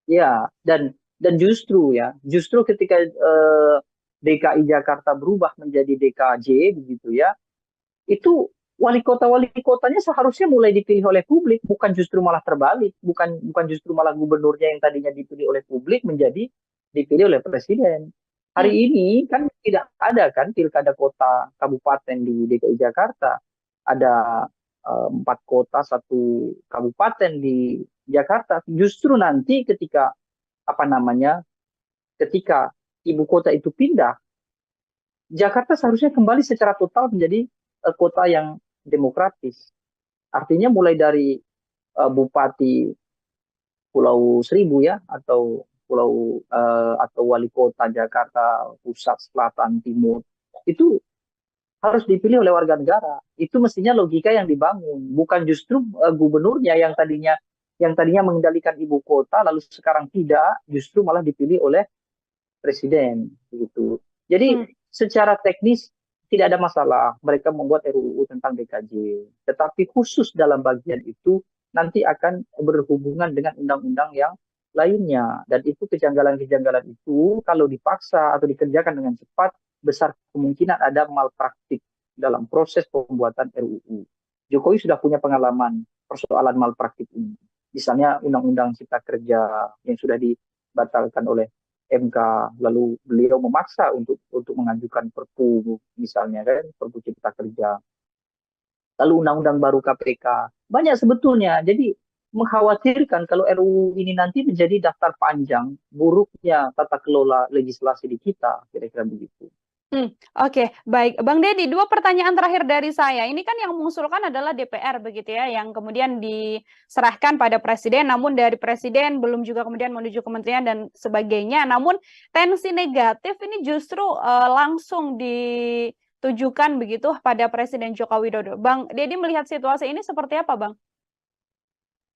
Ya, dan justru ketika DKI Jakarta berubah menjadi DKJ begitu ya, itu wali kotanya seharusnya mulai dipilih oleh publik, bukan justru malah terbalik, bukan justru malah gubernurnya yang tadinya dipilih oleh publik menjadi dipilih oleh presiden. Hari ini kan tidak ada kan pilkada kota kabupaten di DKI Jakarta, ada 4 kota 1 kabupaten di Jakarta. Justru nanti ketika ibu kota itu pindah, Jakarta seharusnya kembali secara total menjadi kota yang demokratis. Artinya mulai dari Bupati Pulau Seribu ya, atau wali kota Jakarta Pusat, Selatan, Timur, itu harus dipilih oleh warga negara. Itu mestinya logika yang dibangun, bukan justru gubernurnya yang tadinya mengendalikan ibu kota lalu sekarang tidak, justru malah dipilih oleh presiden begitu. Jadi secara teknis tidak ada masalah mereka membuat RUU tentang DKJ, tetapi khusus dalam bagian itu nanti akan berhubungan dengan undang-undang yang lainnya, dan itu kejanggalan-kejanggalan itu kalau dipaksa atau dikerjakan dengan cepat besar kemungkinan ada malpraktik dalam proses pembuatan RUU. Jokowi sudah punya pengalaman persoalan malpraktik ini. Misalnya Undang-Undang Cipta Kerja yang sudah dibatalkan oleh MK, lalu beliau memaksa untuk mengajukan Perpu misalnya kan, Perpu Cipta Kerja, lalu undang-undang baru KPK. Banyak sebetulnya. Jadi mengkhawatirkan kalau RUU ini nanti menjadi daftar panjang buruknya tata kelola legislasi di kita, kira-kira begitu. Oke, baik. Bang Deddy, 2 pertanyaan terakhir dari saya. Ini kan yang mengusulkan adalah DPR begitu ya, yang kemudian diserahkan pada Presiden, namun dari Presiden belum juga kemudian menuju kementerian dan sebagainya. Namun tensi negatif ini justru langsung ditujukan begitu pada Presiden Joko Widodo. Bang Deddy melihat situasi ini seperti apa, Bang?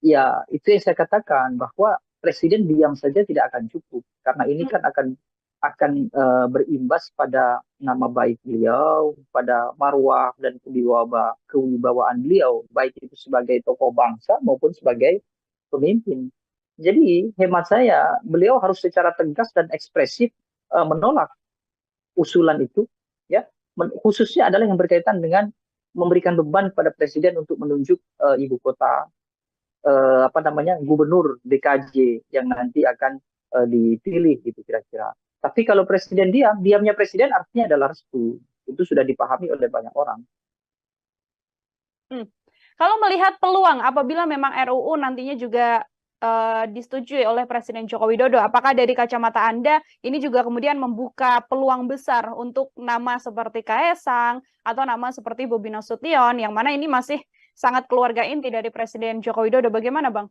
Ya, itu yang saya katakan bahwa Presiden diam saja tidak akan cukup karena ini kan akan berimbas pada nama baik beliau, pada marwah dan kewibawaan beliau, baik itu sebagai tokoh bangsa maupun sebagai pemimpin. Jadi hemat saya, beliau harus secara tegas dan ekspresif menolak usulan itu, ya, khususnya adalah yang berkaitan dengan memberikan beban pada Presiden untuk menunjuk ibu kota, gubernur DKJ yang nanti akan dipilih gitu kira-kira. Tapi kalau Presiden diamnya Presiden artinya adalah restu. Itu sudah dipahami oleh banyak orang. Kalau melihat peluang apabila memang RUU nantinya juga disetujui oleh Presiden Joko Widodo, apakah dari kacamata Anda ini juga kemudian membuka peluang besar untuk nama seperti Kaesang atau nama seperti Bobi Nasution, yang mana ini masih sangat keluarga inti dari Presiden Joko Widodo? Bagaimana, Bang?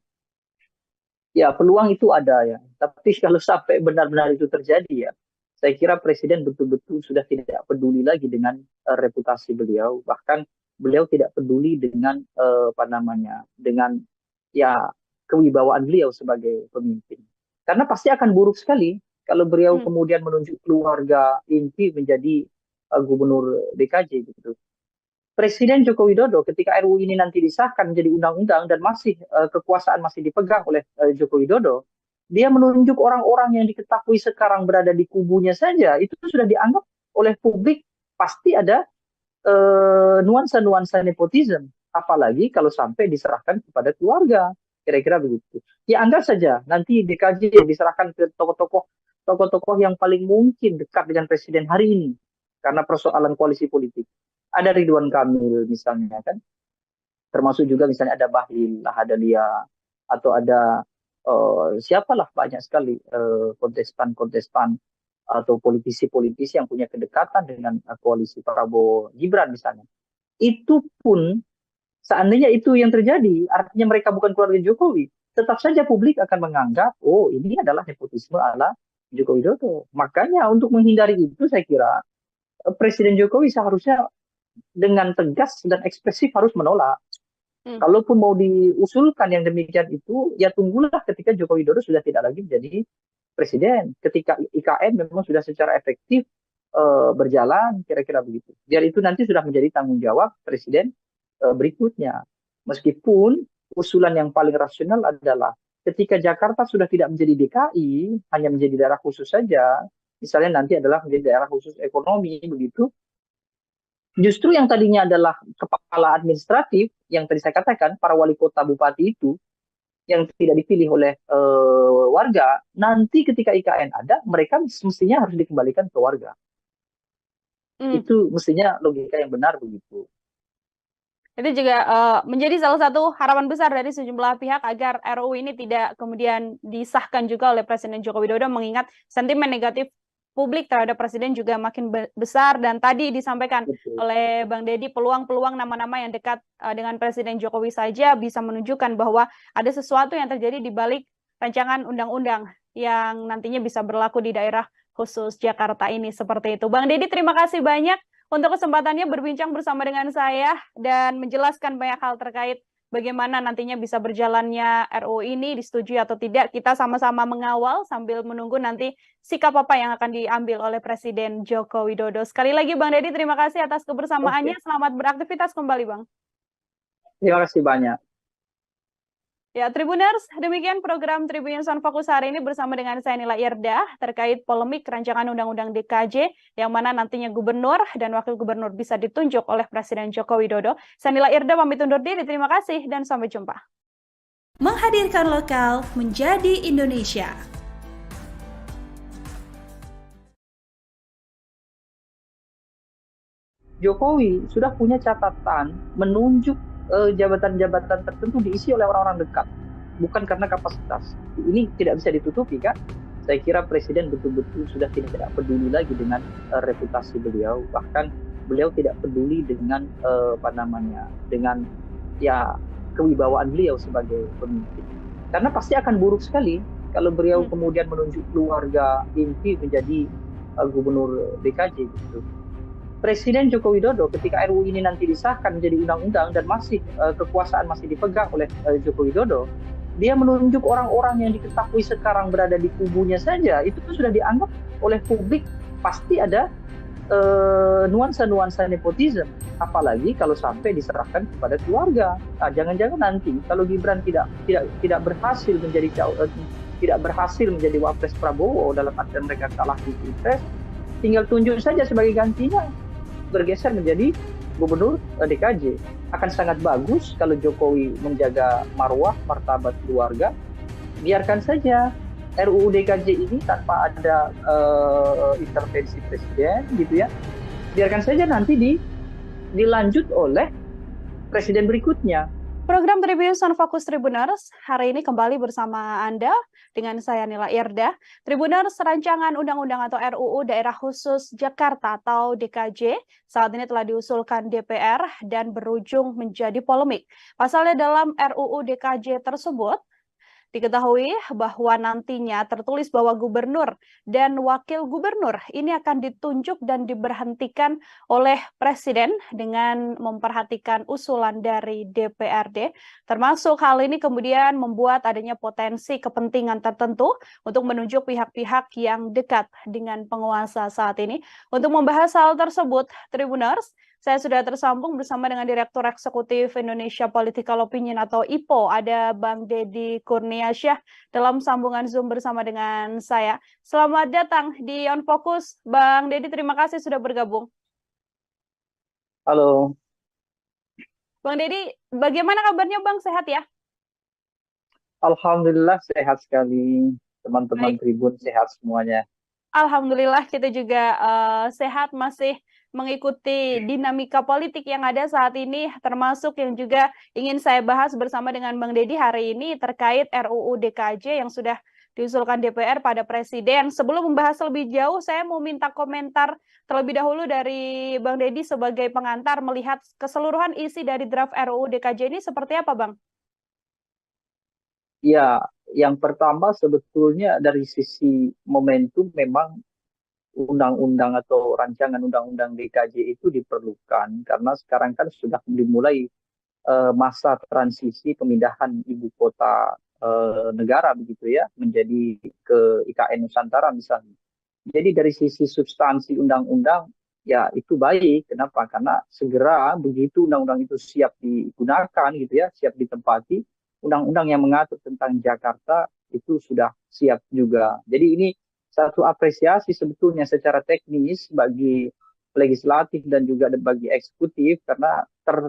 Ya, peluang itu ada ya. Tapi kalau sampai benar-benar itu terjadi ya, saya kira Presiden betul-betul sudah tidak peduli lagi dengan reputasi beliau. Bahkan beliau tidak peduli dengan dengan ya kewibawaan beliau sebagai pemimpin. Karena pasti akan buruk sekali kalau beliau kemudian menunjuk keluarga inti menjadi gubernur DKJ gitu. Presiden Joko Widodo ketika RUU ini nanti disahkan menjadi undang-undang dan masih kekuasaan masih dipegang oleh Joko Widodo, dia menunjuk orang-orang yang diketahui sekarang berada di kubunya saja, itu sudah dianggap oleh publik pasti ada nuansa-nuansa nepotisme, apalagi kalau sampai diserahkan kepada keluarga, kira-kira begitu. Ya anggap saja nanti DKJ diserahkan ke tokoh-tokoh yang paling mungkin dekat dengan Presiden hari ini karena persoalan koalisi politik. Ada Ridwan Kamil misalnya kan, termasuk juga misalnya ada Bahlil Lahadalia atau ada siapalah banyak sekali kontestan atau politisi-politisi yang punya kedekatan dengan koalisi Prabowo Gibran misalnya. Itu pun seandainya itu yang terjadi, artinya mereka bukan keluarga Jokowi, tetap saja publik akan menganggap oh ini adalah nepotisme ala Joko Widodo. Makanya untuk menghindari itu saya kira Presiden Jokowi seharusnya dengan tegas dan ekspresif harus menolak. Kalaupun mau diusulkan yang demikian itu, ya tunggulah ketika Joko Widodo sudah tidak lagi menjadi presiden. Ketika IKN memang sudah secara efektif berjalan, kira-kira begitu. Biar itu nanti sudah menjadi tanggung jawab presiden berikutnya. Meskipun usulan yang paling rasional adalah ketika Jakarta sudah tidak menjadi DKI, hanya menjadi daerah khusus saja, misalnya nanti adalah menjadi daerah khusus ekonomi, begitu. Justru yang tadinya adalah kepala administratif, yang tadi saya katakan, para wali kota bupati itu, yang tidak dipilih oleh warga, nanti ketika IKN ada, mereka mestinya harus dikembalikan ke warga. Itu mestinya logika yang benar begitu. Itu juga menjadi salah satu harapan besar dari sejumlah pihak agar RUU ini tidak kemudian disahkan juga oleh Presiden Joko Widodo, mengingat sentimen negatif publik terhadap Presiden juga makin besar, dan tadi disampaikan oleh Bang Deddy peluang-peluang nama-nama yang dekat dengan Presiden Jokowi saja bisa menunjukkan bahwa ada sesuatu yang terjadi di balik rancangan undang-undang yang nantinya bisa berlaku di daerah khusus Jakarta ini, seperti itu. Bang Deddy, terima kasih banyak untuk kesempatannya berbincang bersama dengan saya dan menjelaskan banyak hal terkait bagaimana nantinya bisa berjalannya RUU ini, disetujui atau tidak. Kita sama-sama mengawal sambil menunggu nanti sikap apa yang akan diambil oleh Presiden Joko Widodo. Sekali lagi Bang Deddy, terima kasih atas kebersamaannya. Selamat beraktivitas kembali, Bang. Terima kasih banyak. Ya, Tribuners, demikian program Tribun Sound Fokus hari ini bersama dengan saya Nila Irdah terkait polemik rancangan Undang-Undang DKJ yang mana nantinya gubernur dan wakil gubernur bisa ditunjuk oleh Presiden Joko Widodo. Saya Nila Irdah pamit undur diri, terima kasih dan sampai jumpa. Menghadirkan lokal menjadi Indonesia. Jokowi sudah punya catatan menunjuk jabatan-jabatan tertentu diisi oleh orang-orang dekat, bukan karena kapasitas. Ini tidak bisa ditutupi kan? Saya kira Presiden betul-betul sudah tidak peduli lagi dengan reputasi beliau, bahkan beliau tidak peduli dengan dengan ya kewibawaan beliau sebagai pemimpin. Karena pasti akan buruk sekali kalau beliau kemudian menunjuk keluarga inti menjadi gubernur DKJ gitu. Presiden Joko Widodo ketika RUU ini nanti disahkan menjadi undang-undang dan masih kekuasaan masih dipegang oleh Joko Widodo, dia menunjuk orang-orang yang diketahui sekarang berada di kubunya saja, itu sudah dianggap oleh publik pasti ada nuansa-nuansa nepotisme. Apalagi kalau sampai diserahkan kepada keluarga. Nah, jangan-jangan nanti kalau Gibran tidak berhasil menjadi wapres Prabowo dalam artian mereka kalah di Pilpres, tinggal tunjuk saja sebagai gantinya, bergeser menjadi gubernur DKJ. Akan sangat bagus kalau Jokowi menjaga marwah, martabat keluarga. Biarkan saja RUU DKJ ini tanpa ada intervensi presiden, gitu ya. Biarkan saja nanti dilanjut oleh presiden berikutnya. Program Tribunnews on Fokus Tribuners hari ini kembali bersama Anda dengan saya Nila Irda. Tribuners, rancangan undang-undang atau RUU Daerah Khusus Jakarta atau DKJ saat ini telah diusulkan DPR dan berujung menjadi polemik. Pasalnya dalam RUU DKJ tersebut diketahui bahwa nantinya tertulis bahwa gubernur dan wakil gubernur ini akan ditunjuk dan diberhentikan oleh presiden dengan memperhatikan usulan dari DPRD. Termasuk hal ini kemudian membuat adanya potensi kepentingan tertentu untuk menunjuk pihak-pihak yang dekat dengan penguasa saat ini. Untuk membahas hal tersebut, Tribuners, saya sudah tersambung bersama dengan Direktur Eksekutif Indonesia Political Opinion atau IPO, ada Bang Deddy Kurniasyah dalam sambungan Zoom bersama dengan saya. Selamat datang di On Focus, Bang Deddy, terima kasih sudah bergabung. Halo. Bang Deddy, bagaimana kabarnya Bang? Sehat ya? Alhamdulillah sehat sekali, teman-teman Tribun sehat semuanya. Alhamdulillah kita juga sehat, masih mengikuti dinamika politik yang ada saat ini, termasuk yang juga ingin saya bahas bersama dengan Bang Deddy hari ini terkait RUU DKJ yang sudah diusulkan DPR pada Presiden. Sebelum membahas lebih jauh, saya mau minta komentar terlebih dahulu dari Bang Deddy sebagai pengantar melihat keseluruhan isi dari draft RUU DKJ ini seperti apa, Bang? Ya, yang pertama sebetulnya dari sisi momentum memang undang-undang atau rancangan undang-undang DKJ itu diperlukan karena sekarang kan sudah dimulai masa transisi pemindahan ibu kota negara begitu ya menjadi ke IKN Nusantara misalnya. Jadi dari sisi substansi undang-undang ya itu baik. Kenapa? Karena segera begitu undang-undang itu siap digunakan gitu ya, siap ditempati, undang-undang yang mengatur tentang Jakarta itu sudah siap juga. Jadi ini satu apresiasi sebetulnya secara teknis bagi legislatif dan juga bagi eksekutif karena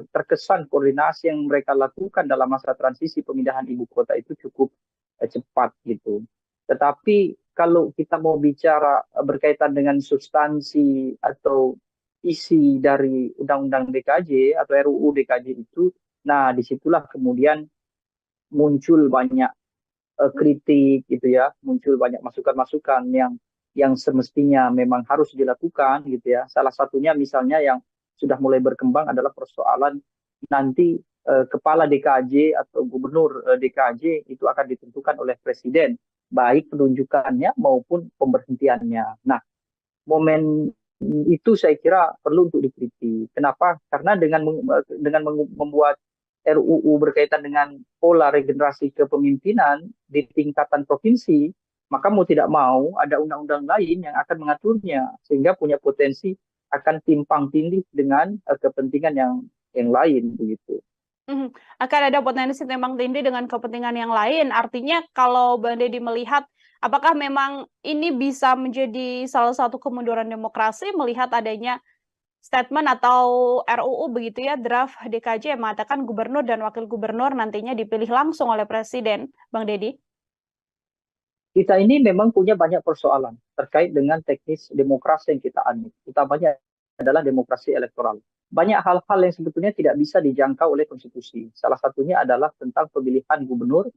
terkesan koordinasi yang mereka lakukan dalam masa transisi pemindahan ibu kota itu cukup cepat gitu. Tetapi kalau kita mau bicara berkaitan dengan substansi atau isi dari Undang-Undang DKJ atau RUU DKJ itu, nah disitulah kemudian muncul banyak kritik gitu ya, muncul banyak masukan-masukan yang semestinya memang harus dilakukan gitu ya. Salah satunya misalnya yang sudah mulai berkembang adalah persoalan nanti kepala DKJ atau gubernur DKJ itu akan ditentukan oleh presiden, baik penunjukannya maupun pemberhentiannya. Nah, momen itu saya kira perlu untuk dikritik. Kenapa? Karena dengan membuat RUU berkaitan dengan pola regenerasi kepemimpinan di tingkatan provinsi, maka mau tidak mau ada undang-undang lain yang akan mengaturnya sehingga punya potensi akan timpang tindih dengan kepentingan yang lain begitu. Akan ada potensi timpang tindih dengan kepentingan yang lain. Artinya kalau Bang Deddy melihat apakah memang ini bisa menjadi salah satu kemunduran demokrasi melihat adanya statement atau RUU begitu ya, draft DKJ yang mengatakan gubernur dan wakil gubernur nantinya dipilih langsung oleh presiden, Bang Deddy? Kita ini memang punya banyak persoalan terkait dengan teknis demokrasi yang kita anut, utamanya adalah demokrasi elektoral. Banyak hal-hal yang sebetulnya tidak bisa dijangkau oleh konstitusi. Salah satunya adalah tentang pemilihan gubernur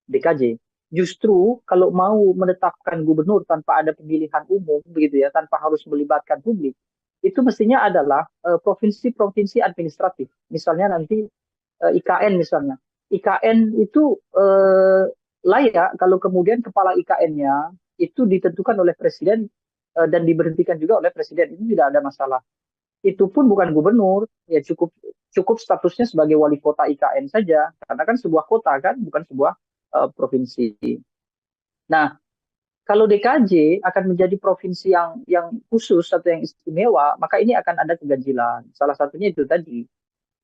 DKJ. Justru kalau mau menetapkan gubernur tanpa ada pemilihan umum begitu ya, tanpa harus melibatkan publik, itu mestinya adalah provinsi-provinsi administratif. Misalnya nanti IKN misalnya. IKN itu layak kalau kemudian kepala IKN-nya itu ditentukan oleh presiden dan diberhentikan juga oleh presiden. Itu tidak ada masalah. Itu pun bukan gubernur, ya cukup statusnya sebagai wali kota IKN saja, karena kan sebuah kota kan, bukan sebuah provinsi. Nah, kalau DKJ akan menjadi provinsi yang khusus atau yang istimewa, maka ini akan ada keganjilan. Salah satunya itu tadi.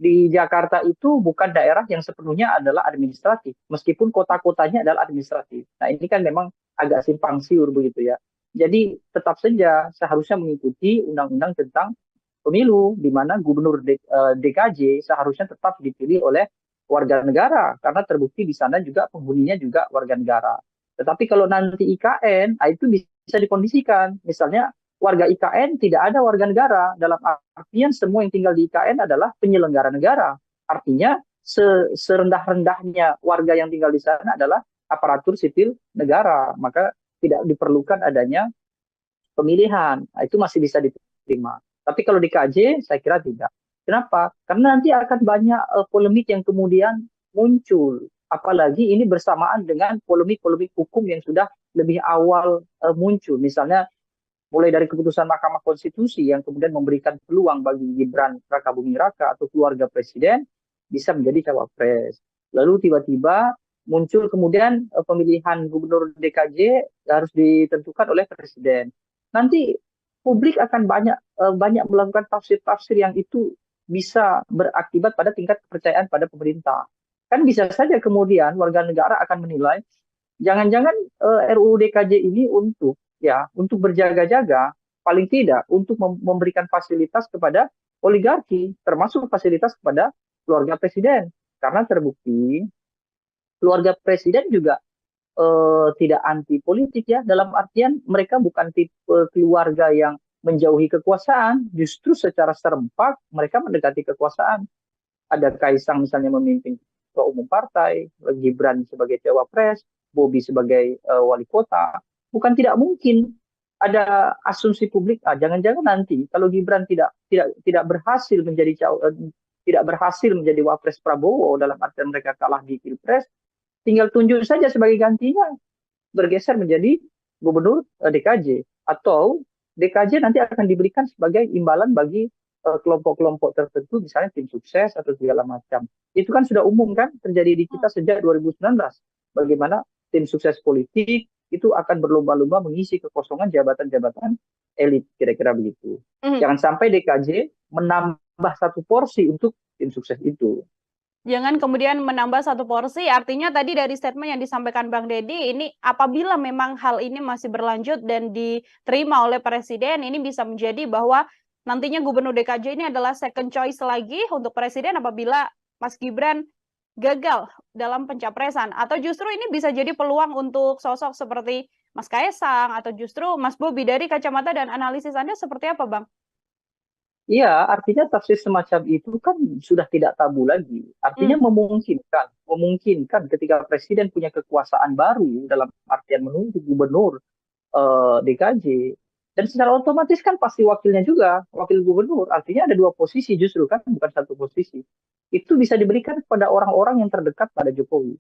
Di Jakarta itu bukan daerah yang sepenuhnya adalah administratif, meskipun kota-kotanya adalah administratif. Nah, ini kan memang agak simpang siur begitu ya. Jadi tetap saja seharusnya mengikuti undang-undang tentang pemilu, di mana gubernur DKJ seharusnya tetap dipilih oleh warga negara, karena terbukti di sana juga penghuninya juga warga negara. Tetapi kalau nanti IKN, itu bisa dikondisikan. Misalnya warga IKN tidak ada warga negara, dalam artian semua yang tinggal di IKN adalah penyelenggara negara. Artinya serendah-rendahnya warga yang tinggal di sana adalah aparatur sipil negara, maka tidak diperlukan adanya pemilihan. Nah, itu masih bisa diterima. Tapi kalau di KJ, saya kira tidak. Kenapa? Karena nanti akan banyak polemik yang kemudian muncul. Apalagi ini bersamaan dengan polemik-polemik hukum yang sudah lebih awal muncul. Misalnya mulai dari keputusan Mahkamah Konstitusi yang kemudian memberikan peluang bagi Gibran Rakabuming Raka atau keluarga presiden bisa menjadi cawapres. Lalu tiba-tiba muncul kemudian pemilihan gubernur DKJ harus ditentukan oleh presiden. Nanti publik akan banyak melakukan tafsir-tafsir yang itu bisa berakibat pada tingkat kepercayaan pada pemerintah. Kan bisa saja kemudian warga negara akan menilai jangan-jangan RUU DKJ ini untuk berjaga-jaga, paling tidak untuk memberikan fasilitas kepada oligarki, termasuk fasilitas kepada keluarga presiden. Karena terbukti keluarga presiden juga tidak anti politik ya, dalam artian mereka bukan tipe keluarga yang menjauhi kekuasaan, justru secara serempak mereka mendekati kekuasaan. Ada Kaisang misalnya memimpin ketua umum partai, Gibran sebagai cawapres, Bobi sebagai wali kota. Bukan tidak mungkin ada asumsi publik, jangan-jangan nanti kalau Gibran tidak berhasil menjadi wapres Prabowo, dalam artian mereka kalah di Pilpres, tinggal tunjuk saja sebagai gantinya, bergeser menjadi gubernur DKJ, atau DKJ nanti akan diberikan sebagai imbalan bagi kelompok-kelompok tertentu, misalnya tim sukses atau segala macam. Itu kan sudah umum kan terjadi di kita sejak 2019. Bagaimana tim sukses politik itu akan berlomba-lomba mengisi kekosongan jabatan-jabatan elit, kira-kira begitu. Jangan sampai DKJ menambah satu porsi untuk tim sukses itu. Jangan kemudian menambah satu porsi, artinya tadi dari statement yang disampaikan Bang Deddy, ini apabila memang hal ini masih berlanjut dan diterima oleh Presiden, ini bisa menjadi bahwa nantinya Gubernur DKJ ini adalah second choice lagi untuk Presiden apabila Mas Gibran gagal dalam pencapresan. Atau justru ini bisa jadi peluang untuk sosok seperti Mas Kaisang atau justru Mas Bobi. Dari kacamata dan analisis Anda seperti apa, Bang? Iya, artinya tafsir semacam itu kan sudah tidak tabu lagi. Artinya memungkinkan ketika presiden punya kekuasaan baru dalam artian menunjuk gubernur DKJ, dan secara otomatis kan pasti wakilnya juga, wakil gubernur. Artinya ada dua posisi justru kan, bukan satu posisi. Itu bisa diberikan kepada orang-orang yang terdekat pada Jokowi.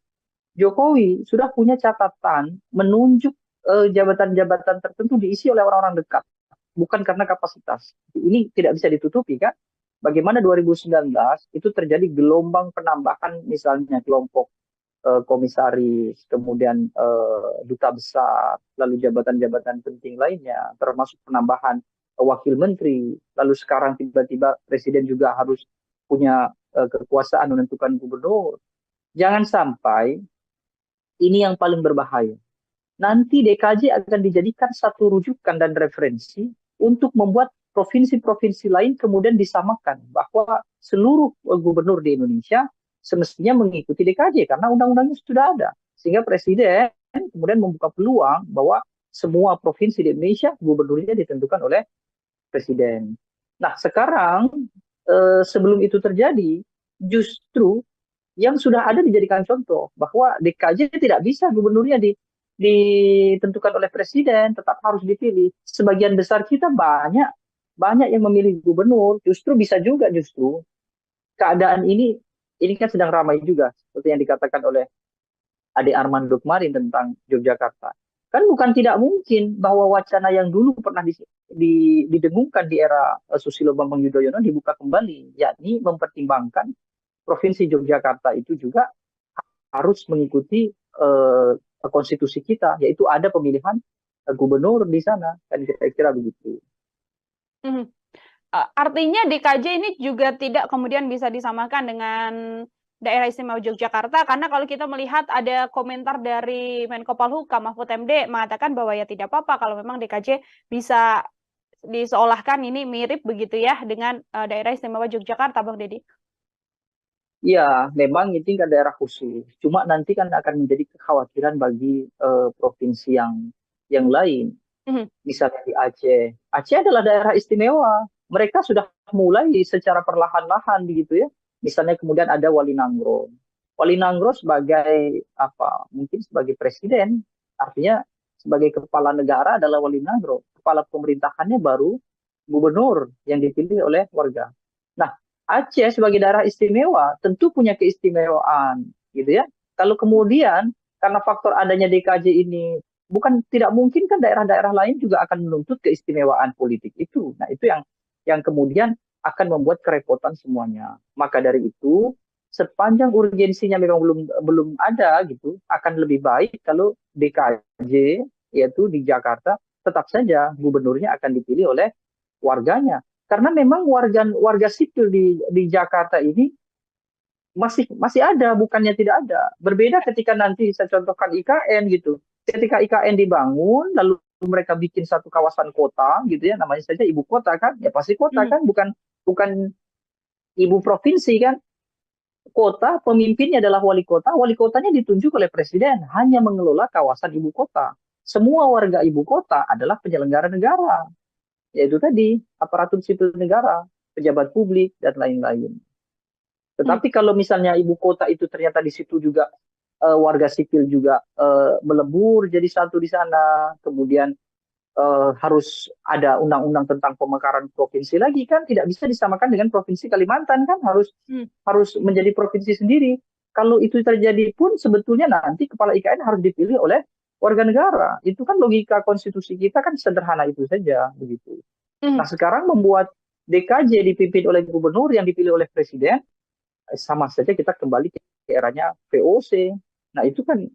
Jokowi sudah punya catatan menunjuk jabatan-jabatan tertentu diisi oleh orang-orang dekat. Bukan karena kapasitas. Ini tidak bisa ditutupi kan. Bagaimana 2019 itu terjadi gelombang penambahan misalnya kelompok komisaris, kemudian duta besar, lalu jabatan-jabatan penting lainnya, termasuk penambahan wakil menteri, lalu sekarang tiba-tiba presiden juga harus punya kekuasaan menentukan gubernur. Jangan sampai ini yang paling berbahaya. Nanti DKJ akan dijadikan satu rujukan dan referensi untuk membuat provinsi-provinsi lain kemudian disamakan bahwa seluruh gubernur di Indonesia semestinya mengikuti DKJ karena undang-undangnya sudah ada. Sehingga presiden kemudian membuka peluang bahwa semua provinsi di Indonesia gubernurnya ditentukan oleh presiden. Nah, sekarang sebelum itu terjadi, justru yang sudah ada dijadikan contoh bahwa DKJ tidak bisa gubernurnya ditentukan oleh presiden, tetap harus dipilih. Sebagian besar kita banyak banyak yang memilih gubernur, justru bisa juga justru keadaan ini kan sedang ramai juga seperti yang dikatakan oleh Ade Armando kemarin tentang Yogyakarta. Kan bukan tidak mungkin bahwa wacana yang dulu pernah didengungkan di era Susilo Bambang Yudhoyono dibuka kembali, yakni mempertimbangkan Provinsi Yogyakarta itu juga harus mengikuti konstitusi kita, yaitu ada pemilihan gubernur di sana, kan kira-kira begitu. Mhm. Artinya DKJ ini juga tidak kemudian bisa disamakan dengan Daerah Istimewa Yogyakarta, karena kalau kita melihat ada komentar dari Menko Polhukam Mahfud MD mengatakan bahwa ya tidak apa-apa kalau memang DKJ bisa diseolahkan ini mirip begitu ya dengan Daerah Istimewa Yogyakarta, Bang Deddy. Ya, memang ini kan daerah khusus. Cuma nanti kan akan menjadi kekhawatiran bagi provinsi yang lain. Misalnya di Aceh. Aceh adalah daerah istimewa. Mereka sudah mulai secara perlahan-lahan begitu ya. Misalnya kemudian ada Wali Nanggro. Wali Nanggro sebagai apa? Mungkin sebagai presiden, artinya sebagai kepala negara adalah Wali Nanggro. Kepala pemerintahannya baru gubernur yang dipilih oleh warga. Nah, Aceh sebagai daerah istimewa tentu punya keistimewaan, gitu ya. Kalau kemudian karena faktor adanya DKJ ini bukan tidak mungkin kan daerah-daerah lain juga akan menuntut keistimewaan politik itu. Nah, itu yang kemudian akan membuat kerepotan semuanya. Maka dari itu, sepanjang urgensinya memang belum ada gitu, akan lebih baik kalau DKJ yaitu di Jakarta tetap saja gubernurnya akan dipilih oleh warganya. Karena memang warga sipil di Jakarta ini masih ada, bukannya tidak ada. Berbeda ketika nanti saya contohkan IKN gitu. Ketika IKN dibangun, lalu mereka bikin satu kawasan kota gitu ya, namanya saja ibu kota kan, ya pasti kota kan, bukan ibu provinsi kan. Kota, pemimpinnya adalah wali kotanya ditunjuk oleh presiden, hanya mengelola kawasan ibu kota. Semua warga ibu kota adalah penyelenggara negara, yaitu tadi aparatur sipil negara, pejabat publik, dan lain-lain. Tetapi kalau misalnya ibu kota itu ternyata di situ juga warga sipil juga melebur jadi satu di sana, kemudian harus ada undang-undang tentang pemekaran provinsi lagi kan, tidak bisa disamakan dengan provinsi Kalimantan kan, harus menjadi provinsi sendiri. Kalau itu terjadi pun sebetulnya nanti kepala IKN harus dipilih oleh warga negara. Itu kan logika konstitusi kita kan sederhana itu saja begitu. Nah, sekarang membuat DKJ dipimpin oleh gubernur yang dipilih oleh presiden, sama saja kita kembali ke eranya VOC. Nah, itu kan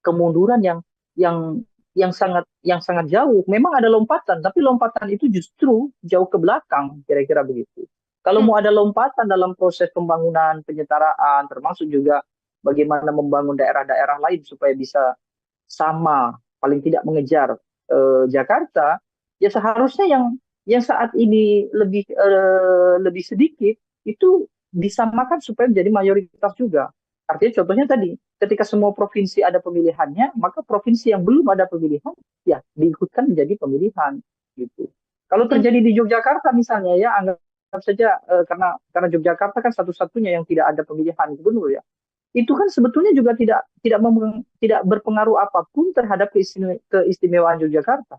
kemunduran yang sangat jauh. Memang ada lompatan, tapi lompatan itu justru jauh ke belakang, kira-kira begitu. Kalau mau ada lompatan dalam proses pembangunan, penyetaraan, termasuk juga bagaimana membangun daerah-daerah lain supaya bisa sama, paling tidak mengejar Jakarta, ya seharusnya yang saat ini lebih sedikit itu disamakan supaya menjadi mayoritas juga. Artinya contohnya tadi, ketika semua provinsi ada pemilihannya, maka provinsi yang belum ada pemilihan, ya diikutkan menjadi pemilihan. Gitu. Kalau terjadi di Yogyakarta misalnya ya, anggap saja karena Yogyakarta kan satu-satunya yang tidak ada pemilihan gubernur ya, itu kan sebetulnya juga tidak berpengaruh apapun terhadap keistimewaan Yogyakarta.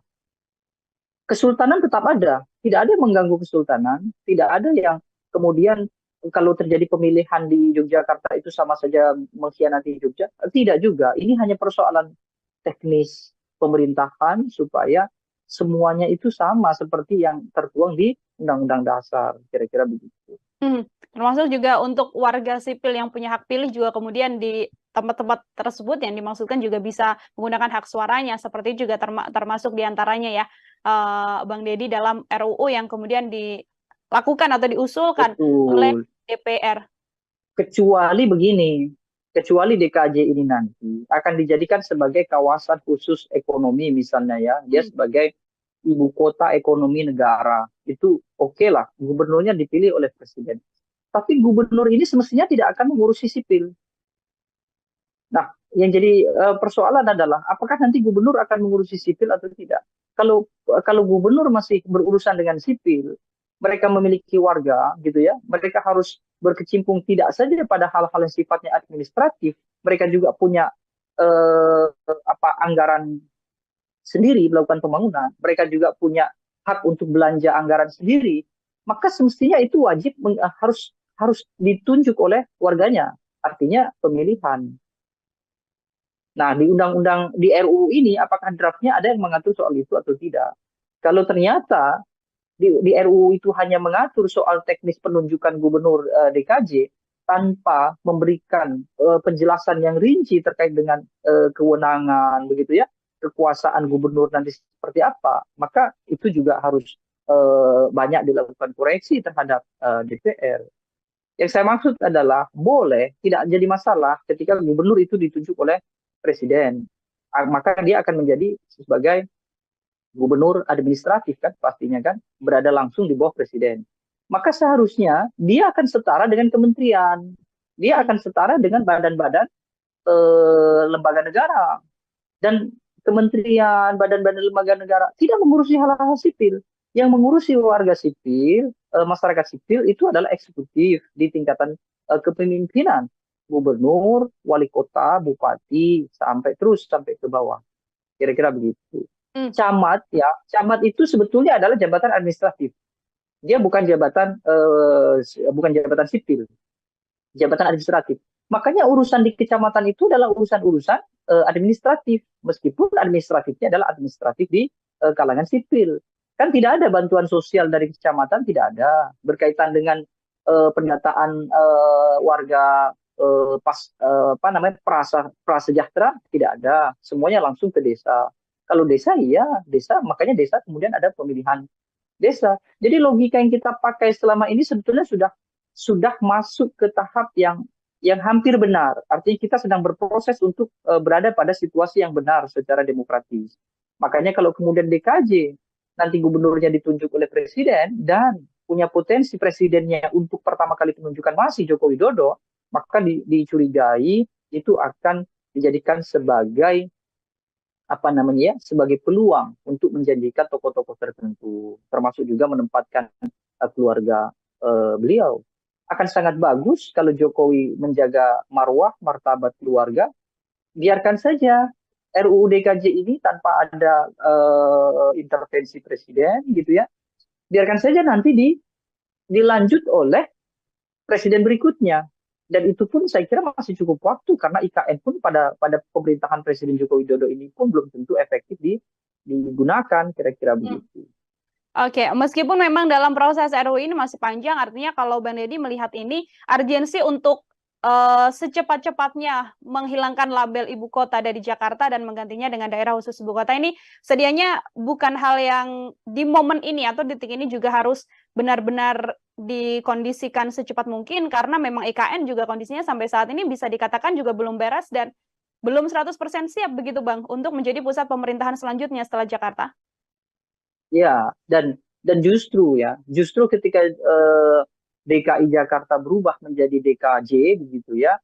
Kesultanan tetap ada, tidak ada yang mengganggu kesultanan, tidak ada yang kemudian kalau terjadi pemilihan di Yogyakarta itu sama saja mengkhianati Jogja, tidak juga. Ini hanya persoalan teknis pemerintahan supaya semuanya itu sama seperti yang tertuang di Undang-Undang Dasar, kira-kira begitu. Termasuk juga untuk warga sipil yang punya hak pilih juga kemudian di tempat-tempat tersebut yang dimaksudkan juga bisa menggunakan hak suaranya, seperti juga termasuk diantaranya ya, Bang Deddy, dalam RUU yang kemudian dilakukan atau diusulkan oleh DPR. Kecuali begini, kecuali DKJ ini nanti akan dijadikan sebagai kawasan khusus ekonomi misalnya ya, dia sebagai ibu kota ekonomi negara, itu oke lah, gubernurnya dipilih oleh presiden. Tapi gubernur ini semestinya tidak akan mengurusi sipil. Nah, yang jadi persoalan adalah apakah nanti gubernur akan mengurusi sipil atau tidak. Kalau gubernur masih berurusan dengan sipil, mereka memiliki warga gitu ya, mereka harus berkecimpung tidak saja pada hal-hal yang sifatnya administratif, mereka juga punya anggaran sendiri melakukan pembangunan, mereka juga punya hak untuk belanja anggaran sendiri, maka semestinya itu wajib harus ditunjuk oleh warganya, artinya pemilihan. Nah, di undang-undang di RUU ini apakah draftnya ada yang mengatur soal itu atau tidak? Kalau ternyata di RUU itu hanya mengatur soal teknis penunjukan gubernur DKJ tanpa memberikan penjelasan yang rinci terkait dengan kewenangan begitu ya, kekuasaan gubernur nanti seperti apa, maka itu juga harus banyak dilakukan koreksi terhadap DPR. Yang saya maksud adalah boleh tidak jadi masalah ketika gubernur itu ditunjuk oleh presiden, maka dia akan menjadi sebagai gubernur administratif kan, pastinya kan berada langsung di bawah presiden. Maka seharusnya dia akan setara dengan kementerian, dia akan setara dengan badan-badan lembaga negara, dan kementerian, badan-badan lembaga negara tidak mengurusi hal-hal sipil. Yang mengurusi warga sipil, masyarakat sipil itu adalah eksekutif di tingkatan kepemimpinan, gubernur, wali kota, bupati, sampai ke bawah. Kira-kira begitu. Camat ya, camat itu sebetulnya adalah jabatan administratif. Dia bukan jabatan sipil, jabatan administratif. Makanya urusan di kecamatan itu adalah urusan-urusan administratif, meskipun administratifnya adalah administratif di kalangan sipil. Kan tidak ada bantuan sosial dari kecamatan, tidak ada berkaitan dengan pendataan warga prasejahtera, tidak ada. Semuanya langsung ke desa. Kalau desa, iya desa, makanya desa kemudian ada pemilihan desa. Jadi logika yang kita pakai selama ini sebetulnya sudah masuk ke tahap yang hampir benar. Artinya kita sedang berproses untuk berada pada situasi yang benar secara demokratis. Makanya kalau kemudian DKJ nanti gubernurnya ditunjuk oleh presiden dan punya potensi presidennya untuk pertama kali penunjukan masih Joko Widodo, maka dicurigai itu akan dijadikan sebagai sebagai peluang untuk menjanjikan tokoh-tokoh tertentu, termasuk juga menempatkan keluarga beliau. Akan sangat bagus kalau Jokowi menjaga marwah, martabat keluarga, biarkan saja RUU DKJ ini tanpa ada intervensi presiden gitu ya, biarkan saja nanti dilanjut oleh presiden berikutnya. Dan itu pun saya kira masih cukup waktu, karena IKN pun pada pemerintahan Presiden Joko Widodo ini pun belum tentu efektif digunakan, kira-kira begitu. Oke, meskipun memang dalam proses RUU ini masih panjang, artinya kalau Bang Deddy melihat ini urgensi untuk secepat-cepatnya menghilangkan label ibu kota dari Jakarta dan menggantinya dengan daerah khusus ibu kota ini sedianya bukan hal yang di momen ini atau detik ini juga harus benar-benar dikondisikan secepat mungkin, karena memang IKN juga kondisinya sampai saat ini bisa dikatakan juga belum beres dan belum 100% siap begitu Bang untuk menjadi pusat pemerintahan selanjutnya setelah Jakarta. Ya, dan justru ketika DKI Jakarta berubah menjadi DKJ begitu ya,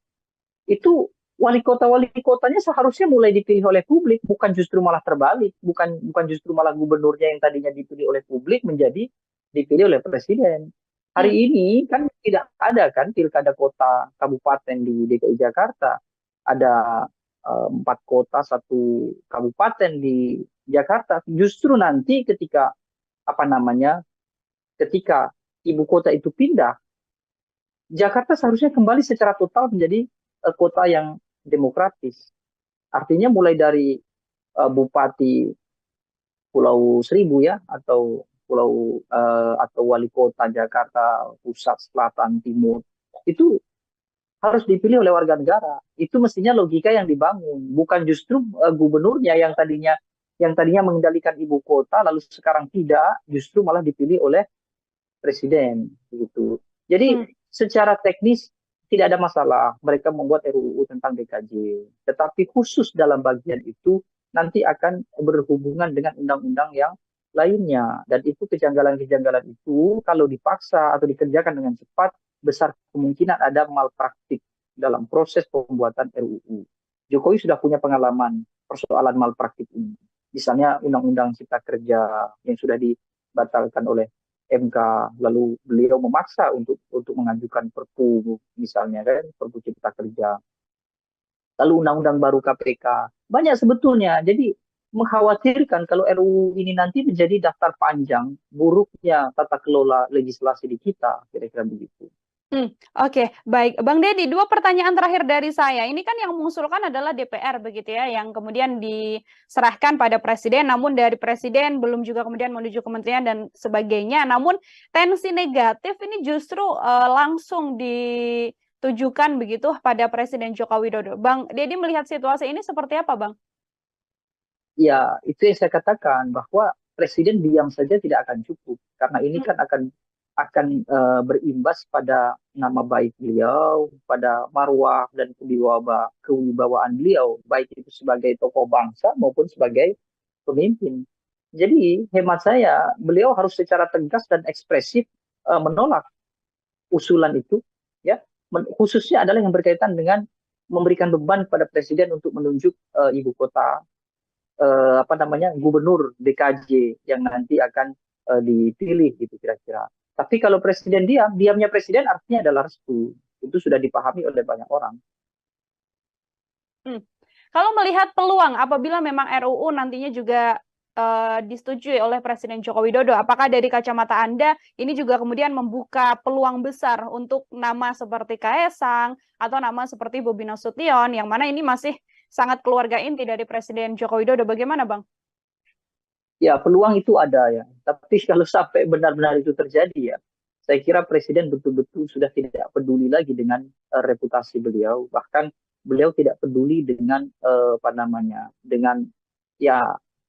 itu wali kotanya seharusnya mulai dipilih oleh publik, bukan justru malah terbalik, bukan justru malah gubernurnya yang tadinya dipilih oleh publik menjadi dipilih oleh presiden. Hari ini kan tidak ada kan pilkada kota kabupaten di DKI Jakarta, ada 4 kota 1 kabupaten di Jakarta. Justru nanti ketika ketika ibu kota itu pindah, Jakarta seharusnya kembali secara total menjadi kota yang demokratis. Artinya mulai dari bupati Pulau Seribu ya, atau wali kota Jakarta Pusat, Selatan, Timur, itu harus dipilih oleh warga negara. Itu mestinya logika yang dibangun, bukan justru gubernurnya yang tadinya mengendalikan ibu kota lalu sekarang tidak, justru malah dipilih oleh presiden begitu. Jadi secara teknis tidak ada masalah mereka membuat RUU tentang DKJ, tetapi khusus dalam bagian itu nanti akan berhubungan dengan undang-undang yang lainnya, dan itu kejanggalan-kejanggalan itu kalau dipaksa atau dikerjakan dengan cepat besar kemungkinan ada malpraktik dalam proses pembuatan RUU. Jokowi sudah punya pengalaman persoalan malpraktik ini. Misalnya Undang-Undang Cipta Kerja yang sudah dibatalkan oleh MK, lalu beliau memaksa untuk mengajukan Perpu misalnya kan, Perpu Cipta Kerja, lalu undang-undang baru KPK. Banyak sebetulnya. Jadi mengkhawatirkan kalau RUU ini nanti menjadi daftar panjang buruknya tata kelola legislasi di kita, kira-kira begitu. Oke, baik. Bang Deddy, 2 pertanyaan terakhir dari saya. Ini kan yang mengusulkan adalah DPR begitu ya, yang kemudian diserahkan pada Presiden, namun dari Presiden belum juga kemudian menuju kementerian dan sebagainya. Namun tensi negatif ini justru langsung ditujukan begitu pada Presiden Joko Widodo. Bang Deddy melihat situasi ini seperti apa, Bang? Ya, itu yang saya katakan bahwa Presiden diam saja tidak akan cukup karena ini kan akan berimbas pada nama baik beliau, pada marwah dan kewibawaan beliau, baik itu sebagai tokoh bangsa maupun sebagai pemimpin. Jadi hemat saya, beliau harus secara tegas dan ekspresif menolak usulan itu, ya, khususnya adalah yang berkaitan dengan memberikan beban kepada Presiden untuk menunjuk ibu kota, gubernur DKJ yang nanti akan dipilih gitu kira-kira. Tapi kalau Presiden diamnya Presiden artinya adalah restu. Itu sudah dipahami oleh banyak orang. Kalau melihat peluang apabila memang RUU nantinya juga disetujui oleh Presiden Joko Widodo, apakah dari kacamata Anda ini juga kemudian membuka peluang besar untuk nama seperti Kaesang atau nama seperti Bobi Nasution, yang mana ini masih sangat keluarga inti dari Presiden Joko Widodo? Bagaimana, Bang? Ya, peluang itu ada ya. Tapi kalau sampai benar-benar itu terjadi ya, saya kira Presiden betul-betul sudah tidak peduli lagi dengan reputasi beliau. Bahkan beliau tidak peduli dengan dengan ya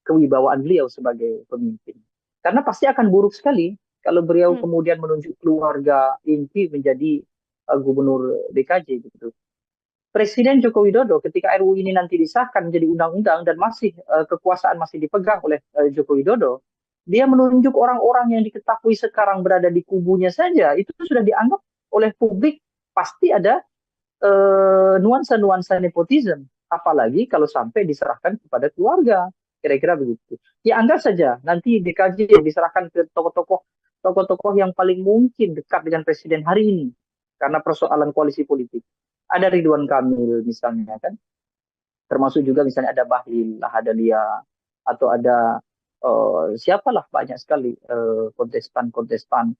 kewibawaan beliau sebagai pemimpin. Karena pasti akan buruk sekali kalau beliau kemudian menunjuk keluarga inti menjadi gubernur DKJ gitu. Presiden Joko Widodo ketika RUU ini nanti disahkan menjadi undang-undang dan masih kekuasaan masih dipegang oleh Joko Widodo, dia menunjuk orang-orang yang diketahui sekarang berada di kubunya saja, itu sudah dianggap oleh publik pasti ada nuansa-nuansa nepotisme, apalagi kalau sampai diserahkan kepada keluarga, kira-kira begitu. Ya anggap saja nanti DKJ diserahkan ke tokoh-tokoh yang paling mungkin dekat dengan Presiden hari ini karena persoalan koalisi politik. Ada Ridwan Kamil misalnya kan, termasuk juga misalnya ada Bahlil Lahadalia atau ada siapalah banyak sekali kontestan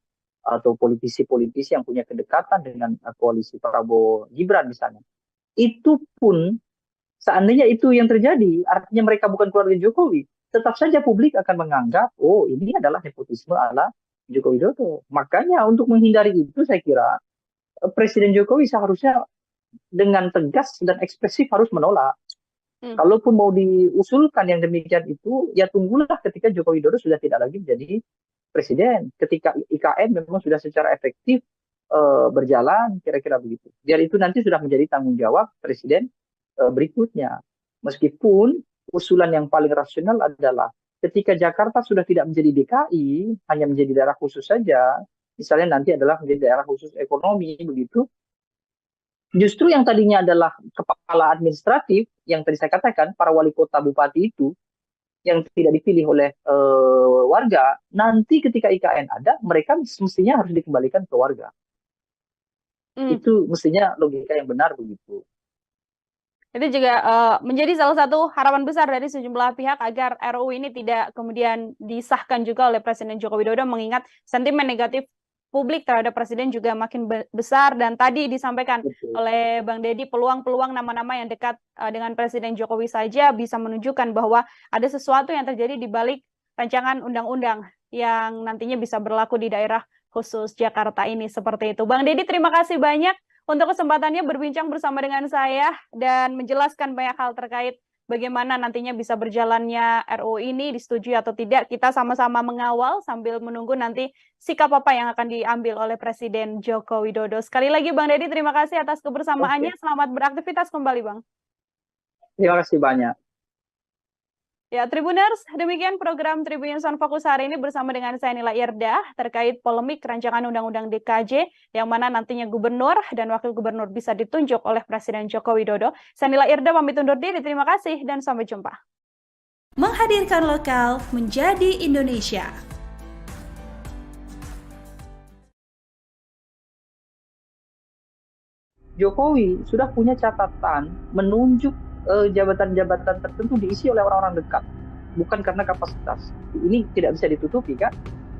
atau politisi-politisi yang punya kedekatan dengan koalisi Prabowo Gibran misalnya. Itu pun seandainya itu yang terjadi, artinya mereka bukan keluarga Jokowi, tetap saja publik akan menganggap oh ini adalah nepotisme ala Joko Widodo. Makanya untuk menghindari itu saya kira Presiden Jokowi seharusnya dengan tegas dan ekspresif harus menolak. Kalaupun mau diusulkan yang demikian itu, ya tunggulah ketika Joko Widodo sudah tidak lagi menjadi presiden. Ketika IKN memang sudah secara efektif berjalan, kira-kira begitu. Biar itu nanti sudah menjadi tanggung jawab presiden berikutnya. Meskipun usulan yang paling rasional adalah ketika Jakarta sudah tidak menjadi DKI, hanya menjadi daerah khusus saja, misalnya nanti adalah menjadi daerah khusus ekonomi, begitu. Justru yang tadinya adalah kepala administratif, yang tadi saya katakan, para wali kota bupati itu, yang tidak dipilih oleh warga, nanti ketika IKN ada, mereka mestinya harus dikembalikan ke warga. Itu mestinya logika yang benar begitu. Itu juga menjadi salah satu harapan besar dari sejumlah pihak agar RUU ini tidak kemudian disahkan juga oleh Presiden Joko Widodo, mengingat sentimen negatif publik terhadap Presiden juga makin besar. Dan tadi disampaikan oleh Bang Deddy, peluang-peluang nama-nama yang dekat dengan Presiden Jokowi saja bisa menunjukkan bahwa ada sesuatu yang terjadi di balik rancangan undang-undang yang nantinya bisa berlaku di daerah khusus Jakarta ini, seperti itu. Bang Deddy, terima kasih banyak untuk kesempatannya berbincang bersama dengan saya dan menjelaskan banyak hal terkait bagaimana nantinya bisa berjalannya RUU ini, disetujui atau tidak. Kita sama-sama mengawal sambil menunggu nanti sikap apa yang akan diambil oleh Presiden Joko Widodo. Sekali lagi Bang Deddy, terima kasih atas kebersamaannya. Selamat beraktivitas kembali, Bang. Terima kasih banyak. Ya, Tribuners, demikian program Tribun Sound Fokus hari ini bersama dengan saya Nila Irdah terkait polemik rancangan Undang-Undang DKJ yang mana nantinya gubernur dan wakil gubernur bisa ditunjuk oleh Presiden Joko Widodo. Saya Nila Irdah pamit undur diri, terima kasih dan sampai jumpa. Menghadirkan lokal menjadi Indonesia. Jokowi sudah punya catatan menunjuk jabatan-jabatan tertentu diisi oleh orang-orang dekat, bukan karena kapasitas. Ini tidak bisa ditutupi kan?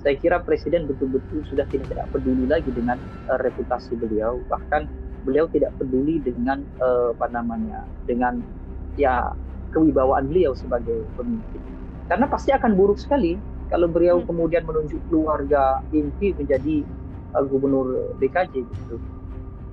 Saya kira Presiden betul-betul sudah tidak peduli lagi dengan reputasi beliau, bahkan beliau tidak peduli dengan dengan ya kewibawaan beliau sebagai pemimpin. Karena pasti akan buruk sekali kalau beliau kemudian menunjuk keluarga inti menjadi gubernur DKJ gitu.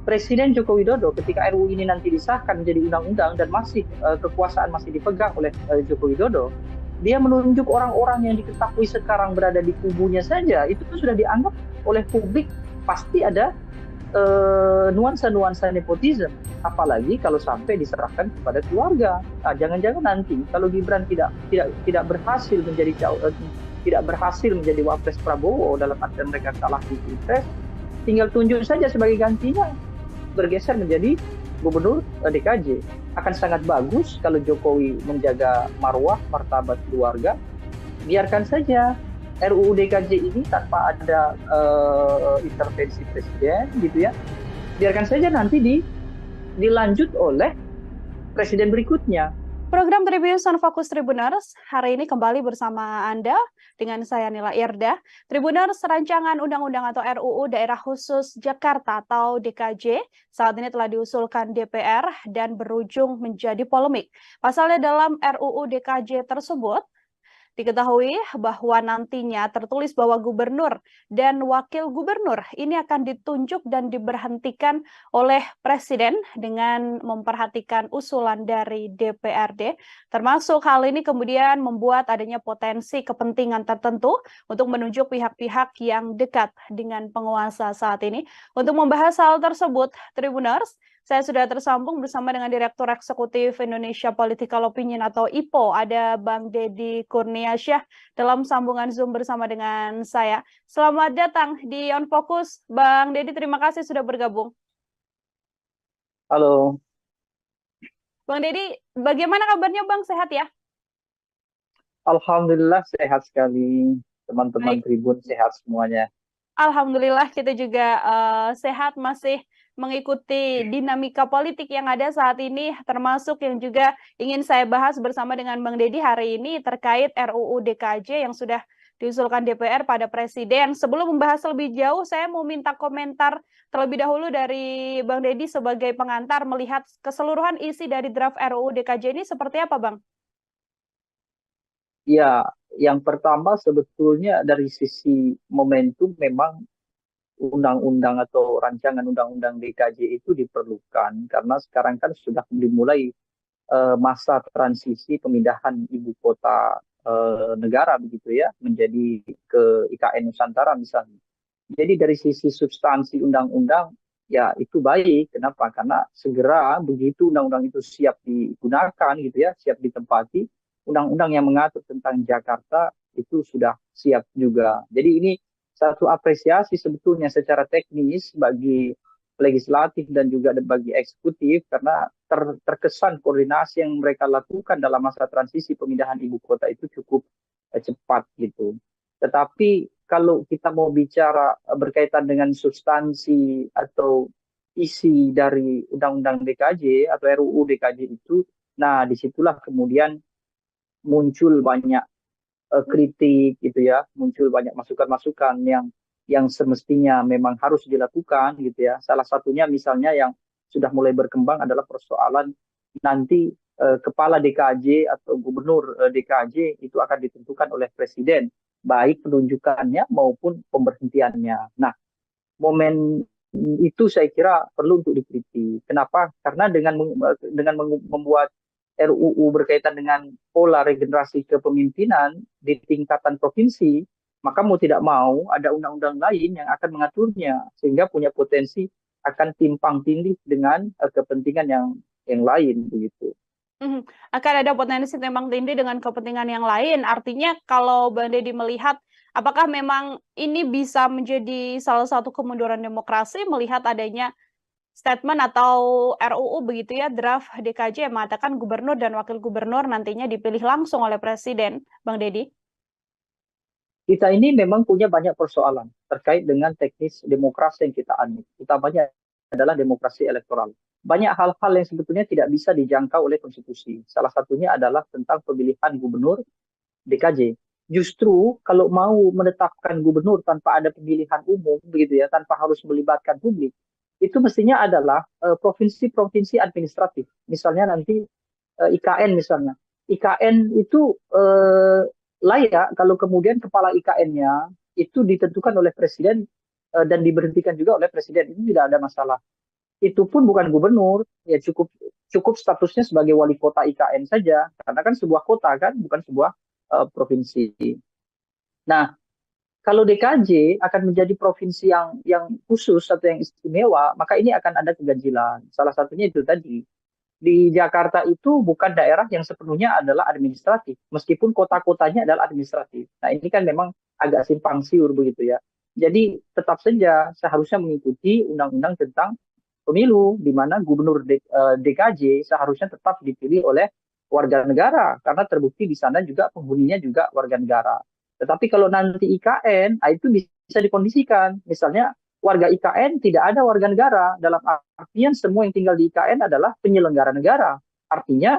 Presiden Joko Widodo ketika RUU ini nanti disahkan menjadi undang-undang dan masih kekuasaan masih dipegang oleh Joko Widodo, dia menunjuk orang-orang yang diketahui sekarang berada di kubunya saja, itu sudah dianggap oleh publik pasti ada nuansa-nuansa nepotisme. Apalagi kalau sampai diserahkan kepada keluarga. Nah, jangan-jangan nanti kalau Gibran tidak berhasil menjadi tidak berhasil menjadi wapres Prabowo dalam artian mereka kalah di Pilpres, tinggal tunjuk saja sebagai gantinya, bergeser menjadi gubernur DKJ. Akan sangat bagus kalau Jokowi menjaga marwah, martabat keluarga. Biarkan saja RUU DKJ ini tanpa ada intervensi presiden, gitu ya. Biarkan saja nanti dilanjut oleh presiden berikutnya. Program Tribunnews on Fokus Tribuners hari ini kembali bersama Anda dengan saya Nila Irda. Tribuners, rancangan undang-undang atau RUU Daerah Khusus Jakarta atau DKJ saat ini telah diusulkan DPR dan berujung menjadi polemik. Pasalnya dalam RUU DKJ tersebut diketahui bahwa nantinya tertulis bahwa gubernur dan wakil gubernur ini akan ditunjuk dan diberhentikan oleh presiden dengan memperhatikan usulan dari DPRD. Termasuk hal ini kemudian membuat adanya potensi kepentingan tertentu untuk menunjuk pihak-pihak yang dekat dengan penguasa saat ini. Untuk membahas hal tersebut, Tribuners, saya sudah tersambung bersama dengan Direktur Eksekutif Indonesia Political Opinion atau IPO, ada Bang Deddy Kurniasyah dalam sambungan Zoom bersama dengan saya. Selamat datang di On Focus, Bang Deddy, terima kasih sudah bergabung. Halo. Bang Deddy, bagaimana kabarnya Bang? Sehat ya? Alhamdulillah sehat sekali, teman-teman Tribun sehat semuanya. Alhamdulillah kita juga sehat, masih mengikuti dinamika politik yang ada saat ini, termasuk yang juga ingin saya bahas bersama dengan Bang Deddy hari ini terkait RUU DKJ yang sudah diusulkan DPR pada Presiden. Sebelum membahas lebih jauh, saya mau minta komentar terlebih dahulu dari Bang Deddy sebagai pengantar melihat keseluruhan isi dari draft RUU DKJ ini seperti apa, Bang? Ya, yang pertama sebetulnya dari sisi momentum memang undang-undang atau rancangan undang-undang DKJ itu diperlukan karena sekarang kan sudah dimulai masa transisi pemindahan ibu kota negara begitu ya menjadi ke IKN Nusantara misalnya. Jadi dari sisi substansi undang-undang ya itu baik. Kenapa? Karena segera begitu undang-undang itu siap digunakan gitu ya, siap ditempati, undang-undang yang mengatur tentang Jakarta itu sudah siap juga. Jadi ini satu apresiasi sebetulnya secara teknis bagi legislatif dan juga bagi eksekutif karena terkesan koordinasi yang mereka lakukan dalam masa transisi pemindahan ibu kota itu cukup cepat gitu. Tetapi kalau kita mau bicara berkaitan dengan substansi atau isi dari Undang-Undang DKJ atau RUU DKJ itu, nah disitulah kemudian muncul banyak kritik gitu ya, muncul banyak masukan-masukan yang semestinya memang harus dilakukan gitu ya. Salah satunya misalnya yang sudah mulai berkembang adalah persoalan nanti kepala DKJ atau gubernur DKJ itu akan ditentukan oleh presiden, baik penunjukannya maupun pemberhentiannya. Nah, momen itu saya kira perlu untuk dikritik. Kenapa? Karena dengan membuat RUU berkaitan dengan pola regenerasi kepemimpinan di tingkatan provinsi, maka mau tidak mau ada undang-undang lain yang akan mengaturnya sehingga punya potensi akan timpang tindih dengan kepentingan yang lain begitu. Akan ada potensi timpang tindih dengan kepentingan yang lain. Artinya kalau Bang Deddy melihat apakah memang ini bisa menjadi salah satu kemunduran demokrasi melihat adanya statement atau RUU begitu ya, draft DKJ yang mengatakan gubernur dan wakil gubernur nantinya dipilih langsung oleh presiden, Bang Deddy? Kita ini memang punya banyak persoalan terkait dengan teknis demokrasi yang kita anut, utamanya adalah demokrasi elektoral. Banyak hal-hal yang sebetulnya tidak bisa dijangkau oleh konstitusi. Salah satunya adalah tentang pemilihan gubernur DKJ. Justru kalau mau menetapkan gubernur tanpa ada pemilihan umum, begitu ya, tanpa harus melibatkan publik, itu mestinya adalah provinsi-provinsi administratif. Misalnya nanti IKN misalnya. IKN itu layak kalau kemudian kepala IKN-nya itu ditentukan oleh presiden dan diberhentikan juga oleh presiden. Itu tidak ada masalah. Itu pun bukan gubernur, ya cukup statusnya sebagai wali kota IKN saja, karena kan sebuah kota kan, bukan sebuah provinsi. Nah, kalau DKJ akan menjadi provinsi yang khusus atau yang istimewa, maka ini akan ada keganjilan. Salah satunya itu tadi. Di Jakarta itu bukan daerah yang sepenuhnya adalah administratif, meskipun kota-kotanya adalah administratif. Nah, ini kan memang agak simpang siur begitu ya. Jadi tetap saja seharusnya mengikuti undang-undang tentang pemilu, di mana gubernur DKJ seharusnya tetap dipilih oleh warga negara, karena terbukti di sana juga penghuninya juga warga negara. Tetapi kalau nanti IKN, itu bisa dikondisikan. Misalnya warga IKN tidak ada warga negara, dalam artian semua yang tinggal di IKN adalah penyelenggara negara. Artinya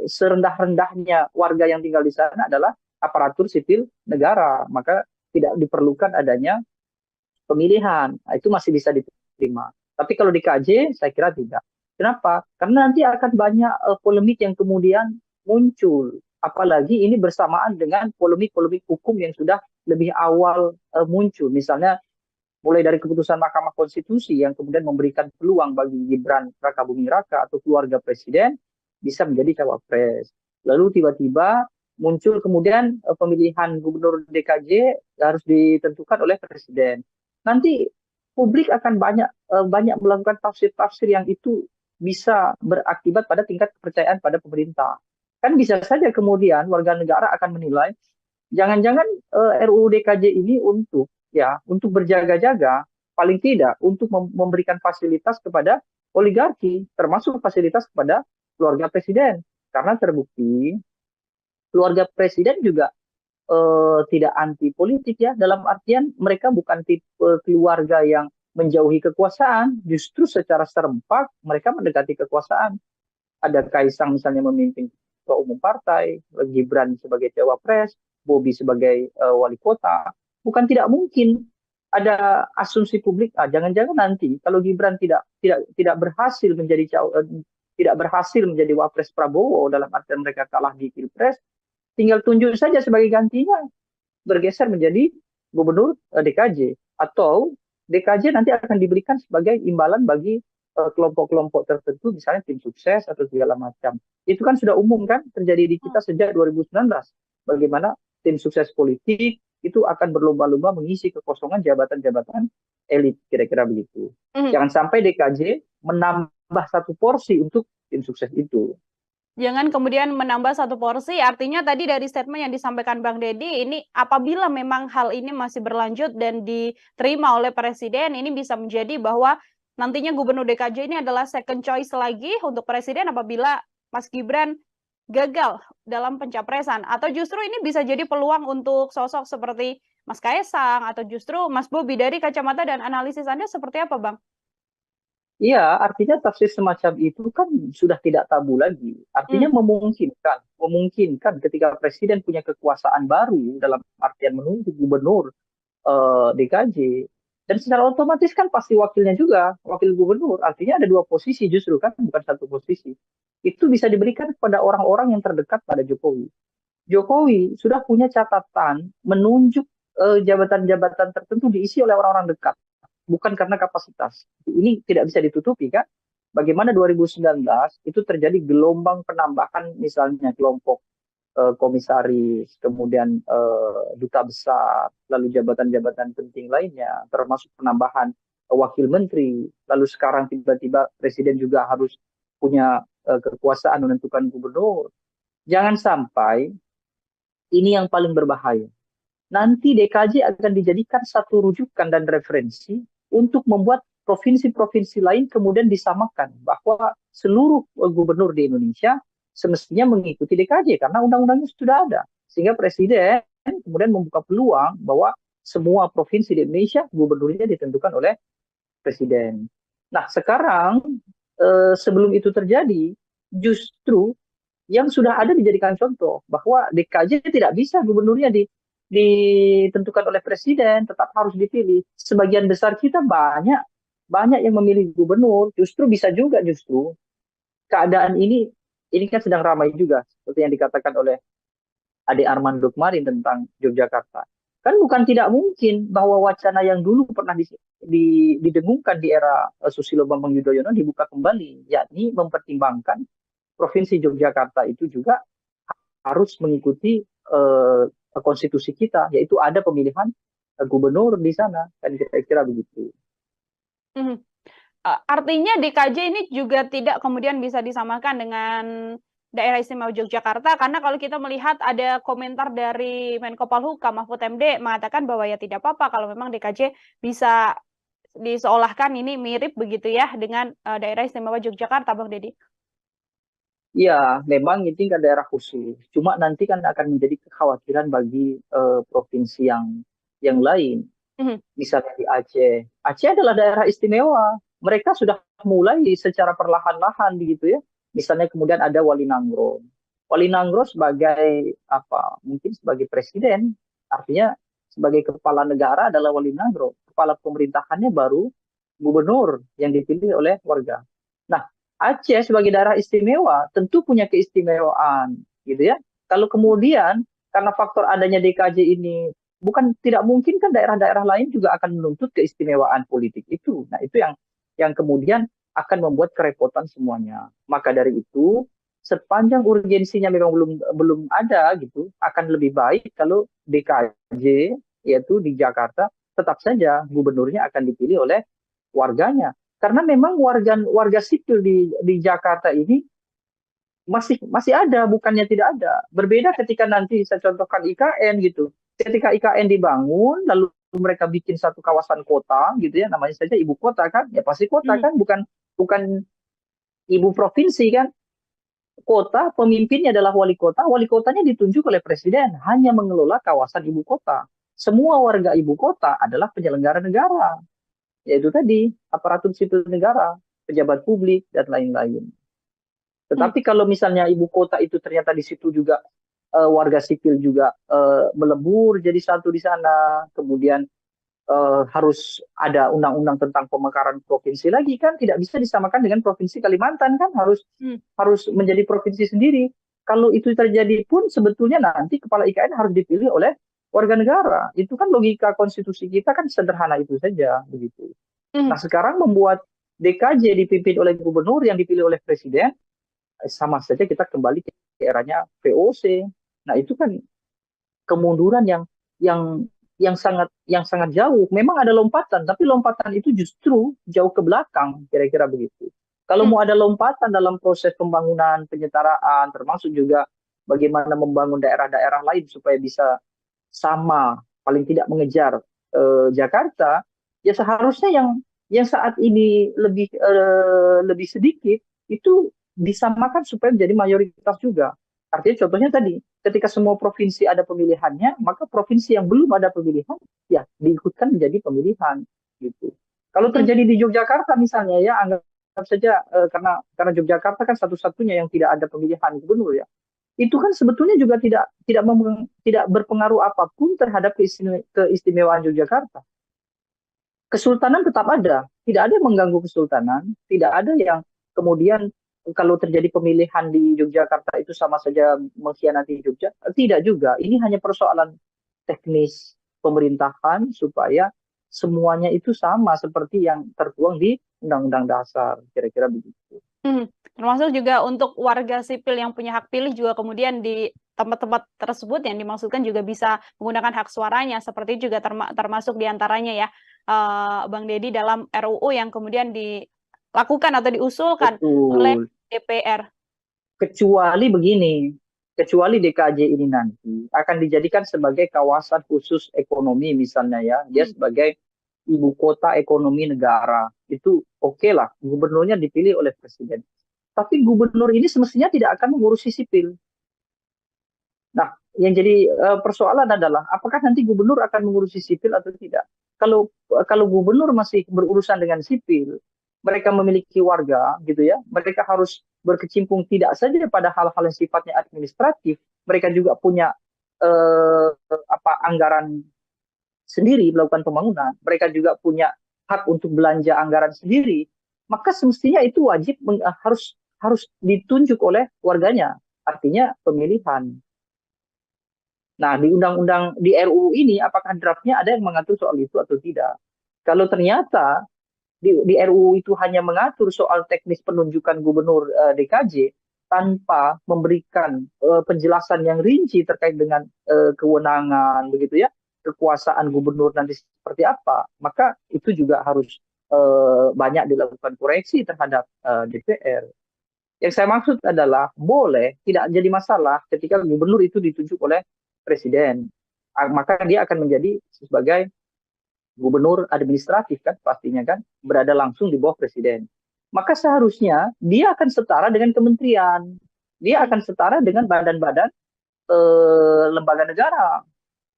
serendah-rendahnya warga yang tinggal di sana adalah aparatur sipil negara, maka tidak diperlukan adanya pemilihan. Nah, itu masih bisa diterima. Tapi kalau di KJ, saya kira tidak. Kenapa? Karena nanti akan banyak polemik yang kemudian muncul. Apalagi ini bersamaan dengan polemik-polemik hukum yang sudah lebih awal muncul. Misalnya mulai dari keputusan Mahkamah Konstitusi yang kemudian memberikan peluang bagi Gibran Rakabuming Raka atau keluarga presiden bisa menjadi cawapres. Lalu tiba-tiba muncul kemudian pemilihan gubernur DKJ harus ditentukan oleh presiden. Nanti publik akan banyak melakukan tafsir-tafsir yang itu bisa berakibat pada tingkat kepercayaan pada pemerintah. Kan bisa saja kemudian warga negara akan menilai jangan-jangan RUU DKJ ini untuk berjaga-jaga, paling tidak untuk memberikan fasilitas kepada oligarki, termasuk fasilitas kepada keluarga presiden. Karena terbukti keluarga presiden juga tidak anti politik ya, dalam artian mereka bukan tipe keluarga yang menjauhi kekuasaan, justru secara serempak mereka mendekati kekuasaan. Ada Kaisang misalnya memimpin ketua umum partai, Gibran sebagai cawapres, Bobi sebagai wali kota. Bukan tidak mungkin ada asumsi publik, jangan-jangan nanti kalau Gibran tidak berhasil menjadi wapres Prabowo, dalam artian mereka kalah di Pilpres, tinggal tunjuk saja sebagai gantinya, bergeser menjadi gubernur DKJ, atau DKJ nanti akan diberikan sebagai imbalan bagi kelompok-kelompok tertentu, misalnya tim sukses atau segala macam. Itu kan sudah umum kan terjadi di kita sejak 2019. Bagaimana tim sukses politik itu akan berlomba-lomba mengisi kekosongan jabatan-jabatan elit, kira-kira begitu. Jangan sampai DKJ menambah satu porsi untuk tim sukses itu. Jangan kemudian menambah satu porsi, artinya tadi dari statement yang disampaikan Bang Deddy, ini apabila memang hal ini masih berlanjut dan diterima oleh Presiden, ini bisa menjadi bahwa nantinya Gubernur DKJ ini adalah second choice lagi untuk Presiden apabila Mas Gibran gagal dalam pencapresan. Atau justru ini bisa jadi peluang untuk sosok seperti Mas Kaisang atau justru Mas Bobi. Dari kacamata dan analisis Anda seperti apa, Bang? Iya, artinya tafsir semacam itu kan sudah tidak tabu lagi. Artinya memungkinkan ketika presiden punya kekuasaan baru dalam artian menunjuk gubernur DKJ, dan secara otomatis kan pasti wakilnya juga, wakil gubernur. Artinya ada dua posisi justru kan, bukan satu posisi. Itu bisa diberikan kepada orang-orang yang terdekat pada Jokowi. Jokowi sudah punya catatan menunjuk jabatan-jabatan tertentu diisi oleh orang-orang dekat. Bukan karena kapasitas. Ini tidak bisa ditutupi kan. Bagaimana 2019 itu terjadi gelombang penambahan misalnya kelompok komisaris, kemudian duta besar, lalu jabatan-jabatan penting lainnya, termasuk penambahan wakil menteri. Lalu sekarang tiba-tiba presiden juga harus punya kekuasaan menentukan gubernur. Jangan sampai ini yang paling berbahaya. Nanti DKJ akan dijadikan satu rujukan dan referensi untuk membuat provinsi-provinsi lain kemudian disamakan bahwa seluruh gubernur di Indonesia semestinya mengikuti DKJ karena undang-undangnya sudah ada. Sehingga presiden kemudian membuka peluang bahwa semua provinsi di Indonesia gubernurnya ditentukan oleh presiden. Nah, sekarang sebelum itu terjadi, justru yang sudah ada dijadikan contoh bahwa DKJ tidak bisa gubernurnya ditentukan oleh presiden, tetap harus dipilih. Sebagian besar kita banyak banyak yang memilih gubernur, justru bisa juga justru keadaan ini kan sedang ramai juga seperti yang dikatakan oleh Ade Armando kemarin tentang Yogyakarta. Kan bukan tidak mungkin bahwa wacana yang dulu pernah didengungkan di era Susilo Bambang Yudhoyono dibuka kembali, yakni mempertimbangkan Provinsi Yogyakarta itu juga harus mengikuti konstitusi kita, yaitu ada pemilihan gubernur di sana, kan kira-kira begitu. Artinya DKJ ini juga tidak kemudian bisa disamakan dengan Daerah Istimewa Yogyakarta, karena kalau kita melihat ada komentar dari Menko Polhukam Mahfud MD mengatakan bahwa ya tidak apa-apa kalau memang DKJ bisa diseolahkan ini mirip begitu ya dengan Daerah Istimewa Yogyakarta, Bang Deddy. Ya, memang ini kan daerah khusus. Cuma nanti kan akan menjadi kekhawatiran bagi provinsi yang lain. Misalnya di Aceh. Aceh adalah daerah istimewa. Mereka sudah mulai secara perlahan-lahan begitu ya. Misalnya kemudian ada Wali Nanggro. Wali Nanggro sebagai apa? Mungkin sebagai presiden. Artinya sebagai kepala negara adalah Wali Nanggro. Kepala pemerintahannya baru gubernur yang dipilih oleh warga. Nah, Aceh sebagai daerah istimewa tentu punya keistimewaan, gitu ya. Kalau kemudian karena faktor adanya DKJ ini bukan tidak mungkin kan daerah-daerah lain juga akan menuntut keistimewaan politik itu. Nah, itu yang kemudian akan membuat kerepotan semuanya. Maka dari itu, sepanjang urgensinya memang belum ada gitu, akan lebih baik kalau DKJ yaitu di Jakarta tetap saja gubernurnya akan dipilih oleh warganya. Karena memang warga sipil di Jakarta ini masih ada, bukannya tidak ada. Berbeda ketika nanti saya contohkan IKN gitu. Ketika IKN dibangun, lalu mereka bikin satu kawasan kota gitu ya, namanya saja ibu kota kan, ya pasti kota kan, bukan ibu provinsi kan. Kota, pemimpinnya adalah wali kotanya ditunjuk oleh presiden, hanya mengelola kawasan ibu kota. Semua warga ibu kota adalah penyelenggara negara. Yaitu tadi aparatur sipil negara, pejabat publik dan lain-lain. Tetapi kalau misalnya ibu kota itu ternyata di situ juga warga sipil juga melebur jadi satu di sana, kemudian harus ada undang-undang tentang pemekaran provinsi lagi kan, tidak bisa disamakan dengan provinsi Kalimantan kan, harus menjadi provinsi sendiri. Kalau itu terjadi pun sebetulnya nanti kepala IKN harus dipilih oleh warga negara. Itu kan logika konstitusi kita kan sederhana itu saja begitu. Nah, sekarang membuat DKJ dipimpin oleh gubernur yang dipilih oleh presiden, sama saja kita kembali ke eranya VOC. Nah, itu kan kemunduran yang sangat jauh. Memang ada lompatan, tapi lompatan itu justru jauh ke belakang, kira-kira begitu. Kalau mau ada lompatan dalam proses pembangunan, penyetaraan, termasuk juga bagaimana membangun daerah-daerah lain supaya bisa sama, paling tidak mengejar Jakarta, ya seharusnya yang saat ini lebih sedikit itu disamakan supaya menjadi mayoritas juga. Artinya contohnya tadi, ketika semua provinsi ada pemilihannya, maka provinsi yang belum ada pemilihan, ya diikutkan menjadi pemilihan gitu. Kalau terjadi di Yogyakarta misalnya ya, anggap saja karena Yogyakarta kan satu-satunya yang tidak ada pemilihan gubernur ya. Itu kan sebetulnya juga tidak berpengaruh apapun terhadap keistimewaan Yogyakarta. Kesultanan tetap ada, tidak ada yang mengganggu kesultanan, tidak ada yang kemudian kalau terjadi pemilihan di Yogyakarta itu sama saja mengkhianati Jogja, tidak juga. Ini hanya persoalan teknis pemerintahan supaya semuanya itu sama seperti yang tertuang di Undang-Undang Dasar, kira-kira begitu. Termasuk juga untuk warga sipil yang punya hak pilih juga kemudian di tempat-tempat tersebut yang dimaksudkan juga bisa menggunakan hak suaranya, seperti juga termasuk diantaranya ya Bang Deddy dalam RUU yang kemudian dilakukan atau diusulkan oleh DPR. Kecuali begini, kecuali DKJ ini nanti akan dijadikan sebagai kawasan khusus ekonomi misalnya ya, dia sebagai ibu kota ekonomi negara, itu oke lah, gubernurnya dipilih oleh presiden. Tapi gubernur ini semestinya tidak akan mengurusi sipil. Nah, yang jadi persoalan adalah apakah nanti gubernur akan mengurusi sipil atau tidak. Kalau gubernur masih berurusan dengan sipil, mereka memiliki warga gitu ya, mereka harus berkecimpung tidak saja pada hal-hal yang sifatnya administratif, mereka juga punya anggaran sendiri melakukan pembangunan, mereka juga punya hak untuk belanja anggaran sendiri, maka semestinya itu wajib harus ditunjuk oleh warganya, artinya pemilihan. Nah, di undang-undang di RUU ini apakah draftnya ada yang mengatur soal itu atau tidak? Kalau ternyata di RUU itu hanya mengatur soal teknis penunjukan gubernur DKJ tanpa memberikan penjelasan yang rinci terkait dengan kewenangan begitu ya, kekuasaan gubernur nanti seperti apa, maka itu juga harus banyak dilakukan koreksi terhadap DPR. Yang saya maksud adalah boleh tidak jadi masalah ketika gubernur itu ditunjuk oleh presiden, maka dia akan menjadi sebagai gubernur administratif kan, pastinya kan berada langsung di bawah presiden. Maka seharusnya dia akan setara dengan kementerian, dia akan setara dengan badan-badan lembaga negara,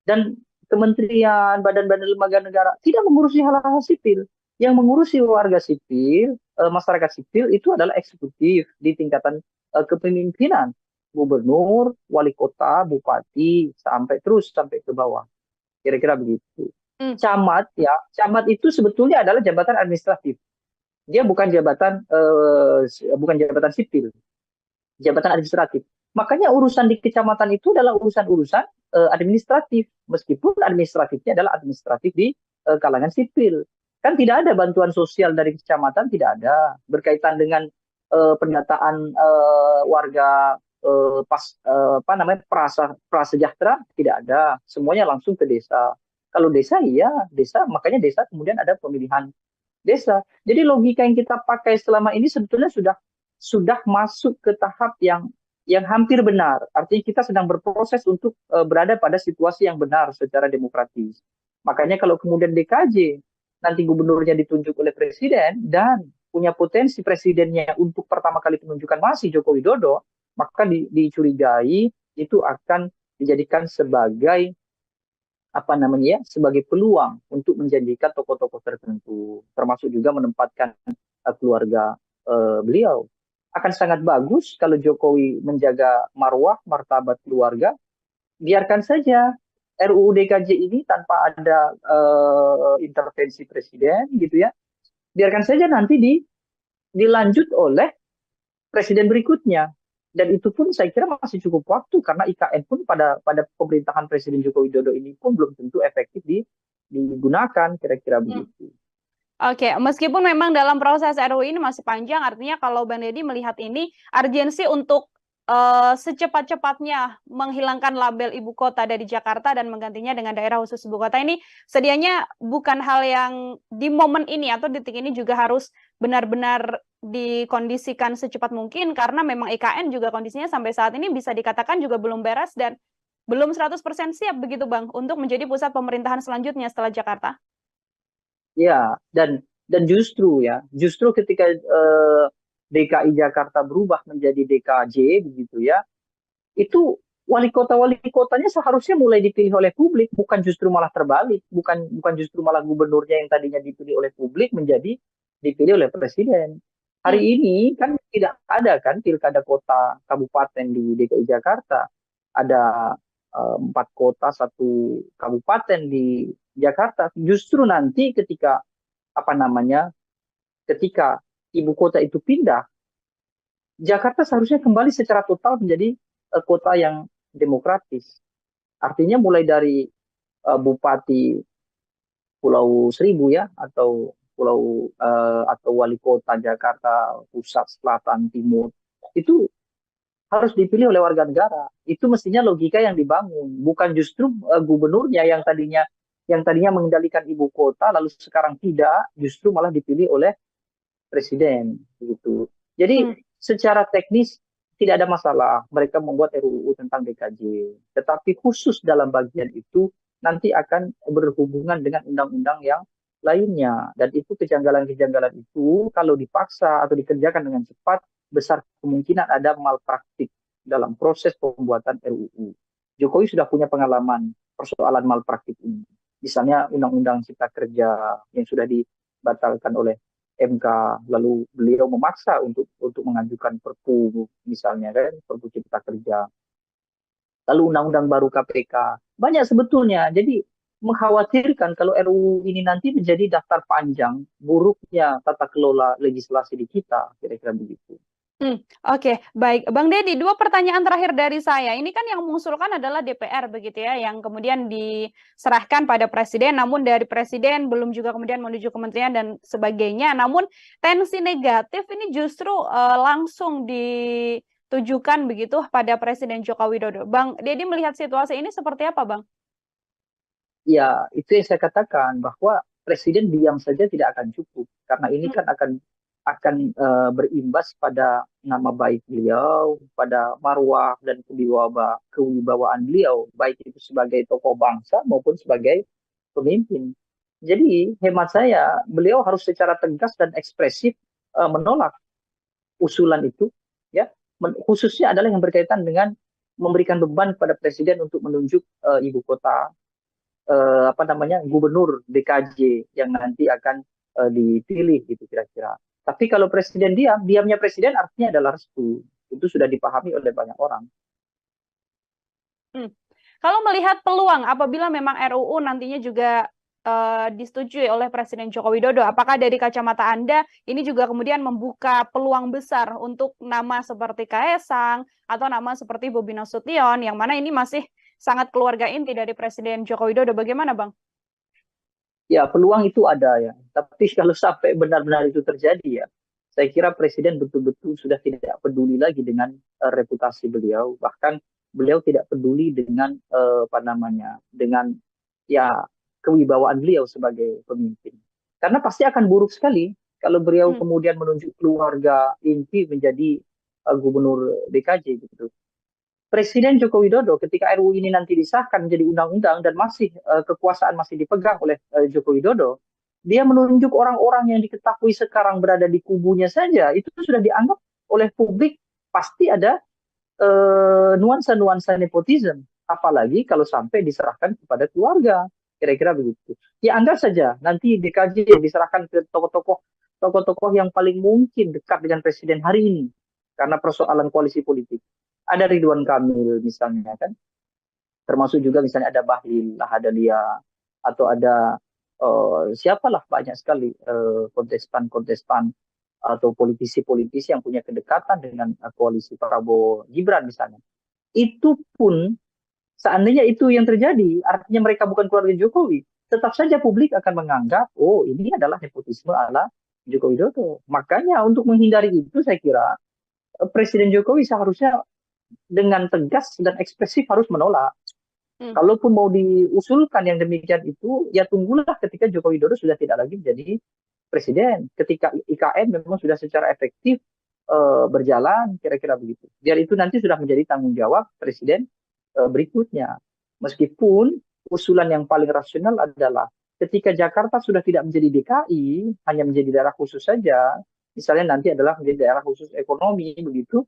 dan kementerian, badan-badan lembaga negara tidak mengurusi hal-hal sipil. Yang mengurusi warga sipil, masyarakat sipil itu adalah eksekutif di tingkatan kepemimpinan, gubernur, wali kota, bupati, sampai ke bawah. Kira-kira begitu. Camat ya, camat itu sebetulnya adalah jabatan administratif. Dia bukan jabatan sipil, jabatan administratif. Makanya urusan di kecamatan itu adalah urusan-urusan administratif, meskipun administratifnya adalah administratif di kalangan sipil. Kan tidak ada bantuan sosial dari kecamatan, tidak ada berkaitan dengan pendataan warga prasejahtera, tidak ada. Semuanya langsung ke desa. Kalau desa, iya desa, makanya desa kemudian ada pemilihan desa. Jadi logika yang kita pakai selama ini sebetulnya sudah masuk ke tahap yang hampir benar. Artinya kita sedang berproses untuk berada pada situasi yang benar secara demokratis. Makanya kalau kemudian DKJ nanti gubernurnya ditunjuk oleh presiden dan punya potensi presidennya untuk pertama kali penunjukan masih Joko Widodo, maka dicurigai itu akan dijadikan sebagai sebagai peluang untuk menjanjikan tokoh-tokoh tertentu, termasuk juga menempatkan keluarga beliau. Akan sangat bagus kalau Jokowi menjaga marwah, martabat keluarga, biarkan saja RUU DKJ ini tanpa ada intervensi presiden gitu ya, biarkan saja nanti dilanjut oleh presiden berikutnya. Dan itu pun saya kira masih cukup waktu, karena IKN pun pada pemerintahan Presiden Joko Widodo ini pun belum tentu efektif digunakan, kira-kira begitu. Oke, meskipun memang dalam proses RUU ini masih panjang, artinya kalau Bang Deddy melihat ini urgensi untuk secepat-cepatnya menghilangkan label ibu kota dari Jakarta dan menggantinya dengan daerah khusus ibu kota ini sedianya bukan hal yang di momen ini atau detik ini juga harus benar-benar dikondisikan secepat mungkin, karena memang IKN juga kondisinya sampai saat ini bisa dikatakan juga belum beres dan belum 100% siap begitu Bang untuk menjadi pusat pemerintahan selanjutnya setelah Jakarta. Ya, dan justru ketika DKI Jakarta berubah menjadi DKJ begitu ya, itu wali kotanya seharusnya mulai dipilih oleh publik, bukan justru malah terbalik, bukan justru malah gubernurnya yang tadinya dipilih oleh publik menjadi dipilih oleh presiden. Hari ini kan tidak ada kan pilkada kota kabupaten di DKI Jakarta, ada 4 kota 1 kabupaten di Jakarta. Justru nanti ketika ibu kota itu pindah, Jakarta seharusnya kembali secara total menjadi kota yang demokratis. Artinya mulai dari bupati Pulau Seribu ya, atau wali kota Jakarta Pusat, Selatan, Timur, itu harus dipilih oleh warga negara. Itu mestinya logika yang dibangun, bukan justru gubernurnya yang tadinya mengendalikan ibu kota lalu sekarang tidak, justru malah dipilih oleh presiden begitu. Jadi secara teknis tidak ada masalah mereka membuat RUU tentang DKJ, tetapi khusus dalam bagian itu nanti akan berhubungan dengan undang-undang yang lainnya, dan itu kejanggalan-kejanggalan itu kalau dipaksa atau dikerjakan dengan cepat, besar kemungkinan ada malpraktik dalam proses pembuatan RUU. Jokowi sudah punya pengalaman persoalan malpraktik ini. Misalnya Undang-Undang Cipta Kerja yang sudah dibatalkan oleh MK, lalu beliau memaksa untuk mengajukan Perpu misalnya kan, Perpu Cipta Kerja, lalu undang-undang baru KPK. Banyak sebetulnya. Jadi mengkhawatirkan kalau RUU ini nanti menjadi daftar panjang buruknya tata kelola legislasi di kita, kira-kira begitu. Oke, baik. Bang Deddy, 2 pertanyaan terakhir dari saya. Ini kan yang mengusulkan adalah DPR begitu ya, yang kemudian diserahkan pada Presiden, namun dari Presiden belum juga kemudian menuju kementerian dan sebagainya. Namun tensi negatif ini justru langsung ditujukan begitu pada Presiden Joko Widodo. Bang Deddy melihat situasi ini seperti apa, Bang? Ya, itu yang saya katakan bahwa Presiden diam saja tidak akan cukup karena ini kan akan berimbas pada nama baik beliau, pada marwah dan kewibawaan beliau, baik itu sebagai tokoh bangsa maupun sebagai pemimpin. Jadi hemat saya, beliau harus secara tegas dan ekspresif menolak usulan itu, ya, khususnya adalah yang berkaitan dengan memberikan beban pada Presiden untuk menunjuk ibu kota, gubernur DKJ yang nanti akan dipilih gitu kira-kira. Tapi kalau Presiden diamnya Presiden artinya adalah restu. Itu sudah dipahami oleh banyak orang. Kalau melihat peluang apabila memang RUU nantinya juga disetujui oleh Presiden Joko Widodo, apakah dari kacamata Anda ini juga kemudian membuka peluang besar untuk nama seperti Kaesang atau nama seperti Bobi Nasution, yang mana ini masih sangat keluarga inti dari Presiden Joko Widodo? Bagaimana, Bang? Ya, peluang itu ada ya. Tapi kalau sampai benar-benar itu terjadi ya, saya kira Presiden betul-betul sudah tidak peduli lagi dengan reputasi beliau. Bahkan beliau tidak peduli dengan dengan ya kewibawaan beliau sebagai pemimpin. Karena pasti akan buruk sekali kalau beliau kemudian menunjuk keluarga inti menjadi gubernur DKJ gitu. Presiden Joko Widodo ketika RUU ini nanti disahkan menjadi undang-undang dan masih kekuasaan masih dipegang oleh Joko Widodo, dia menunjuk orang-orang yang diketahui sekarang berada di kubunya saja, itu sudah dianggap oleh publik pasti ada nuansa-nuansa nepotisme, apalagi kalau sampai diserahkan kepada keluarga, kira-kira begitu. Ya anggap saja nanti DKJ diserahkan ke tokoh-tokoh yang paling mungkin dekat dengan Presiden hari ini karena persoalan koalisi politik. Ada Ridwan Kamil misalnya kan, termasuk juga misalnya ada Bahlil Lahadalia atau ada siapalah banyak sekali kontestan atau politisi-politisi yang punya kedekatan dengan koalisi Prabowo Gibran misalnya. Itu pun seandainya itu yang terjadi, artinya mereka bukan keluarga Jokowi, tetap saja publik akan menganggap oh ini adalah nepotisme ala Joko Widodo. Makanya untuk menghindari itu saya kira Presiden Jokowi seharusnya dengan tegas dan ekspresif harus menolak. Kalaupun mau diusulkan yang demikian itu, ya tunggulah ketika Joko Widodo sudah tidak lagi menjadi presiden. Ketika IKN memang sudah secara efektif berjalan, kira-kira begitu. Biar itu nanti sudah menjadi tanggung jawab presiden berikutnya. Meskipun usulan yang paling rasional adalah ketika Jakarta sudah tidak menjadi DKI, hanya menjadi daerah khusus saja, misalnya nanti adalah menjadi daerah khusus ekonomi, begitu.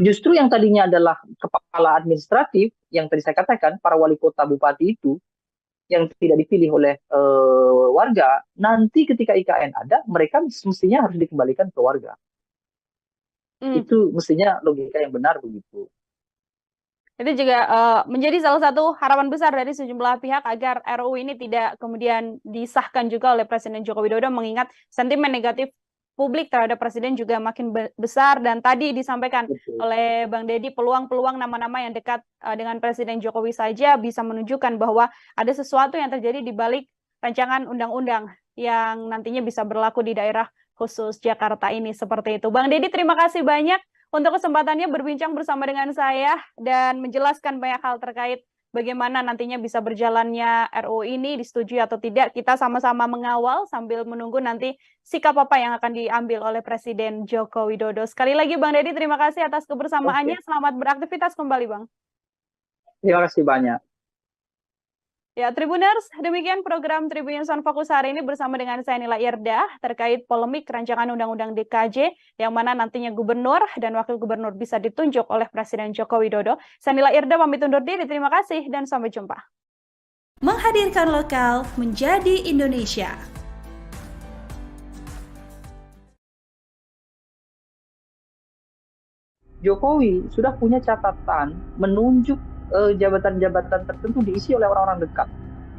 Justru yang tadinya adalah kepala administratif, yang tadi saya katakan, para wali kota bupati itu, yang tidak dipilih oleh warga, nanti ketika IKN ada, mereka mestinya harus dikembalikan ke warga. Itu mestinya logika yang benar begitu. Itu juga menjadi salah satu harapan besar dari sejumlah pihak agar RUU ini tidak kemudian disahkan juga oleh Presiden Joko Widodo, mengingat sentimen negatif publik terhadap Presiden juga makin besar. Dan tadi disampaikan oleh Bang Deddy, peluang-peluang nama-nama yang dekat dengan Presiden Jokowi saja bisa menunjukkan bahwa ada sesuatu yang terjadi di balik rancangan undang-undang yang nantinya bisa berlaku di daerah khusus Jakarta ini, seperti itu. Bang Deddy, terima kasih banyak untuk kesempatannya berbincang bersama dengan saya dan menjelaskan banyak hal terkait bagaimana nantinya bisa berjalannya RUU ini, disetujui atau tidak. Kita sama-sama mengawal sambil menunggu nanti sikap apa yang akan diambil oleh Presiden Joko Widodo. Sekali lagi Bang Deddy, terima kasih atas kebersamaannya. Selamat beraktivitas kembali, Bang. Terima kasih banyak. Ya, Tribuners, demikian program Tribun News on Focus hari ini bersama dengan saya Nila Irda terkait polemik rancangan Undang-Undang DKJ yang mana nantinya gubernur dan wakil gubernur bisa ditunjuk oleh Presiden Joko Widodo. Saya Nila Irda pamit undur diri, terima kasih dan sampai jumpa. Menghadirkan lokal menjadi Indonesia. Jokowi sudah punya catatan menunjuk jabatan-jabatan tertentu diisi oleh orang-orang dekat,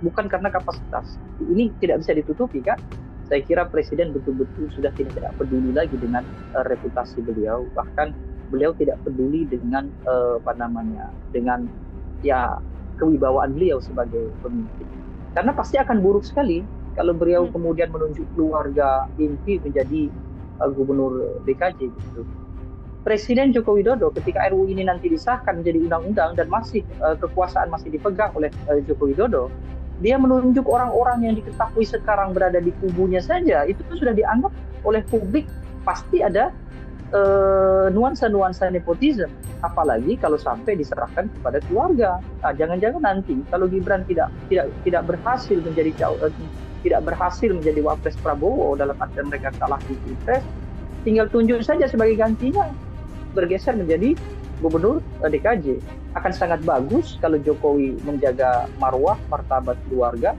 bukan karena kapasitas. Ini tidak bisa ditutupi kan? Saya kira Presiden betul-betul sudah tidak peduli lagi dengan reputasi beliau, bahkan beliau tidak peduli dengan dengan ya kewibawaan beliau sebagai pemimpin. Karena pasti akan buruk sekali kalau beliau kemudian menunjuk keluarga inti menjadi gubernur DKJ gitu. Presiden Joko Widodo ketika RUU ini nanti disahkan menjadi undang-undang dan kekuasaan masih dipegang oleh Joko Widodo, dia menunjuk orang-orang yang diketahui sekarang berada di kubunya saja, itu sudah dianggap oleh publik pasti ada nuansa-nuansa nepotisme. Apalagi kalau sampai diserahkan kepada keluarga. Nah, jangan-jangan nanti kalau Gibran tidak berhasil menjadi wapres Prabowo dalam artian mereka kalah di Pilpres, tinggal tunjuk saja sebagai gantinya, bergeser menjadi gubernur DKJ. Akan sangat bagus kalau Jokowi menjaga marwah, martabat keluarga.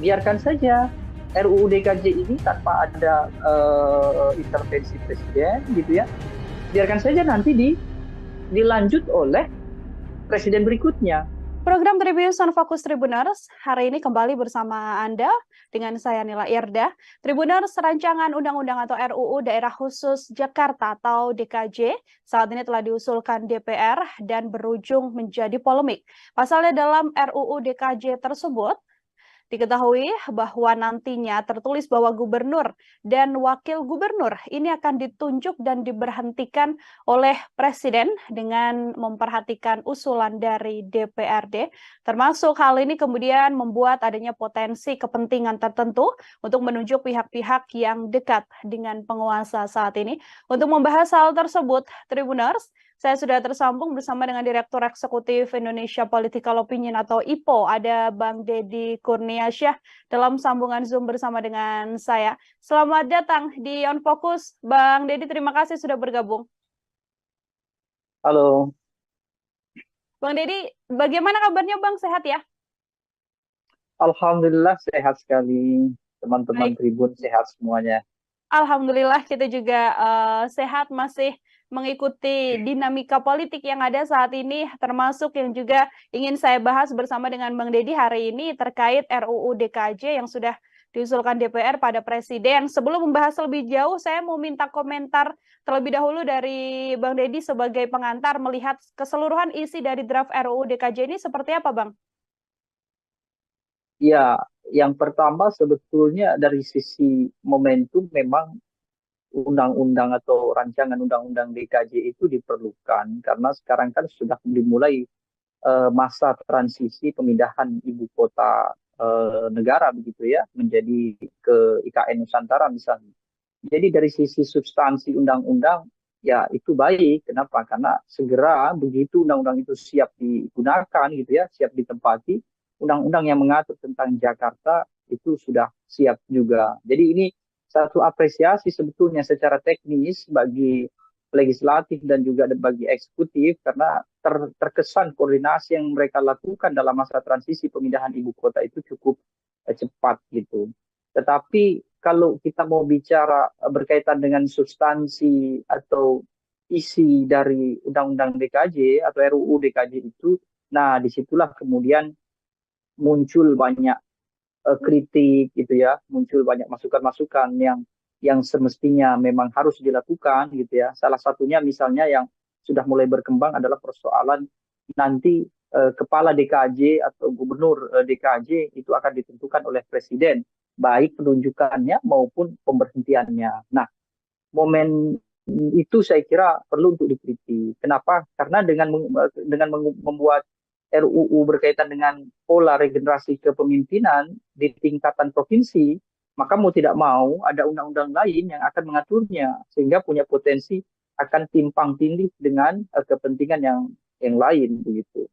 Biarkan saja RUU DKJ ini tanpa ada intervensi presiden, gitu ya. Biarkan saja nanti dilanjut oleh presiden berikutnya. Program Tribunnews on Fokus Tribuners hari ini kembali bersama Anda dengan saya Nila Irda. Tribuners, rancangan undang-undang atau RUU Daerah Khusus Jakarta atau DKJ saat ini telah diusulkan DPR dan berujung menjadi polemik. Pasalnya dalam RUU DKJ tersebut diketahui bahwa nantinya tertulis bahwa gubernur dan wakil gubernur ini akan ditunjuk dan diberhentikan oleh presiden dengan memperhatikan usulan dari DPRD. Termasuk hal ini kemudian membuat adanya potensi kepentingan tertentu untuk menunjuk pihak-pihak yang dekat dengan penguasa saat ini. Untuk membahas hal tersebut, Tribuners, saya sudah tersambung bersama dengan Direktur Eksekutif Indonesia Political Opinion atau IPO, ada Bang Deddy Kurniasyah dalam sambungan Zoom bersama dengan saya. Selamat datang di On Focus, Bang Deddy, terima kasih sudah bergabung. Halo. Bang Deddy, bagaimana kabarnya Bang? Sehat ya? Alhamdulillah sehat sekali, teman-teman Tribun sehat semuanya. Alhamdulillah kita juga sehat, masih mengikuti dinamika politik yang ada saat ini, termasuk yang juga ingin saya bahas bersama dengan Bang Deddy hari ini terkait RUU DKJ yang sudah diusulkan DPR pada Presiden. Sebelum membahas lebih jauh, saya mau minta komentar terlebih dahulu dari Bang Deddy sebagai pengantar melihat keseluruhan isi dari draft RUU DKJ ini seperti apa, Bang? Ya, yang pertama sebetulnya dari sisi momentum memang undang-undang atau rancangan undang-undang DKJ itu diperlukan karena sekarang kan sudah dimulai masa transisi pemindahan ibu kota negara begitu ya menjadi ke IKN Nusantara misalnya. Jadi dari sisi substansi undang-undang ya itu baik. Kenapa? Karena segera begitu undang-undang itu siap digunakan gitu ya, siap ditempati, undang-undang yang mengatur tentang Jakarta itu sudah siap juga. Jadi ini satu apresiasi sebetulnya secara teknis bagi legislatif dan juga bagi eksekutif karena terkesan koordinasi yang mereka lakukan dalam masa transisi pemindahan ibu kota itu cukup cepat gitu. Tetapi kalau kita mau bicara berkaitan dengan substansi atau isi dari Undang-Undang DKJ atau RUU DKJ itu, nah disitulah kemudian muncul banyak kritik gitu ya, muncul banyak masukan-masukan yang semestinya memang harus dilakukan gitu ya. Salah satunya misalnya yang sudah mulai berkembang adalah persoalan nanti kepala DKJ atau gubernur DKJ itu akan ditentukan oleh presiden, baik penunjukannya maupun pemberhentiannya. Nah, momen itu saya kira perlu untuk dikritik. Kenapa? Karena dengan membuat RUU berkaitan dengan pola regenerasi kepemimpinan di tingkatan provinsi, maka mau tidak mau ada undang-undang lain yang akan mengaturnya sehingga punya potensi akan timpang tindih dengan kepentingan yang lain begitu.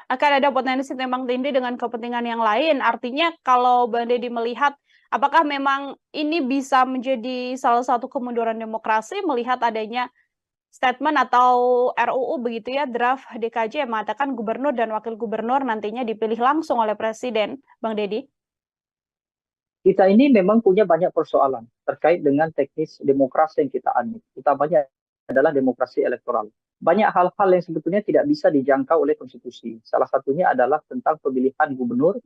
Akan ada potensi timpang tindih dengan kepentingan yang lain. Artinya kalau Bang Deddy melihat apakah memang ini bisa menjadi salah satu kemunduran demokrasi melihat adanya statement atau RUU begitu ya, draft DKJ yang mengatakan gubernur dan wakil gubernur nantinya dipilih langsung oleh presiden, Bang Deddy? Kita ini memang punya banyak persoalan terkait dengan teknis demokrasi yang kita anut, utamanya adalah demokrasi elektoral. Banyak hal-hal yang sebetulnya tidak bisa dijangkau oleh konstitusi. Salah satunya adalah tentang pemilihan gubernur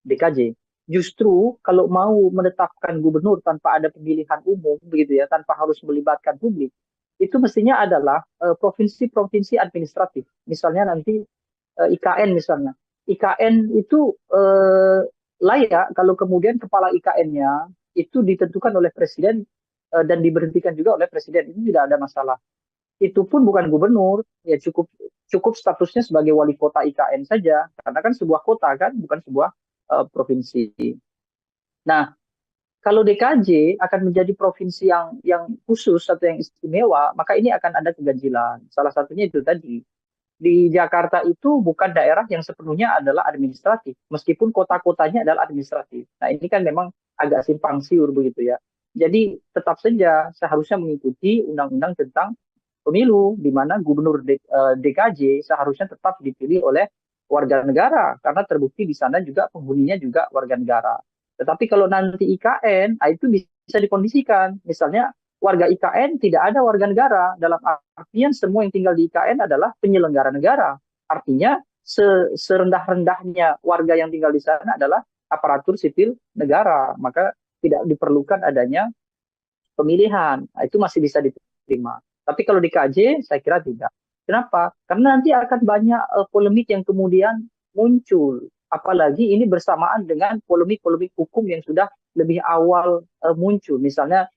DKJ. Justru kalau mau menetapkan gubernur tanpa ada pemilihan umum begitu ya, tanpa harus melibatkan publik, itu mestinya adalah provinsi-provinsi administratif. Misalnya nanti IKN misalnya. IKN itu layak kalau kemudian kepala IKN-nya itu ditentukan oleh presiden dan diberhentikan juga oleh presiden. Itu tidak ada masalah. Itu pun bukan gubernur, ya cukup statusnya sebagai wali kota IKN saja, karena kan sebuah kota kan, bukan sebuah provinsi. Nah, kalau DKJ akan menjadi provinsi yang khusus atau yang istimewa, maka ini akan ada keganjilan. Salah satunya itu tadi. Di Jakarta itu bukan daerah yang sepenuhnya adalah administratif, meskipun kota-kotanya adalah administratif. Nah, ini kan memang agak simpang siur begitu ya. Jadi tetap saja seharusnya mengikuti undang-undang tentang pemilu, di mana gubernur DKJ seharusnya tetap dipilih oleh warga negara, karena terbukti di sana juga penghuninya juga warga negara. Tetapi kalau nanti IKN, itu bisa dikondisikan. Misalnya warga IKN tidak ada warga negara, dalam artian semua yang tinggal di IKN adalah penyelenggara negara. Artinya serendah-rendahnya warga yang tinggal di sana adalah aparatur sipil negara, maka tidak diperlukan adanya pemilihan. Itu masih bisa diterima. Tapi kalau di KJ, saya kira tidak. Kenapa? Karena nanti akan banyak polemik yang kemudian muncul. Apalagi ini bersamaan dengan polemik-polemik hukum yang sudah lebih awal muncul. Misalnya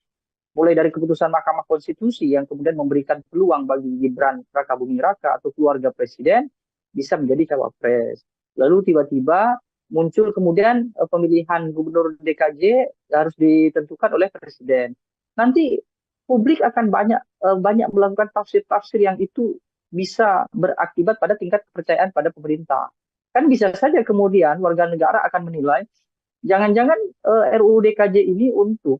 mulai dari keputusan Mahkamah Konstitusi yang kemudian memberikan peluang bagi Gibran Rakabuming Raka atau keluarga presiden bisa menjadi cawapres. Lalu tiba-tiba muncul kemudian pemilihan gubernur DKJ harus ditentukan oleh presiden. Nanti publik akan banyak melakukan tafsir-tafsir yang itu bisa berakibat pada tingkat kepercayaan pada pemerintah. Kan bisa saja kemudian warga negara akan menilai jangan-jangan RUU DKJ ini untuk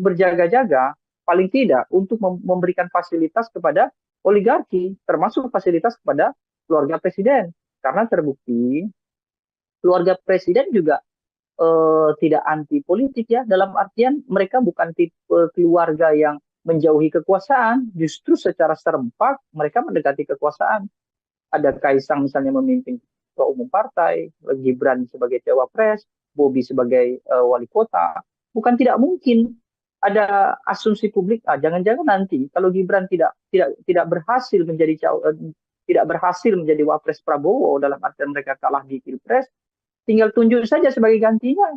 berjaga-jaga, paling tidak untuk memberikan fasilitas kepada oligarki, termasuk fasilitas kepada keluarga presiden. Karena terbukti keluarga presiden juga tidak anti politik ya, dalam artian mereka bukan tipe keluarga yang menjauhi kekuasaan, justru secara serempak mereka mendekati kekuasaan. Ada Kaisang misalnya memimpin ketua umum partai, Gibran sebagai cawapres, Bobi sebagai wali kota. Bukan tidak mungkin ada asumsi publik, jangan-jangan nanti kalau Gibran tidak berhasil menjadi wapres Prabowo, dalam artian mereka kalah di Pilpres, tinggal tunjuk saja sebagai gantinya,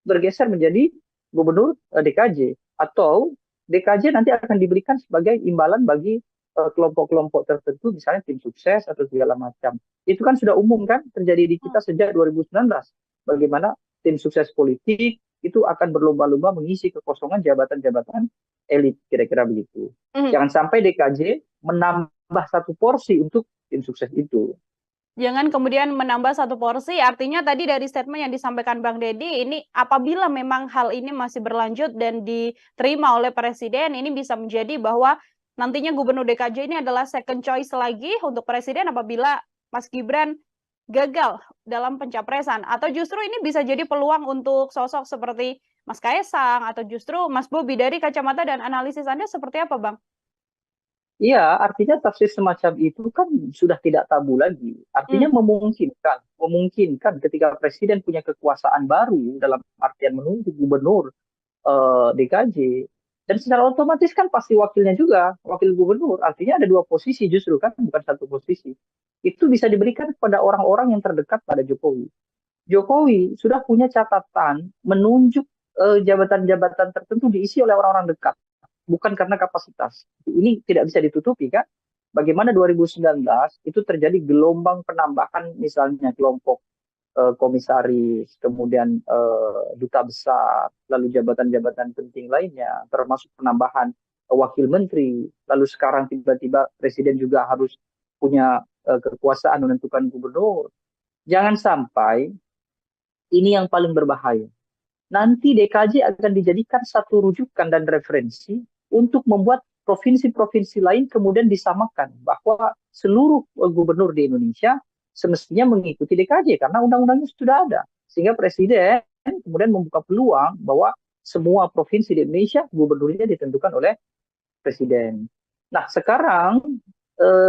bergeser menjadi gubernur DKJ. Atau DKJ nanti akan diberikan sebagai imbalan bagi kelompok-kelompok tertentu, misalnya tim sukses atau segala macam. Itu kan sudah umum kan terjadi di kita sejak 2019. Bagaimana tim sukses politik itu akan berlomba-lomba mengisi kekosongan jabatan-jabatan elit, kira-kira begitu. Jangan sampai DKJ menambah satu porsi untuk tim sukses itu. Jangan kemudian menambah satu porsi, artinya tadi dari statement yang disampaikan Bang Deddy, ini apabila memang hal ini masih berlanjut dan diterima oleh Presiden, ini bisa menjadi bahwa nantinya Gubernur DKJ ini adalah second choice lagi untuk Presiden apabila Mas Gibran gagal dalam pencapresan. Atau justru ini bisa jadi peluang untuk sosok seperti Mas Kaisang atau justru Mas Bobi. Dari kacamata dan analisis Anda seperti apa, Bang? Iya, artinya tafsir semacam itu kan sudah tidak tabu lagi. Artinya memungkinkan ketika presiden punya kekuasaan baru dalam artian menunjuk gubernur DKJ, dan secara otomatis kan pasti wakilnya juga, wakil gubernur. Artinya ada dua posisi justru kan, bukan satu posisi. Itu bisa diberikan kepada orang-orang yang terdekat pada Jokowi. Jokowi sudah punya catatan menunjuk jabatan-jabatan tertentu diisi oleh orang-orang dekat. Bukan karena kapasitas. Ini tidak bisa ditutupi kan. Bagaimana 2019 itu terjadi gelombang penambahan misalnya kelompok komisaris, kemudian duta besar, lalu jabatan-jabatan penting lainnya, termasuk penambahan wakil menteri. Lalu sekarang tiba-tiba presiden juga harus punya kekuasaan menentukan gubernur. Jangan sampai ini yang paling berbahaya. Nanti DKJ akan dijadikan satu rujukan dan referensi untuk membuat provinsi-provinsi lain kemudian disamakan bahwa seluruh gubernur di Indonesia semestinya mengikuti DKJ karena undang-undangnya sudah ada. Sehingga presiden kemudian membuka peluang bahwa semua provinsi di Indonesia gubernurnya ditentukan oleh presiden. Nah, sekarang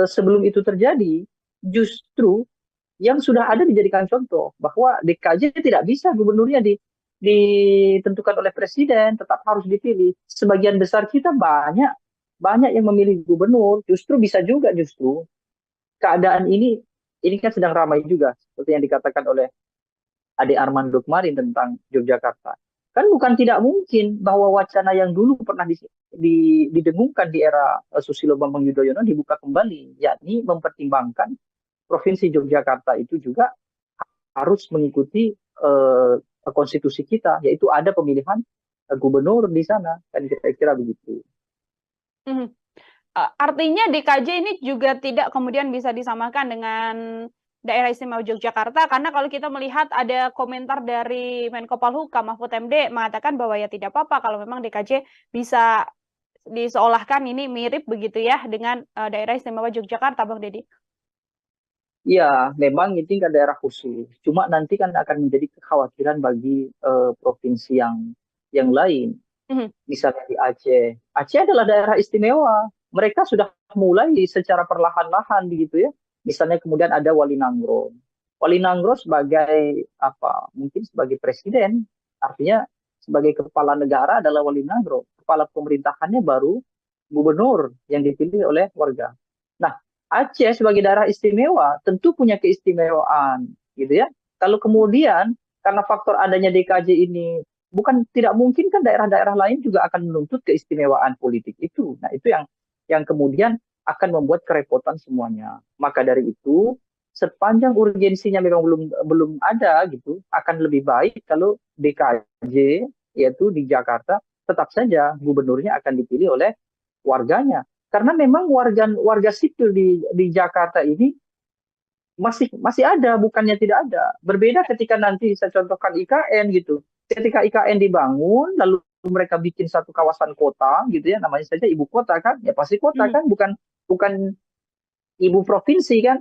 sebelum itu terjadi, justru yang sudah ada dijadikan contoh bahwa DKJ tidak bisa gubernurnya ditentukan oleh presiden, tetap harus dipilih. Sebagian besar kita banyak yang memilih gubernur, justru bisa juga justru keadaan ini kan sedang ramai juga seperti yang dikatakan oleh Ade Armando kemarin tentang Yogyakarta. Kan bukan tidak mungkin bahwa wacana yang dulu pernah didengungkan di era Susilo Bambang Yudhoyono dibuka kembali, yakni mempertimbangkan Provinsi Yogyakarta itu juga harus mengikuti konstitusi kita, yaitu ada pemilihan gubernur di sana, kan kira-kira begitu. Artinya DKJ ini juga tidak kemudian bisa disamakan dengan Daerah Istimewa Yogyakarta, karena kalau kita melihat ada komentar dari Menko Polhukam Mahfud MD mengatakan bahwa ya tidak apa-apa kalau memang DKJ bisa diseolahkan ini mirip begitu ya dengan Daerah Istimewa Yogyakarta, Bang Deddy. Ya, memang ini kan daerah khusus. Cuma nanti kan akan menjadi kekhawatiran bagi provinsi yang lain. Misalnya di Aceh. Aceh adalah daerah istimewa. Mereka sudah mulai secara perlahan-lahan begitu ya. Misalnya kemudian ada Wali Nanggro. Wali Nanggro sebagai apa? Mungkin sebagai presiden. Artinya sebagai kepala negara adalah Wali Nanggro. Kepala pemerintahannya baru gubernur yang dipilih oleh warga. Nah, Aceh sebagai daerah istimewa tentu punya keistimewaan, gitu ya. Kalau kemudian karena faktor adanya DKJ ini, bukan tidak mungkin kan daerah-daerah lain juga akan menuntut keistimewaan politik itu. Nah, itu yang kemudian akan membuat kerepotan semuanya. Maka dari itu, sepanjang urgensinya memang belum ada gitu, akan lebih baik kalau DKJ yaitu di Jakarta tetap saja gubernurnya akan dipilih oleh warganya. Karena memang warga sipil di Jakarta ini masih ada, bukannya tidak ada. Berbeda ketika nanti saya contohkan IKN gitu. Ketika IKN dibangun, lalu mereka bikin satu kawasan kota gitu ya, namanya saja ibu kota kan, ya pasti kota kan, bukan ibu provinsi kan.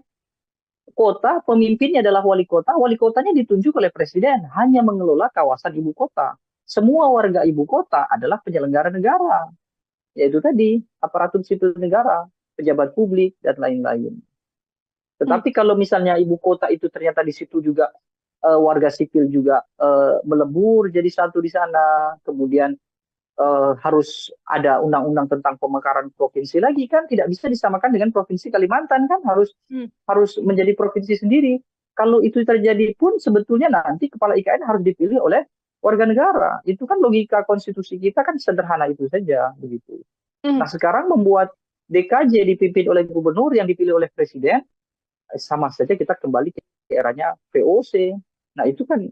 Kota, pemimpinnya adalah wali kotanya ditunjuk oleh presiden, hanya mengelola kawasan ibu kota. Semua warga ibu kota adalah penyelenggara negara. Yaitu tadi aparatur sipil negara, pejabat publik dan lain-lain. Tetapi kalau misalnya ibu kota itu ternyata di situ juga warga sipil juga melebur jadi satu di sana, kemudian harus ada undang-undang tentang pemekaran provinsi lagi kan, tidak bisa disamakan dengan provinsi Kalimantan kan, harus menjadi provinsi sendiri. Kalau itu terjadi pun sebetulnya nanti kepala IKN harus dipilih oleh warga negara. Itu kan logika konstitusi kita kan sederhana itu saja begitu. Nah, sekarang membuat DKJ dipimpin oleh gubernur yang dipilih oleh presiden, sama saja kita kembali ke eranya VOC. Nah, itu kan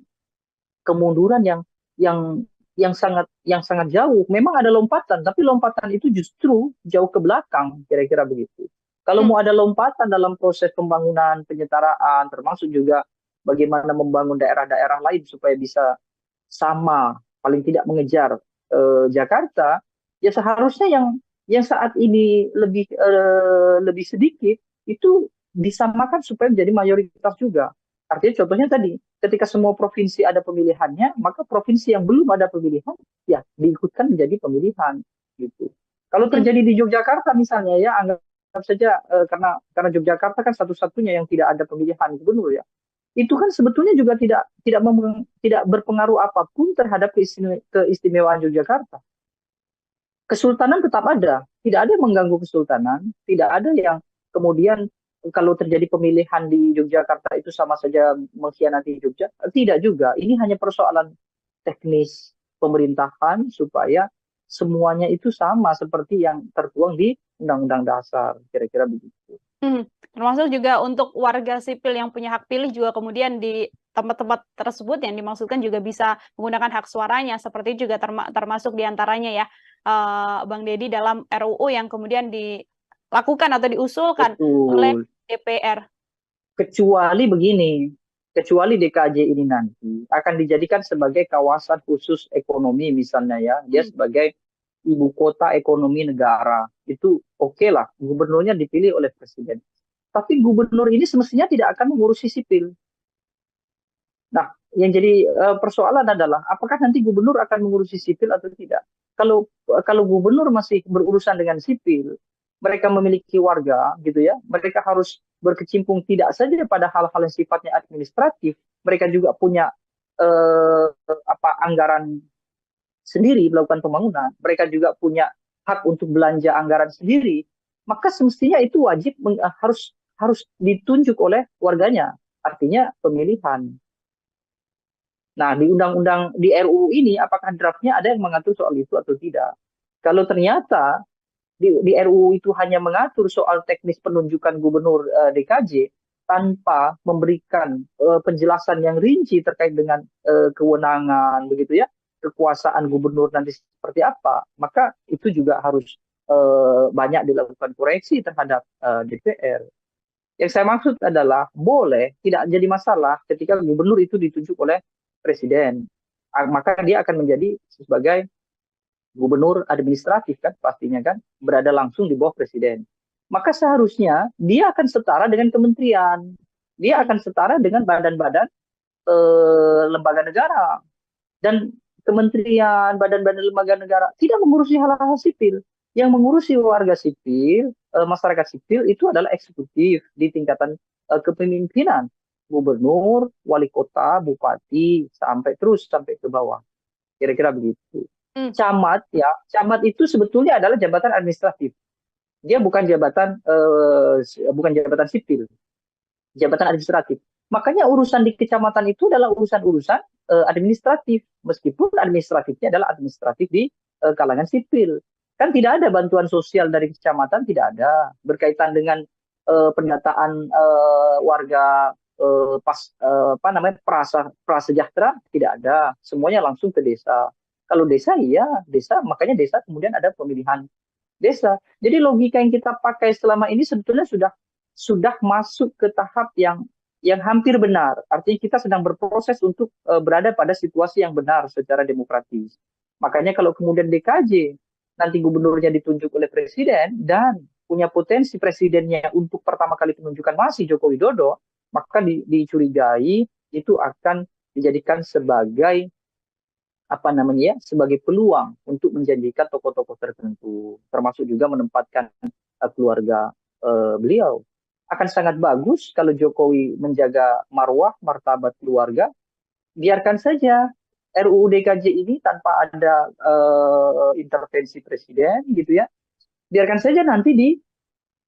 kemunduran yang sangat jauh. Memang ada lompatan, tapi lompatan itu justru jauh ke belakang, kira-kira begitu. Kalau mau ada lompatan dalam proses pembangunan, penyetaraan, termasuk juga bagaimana membangun daerah-daerah lain supaya bisa sama, paling tidak mengejar Jakarta, ya seharusnya yang saat ini lebih sedikit itu disamakan supaya menjadi mayoritas juga. Artinya contohnya tadi, ketika semua provinsi ada pemilihannya, maka provinsi yang belum ada pemilihan, ya diikutkan menjadi pemilihan. Gitu. Kalau terjadi di Yogyakarta misalnya, ya anggap saja karena Yogyakarta kan satu-satunya yang tidak ada pemilihan gubernur ya, itu kan sebetulnya juga tidak berpengaruh apapun terhadap keistimewaan Yogyakarta. Kesultanan tetap ada, tidak ada yang mengganggu kesultanan, tidak ada yang kemudian kalau terjadi pemilihan di Yogyakarta itu sama saja mengkhianati Jogja. Tidak juga, ini hanya persoalan teknis pemerintahan supaya semuanya itu sama seperti yang tertuang di Undang-Undang Dasar, kira-kira begitu. Termasuk juga untuk warga sipil yang punya hak pilih juga kemudian di tempat-tempat tersebut yang dimaksudkan juga bisa menggunakan hak suaranya, seperti juga termasuk diantaranya ya, Bang Deddy, dalam RUU yang kemudian dilakukan atau diusulkan oleh DPR. Kecuali DKJ ini nanti akan dijadikan sebagai kawasan khusus ekonomi misalnya ya, dia sebagai ibu kota ekonomi negara, itu oke lah, gubernurnya dipilih oleh presiden. Tapi gubernur ini semestinya tidak akan mengurusi sipil. Nah, yang jadi persoalan adalah apakah nanti gubernur akan mengurusi sipil atau tidak. Kalau gubernur masih berurusan dengan sipil, mereka memiliki warga gitu ya, mereka harus berkecimpung tidak saja pada hal-hal yang sifatnya administratif, mereka juga punya anggaran sendiri melakukan pembangunan, mereka juga punya hak untuk belanja anggaran sendiri, maka semestinya itu wajib harus ditunjuk oleh warganya, artinya pemilihan. Nah, di undang-undang di RUU ini apakah draftnya ada yang mengatur soal itu atau tidak? Kalau ternyata di RUU itu hanya mengatur soal teknis penunjukan gubernur DKJ tanpa memberikan penjelasan yang rinci terkait dengan kewenangan begitu ya, kekuasaan gubernur nanti seperti apa, maka itu juga harus banyak dilakukan koreksi terhadap DPR. Yang saya maksud adalah boleh, tidak jadi masalah ketika gubernur itu ditunjuk oleh presiden, maka dia akan menjadi sebagai gubernur administratif kan, pastinya kan, berada langsung di bawah presiden. Maka seharusnya dia akan setara dengan kementerian, dia akan setara dengan badan-badan lembaga negara, dan kementerian, badan-badan lembaga negara tidak mengurusi hal-hal sipil. Yang mengurusi warga sipil, masyarakat sipil itu adalah eksekutif di tingkatan kepemimpinan, gubernur, wali kota, bupati, sampai ke bawah. Kira-kira begitu. Camat ya, camat itu sebetulnya adalah jabatan administratif. Dia bukan jabatan sipil, jabatan administratif. Makanya urusan di kecamatan itu adalah urusan-urusan administratif, meskipun administratifnya adalah administratif di kalangan sipil. Kan tidak ada bantuan sosial dari kecamatan, tidak ada berkaitan dengan pendataan warga prasejahtera, tidak ada. Semuanya langsung ke desa. Kalau desa, iya desa, makanya desa kemudian ada pemilihan desa. Jadi logika yang kita pakai selama ini sebetulnya sudah masuk ke tahap yang hampir benar. Artinya kita sedang berproses untuk berada pada situasi yang benar secara demokratis. Makanya kalau kemudian DKJ nanti gubernurnya ditunjuk oleh presiden dan punya potensi presidennya untuk pertama kali penunjukan masih Joko Widodo, maka dicurigai itu akan dijadikan sebagai sebagai peluang untuk menjanjikan tokoh-tokoh tertentu, termasuk juga menempatkan keluarga beliau. Akan sangat bagus kalau Jokowi menjaga marwah, martabat keluarga, biarkan saja RUU DKJ ini tanpa ada intervensi presiden gitu ya, biarkan saja nanti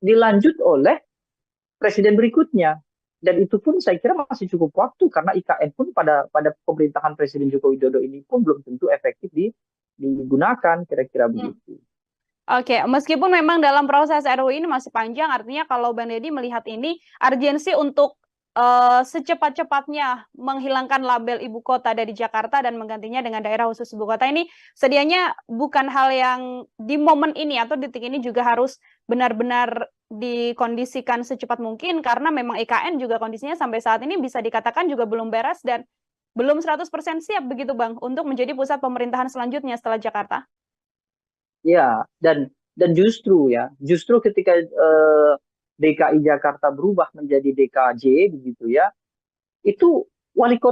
dilanjut oleh presiden berikutnya. Dan itu pun saya kira masih cukup waktu, karena IKN pun pada pemerintahan Presiden Joko Widodo ini pun belum tentu efektif digunakan, kira-kira begitu. Oke, meskipun memang dalam proses RUU ini masih panjang, artinya kalau Bang Deddy melihat ini urgensi untuk secepat-cepatnya menghilangkan label ibu kota dari Jakarta dan menggantinya dengan daerah khusus ibu kota ini sedianya bukan hal yang di momen ini atau detik ini juga harus benar-benar dikondisikan secepat mungkin, karena memang IKN juga kondisinya sampai saat ini bisa dikatakan juga belum beres dan belum 100% siap begitu Bang untuk menjadi pusat pemerintahan selanjutnya setelah Jakarta. Ya, dan justru ketika DKI Jakarta berubah menjadi DKJ begitu ya, itu wali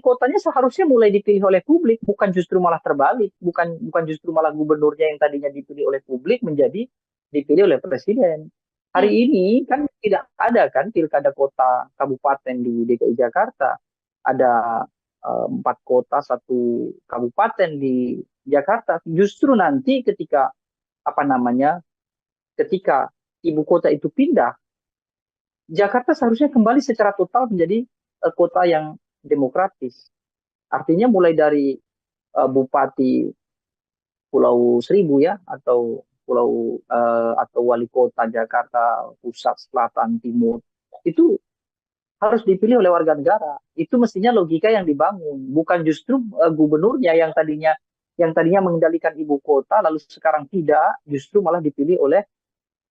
kotanya seharusnya mulai dipilih oleh publik, bukan justru malah terbalik, bukan justru malah gubernurnya yang tadinya dipilih oleh publik menjadi dipilih oleh presiden. Hari ini kan tidak ada kan pilkada kota kabupaten di DKI Jakarta, ada 4 kota 1 kabupaten di Jakarta. Justru nanti ketika ibu kota itu pindah, Jakarta seharusnya kembali secara total menjadi kota yang demokratis. Artinya mulai dari bupati Pulau Seribu ya, atau wali kota Jakarta Pusat, Selatan, Timur, itu harus dipilih oleh warga negara. Itu mestinya logika yang dibangun, bukan justru gubernurnya yang tadinya mengendalikan ibu kota lalu sekarang tidak, justru malah dipilih oleh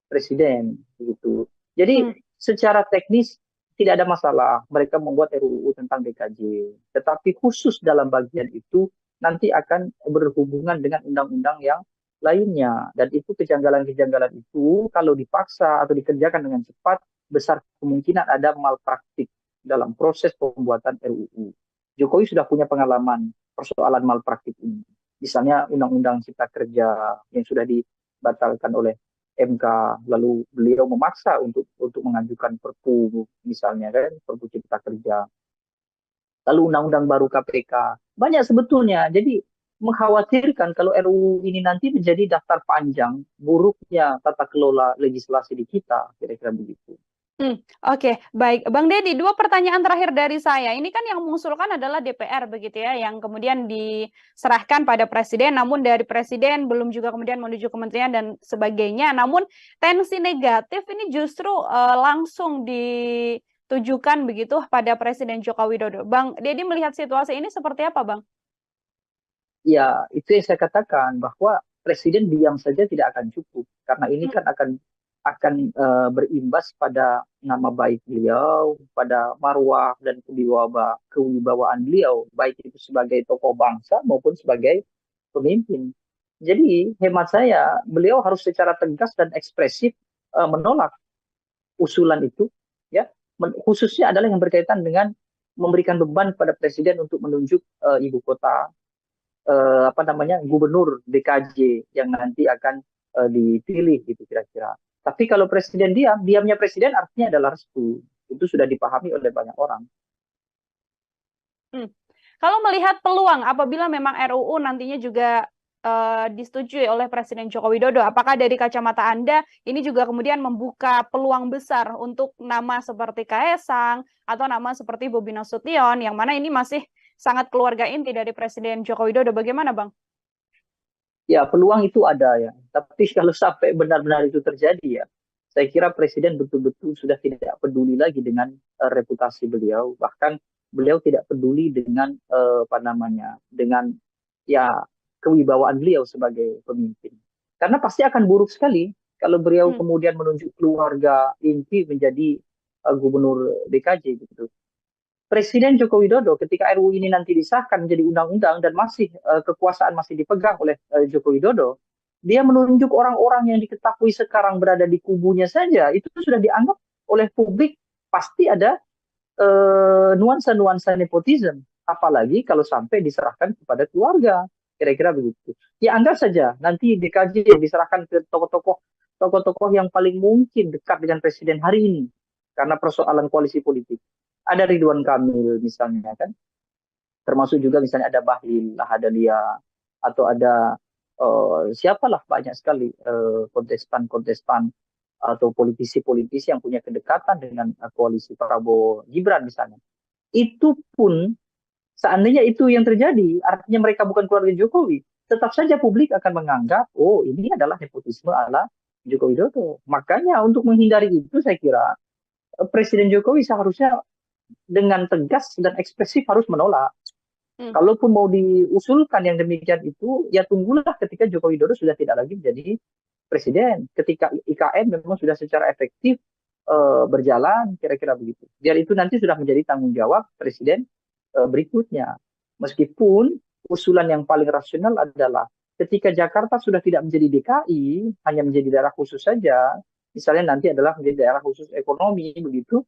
presiden begitu. Jadi secara teknis tidak ada masalah mereka membuat RUU tentang DKJ, tetapi khusus dalam bagian itu nanti akan berhubungan dengan undang-undang yang lainnya, dan itu kejanggalan-kejanggalan itu kalau dipaksa atau dikerjakan dengan cepat besar kemungkinan ada malpraktik dalam proses pembuatan RUU. Jokowi sudah punya pengalaman persoalan malpraktik ini. Misalnya Undang-Undang Cipta Kerja yang sudah dibatalkan oleh MK, lalu beliau memaksa untuk mengajukan Perpu misalnya kan, Perpu Cipta Kerja, lalu undang-undang baru KPK. Banyak sebetulnya. Jadi mengkhawatirkan kalau RUU ini nanti menjadi daftar panjang buruknya tata kelola legislasi di kita, kira-kira begitu. Oke, baik. Bang Deddy, dua pertanyaan terakhir dari saya. Ini kan yang mengusulkan adalah DPR begitu ya, yang kemudian diserahkan pada Presiden, namun dari Presiden belum juga kemudian menuju Kementerian dan sebagainya. Namun tensi negatif ini justru langsung ditujukan begitu pada Presiden Joko Widodo. Bang Deddy melihat situasi ini seperti apa, Bang? Ya, itu yang saya katakan bahwa Presiden diam saja tidak akan cukup karena ini kan akan berimbas pada nama baik beliau, pada marwah dan kewibawaan beliau, baik itu sebagai tokoh bangsa maupun sebagai pemimpin. Jadi hemat saya, beliau harus secara tegas dan ekspresif menolak usulan itu, ya, khususnya adalah yang berkaitan dengan memberikan beban pada Presiden untuk menunjuk ibu kota, gubernur DKJ yang nanti akan dipilih gitu kira-kira. Tapi kalau Presiden diamnya Presiden artinya adalah restu. Itu sudah dipahami oleh banyak orang. Kalau melihat peluang apabila memang RUU nantinya juga disetujui oleh Presiden Joko Widodo, apakah dari kacamata Anda ini juga kemudian membuka peluang besar untuk nama seperti Kaesang atau nama seperti Bobi Nasution, yang mana ini masih sangat keluarga inti dari Presiden Joko Widodo? Bagaimana, Bang? Ya, peluang itu ada ya. Tapi kalau sampai benar-benar itu terjadi ya, saya kira Presiden betul-betul sudah tidak peduli lagi dengan reputasi beliau. Bahkan beliau tidak peduli dengan dengan ya kewibawaan beliau sebagai pemimpin. Karena pasti akan buruk sekali kalau beliau kemudian menunjuk keluarga inti menjadi gubernur DKJ gitu. Presiden Joko Widodo ketika RUU ini nanti disahkan menjadi undang-undang dan masih kekuasaan masih dipegang oleh Joko Widodo, dia menunjuk orang-orang yang diketahui sekarang berada di kubunya saja, itu sudah dianggap oleh publik pasti ada nuansa-nuansa nepotisme, apalagi kalau sampai diserahkan kepada keluarga, kira-kira begitu. Ya anggap saja nanti DKJ yang diserahkan ke tokoh-tokoh yang paling mungkin dekat dengan Presiden hari ini karena persoalan koalisi politik. Ada Ridwan Kamil misalnya kan, termasuk juga misalnya ada Bahlil Lahadalia, atau ada siapalah banyak sekali kontestan atau politisi-politisi yang punya kedekatan dengan koalisi Prabowo Gibran misalnya. Itu pun seandainya itu yang terjadi, artinya mereka bukan keluarga Jokowi, tetap saja publik akan menganggap, oh ini adalah nepotisme ala Joko Widodo. Makanya untuk menghindari itu saya kira Presiden Jokowi seharusnya dengan tegas dan ekspresif harus menolak. Kalaupun mau diusulkan yang demikian itu, ya tunggulah ketika Joko Widodo sudah tidak lagi menjadi presiden. Ketika IKN memang sudah secara efektif berjalan, kira-kira begitu. Biar itu nanti sudah menjadi tanggung jawab presiden berikutnya. Meskipun usulan yang paling rasional adalah ketika Jakarta sudah tidak menjadi DKI, hanya menjadi daerah khusus saja, misalnya nanti adalah menjadi daerah khusus ekonomi, begitu.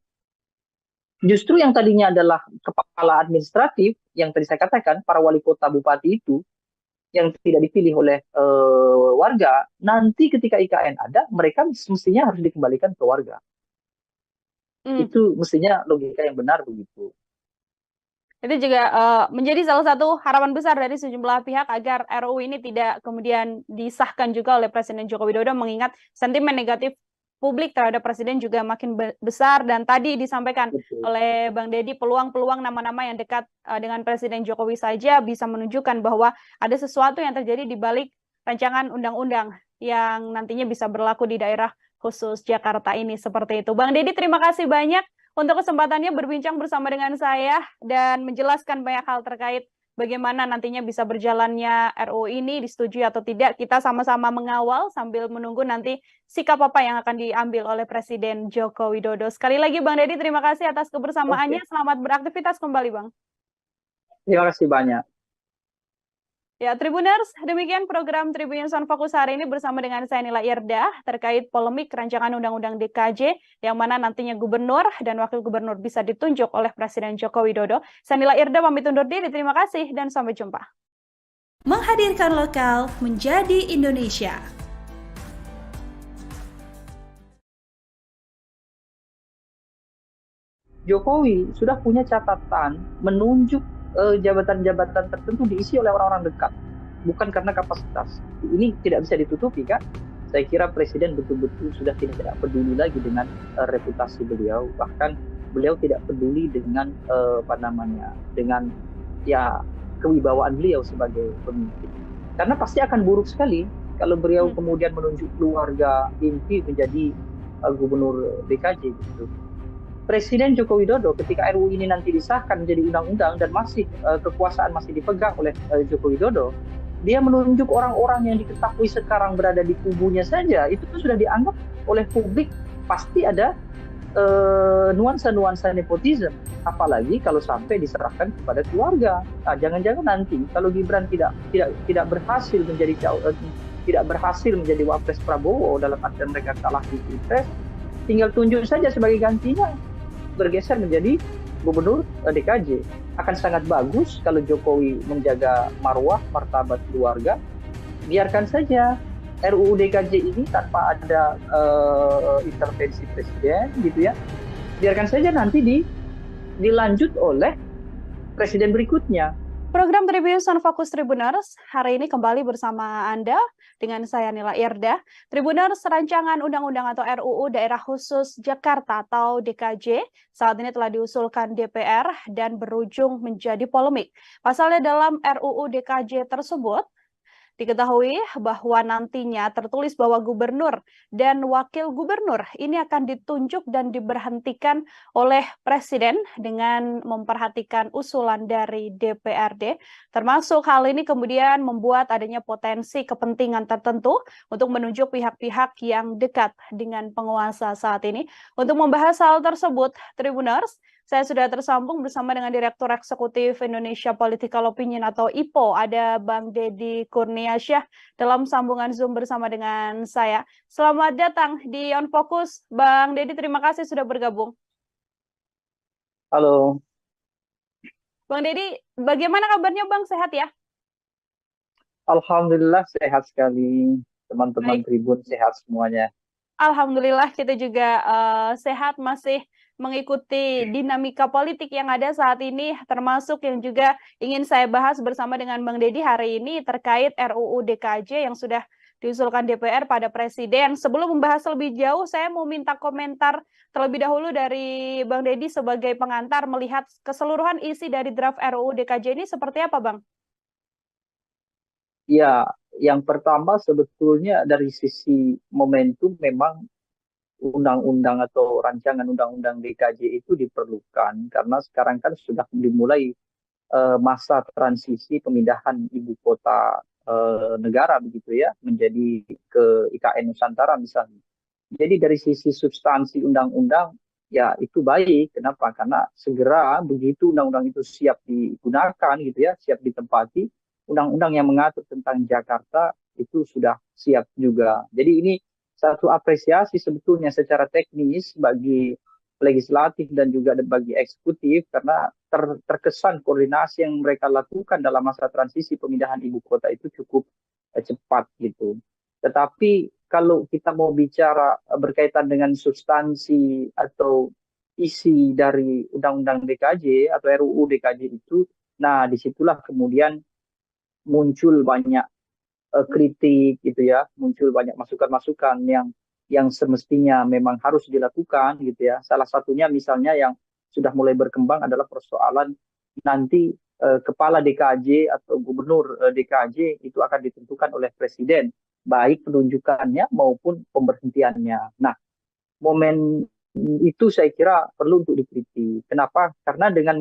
Justru yang tadinya adalah kepala administratif, yang tadi saya katakan, para wali kota bupati itu, yang tidak dipilih oleh warga, nanti ketika IKN ada, mereka mestinya harus dikembalikan ke warga. Itu mestinya logika yang benar begitu. Itu juga menjadi salah satu harapan besar dari sejumlah pihak agar RUU ini tidak kemudian disahkan juga oleh Presiden Joko Widodo, mengingat sentimen negatif publik terhadap Presiden juga makin besar. Dan tadi disampaikan oleh Bang Deddy, peluang-peluang nama-nama yang dekat dengan Presiden Jokowi saja bisa menunjukkan bahwa ada sesuatu yang terjadi di balik rancangan undang-undang yang nantinya bisa berlaku di daerah khusus Jakarta ini, seperti itu. Bang Deddy, terima kasih banyak untuk kesempatannya berbincang bersama dengan saya dan menjelaskan banyak hal terkait bagaimana nantinya bisa berjalannya RUU ini, disetujui atau tidak. Kita sama-sama mengawal sambil menunggu nanti sikap apa yang akan diambil oleh Presiden Joko Widodo. Sekali lagi Bang Deddy, terima kasih atas kebersamaannya. Selamat beraktivitas kembali, Bang. Terima kasih banyak. Ya, Tribuners, demikian program Tribun Sound Fokus hari ini bersama dengan saya Nila Irdah terkait polemik rancangan Undang-Undang DKJ yang mana nantinya gubernur dan wakil gubernur bisa ditunjuk oleh Presiden Joko Widodo. Saya Nila Irdah pamit undur diri, terima kasih dan sampai jumpa. Menghadirkan lokal menjadi Indonesia. Jokowi sudah punya catatan menunjuk jabatan-jabatan tertentu diisi oleh orang-orang dekat, bukan karena kapasitas. Ini tidak bisa ditutupi kan? Saya kira Presiden betul-betul sudah tidak peduli lagi dengan reputasi beliau, bahkan beliau tidak peduli dengan dengan ya kewibawaan beliau sebagai pemimpin. Karena pasti akan buruk sekali kalau beliau kemudian menunjuk keluarga inti menjadi gubernur DKJ gitu. Presiden Joko Widodo ketika RUU ini nanti disahkan menjadi undang-undang dan kekuasaan masih dipegang oleh Joko Widodo, dia menunjuk orang-orang yang diketahui sekarang berada di kubunya saja, itu sudah dianggap oleh publik pasti ada nuansa-nuansa nepotisme. Apalagi kalau sampai diserahkan kepada keluarga. Nah, jangan-jangan nanti kalau Gibran tidak berhasil menjadi wapres Prabowo, dalam artian mereka kalah di Pilpres, tinggal tunjuk saja sebagai gantinya, bergeser menjadi gubernur DKJ. Akan sangat bagus kalau Jokowi menjaga marwah, martabat keluarga. Biarkan saja RUU DKJ ini tanpa ada intervensi presiden, gitu ya. Biarkan saja nanti dilanjut oleh presiden berikutnya. Program Tribunnews on Fokus Tribuners hari ini kembali bersama Anda dengan saya Nila Irda. Tribuners, rancangan undang-undang atau RUU Daerah Khusus Jakarta atau DKJ saat ini telah diusulkan DPR dan berujung menjadi polemik. Pasalnya dalam RUU DKJ tersebut diketahui bahwa nantinya tertulis bahwa gubernur dan wakil gubernur ini akan ditunjuk dan diberhentikan oleh presiden dengan memperhatikan usulan dari DPRD. Termasuk hal ini kemudian membuat adanya potensi kepentingan tertentu untuk menunjuk pihak-pihak yang dekat dengan penguasa saat ini. Untuk membahas hal tersebut, Tribuners, saya sudah tersambung bersama dengan Direktur Eksekutif Indonesia Political Opinion atau IPO, ada Bang Deddy Kurniasyah dalam sambungan Zoom bersama dengan saya. Selamat datang di On Focus, Bang Deddy, terima kasih sudah bergabung. Halo. Bang Deddy, bagaimana kabarnya Bang? Sehat ya? Alhamdulillah sehat sekali, teman-teman Tribun sehat semuanya. Alhamdulillah kita juga sehat, masih mengikuti dinamika politik yang ada saat ini, termasuk yang juga ingin saya bahas bersama dengan Bang Deddy hari ini terkait RUU DKJ yang sudah diusulkan DPR pada Presiden. Sebelum membahas lebih jauh, saya mau minta komentar terlebih dahulu dari Bang Deddy sebagai pengantar melihat keseluruhan isi dari draft RUU DKJ ini seperti apa, Bang? Ya, yang pertama sebetulnya dari sisi momentum memang undang-undang atau rancangan undang-undang DKJ itu diperlukan karena sekarang kan sudah dimulai masa transisi pemindahan ibu kota negara begitu ya menjadi ke IKN Nusantara misalnya. Jadi dari sisi substansi undang-undang ya itu baik. Kenapa? Karena segera begitu undang-undang itu siap digunakan gitu ya, siap ditempati, undang-undang yang mengatur tentang Jakarta itu sudah siap juga. Jadi ini satu apresiasi sebetulnya secara teknis bagi legislatif dan juga bagi eksekutif karena terkesan koordinasi yang mereka lakukan dalam masa transisi pemindahan ibu kota itu cukup cepat gitu. Tetapi kalau kita mau bicara berkaitan dengan substansi atau isi dari Undang-Undang DKJ atau RUU DKJ itu, nah disitulah kemudian muncul banyak kritik gitu ya, muncul banyak masukan-masukan yang semestinya memang harus dilakukan gitu ya. Salah satunya misalnya yang sudah mulai berkembang adalah persoalan nanti kepala DKJ atau gubernur DKJ itu akan ditentukan oleh presiden, baik penunjukannya maupun pemberhentiannya. Nah, momen itu saya kira perlu untuk dikritik. Kenapa? Karena dengan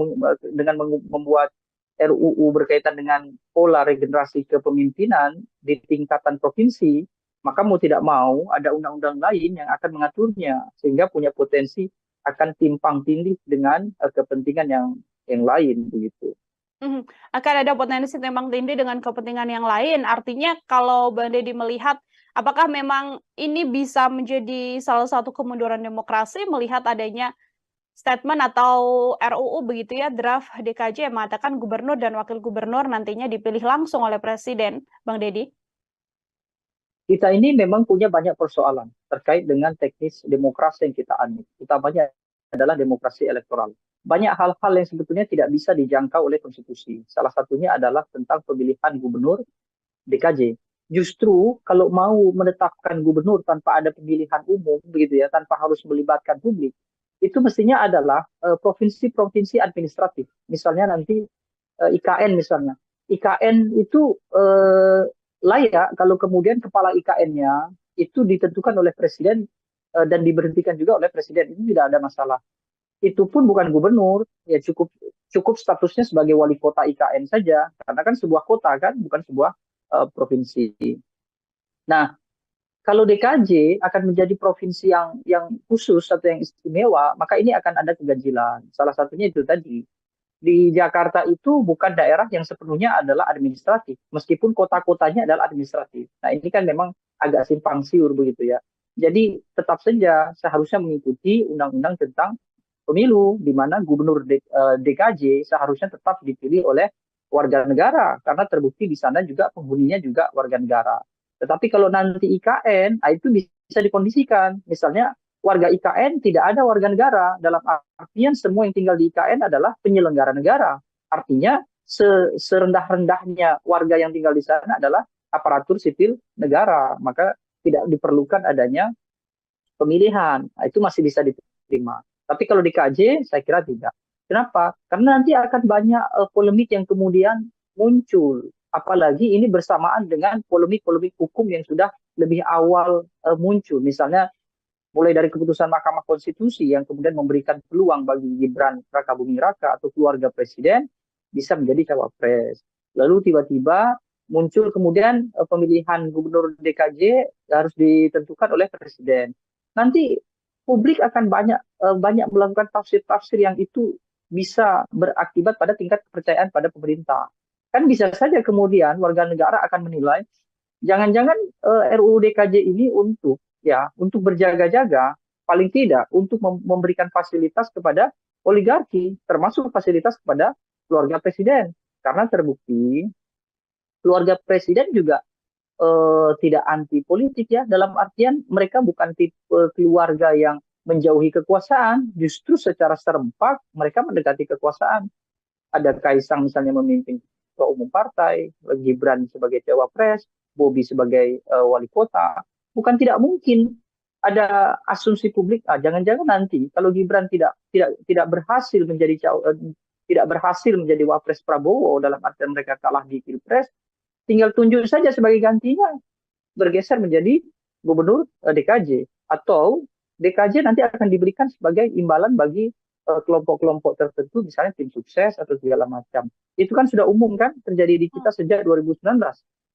membuat RUU berkaitan dengan pola regenerasi kepemimpinan di tingkatan provinsi, maka mau tidak mau ada undang-undang lain yang akan mengaturnya sehingga punya potensi akan timpang tindih dengan kepentingan yang lain begitu. Akan ada potensi timpang tindih dengan kepentingan yang lain. Artinya kalau Bang Deddy melihat apakah memang ini bisa menjadi salah satu kemunduran demokrasi melihat adanya statement atau RUU begitu ya, draft DKJ yang mengatakan gubernur dan wakil gubernur nantinya dipilih langsung oleh presiden, Bang Deddy? Kita ini memang punya banyak persoalan terkait dengan teknis demokrasi yang kita anut, utamanya adalah demokrasi elektoral. Banyak hal-hal yang sebetulnya tidak bisa dijangkau oleh konstitusi. Salah satunya adalah tentang pemilihan gubernur DKJ. Justru kalau mau menetapkan gubernur tanpa ada pemilihan umum begitu ya, tanpa harus melibatkan publik, itu mestinya adalah provinsi-provinsi administratif. Misalnya nanti IKN misalnya. IKN itu layak kalau kemudian kepala IKN-nya itu ditentukan oleh presiden dan diberhentikan juga oleh presiden. Itu tidak ada masalah. Itu pun bukan gubernur, ya cukup statusnya sebagai wali kota IKN saja, karena kan sebuah kota kan, bukan sebuah provinsi. Nah, kalau DKJ akan menjadi provinsi yang khusus atau yang istimewa, maka ini akan ada keganjilan. Salah satunya itu tadi. Di Jakarta itu bukan daerah yang sepenuhnya adalah administratif, meskipun kota-kotanya adalah administratif. Nah, ini kan memang agak simpang siur begitu ya. Jadi tetap saja seharusnya mengikuti undang-undang tentang pemilu, di mana gubernur DKJ seharusnya tetap dipilih oleh warga negara, karena terbukti di sana juga penghuninya juga warga negara. Tetapi kalau nanti IKN, itu bisa dikondisikan. Misalnya warga IKN tidak ada warga negara, dalam artian semua yang tinggal di IKN adalah penyelenggara negara. Artinya serendah-rendahnya warga yang tinggal di sana adalah aparatur sipil negara, maka tidak diperlukan adanya pemilihan. Nah, itu masih bisa diterima. Tapi kalau di KJ, saya kira tidak. Kenapa? Karena nanti akan banyak polemik yang kemudian muncul. Apalagi ini bersamaan dengan polemik-polemik hukum yang sudah lebih awal muncul. Misalnya mulai dari keputusan Mahkamah Konstitusi yang kemudian memberikan peluang bagi Gibran Rakabuming Raka atau keluarga presiden bisa menjadi cawapres. Lalu tiba-tiba muncul kemudian pemilihan gubernur DKJ harus ditentukan oleh presiden. Nanti publik akan banyak melakukan tafsir-tafsir yang itu bisa berakibat pada tingkat kepercayaan pada pemerintah. Kan bisa saja kemudian warga negara akan menilai jangan-jangan RUU DKJ ini untuk berjaga-jaga, paling tidak untuk memberikan fasilitas kepada oligarki, termasuk fasilitas kepada keluarga presiden. Karena terbukti keluarga presiden juga tidak anti politik ya, dalam artian mereka bukan tipe keluarga yang menjauhi kekuasaan, justru secara serempak mereka mendekati kekuasaan. Ada Kaisang misalnya memimpin ketua umum partai, Gibran sebagai cawapres, Bobi sebagai wali kota. Bukan tidak mungkin ada asumsi publik, jangan-jangan nanti kalau Gibran tidak berhasil menjadi wapres Prabowo, dalam artian mereka kalah di Pilpres, tinggal tunjuk saja sebagai gantinya, bergeser menjadi gubernur DKJ. Atau DKJ nanti akan diberikan sebagai imbalan bagi kelompok-kelompok tertentu, misalnya tim sukses atau segala macam. Itu kan sudah umum kan terjadi di kita sejak 2019.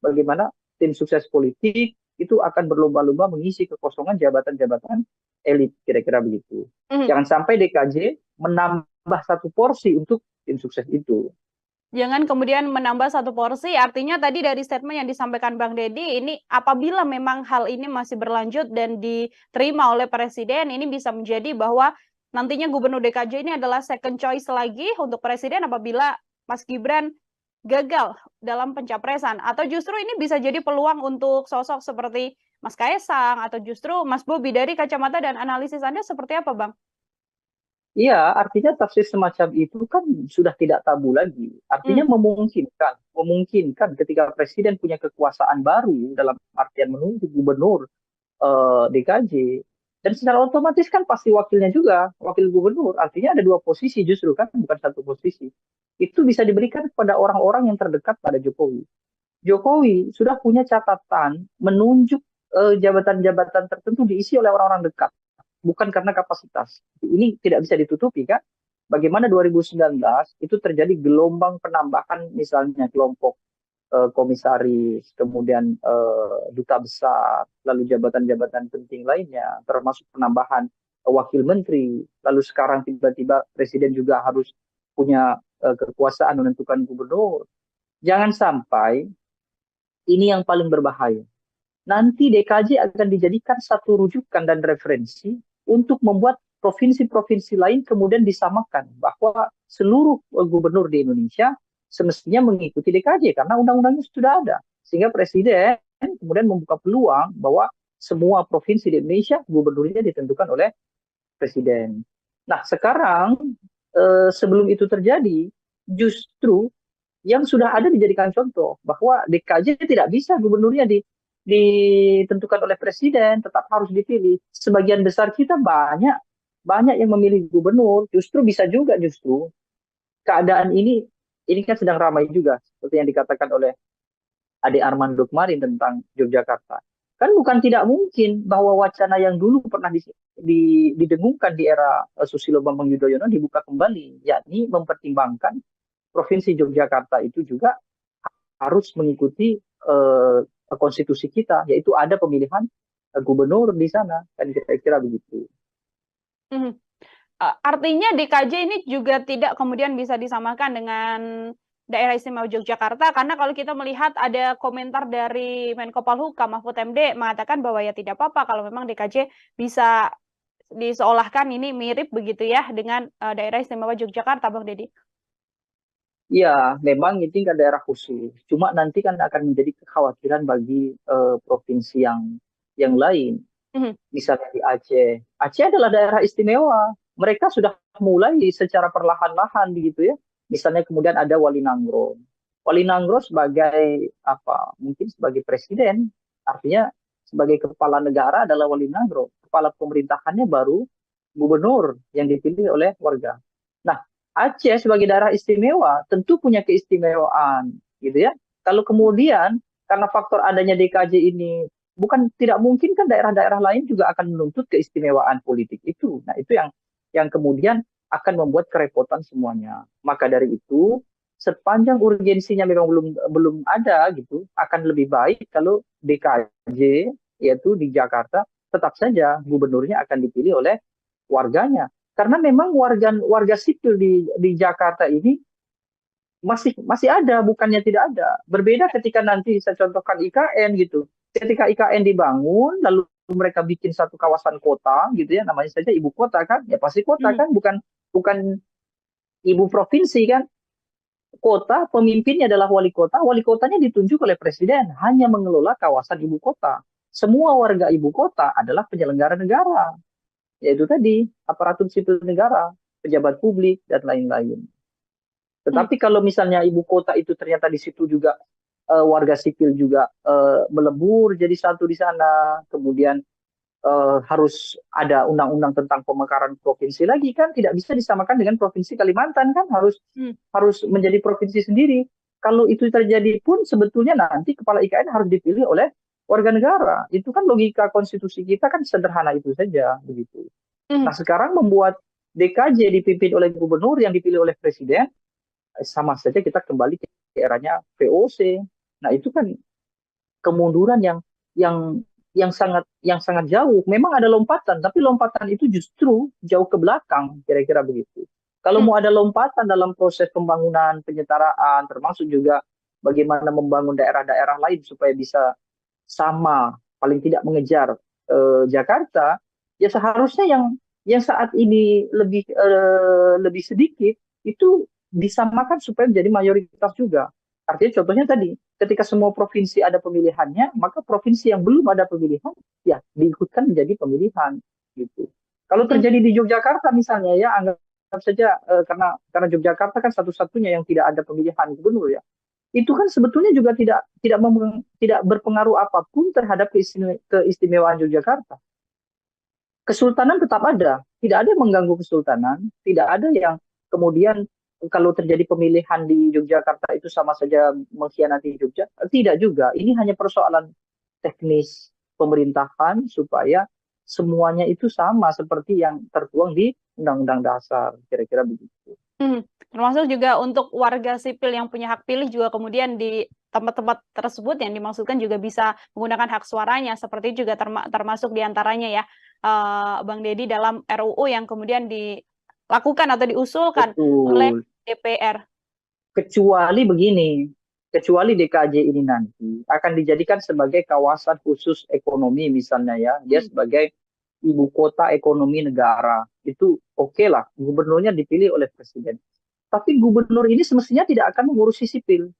Bagaimana tim sukses politik itu akan berlomba-lomba mengisi kekosongan jabatan-jabatan elit, kira-kira begitu. Jangan sampai DKJ menambah satu porsi untuk tim sukses itu. Jangan kemudian menambah satu porsi, artinya tadi dari statement yang disampaikan Bang Deddy, ini apabila memang hal ini masih berlanjut dan diterima oleh Presiden, ini bisa menjadi bahwa nantinya Gubernur DKJ ini adalah second choice lagi untuk Presiden apabila Mas Gibran gagal dalam pencapresan. Atau justru ini bisa jadi peluang untuk sosok seperti Mas Kaisang atau justru Mas Bobi. Dari kacamata dan analisis Anda seperti apa, Bang? Iya, artinya tafsir semacam itu kan sudah tidak tabu lagi. Artinya memungkinkan ketika presiden punya kekuasaan baru dalam artian menunjuk gubernur DKJ, dan secara otomatis kan pasti wakilnya juga, wakil gubernur. Artinya ada dua posisi justru kan, bukan satu posisi. Itu bisa diberikan kepada orang-orang yang terdekat pada Jokowi. Jokowi sudah punya catatan menunjuk jabatan-jabatan tertentu diisi oleh orang-orang dekat. Bukan karena kapasitas. Ini tidak bisa ditutupi kan. Bagaimana 2019 itu terjadi gelombang penambahan misalnya kelompok komisaris, kemudian duta besar, lalu jabatan-jabatan penting lainnya, termasuk penambahan wakil menteri. Lalu sekarang tiba-tiba presiden juga harus punya kekuasaan menentukan gubernur. Jangan sampai ini yang paling berbahaya. Nanti DKJ akan dijadikan satu rujukan dan referensi untuk membuat provinsi-provinsi lain kemudian disamakan bahwa seluruh gubernur di Indonesia semestinya mengikuti DKJ karena undang-undangnya sudah ada. Sehingga presiden kemudian membuka peluang bahwa semua provinsi di Indonesia gubernurnya ditentukan oleh presiden. Nah, sekarang sebelum itu terjadi, justru yang sudah ada dijadikan contoh bahwa DKJ tidak bisa gubernurnya ditentukan oleh presiden, tetap harus dipilih. Sebagian besar kita banyak banyak yang memilih gubernur, justru bisa juga justru keadaan ini kan sedang ramai juga seperti yang dikatakan oleh Ade Armando kemarin tentang Yogyakarta. Kan bukan tidak mungkin bahwa wacana yang dulu pernah didengungkan di era Susilo Bambang Yudhoyono dibuka kembali, yakni mempertimbangkan Provinsi Yogyakarta itu juga harus mengikuti konstitusi kita, yaitu ada pemilihan gubernur di sana, kan kira-kira begitu. Mhm. Artinya DKJ ini juga tidak kemudian bisa disamakan dengan Daerah Istimewa Yogyakarta, karena kalau kita melihat ada komentar dari Menko Polhukam Mahfud MD mengatakan bahwa ya tidak apa-apa kalau memang DKJ bisa diseolahkan ini mirip begitu ya dengan Daerah Istimewa Yogyakarta, Bang Deddy. Ya, memang ini kan daerah khusus. Cuma nanti kan akan menjadi kekhawatiran bagi provinsi yang lain. Misalnya di Aceh. Aceh adalah daerah istimewa. Mereka sudah mulai secara perlahan-lahan begitu ya. Misalnya kemudian ada Wali Nanggro. Wali Nanggro sebagai apa? Mungkin sebagai presiden. Artinya sebagai kepala negara adalah Wali Nanggro. Kepala pemerintahannya baru gubernur yang dipilih oleh warga. Nah, Aceh sebagai daerah istimewa tentu punya keistimewaan, gitu ya. Kalau kemudian karena faktor adanya DKJ ini bukan tidak mungkin kan daerah-daerah lain juga akan menuntut keistimewaan politik itu. Nah, itu yang kemudian akan membuat kerepotan semuanya. Maka dari itu, sepanjang urgensinya memang belum ada gitu, akan lebih baik kalau DKJ yaitu di Jakarta tetap saja gubernurnya akan dipilih oleh warganya. Karena memang warga sipil di Jakarta ini masih ada, bukannya tidak ada. Berbeda ketika nanti saya contohkan IKN gitu. Ketika IKN dibangun, lalu mereka bikin satu kawasan kota gitu ya, namanya saja ibu kota kan, ya pasti kota kan, bukan ibu provinsi kan. Kota, pemimpinnya adalah wali kotanya ditunjuk oleh presiden, hanya mengelola kawasan ibu kota. Semua warga ibu kota adalah penyelenggara negara, yaitu tadi aparatur sipil negara, pejabat publik, dan lain-lain. Tetapi kalau misalnya ibu kota itu ternyata di situ juga warga sipil juga melebur jadi satu di sana, kemudian harus ada undang-undang tentang pemekaran provinsi lagi kan, tidak bisa disamakan dengan provinsi Kalimantan kan, harus menjadi provinsi sendiri. Kalau itu terjadi pun sebetulnya nanti kepala IKN harus dipilih oleh warga negara. Itu kan logika konstitusi kita kan sederhana itu saja begitu. Nah, sekarang membuat DKJ dipimpin oleh gubernur yang dipilih oleh presiden, sama saja kita kembali ke eranya VOC. Nah, itu kan kemunduran yang sangat jauh. Memang ada lompatan, tapi lompatan itu justru jauh ke belakang, kira-kira begitu. Kalau mau ada lompatan dalam proses pembangunan, penyetaraan, termasuk juga bagaimana membangun daerah-daerah lain supaya bisa sama, paling tidak mengejar Jakarta, ya seharusnya yang saat ini lebih sedikit itu disamakan supaya menjadi mayoritas juga. Artinya contohnya tadi, ketika semua provinsi ada pemilihannya, maka provinsi yang belum ada pemilihan, ya diikutkan menjadi pemilihan. Gitu. Kalau terjadi di Yogyakarta misalnya, ya anggap saja karena Yogyakarta kan satu-satunya yang tidak ada pemilihan gubernur ya, itu kan sebetulnya juga tidak berpengaruh apapun terhadap keistimewaan Yogyakarta. Kesultanan tetap ada, tidak ada yang mengganggu kesultanan, tidak ada yang kemudian kalau terjadi pemilihan di Yogyakarta itu sama saja mengkhianati Jogja. Tidak juga, ini hanya persoalan teknis pemerintahan supaya semuanya itu sama seperti yang tertuang di Undang-Undang Dasar, kira-kira begitu. Termasuk juga untuk warga sipil yang punya hak pilih juga kemudian di tempat-tempat tersebut yang dimaksudkan juga bisa menggunakan hak suaranya, seperti juga termasuk diantaranya ya, Bang Deddy, dalam RUU yang kemudian dilakukan atau diusulkan oleh DPR. Kecuali begini, kecuali DKJ ini nanti akan dijadikan sebagai kawasan khusus ekonomi misalnya ya, dia sebagai ibu kota ekonomi negara, itu oke lah, gubernurnya dipilih oleh presiden. Tapi gubernur ini semestinya tidak akan mengurusi sipil.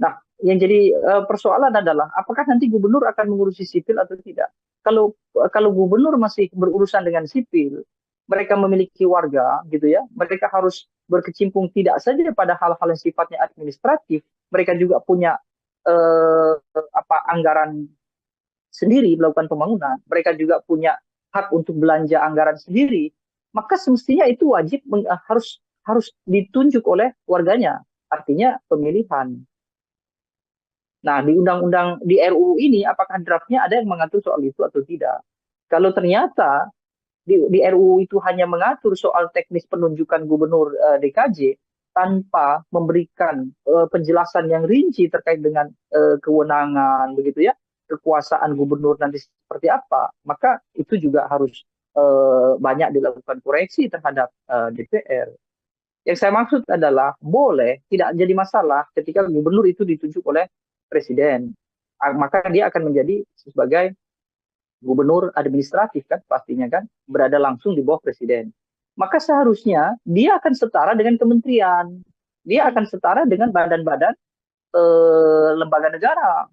Nah, yang jadi persoalan adalah apakah nanti gubernur akan mengurusi sipil atau tidak. Kalau gubernur masih berurusan dengan sipil, mereka memiliki warga gitu ya, mereka harus berkecimpung tidak saja pada hal-hal yang sifatnya administratif, mereka juga punya anggaran sendiri melakukan pembangunan, mereka juga punya hak untuk belanja anggaran sendiri, maka semestinya itu wajib harus ditunjuk oleh warganya, artinya pemilihan. Nah, di undang-undang di RUU ini apakah draftnya ada yang mengatur soal itu atau tidak? Kalau ternyata di RUU itu hanya mengatur soal teknis penunjukan gubernur DKJ tanpa memberikan penjelasan yang rinci terkait dengan kewenangan begitu ya, kekuasaan gubernur nanti seperti apa, maka itu juga harus banyak dilakukan koreksi terhadap DPR. Yang saya maksud adalah boleh, tidak jadi masalah ketika gubernur itu ditunjuk oleh presiden, maka dia akan menjadi sebagai gubernur administratif kan, pastinya kan, berada langsung di bawah presiden. Maka seharusnya dia akan setara dengan kementerian, dia akan setara dengan badan-badan lembaga negara,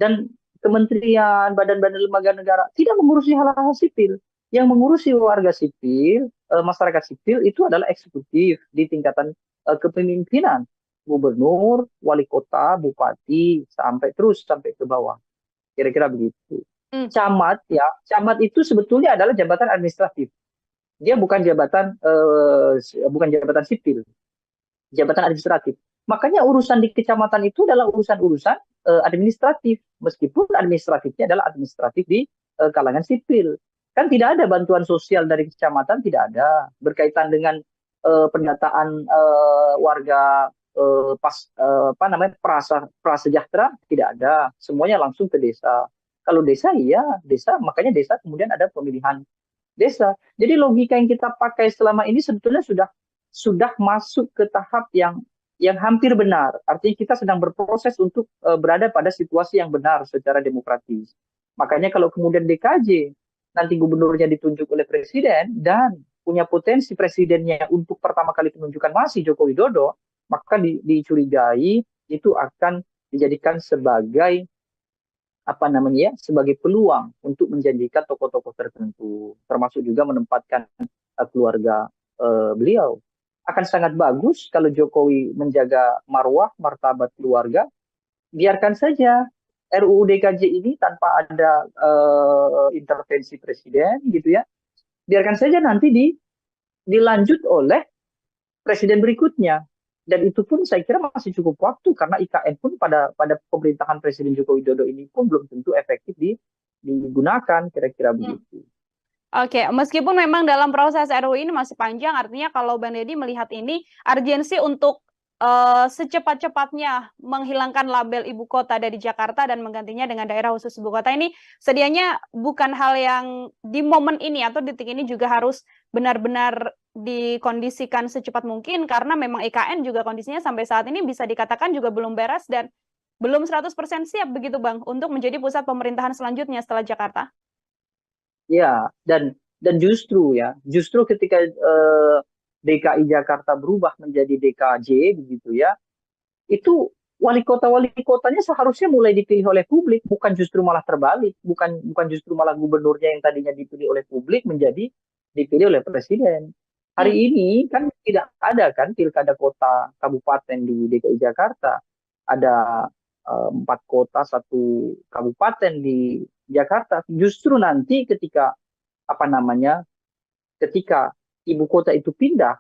dan kementerian, badan-badan lembaga negara tidak mengurusi hal-hal sipil. Yang mengurusi warga sipil, masyarakat sipil itu adalah eksekutif di tingkatan kepemimpinan, gubernur, wali kota, bupati, sampai ke bawah. Kira-kira begitu. Camat ya, camat itu sebetulnya adalah jabatan administratif. Dia bukan jabatan sipil, jabatan administratif. Makanya urusan di kecamatan itu adalah urusan-urusan administratif, meskipun administratifnya adalah administratif di kalangan sipil. Kan tidak ada bantuan sosial dari kecamatan, tidak ada. Berkaitan dengan pendataan warga prasejahtera, tidak ada. Semuanya langsung ke desa. Kalau desa, iya desa, makanya desa kemudian ada pemilihan desa. Jadi logika yang kita pakai selama ini sebetulnya sudah masuk ke tahap yang hampir benar. Artinya kita sedang berproses untuk berada pada situasi yang benar secara demokratis. Makanya kalau kemudian DKJ nanti gubernurnya ditunjuk oleh presiden dan punya potensi presidennya untuk pertama kali penunjukan masih Joko Widodo, maka dicurigai itu akan dijadikan sebagai sebagai peluang untuk menjanjikan tokoh-tokoh tertentu, termasuk juga menempatkan keluarga beliau. Akan sangat bagus kalau Jokowi menjaga marwah, martabat keluarga, biarkan saja RUU DKJ ini tanpa ada intervensi presiden gitu ya, biarkan saja nanti dilanjut oleh presiden berikutnya. Dan itu pun saya kira masih cukup waktu, karena IKN pun pada pemerintahan Presiden Joko Widodo ini pun belum tentu efektif digunakan, kira-kira begitu. Oke, meskipun memang dalam proses RUU ini masih panjang, artinya kalau Bang Deddy melihat ini urgensi untuk secepat-cepatnya menghilangkan label ibu kota dari Jakarta dan menggantinya dengan daerah khusus ibu kota ini sedianya bukan hal yang di momen ini atau detik ini juga harus benar-benar dikondisikan secepat mungkin, karena memang IKN juga kondisinya sampai saat ini bisa dikatakan juga belum beres dan belum 100% siap begitu Bang untuk menjadi pusat pemerintahan selanjutnya setelah Jakarta. Ya, dan justru ketika DKI Jakarta berubah menjadi DKJ begitu ya, itu wali kotanya seharusnya mulai dipilih oleh publik, bukan justru malah terbalik, bukan justru malah gubernurnya yang tadinya dipilih oleh publik menjadi dipilih oleh presiden. Hari ini kan tidak ada kan pilkada kota kabupaten di DKI Jakarta, ada 4 kota 1 kabupaten di Jakarta. Justru nanti ketika ketika ibu kota itu pindah,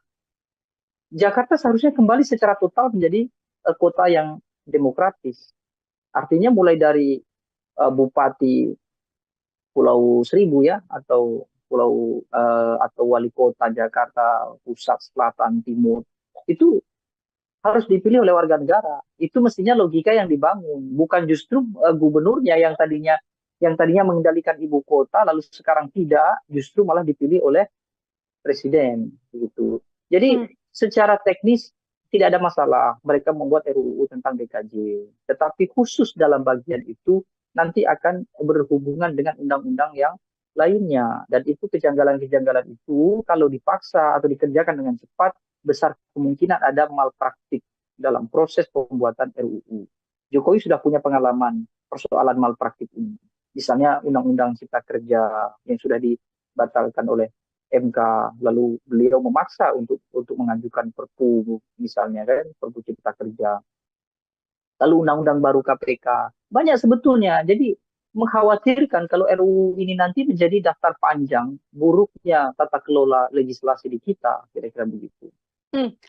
Jakarta seharusnya kembali secara total menjadi kota yang demokratis. Artinya mulai dari bupati Pulau Seribu ya, atau wali kota Jakarta Pusat, Selatan, Timur, itu harus dipilih oleh warga negara. Itu mestinya logika yang dibangun, bukan justru gubernurnya yang tadinya mengendalikan ibu kota lalu sekarang tidak, justru malah dipilih oleh presiden gitu. Jadi secara teknis tidak ada masalah mereka membuat RUU tentang DKJ, tetapi khusus dalam bagian itu nanti akan berhubungan dengan undang-undang yang lainnya, dan itu kejanggalan-kejanggalan itu kalau dipaksa atau dikerjakan dengan cepat besar kemungkinan ada malpraktik dalam proses pembuatan RUU. Jokowi sudah punya pengalaman persoalan malpraktik ini. Misalnya Undang-Undang Cipta Kerja yang sudah dibatalkan oleh MK, lalu beliau memaksa untuk mengajukan Perpu misalnya kan, Perpu Cipta Kerja, lalu undang-undang baru KPK. Banyak sebetulnya. Jadi mengkhawatirkan kalau RUU ini nanti menjadi daftar panjang buruknya tata kelola legislasi di kita, kira-kira begitu.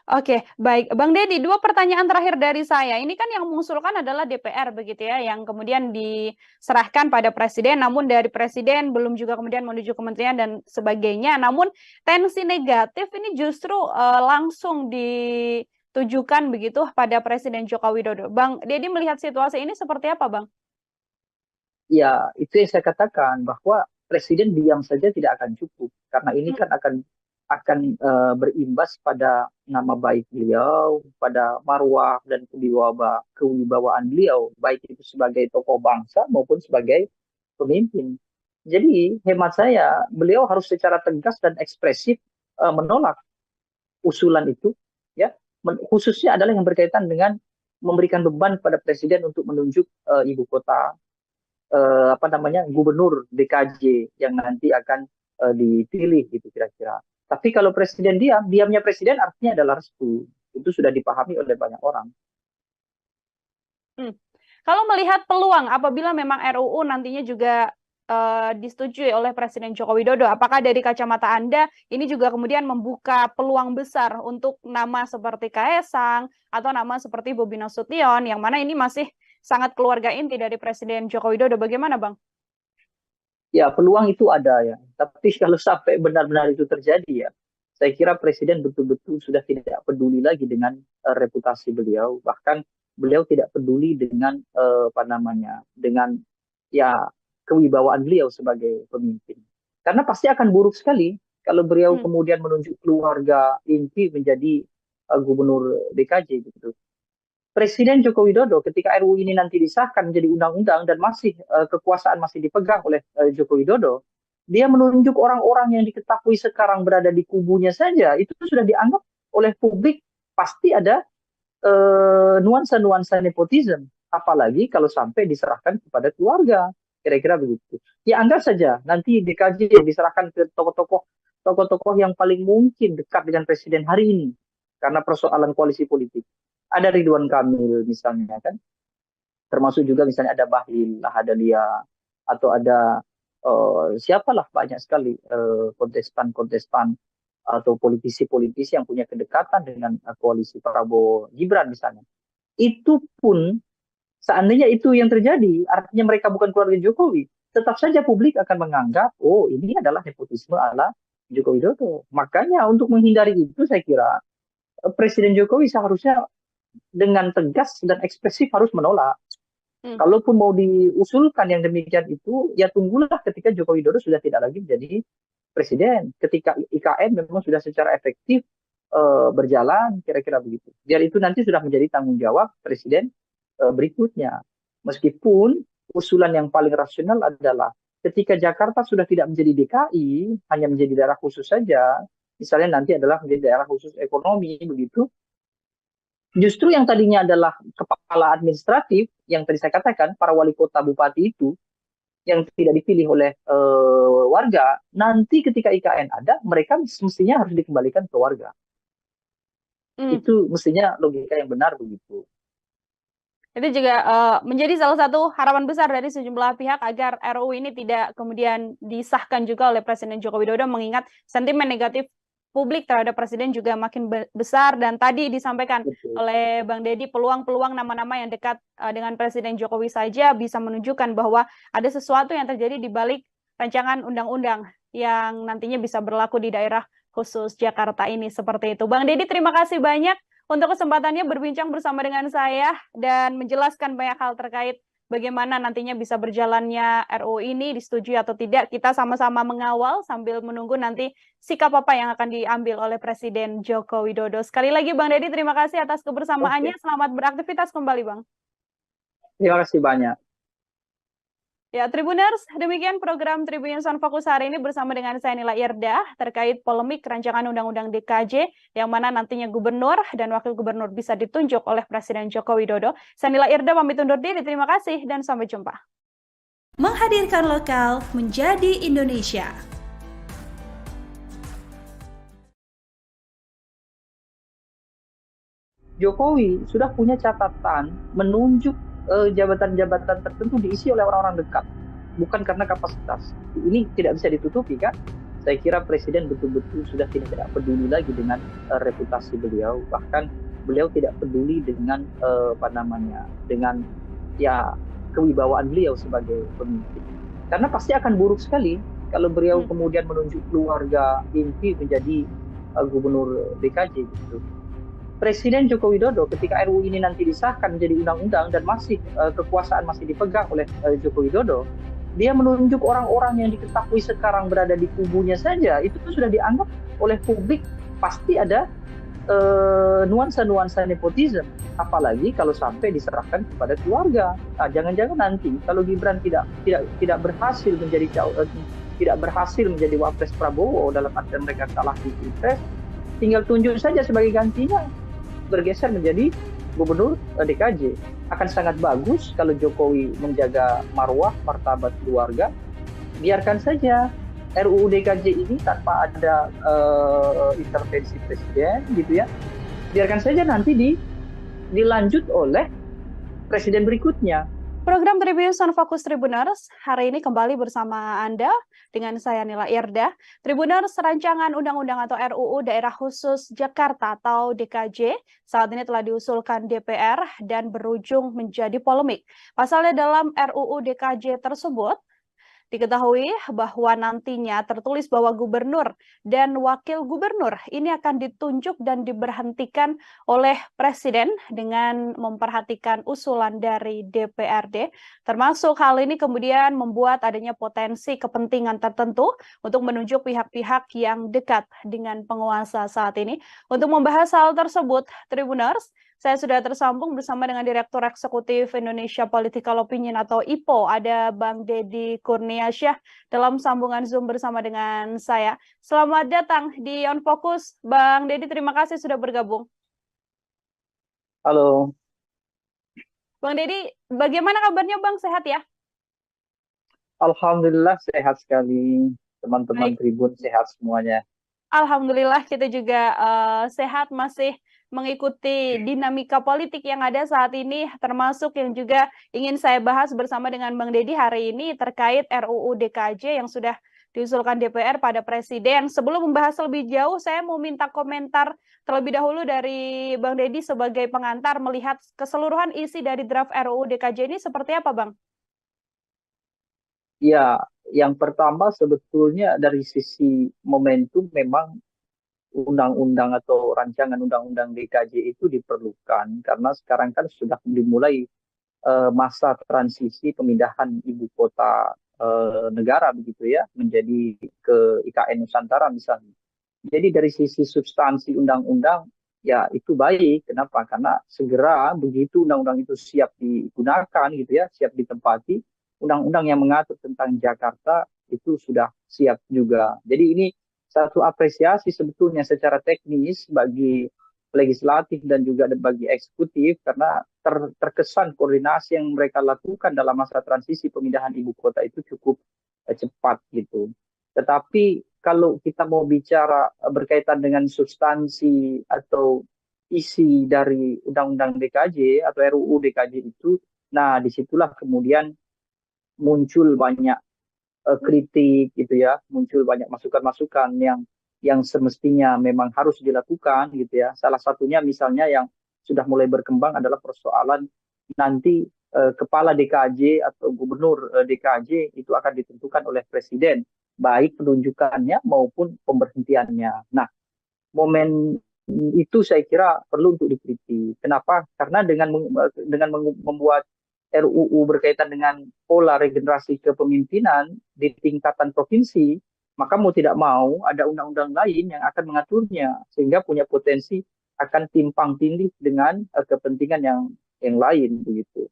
Oke, baik. Bang Deddy, 2 pertanyaan terakhir dari saya. Ini kan yang mengusulkan adalah DPR begitu ya, yang kemudian diserahkan pada Presiden, namun dari Presiden belum juga kemudian menuju kementerian dan sebagainya. Namun tensi negatif ini justru langsung ditujukan begitu pada Presiden Joko Widodo. Bang Deddy melihat situasi ini seperti apa, Bang? Ya, itu yang saya katakan bahwa Presiden diam saja tidak akan cukup karena ini kan akan berimbas pada nama baik beliau, pada marwah dan kewibawaan beliau, baik itu sebagai tokoh bangsa maupun sebagai pemimpin. Jadi hemat saya, beliau harus secara tegas dan ekspresif menolak usulan itu, ya, khususnya adalah yang berkaitan dengan memberikan beban pada Presiden untuk menunjuk ibu kota, gubernur DKJ yang nanti akan dipilih gitu kira-kira. Tapi kalau Presiden diamnya Presiden artinya adalah restu. Itu sudah dipahami oleh banyak orang. Kalau melihat peluang apabila memang RUU nantinya juga disetujui oleh Presiden Joko Widodo, apakah dari kacamata Anda ini juga kemudian membuka peluang besar untuk nama seperti Kaesang atau nama seperti Bobi Nasution, yang mana ini masih sangat keluarga inti dari Presiden Joko Widodo? Bagaimana, Bang? Ya, peluang itu ada ya. Tapi kalau sampai benar-benar itu terjadi ya, saya kira Presiden betul-betul sudah tidak peduli lagi dengan reputasi beliau. Bahkan beliau tidak peduli dengan dengan ya kewibawaan beliau sebagai pemimpin. Karena pasti akan buruk sekali kalau beliau kemudian menunjuk keluarga inti menjadi gubernur DKJ gitu. Presiden Joko Widodo ketika RUU ini nanti disahkan menjadi undang-undang dan masih kekuasaan masih dipegang oleh Joko Widodo, dia menunjuk orang-orang yang diketahui sekarang berada di kubunya saja, itu sudah dianggap oleh publik pasti ada nuansa-nuansa nepotisme, apalagi kalau sampai diserahkan kepada keluarga, kira-kira begitu. Ya anggap saja nanti DKJ diserahkan ke tokoh-tokoh yang paling mungkin dekat dengan Presiden hari ini karena persoalan koalisi politik. Ada Ridwan Kamil misalnya kan, termasuk juga misalnya ada Bahlil Lahadalia, atau ada siapalah banyak sekali kontestan-kontestan atau politisi-politisi yang punya kedekatan dengan koalisi Prabowo Gibran misalnya. Itu pun seandainya itu yang terjadi, artinya mereka bukan keluarga Jokowi, tetap saja publik akan menganggap, oh ini adalah nepotisme ala Joko Widodo. Makanya untuk menghindari itu saya kira Presiden Jokowi seharusnya dengan tegas dan ekspresif harus menolak. Kalaupun mau diusulkan yang demikian itu, ya tunggulah ketika Joko Widodo sudah tidak lagi menjadi presiden. Ketika IKN memang sudah secara efektif berjalan, kira-kira begitu. Biar itu nanti sudah menjadi tanggung jawab presiden berikutnya. Meskipun usulan yang paling rasional adalah ketika Jakarta sudah tidak menjadi DKI, hanya menjadi daerah khusus saja, misalnya nanti adalah menjadi daerah khusus ekonomi, begitu. Justru yang tadinya adalah kepala administratif, yang tadi saya katakan, para wali kota bupati itu, yang tidak dipilih oleh warga, nanti ketika IKN ada, mereka mestinya harus dikembalikan ke warga. Itu mestinya logika yang benar begitu. Itu juga menjadi salah satu harapan besar dari sejumlah pihak agar RUU ini tidak kemudian disahkan juga oleh Presiden Joko Widodo, mengingat sentimen negatif publik terhadap Presiden juga makin besar, dan tadi disampaikan oleh Bang Deddy peluang-peluang nama-nama yang dekat dengan Presiden Jokowi saja bisa menunjukkan bahwa ada sesuatu yang terjadi di balik rancangan undang-undang yang nantinya bisa berlaku di daerah khusus Jakarta ini, seperti itu. Bang Deddy, terima kasih banyak untuk kesempatannya berbincang bersama dengan saya dan menjelaskan banyak hal terkait bagaimana nantinya bisa berjalannya RUU ini, disetujui atau tidak. Kita sama-sama mengawal sambil menunggu nanti sikap apa yang akan diambil oleh Presiden Joko Widodo. Sekali lagi Bang Deddy, terima kasih atas kebersamaannya. Selamat beraktivitas kembali, Bang. Terima kasih banyak. Ya, Tribuners, demikian program Tribun Sound Fokus hari ini bersama dengan saya Nila Irdah terkait polemik rancangan Undang-Undang DKJ yang mana nantinya gubernur dan wakil gubernur bisa ditunjuk oleh Presiden Joko Widodo. Saya Nila Irdah pamit undur diri, terima kasih dan sampai jumpa. Menghadirkan lokal menjadi Indonesia. Jokowi sudah punya catatan menunjuk jabatan-jabatan tertentu diisi oleh orang-orang dekat, bukan karena kapasitas. Ini tidak bisa ditutupi kan? Saya kira Presiden betul-betul sudah tidak peduli lagi dengan reputasi beliau, bahkan beliau tidak peduli dengan dengan ya kewibawaan beliau sebagai pemimpin. Karena pasti akan buruk sekali kalau beliau kemudian menunjuk keluarga inti menjadi gubernur DKJ gitu. Presiden Joko Widodo ketika RUU ini nanti disahkan menjadi undang-undang dan kekuasaan masih dipegang oleh Joko Widodo, dia menunjuk orang-orang yang diketahui sekarang berada di kubunya saja, itu sudah dianggap oleh publik pasti ada nuansa-nuansa nepotisme. Apalagi kalau sampai diserahkan kepada keluarga. Nah, jangan-jangan nanti kalau Gibran tidak berhasil menjadi wapres Prabowo dalam artian mereka kalah di Pilpres, tinggal tunjuk saja sebagai gantinya, bergeser menjadi gubernur DKJ. Akan sangat bagus kalau Jokowi menjaga marwah, martabat keluarga. Biarkan saja RUU DKJ ini tanpa ada intervensi presiden, gitu ya. Biarkan saja nanti dilanjut oleh presiden berikutnya. Program Tribun Sun Fokus Tribuners hari ini kembali bersama Anda dengan saya Nila Irda. Tribuners, rancangan undang-undang atau RUU Daerah Khusus Jakarta atau DKJ saat ini telah diusulkan DPR dan berujung menjadi polemik. Pasalnya dalam RUU DKJ tersebut diketahui bahwa nantinya tertulis bahwa gubernur dan wakil gubernur ini akan ditunjuk dan diberhentikan oleh presiden dengan memperhatikan usulan dari DPRD. Termasuk hal ini kemudian membuat adanya potensi kepentingan tertentu untuk menunjuk pihak-pihak yang dekat dengan penguasa saat ini. Untuk membahas hal tersebut, Tribuners, saya sudah tersambung bersama dengan Direktur Eksekutif Indonesia Political Opinion atau IPO, ada Bang Deddy Kurniasyah dalam sambungan Zoom bersama dengan saya. Selamat datang di On Focus, Bang Deddy, terima kasih sudah bergabung. Halo. Bang Deddy, bagaimana kabarnya Bang? Sehat ya? Alhamdulillah sehat sekali, teman-teman Tribun sehat semuanya. Alhamdulillah kita juga sehat, masih mengikuti dinamika politik yang ada saat ini, termasuk yang juga ingin saya bahas bersama dengan Bang Deddy hari ini terkait RUU DKJ yang sudah diusulkan DPR pada Presiden. Sebelum membahas lebih jauh, saya mau minta komentar terlebih dahulu dari Bang Deddy sebagai pengantar melihat keseluruhan isi dari draft RUU DKJ ini seperti apa, Bang? Ya, yang pertama sebetulnya dari sisi momentum memang undang-undang atau rancangan undang-undang DKJ itu diperlukan karena sekarang kan sudah dimulai masa transisi pemindahan ibu kota negara begitu ya menjadi ke IKN Nusantara misalnya. Jadi dari sisi substansi undang-undang ya itu baik. Kenapa? Karena segera begitu undang-undang itu siap digunakan gitu ya, siap ditempati, undang-undang yang mengatur tentang Jakarta itu sudah siap juga. Jadi ini satu apresiasi sebetulnya secara teknis bagi legislatif dan juga bagi eksekutif karena terkesan koordinasi yang mereka lakukan dalam masa transisi pemindahan ibu kota itu cukup cepat gitu. Tetapi kalau kita mau bicara berkaitan dengan substansi atau isi dari Undang-Undang DKJ atau RUU DKJ itu, nah disitulah kemudian muncul banyak kritik gitu ya, muncul banyak masukan-masukan yang semestinya memang harus dilakukan gitu ya. Salah satunya misalnya yang sudah mulai berkembang adalah persoalan nanti kepala DKJ atau gubernur DKJ itu akan ditentukan oleh presiden, baik penunjukannya maupun pemberhentiannya. Nah, momen itu saya kira perlu untuk dikritik. Kenapa? Karena dengan membuat RUU berkaitan dengan pola regenerasi kepemimpinan di tingkatan provinsi, maka mau tidak mau ada undang-undang lain yang akan mengaturnya sehingga punya potensi akan timpang tindih dengan kepentingan yang lain begitu.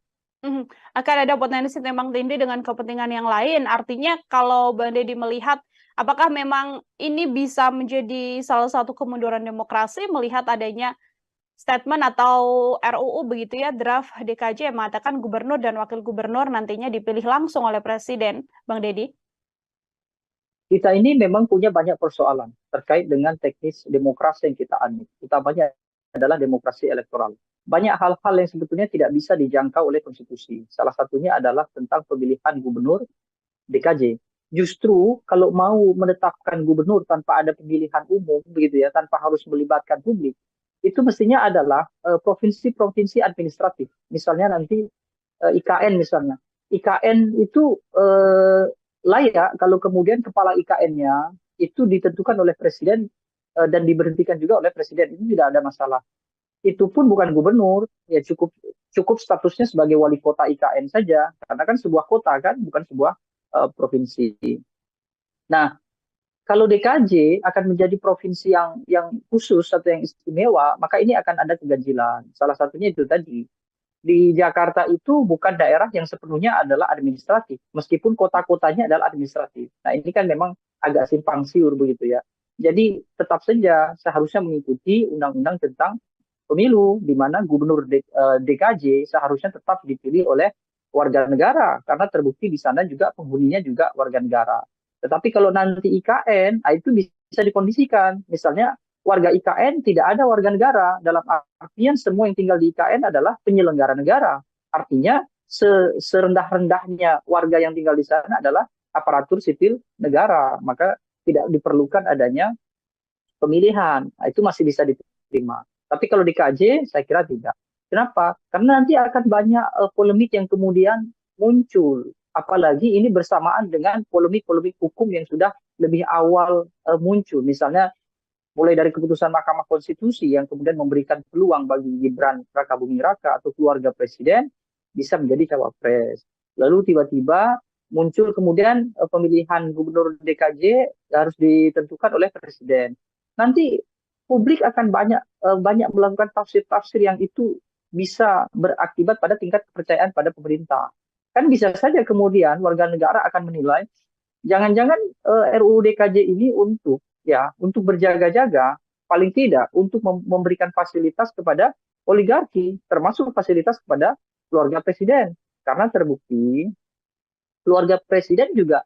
Akan ada potensi timpang tindih dengan kepentingan yang lain. Artinya kalau Bang Deddy melihat apakah memang ini bisa menjadi salah satu kemunduran demokrasi melihat adanya statement atau RUU begitu ya, draft DKJ yang mengatakan gubernur dan wakil gubernur nantinya dipilih langsung oleh presiden, Bang Deddy? Kita ini memang punya banyak persoalan terkait dengan teknis demokrasi yang kita anut, utamanya adalah demokrasi elektoral. Banyak hal-hal yang sebetulnya tidak bisa dijangkau oleh konstitusi. Salah satunya adalah tentang pemilihan gubernur DKJ. Justru kalau mau menetapkan gubernur tanpa ada pemilihan umum begitu ya, tanpa harus melibatkan publik, itu mestinya adalah provinsi-provinsi administratif. Misalnya nanti IKN misalnya. IKN itu layak kalau kemudian kepala IKN-nya itu ditentukan oleh presiden dan diberhentikan juga oleh presiden. Itu tidak ada masalah. Itu pun bukan gubernur, ya cukup statusnya sebagai wali kota IKN saja, karena kan sebuah kota kan, bukan sebuah provinsi. Nah, kalau DKJ akan menjadi provinsi yang khusus atau yang istimewa, maka ini akan ada keganjilan. Salah satunya itu tadi. Di Jakarta itu bukan daerah yang sepenuhnya adalah administratif, meskipun kota-kotanya adalah administratif. Nah, ini kan memang agak simpang siur begitu ya. Jadi tetap saja seharusnya mengikuti undang-undang tentang pemilu, di mana gubernur DKJ seharusnya tetap dipilih oleh warga negara, karena terbukti di sana juga penghuninya juga warga negara. Tetapi kalau nanti IKN, itu bisa dikondisikan. Misalnya warga IKN tidak ada warga negara, dalam artian semua yang tinggal di IKN adalah penyelenggara negara. Artinya serendah-rendahnya warga yang tinggal di sana adalah aparatur sipil negara, maka tidak diperlukan adanya pemilihan. Nah, itu masih bisa diterima. Tapi kalau di KJ, saya kira tidak. Kenapa? Karena nanti akan banyak polemik yang kemudian muncul. Apalagi ini bersamaan dengan polemik-polemik hukum yang sudah lebih awal muncul. Misalnya mulai dari keputusan Mahkamah Konstitusi yang kemudian memberikan peluang bagi Gibran Rakabuming Raka atau keluarga presiden bisa menjadi cawapres. Lalu tiba-tiba muncul kemudian pemilihan gubernur DKJ harus ditentukan oleh presiden. Nanti publik akan banyak melakukan tafsir-tafsir yang itu bisa berakibat pada tingkat kepercayaan pada pemerintah. Kan bisa saja kemudian warga negara akan menilai jangan-jangan RUU DKJ ini untuk berjaga-jaga, paling tidak untuk memberikan fasilitas kepada oligarki, termasuk fasilitas kepada keluarga presiden. Karena terbukti keluarga presiden juga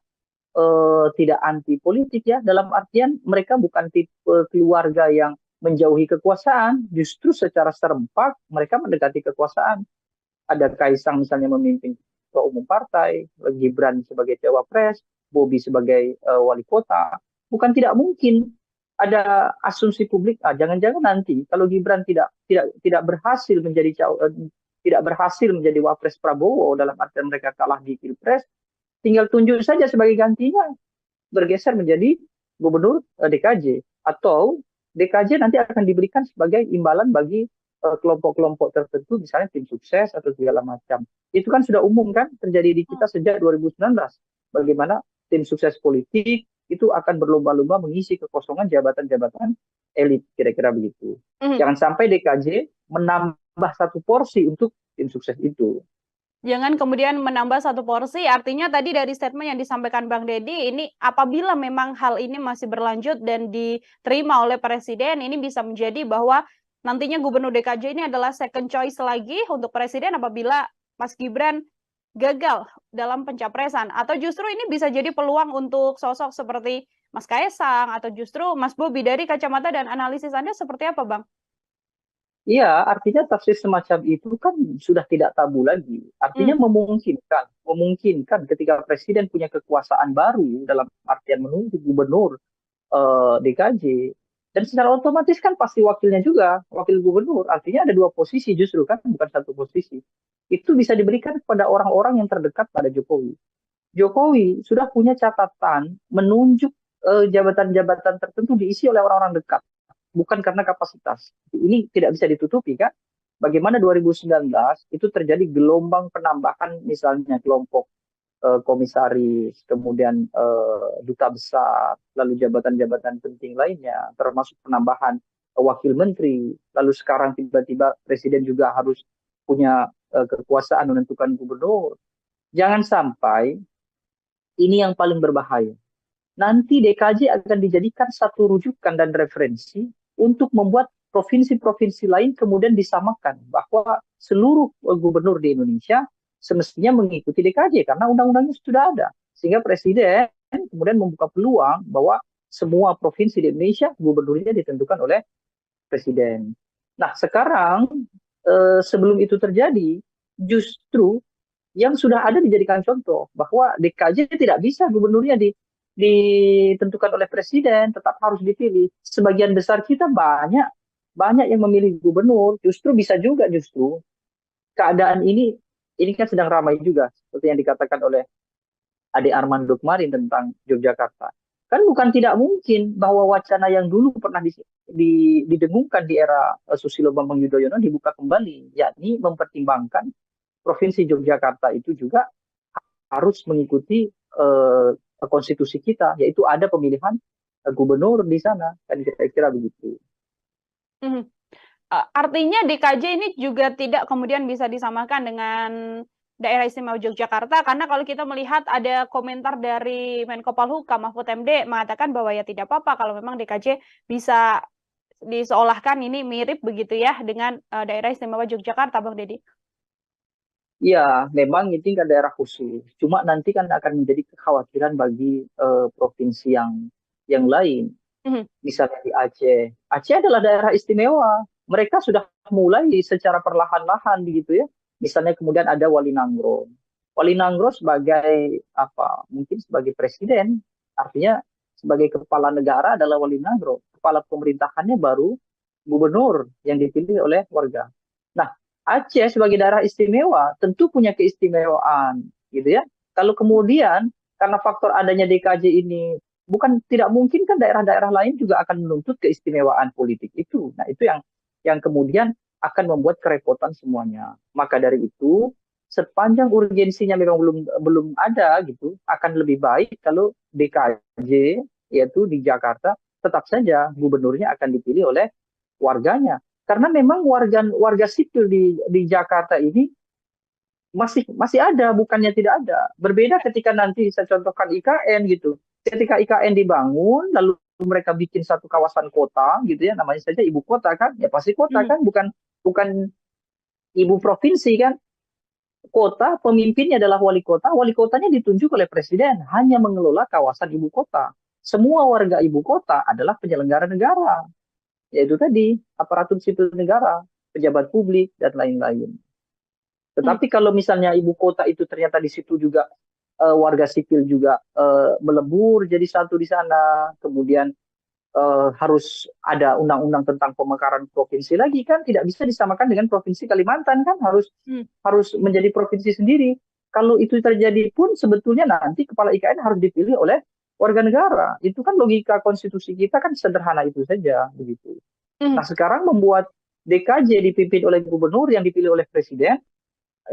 tidak anti politik ya, dalam artian mereka bukan tipe keluarga yang menjauhi kekuasaan, justru secara serempak mereka mendekati kekuasaan. Ada Kaisang misalnya memimpin ketua umum partai, Gibran sebagai cawapres, Bobi sebagai wali kota. Bukan tidak mungkin ada asumsi publik, jangan-jangan nanti kalau Gibran tidak berhasil menjadi wapres Prabowo, dalam artian mereka kalah di Pilpres, tinggal tunjuk saja sebagai gantinya, bergeser menjadi gubernur DKJ. Atau DKJ nanti akan diberikan sebagai imbalan bagi kelompok-kelompok tertentu, misalnya tim sukses atau segala macam. Itu kan sudah umum kan terjadi di kita sejak 2019. Bagaimana tim sukses politik itu akan berlomba-lomba mengisi kekosongan jabatan-jabatan elit, kira-kira begitu. Jangan sampai DKJ menambah satu porsi untuk tim sukses itu. Jangan kemudian menambah satu porsi, artinya tadi dari statement yang disampaikan Bang Deddy, ini apabila memang hal ini masih berlanjut dan diterima oleh Presiden, ini bisa menjadi bahwa nantinya Gubernur DKJ ini adalah second choice lagi untuk Presiden apabila Mas Gibran gagal dalam pencapresan. Atau justru ini bisa jadi peluang untuk sosok seperti Mas Kaisang atau justru Mas Bobi. Dari kacamata dan analisis Anda seperti apa, Bang? Iya, artinya tafsir semacam itu kan sudah tidak tabu lagi. Artinya memungkinkan ketika presiden punya kekuasaan baru dalam artian menunjuk gubernur DKJ, dan secara otomatis kan pasti wakilnya juga, wakil gubernur. Artinya ada dua posisi justru kan, bukan satu posisi. Itu bisa diberikan kepada orang-orang yang terdekat pada Jokowi. Jokowi sudah punya catatan menunjuk jabatan-jabatan tertentu diisi oleh orang-orang dekat. Bukan karena kapasitas. Ini tidak bisa ditutupi kan. Bagaimana 2019 itu terjadi gelombang penambahan misalnya kelompok komisaris, kemudian duta besar, lalu jabatan-jabatan penting lainnya, termasuk penambahan wakil menteri. Lalu sekarang tiba-tiba presiden juga harus punya kekuasaan menentukan gubernur. Jangan sampai ini yang paling berbahaya. Nanti DKJ akan dijadikan satu rujukan dan referensi untuk membuat provinsi-provinsi lain kemudian disamakan bahwa seluruh gubernur di Indonesia semestinya mengikuti DKJ karena undang-undangnya sudah ada. Sehingga presiden kemudian membuka peluang bahwa semua provinsi di Indonesia gubernurnya ditentukan oleh presiden. Nah, sekarang sebelum itu terjadi, justru yang sudah ada dijadikan contoh bahwa DKJ tidak bisa gubernurnya ditentukan oleh presiden, tetap harus dipilih. Sebagian besar kita banyak banyak yang memilih gubernur, justru bisa juga justru keadaan ini kan sedang ramai juga seperti yang dikatakan oleh Ade Armando kemarin tentang Yogyakarta. Kan bukan tidak mungkin bahwa wacana yang dulu pernah didengungkan di era Susilo Bambang Yudhoyono dibuka kembali, yakni mempertimbangkan Provinsi Yogyakarta itu juga harus mengikuti konstitusi kita, yaitu ada pemilihan gubernur di sana, kan kira-kira begitu. Artinya DKJ ini juga tidak kemudian bisa disamakan dengan Daerah Istimewa Yogyakarta, karena kalau kita melihat ada komentar dari Menko Polhukam Mahfud MD mengatakan bahwa ya tidak apa-apa kalau memang DKJ bisa diseolahkan ini mirip begitu ya dengan Daerah Istimewa Yogyakarta, Bang Deddy. Ya, memang ini kan daerah khusus. Cuma nanti kan akan menjadi kekhawatiran bagi provinsi yang lain. Misalnya di Aceh. Aceh adalah daerah istimewa. Mereka sudah mulai secara perlahan-lahan begitu ya. Misalnya kemudian ada Wali Nanggro. Wali Nanggro sebagai apa? Mungkin sebagai presiden, artinya sebagai kepala negara adalah Wali Nanggro. Kepala pemerintahannya baru gubernur yang dipilih oleh warga. Nah, Aceh sebagai daerah istimewa tentu punya keistimewaan, gitu ya. Kalau kemudian karena faktor adanya DKJ ini bukan tidak mungkin kan daerah-daerah lain juga akan menuntut keistimewaan politik itu. Nah, itu yang kemudian akan membuat kerepotan semuanya. Maka dari itu, sepanjang urgensinya memang belum ada gitu, akan lebih baik kalau DKJ yaitu di Jakarta tetap saja gubernurnya akan dipilih oleh warganya. Karena memang warga sipil di Jakarta ini masih ada, bukannya tidak ada. Berbeda ketika nanti saya contohkan IKN gitu. Ketika IKN dibangun, lalu mereka bikin satu kawasan kota gitu ya, namanya saja ibu kota kan, ya pasti kota kan, bukan ibu provinsi kan. Kota, pemimpinnya adalah wali kotanya ditunjuk oleh presiden, hanya mengelola kawasan ibu kota. Semua warga ibu kota adalah penyelenggara negara. Yaitu tadi aparatur sipil negara, pejabat publik dan lain-lain. Tetapi kalau misalnya ibu kota itu ternyata di situ juga warga sipil juga melebur jadi satu di sana, kemudian harus ada undang-undang tentang pemekaran provinsi lagi kan, tidak bisa disamakan dengan provinsi Kalimantan kan, harus menjadi provinsi sendiri. Kalau itu terjadi pun sebetulnya nanti kepala IKN harus dipilih oleh warga negara. Itu kan logika konstitusi kita kan sederhana itu saja begitu. Nah, sekarang membuat DKJ dipimpin oleh gubernur yang dipilih oleh presiden,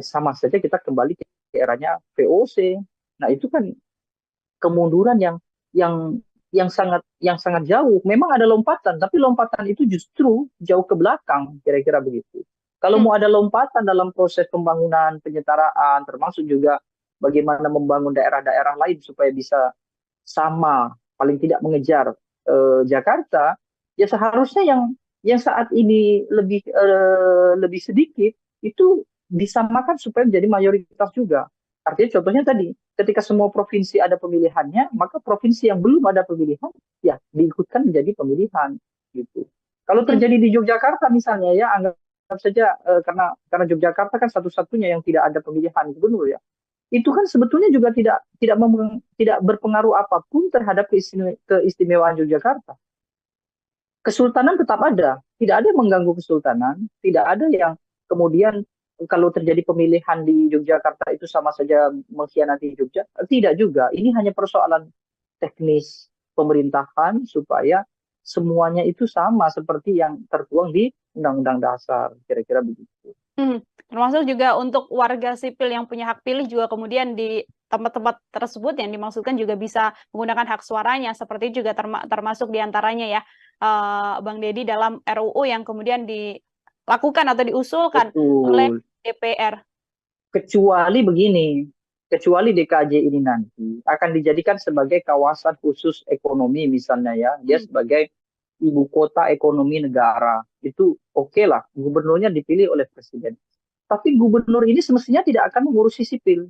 sama saja kita kembali ke eranya VOC. Nah, itu kan kemunduran yang sangat jauh. Memang ada lompatan, tapi lompatan itu justru jauh ke belakang, kira-kira begitu. Kalau mau ada lompatan dalam proses pembangunan, penyetaraan, termasuk juga bagaimana membangun daerah-daerah lain supaya bisa sama, paling tidak mengejar Jakarta, ya seharusnya yang saat ini lebih sedikit itu disamakan supaya menjadi mayoritas juga. Artinya contohnya tadi, ketika semua provinsi ada pemilihannya, maka provinsi yang belum ada pemilihan, ya diikutkan menjadi pemilihan gitu. Kalau terjadi di Yogyakarta misalnya ya, anggap saja karena Yogyakarta kan satu-satunya yang tidak ada pemilihan gubernur ya. Itu kan sebetulnya juga tidak berpengaruh apapun terhadap keistimewaan Yogyakarta. Kesultanan tetap ada, tidak ada yang mengganggu kesultanan, tidak ada yang kemudian kalau terjadi pemilihan di Yogyakarta itu sama saja mengkhianati Jogja, tidak juga. Ini hanya persoalan teknis pemerintahan supaya semuanya itu sama seperti yang tertuang di Undang-Undang Dasar, kira-kira begitu. Termasuk juga untuk warga sipil yang punya hak pilih juga kemudian di tempat-tempat tersebut yang dimaksudkan juga bisa menggunakan hak suaranya, seperti juga termasuk diantaranya ya, Bang Deddy, dalam RUU yang kemudian dilakukan atau diusulkan oleh DPR. Kecuali begini, kecuali DKJ ini nanti akan dijadikan sebagai kawasan khusus ekonomi misalnya ya, dia sebagai ibu kota ekonomi negara, itu oke lah, gubernurnya dipilih oleh presiden. Tapi gubernur ini semestinya tidak akan mengurusi sipil.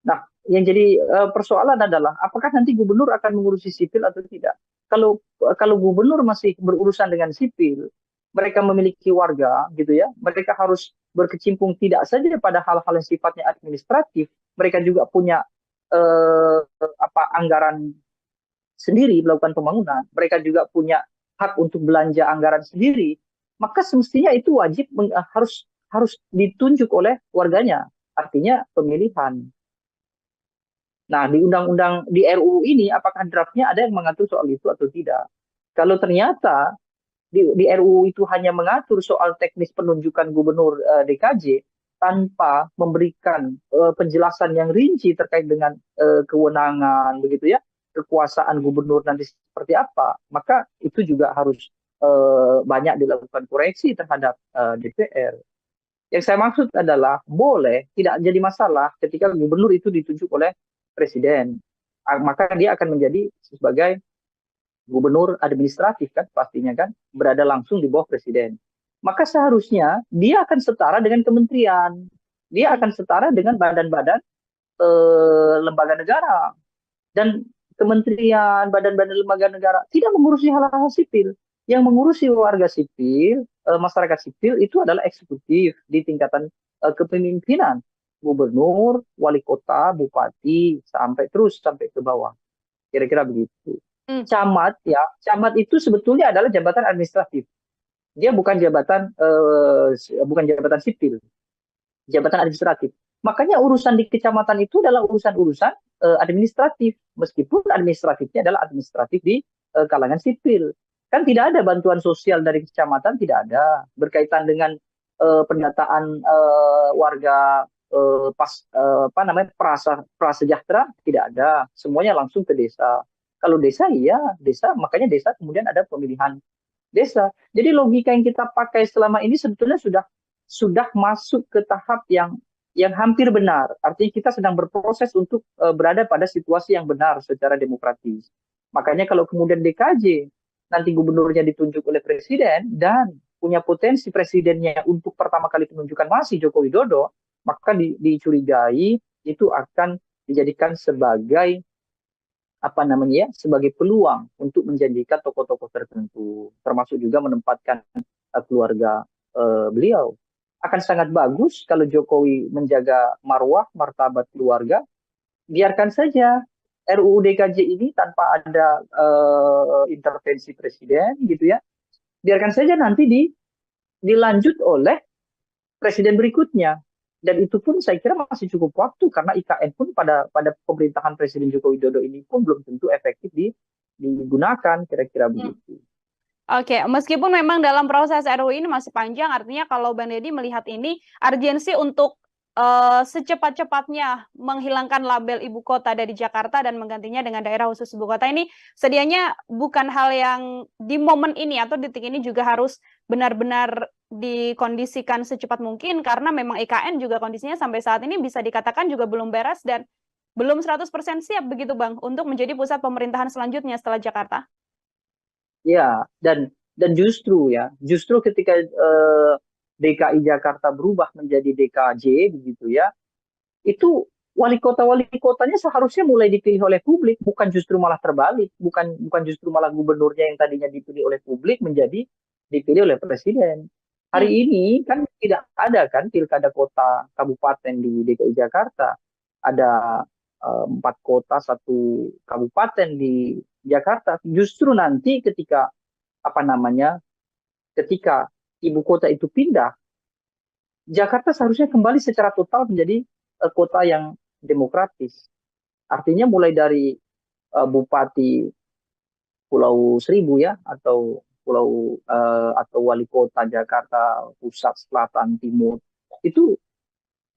Nah, yang jadi persoalan adalah apakah nanti gubernur akan mengurusi sipil atau tidak. Kalau gubernur masih berurusan dengan sipil, mereka memiliki warga gitu ya, mereka harus berkecimpung tidak saja pada hal-hal yang sifatnya administratif, mereka juga punya anggaran sendiri melakukan pembangunan, mereka juga punya hak untuk belanja anggaran sendiri, maka semestinya itu wajib harus ditunjuk oleh warganya, artinya pemilihan. Nah, di undang-undang di RUU ini apakah draftnya ada yang mengatur soal itu atau tidak? Kalau ternyata di RUU itu hanya mengatur soal teknis penunjukan gubernur DKJ tanpa memberikan penjelasan yang rinci terkait dengan kewenangan begitu ya, kekuasaan gubernur nanti seperti apa, maka itu juga harus banyak dilakukan koreksi terhadap DPR. Yang saya maksud adalah boleh tidak jadi masalah ketika gubernur itu ditunjuk oleh presiden, maka dia akan menjadi sebagai gubernur administratif kan pastinya kan, berada langsung di bawah presiden. Maka seharusnya dia akan setara dengan kementerian, dia akan setara dengan badan-badan lembaga negara, dan kementerian, badan-badan lembaga negara tidak mengurusi hal-hal sipil. Yang mengurusi warga sipil, masyarakat sipil itu adalah eksekutif di tingkatan kepemimpinan, gubernur, wali kota, bupati, sampai ke bawah. Kira-kira begitu. Camat ya, camat itu sebetulnya adalah jabatan administratif. Dia bukan jabatan sipil, jabatan administratif. Makanya urusan di kecamatan itu adalah urusan-urusan administratif, meskipun administratifnya adalah administratif di kalangan sipil. Kan tidak ada bantuan sosial dari kecamatan, tidak ada berkaitan dengan pendataan warga prasejahtera, tidak ada, semuanya langsung ke desa. Kalau desa iya desa, makanya desa kemudian ada pemilihan desa. Jadi logika yang kita pakai selama ini sebetulnya sudah masuk ke tahap yang hampir benar. Artinya kita sedang berproses untuk berada pada situasi yang benar secara demokratis. Makanya kalau kemudian DKJ nanti gubernurnya ditunjuk oleh presiden dan punya potensi presidennya untuk pertama kali penunjukan masih Joko Widodo, maka dicurigai itu akan dijadikan sebagai sebagai peluang untuk menjanjikan tokoh-tokoh tertentu, termasuk juga menempatkan keluarga beliau. Akan sangat bagus kalau Jokowi menjaga marwah, martabat keluarga, biarkan saja RUU DKJ ini tanpa ada intervensi presiden gitu ya, biarkan saja nanti dilanjut oleh presiden berikutnya. Dan itu pun saya kira masih cukup waktu, karena IKN pun pada pemerintahan Presiden Joko Widodo ini pun belum tentu efektif digunakan, kira-kira begitu. Oke, meskipun memang dalam proses RUU ini masih panjang, artinya kalau Bang Deddy melihat ini urgensi untuk secepat-cepatnya menghilangkan label ibu kota dari Jakarta dan menggantinya dengan daerah khusus ibu kota ini sedianya bukan hal yang di momen ini atau detik ini juga harus benar-benar dikondisikan secepat mungkin, karena memang IKN juga kondisinya sampai saat ini bisa dikatakan juga belum beres dan belum 100% siap begitu Bang untuk menjadi pusat pemerintahan selanjutnya setelah Jakarta. Ya, dan justru ketika DKI Jakarta berubah menjadi DKJ begitu ya, itu wali kotanya seharusnya mulai dipilih oleh publik, bukan justru malah terbalik, bukan justru malah gubernurnya yang tadinya dipilih oleh publik menjadi dipilih oleh presiden. Hari ini kan tidak ada kan pilkada kota kabupaten di DKI Jakarta, ada 4 kota 1 kabupaten di Jakarta. Justru nanti ketika ibu kota itu pindah, Jakarta seharusnya kembali secara total menjadi kota yang demokratis. Artinya mulai dari Bupati Pulau Seribu ya, atau wali kota Jakarta Pusat, Selatan, Timur, itu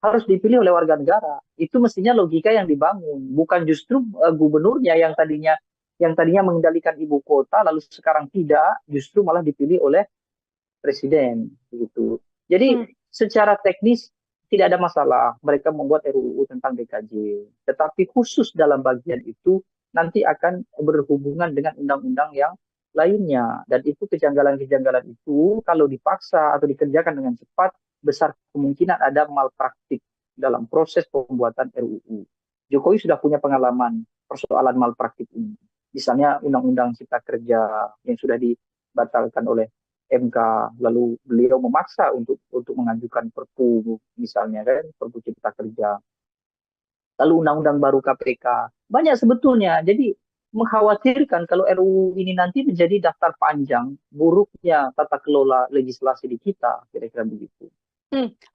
harus dipilih oleh warga negara. Itu mestinya logika yang dibangun, bukan justru gubernurnya yang tadinya mengendalikan ibu kota lalu sekarang tidak, justru malah dipilih oleh presiden begitu. Jadi secara teknis tidak ada masalah mereka membuat RUU tentang DKJ, tetapi khusus dalam bagian itu nanti akan berhubungan dengan undang-undang yang lainnya, dan itu kejanggalan-kejanggalan itu kalau dipaksa atau dikerjakan dengan cepat besar kemungkinan ada malpraktik dalam proses pembuatan RUU. Jokowi sudah punya pengalaman persoalan malpraktik ini. Misalnya Undang-Undang Cipta Kerja yang sudah dibatalkan oleh MK, lalu beliau memaksa untuk mengajukan Perpu misalnya kan, Perpu Cipta Kerja, lalu undang-undang baru KPK. Banyak sebetulnya. Jadi mengkhawatirkan kalau RUU ini nanti menjadi daftar panjang buruknya tata kelola legislasi di kita, kira-kira begitu.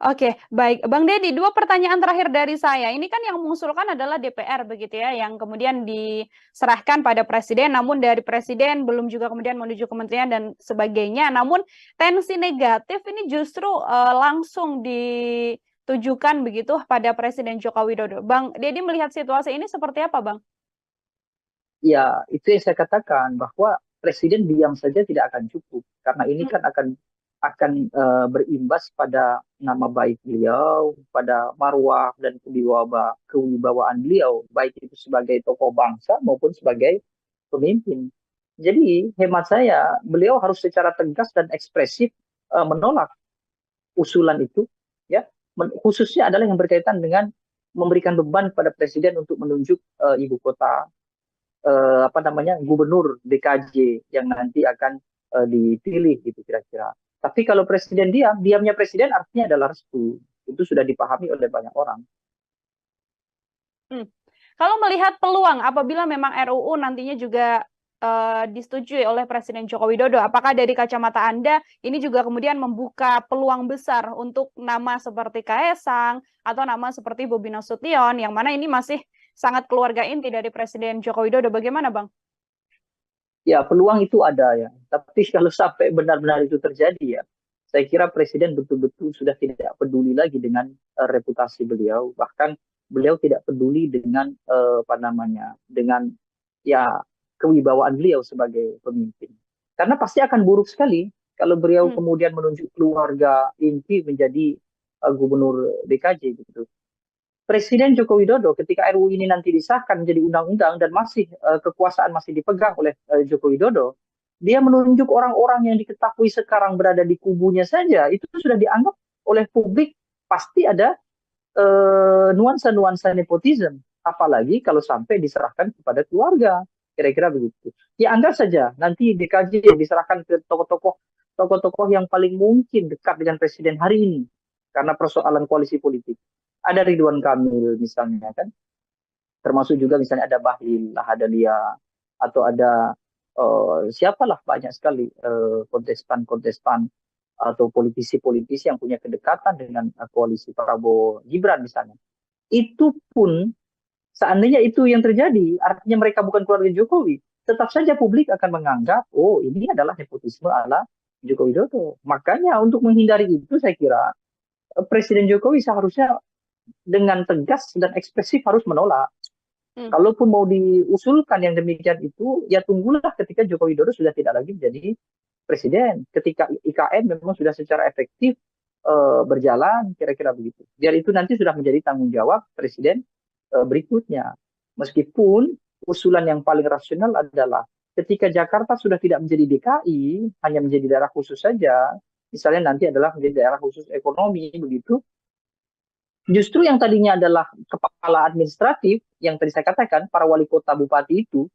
Oke, baik. Bang Deddy, dua pertanyaan terakhir dari saya. Ini kan yang mengusulkan adalah DPR begitu ya, yang kemudian diserahkan pada Presiden, namun dari Presiden belum juga kemudian menuju kementerian dan sebagainya. Namun tensi negatif ini justru langsung ditujukan begitu pada Presiden Joko Widodo. Bang Deddy melihat situasi ini seperti apa, Bang? Ya, itu yang saya katakan bahwa Presiden diam saja tidak akan cukup karena ini kan akan berimbas pada nama baik beliau, pada marwah dan kewibawaan beliau, baik itu sebagai tokoh bangsa maupun sebagai pemimpin. Jadi hemat saya, beliau harus secara tegas dan ekspresif menolak usulan itu, ya, khususnya adalah yang berkaitan dengan memberikan beban pada Presiden untuk menunjuk ibu kota, gubernur DKJ yang nanti akan dipilih gitu kira-kira. Tapi kalau Presiden diamnya Presiden artinya adalah restu. Itu sudah dipahami oleh banyak orang. Kalau melihat peluang apabila memang RUU nantinya juga disetujui oleh Presiden Joko Widodo, apakah dari kacamata Anda ini juga kemudian membuka peluang besar untuk nama seperti Kaesang atau nama seperti Bobi Nasution, yang mana ini masih sangat keluarga inti dari Presiden Joko Widodo? Bagaimana, Bang? Ya, peluang itu ada ya. Tapi kalau sampai benar-benar itu terjadi ya, saya kira Presiden betul-betul sudah tidak peduli lagi dengan reputasi beliau. Bahkan beliau tidak peduli dengan dengan ya kewibawaan beliau sebagai pemimpin. Karena pasti akan buruk sekali kalau beliau kemudian menunjuk keluarga inti menjadi gubernur DKJ gitu. Presiden Joko Widodo ketika RUU ini nanti disahkan menjadi undang-undang dan masih kekuasaan masih dipegang oleh Joko Widodo, dia menunjuk orang-orang yang diketahui sekarang berada di kubunya saja, itu sudah dianggap oleh publik pasti ada nuansa-nuansa nepotisme, apalagi kalau sampai diserahkan kepada keluarga, kira-kira begitu. Ya anggap saja nanti DKJ yang diserahkan ke tokoh-tokoh yang paling mungkin dekat dengan Presiden hari ini karena persoalan koalisi politik. Ada Ridwan Kamil misalnya kan, termasuk juga misalnya ada Bahlil Lahadalia, atau ada siapalah banyak sekali kontestan-kontestan atau politisi-politisi yang punya kedekatan dengan koalisi Prabowo Gibran misalnya. Itu pun seandainya itu yang terjadi, artinya mereka bukan keluarga Jokowi, tetap saja publik akan menganggap, oh ini adalah nepotisme ala Joko Widodo. Makanya untuk menghindari itu saya kira Presiden Jokowi seharusnya dengan tegas dan ekspresif harus menolak. Kalaupun mau diusulkan yang demikian itu, ya tunggulah ketika Joko Widodo sudah tidak lagi menjadi presiden. Ketika IKN memang sudah secara efektif berjalan, kira-kira begitu. Biar itu nanti sudah menjadi tanggung jawab presiden berikutnya. Meskipun usulan yang paling rasional adalah ketika Jakarta sudah tidak menjadi DKI, hanya menjadi daerah khusus saja, misalnya nanti adalah menjadi daerah khusus ekonomi, begitu. Justru yang tadinya adalah kepala administratif, yang tadi saya katakan, para wali kota bupati itu,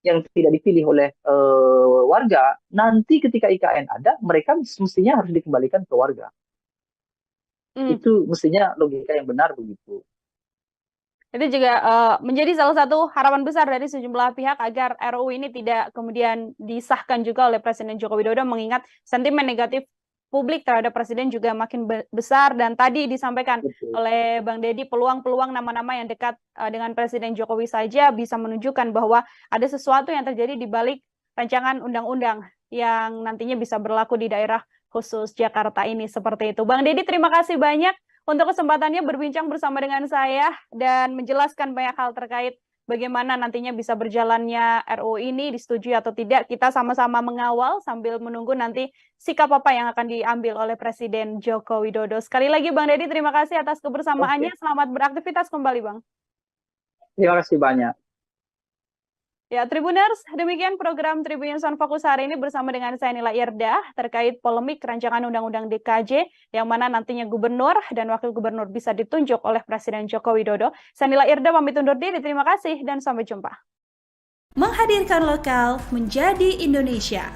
yang tidak dipilih oleh warga, nanti ketika IKN ada, mereka mestinya harus dikembalikan ke warga. Itu mestinya logika yang benar begitu. Itu juga menjadi salah satu harapan besar dari sejumlah pihak agar RUU ini tidak kemudian disahkan juga oleh Presiden Joko Widodo, mengingat sentimen negatif publik terhadap Presiden juga makin besar, dan tadi disampaikan oleh Bang Deddy peluang-peluang nama-nama yang dekat dengan Presiden Jokowi saja bisa menunjukkan bahwa ada sesuatu yang terjadi di balik rancangan undang-undang yang nantinya bisa berlaku di daerah khusus Jakarta ini, seperti itu. Bang Deddy, terima kasih banyak untuk kesempatannya berbincang bersama dengan saya dan menjelaskan banyak hal terkait bagaimana nantinya bisa berjalannya RUU ini, disetujui atau tidak. Kita sama-sama mengawal sambil menunggu nanti sikap apa yang akan diambil oleh Presiden Joko Widodo. Sekali lagi Bang Deddy, terima kasih atas kebersamaannya. Selamat beraktivitas kembali, Bang. Terima kasih banyak. Ya, Tribuners, demikian program Tribun Sound Fokus hari ini bersama dengan saya Nila Irdah terkait polemik rancangan Undang-Undang DKJ yang mana nantinya gubernur dan wakil gubernur bisa ditunjuk oleh Presiden Joko Widodo. Saya Nila Irdah pamit undur diri, terima kasih dan sampai jumpa. Menghadirkan lokal menjadi Indonesia.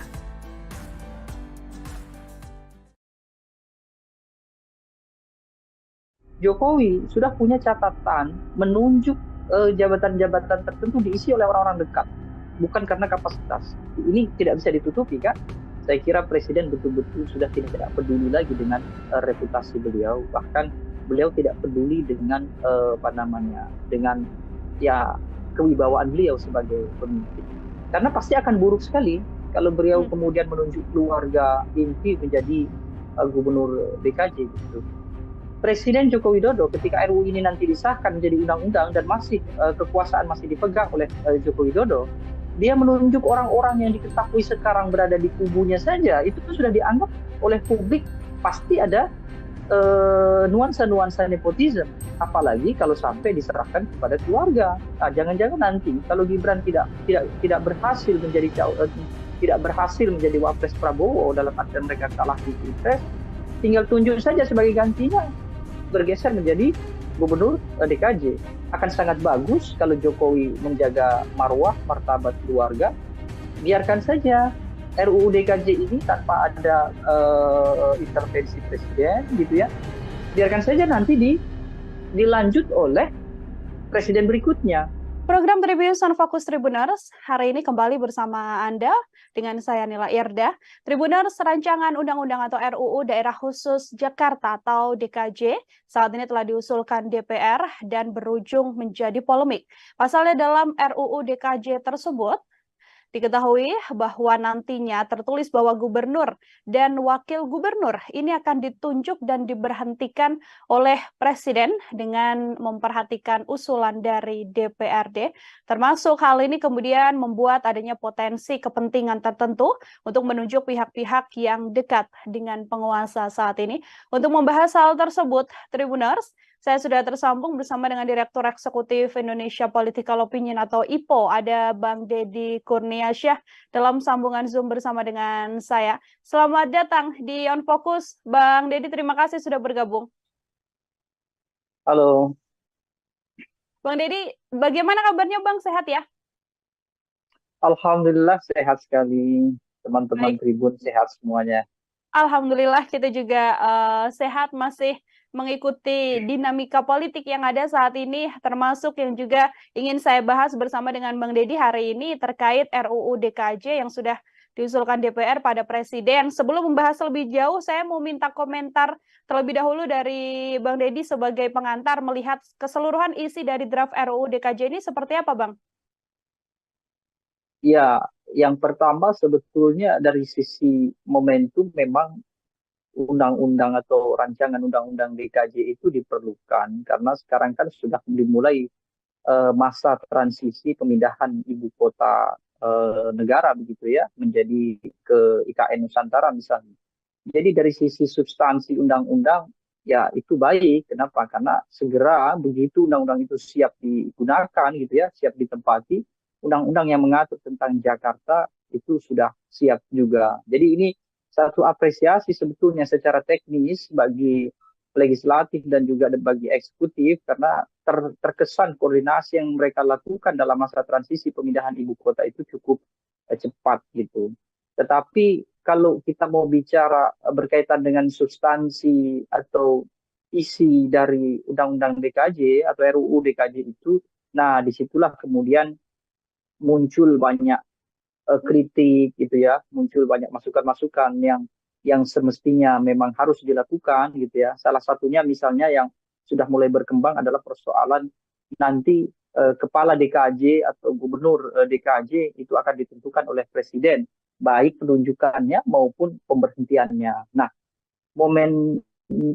Jokowi sudah punya catatan menunjuk jabatan-jabatan tertentu diisi oleh orang-orang dekat, bukan karena kapasitas. Ini tidak bisa ditutupi kan? Saya kira Presiden betul-betul sudah tidak peduli lagi dengan reputasi beliau, bahkan beliau tidak peduli dengan dengan ya kewibawaan beliau sebagai pemimpin. Karena pasti akan buruk sekali kalau beliau kemudian menunjuk keluarga inti menjadi gubernur DKJ gitu. Presiden Joko Widodo ketika RUU ini nanti disahkan menjadi undang-undang dan masih kekuasaan masih dipegang oleh Joko Widodo, dia menunjuk orang-orang yang diketahui sekarang berada di kubunya saja, itu sudah dianggap oleh publik pasti ada nuansa-nuansa nepotisme. Apalagi kalau sampai diserahkan kepada keluarga. Nah, jangan-jangan nanti kalau Gibran tidak berhasil menjadi wapres Prabowo dalam artian mereka kalah di Pilpres, tinggal tunjuk saja sebagai gantinya, bergeser menjadi gubernur DKJ. Akan sangat bagus kalau Jokowi menjaga marwah, martabat keluarga. Biarkan saja RUU DKJ ini tanpa ada intervensi presiden, gitu ya. Biarkan saja nanti dilanjut oleh presiden berikutnya. Program Tribun Fokus Tribuners hari ini kembali bersama Anda dengan saya Nila Irda. Tribuners, rancangan undang-undang atau RUU Daerah Khusus Jakarta atau DKJ saat ini telah diusulkan DPR dan berujung menjadi polemik. Pasalnya dalam RUU DKJ tersebut diketahui bahwa nantinya tertulis bahwa gubernur dan wakil gubernur ini akan ditunjuk dan diberhentikan oleh presiden dengan memperhatikan usulan dari DPRD. Termasuk hal ini kemudian membuat adanya potensi kepentingan tertentu untuk menunjuk pihak-pihak yang dekat dengan penguasa saat ini. Untuk membahas hal tersebut, Tribuners, saya sudah tersambung bersama dengan Direktur Eksekutif Indonesia Political Opinion atau IPO, ada Bang Deddy Kurniasyah dalam sambungan Zoom bersama dengan saya. Selamat datang di On Focus, Bang Deddy, terima kasih sudah bergabung. Halo. Bang Deddy, bagaimana kabarnya Bang? Sehat ya? Alhamdulillah sehat sekali, teman-teman Tribun sehat semuanya. Alhamdulillah kita juga sehat, masih mengikuti dinamika politik yang ada saat ini, termasuk yang juga ingin saya bahas bersama dengan Bang Deddy hari ini terkait RUU DKJ yang sudah diusulkan DPR pada Presiden. Sebelum membahas lebih jauh, saya mau minta komentar terlebih dahulu dari Bang Deddy sebagai pengantar melihat keseluruhan isi dari draft RUU DKJ ini seperti apa, Bang? Ya, yang pertama sebetulnya dari sisi momentum memang undang-undang atau rancangan undang-undang DKJ itu diperlukan karena sekarang kan sudah dimulai masa transisi pemindahan ibu kota negara begitu ya menjadi ke IKN Nusantara misalnya. Jadi dari sisi substansi undang-undang ya itu baik. Kenapa? Karena segera begitu undang-undang itu siap digunakan gitu ya, siap ditempati, undang-undang yang mengatur tentang Jakarta itu sudah siap juga. Jadi ini satu apresiasi sebetulnya secara teknis bagi legislatif dan juga bagi eksekutif karena terkesan koordinasi yang mereka lakukan dalam masa transisi pemindahan ibu kota itu cukup cepat gitu. Tetapi kalau kita mau bicara berkaitan dengan substansi atau isi dari Undang-Undang DKJ atau RUU DKJ itu, nah disitulah kemudian muncul banyak kritik gitu ya, muncul banyak masukan-masukan yang semestinya memang harus dilakukan gitu ya. Salah satunya misalnya yang sudah mulai berkembang adalah persoalan nanti kepala DKJ atau gubernur DKJ itu akan ditentukan oleh presiden, baik penunjukannya maupun pemberhentiannya. Nah, momen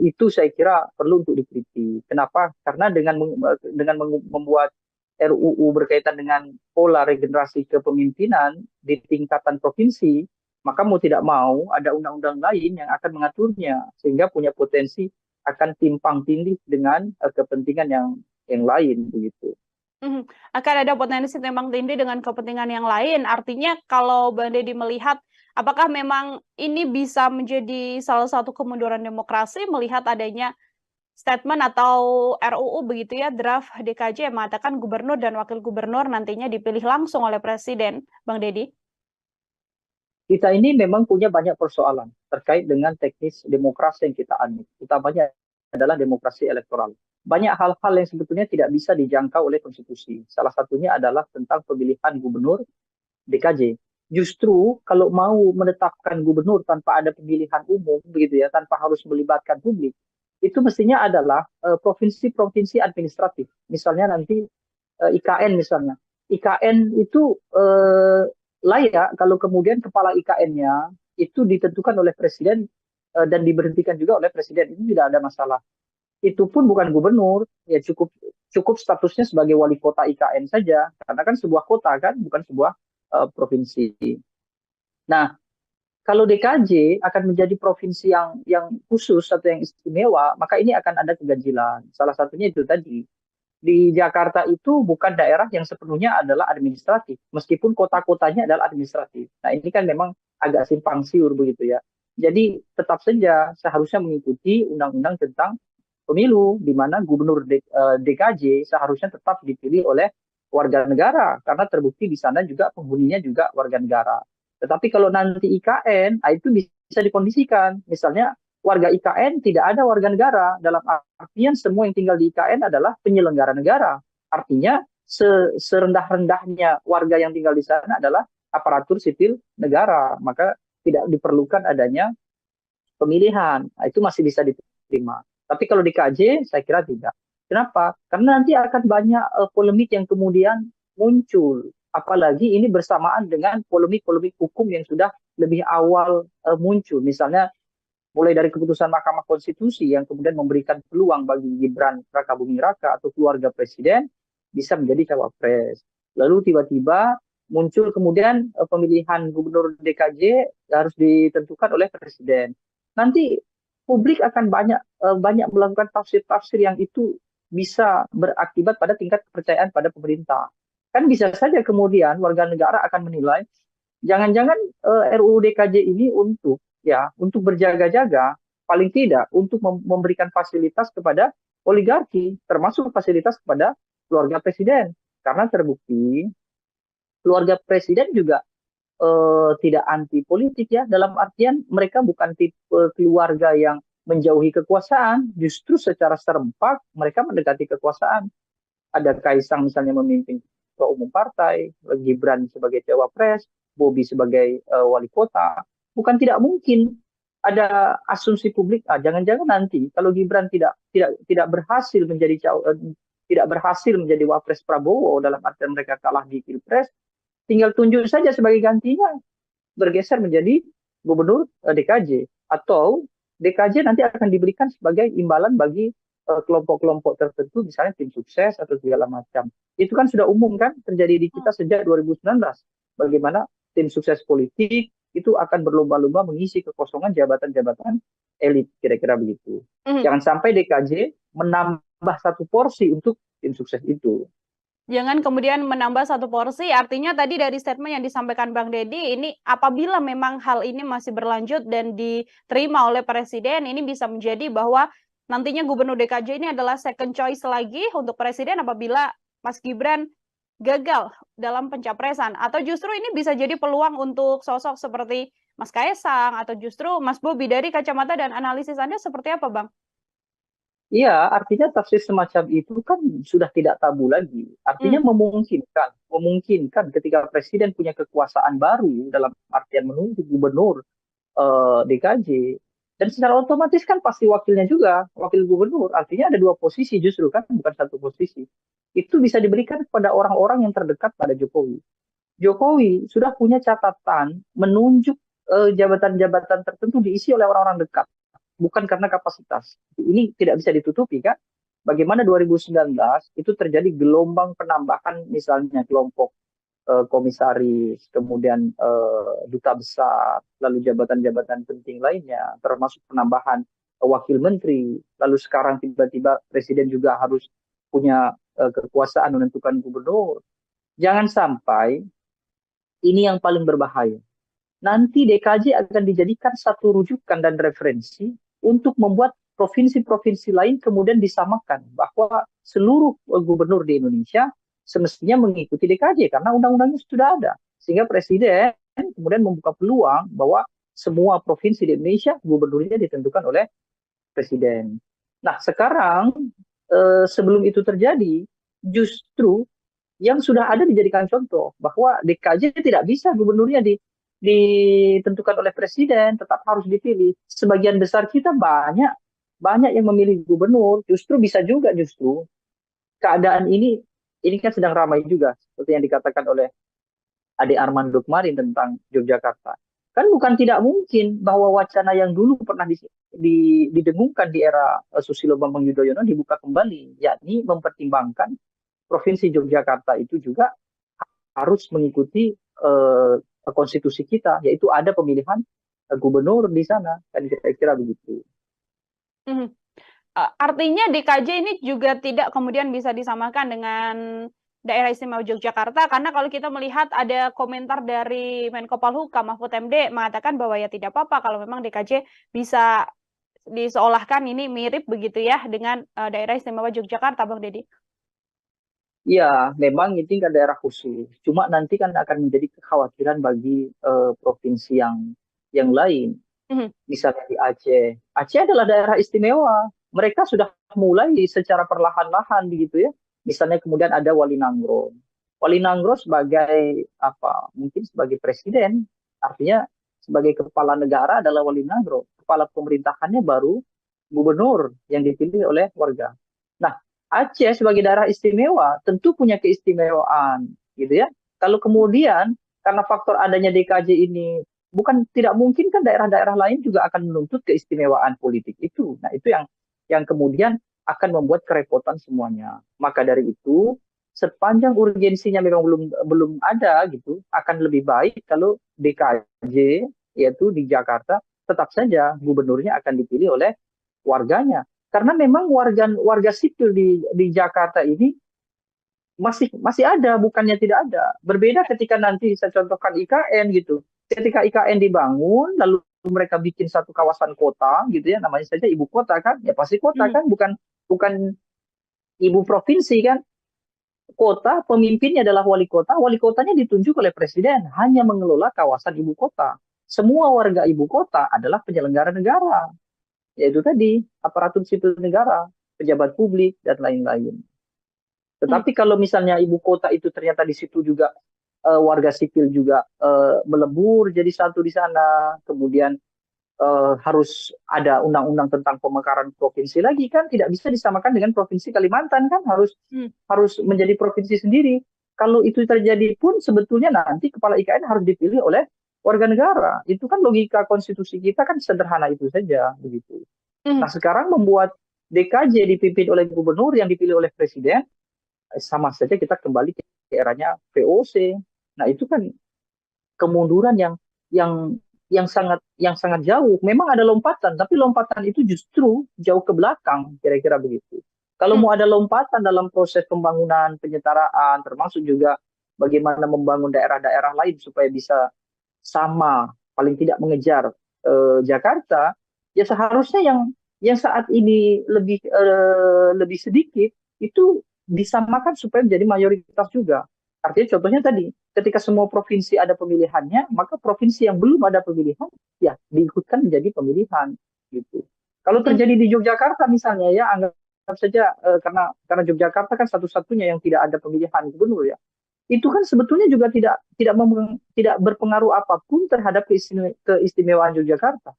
itu saya kira perlu untuk dikritik. Kenapa? Karena dengan membuat RUU berkaitan dengan pola regenerasi kepemimpinan di tingkatan provinsi, maka mau tidak mau ada undang-undang lain yang akan mengaturnya sehingga punya potensi akan timpang tindih dengan kepentingan yang lain begitu. Akan ada potensi timpang tindih dengan kepentingan yang lain. Artinya kalau Bang Deddy melihat apakah memang ini bisa menjadi salah satu kemunduran demokrasi melihat adanya statement atau RUU begitu ya, draft DKJ yang mengatakan gubernur dan wakil gubernur nantinya dipilih langsung oleh presiden, Bang Deddy? Kita ini memang punya banyak persoalan terkait dengan teknis demokrasi yang kita anut, utamanya adalah demokrasi elektoral. Banyak hal-hal yang sebetulnya tidak bisa dijangkau oleh konstitusi. Salah satunya adalah tentang pemilihan gubernur DKJ. Justru kalau mau menetapkan gubernur tanpa ada pemilihan umum begitu ya, tanpa harus melibatkan publik, itu mestinya adalah provinsi-provinsi administratif. Misalnya nanti IKN misalnya. IKN itu layak kalau kemudian kepala IKN-nya itu ditentukan oleh presiden dan diberhentikan juga oleh presiden. Itu tidak ada masalah. Itu pun bukan gubernur, ya cukup statusnya sebagai wali kota IKN saja, karena kan sebuah kota kan, bukan sebuah provinsi. Nah, kalau DKJ akan menjadi provinsi yang khusus atau yang istimewa, maka ini akan ada keganjilan. Salah satunya itu tadi. Di Jakarta itu bukan daerah yang sepenuhnya adalah administratif, meskipun kota-kotanya adalah administratif. Nah, ini kan memang agak simpang siur begitu ya. Jadi tetap saja seharusnya mengikuti undang-undang tentang pemilu, di mana gubernur DKJ seharusnya tetap dipilih oleh warga negara, karena terbukti di sana juga penghuninya juga warga negara. Tetapi kalau nanti IKN, itu bisa dikondisikan. Misalnya warga IKN tidak ada warga negara, dalam artian semua yang tinggal di IKN adalah penyelenggara negara. Artinya serendah-rendahnya warga yang tinggal di sana adalah aparatur sipil negara, maka tidak diperlukan adanya pemilihan. Nah, itu masih bisa diterima. Tapi kalau di KJ, saya kira tidak. Kenapa? Karena nanti akan banyak polemik yang kemudian muncul. Apalagi ini bersamaan dengan polemik-polemik hukum yang sudah lebih awal muncul. Misalnya mulai dari keputusan Mahkamah Konstitusi yang kemudian memberikan peluang bagi Gibran Rakabuming Raka atau keluarga presiden bisa menjadi cawapres. Lalu tiba-tiba muncul kemudian pemilihan gubernur DKJ harus ditentukan oleh presiden. Nanti publik akan banyak melakukan tafsir-tafsir yang itu bisa berakibat pada tingkat kepercayaan pada pemerintah. Kan bisa saja kemudian warga negara akan menilai jangan-jangan RUU DKJ ini untuk berjaga-jaga, paling tidak untuk memberikan fasilitas kepada oligarki, termasuk fasilitas kepada keluarga presiden. Karena terbukti keluarga presiden juga tidak anti politik ya, dalam artian mereka bukan tipe keluarga yang menjauhi kekuasaan, justru secara serempak mereka mendekati kekuasaan. Ada Kaisang misalnya memimpin ketua umum partai, Gibran sebagai cawapres, Bobi sebagai wali kota. Bukan tidak mungkin ada asumsi publik, jangan-jangan nanti kalau Gibran tidak berhasil menjadi wapres Prabowo, dalam artian mereka kalah di Pilpres, tinggal tunjuk saja sebagai gantinya, bergeser menjadi gubernur DKJ, atau DKJ nanti akan diberikan sebagai imbalan bagi kelompok-kelompok tertentu, misalnya tim sukses atau segala macam. Itu kan sudah umum kan terjadi di kita sejak 2019. Bagaimana tim sukses politik itu akan berlomba-lomba mengisi kekosongan jabatan-jabatan elit, kira-kira begitu. Jangan sampai DKJ menambah satu porsi untuk tim sukses itu. Jangan kemudian menambah satu porsi, artinya tadi dari statement yang disampaikan Bang Deddy, ini apabila memang hal ini masih berlanjut dan diterima oleh Presiden, ini bisa menjadi bahwa nantinya Gubernur DKJ ini adalah second choice lagi untuk Presiden apabila Mas Gibran gagal dalam pencapresan. Atau justru ini bisa jadi peluang untuk sosok seperti Mas Kaisang atau justru Mas Bobi. Dari kacamata dan analisis Anda seperti apa, Bang? Iya, artinya tafsir semacam itu kan sudah tidak tabu lagi. Artinya memungkinkan ketika presiden punya kekuasaan baru dalam artian menunjuk gubernur DKJ, dan secara otomatis kan pasti wakilnya juga, wakil gubernur. Artinya ada dua posisi justru kan, bukan satu posisi. Itu bisa diberikan kepada orang-orang yang terdekat pada Jokowi. Jokowi sudah punya catatan menunjuk jabatan-jabatan tertentu diisi oleh orang-orang dekat. Bukan karena kapasitas. Ini tidak bisa ditutupi kan. Bagaimana 2019 itu terjadi gelombang penambahan misalnya kelompok komisaris, kemudian duta besar, lalu jabatan-jabatan penting lainnya, termasuk penambahan wakil menteri. Lalu sekarang tiba-tiba presiden juga harus punya kekuasaan menentukan gubernur. Jangan sampai ini yang paling berbahaya. Nanti DKJ akan dijadikan satu rujukan dan referensi untuk membuat provinsi-provinsi lain kemudian disamakan bahwa seluruh gubernur di Indonesia semestinya mengikuti DKJ karena undang-undangnya sudah ada. Sehingga presiden kemudian membuka peluang bahwa semua provinsi di Indonesia gubernurnya ditentukan oleh presiden. Nah, sekarang sebelum itu terjadi, justru yang sudah ada dijadikan contoh bahwa DKJ tidak bisa gubernurnya ditentukan oleh presiden, tetap harus dipilih. Sebagian besar kita banyak banyak yang memilih gubernur, justru bisa juga justru keadaan ini kan sedang ramai juga seperti yang dikatakan oleh Ade Armando kemarin tentang Yogyakarta. Kan bukan tidak mungkin bahwa wacana yang dulu pernah didengungkan di era Susilo Bambang Yudhoyono dibuka kembali, yakni mempertimbangkan Provinsi Yogyakarta itu juga harus mengikuti konstitusi kita, yaitu ada pemilihan gubernur di sana, kan kira-kira begitu. Mhm. Artinya DKJ ini juga tidak kemudian bisa disamakan dengan Daerah Istimewa Yogyakarta, karena kalau kita melihat ada komentar dari Menko Polhukam Mahfud MD mengatakan bahwa ya tidak apa-apa kalau memang DKJ bisa diseolahkan ini mirip begitu ya dengan Daerah Istimewa Yogyakarta, Bang Deddy. Ya, memang ini kan daerah khusus. Cuma nanti kan akan menjadi kekhawatiran bagi provinsi yang lain. Misalnya di Aceh. Aceh adalah daerah istimewa. Mereka sudah mulai secara perlahan-lahan begitu ya. Misalnya kemudian ada Wali Nangro. Wali Nangro sebagai apa? Mungkin sebagai presiden, artinya sebagai kepala negara adalah Wali Nangro. Kepala pemerintahannya baru gubernur yang dipilih oleh warga. Nah, Aceh sebagai daerah istimewa tentu punya keistimewaan, gitu ya. Kalau kemudian karena faktor adanya DKJ ini bukan tidak mungkin kan daerah-daerah lain juga akan menuntut keistimewaan politik itu. Nah, itu yang kemudian akan membuat kerepotan semuanya. Maka dari itu, sepanjang urgensinya memang belum ada gitu, akan lebih baik kalau DKJ yaitu di Jakarta tetap saja gubernurnya akan dipilih oleh warganya. Karena memang warga sipil di Jakarta ini masih ada, bukannya tidak ada. Berbeda ketika nanti saya contohkan IKN gitu. Ketika IKN dibangun, lalu mereka bikin satu kawasan kota gitu ya, namanya saja ibu kota kan, ya pasti kota kan, bukan ibu provinsi kan. Kota, pemimpinnya adalah wali kotanya ditunjuk oleh presiden, hanya mengelola kawasan ibu kota. Semua warga ibu kota adalah penyelenggara negara, yaitu tadi aparatur sipil negara, pejabat publik, dan lain-lain. Tetapi kalau misalnya ibu kota itu ternyata di situ juga warga sipil juga melebur jadi satu di sana, kemudian harus ada undang-undang tentang pemekaran provinsi lagi kan, tidak bisa disamakan dengan provinsi Kalimantan kan, harus menjadi provinsi sendiri. Kalau itu terjadi pun sebetulnya nanti kepala IKN harus dipilih oleh warga negara. Itu kan logika konstitusi kita kan sederhana itu saja begitu. Nah, sekarang membuat DKJ dipimpin oleh gubernur yang dipilih oleh presiden, sama saja kita kembali ke eranya VOC. Nah, itu kan kemunduran yang sangat jauh. Memang ada lompatan, tapi lompatan itu justru jauh ke belakang, kira-kira begitu. Kalau mau ada lompatan dalam proses pembangunan, penyetaraan, termasuk juga bagaimana membangun daerah-daerah lain supaya bisa sama, paling tidak mengejar Jakarta, ya seharusnya yang saat ini lebih sedikit itu disamakan supaya menjadi mayoritas juga. Artinya contohnya tadi, ketika semua provinsi ada pemilihannya, maka provinsi yang belum ada pemilihan, ya diikutkan menjadi pemilihan. Gitu. Kalau terjadi di Yogyakarta misalnya, ya anggap saja karena Yogyakarta kan satu-satunya yang tidak ada pemilihan gubernur ya. Itu kan sebetulnya juga tidak berpengaruh apapun terhadap keistimewaan Yogyakarta.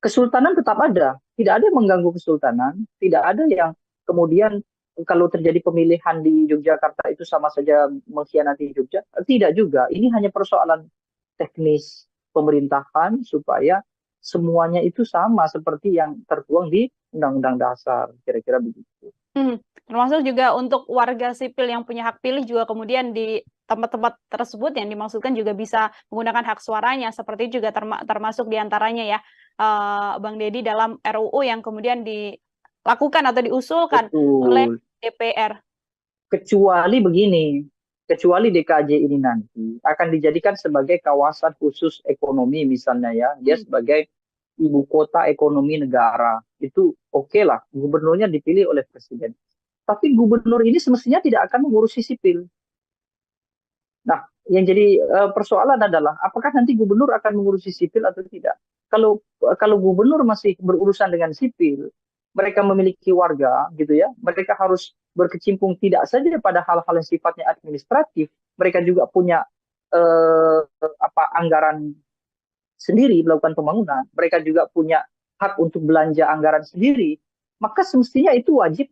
Kesultanan tetap ada, tidak ada yang mengganggu kesultanan, tidak ada yang kemudian kalau terjadi pemilihan di Yogyakarta itu sama saja mengkhianati Jogja. Tidak juga, ini hanya persoalan teknis pemerintahan supaya semuanya itu sama seperti yang tertuang di Undang-Undang Dasar, kira-kira begitu. Termasuk juga untuk warga sipil yang punya hak pilih juga kemudian di tempat-tempat tersebut yang dimaksudkan juga bisa menggunakan hak suaranya, seperti juga termasuk diantaranya ya, Bang Deddy, dalam RUU yang kemudian dilakukan atau diusulkan oleh DPR. Kecuali begini, kecuali DKJ ini nanti akan dijadikan sebagai kawasan khusus ekonomi misalnya ya, dia sebagai ibu kota ekonomi negara, itu oke lah, gubernurnya dipilih oleh presiden. Tapi gubernur ini semestinya tidak akan mengurusi sipil. Nah, yang jadi persoalan adalah apakah nanti gubernur akan mengurusi sipil atau tidak. Kalau gubernur masih berurusan dengan sipil, mereka memiliki warga gitu ya, mereka harus berkecimpung tidak saja pada hal-hal yang sifatnya administratif, mereka juga punya anggaran sendiri melakukan pembangunan, mereka juga punya hak untuk belanja anggaran sendiri, maka semestinya itu wajib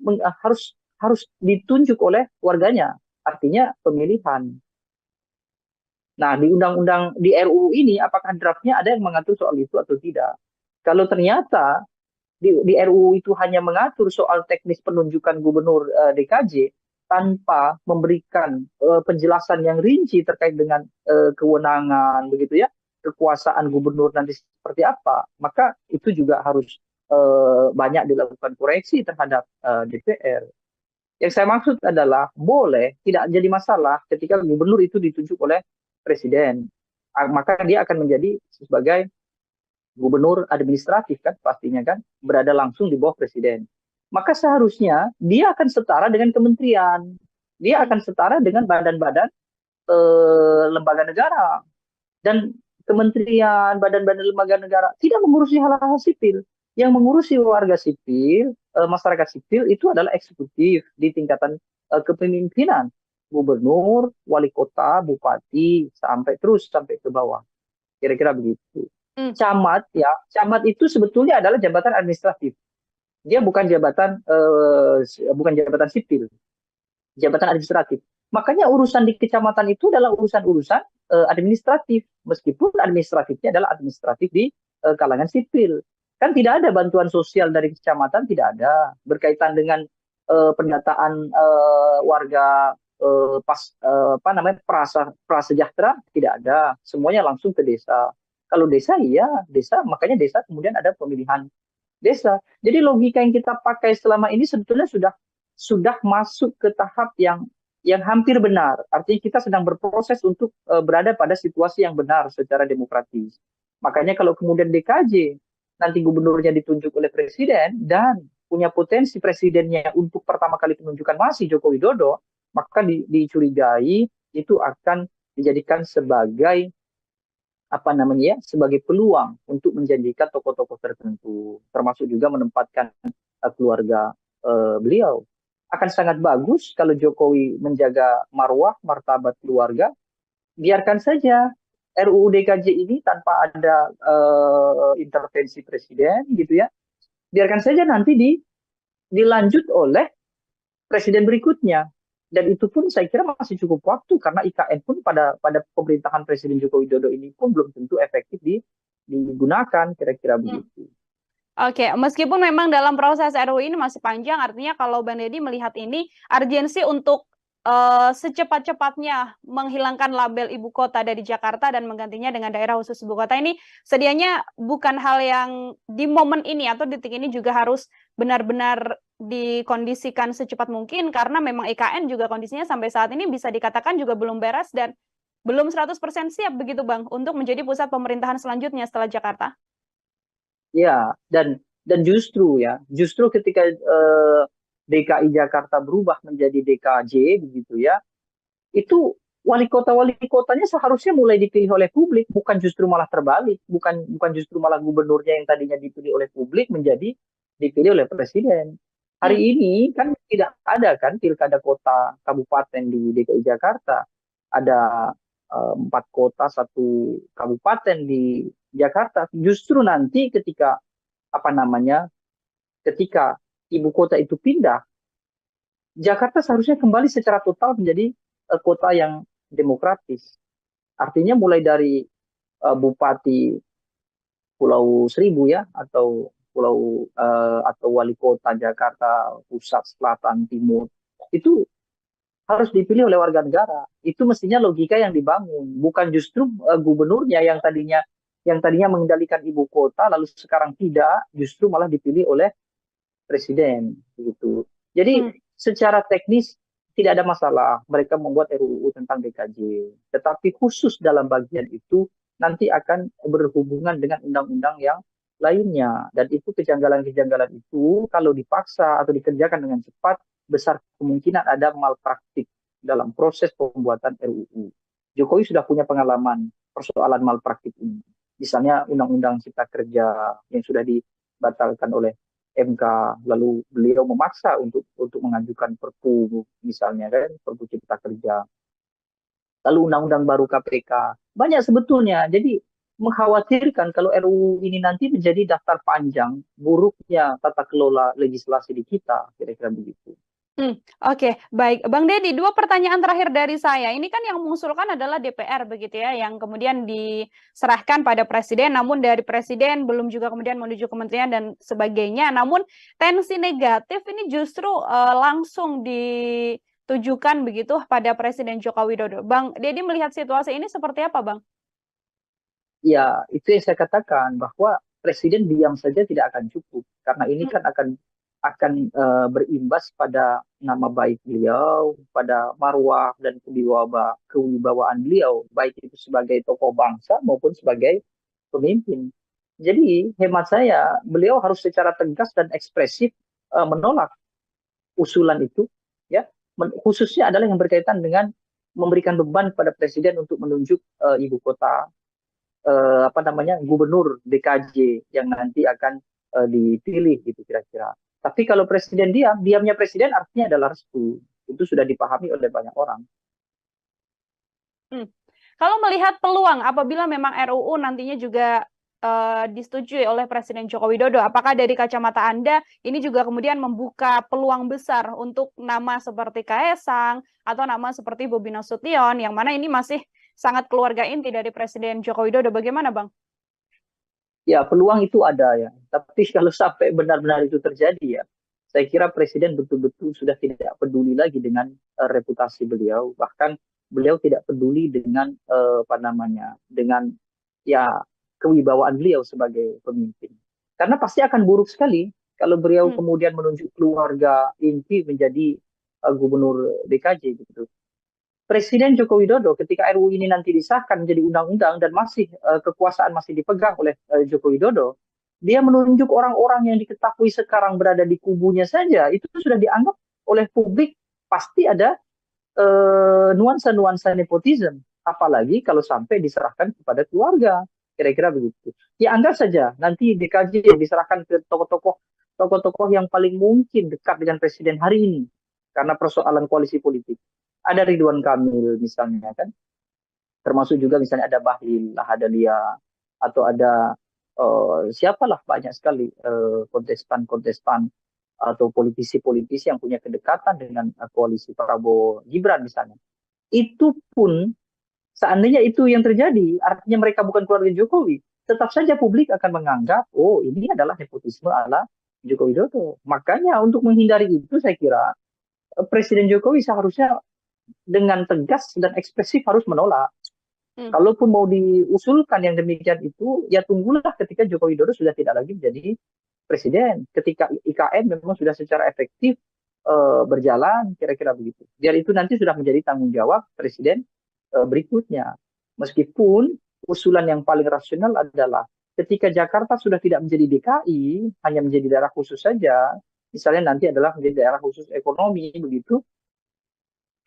harus ditunjuk oleh warganya, artinya pemilihan. Nah, di undang-undang di RUU ini apakah draftnya ada yang mengatur soal itu atau tidak? Kalau ternyata di RUU itu hanya mengatur soal teknis penunjukan gubernur DKJ tanpa memberikan penjelasan yang rinci terkait dengan kewenangan begitu ya, kekuasaan gubernur nanti seperti apa, maka itu juga harus banyak dilakukan koreksi terhadap DPR. Yang saya maksud adalah boleh tidak jadi masalah ketika gubernur itu ditunjuk oleh presiden, maka dia akan menjadi sebagai gubernur administratif kan pastinya kan, berada langsung di bawah presiden. Maka seharusnya dia akan setara dengan kementerian, dia akan setara dengan badan-badan lembaga negara, dan kementerian, badan-badan lembaga negara tidak mengurusi hal-hal sipil. Yang mengurusi warga sipil, masyarakat sipil itu adalah eksekutif di tingkatan kepemimpinan, gubernur, wali kota, bupati, sampai terus sampai ke bawah. Kira-kira begitu. Camat ya, camat itu sebetulnya adalah jabatan administratif. Dia bukan jabatan sipil, jabatan administratif. Makanya urusan di kecamatan itu adalah urusan-urusan administratif, meskipun administratifnya adalah administratif di kalangan sipil. Kan tidak ada bantuan sosial dari kecamatan, tidak ada berkaitan dengan pendataan warga prasejahtera, tidak ada, semuanya langsung ke desa. Kalau desa iya desa, makanya desa kemudian ada pemilihan desa. Jadi logika yang kita pakai selama ini sebetulnya sudah masuk ke tahap yang hampir benar. Artinya kita sedang berproses untuk berada pada situasi yang benar secara demokratis. Makanya kalau kemudian DKJ nanti gubernurnya ditunjuk oleh presiden dan punya potensi presidennya untuk pertama kali penunjukan masih Joko Widodo, maka dicurigai itu akan dijadikan sebagai sebagai peluang untuk menjanjikan tokoh-tokoh tertentu, termasuk juga menempatkan keluarga beliau. Akan sangat bagus kalau Jokowi menjaga marwah, martabat keluarga, biarkan saja RUU DKJ ini tanpa ada intervensi presiden gitu ya, biarkan saja nanti dilanjut oleh presiden berikutnya. Dan itu pun saya kira masih cukup waktu, karena IKN pun pada pemerintahan Presiden Joko Widodo ini pun belum tentu efektif digunakan, kira-kira begitu. Oke, meskipun memang dalam proses RUU ini masih panjang, artinya kalau Bang Deddy melihat ini urgensi untuk secepat-cepatnya menghilangkan label ibu kota dari Jakarta dan menggantinya dengan daerah khusus ibu kota ini sedianya bukan hal yang di momen ini atau detik ini juga harus benar-benar dikondisikan secepat mungkin, karena memang IKN juga kondisinya sampai saat ini bisa dikatakan juga belum beres dan belum 100% siap begitu Bang untuk menjadi pusat pemerintahan selanjutnya setelah Jakarta. Ya, dan justru ketika DKI Jakarta berubah menjadi DKJ begitu ya, itu wali kotanya seharusnya mulai dipilih oleh publik, bukan justru malah terbalik, bukan justru malah gubernurnya yang tadinya dipilih oleh publik menjadi dipilih oleh presiden. Hari ini kan tidak ada kan pilkada kota kabupaten di DKI Jakarta, ada 4 kota 1 kabupaten di Jakarta. Justru nanti ketika ketika ibu kota itu pindah, Jakarta seharusnya kembali secara total menjadi kota yang demokratis. Artinya mulai dari Bupati Pulau Seribu ya, atau wali kota Jakarta Pusat, Selatan, Timur, itu harus dipilih oleh warga negara. Itu mestinya logika yang dibangun, bukan justru gubernurnya yang tadinya mengendalikan ibu kota lalu sekarang tidak, justru malah dipilih oleh presiden gitu. Jadi secara teknis tidak ada masalah mereka membuat RUU tentang DKJ, tetapi khusus dalam bagian itu nanti akan berhubungan dengan undang-undang yang lainnya, dan itu kejanggalan-kejanggalan itu kalau dipaksa atau dikerjakan dengan cepat besar kemungkinan ada malpraktik dalam proses pembuatan RUU. Jokowi sudah punya pengalaman persoalan malpraktik ini. Misalnya Undang-Undang Cipta Kerja yang sudah dibatalkan oleh MK, lalu beliau memaksa untuk mengajukan Perpu misalnya kan, Perpu Cipta Kerja, lalu undang-undang baru KPK. Banyak sebetulnya. Jadi mengkhawatirkan kalau RUU ini nanti menjadi daftar panjang buruknya tata kelola legislasi di kita, kira-kira begitu. Oke, baik. Bang Deddy, 2 pertanyaan terakhir dari saya. Ini kan yang mengusulkan adalah DPR begitu ya, yang kemudian diserahkan pada Presiden, namun dari Presiden belum juga kemudian menuju Kementerian dan sebagainya. Namun tensi negatif ini justru langsung ditujukan begitu pada Presiden Joko Widodo. Bang Deddy melihat situasi ini seperti apa, Bang? Ya, itu yang saya katakan bahwa Presiden diam saja tidak akan cukup karena ini kan akan berimbas pada nama baik beliau, pada marwah dan kewibawaan beliau, baik itu sebagai tokoh bangsa maupun sebagai pemimpin. Jadi hemat saya, beliau harus secara tegas dan ekspresif menolak usulan itu, ya, khususnya adalah yang berkaitan dengan memberikan beban pada Presiden untuk menunjuk ibu kota, gubernur DKJ yang nanti akan dipilih gitu kira-kira. Tapi kalau Presiden diamnya Presiden artinya adalah restu. Itu sudah dipahami oleh banyak orang. Kalau melihat peluang apabila memang RUU nantinya juga disetujui oleh Presiden Joko Widodo, apakah dari kacamata Anda ini juga kemudian membuka peluang besar untuk nama seperti Kaesang atau nama seperti Bobi Nasution, yang mana ini masih sangat keluarga inti dari Presiden Joko Widodo? Bagaimana, Bang? Ya, peluang itu ada ya. Tapi kalau sampai benar-benar itu terjadi ya, saya kira Presiden betul-betul sudah tidak peduli lagi dengan reputasi beliau. Bahkan beliau tidak peduli dengan dengan ya kewibawaan beliau sebagai pemimpin. Karena pasti akan buruk sekali kalau beliau kemudian menunjuk keluarga inti menjadi gubernur DKJ gitu. Presiden Joko Widodo ketika RUU ini nanti disahkan menjadi undang-undang dan masih kekuasaan masih dipegang oleh Joko Widodo, dia menunjuk orang-orang yang diketahui sekarang berada di kubunya saja, itu sudah dianggap oleh publik pasti ada nuansa-nuansa nepotisme, apalagi kalau sampai diserahkan kepada keluarga, kira-kira begitu. Ya anggap saja nanti DKJ yang diserahkan ke tokoh-tokoh yang paling mungkin dekat dengan Presiden hari ini karena persoalan koalisi politik. Ada Ridwan Kamil misalnya kan, termasuk juga misalnya ada Bahlil Lahadalia, atau ada siapalah banyak sekali kontestan atau politisi-politisi yang punya kedekatan dengan koalisi Prabowo Gibran misalnya. Itu pun seandainya itu yang terjadi, artinya mereka bukan keluarga Jokowi, tetap saja publik akan menganggap, oh ini adalah nepotisme ala Joko Widodo. Makanya untuk menghindari itu saya kira Presiden Jokowi seharusnya dengan tegas dan ekspresif harus menolak. Kalaupun mau diusulkan yang demikian itu, ya tunggulah ketika Joko Widodo sudah tidak lagi menjadi presiden. Ketika IKN memang sudah secara efektif berjalan, kira-kira begitu. Biar itu nanti sudah menjadi tanggung jawab presiden berikutnya. Meskipun usulan yang paling rasional adalah ketika Jakarta sudah tidak menjadi DKI, hanya menjadi daerah khusus saja, misalnya nanti adalah menjadi daerah khusus ekonomi, begitu.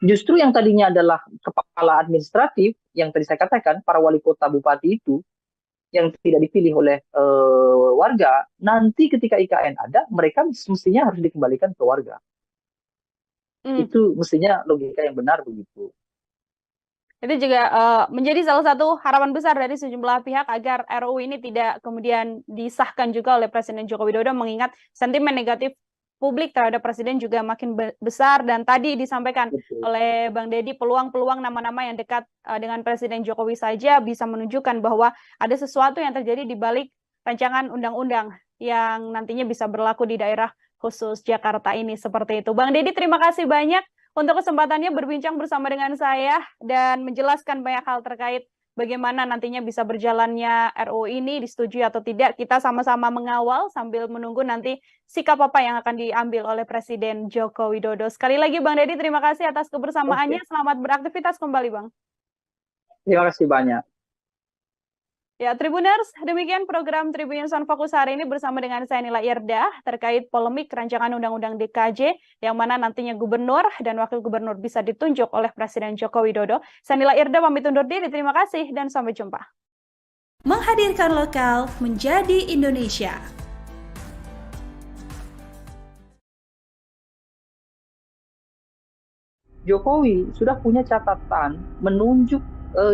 Justru yang tadinya adalah kepala administratif, yang tadi saya katakan, para wali kota bupati itu, yang tidak dipilih oleh warga, nanti ketika IKN ada, mereka mestinya harus dikembalikan ke warga. Itu mestinya logika yang benar begitu. Itu juga menjadi salah satu harapan besar dari sejumlah pihak agar RUU ini tidak kemudian disahkan juga oleh Presiden Joko Widodo, mengingat sentimen negatif publik terhadap Presiden juga makin besar, dan tadi disampaikan oleh Bang Deddy peluang-peluang nama-nama yang dekat dengan Presiden Jokowi saja bisa menunjukkan bahwa ada sesuatu yang terjadi di balik rancangan undang-undang yang nantinya bisa berlaku di daerah khusus Jakarta ini, seperti itu. Bang Deddy, terima kasih banyak untuk kesempatannya berbincang bersama dengan saya dan menjelaskan banyak hal terkait bagaimana nantinya bisa berjalannya RUU ini, disetujui atau tidak. Kita sama-sama mengawal sambil menunggu nanti sikap apa yang akan diambil oleh Presiden Joko Widodo. Sekali lagi Bang Deddy, terima kasih atas kebersamaannya. Selamat beraktivitas kembali, Bang. Terima kasih banyak. Ya, Tribuners, demikian program Tribun Sound Fokus hari ini bersama dengan saya Nila Irdah terkait polemik rancangan Undang-Undang DKJ yang mana nantinya gubernur dan wakil gubernur bisa ditunjuk oleh Presiden Joko Widodo. Saya Nila Irdah pamit undur diri, terima kasih dan sampai jumpa. Menghadirkan lokal menjadi Indonesia. Jokowi sudah punya catatan menunjuk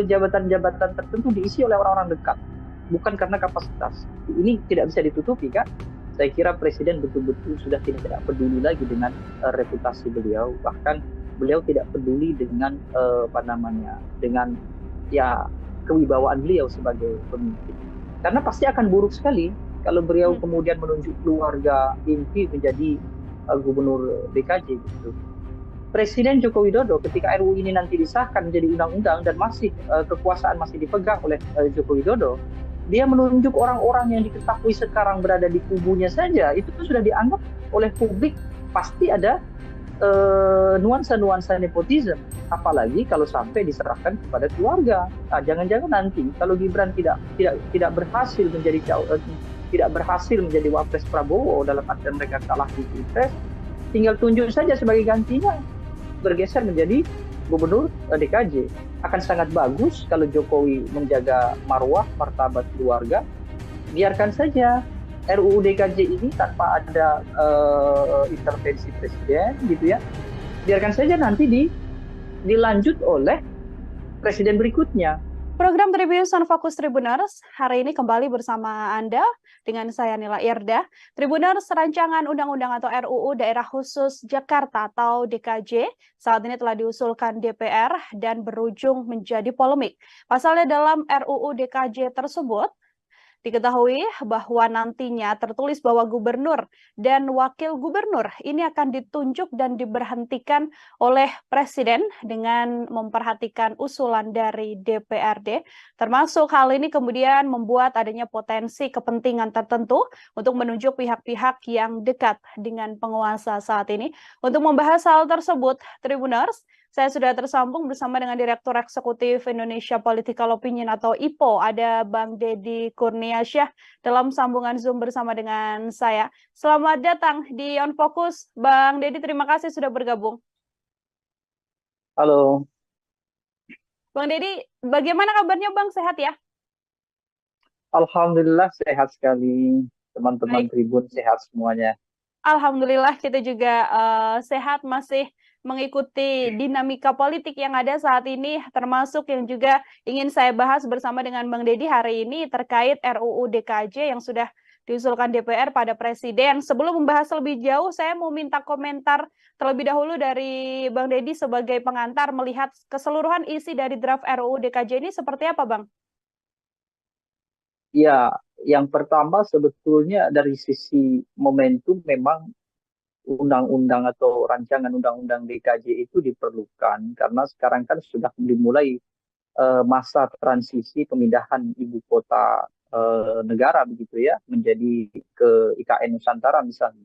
jabatan-jabatan tertentu diisi oleh orang-orang dekat, bukan karena kapasitas. Ini tidak bisa ditutupi kan? Saya kira Presiden betul-betul sudah tidak peduli lagi dengan reputasi beliau, bahkan beliau tidak peduli dengan dengan ya kewibawaan beliau sebagai pemimpin. Karena pasti akan buruk sekali kalau beliau kemudian menunjuk keluarga inti menjadi gubernur DKJ gitu. Presiden Joko Widodo ketika RUU ini nanti disahkan menjadi undang-undang dan masih kekuasaan masih dipegang oleh Joko Widodo, dia menunjuk orang-orang yang diketahui sekarang berada di kubunya saja, itu sudah dianggap oleh publik pasti ada nuansa-nuansa nepotisme. Apalagi kalau sampai diserahkan kepada keluarga. Nah, jangan-jangan nanti kalau Gibran tidak berhasil menjadi wapres Prabowo dalam artian mereka kalah di Pilpres, tinggal tunjuk saja sebagai gantinya, bergeser menjadi gubernur DKJ. Akan sangat bagus kalau Jokowi menjaga marwah martabat keluarga. Biarkan saja RUU DKJ ini tanpa ada intervensi presiden gitu ya. Biarkan saja nanti dilanjut oleh presiden berikutnya. Program Tribun Fokus Tribuners hari ini kembali bersama Anda dengan saya Nila Irda. Tribuners, rancangan undang-undang atau RUU Daerah Khusus Jakarta atau DKJ saat ini telah diusulkan DPR dan berujung menjadi polemik. Pasalnya dalam RUU DKJ tersebut diketahui bahwa nantinya tertulis bahwa gubernur dan wakil gubernur ini akan ditunjuk dan diberhentikan oleh presiden dengan memperhatikan usulan dari DPRD. Termasuk hal ini kemudian membuat adanya potensi kepentingan tertentu untuk menunjuk pihak-pihak yang dekat dengan penguasa saat ini. Untuk membahas hal tersebut, Tribuners, saya sudah tersambung bersama dengan Direktur Eksekutif Indonesia Political Opinion atau IPO, ada Bang Deddy Kurniasyah dalam sambungan Zoom bersama dengan saya. Selamat datang di On Focus, Bang Deddy, terima kasih sudah bergabung. Halo. Bang Deddy, bagaimana kabarnya Bang? Sehat ya? Alhamdulillah sehat sekali, teman-teman Tribun sehat semuanya. Alhamdulillah kita juga sehat, masih mengikuti dinamika politik yang ada saat ini, termasuk yang juga ingin saya bahas bersama dengan Bang Deddy hari ini terkait RUU DKJ yang sudah diusulkan DPR pada Presiden. Sebelum membahas lebih jauh, saya mau minta komentar terlebih dahulu dari Bang Deddy sebagai pengantar melihat keseluruhan isi dari draft RUU DKJ ini seperti apa, Bang? Ya, yang pertama sebetulnya dari sisi momentum memang undang-undang atau rancangan undang-undang DKJ itu diperlukan karena sekarang kan sudah dimulai masa transisi pemindahan ibu kota negara begitu ya menjadi ke IKN Nusantara misalnya.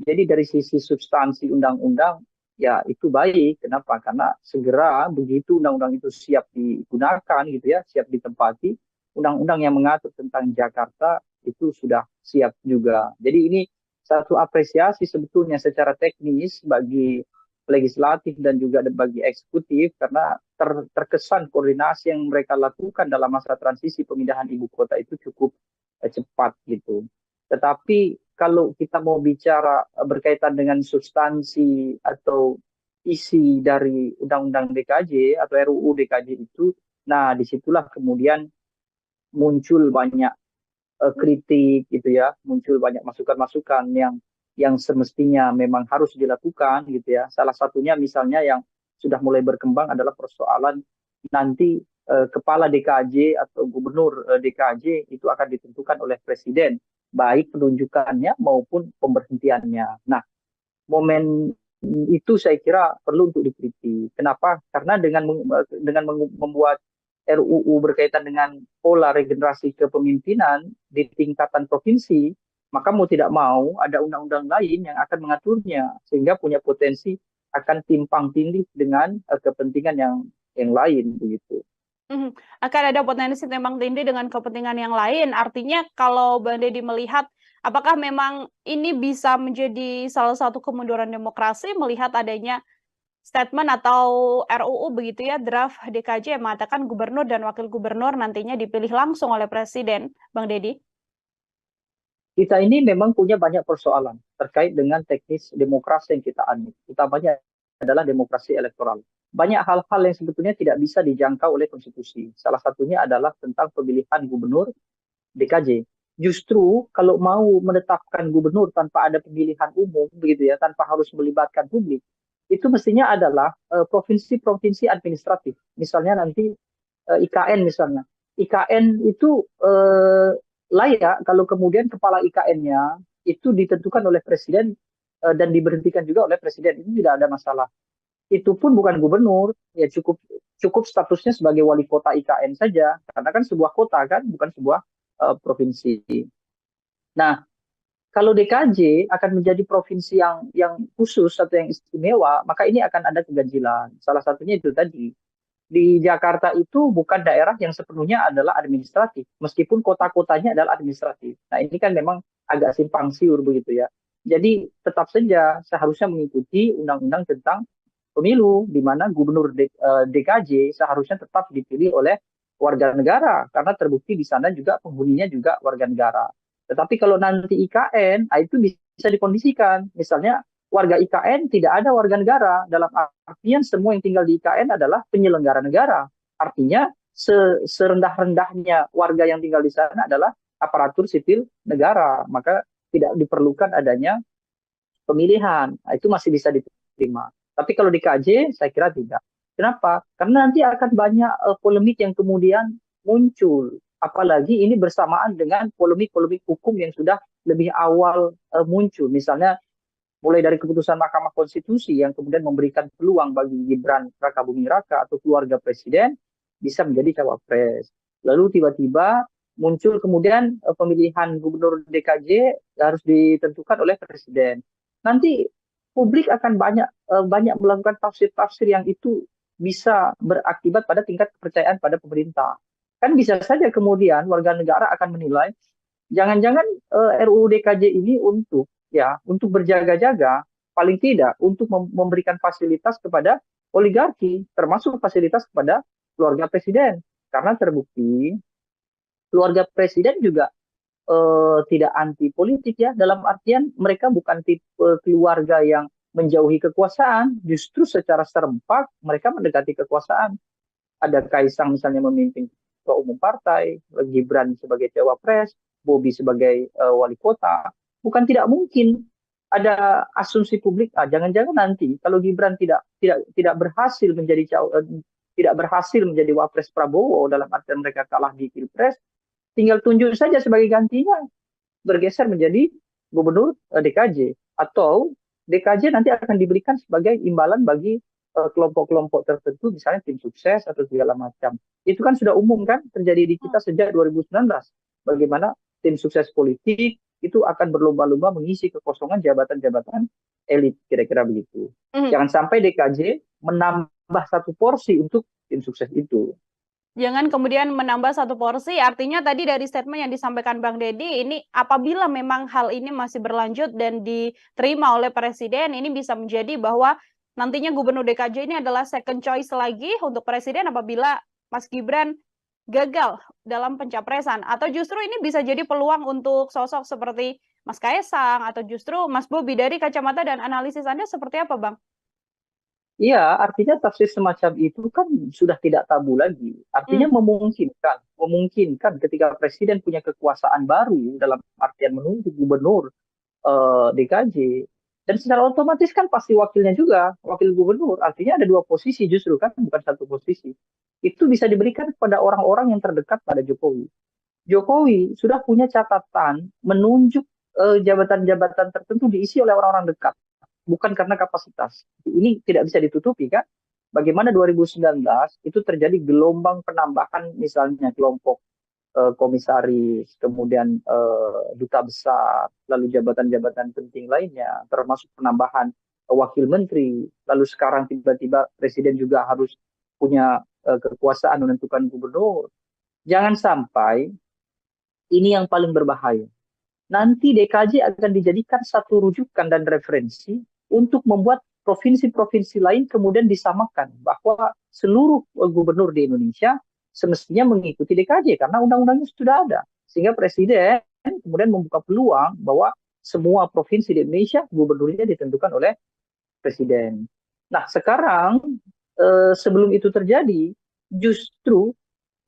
Jadi dari sisi substansi undang-undang ya itu baik. Kenapa? Karena segera begitu undang-undang itu siap digunakan gitu ya, siap ditempati, undang-undang yang mengatur tentang Jakarta itu sudah siap juga. Jadi ini satu apresiasi sebetulnya secara teknis bagi legislatif dan juga bagi eksekutif karena terkesan koordinasi yang mereka lakukan dalam masa transisi pemindahan ibu kota itu cukup cepat gitu. Tetapi kalau kita mau bicara berkaitan dengan substansi atau isi dari Undang-Undang DKJ atau RUU DKJ itu, nah disitulah kemudian muncul banyak kritik gitu ya, muncul banyak masukan-masukan yang semestinya memang harus dilakukan gitu ya. Salah satunya misalnya yang sudah mulai berkembang adalah persoalan nanti kepala DKJ atau gubernur DKJ itu akan ditentukan oleh presiden, baik penunjukannya maupun pemberhentiannya. Nah, momen itu saya kira perlu untuk dikritik. Kenapa? Karena dengan membuat RUU berkaitan dengan pola regenerasi kepemimpinan di tingkatan provinsi, maka mau tidak mau ada undang-undang lain yang akan mengaturnya sehingga punya potensi akan timpang tindih dengan kepentingan yang lain begitu. Akan ada potensi timpang tindih dengan kepentingan yang lain. Artinya kalau Bang Deddy melihat apakah memang ini bisa menjadi salah satu kemunduran demokrasi melihat adanya statement atau RUU begitu ya, draft DKJ yang mengatakan gubernur dan wakil gubernur nantinya dipilih langsung oleh presiden, Bang Deddy? Kita ini memang punya banyak persoalan terkait dengan teknis demokrasi yang kita anut, utamanya adalah demokrasi elektoral. Banyak hal-hal yang sebetulnya tidak bisa dijangkau oleh konstitusi. Salah satunya adalah tentang pemilihan gubernur DKJ. Justru kalau mau menetapkan gubernur tanpa ada pemilihan umum begitu ya, tanpa harus melibatkan publik, itu mestinya adalah provinsi-provinsi administratif. Misalnya nanti IKN misalnya. IKN itu layak kalau kemudian kepala IKN-nya itu ditentukan oleh presiden dan diberhentikan juga oleh presiden. Itu tidak ada masalah. Itu pun bukan gubernur, ya cukup statusnya sebagai wali kota IKN saja, karena kan sebuah kota kan, bukan sebuah provinsi. Nah, kalau DKJ akan menjadi provinsi yang khusus atau yang istimewa, maka ini akan ada keganjilan. Salah satunya itu tadi. Di Jakarta itu bukan daerah yang sepenuhnya adalah administratif, meskipun kota-kotanya adalah administratif. Nah, ini kan memang agak simpang siur begitu ya. Jadi tetap saja seharusnya mengikuti undang-undang tentang pemilu, di mana gubernur DKJ seharusnya tetap dipilih oleh warga negara, karena terbukti di sana juga penghuninya juga warga negara. Tetapi kalau nanti IKN, itu bisa dikondisikan. Misalnya warga IKN tidak ada warga negara, dalam artian semua yang tinggal di IKN adalah penyelenggara negara. Artinya serendah-rendahnya warga yang tinggal di sana adalah aparatur sipil negara, maka tidak diperlukan adanya pemilihan. Nah, itu masih bisa diterima. Tapi kalau di KJ, saya kira tidak. Kenapa? Karena nanti akan banyak polemik yang kemudian muncul. Apalagi ini bersamaan dengan polemik-polemik hukum yang sudah lebih awal muncul. Misalnya mulai dari keputusan Mahkamah Konstitusi yang kemudian memberikan peluang bagi Gibran Rakabuming Raka atau keluarga presiden bisa menjadi cawapres. Lalu tiba-tiba muncul kemudian pemilihan gubernur DKJ harus ditentukan oleh presiden. Nanti publik akan banyak melakukan tafsir-tafsir yang itu bisa berakibat pada tingkat kepercayaan pada pemerintah. Kan bisa saja kemudian warga negara akan menilai jangan-jangan RUU DKJ ini untuk berjaga-jaga, paling tidak untuk memberikan fasilitas kepada oligarki, termasuk fasilitas kepada keluarga presiden. Karena terbukti keluarga presiden juga tidak anti politik ya, dalam artian mereka bukan tipe keluarga yang menjauhi kekuasaan, justru secara serempak mereka mendekati kekuasaan. Ada Kaisang misalnya memimpin ketua umum partai, Gibran sebagai cawapres, Bobi sebagai wali kota. Bukan tidak mungkin ada asumsi publik, jangan-jangan nanti kalau Gibran tidak berhasil menjadi wapres Prabowo, dalam artian mereka kalah di Pilpres, tinggal tunjuk saja sebagai gantinya, bergeser menjadi gubernur DKJ, atau DKJ nanti akan diberikan sebagai imbalan bagi kelompok-kelompok tertentu, misalnya tim sukses atau segala macam. Itu kan sudah umum kan terjadi di kita sejak 2019. Bagaimana tim sukses politik itu akan berlomba-lomba mengisi kekosongan jabatan-jabatan elit, kira-kira begitu. Jangan sampai DKJ menambah satu porsi untuk tim sukses itu. Jangan kemudian menambah satu porsi, artinya tadi dari statement yang disampaikan Bang Deddy, ini apabila memang hal ini masih berlanjut dan diterima oleh Presiden, ini bisa menjadi bahwa nantinya Gubernur DKJ ini adalah second choice lagi untuk Presiden apabila Mas Gibran gagal dalam pencapresan, atau justru ini bisa jadi peluang untuk sosok seperti Mas Kaisang atau justru Mas Bobi. Dari kacamata dan analisis Anda seperti apa, Bang? Iya, artinya tafsir semacam itu kan sudah tidak tabu lagi. Artinya memungkinkan ketika presiden punya kekuasaan baru dalam artian menunjuk gubernur DKJ, dan secara otomatis kan pasti wakilnya juga, wakil gubernur. Artinya ada dua posisi justru kan, bukan satu posisi. Itu bisa diberikan kepada orang-orang yang terdekat pada Jokowi. Jokowi sudah punya catatan menunjuk jabatan-jabatan tertentu diisi oleh orang-orang dekat, bukan karena kapasitas. Ini tidak bisa ditutupi kan. Bagaimana 2019 itu terjadi gelombang penambahan misalnya kelompok komisaris, kemudian duta besar, lalu jabatan-jabatan penting lainnya, termasuk penambahan wakil menteri, lalu sekarang tiba-tiba presiden juga harus punya kekuasaan menentukan gubernur. Jangan sampai ini yang paling berbahaya. Nanti DKJ akan dijadikan satu rujukan dan referensi untuk membuat provinsi-provinsi lain kemudian disamakan bahwa seluruh gubernur di Indonesia semestinya mengikuti DKJ karena undang-undangnya sudah ada. Sehingga presiden kemudian membuka peluang bahwa semua provinsi di Indonesia gubernurnya ditentukan oleh presiden. Nah, sekarang sebelum itu terjadi, justru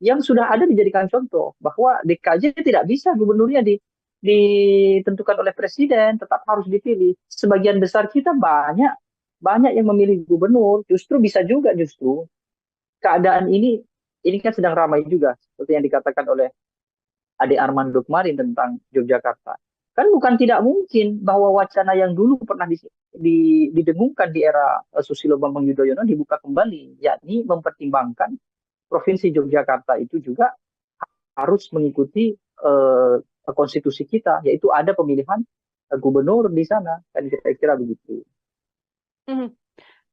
yang sudah ada dijadikan contoh bahwa DKJ tidak bisa gubernurnya ditentukan oleh presiden, tetap harus dipilih. Sebagian besar kita banyak banyak yang memilih gubernur, justru bisa juga justru keadaan ini kan sedang ramai juga seperti yang dikatakan oleh Ade Armando kemarin tentang Yogyakarta. Kan bukan tidak mungkin bahwa wacana yang dulu pernah didengungkan di era Susilo Bambang Yudhoyono dibuka kembali, yakni mempertimbangkan Provinsi Yogyakarta itu juga harus mengikuti konstitusi kita, yaitu ada pemilihan gubernur di sana, kan kira-kira begitu. Mhm.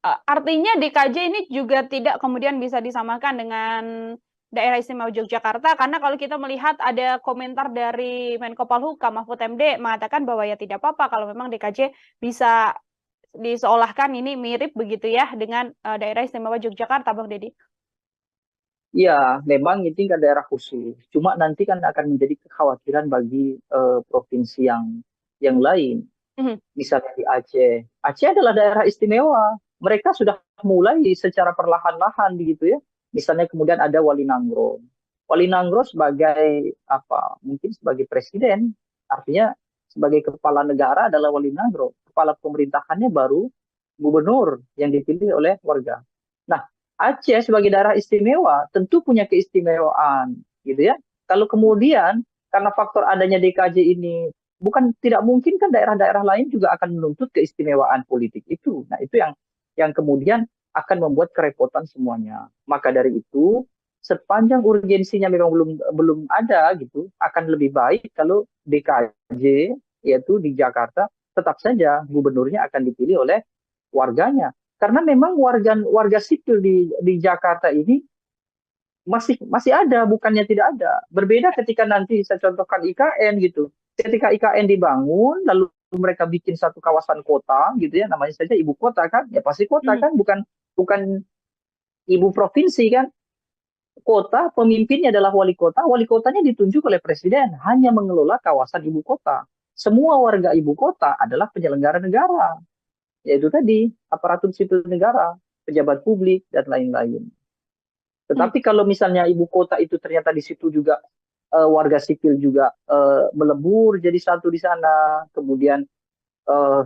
Artinya DKJ ini juga tidak kemudian bisa disamakan dengan Daerah Istimewa Yogyakarta, karena kalau kita melihat ada komentar dari Menko Polhukam Mahfud MD mengatakan bahwa ya tidak apa-apa kalau memang DKJ bisa diseolahkan ini mirip begitu ya dengan Daerah Istimewa Yogyakarta, Bang Deddy. Ya, memang ini kan daerah khusus. Cuma nanti kan akan menjadi kekhawatiran bagi provinsi yang lain. Misalnya di Aceh. Aceh adalah daerah istimewa. Mereka sudah mulai secara perlahan-lahan begitu ya. Misalnya kemudian ada Wali Nangro. Wali Nangro sebagai apa? Mungkin sebagai presiden. Artinya sebagai kepala negara adalah Wali Nangro. Kepala pemerintahannya baru gubernur yang dipilih oleh warga. Nah, Aceh sebagai daerah istimewa tentu punya keistimewaan, gitu ya. Kalau kemudian karena faktor adanya DKJ ini bukan tidak mungkin kan daerah-daerah lain juga akan menuntut keistimewaan politik itu. Nah, itu yang kemudian akan membuat kerepotan semuanya. Maka dari itu, sepanjang urgensinya memang belum ada gitu, akan lebih baik kalau DKJ yaitu di Jakarta tetap saja gubernurnya akan dipilih oleh warganya. Karena memang warga sipil di Jakarta ini masih ada, bukannya tidak ada. Berbeda ketika nanti saya contohkan IKN gitu. Ketika IKN dibangun, lalu mereka bikin satu kawasan kota gitu ya, namanya saja ibu kota kan, ya pasti kota kan, bukan ibu provinsi kan. Kota, pemimpinnya adalah wali kotanya ditunjuk oleh presiden, hanya mengelola kawasan ibu kota. Semua warga ibu kota adalah penyelenggara negara, yaitu tadi aparatur sipil negara, pejabat publik, dan lain-lain. Tetapi kalau misalnya ibu kota itu ternyata di situ juga warga sipil juga melebur jadi satu di sana, kemudian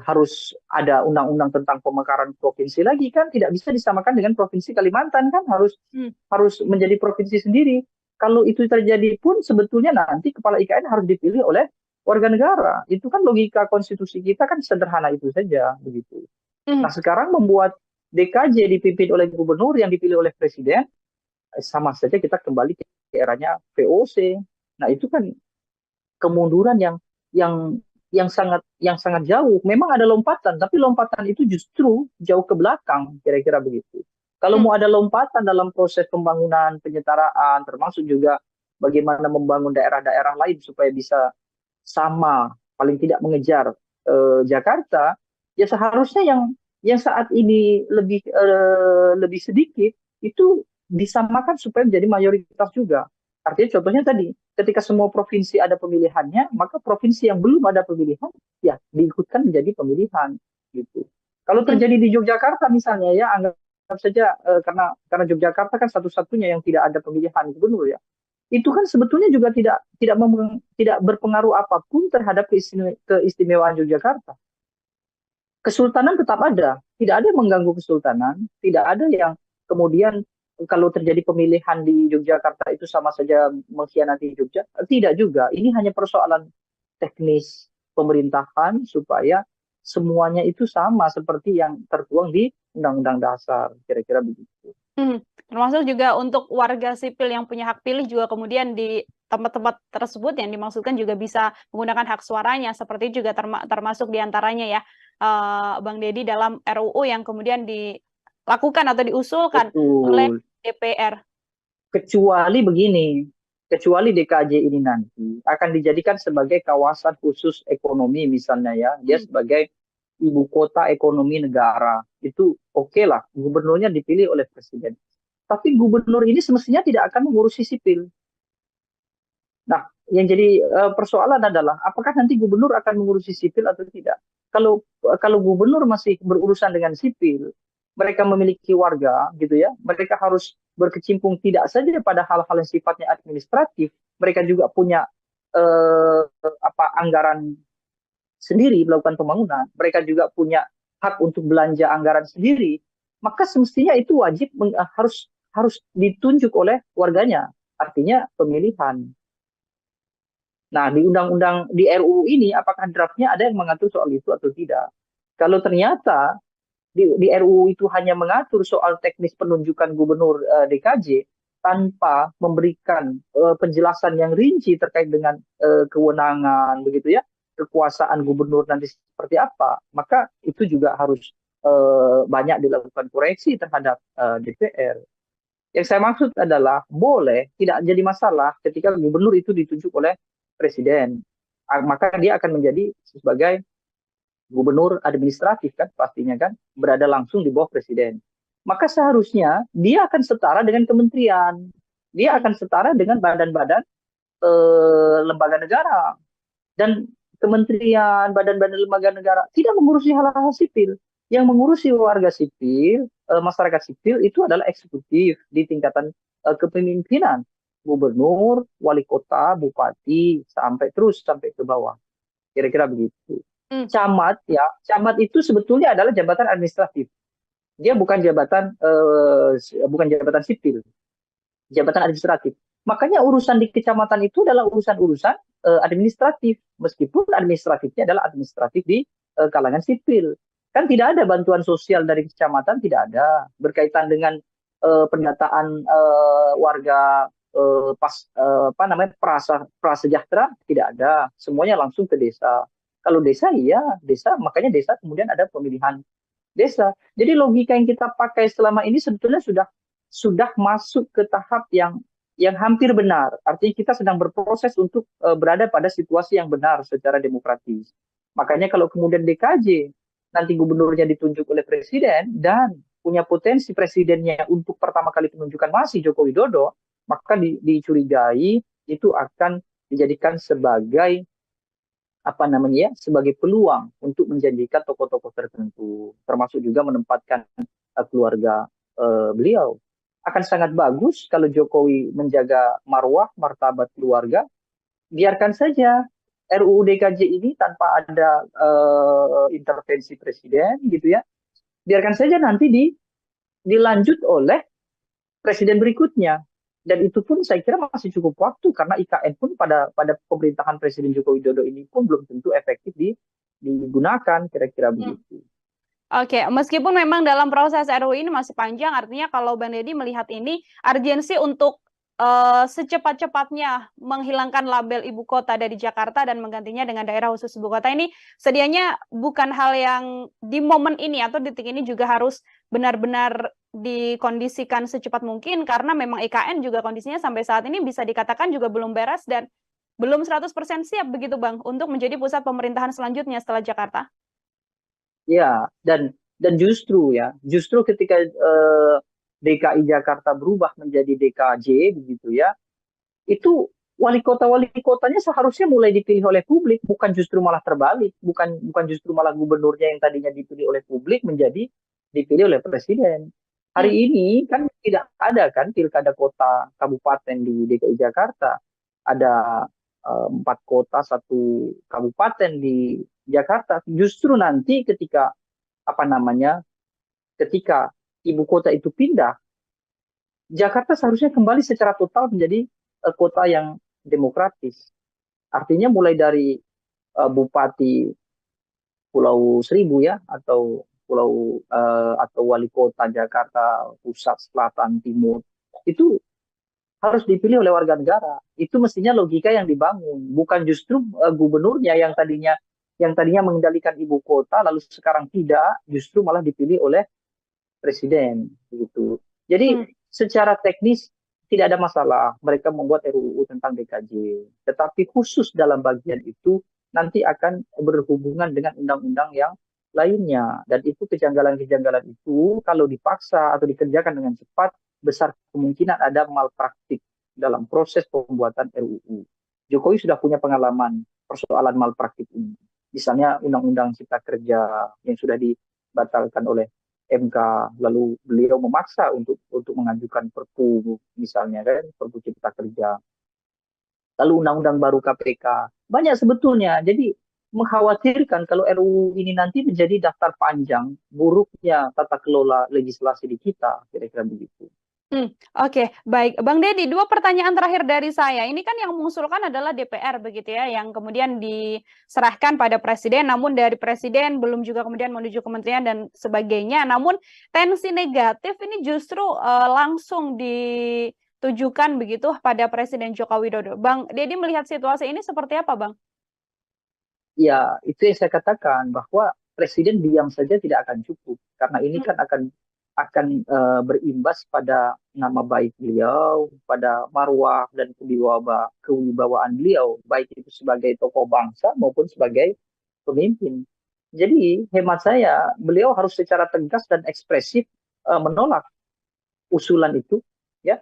harus ada undang-undang tentang pemekaran provinsi lagi kan, tidak bisa disamakan dengan provinsi Kalimantan kan, harus menjadi provinsi sendiri. Kalau itu terjadi pun sebetulnya nanti kepala IKN harus dipilih oleh warga negara. Itu kan logika konstitusi kita kan sederhana itu saja begitu. Nah, sekarang membuat DKJ dipimpin oleh gubernur yang dipilih oleh presiden, sama saja kita kembali ke eranya VOC. Nah, itu kan kemunduran yang sangat jauh. Memang ada lompatan, tapi lompatan itu justru jauh ke belakang, kira-kira begitu. Kalau mau ada lompatan dalam proses pembangunan, penyetaraan, termasuk juga bagaimana membangun daerah-daerah lain supaya bisa sama, paling tidak mengejar Jakarta, ya seharusnya yang saat ini lebih sedikit itu disamakan supaya menjadi mayoritas juga. Artinya contohnya tadi, ketika semua provinsi ada pemilihannya, maka provinsi yang belum ada pemilihan, ya diikutkan menjadi pemilihan. Gitu. Kalau terjadi di Yogyakarta misalnya ya, anggap saja karena Yogyakarta kan satu-satunya yang tidak ada pemilihan gubernur ya, itu kan sebetulnya juga tidak berpengaruh apapun terhadap keistimewaan Yogyakarta. Kesultanan tetap ada, tidak ada yang mengganggu kesultanan, tidak ada yang kemudian kalau terjadi pemilihan di Yogyakarta itu sama saja mengkhianati Jogja. Tidak juga, ini hanya persoalan teknis pemerintahan supaya semuanya itu sama seperti yang tertuang di Undang-Undang Dasar, kira-kira begitu. Termasuk juga untuk warga sipil yang punya hak pilih juga kemudian di tempat-tempat tersebut yang dimaksudkan juga bisa menggunakan hak suaranya, seperti juga termasuk diantaranya ya, Bang Deddy, dalam RUU yang kemudian dilakukan atau diusulkan oleh DPR. Kecuali begini, kecuali DKJ ini nanti akan dijadikan sebagai kawasan khusus ekonomi misalnya ya, dia sebagai ibu kota ekonomi negara, itu oke lah, gubernurnya dipilih oleh presiden. Tapi gubernur ini semestinya tidak akan mengurusi sipil. Nah, yang jadi persoalan adalah apakah nanti gubernur akan mengurusi sipil atau tidak. Kalau gubernur masih berurusan dengan sipil, mereka memiliki warga gitu ya, mereka harus berkecimpung tidak saja pada hal-hal yang sifatnya administratif, mereka juga punya anggaran sendiri melakukan pembangunan, mereka juga punya hak untuk belanja anggaran sendiri, maka semestinya itu wajib harus ditunjuk oleh warganya, artinya pemilihan. Nah, di undang-undang di RUU ini apakah draftnya ada yang mengatur soal itu atau tidak? Kalau ternyata di RUU itu hanya mengatur soal teknis penunjukan gubernur DKJ tanpa memberikan penjelasan yang rinci terkait dengan kewenangan begitu ya, kekuasaan gubernur nanti seperti apa, maka itu juga harus banyak dilakukan koreksi terhadap DPR. Yang saya maksud adalah boleh tidak jadi masalah ketika gubernur itu ditunjuk oleh presiden, maka dia akan menjadi sebagai gubernur administratif kan pastinya kan, berada langsung di bawah presiden. Maka seharusnya dia akan setara dengan kementerian, dia akan setara dengan badan-badan lembaga negara, dan kementerian, badan-badan lembaga negara tidak mengurusi hal-hal sipil. Yang mengurusi warga sipil, masyarakat sipil itu adalah eksekutif di tingkatan kepemimpinan, gubernur, wali kota, bupati, sampai ke bawah. Kira-kira begitu. Camat ya, camat itu sebetulnya adalah jabatan administratif. Dia bukan jabatan sipil, jabatan administratif. Makanya urusan di kecamatan itu adalah urusan-urusan administratif, meskipun administratifnya adalah administratif di kalangan sipil. Kan tidak ada bantuan sosial dari kecamatan, tidak ada berkaitan dengan pendataan warga prasejahtera, tidak ada. Semuanya langsung ke desa. Kalau desa, iya desa, makanya desa kemudian ada pemilihan desa. Jadi logika yang kita pakai selama ini sebetulnya sudah masuk ke tahap yang hampir benar. Artinya kita sedang berproses untuk berada pada situasi yang benar secara demokratis. Makanya kalau kemudian DKJ nanti gubernurnya ditunjuk oleh presiden dan punya potensi presidennya untuk pertama kali penunjukan masih Joko Widodo, maka dicurigai itu akan dijadikan sebagai sebagai peluang untuk menjanjikan tokoh-tokoh tertentu, termasuk juga menempatkan keluarga beliau. Akan sangat bagus kalau Jokowi menjaga marwah, martabat keluarga, biarkan saja RUU DKJ ini tanpa ada intervensi presiden gitu ya, biarkan saja nanti dilanjut oleh presiden berikutnya. Dan itu pun saya kira masih cukup waktu, karena IKN pun pada pemerintahan Presiden Joko Widodo ini pun belum tentu efektif digunakan, kira-kira begitu. Oke, meskipun memang dalam proses RUU ini masih panjang, artinya kalau Bang Deddy melihat ini urgensi untuk secepat-cepatnya menghilangkan label ibu kota dari Jakarta dan menggantinya dengan daerah khusus ibu kota ini sedianya bukan hal yang di momen ini atau detik ini juga harus benar-benar dikondisikan secepat mungkin, karena memang IKN juga kondisinya sampai saat ini bisa dikatakan juga belum beres dan belum 100% siap begitu Bang untuk menjadi pusat pemerintahan selanjutnya setelah Jakarta. Ya, dan justru ketika DKI Jakarta berubah menjadi DKJ begitu ya, itu wali kotanya seharusnya mulai dipilih oleh publik, bukan justru malah terbalik, bukan justru malah gubernurnya yang tadinya dipilih oleh publik menjadi dipilih oleh presiden. Hari ini kan tidak ada kan pilkada kota kabupaten di DKI Jakarta, ada 4 kota 1 kabupaten di Jakarta. Justru nanti ketika ketika ibu kota itu pindah, Jakarta seharusnya kembali secara total menjadi kota yang demokratis. Artinya mulai dari Bupati Pulau Seribu ya, atau wali kota Jakarta Pusat, Selatan, Timur, itu harus dipilih oleh warga negara. Itu mestinya logika yang dibangun, bukan justru gubernurnya yang tadinya mengendalikan ibu kota lalu sekarang tidak, justru malah dipilih oleh presiden begitu. Jadi secara teknis tidak ada masalah mereka membuat RUU tentang DKJ, tetapi khusus dalam bagian itu nanti akan berhubungan dengan undang-undang yang lainnya, dan itu kejanggalan-kejanggalan itu kalau dipaksa atau dikerjakan dengan cepat besar kemungkinan ada malpraktik dalam proses pembuatan RUU. Jokowi sudah punya pengalaman persoalan malpraktik ini. Misalnya Undang-Undang Cipta Kerja yang sudah dibatalkan oleh MK, lalu beliau memaksa untuk mengajukan Perpu misalnya kan, Perpu Cipta Kerja, lalu undang-undang baru KPK. Banyak sebetulnya. Jadi mengkhawatirkan kalau RUU ini nanti menjadi daftar panjang buruknya tata kelola legislasi di kita, kira-kira begitu. Oke, baik. Bang Deddy, 2 pertanyaan terakhir dari saya. Ini kan yang mengusulkan adalah DPR begitu ya, yang kemudian diserahkan pada Presiden, namun dari Presiden belum juga kemudian menuju kementerian dan sebagainya. Namun tensi negatif ini justru langsung ditujukan begitu pada Presiden Joko Widodo. Bang Deddy melihat situasi ini seperti apa, Bang? Ya, itu yang saya katakan bahwa Presiden diam saja tidak akan cukup, karena ini kan akan berimbas pada nama baik beliau, pada marwah dan kewibawaan beliau, baik itu sebagai tokoh bangsa maupun sebagai pemimpin. Jadi hemat saya, beliau harus secara tegas dan ekspresif menolak usulan itu, ya,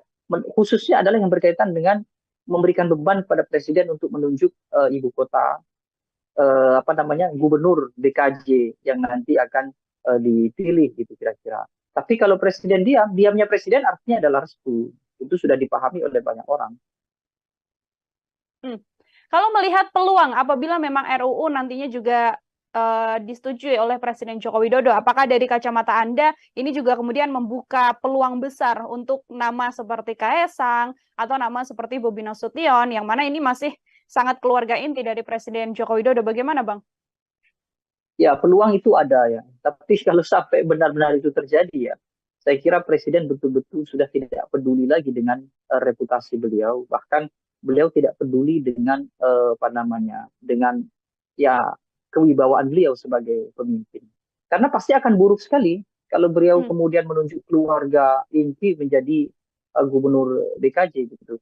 khususnya adalah yang berkaitan dengan memberikan beban pada Presiden untuk menunjuk ibu kota, gubernur DKJ yang nanti akan dipilih gitu kira-kira. Tapi kalau Presiden diamnya Presiden artinya adalah restu. Itu sudah dipahami oleh banyak orang. Kalau melihat peluang apabila memang RUU nantinya juga disetujui oleh Presiden Joko Widodo, apakah dari kacamata Anda ini juga kemudian membuka peluang besar untuk nama seperti Kaesang atau nama seperti Bobi Nasution, yang mana ini masih sangat keluarga inti dari Presiden Joko Widodo? Bagaimana, Bang? Ya, peluang itu ada ya. Tapi kalau sampai benar-benar itu terjadi ya, saya kira Presiden betul-betul sudah tidak peduli lagi dengan reputasi beliau. Bahkan beliau tidak peduli dengan dengan ya kewibawaan beliau sebagai pemimpin. Karena pasti akan buruk sekali kalau beliau kemudian menunjuk keluarga inti menjadi gubernur DKJ gitu.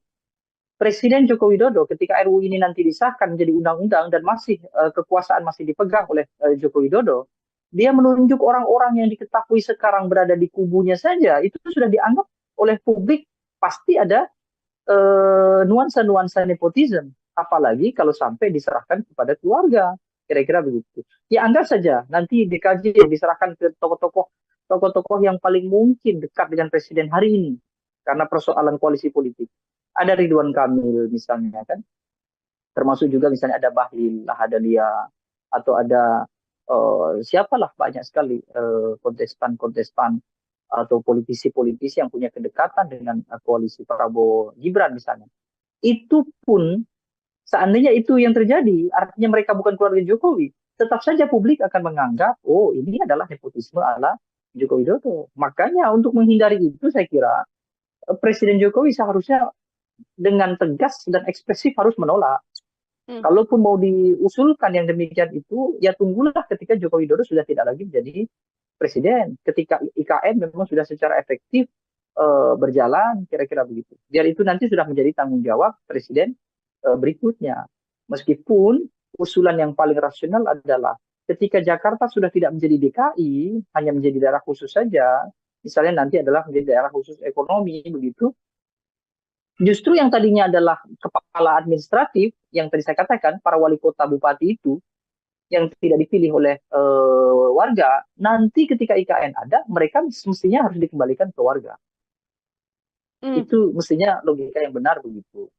Presiden Joko Widodo ketika RUU ini nanti disahkan menjadi undang-undang dan masih kekuasaan masih dipegang oleh Joko Widodo, dia menunjuk orang-orang yang diketahui sekarang berada di kubunya saja, itu sudah dianggap oleh publik pasti ada nuansa-nuansa nepotisme, apalagi kalau sampai diserahkan kepada keluarga, kira-kira begitu. Ya anggap saja nanti DKJ yang diserahkan ke tokoh-tokoh yang paling mungkin dekat dengan Presiden hari ini karena persoalan koalisi politik. Ada Ridwan Kamil misalnya kan, termasuk juga misalnya ada Bahlil Lahadalia, atau ada siapalah banyak sekali kontestan atau politisi-politisi yang punya kedekatan dengan koalisi Prabowo Gibran misalnya. Itu pun seandainya itu yang terjadi, artinya mereka bukan keluarga Jokowi, tetap saja publik akan menganggap, oh ini adalah nepotisme ala Joko Widodo. Makanya untuk menghindari itu saya kira Presiden Jokowi seharusnya dengan tegas dan ekspresif harus menolak. Kalaupun mau diusulkan yang demikian itu, ya tunggulah ketika Joko Widodo sudah tidak lagi menjadi presiden. Ketika IKN memang sudah secara efektif berjalan, kira-kira begitu. Biar itu nanti sudah menjadi tanggung jawab presiden berikutnya. Meskipun usulan yang paling rasional adalah ketika Jakarta sudah tidak menjadi DKI, hanya menjadi daerah khusus saja, misalnya nanti adalah menjadi daerah khusus ekonomi, begitu. Justru yang tadinya adalah kepala administratif, yang tadi saya katakan, para wali kota bupati itu, yang tidak dipilih oleh warga, nanti ketika IKN ada, mereka mestinya harus dikembalikan ke warga. Itu mestinya logika yang benar begitu.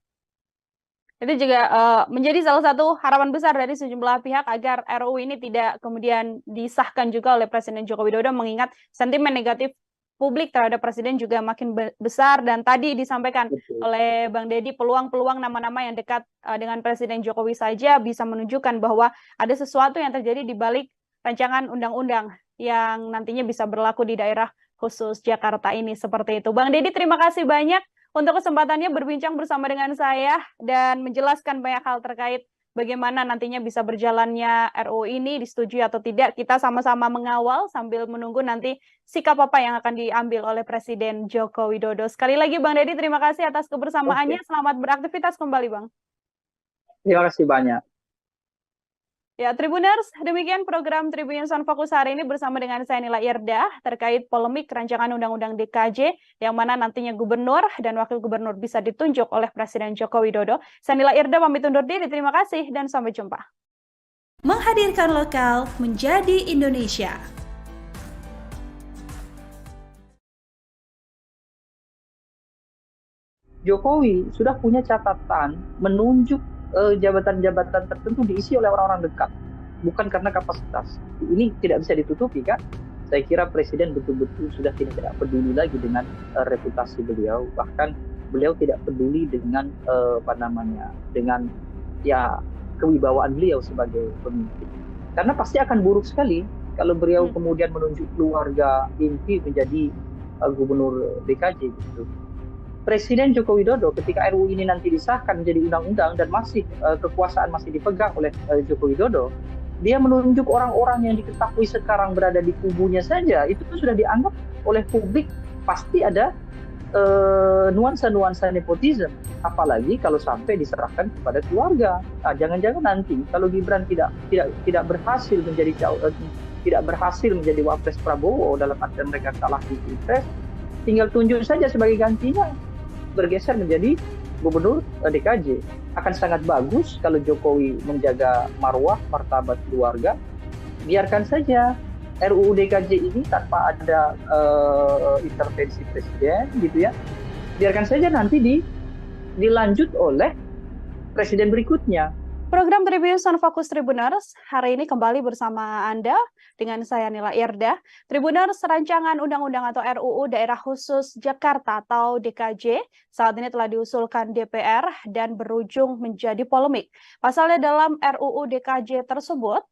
Itu juga menjadi salah satu harapan besar dari sejumlah pihak agar RUU ini tidak kemudian disahkan juga oleh Presiden Joko Widodo, mengingat sentimen negatif publik terhadap Presiden juga makin besar, dan tadi disampaikan oleh Bang Deddy peluang-peluang nama-nama yang dekat dengan Presiden Jokowi saja bisa menunjukkan bahwa ada sesuatu yang terjadi di balik rancangan undang-undang yang nantinya bisa berlaku di daerah khusus Jakarta ini, seperti itu. Bang Deddy, terima kasih banyak untuk kesempatannya berbincang bersama dengan saya dan menjelaskan banyak hal terkait bagaimana nantinya bisa berjalannya RUU ini, disetujui atau tidak. Kita sama-sama mengawal sambil menunggu nanti sikap apa yang akan diambil oleh Presiden Joko Widodo. Sekali lagi Bang Deddy, terima kasih atas kebersamaannya. Selamat beraktivitas kembali, Bang. Terima kasih banyak. Ya, Tribuners, demikian program Tribun Sound Fokus hari ini bersama dengan saya Nila Irdah terkait polemik rancangan Undang-Undang DKJ yang mana nantinya gubernur dan wakil gubernur bisa ditunjuk oleh Presiden Joko Widodo. Saya Nila Irdah pamit undur diri, terima kasih dan sampai jumpa. Menghadirkan lokal menjadi Indonesia. Jokowi sudah punya catatan menunjuk jabatan-jabatan tertentu diisi oleh orang-orang dekat, bukan karena kapasitas. Ini tidak bisa ditutupi kan? Saya kira Presiden betul-betul sudah tidak peduli lagi dengan reputasi beliau, bahkan beliau tidak peduli dengan dengan ya kewibawaan beliau sebagai pemimpin. Karena pasti akan buruk sekali kalau beliau kemudian menunjuk keluarga inti menjadi gubernur DKJ gitu. Presiden Joko Widodo ketika RUU ini nanti disahkan menjadi undang-undang dan masih kekuasaan masih dipegang oleh Joko Widodo, dia menunjuk orang-orang yang diketahui sekarang berada di kubunya saja, itu sudah dianggap oleh publik pasti ada nuansa-nuansa nepotisme, apalagi kalau sampai diserahkan kepada keluarga. Nah, jangan-jangan nanti kalau Gibran tidak berhasil menjadi tidak berhasil menjadi wapres Prabowo dalam artian mereka kalah di Pilpres, tinggal tunjuk saja sebagai gantinya bergeser menjadi gubernur DKJ. Akan sangat bagus kalau Jokowi menjaga marwah martabat keluarga. Biarkan saja RUU DKJ ini tanpa ada intervensi presiden gitu ya. Biarkan saja nanti dilanjut oleh presiden berikutnya. Program Tribun Fokus Tribuners hari ini kembali bersama Anda dengan saya Nila Irda. Tribuners, rancangan undang-undang atau RUU Daerah Khusus Jakarta atau DKJ saat ini telah diusulkan DPR dan berujung menjadi polemik. Pasalnya dalam RUU DKJ tersebut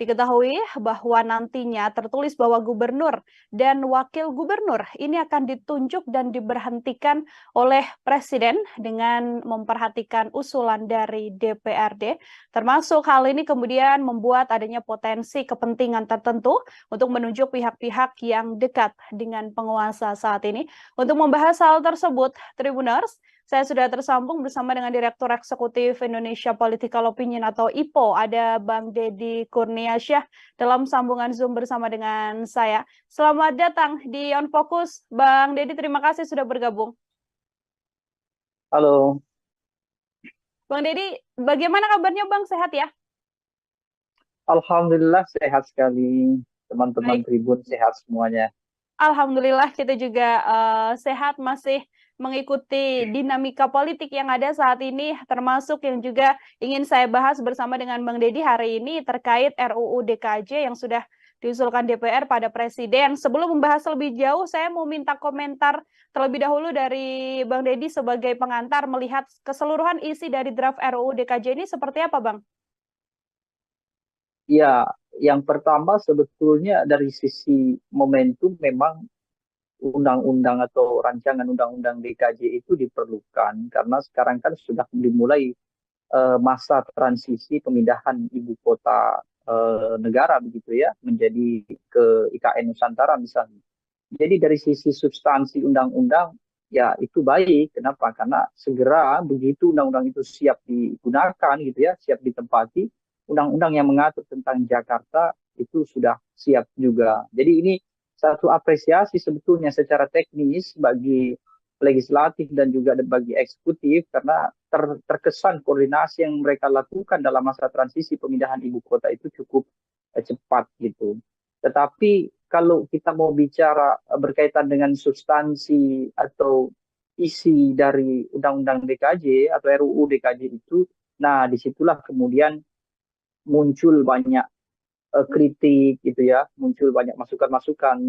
diketahui bahwa nantinya tertulis bahwa gubernur dan wakil gubernur ini akan ditunjuk dan diberhentikan oleh presiden dengan memperhatikan usulan dari DPRD. Termasuk hal ini kemudian membuat adanya potensi kepentingan tertentu untuk menunjuk pihak-pihak yang dekat dengan penguasa saat ini. Untuk membahas hal tersebut, Tribuners, saya sudah tersambung bersama dengan Direktur Eksekutif Indonesia Political Opinion atau IPO, ada Bang Deddy Kurniasyah dalam sambungan Zoom bersama dengan saya. Selamat datang di On Focus, Bang Deddy, terima kasih sudah bergabung. Halo. Bang Deddy, bagaimana kabarnya Bang? Sehat ya? Alhamdulillah sehat sekali, teman-teman Tribun sehat semuanya. Alhamdulillah kita juga sehat, masih mengikuti dinamika politik yang ada saat ini, termasuk yang juga ingin saya bahas bersama dengan Bang Deddy hari ini terkait RUU DKJ yang sudah diusulkan DPR pada Presiden. Sebelum membahas lebih jauh, saya mau minta komentar terlebih dahulu dari Bang Deddy sebagai pengantar melihat keseluruhan isi dari draft RUU DKJ ini seperti apa, Bang? Ya, yang pertama sebetulnya dari sisi momentum memang undang-undang atau rancangan undang-undang DKJ itu diperlukan karena sekarang kan sudah dimulai masa transisi pemindahan ibu kota negara begitu ya menjadi ke IKN Nusantara misalnya. Jadi dari sisi substansi undang-undang ya itu baik. Kenapa? Karena segera begitu undang-undang itu siap digunakan gitu ya, siap ditempati, undang-undang yang mengatur tentang Jakarta itu sudah siap juga. Jadi ini satu apresiasi sebetulnya secara teknis bagi legislatif dan juga bagi eksekutif karena terkesan koordinasi yang mereka lakukan dalam masa transisi pemindahan ibu kota itu cukup cepat gitu. Tetapi kalau kita mau bicara berkaitan dengan substansi atau isi dari Undang-Undang DKJ atau RUU DKJ itu, nah disitulah kemudian muncul banyak kritik gitu ya, muncul banyak masukan-masukan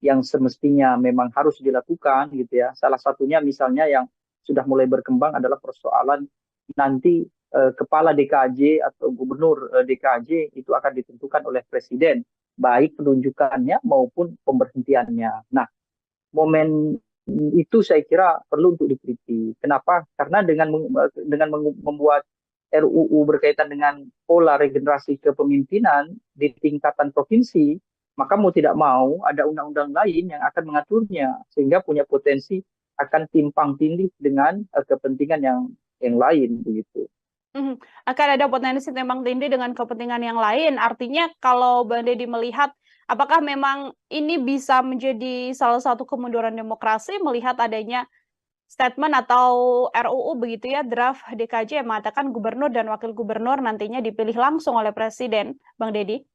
yang semestinya memang harus dilakukan gitu ya. Salah satunya misalnya yang sudah mulai berkembang adalah persoalan nanti kepala DKJ atau gubernur DKJ itu akan ditentukan oleh presiden, baik penunjukannya maupun pemberhentiannya. Nah, momen itu saya kira perlu untuk dikritik. Kenapa? Karena dengan membuat RUU berkaitan dengan pola regenerasi kepemimpinan di tingkatan provinsi, maka mau tidak mau ada undang-undang lain yang akan mengaturnya sehingga punya potensi akan timpang tindih dengan kepentingan yang lain begitu. Akan ada potensi timpang tindih dengan kepentingan yang lain. Artinya kalau Bang Deddy melihat apakah memang ini bisa menjadi salah satu kemunduran demokrasi melihat adanya statement atau RUU begitu ya, draft DKJ yang mengatakan gubernur dan wakil gubernur nantinya dipilih langsung oleh presiden, Bang Deddy?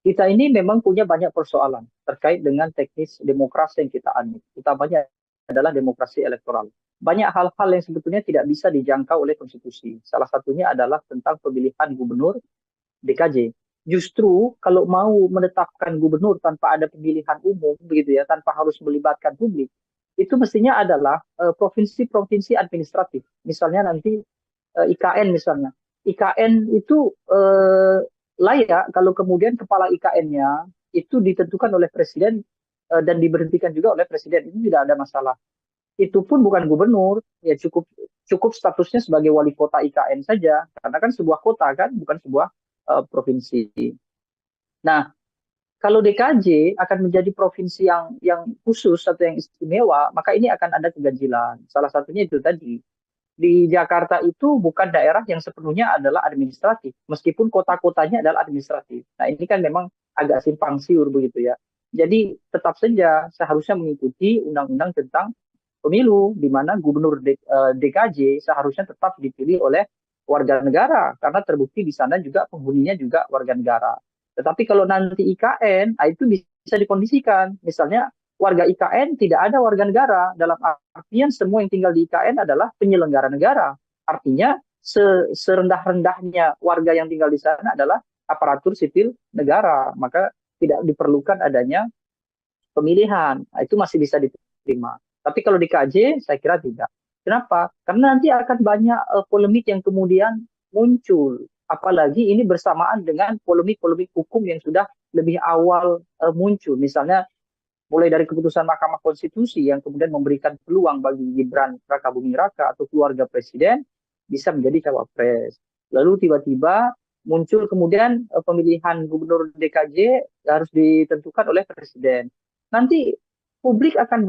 Kita ini memang punya banyak persoalan terkait dengan teknis demokrasi yang kita anut, utamanya adalah demokrasi elektoral. Banyak hal-hal yang sebetulnya tidak bisa dijangkau oleh konstitusi. Salah satunya adalah tentang pemilihan gubernur DKJ. Justru kalau mau menetapkan gubernur tanpa ada pemilihan umum, begitu ya, tanpa harus melibatkan publik, itu mestinya adalah provinsi-provinsi administratif. Misalnya nanti IKN misalnya. IKN itu layak kalau kemudian kepala IKN-nya itu ditentukan oleh presiden dan diberhentikan juga oleh presiden. Itu tidak ada masalah. Itu pun bukan gubernur, ya cukup statusnya sebagai wali kota IKN saja, karena kan sebuah kota kan, bukan sebuah provinsi. Nah, kalau DKJ akan menjadi provinsi yang khusus atau yang istimewa, maka ini akan ada keganjilan. Salah satunya itu tadi. Di Jakarta itu bukan daerah yang sepenuhnya adalah administratif, meskipun kota-kotanya adalah administratif. Nah, ini kan memang agak simpang siur begitu ya. Jadi tetap saja seharusnya mengikuti undang-undang tentang pemilu, di mana gubernur DKJ seharusnya tetap dipilih oleh warga negara, karena terbukti di sana juga penghuninya juga warga negara. Tetapi kalau nanti IKN, itu bisa dikondisikan. Misalnya warga IKN tidak ada warga negara, dalam artian semua yang tinggal di IKN adalah penyelenggara negara. Artinya serendah-rendahnya warga yang tinggal di sana adalah aparatur sipil negara, maka tidak diperlukan adanya pemilihan. Nah, itu masih bisa diterima. Tapi kalau di KJ, saya kira tidak. Kenapa? Karena nanti akan banyak polemik yang kemudian muncul. Apalagi ini bersamaan dengan polemik-polemik hukum yang sudah lebih awal muncul. Misalnya mulai dari keputusan Mahkamah Konstitusi yang kemudian memberikan peluang bagi Gibran Rakabuming Raka atau keluarga presiden bisa menjadi cawapres. Lalu tiba-tiba muncul kemudian pemilihan gubernur DKJ harus ditentukan oleh presiden. Nanti publik akan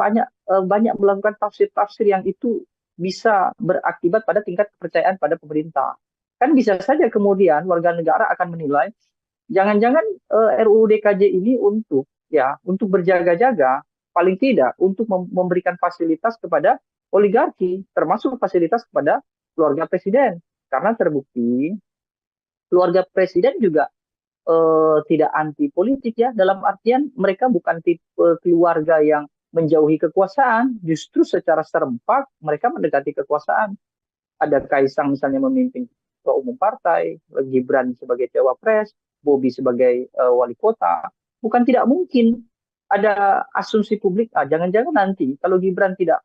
banyak melakukan tafsir-tafsir yang itu bisa berakibat pada tingkat kepercayaan pada pemerintah. Kan bisa saja kemudian warga negara akan menilai jangan-jangan RUU DKJ ini untuk berjaga-jaga, paling tidak untuk memberikan fasilitas kepada oligarki, termasuk fasilitas kepada keluarga presiden. Karena terbukti keluarga presiden juga tidak anti politik ya, dalam artian mereka bukan tipe keluarga yang menjauhi kekuasaan, justru secara serempak mereka mendekati kekuasaan. Ada Kaisang misalnya memimpin ketua umum partai, Gibran sebagai cawapres, Bobi sebagai wali kota. Bukan tidak mungkin ada asumsi publik, jangan-jangan nanti kalau Gibran tidak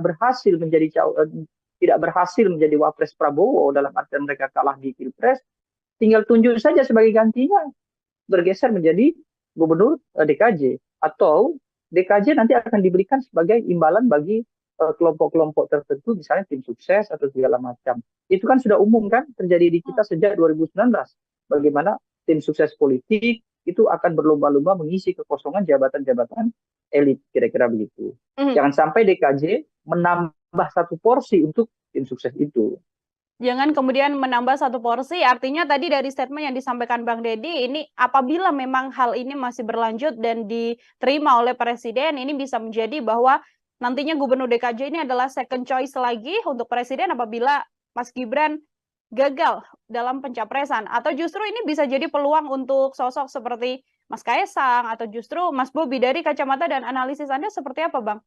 berhasil menjadi wapres Prabowo, dalam artian mereka kalah di Pilpres, tinggal tunjuk saja sebagai gantinya, bergeser menjadi gubernur DKJ, atau DKJ nanti akan diberikan sebagai imbalan bagi kelompok-kelompok tertentu, misalnya tim sukses atau segala macam. Itu kan sudah umum kan terjadi di kita sejak 2019. Bagaimana tim sukses politik itu akan berlomba-lomba mengisi kekosongan jabatan-jabatan elit, kira-kira begitu. Jangan sampai DKJ menambah satu porsi untuk tim sukses itu. Jangan kemudian menambah satu porsi, artinya tadi dari statement yang disampaikan Bang Deddy, ini apabila memang hal ini masih berlanjut dan diterima oleh Presiden, ini bisa menjadi bahwa nantinya Gubernur DKJ ini adalah second choice lagi untuk Presiden apabila Mas Gibran gagal dalam pencapresan. Atau justru ini bisa jadi peluang untuk sosok seperti Mas Kaisang atau justru Mas Bobi. Dari kacamata dan analisis Anda seperti apa, Bang?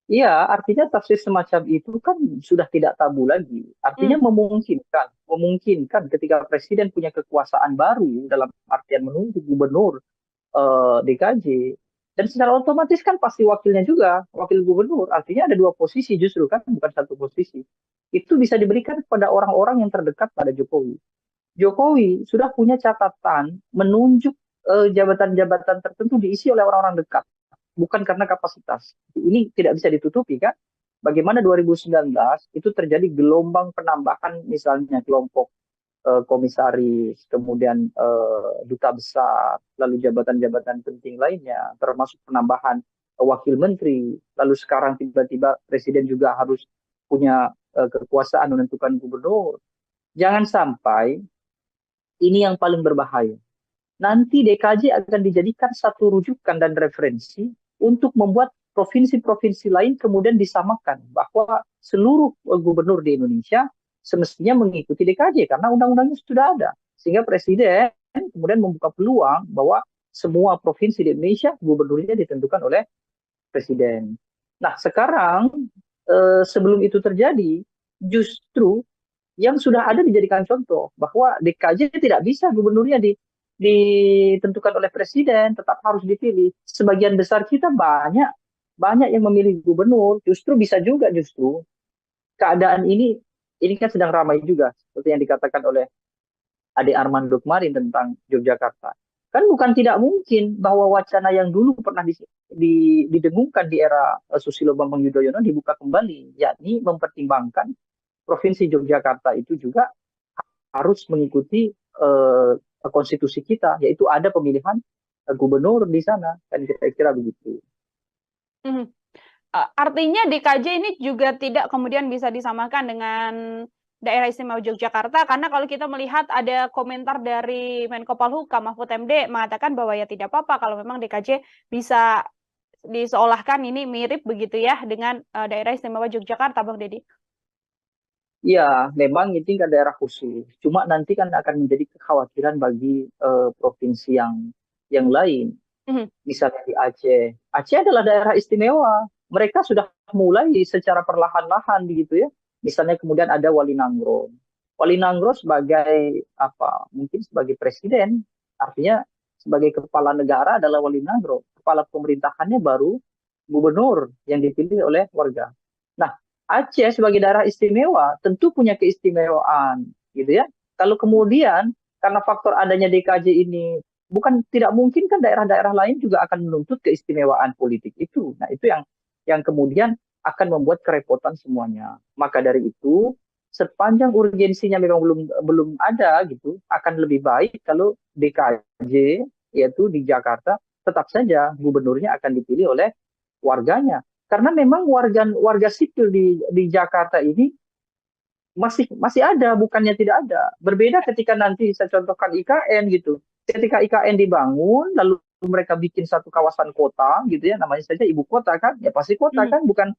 Iya, artinya tafsir semacam itu kan sudah tidak tabu lagi. Artinya memungkinkan ketika presiden punya kekuasaan baru dalam artian menunjuk gubernur DKJ, dan secara otomatis kan pasti wakilnya juga, wakil gubernur. Artinya ada dua posisi justru kan, bukan satu posisi. Itu bisa diberikan kepada orang-orang yang terdekat pada Jokowi. Jokowi sudah punya catatan menunjuk jabatan-jabatan tertentu diisi oleh orang-orang dekat, bukan karena kapasitas. Ini tidak bisa ditutupi kan. Bagaimana 2019 itu terjadi gelombang penambahan misalnya kelompok komisaris, kemudian duta besar, lalu jabatan-jabatan penting lainnya, termasuk penambahan wakil menteri, lalu sekarang tiba-tiba presiden juga harus punya kekuasaan menentukan gubernur. Jangan sampai ini yang paling berbahaya. Nanti DKJ akan dijadikan satu rujukan dan referensi untuk membuat provinsi-provinsi lain kemudian disamakan bahwa seluruh gubernur di Indonesia semestinya mengikuti DKJ karena undang-undangnya sudah ada. Sehingga presiden kemudian membuka peluang bahwa semua provinsi di Indonesia gubernurnya ditentukan oleh presiden. Nah, sekarang sebelum itu terjadi, justru yang sudah ada dijadikan contoh bahwa DKJ tidak bisa gubernurnya ditentukan oleh presiden, tetap harus dipilih. Sebagian besar kita banyak banyak yang memilih gubernur, justru bisa juga justru keadaan ini kan sedang ramai juga seperti yang dikatakan oleh Ade Armando kemarin tentang Yogyakarta. Kan bukan tidak mungkin bahwa wacana yang dulu pernah didengungkan di era Susilo Bambang Yudhoyono dibuka kembali, yakni mempertimbangkan Provinsi Yogyakarta itu juga harus mengikuti konstitusi kita, yaitu ada pemilihan gubernur di sana, kan kira-kira begitu. Mhm. Artinya DKJ ini juga tidak kemudian bisa disamakan dengan Daerah Istimewa Yogyakarta, karena kalau kita melihat ada komentar dari Menko Polhukam Mahfud MD mengatakan bahwa ya tidak apa-apa kalau memang DKJ bisa diseolahkan ini mirip begitu ya dengan Daerah Istimewa Yogyakarta, Bang Deddy. Ya, memang ini kan daerah khusus. Cuma nanti kan akan menjadi kekhawatiran bagi provinsi yang lain. Misalnya di Aceh. Aceh adalah daerah istimewa. Mereka sudah mulai secara perlahan-lahan begitu ya. Misalnya kemudian ada Wali Nangro. Wali Nangro sebagai apa? Mungkin sebagai presiden. Artinya sebagai kepala negara adalah Wali Nangro. Kepala pemerintahannya baru gubernur yang dipilih oleh warga. Nah, Aceh sebagai daerah istimewa tentu punya keistimewaan, gitu ya. Kalau kemudian karena faktor adanya DKJ ini bukan tidak mungkin kan daerah-daerah lain juga akan menuntut keistimewaan politik itu. Nah, itu yang kemudian akan membuat kerepotan semuanya. Maka dari itu, sepanjang urgensinya memang belum ada gitu, akan lebih baik kalau DKJ yaitu di Jakarta tetap saja gubernurnya akan dipilih oleh warganya. Karena memang warga sipil di Jakarta ini masih ada, bukannya tidak ada. Berbeda ketika nanti saya contohkan IKN gitu. Ketika IKN dibangun, lalu mereka bikin satu kawasan kota gitu ya, namanya saja ibu kota kan, ya pasti kota kan, bukan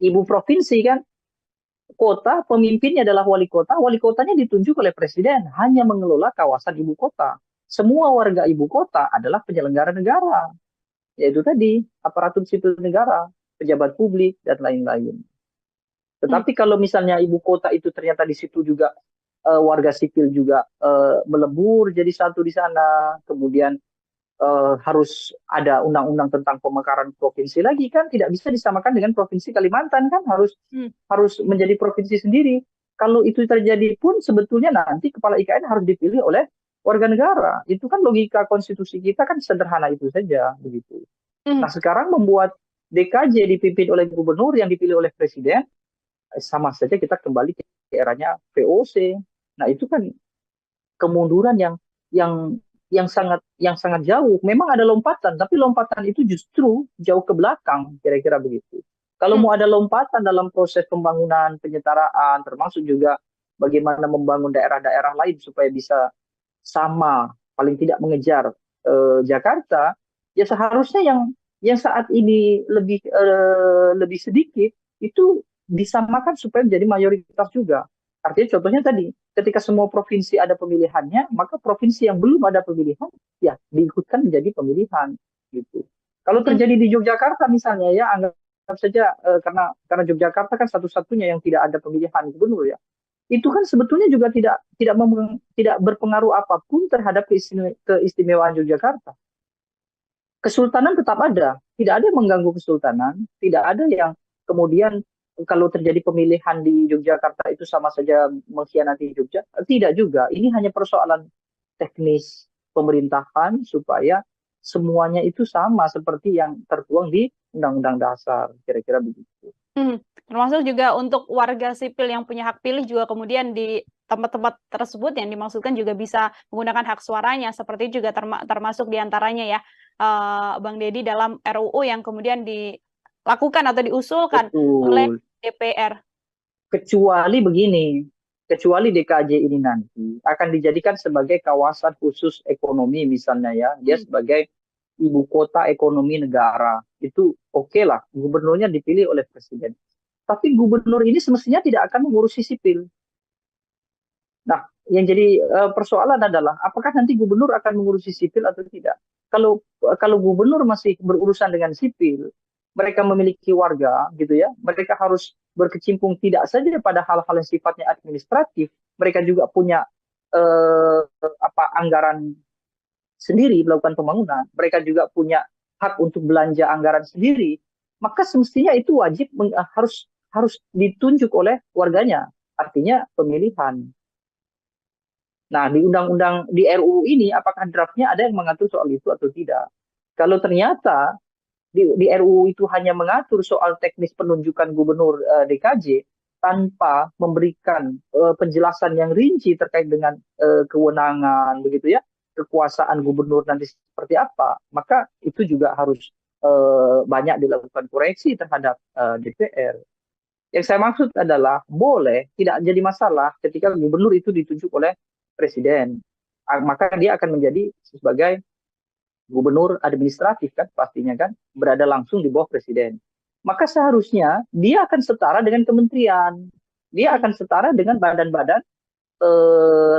ibu provinsi kan. Kota, pemimpinnya adalah wali kotanya ditunjuk oleh presiden, hanya mengelola kawasan ibu kota. Semua warga ibu kota adalah penyelenggara negara, yaitu tadi aparatur sipil negara, pejabat publik, dan lain-lain. Tetapi kalau misalnya ibu kota itu ternyata di situ juga warga sipil juga melebur jadi satu di sana, kemudian harus ada undang-undang tentang pemekaran provinsi lagi kan, tidak bisa disamakan dengan provinsi Kalimantan kan, harus menjadi provinsi sendiri. Kalau itu terjadi pun sebetulnya nanti kepala IKN harus dipilih oleh warga negara. Itu kan logika konstitusi kita kan sederhana itu saja begitu. Nah, sekarang membuat DKJ dipimpin oleh gubernur yang dipilih oleh presiden, sama saja kita kembali ke eranya VOC. Nah, itu kan kemunduran yang sangat jauh. Memang ada lompatan, tapi lompatan itu justru jauh ke belakang, kira-kira begitu. Kalau mau ada lompatan dalam proses pembangunan, penyetaraan, termasuk juga bagaimana membangun daerah-daerah lain supaya bisa sama, paling tidak mengejar Jakarta, ya seharusnya yang saat ini lebih sedikit itu disamakan supaya menjadi mayoritas juga. Artinya contohnya tadi, ketika semua provinsi ada pemilihannya, maka provinsi yang belum ada pemilihan, ya diikutkan menjadi pemilihan. Gitu. Kalau terjadi di Yogyakarta misalnya, ya anggap saja karena Yogyakarta kan satu-satunya yang tidak ada pemilihan gubernur ya, itu kan sebetulnya juga tidak berpengaruh apapun terhadap keistimewaan Yogyakarta. Kesultanan tetap ada, tidak ada yang mengganggu kesultanan, tidak ada yang kemudian kalau terjadi pemilihan di Yogyakarta itu sama saja mengkhianati Jogja? Tidak juga. Ini hanya persoalan teknis pemerintahan supaya semuanya itu sama seperti yang tertuang di Undang-Undang Dasar. Kira-kira begitu. Termasuk juga untuk warga sipil yang punya hak pilih juga kemudian di tempat-tempat tersebut yang dimaksudkan juga bisa menggunakan hak suaranya. Seperti juga termasuk diantaranya ya, Bang Deddy, dalam RUU yang kemudian lakukan atau diusulkan oleh DPR. Kecuali begini, kecuali DKJ ini nanti akan dijadikan sebagai kawasan khusus ekonomi misalnya ya, dia sebagai ibu kota ekonomi negara, itu oke lah, gubernurnya dipilih oleh presiden. Tapi gubernur ini semestinya tidak akan mengurusi sipil. Nah, yang jadi persoalan adalah apakah nanti gubernur akan mengurusi sipil atau tidak. Kalau gubernur masih berurusan dengan sipil, mereka memiliki warga gitu ya, mereka harus berkecimpung tidak saja pada hal-hal yang sifatnya administratif, mereka juga punya anggaran sendiri melakukan pembangunan, mereka juga punya hak untuk belanja anggaran sendiri, maka semestinya itu wajib harus ditunjuk oleh warganya, artinya pemilihan. Nah, di undang-undang di RUU ini apakah draftnya ada yang mengatur soal itu atau tidak? Kalau ternyata di RUU itu hanya mengatur soal teknis penunjukan gubernur DKJ tanpa memberikan penjelasan yang rinci terkait dengan kewenangan begitu ya, kekuasaan gubernur nanti seperti apa, maka itu juga harus banyak dilakukan koreksi terhadap DPR. Yang saya maksud adalah boleh tidak jadi masalah ketika gubernur itu ditunjuk oleh presiden, maka dia akan menjadi sebagai gubernur administratif kan pastinya kan, berada langsung di bawah presiden. Maka seharusnya dia akan setara dengan kementerian, dia akan setara dengan badan-badan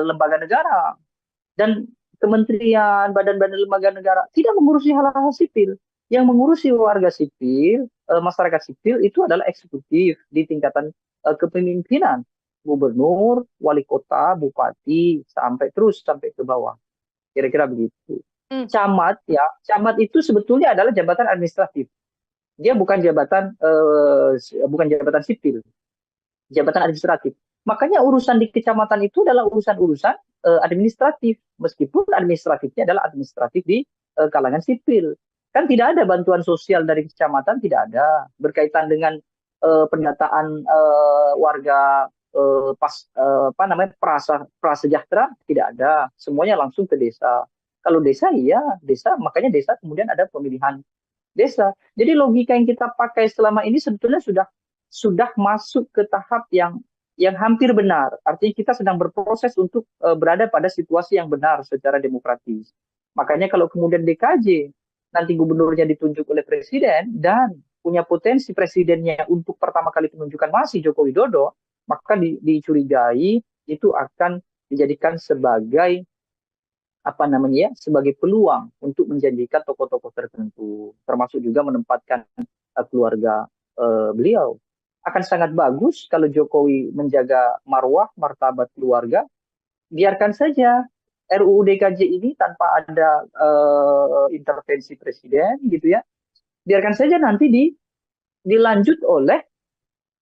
lembaga negara, dan kementerian, badan-badan lembaga negara tidak mengurusi hal-hal sipil. Yang mengurusi warga sipil, masyarakat sipil itu adalah eksekutif di tingkatan kepemimpinan, gubernur, wali kota, bupati, sampai ke bawah. Kira-kira begitu. Camat ya, camat itu sebetulnya adalah jabatan administratif. Dia bukan jabatan sipil, jabatan administratif. Makanya urusan di kecamatan itu adalah urusan-urusan administratif, meskipun administratifnya adalah administratif di kalangan sipil. Kan tidak ada bantuan sosial dari kecamatan, tidak ada. Berkaitan dengan pendataan warga prasejahtera, tidak ada. Semuanya langsung ke desa. Kalau desa, iya desa, makanya desa kemudian ada pemilihan desa. Jadi logika yang kita pakai selama ini sebetulnya sudah masuk ke tahap yang hampir benar. Artinya kita sedang berproses untuk berada pada situasi yang benar secara demokratis. Makanya kalau kemudian DKJ nanti gubernurnya ditunjuk oleh presiden dan punya potensi presidennya untuk pertama kali penunjukan masih Joko Widodo, maka dicurigai itu akan dijadikan sebagai sebagai peluang untuk menjanjikan tokoh-tokoh tertentu, termasuk juga menempatkan keluarga beliau. Akan sangat bagus kalau Jokowi menjaga marwah, martabat keluarga, biarkan saja RUU DKJ ini tanpa ada intervensi presiden gitu ya, biarkan saja nanti dilanjut oleh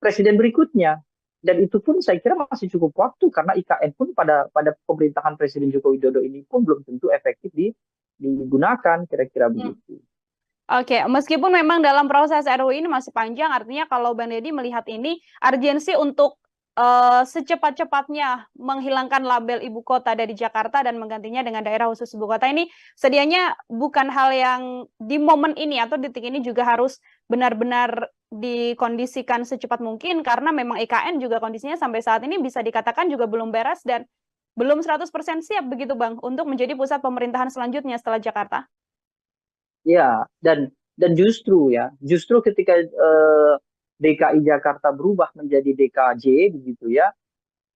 presiden berikutnya. Dan itu pun saya kira masih cukup waktu, karena IKN pun pada pemerintahan Presiden Joko Widodo ini pun belum tentu efektif digunakan, kira-kira begitu. Oke, meskipun memang dalam proses RUU ini masih panjang, artinya kalau Bang Deddy melihat ini urgensi untuk secepat-cepatnya menghilangkan label ibu kota dari Jakarta dan menggantinya dengan daerah khusus ibu kota ini sedianya bukan hal yang di momen ini atau detik ini juga harus benar-benar dikondisikan secepat mungkin, karena memang IKN juga kondisinya sampai saat ini bisa dikatakan juga belum beres dan belum 100% siap begitu Bang untuk menjadi pusat pemerintahan selanjutnya setelah Jakarta. Ya, dan justru ketika DKI Jakarta berubah menjadi DKJ begitu ya,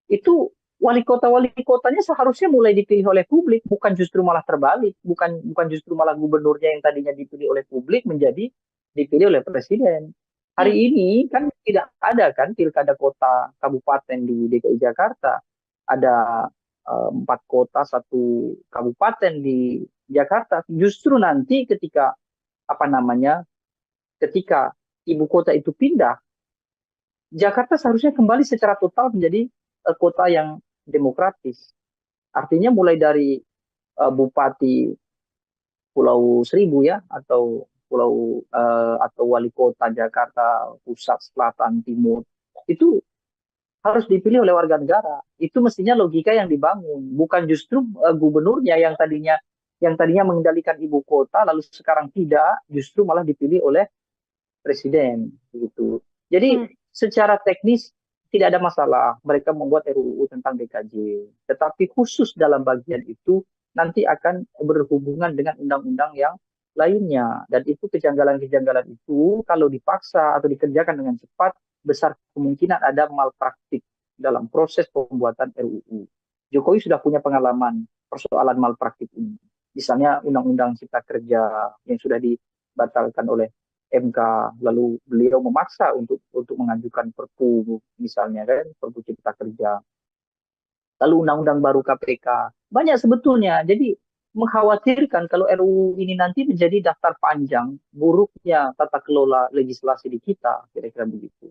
itu wali kotanya seharusnya mulai dipilih oleh publik, bukan justru malah terbalik, bukan justru malah gubernurnya yang tadinya dipilih oleh publik menjadi dipilih oleh presiden. Hari ini kan tidak ada kan pilkada kota kabupaten di DKI Jakarta, ada 4 kota 1 kabupaten di Jakarta. Justru nanti ketika ibu kota itu pindah, Jakarta seharusnya kembali secara total menjadi kota yang demokratis. Artinya mulai dari Bupati Pulau Seribu ya, atau wali kota Jakarta Pusat, Selatan, Timur, itu harus dipilih oleh warga negara. Itu mestinya logika yang dibangun, bukan justru gubernurnya yang tadinya mengendalikan ibu kota lalu sekarang tidak, justru malah dipilih oleh presiden gitu. Jadi secara teknis tidak ada masalah mereka membuat RUU tentang DKJ, tetapi khusus dalam bagian itu nanti akan berhubungan dengan undang-undang yang lainnya, dan itu kejanggalan-kejanggalan itu kalau dipaksa atau dikerjakan dengan cepat besar kemungkinan ada malpraktik dalam proses pembuatan RUU. Jokowi sudah punya pengalaman persoalan malpraktik ini. Misalnya Undang-Undang Cipta Kerja yang sudah dibatalkan oleh MK, lalu beliau memaksa untuk mengajukan Perpu misalnya kan, Perpu Cipta Kerja, lalu undang-undang baru KPK. Banyak sebetulnya. Jadi mengkhawatirkan kalau RUU ini nanti menjadi daftar panjang buruknya tata kelola legislasi di kita, kira-kira begitu.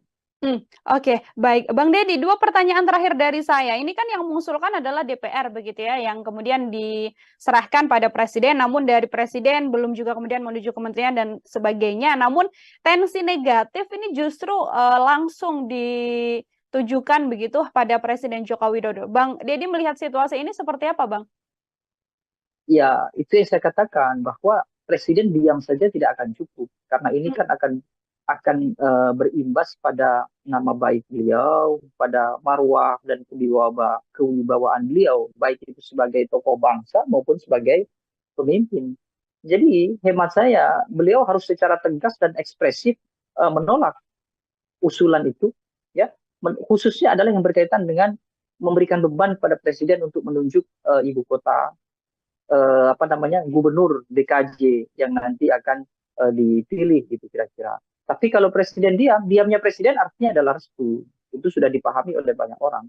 Oke, baik. Bang Deddy, 2 pertanyaan terakhir dari saya. Ini kan yang mengusulkan adalah DPR begitu ya, yang kemudian diserahkan pada presiden, namun dari presiden belum juga kemudian menuju kementerian dan sebagainya. Namun tensi negatif ini justru langsung ditujukan begitu pada Presiden Joko Widodo. Bang Deddy melihat situasi ini seperti apa, Bang? Ya, itu yang saya katakan bahwa presiden diam saja tidak akan cukup karena ini kan akan berimbas pada nama baik beliau, pada marwah dan kewibawaan beliau, baik itu sebagai tokoh bangsa maupun sebagai pemimpin. Jadi hemat saya, beliau harus secara tegas dan ekspresif menolak usulan itu, ya, khususnya adalah yang berkaitan dengan memberikan beban pada presiden untuk menunjuk ibu kota, gubernur DKJ yang nanti akan dipilih gitu kira-kira. Tapi kalau presiden diamnya presiden artinya adalah restu. Itu sudah dipahami oleh banyak orang.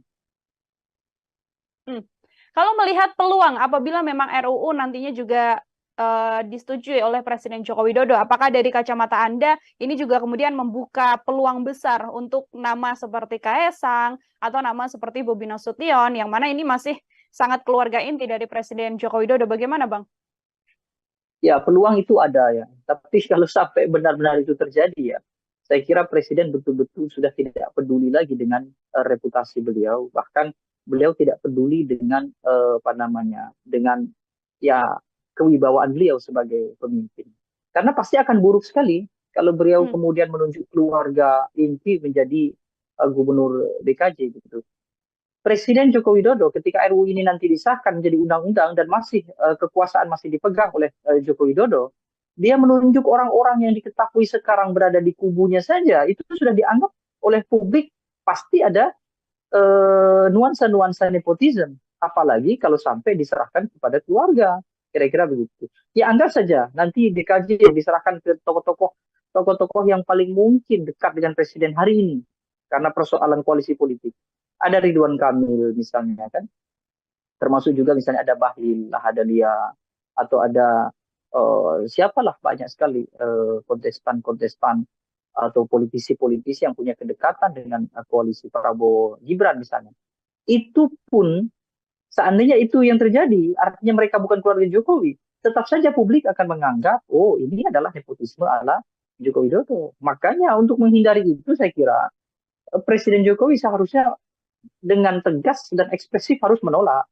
Kalau melihat peluang apabila memang RUU nantinya juga disetujui oleh Presiden Joko Widodo, apakah dari kacamata Anda ini juga kemudian membuka peluang besar untuk nama seperti Kaesang atau nama seperti Bobi Nasution, yang mana ini masih sangat keluarga inti dari Presiden Joko Widodo? Bagaimana, Bang? Ya, peluang itu ada ya. Tapi kalau sampai benar-benar itu terjadi ya, saya kira presiden betul-betul sudah tidak peduli lagi dengan reputasi beliau. Bahkan beliau tidak peduli dengan dengan ya kewibawaan beliau sebagai pemimpin. Karena pasti akan buruk sekali kalau beliau kemudian menunjuk keluarga inti menjadi gubernur DKJ gitu. Presiden Joko Widodo ketika RUU ini nanti disahkan menjadi undang-undang dan masih kekuasaan masih dipegang oleh Joko Widodo, dia menunjuk orang-orang yang diketahui sekarang berada di kubunya saja, itu sudah dianggap oleh publik pasti ada nuansa-nuansa nepotisme, apalagi kalau sampai diserahkan kepada keluarga, kira-kira begitu. Ya anggap saja nanti DKJ diserahkan ke tokoh-tokoh yang paling mungkin dekat dengan presiden hari ini karena persoalan koalisi politik. Ada Ridwan Kamil misalnya kan, termasuk juga misalnya ada Bahlil Lahadalia atau ada siapalah banyak sekali kontestan atau politisi-politisi yang punya kedekatan dengan koalisi Prabowo Gibran misalnya. Itu pun seandainya itu yang terjadi, artinya mereka bukan keluarga Jokowi, tetap saja publik akan menganggap, oh ini adalah nepotisme ala Joko Widodo. Makanya untuk menghindari itu saya kira Presiden Jokowi seharusnya dengan tegas dan ekspresif harus menolak.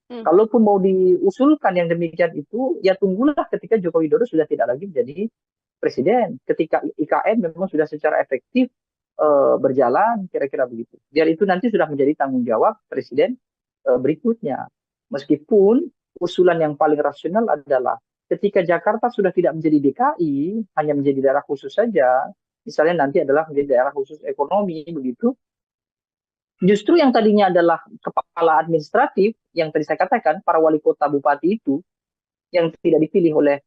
Kalaupun mau diusulkan yang demikian itu, ya tunggulah ketika Joko Widodo sudah tidak lagi menjadi presiden. Ketika IKN memang sudah secara efektif berjalan, kira-kira begitu. Biar itu nanti sudah menjadi tanggung jawab presiden berikutnya. Meskipun usulan yang paling rasional adalah ketika Jakarta sudah tidak menjadi DKI, hanya menjadi daerah khusus saja, misalnya nanti adalah menjadi daerah khusus ekonomi, begitu. Justru yang tadinya adalah kepala administratif, yang tadi saya katakan, para wali kota bupati itu, yang tidak dipilih oleh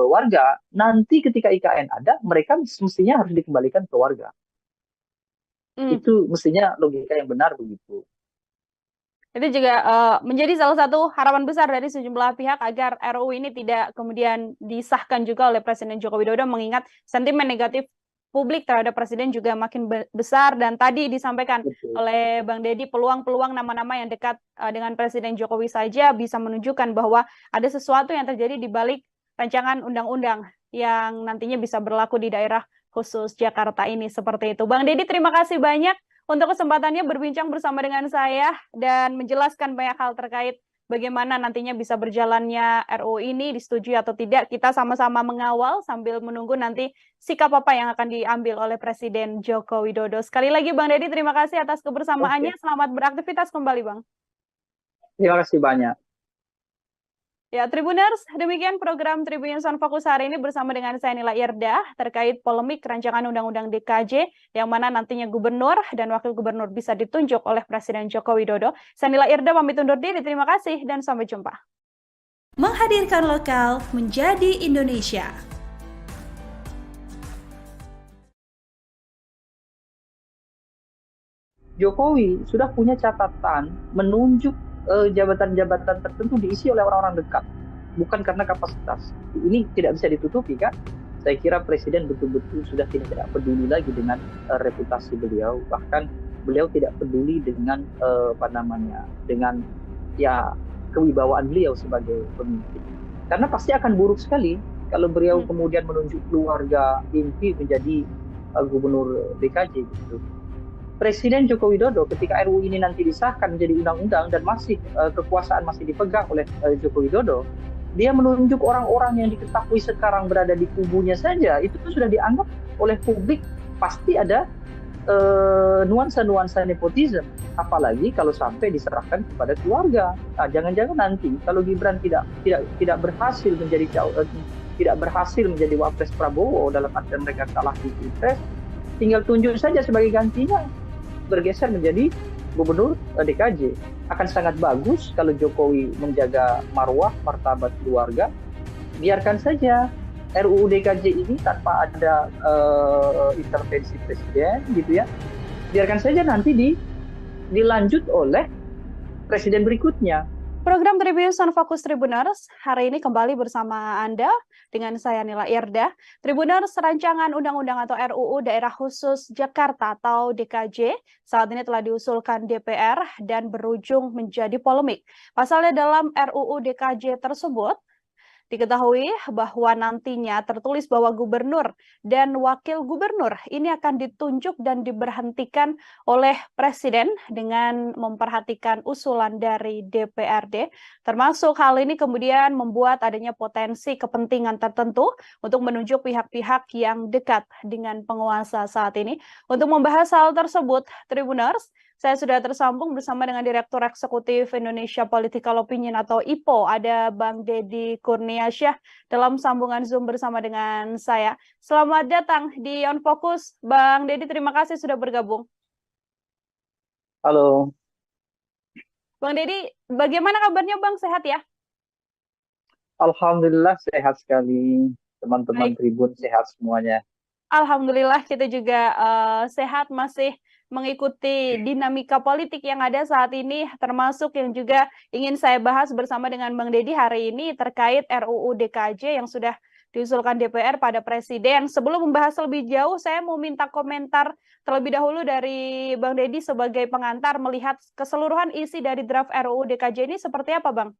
warga, nanti ketika IKN ada, mereka mestinya harus dikembalikan ke warga. Itu mestinya logika yang benar begitu. Itu juga menjadi salah satu harapan besar dari sejumlah pihak agar RUU ini tidak kemudian disahkan juga oleh Presiden Joko Widodo, mengingat sentimen negatif publik terhadap presiden juga makin besar, dan tadi disampaikan oleh Bang Deddy peluang-peluang nama-nama yang dekat dengan Presiden Jokowi saja bisa menunjukkan bahwa ada sesuatu yang terjadi di balik rancangan undang-undang yang nantinya bisa berlaku di daerah khusus Jakarta ini, seperti itu. Bang Deddy, terima kasih banyak untuk kesempatannya berbincang bersama dengan saya dan menjelaskan banyak hal terkait bagaimana nantinya bisa berjalannya RUU ini, disetujui atau tidak. Kita sama-sama mengawal sambil menunggu nanti sikap apa yang akan diambil oleh Presiden Joko Widodo. Sekali lagi Bang Deddy, terima kasih atas kebersamaannya. Selamat beraktivitas kembali, Bang. Terima kasih banyak. Ya, Tribuners, demikian program Tribun Sound Fokus hari ini bersama dengan saya Nila Irdah terkait polemik rancangan Undang-Undang DKJ yang mana nantinya gubernur dan wakil gubernur bisa ditunjuk oleh Presiden Joko Widodo. Saya Nila Irdah pamit undur diri, terima kasih dan sampai jumpa. Menghadirkan lokal menjadi Indonesia. Jokowi sudah punya catatan menunjuk jabatan-jabatan tertentu diisi oleh orang-orang dekat, bukan karena kapasitas. Ini tidak bisa ditutupi kan? Saya kira Presiden betul-betul sudah tidak peduli lagi dengan reputasi beliau, bahkan beliau tidak peduli dengan dengan ya kewibawaan beliau sebagai pemimpin. Karena pasti akan buruk sekali kalau beliau kemudian menunjuk keluarga inti menjadi gubernur DKJ gitu. Presiden Joko Widodo ketika RUU ini nanti disahkan menjadi undang-undang dan masih kekuasaan masih dipegang oleh Joko Widodo, dia menunjuk orang-orang yang diketahui sekarang berada di kubunya saja, itu sudah dianggap oleh publik pasti ada nuansa-nuansa nepotisme. Apalagi kalau sampai diserahkan kepada keluarga. Nah, jangan-jangan nanti kalau Gibran tidak berhasil tidak berhasil menjadi wapres Prabowo dalam artian mereka kalah di Pilpres, tinggal tunjuk saja sebagai gantinya, bergeser menjadi gubernur DKJ. Akan sangat bagus kalau Jokowi menjaga marwah, martabat keluarga. Biarkan saja RUU DKJ ini tanpa ada intervensi presiden, gitu ya. Biarkan saja nanti dilanjut oleh presiden berikutnya. Program Tribunnews on Fokus Tribuners hari ini kembali bersama Anda dengan saya Nila Irda. Tribuners, rancangan undang-undang atau RUU Daerah Khusus Jakarta atau DKJ saat ini telah diusulkan DPR dan berujung menjadi polemik. Pasalnya dalam RUU DKJ tersebut diketahui bahwa nantinya tertulis bahwa gubernur dan wakil gubernur ini akan ditunjuk dan diberhentikan oleh presiden dengan memperhatikan usulan dari DPRD. Termasuk hal ini kemudian membuat adanya potensi kepentingan tertentu untuk menunjuk pihak-pihak yang dekat dengan penguasa saat ini. Untuk membahas hal tersebut, Tribuners, saya sudah tersambung bersama dengan Direktur Eksekutif Indonesia Political Opinion atau IPO, ada Bang Deddy Kurniasyah dalam sambungan Zoom bersama dengan saya. Selamat datang di On Focus, Bang Deddy, terima kasih sudah bergabung. Halo. Bang Deddy, bagaimana kabarnya Bang? Sehat ya? Alhamdulillah sehat sekali, teman-teman Tribun sehat semuanya. Alhamdulillah kita juga sehat, masih mengikuti dinamika politik yang ada saat ini, termasuk yang juga ingin saya bahas bersama dengan Bang Deddy hari ini terkait RUU DKJ yang sudah diusulkan DPR pada Presiden. Sebelum membahas lebih jauh, saya mau minta komentar terlebih dahulu dari Bang Deddy sebagai pengantar melihat keseluruhan isi dari draft RUU DKJ ini seperti apa, Bang?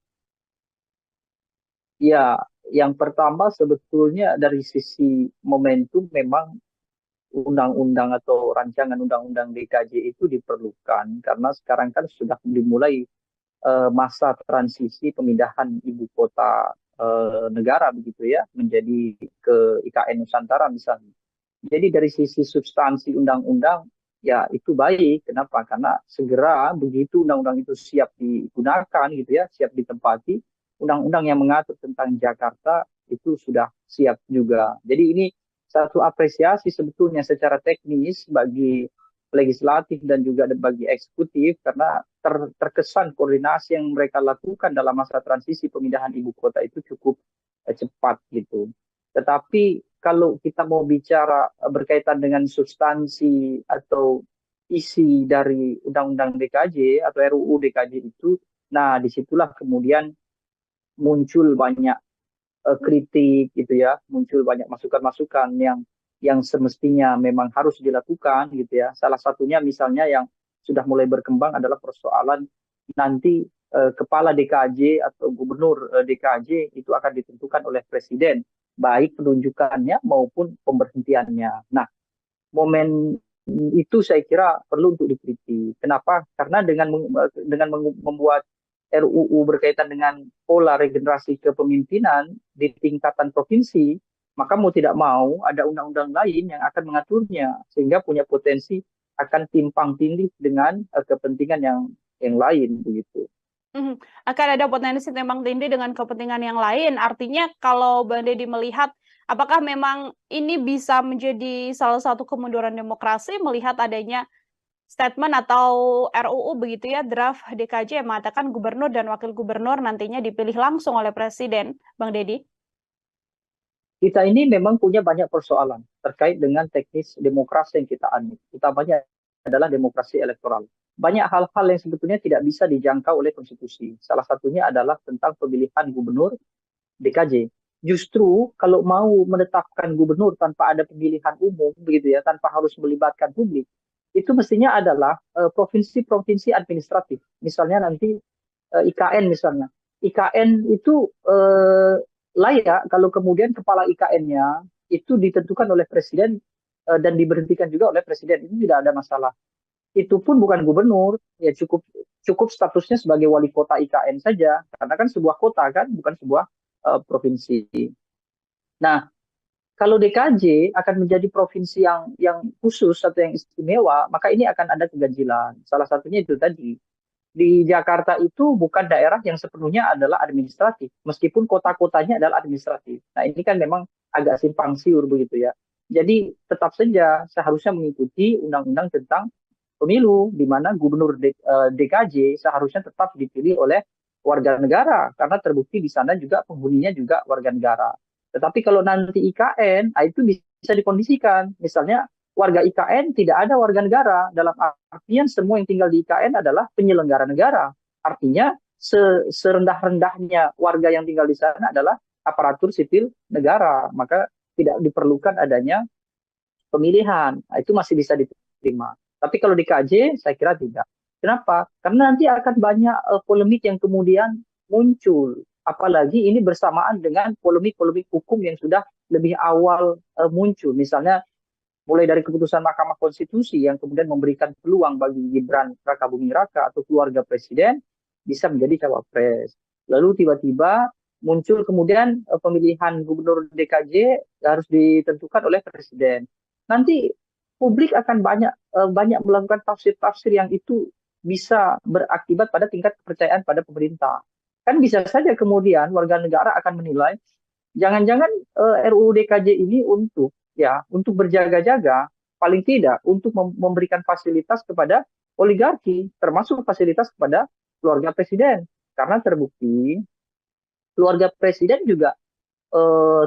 Ya, yang pertama sebetulnya dari sisi momentum memang undang-undang atau rancangan undang-undang DKJ itu diperlukan karena sekarang kan sudah dimulai masa transisi pemindahan ibu kota negara begitu ya menjadi ke IKN Nusantara misalnya. Jadi dari sisi substansi undang-undang ya itu baik. Kenapa? Karena segera begitu undang-undang itu siap digunakan gitu ya, siap ditempati, undang-undang yang mengatur tentang Jakarta itu sudah siap juga. Jadi ini satu apresiasi sebetulnya secara teknis bagi legislatif dan juga bagi eksekutif karena terkesan koordinasi yang mereka lakukan dalam masa transisi pemindahan ibu kota itu cukup cepat gitu. Tetapi kalau kita mau bicara berkaitan dengan substansi atau isi dari Undang-Undang DKJ atau RUU DKJ itu, nah disitulah kemudian muncul banyak kritik gitu ya, muncul banyak masukan-masukan yang semestinya memang harus dilakukan gitu ya. Salah satunya misalnya yang sudah mulai berkembang adalah persoalan nanti kepala DKJ atau gubernur DKJ itu akan ditentukan oleh presiden, baik penunjukannya maupun pemberhentiannya. Nah, momen itu saya kira perlu untuk dikritik. Kenapa? Karena dengan membuat RUU berkaitan dengan pola regenerasi kepemimpinan di tingkatan provinsi, maka mau tidak mau ada undang-undang lain yang akan mengaturnya sehingga punya potensi akan timpang tindih dengan kepentingan yang lain begitu. Akan ada potensi timpang tindih dengan kepentingan yang lain. Artinya kalau Bang Deddy melihat apakah memang ini bisa menjadi salah satu kemunduran demokrasi melihat adanya statement atau RUU begitu ya, draft DKJ yang mengatakan gubernur dan wakil gubernur nantinya dipilih langsung oleh presiden, Bang Deddy? Kita ini memang punya banyak persoalan terkait dengan teknis demokrasi yang kita anut, utamanya adalah demokrasi elektoral. Banyak hal-hal yang sebetulnya tidak bisa dijangkau oleh konstitusi. Salah satunya adalah tentang pemilihan gubernur DKJ. Justru kalau mau menetapkan gubernur tanpa ada pemilihan umum begitu ya, tanpa harus melibatkan publik, itu mestinya adalah provinsi-provinsi administratif. Misalnya nanti IKN misalnya. IKN itu layak kalau kemudian kepala IKN-nya itu ditentukan oleh presiden dan diberhentikan juga oleh presiden. Itu tidak ada masalah. Itu pun bukan gubernur, ya cukup statusnya sebagai wali kota IKN saja, karena kan sebuah kota kan, bukan sebuah provinsi. Nah, kalau DKJ akan menjadi provinsi yang khusus atau yang istimewa, maka ini akan ada keganjilan. Salah satunya itu tadi. Di Jakarta itu bukan daerah yang sepenuhnya adalah administratif, meskipun kota-kotanya adalah administratif. Nah, ini kan memang agak simpang siur begitu ya. Jadi tetap saja seharusnya mengikuti undang-undang tentang pemilu, di mana gubernur DKJ seharusnya tetap dipilih oleh warga negara, karena terbukti di sana juga penghuninya juga warga negara. Tetapi kalau nanti IKN, itu bisa dikondisikan. Misalnya warga IKN tidak ada warga negara, dalam artian semua yang tinggal di IKN adalah penyelenggara negara. Artinya serendah-rendahnya warga yang tinggal di sana adalah aparatur sipil negara, maka tidak diperlukan adanya pemilihan. Nah, itu masih bisa diterima. Tapi kalau di KJ, saya kira tidak. Kenapa? Karena nanti akan banyak polemik yang kemudian muncul. Apalagi ini bersamaan dengan polemik-polemik hukum yang sudah lebih awal muncul. Misalnya mulai dari keputusan Mahkamah Konstitusi yang kemudian memberikan peluang bagi Gibran Rakabuming Raka atau keluarga presiden bisa menjadi cawapres. Lalu tiba-tiba muncul kemudian pemilihan gubernur DKJ harus ditentukan oleh presiden. Nanti publik akan banyak melakukan tafsir-tafsir yang itu bisa berakibat pada tingkat kepercayaan pada pemerintah. Kan bisa saja kemudian warga negara akan menilai jangan-jangan RUU DKJ ini untuk berjaga-jaga, paling tidak untuk memberikan fasilitas kepada oligarki, termasuk fasilitas kepada keluarga presiden. Karena terbukti keluarga presiden juga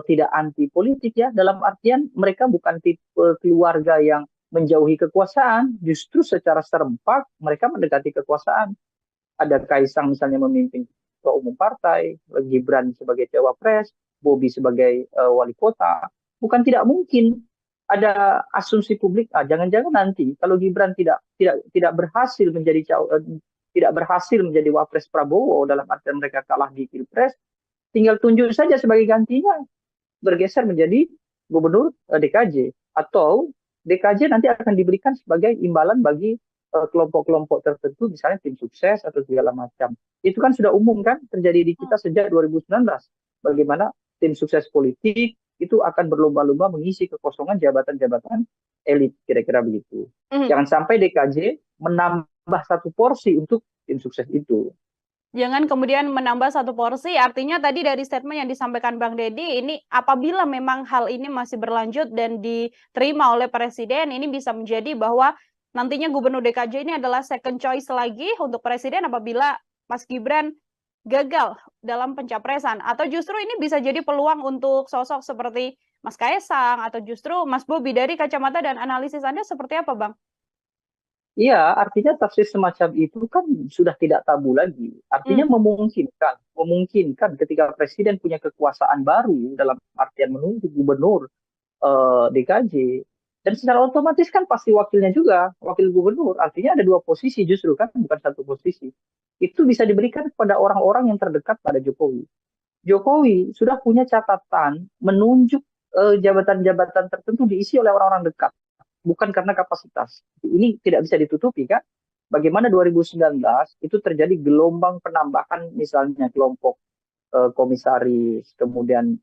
tidak anti politik ya, dalam artian mereka bukan tipe keluarga yang menjauhi kekuasaan, justru secara serempak mereka mendekati kekuasaan. Ada Kaisang misalnya memimpin ketua umum partai, Gibran sebagai cawapres, Bobi sebagai wali kota. Bukan tidak mungkin ada asumsi publik, jangan-jangan nanti kalau Gibran tidak berhasil menjadi wapres Prabowo, dalam artian mereka kalah di Pilpres, tinggal tunjuk saja sebagai gantinya, bergeser menjadi gubernur DKJ, atau DKJ nanti akan diberikan sebagai imbalan bagi kelompok-kelompok tertentu, misalnya tim sukses atau segala macam. Itu kan sudah umum kan terjadi di kita sejak 2019. Bagaimana tim sukses politik itu akan berlomba-lomba mengisi kekosongan jabatan-jabatan elit, kira-kira begitu. Jangan sampai DKJ menambah satu porsi untuk tim sukses itu. Jangan kemudian menambah satu porsi, artinya tadi dari statement yang disampaikan Bang Deddy, ini apabila memang hal ini masih berlanjut dan diterima oleh Presiden, ini bisa menjadi bahwa nantinya Gubernur DKJ ini adalah second choice lagi untuk Presiden apabila Mas Gibran gagal dalam pencapresan. Atau justru ini bisa jadi peluang untuk sosok seperti Mas Kaisang atau justru Mas Bobi. Dari kacamata dan analisis Anda seperti apa, Bang? Iya, artinya tafsir semacam itu kan sudah tidak tabu lagi. Artinya memungkinkan ketika presiden punya kekuasaan baru dalam artian menunjuk gubernur DKJ, dan secara otomatis kan pasti wakilnya juga, wakil gubernur. Artinya ada dua posisi justru kan, bukan satu posisi. Itu bisa diberikan kepada orang-orang yang terdekat pada Jokowi. Jokowi sudah punya catatan menunjuk jabatan-jabatan tertentu diisi oleh orang-orang dekat. Bukan karena kapasitas. Ini tidak bisa ditutupi kan. Bagaimana 2019 itu terjadi gelombang penambahan misalnya kelompok komisaris, kemudian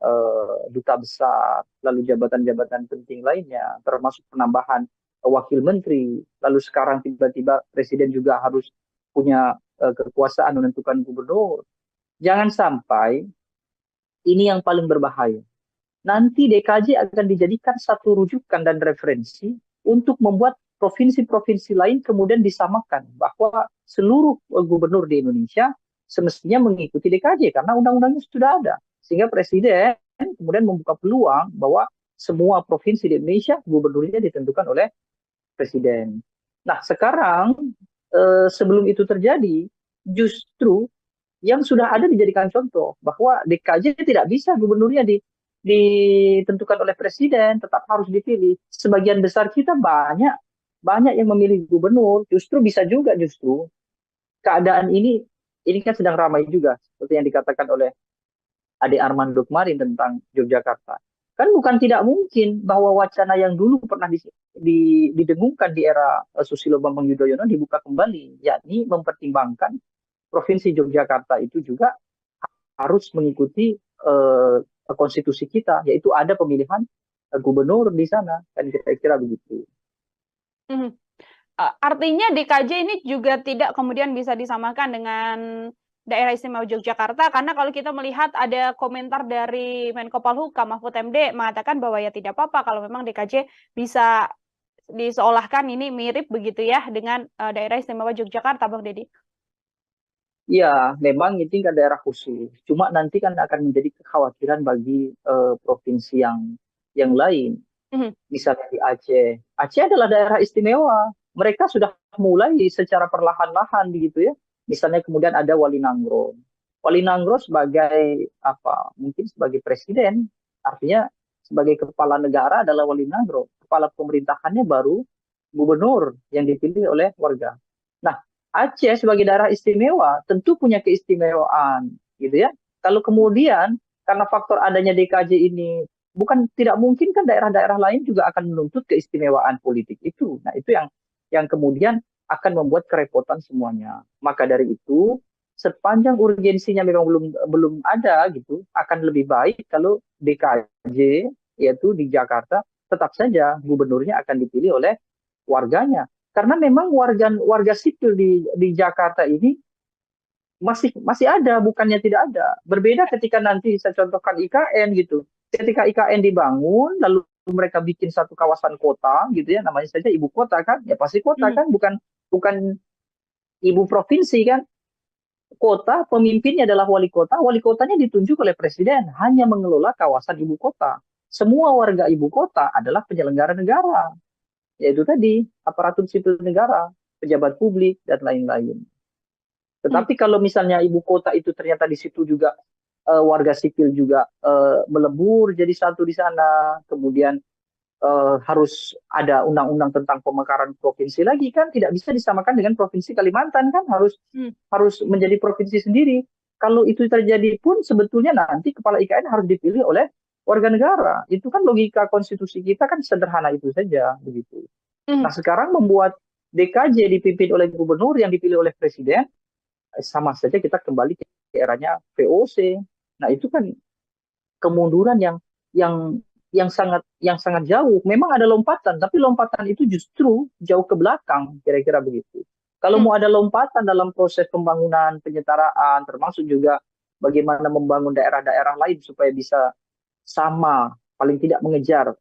duta besar, lalu jabatan-jabatan penting lainnya, termasuk penambahan wakil menteri. Lalu sekarang tiba-tiba presiden juga harus punya kekuasaan menentukan gubernur. Jangan sampai ini yang paling berbahaya. Nanti DKJ akan dijadikan satu rujukan dan referensi untuk membuat provinsi-provinsi lain kemudian disamakan bahwa seluruh gubernur di Indonesia semestinya mengikuti DKJ karena undang-undangnya sudah ada. Sehingga presiden kemudian membuka peluang bahwa semua provinsi di Indonesia gubernurnya ditentukan oleh presiden. Nah, sekarang sebelum itu terjadi, justru yang sudah ada dijadikan contoh bahwa DKJ tidak bisa gubernurnya ditentukan oleh presiden, tetap harus dipilih. Sebagian besar kita banyak banyak yang memilih gubernur, justru bisa juga justru keadaan ini kan sedang ramai juga seperti yang dikatakan oleh Ade Armando kemarin tentang Yogyakarta. Kan bukan tidak mungkin bahwa wacana yang dulu pernah didengungkan di era Susilo Bambang Yudhoyono dibuka kembali, yakni mempertimbangkan Provinsi Yogyakarta itu juga harus mengikuti konstitusi kita, yaitu ada pemilihan gubernur di sana, kan kira-kira begitu. Mhm. Artinya DKJ ini juga tidak kemudian bisa disamakan dengan Daerah Istimewa Yogyakarta, karena kalau kita melihat ada komentar dari Menko Polhukam Mahfud MD mengatakan bahwa ya tidak apa-apa kalau memang DKJ bisa diseolahkan ini mirip begitu ya dengan Daerah Istimewa Yogyakarta, Bang Deddy. Ya, memang ini kan daerah khusus. Cuma nanti kan akan menjadi kekhawatiran bagi provinsi yang lain. Mhm. Misalnya di Aceh. Aceh adalah daerah istimewa. Mereka sudah mulai secara perlahan-lahan begitu ya. Misalnya kemudian ada Wali Nanggro. Wali Nanggro sebagai apa? Mungkin sebagai presiden, artinya sebagai kepala negara adalah Wali Nanggro. Kepala pemerintahannya baru gubernur yang dipilih oleh warga. Nah, Aceh sebagai daerah istimewa tentu punya keistimewaan, gitu ya. Kalau kemudian karena faktor adanya DKJ ini bukan tidak mungkin kan daerah-daerah lain juga akan menuntut keistimewaan politik itu. Nah, itu yang kemudian akan membuat kerepotan semuanya. Maka dari itu, sepanjang urgensinya memang belum ada gitu, akan lebih baik kalau DKJ yaitu di Jakarta tetap saja gubernurnya akan dipilih oleh warganya. Karena memang warga sipil di Jakarta ini masih ada, bukannya tidak ada. Berbeda ketika nanti saya contohkan IKN gitu. Ketika IKN dibangun, lalu mereka bikin satu kawasan kota gitu ya, namanya saja ibu kota kan, ya pasti kota kan, bukan ibu provinsi kan. Kota, pemimpinnya adalah wali kotanya ditunjuk oleh presiden, hanya mengelola kawasan ibu kota. Semua warga ibu kota adalah penyelenggara negara, yaitu tadi aparatur sipil negara, pejabat publik, dan lain-lain. Tetapi kalau misalnya ibu kota itu ternyata di situ juga warga sipil juga melebur jadi satu di sana, kemudian harus ada undang-undang tentang pemekaran provinsi lagi kan, tidak bisa disamakan dengan provinsi Kalimantan kan, harus menjadi provinsi sendiri. Kalau itu terjadi pun sebetulnya nanti kepala IKN harus dipilih oleh warga negara. Itu kan logika konstitusi kita kan sederhana itu saja begitu. Nah, sekarang membuat DKJ dipimpin oleh gubernur yang dipilih oleh presiden, sama saja kita kembali ke eranya VOC. Nah, itu kan kemunduran yang sangat jauh. Memang ada lompatan, tapi lompatan itu justru jauh ke belakang, kira-kira begitu. Kalau mau ada lompatan dalam proses pembangunan, penyetaraan, termasuk juga bagaimana membangun daerah-daerah lain supaya bisa sama, paling tidak mengejar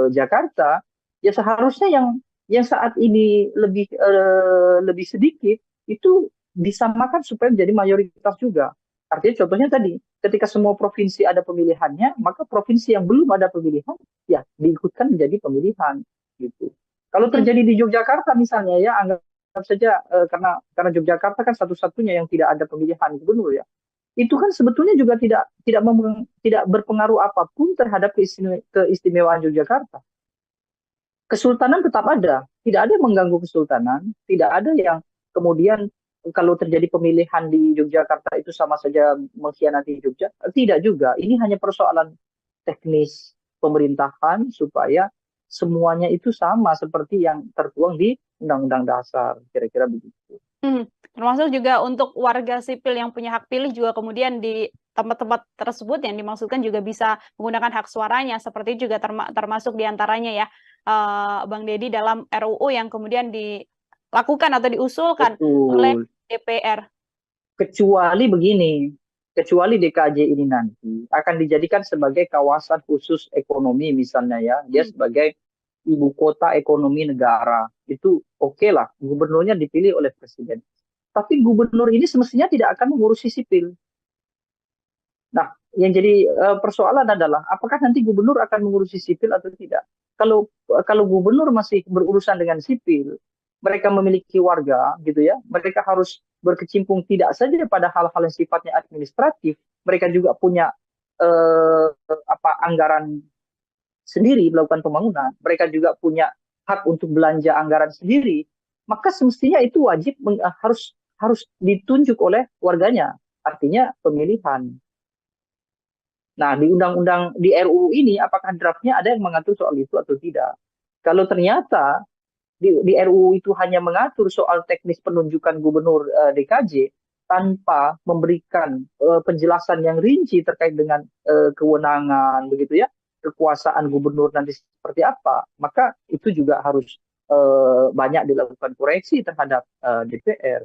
Jakarta, ya seharusnya yang saat ini lebih sedikit itu disamakan supaya menjadi mayoritas juga. Artinya contohnya tadi, ketika semua provinsi ada pemilihannya, maka provinsi yang belum ada pemilihan, ya diikutkan menjadi pemilihan. Gitu. Kalau terjadi di Yogyakarta misalnya ya, anggap saja karena Yogyakarta kan satu-satunya yang tidak ada pemilihan gubernur ya, itu kan sebetulnya juga tidak berpengaruh apapun terhadap keistimewaan Yogyakarta. Kesultanan tetap ada, tidak ada yang mengganggu kesultanan, tidak ada yang kemudian kalau terjadi pemilihan di Yogyakarta itu sama saja mengkhianati Jogja, tidak juga. Ini hanya persoalan teknis pemerintahan supaya semuanya itu sama seperti yang tertuang di Undang-Undang Dasar, kira-kira begitu. Termasuk juga untuk warga sipil yang punya hak pilih juga kemudian di tempat-tempat tersebut yang dimaksudkan juga bisa menggunakan hak suaranya, seperti juga termasuk diantaranya ya, Bang Deddy, dalam RUU yang kemudian dilakukan atau diusulkan oleh DPR. Kecuali begini, kecuali DKJ ini nanti akan dijadikan sebagai kawasan khusus ekonomi misalnya ya, dia sebagai ibu kota ekonomi negara, itu oke lah, gubernurnya dipilih oleh presiden. Tapi gubernur ini semestinya tidak akan mengurusi sipil. Nah, yang jadi persoalan adalah apakah nanti gubernur akan mengurusi sipil atau tidak. Kalau gubernur masih berurusan dengan sipil, mereka memiliki warga gitu ya, mereka harus berkecimpung tidak saja pada hal-hal yang sifatnya administratif, mereka juga punya anggaran sendiri melakukan pembangunan, mereka juga punya hak untuk belanja anggaran sendiri, maka semestinya itu wajib harus ditunjuk oleh warganya, artinya pemilihan. Nah, di undang-undang di RUU ini apakah draftnya ada yang mengatur soal itu atau tidak? Kalau ternyata di RUU itu hanya mengatur soal teknis penunjukan gubernur DKJ tanpa memberikan penjelasan yang rinci terkait dengan kewenangan begitu ya, kekuasaan gubernur nanti seperti apa, maka itu juga harus banyak dilakukan koreksi terhadap DPR.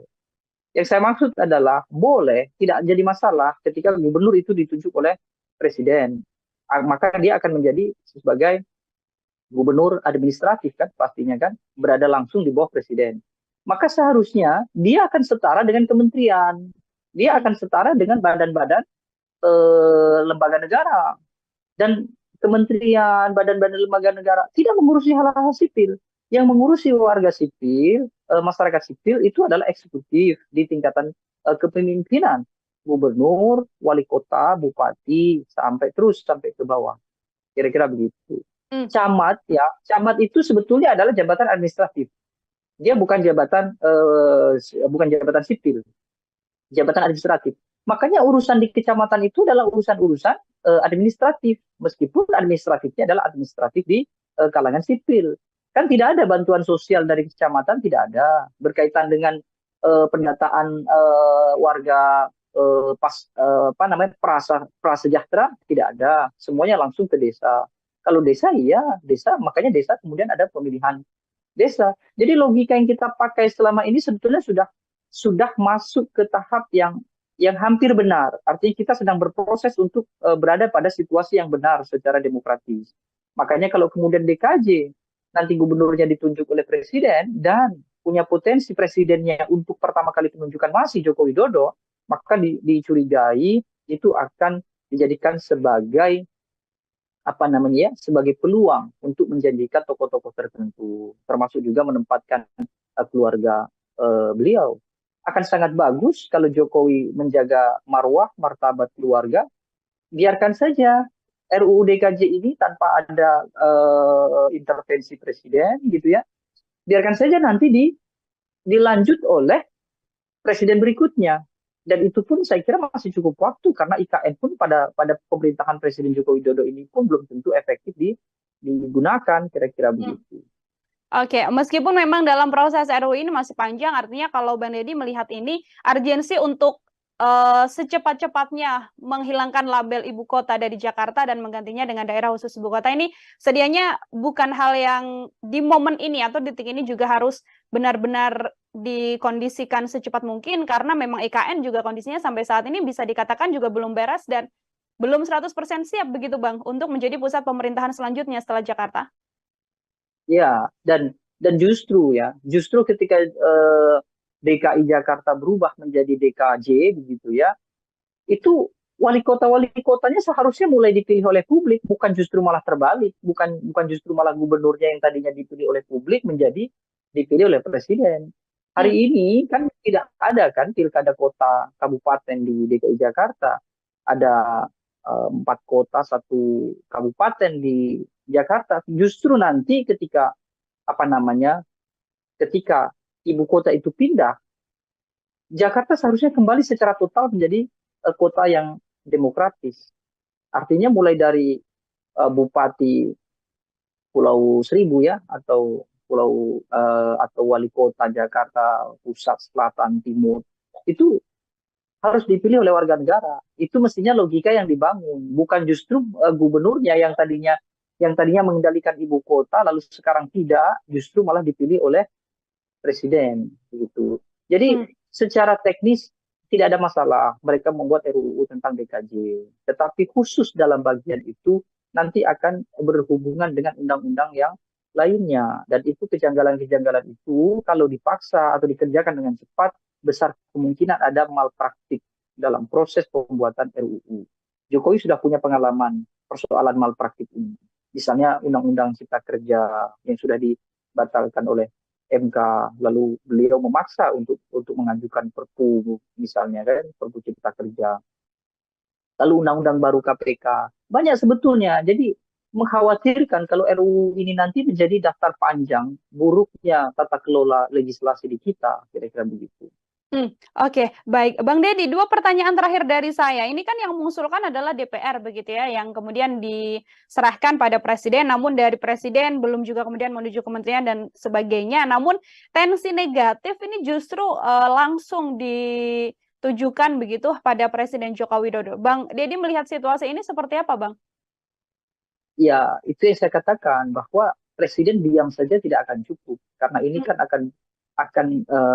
Yang saya maksud adalah boleh, tidak jadi masalah ketika gubernur itu ditunjuk oleh presiden, maka dia akan menjadi sebagai gubernur administratif kan, pastinya kan berada langsung di bawah presiden. Maka seharusnya dia akan setara dengan kementerian, dia akan setara dengan badan-badan lembaga negara, dan kementerian, badan-badan lembaga negara tidak mengurusi hal-hal sipil. Yang mengurusi warga sipil, masyarakat sipil itu adalah eksekutif di tingkatan kepemimpinan, gubernur, wali kota, bupati, sampai ke bawah. Kira-kira begitu. Camat ya, camat itu sebetulnya adalah jabatan administratif. Dia bukan jabatan sipil, jabatan administratif. Makanya urusan di kecamatan itu adalah urusan-urusan administratif, meskipun administratifnya adalah administratif di kalangan sipil. Kan tidak ada bantuan sosial dari kecamatan, tidak ada berkaitan dengan pendataan warga prasejahtera, tidak ada. Semuanya langsung ke desa. Kalau desa, iya desa, makanya desa kemudian ada pemilihan desa. Jadi logika yang kita pakai selama ini sebetulnya sudah masuk ke tahap yang hampir benar. Artinya kita sedang berproses untuk berada pada situasi yang benar secara demokratis. Makanya kalau kemudian DKJ nanti gubernurnya ditunjuk oleh presiden dan punya potensi presidennya untuk pertama kali penunjukan masih Joko Widodo, maka dicurigai itu akan dijadikan sebagai sebagai peluang untuk menjanjikan tokoh-tokoh tertentu, termasuk juga menempatkan keluarga beliau. Akan sangat bagus kalau Jokowi menjaga marwah, martabat keluarga, biarkan saja RUU DKJ ini tanpa ada intervensi presiden gitu ya, biarkan saja nanti dilanjut oleh presiden berikutnya. Dan itu pun saya kira masih cukup waktu, karena IKN pun pada pemerintahan Presiden Joko Widodo ini pun belum tentu efektif digunakan, kira-kira begitu. Oke, meskipun memang dalam proses RUU ini masih panjang, artinya kalau Bang Deddy melihat ini urgensi untuk secepat-cepatnya menghilangkan label ibu kota dari Jakarta dan menggantinya dengan daerah khusus ibu kota ini sedianya bukan hal yang di momen ini atau detik ini juga harus benar-benar dikondisikan secepat mungkin, karena memang IKN juga kondisinya sampai saat ini bisa dikatakan juga belum beres dan belum 100% siap begitu Bang untuk menjadi pusat pemerintahan selanjutnya setelah Jakarta. Ya, dan justru ketika DKI Jakarta berubah menjadi DKJ begitu ya, itu wali kotanya seharusnya mulai dipilih oleh publik, bukan justru malah terbalik, bukan justru malah gubernurnya yang tadinya dipilih oleh publik menjadi dipilih oleh presiden. Hari ini kan tidak ada kan pilkada kota kabupaten di DKI Jakarta, ada 4 kota 1 kabupaten di Jakarta. Justru nanti ketika ibu kota itu pindah, Jakarta seharusnya kembali secara total menjadi kota yang demokratis. Artinya mulai dari bupati Pulau Seribu ya, atau wali kota Jakarta Pusat, Selatan, Timur, itu harus dipilih oleh warga negara. Itu mestinya logika yang dibangun, bukan justru gubernurnya yang tadinya mengendalikan ibu kota lalu sekarang tidak, justru malah dipilih oleh presiden begitu. Jadi secara teknis tidak ada masalah mereka membuat RUU tentang DKJ, tetapi khusus dalam bagian itu nanti akan berhubungan dengan undang-undang yang lainnya, dan itu kejanggalan-kejanggalan itu kalau dipaksa atau dikerjakan dengan cepat, besar kemungkinan ada malpraktik dalam proses pembuatan RUU. Jokowi sudah punya pengalaman persoalan malpraktik ini. Misalnya Undang-Undang Cipta Kerja yang sudah dibatalkan oleh MK, lalu beliau memaksa untuk mengajukan Perpu misalnya kan, Perpu Cipta Kerja, lalu undang-undang baru KPK. Banyak sebetulnya. Jadi mengkhawatirkan kalau RUU ini nanti menjadi daftar panjang buruknya tata kelola legislasi di kita, kira-kira begitu. Oke, baik. Bang Deddy, 2 pertanyaan terakhir dari saya. Ini kan yang mengusulkan adalah DPR begitu ya, yang kemudian diserahkan pada Presiden, namun dari Presiden belum juga kemudian menuju kementerian dan sebagainya. Namun tensi negatif ini justru langsung ditujukan begitu pada Presiden Joko Widodo. Bang Deddy melihat situasi ini seperti apa, Bang? Ya, itu yang saya katakan bahwa Presiden diam saja tidak akan cukup karena ini kan akan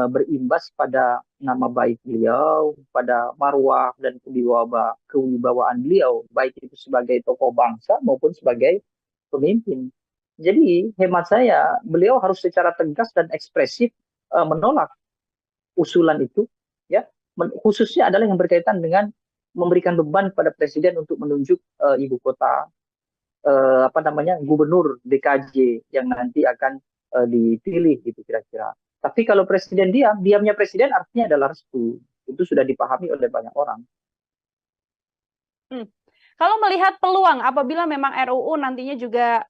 berimbas pada nama baik beliau, pada marwah dan kewibawaan beliau, baik itu sebagai tokoh bangsa maupun sebagai pemimpin. Jadi hemat saya, beliau harus secara tegas dan ekspresif menolak usulan itu, ya, khususnya adalah yang berkaitan dengan memberikan beban pada Presiden untuk menunjuk ibu kota, gubernur DKJ yang nanti akan dipilih gitu kira-kira. Tapi kalau Presiden diamnya Presiden artinya adalah restu. Itu sudah dipahami oleh banyak orang. Kalau melihat peluang apabila memang RUU nantinya juga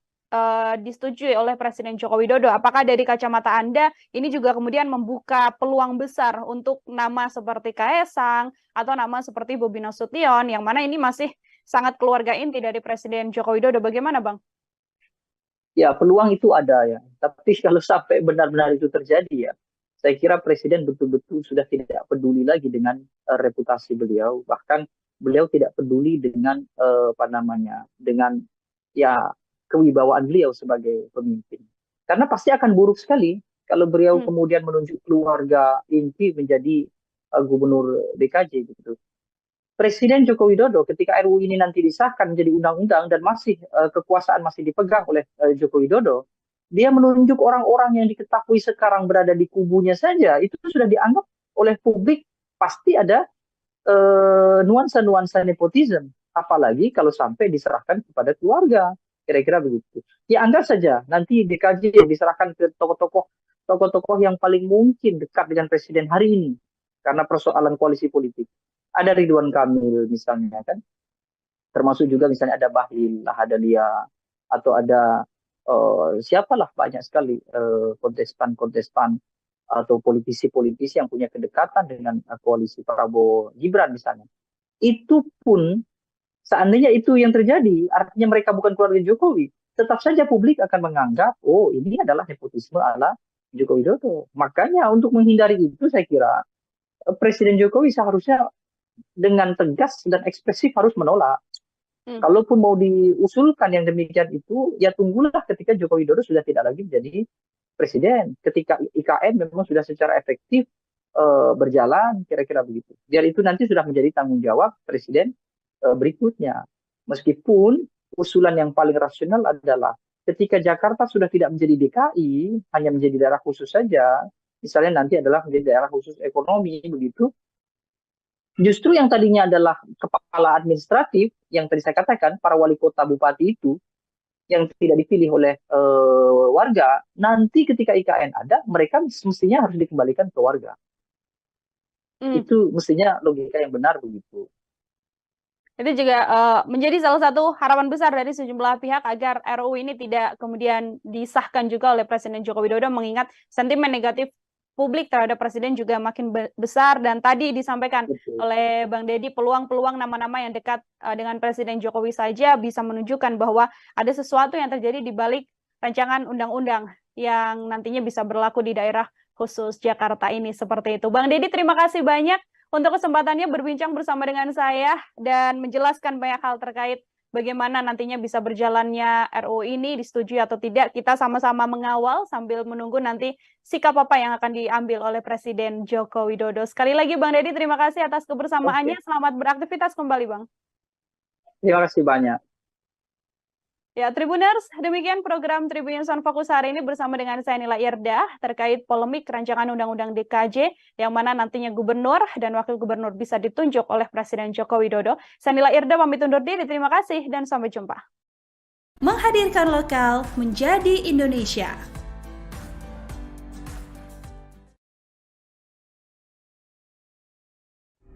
disetujui oleh Presiden Joko Widodo, apakah dari kacamata Anda ini juga kemudian membuka peluang besar untuk nama seperti Kaesang atau nama seperti Bobi Nasution, yang mana ini masih sangat keluarga inti dari Presiden Joko Widodo? Bagaimana, Bang? Ya, peluang itu ada ya. Tapi kalau sampai benar-benar itu terjadi ya, saya kira Presiden betul-betul sudah tidak peduli lagi dengan reputasi beliau. Bahkan beliau tidak peduli dengan dengan ya kewibawaan beliau sebagai pemimpin. Karena pasti akan buruk sekali kalau beliau kemudian menunjuk keluarga inti menjadi gubernur DKJ gitu. Presiden Joko Widodo ketika RUU ini nanti disahkan menjadi undang-undang dan masih kekuasaan masih dipegang oleh Joko Widodo, dia menunjuk orang-orang yang diketahui sekarang berada di kubunya saja, itu sudah dianggap oleh publik pasti ada nuansa-nuansa nepotisme, apalagi kalau sampai diserahkan kepada keluarga, kira-kira begitu. Ya anggap saja nanti DKJ diserahkan ke tokoh-tokoh yang paling mungkin dekat dengan Presiden hari ini karena persoalan koalisi politik. Ada Ridwan Kamil misalnya kan, termasuk juga misalnya ada Bahlil Lahadalia atau ada siapalah banyak sekali kontestan atau politisi-politisi yang punya kedekatan dengan koalisi Prabowo Gibran misalnya. Itu pun seandainya itu yang terjadi, artinya mereka bukan keluarga Jokowi, tetap saja publik akan menganggap oh ini adalah nepotisme ala Joko Widodo. Makanya untuk menghindari itu saya kira Presiden Jokowi seharusnya dengan tegas dan ekspresif harus menolak. Kalaupun mau diusulkan yang demikian itu, ya tunggulah ketika Joko Widodo sudah tidak lagi menjadi presiden. Ketika IKN memang sudah secara efektif berjalan, kira-kira begitu. Biar itu nanti sudah menjadi tanggung jawab presiden berikutnya. Meskipun usulan yang paling rasional adalah ketika Jakarta sudah tidak menjadi DKI, hanya menjadi daerah khusus saja, misalnya nanti adalah menjadi daerah khusus ekonomi, begitu. Justru yang tadinya adalah kepala administratif, yang tadi saya katakan, para wali kota bupati itu, yang tidak dipilih oleh warga, nanti ketika IKN ada, mereka mestinya harus dikembalikan ke warga. Itu mestinya logika yang benar begitu. Itu juga menjadi salah satu harapan besar dari sejumlah pihak agar RUU ini tidak kemudian disahkan juga oleh Presiden Joko Widodo, mengingat sentimen negatif publik terhadap Presiden juga makin besar. Dan tadi disampaikan oleh Bang Deddy, peluang-peluang nama-nama yang dekat dengan Presiden Jokowi saja bisa menunjukkan bahwa ada sesuatu yang terjadi di balik rancangan undang-undang yang nantinya bisa berlaku di daerah khusus Jakarta ini, seperti itu. Bang Deddy, terima kasih banyak untuk kesempatannya berbincang bersama dengan saya dan menjelaskan banyak hal terkait bagaimana nantinya bisa berjalannya RUU ini, disetujui atau tidak. Kita sama-sama mengawal sambil menunggu nanti sikap apa yang akan diambil oleh Presiden Joko Widodo. Sekali lagi Bang Deddy, terima kasih atas kebersamaannya. Selamat beraktivitas kembali, Bang. Terima kasih banyak. Ya, Tribuners, demikian program Tribun Sound Fokus hari ini bersama dengan saya Nila Irdah terkait polemik rancangan Undang-Undang DKJ yang mana nantinya gubernur dan wakil gubernur bisa ditunjuk oleh Presiden Joko Widodo. Saya Nila Irdah pamit undur diri, terima kasih dan sampai jumpa. Menghadirkan lokal menjadi Indonesia.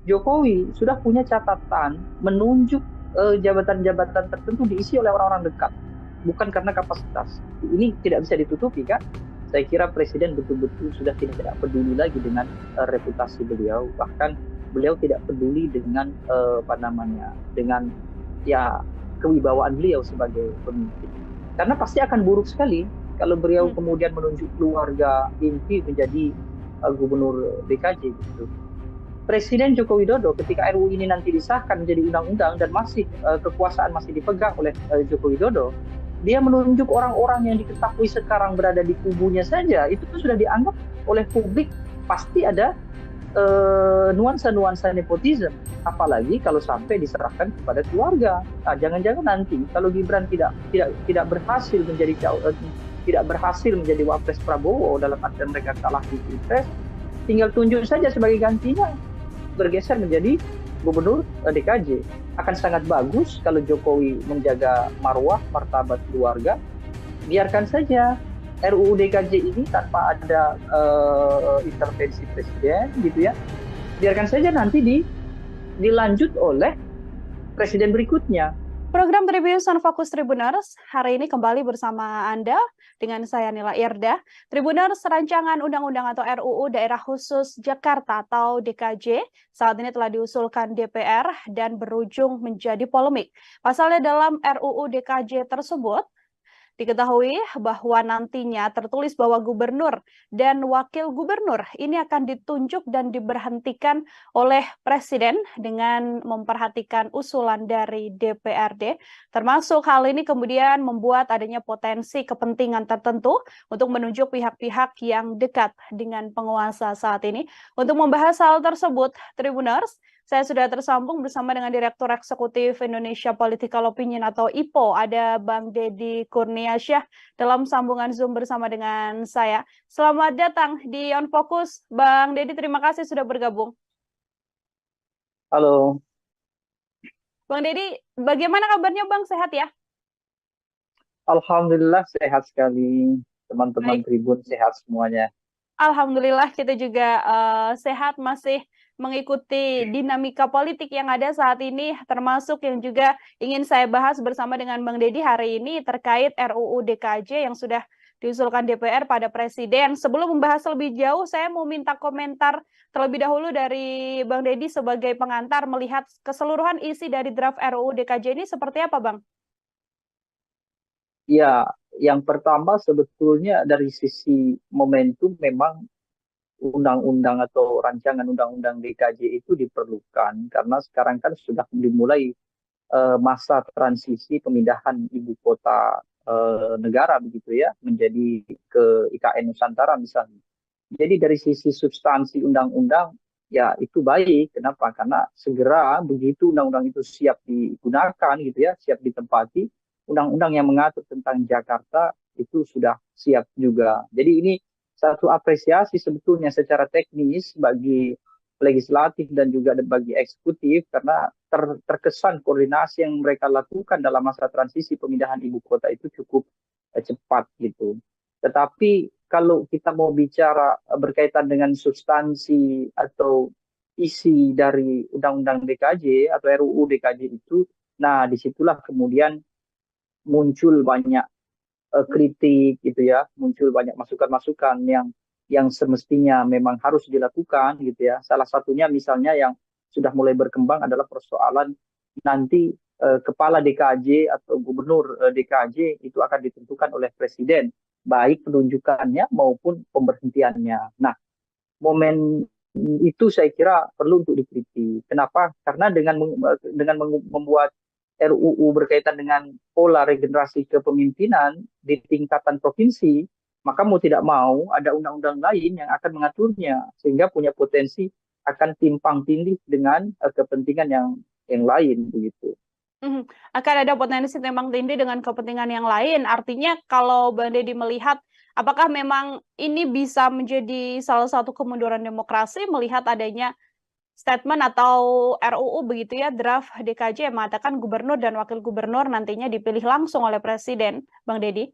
Jokowi sudah punya catatan menunjuk jabatan-jabatan tertentu diisi oleh orang-orang dekat, bukan karena kapasitas. Ini tidak bisa ditutupi kan? Saya kira Presiden betul-betul sudah tidak peduli lagi dengan reputasi beliau, bahkan beliau tidak peduli dengan dengan ya kewibawaan beliau sebagai pemimpin. Karena pasti akan buruk sekali kalau beliau kemudian menunjuk keluarga inti menjadi gubernur DKJ gitu. Presiden Joko Widodo ketika RUU ini nanti disahkan menjadi undang-undang dan masih kekuasaan masih dipegang oleh Joko Widodo, dia menunjuk orang-orang yang diketahui sekarang berada di kubunya saja, itu sudah dianggap oleh publik pasti ada nuansa-nuansa nepotisme. Apalagi kalau sampai diserahkan kepada keluarga. Nah, jangan-jangan nanti kalau Gibran tidak berhasil menjadi tidak berhasil menjadi wapres Prabowo dalam artian mereka kalah di Pilpres, tinggal tunjuk saja sebagai gantinya, bergeser menjadi gubernur DKJ. Akan sangat bagus kalau Jokowi menjaga marwah, martabat keluarga. Biarkan saja RUU DKJ ini tanpa ada intervensi presiden, gitu ya. Biarkan saja nanti dilanjut oleh presiden berikutnya. Program Tribunnews on Fokus Tribuners hari ini kembali bersama Anda dengan saya Nila Irda. Tribuners, rancangan undang-undang atau RUU Daerah Khusus Jakarta atau DKJ saat ini telah diusulkan DPR dan berujung menjadi polemik. Pasalnya dalam RUU DKJ tersebut diketahui bahwa nantinya tertulis bahwa gubernur dan wakil gubernur ini akan ditunjuk dan diberhentikan oleh presiden dengan memperhatikan usulan dari DPRD. Termasuk hal ini kemudian membuat adanya potensi kepentingan tertentu untuk menunjuk pihak-pihak yang dekat dengan penguasa saat ini. Untuk membahas hal tersebut, Tribuners, saya sudah tersambung bersama dengan Direktur Eksekutif Indonesia Political Opinion atau IPO, ada Bang Deddy Kurniasyah dalam sambungan Zoom bersama dengan saya. Selamat datang di On Focus, Bang Deddy, terima kasih sudah bergabung. Halo. Bang Deddy, bagaimana kabarnya Bang? Sehat ya? Alhamdulillah sehat sekali, teman-teman Tribun sehat semuanya. Alhamdulillah kita juga sehat, masih mengikuti dinamika politik yang ada saat ini, termasuk yang juga ingin saya bahas bersama dengan Bang Deddy hari ini terkait RUU DKJ yang sudah diusulkan DPR pada Presiden. Sebelum membahas lebih jauh, saya mau minta komentar terlebih dahulu dari Bang Deddy sebagai pengantar melihat keseluruhan isi dari draft RUU DKJ ini seperti apa, Bang? Ya, yang pertama sebetulnya dari sisi momentum memang undang-undang atau rancangan undang-undang DKJ itu diperlukan karena sekarang kan sudah dimulai masa transisi pemindahan ibu kota negara begitu ya menjadi ke IKN Nusantara misalnya. Jadi dari sisi substansi undang-undang ya itu baik. Kenapa? Karena segera begitu undang-undang itu siap digunakan gitu ya, siap ditempati, undang-undang yang mengatur tentang Jakarta itu sudah siap juga. Jadi ini satu apresiasi sebetulnya secara teknis bagi legislatif dan juga bagi eksekutif karena terkesan koordinasi yang mereka lakukan dalam masa transisi pemindahan ibu kota itu cukup cepat gitu. Tetapi kalau kita mau bicara berkaitan dengan substansi atau isi dari Undang-Undang DKJ atau RUU DKJ itu, nah disitulah kemudian muncul banyak kritik gitu ya, muncul banyak masukan-masukan yang semestinya memang harus dilakukan gitu ya. Salah satunya misalnya yang sudah mulai berkembang adalah persoalan nanti kepala DKJ atau gubernur DKJ itu akan ditentukan oleh presiden, baik penunjukannya maupun pemberhentiannya. Nah, momen itu saya kira perlu untuk dikritik. Kenapa? Karena dengan membuat RUU berkaitan dengan pola regenerasi kepemimpinan di tingkatan provinsi, maka mau tidak mau ada undang-undang lain yang akan mengaturnya sehingga punya potensi akan timpang tindih dengan kepentingan yang lain begitu. Akan ada potensi timpang tindih dengan kepentingan yang lain. Artinya kalau Bang Deddy melihat apakah memang ini bisa menjadi salah satu kemunduran demokrasi melihat adanya statement atau RUU begitu ya, draft DKJ yang mengatakan gubernur dan wakil gubernur nantinya dipilih langsung oleh presiden, Bang Deddy?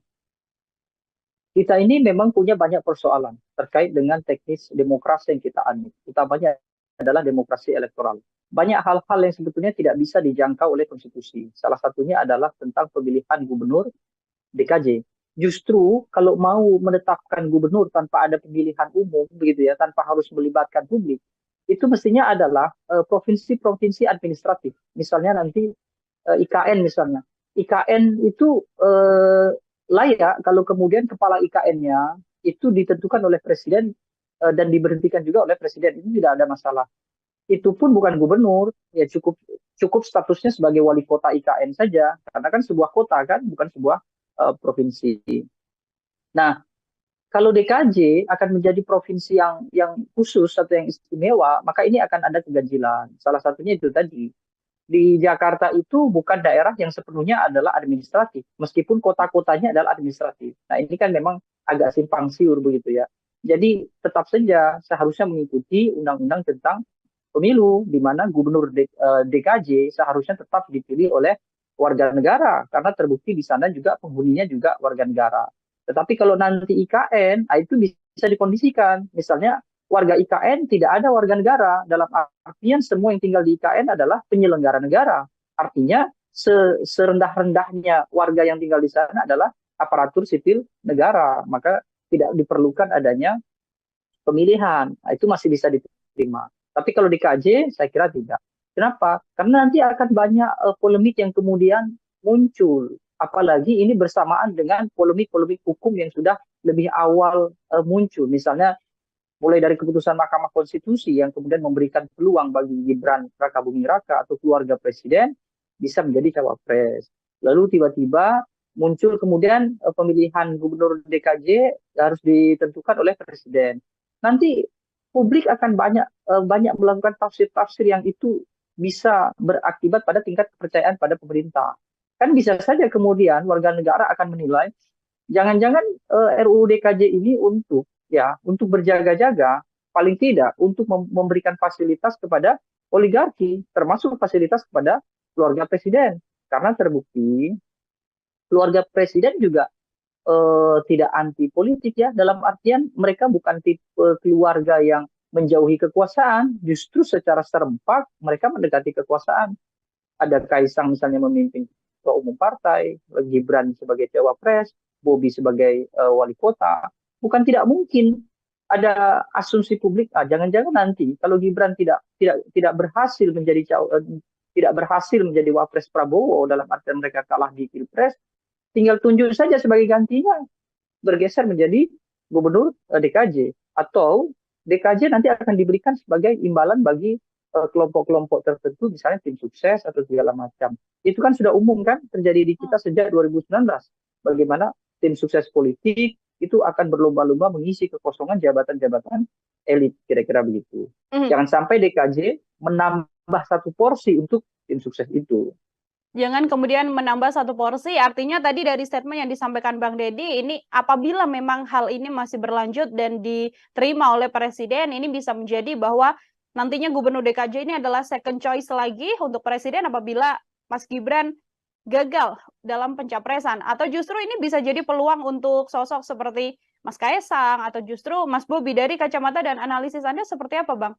Kita ini memang punya banyak persoalan terkait dengan teknis demokrasi yang kita anut, utamanya adalah demokrasi elektoral. Banyak hal-hal yang sebetulnya tidak bisa dijangkau oleh konstitusi. Salah satunya adalah tentang pemilihan gubernur DKJ. Justru kalau mau menetapkan gubernur tanpa ada pemilihan umum, begitu ya, tanpa harus melibatkan publik, itu mestinya adalah provinsi-provinsi administratif. Misalnya nanti IKN misalnya. IKN itu layak kalau kemudian kepala IKN-nya itu ditentukan oleh presiden dan diberhentikan juga oleh presiden. Itu tidak ada masalah. Itu pun bukan gubernur, ya cukup statusnya sebagai wali kota IKN saja, karena kan sebuah kota kan, bukan sebuah provinsi. Nah, kalau DKJ akan menjadi provinsi yang khusus atau yang istimewa, maka ini akan ada keganjilan. Salah satunya itu tadi. Di Jakarta itu bukan daerah yang sepenuhnya adalah administratif, meskipun kota-kotanya adalah administratif. Nah, ini kan memang agak simpang siur begitu ya. Jadi tetap saja seharusnya mengikuti undang-undang tentang pemilu, di mana gubernur DKJ seharusnya tetap dipilih oleh warga negara, karena terbukti di sana juga penghuninya juga warga negara. Tetapi kalau nanti IKN, itu bisa dikondisikan. Misalnya warga IKN tidak ada warga negara, dalam artian semua yang tinggal di IKN adalah penyelenggara negara. Artinya serendah-rendahnya warga yang tinggal di sana adalah aparatur sipil negara, maka tidak diperlukan adanya pemilihan. Nah, itu masih bisa diterima. Tapi kalau di KJ, saya kira tidak. Kenapa? Karena nanti akan banyak polemik yang kemudian muncul. Apalagi ini bersamaan dengan polemik-polemik hukum yang sudah lebih awal muncul. Misalnya mulai dari keputusan Mahkamah Konstitusi yang kemudian memberikan peluang bagi Gibran Rakabuming Raka atau keluarga presiden bisa menjadi cawapres. Lalu tiba-tiba muncul kemudian pemilihan gubernur DKJ harus ditentukan oleh presiden. Nanti publik akan banyak melakukan tafsir-tafsir yang itu bisa berakibat pada tingkat kepercayaan pada pemerintah. Kan bisa saja kemudian warga negara akan menilai jangan-jangan RUU DKJ ini untuk berjaga-jaga, paling tidak untuk memberikan fasilitas kepada oligarki, termasuk fasilitas kepada keluarga presiden. Karena terbukti keluarga presiden juga tidak anti politik ya, dalam artian mereka bukan tipe keluarga yang menjauhi kekuasaan, justru secara serempak mereka mendekati kekuasaan. Ada Kaisang misalnya memimpin ketua umum partai, Gibran sebagai cawapres, Bobi sebagai wali kota. Bukan tidak mungkin ada asumsi publik, jangan-jangan nanti kalau Gibran tidak berhasil menjadi wapres Prabowo, dalam artian mereka kalah di Pilpres, tinggal tunjuk saja sebagai gantinya, bergeser menjadi gubernur DKJ, atau DKJ nanti akan diberikan sebagai imbalan bagi kelompok-kelompok tertentu, misalnya tim sukses atau segala macam. Itu kan sudah umum kan terjadi di kita sejak 2019. Bagaimana tim sukses politik itu akan berlomba-lomba mengisi kekosongan jabatan-jabatan elit, kira-kira begitu. Jangan sampai DKJ menambah satu porsi untuk tim sukses itu. Jangan kemudian menambah satu porsi, artinya tadi dari statement yang disampaikan Bang Deddy, ini apabila memang hal ini masih berlanjut dan diterima oleh Presiden, ini bisa menjadi bahwa nantinya Gubernur DKJ ini adalah second choice lagi untuk Presiden apabila Mas Gibran gagal dalam pencapresan. Atau justru ini bisa jadi peluang untuk sosok seperti Mas Kaisang atau justru Mas Bobi. Dari kacamata dan analisis Anda seperti apa, Bang?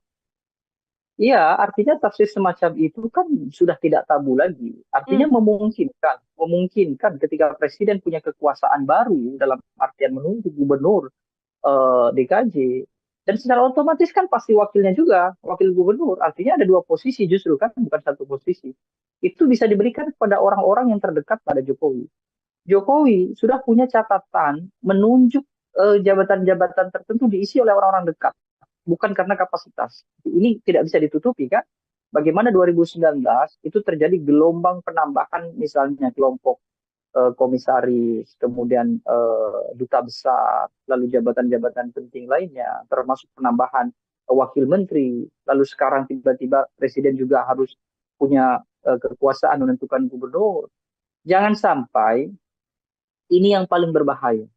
Iya, artinya tafsir semacam itu kan sudah tidak tabu lagi. Artinya memungkinkan ketika presiden punya kekuasaan baru dalam artian menunjuk gubernur DKJ, dan secara otomatis kan pasti wakilnya juga, wakil gubernur. Artinya ada dua posisi justru kan, bukan satu posisi. Itu bisa diberikan kepada orang-orang yang terdekat pada Jokowi. Jokowi sudah punya catatan menunjuk jabatan-jabatan tertentu diisi oleh orang-orang dekat, bukan karena kapasitas. Ini tidak bisa ditutupi kan. Bagaimana 2019 itu terjadi gelombang penambahan misalnya kelompok komisaris, kemudian duta besar, lalu jabatan-jabatan penting lainnya, termasuk penambahan wakil menteri, lalu sekarang tiba-tiba presiden juga harus punya kekuasaan menentukan gubernur. Jangan sampai ini yang paling berbahaya.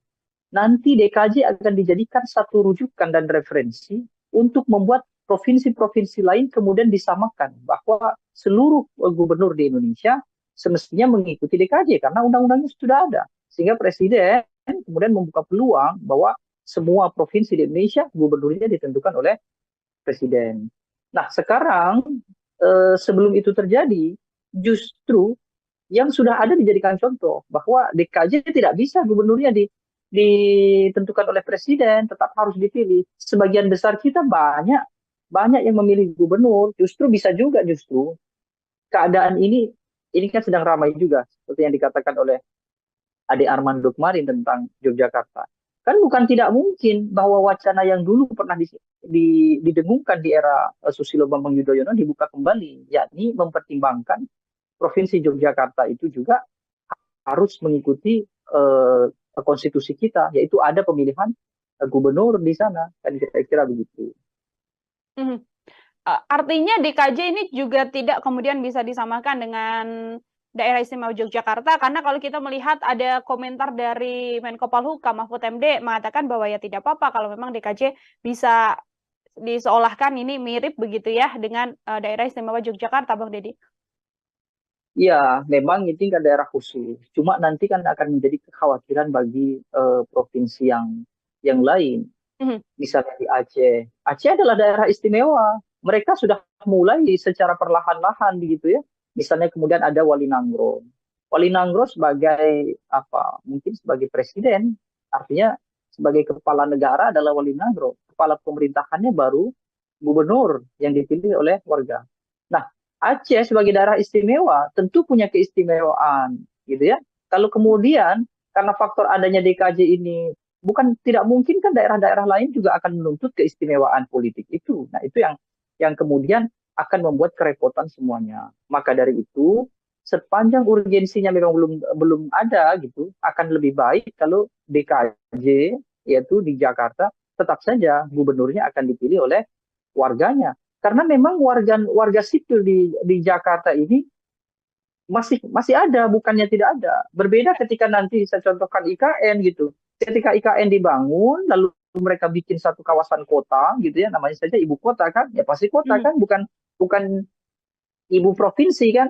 Nanti DKJ akan dijadikan satu rujukan dan referensi untuk membuat provinsi-provinsi lain kemudian disamakan bahwa seluruh gubernur di Indonesia semestinya mengikuti DKJ karena undang-undangnya sudah ada. Sehingga presiden kemudian membuka peluang bahwa semua provinsi di Indonesia gubernurnya ditentukan oleh presiden. Nah, sekarang sebelum itu terjadi, justru yang sudah ada dijadikan contoh bahwa DKJ tidak bisa gubernurnya ditentukan oleh presiden, tetap harus dipilih. Sebagian besar kita banyak banyak yang memilih gubernur, justru bisa juga justru keadaan ini kan sedang ramai juga seperti yang dikatakan oleh Ade Armando kemarin tentang Yogyakarta. Kan bukan tidak mungkin bahwa wacana yang dulu pernah didengungkan di era Susilo Bambang Yudhoyono dibuka kembali, yakni mempertimbangkan Provinsi Yogyakarta itu juga harus mengikuti konstitusi kita, yaitu ada pemilihan gubernur di sana, kan kira-kira begitu. Artinya DKJ ini juga tidak kemudian bisa disamakan dengan Daerah Istimewa Yogyakarta, karena kalau kita melihat ada komentar dari Menko Polhukam Mahfud MD mengatakan bahwa ya tidak apa-apa kalau memang DKJ bisa diseolahkan ini mirip begitu ya dengan Daerah Istimewa Yogyakarta, Bang Deddy. Ya, memang ini kan daerah khusus. Cuma nanti kan akan menjadi kekhawatiran bagi provinsi yang lain. Misalnya di Aceh. Aceh adalah daerah istimewa. Mereka sudah mulai secara perlahan-lahan begitu ya. Misalnya kemudian ada Wali Nanggro. Wali Nanggro sebagai apa? Mungkin sebagai presiden, artinya sebagai kepala negara adalah Wali Nanggro. Kepala pemerintahannya baru gubernur yang dipilih oleh warga. Nah, Aceh sebagai daerah istimewa tentu punya keistimewaan, gitu ya. Kalau kemudian karena faktor adanya DKJ ini bukan tidak mungkin kan daerah-daerah lain juga akan menuntut keistimewaan politik itu. Nah, itu yang kemudian akan membuat kerepotan semuanya. Maka dari itu, sepanjang urgensinya memang belum ada gitu, akan lebih baik kalau DKJ yaitu di Jakarta tetap saja gubernurnya akan dipilih oleh warganya. Karena memang warga sipil di Jakarta ini masih ada, bukannya tidak ada. Berbeda ketika nanti saya contohkan IKN gitu. Ketika IKN dibangun, lalu mereka bikin satu kawasan kota gitu ya, namanya saja ibu kota kan, ya pasti kota kan, bukan ibu provinsi kan.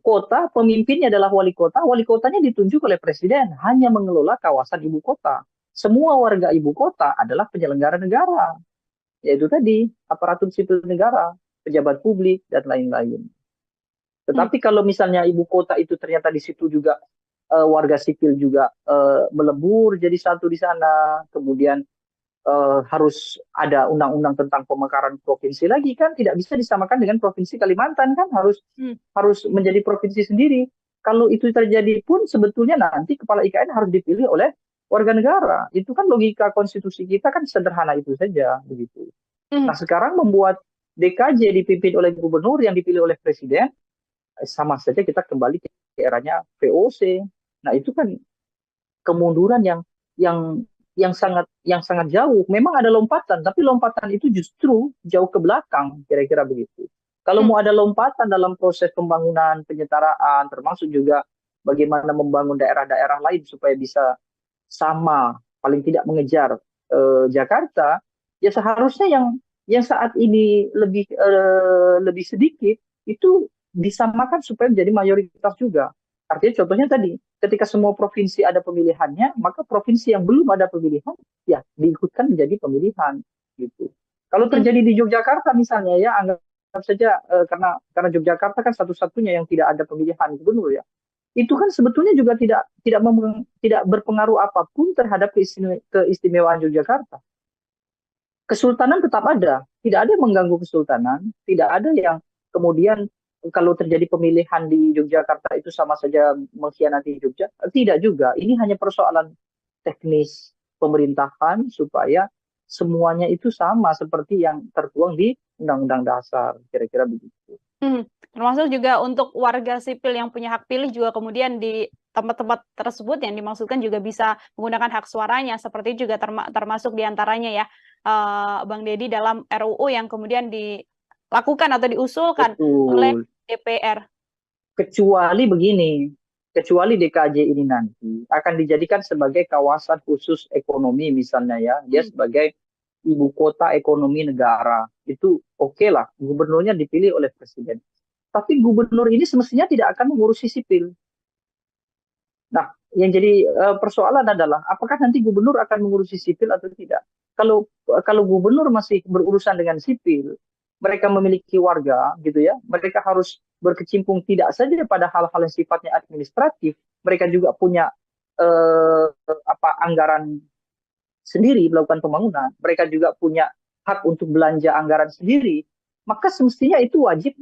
Kota, pemimpinnya adalah wali kota, wali kotanya ditunjuk oleh presiden, hanya mengelola kawasan ibu kota. Semua warga ibu kota adalah penyelenggara negara, yaitu tadi aparatur sipil negara, pejabat publik, dan lain-lain. Tetapi kalau misalnya ibu kota itu ternyata di situ juga warga sipil juga melebur jadi satu di sana, kemudian harus ada undang-undang tentang pemekaran provinsi lagi kan, tidak bisa disamakan dengan provinsi Kalimantan kan, harus menjadi provinsi sendiri. Kalau itu terjadi pun sebetulnya nanti kepala IKN harus dipilih oleh warga negara. Itu kan logika konstitusi kita kan sederhana itu saja begitu. Nah, sekarang membuat DKJ dipimpin oleh gubernur yang dipilih oleh presiden, sama saja kita kembali ke eranya VOC. Nah, itu kan kemunduran yang sangat jauh. Memang ada lompatan, tapi lompatan itu justru jauh ke belakang, kira-kira begitu. Kalau mau ada lompatan dalam proses pembangunan, penyetaraan, termasuk juga bagaimana membangun daerah-daerah lain supaya bisa sama, paling tidak mengejar Jakarta, ya seharusnya yang saat ini lebih sedikit itu disamakan supaya menjadi mayoritas juga. Artinya contohnya tadi, ketika semua provinsi ada pemilihannya, maka provinsi yang belum ada pemilihan, ya diikutkan menjadi pemilihan gitu. Kalau terjadi di Yogyakarta misalnya ya, anggap saja karena Yogyakarta kan satu-satunya yang tidak ada pemilihan gubernur ya. Itu kan sebetulnya juga tidak berpengaruh apapun terhadap keistimewaan Yogyakarta. Kesultanan tetap ada, tidak ada yang mengganggu kesultanan, tidak ada yang kemudian kalau terjadi pemilihan di Yogyakarta itu sama saja mengkhianati Jogja. Tidak juga, ini hanya persoalan teknis pemerintahan supaya semuanya itu sama seperti yang tertuang di Undang-Undang Dasar, kira-kira begitu. Termasuk juga untuk warga sipil yang punya hak pilih juga kemudian di tempat-tempat tersebut yang dimaksudkan juga bisa menggunakan hak suaranya, seperti juga termasuk diantaranya ya Bang Deddy dalam RUU yang kemudian dilakukan atau diusulkan oleh DPR. Kecuali begini, kecuali DKJ ini nanti akan dijadikan sebagai kawasan khusus ekonomi misalnya ya, dia sebagai ibu kota ekonomi negara, itu oke lah, gubernurnya dipilih oleh presiden. Tapi gubernur ini semestinya tidak akan mengurusi sipil. Nah, yang jadi persoalan adalah apakah nanti gubernur akan mengurusi sipil atau tidak. Kalau gubernur masih berurusan dengan sipil, mereka memiliki warga gitu ya, mereka harus berkecimpung tidak saja pada hal-hal yang sifatnya administratif, mereka juga punya anggaran sendiri melakukan pembangunan, mereka juga punya hak untuk belanja anggaran sendiri, maka semestinya itu wajib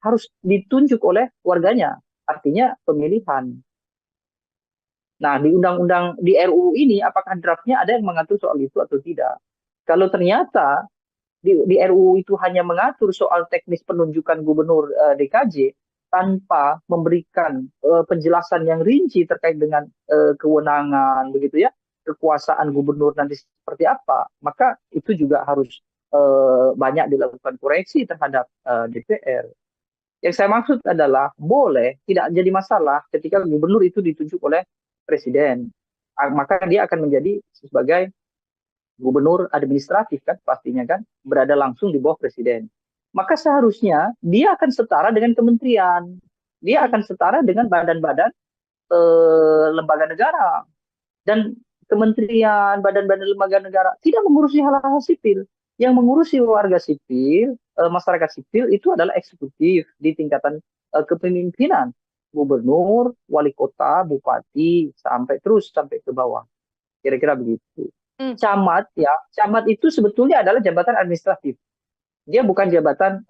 harus ditunjuk oleh warganya, artinya pemilihan. Nah, di undang-undang di RUU ini apakah draftnya ada yang mengatur soal itu atau tidak? Kalau ternyata di RUU itu hanya mengatur soal teknis penunjukan gubernur DKJ tanpa memberikan penjelasan yang rinci terkait dengan kewenangan begitu ya, kekuasaan gubernur nanti seperti apa, maka itu juga harus banyak dilakukan koreksi terhadap DPR. Yang saya maksud adalah boleh tidak jadi masalah ketika gubernur itu ditunjuk oleh presiden, maka dia akan menjadi sebagai gubernur administratif kan pastinya kan, berada langsung di bawah presiden. Maka seharusnya dia akan setara dengan kementerian, dia akan setara dengan badan-badan lembaga negara, dan kementerian, badan-badan lembaga negara tidak mengurusi hal-hal sipil. Yang mengurusi warga sipil, masyarakat sipil itu adalah eksekutif di tingkatan kepemimpinan, gubernur, wali kota, bupati, sampai ke bawah. Kira-kira begitu. Camat ya, camat itu sebetulnya adalah jabatan administratif. Dia bukan jabatan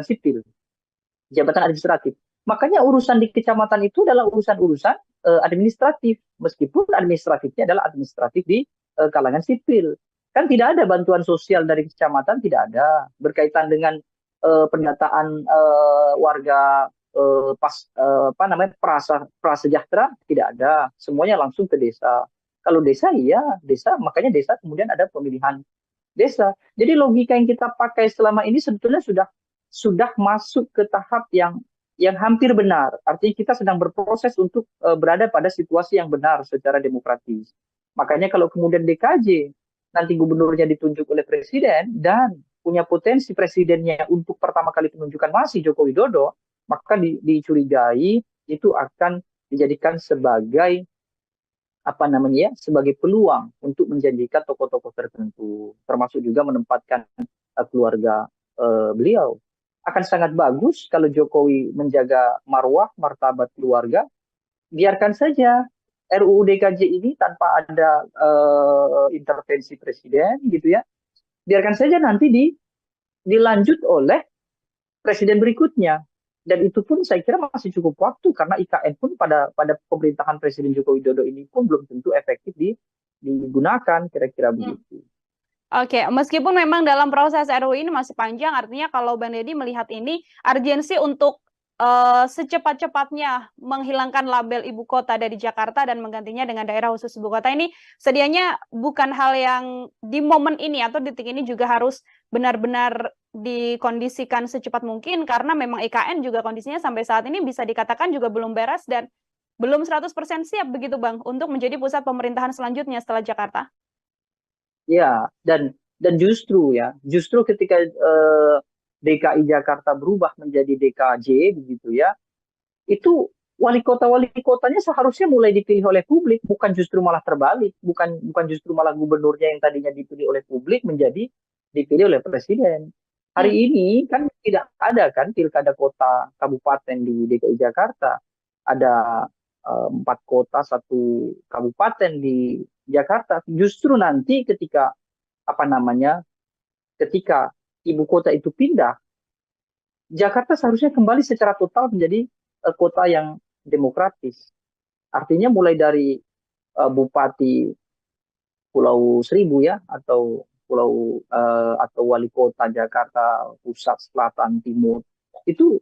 sipil, jabatan administratif. Makanya urusan di kecamatan itu adalah urusan-urusan administratif, meskipun administratifnya adalah administratif di kalangan sipil. Kan tidak ada bantuan sosial dari kecamatan, tidak ada berkaitan dengan pendataan warga prasejahtera, tidak ada. Semuanya langsung ke desa. Kalau desa, iya desa, makanya desa kemudian ada pemilihan desa. Jadi logika yang kita pakai selama ini sebetulnya sudah masuk ke tahap yang hampir benar. Artinya kita sedang berproses untuk berada pada situasi yang benar secara demokratis. Makanya kalau kemudian DKJ nanti gubernurnya ditunjuk oleh presiden dan punya potensi presidennya untuk pertama kali penunjukan masih Joko Widodo, maka dicurigai itu akan dijadikan sebagai sebagai peluang untuk menjanjikan tokoh-tokoh tertentu, termasuk juga menempatkan keluarga beliau. Akan sangat bagus kalau Jokowi menjaga marwah, martabat keluarga, biarkan saja RUU DKJ ini tanpa ada intervensi presiden, gitu ya. Biarkan saja nanti dilanjut oleh presiden berikutnya. Dan itu pun saya kira masih cukup waktu, karena IKN pun pada pemerintahan Presiden Joko Widodo ini pun belum tentu efektif digunakan, kira-kira begitu. Oke, meskipun memang dalam proses RUU ini masih panjang, artinya kalau Bang Deddy melihat ini urgensi untuk secepat-cepatnya menghilangkan label ibu kota dari Jakarta dan menggantinya dengan daerah khusus ibu kota ini sedianya bukan hal yang di momen ini atau detik ini juga harus benar-benar dikondisikan secepat mungkin, karena memang IKN juga kondisinya sampai saat ini bisa dikatakan juga belum beres dan belum 100% siap begitu Bang untuk menjadi pusat pemerintahan selanjutnya setelah Jakarta. Ya, dan justru ketika DKI Jakarta berubah menjadi DKJ begitu ya, itu wali kotanya seharusnya mulai dipilih oleh publik, bukan justru malah terbalik, bukan justru malah gubernurnya yang tadinya dipilih oleh publik menjadi dipilih oleh presiden. Hari ini kan tidak ada kan pilkada kota kabupaten di DKI Jakarta, ada 4 kota 1 kabupaten di Jakarta. Justru nanti ketika ibu kota itu pindah, Jakarta seharusnya kembali secara total menjadi kota yang demokratis. Artinya mulai dari Bupati Pulau Seribu ya, atau wali kota Jakarta Pusat, Selatan, Timur, itu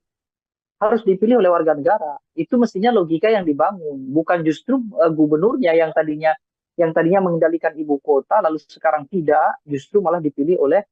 harus dipilih oleh warga negara. Itu mestinya logika yang dibangun, bukan justru gubernurnya yang tadinya mengendalikan ibu kota lalu sekarang tidak, justru malah dipilih oleh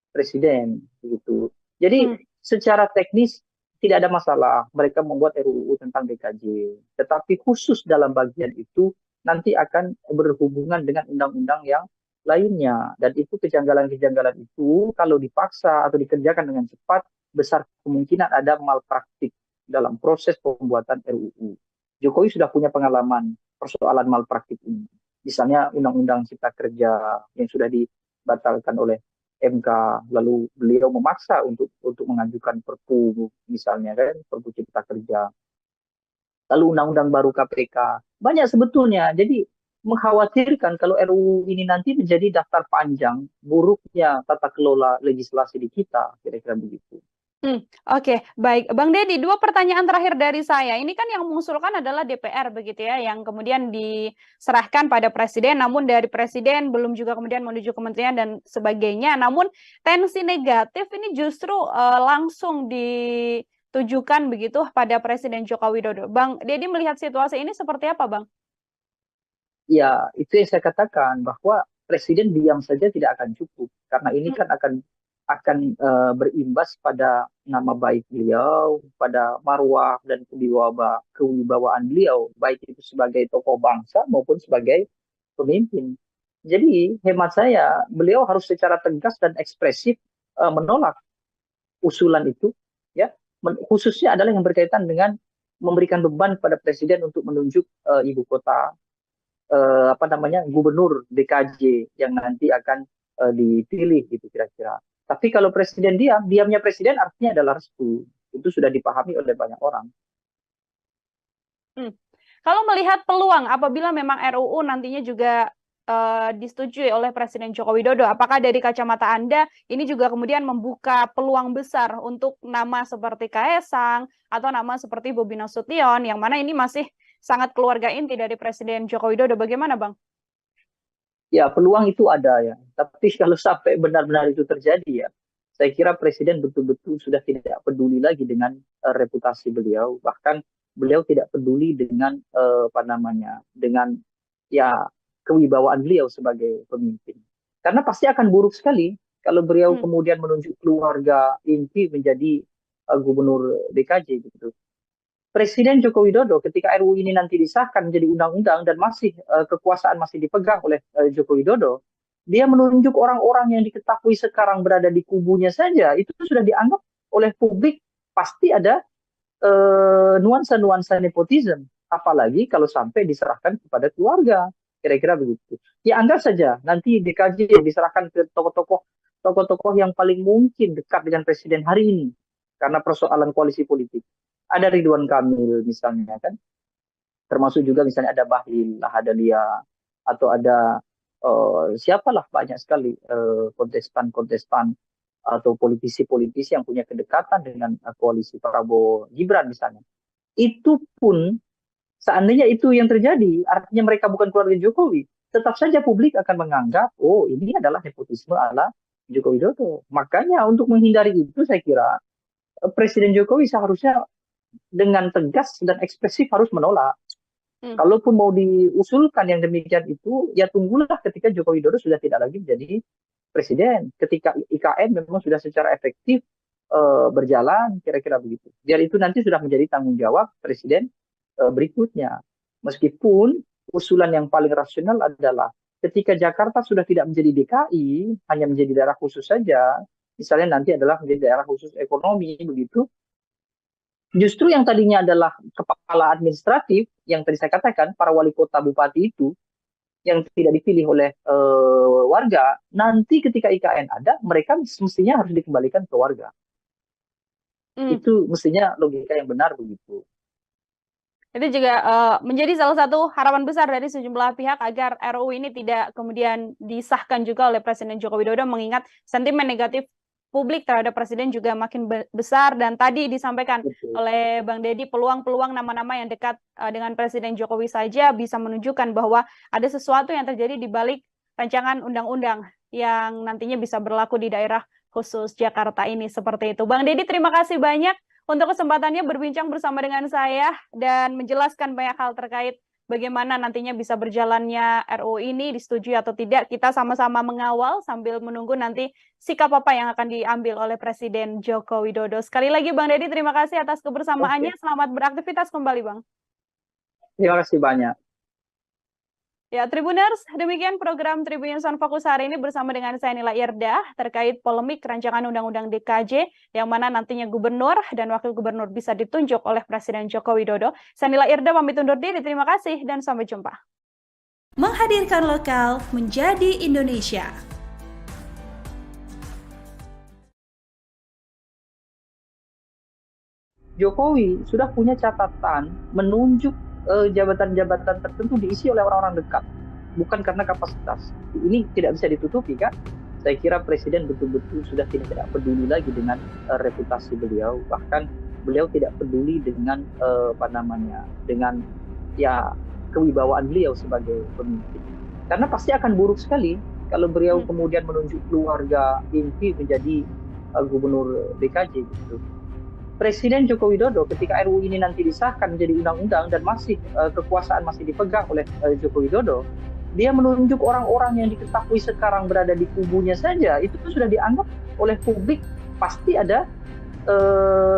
presiden begitu. Jadi secara teknis tidak ada masalah mereka membuat RUU tentang DKJ, tetapi khusus dalam bagian itu nanti akan berhubungan dengan undang-undang yang lainnya, dan itu kejanggalan-kejanggalan itu kalau dipaksa atau dikerjakan dengan cepat, besar kemungkinan ada malpraktik dalam proses pembuatan RUU. Jokowi sudah punya pengalaman persoalan malpraktik ini. Misalnya Undang-Undang Cipta Kerja yang sudah dibatalkan oleh MK, lalu beliau memaksa untuk mengajukan Perpu misalnya kan, Perpu Cipta Kerja, lalu undang-undang baru KPK. Banyak sebetulnya. Jadi mengkhawatirkan kalau RUU ini nanti menjadi daftar panjang buruknya tata kelola legislasi di kita, kira-kira begitu. Oke, baik. Bang Deddy, 2 pertanyaan terakhir dari saya. Ini kan yang mengusulkan adalah DPR begitu ya, yang kemudian diserahkan pada Presiden, namun dari Presiden belum juga kemudian menuju kementerian dan sebagainya. Namun tensi negatif ini justru langsung ditujukan begitu pada Presiden Joko Widodo. Bang Deddy melihat situasi ini seperti apa, Bang? Ya, itu yang saya katakan bahwa Presiden diam saja tidak akan cukup karena ini kan akan berimbas pada nama baik beliau, pada marwah dan kewibawaan beliau, baik itu sebagai tokoh bangsa maupun sebagai pemimpin. Jadi hemat saya, beliau harus secara tegas dan ekspresif menolak usulan itu, ya, khususnya adalah yang berkaitan dengan memberikan beban pada Presiden untuk menunjuk ibu kota, gubernur DKJ yang nanti akan dipilih gitu kira-kira. Tapi kalau Presiden diamnya Presiden artinya adalah restu. Itu sudah dipahami oleh banyak orang. Kalau melihat peluang apabila memang RUU nantinya juga disetujui oleh Presiden Joko Widodo, apakah dari kacamata Anda ini juga kemudian membuka peluang besar untuk nama seperti Kaesang atau nama seperti Bobi Nasution, yang mana ini masih sangat keluarga inti dari Presiden Joko Widodo? Bagaimana, Bang? Ya, peluang itu ada ya. Tapi kalau sampai benar-benar itu terjadi ya, saya kira Presiden betul-betul sudah tidak peduli lagi dengan reputasi beliau. Bahkan beliau tidak peduli dengan dengan ya kewibawaan beliau sebagai pemimpin. Karena pasti akan buruk sekali kalau beliau kemudian menunjuk keluarga inti menjadi gubernur DKJ gitu. Presiden Joko Widodo ketika RUU ini nanti disahkan menjadi undang-undang dan masih kekuasaan masih dipegang oleh Joko Widodo, dia menunjuk orang-orang yang diketahui sekarang berada di kubunya saja, itu sudah dianggap oleh publik pasti ada nuansa-nuansa nepotisme, apalagi kalau sampai diserahkan kepada keluarga, kira-kira begitu. Ya anggap saja nanti DKJ diserahkan ke tokoh-tokoh yang paling mungkin dekat dengan Presiden hari ini karena persoalan koalisi politik. Ada Ridwan Kamil misalnya kan, termasuk juga misalnya ada Bahlil Lahadalia atau ada siapalah banyak sekali kontestan atau politisi-politisi yang punya kedekatan dengan koalisi Prabowo Gibran misalnya. Itu pun seandainya itu yang terjadi, artinya mereka bukan keluarga Jokowi, tetap saja publik akan menganggap oh ini adalah nepotisme ala Joko Widodo. Makanya untuk menghindari itu saya kira Presiden Jokowi seharusnya dengan tegas dan ekspresif harus menolak. Kalaupun mau diusulkan yang demikian itu, ya tunggulah ketika Joko Widodo sudah tidak lagi menjadi presiden. Ketika IKN memang sudah secara efektif berjalan, kira-kira begitu. Jadi itu nanti sudah menjadi tanggung jawab presiden berikutnya. Meskipun usulan yang paling rasional adalah ketika Jakarta sudah tidak menjadi DKI, hanya menjadi daerah khusus saja, misalnya nanti adalah menjadi daerah khusus ekonomi, begitu. Justru yang tadinya adalah kepala administratif, yang tadi saya katakan, para wali kota bupati itu, yang tidak dipilih oleh warga, nanti ketika IKN ada, mereka mestinya harus dikembalikan ke warga. Itu mestinya logika yang benar begitu. Itu juga menjadi salah satu harapan besar dari sejumlah pihak agar RUU ini tidak kemudian disahkan juga oleh Presiden Joko Widodo, mengingat sentimen negatif publik terhadap Presiden juga makin besar. Dan tadi disampaikan oleh Bang Deddy, peluang-peluang nama-nama yang dekat dengan Presiden Jokowi saja bisa menunjukkan bahwa ada sesuatu yang terjadi di balik rancangan undang-undang yang nantinya bisa berlaku di daerah khusus Jakarta ini, seperti itu. Bang Deddy, terima kasih banyak untuk kesempatannya berbincang bersama dengan saya dan menjelaskan banyak hal terkait bagaimana nantinya bisa berjalannya RUU ini, disetujui atau tidak. Kita sama-sama mengawal sambil menunggu nanti sikap apa yang akan diambil oleh Presiden Joko Widodo. Sekali lagi Bang Deddy, terima kasih atas kebersamaannya. Selamat beraktivitas kembali, Bang. Terima kasih banyak. Ya, Tribuners, demikian program Tribun News on Focus hari ini bersama dengan saya Nila Irdah terkait polemik rancangan Undang-Undang DKJ yang mana nantinya gubernur dan wakil gubernur bisa ditunjuk oleh Presiden Joko Widodo. Saya Nila Irdah pamit undur diri, terima kasih dan sampai jumpa. Menghadirkan lokal menjadi Indonesia. Jokowi sudah punya catatan menunjuk jabatan-jabatan tertentu diisi oleh orang-orang dekat, bukan karena kapasitas. Ini tidak bisa ditutupi kan? Saya kira Presiden betul-betul sudah tidak peduli lagi dengan reputasi beliau, bahkan beliau tidak peduli dengan dengan ya kewibawaan beliau sebagai pemimpin. Karena pasti akan buruk sekali kalau beliau kemudian menunjuk keluarga inti menjadi gubernur DKJ gitu. Presiden Joko Widodo ketika RUU ini nanti disahkan menjadi undang-undang dan kekuasaan masih dipegang oleh Joko Widodo, dia menunjuk orang-orang yang diketahui sekarang berada di kubunya saja, itu sudah dianggap oleh publik pasti ada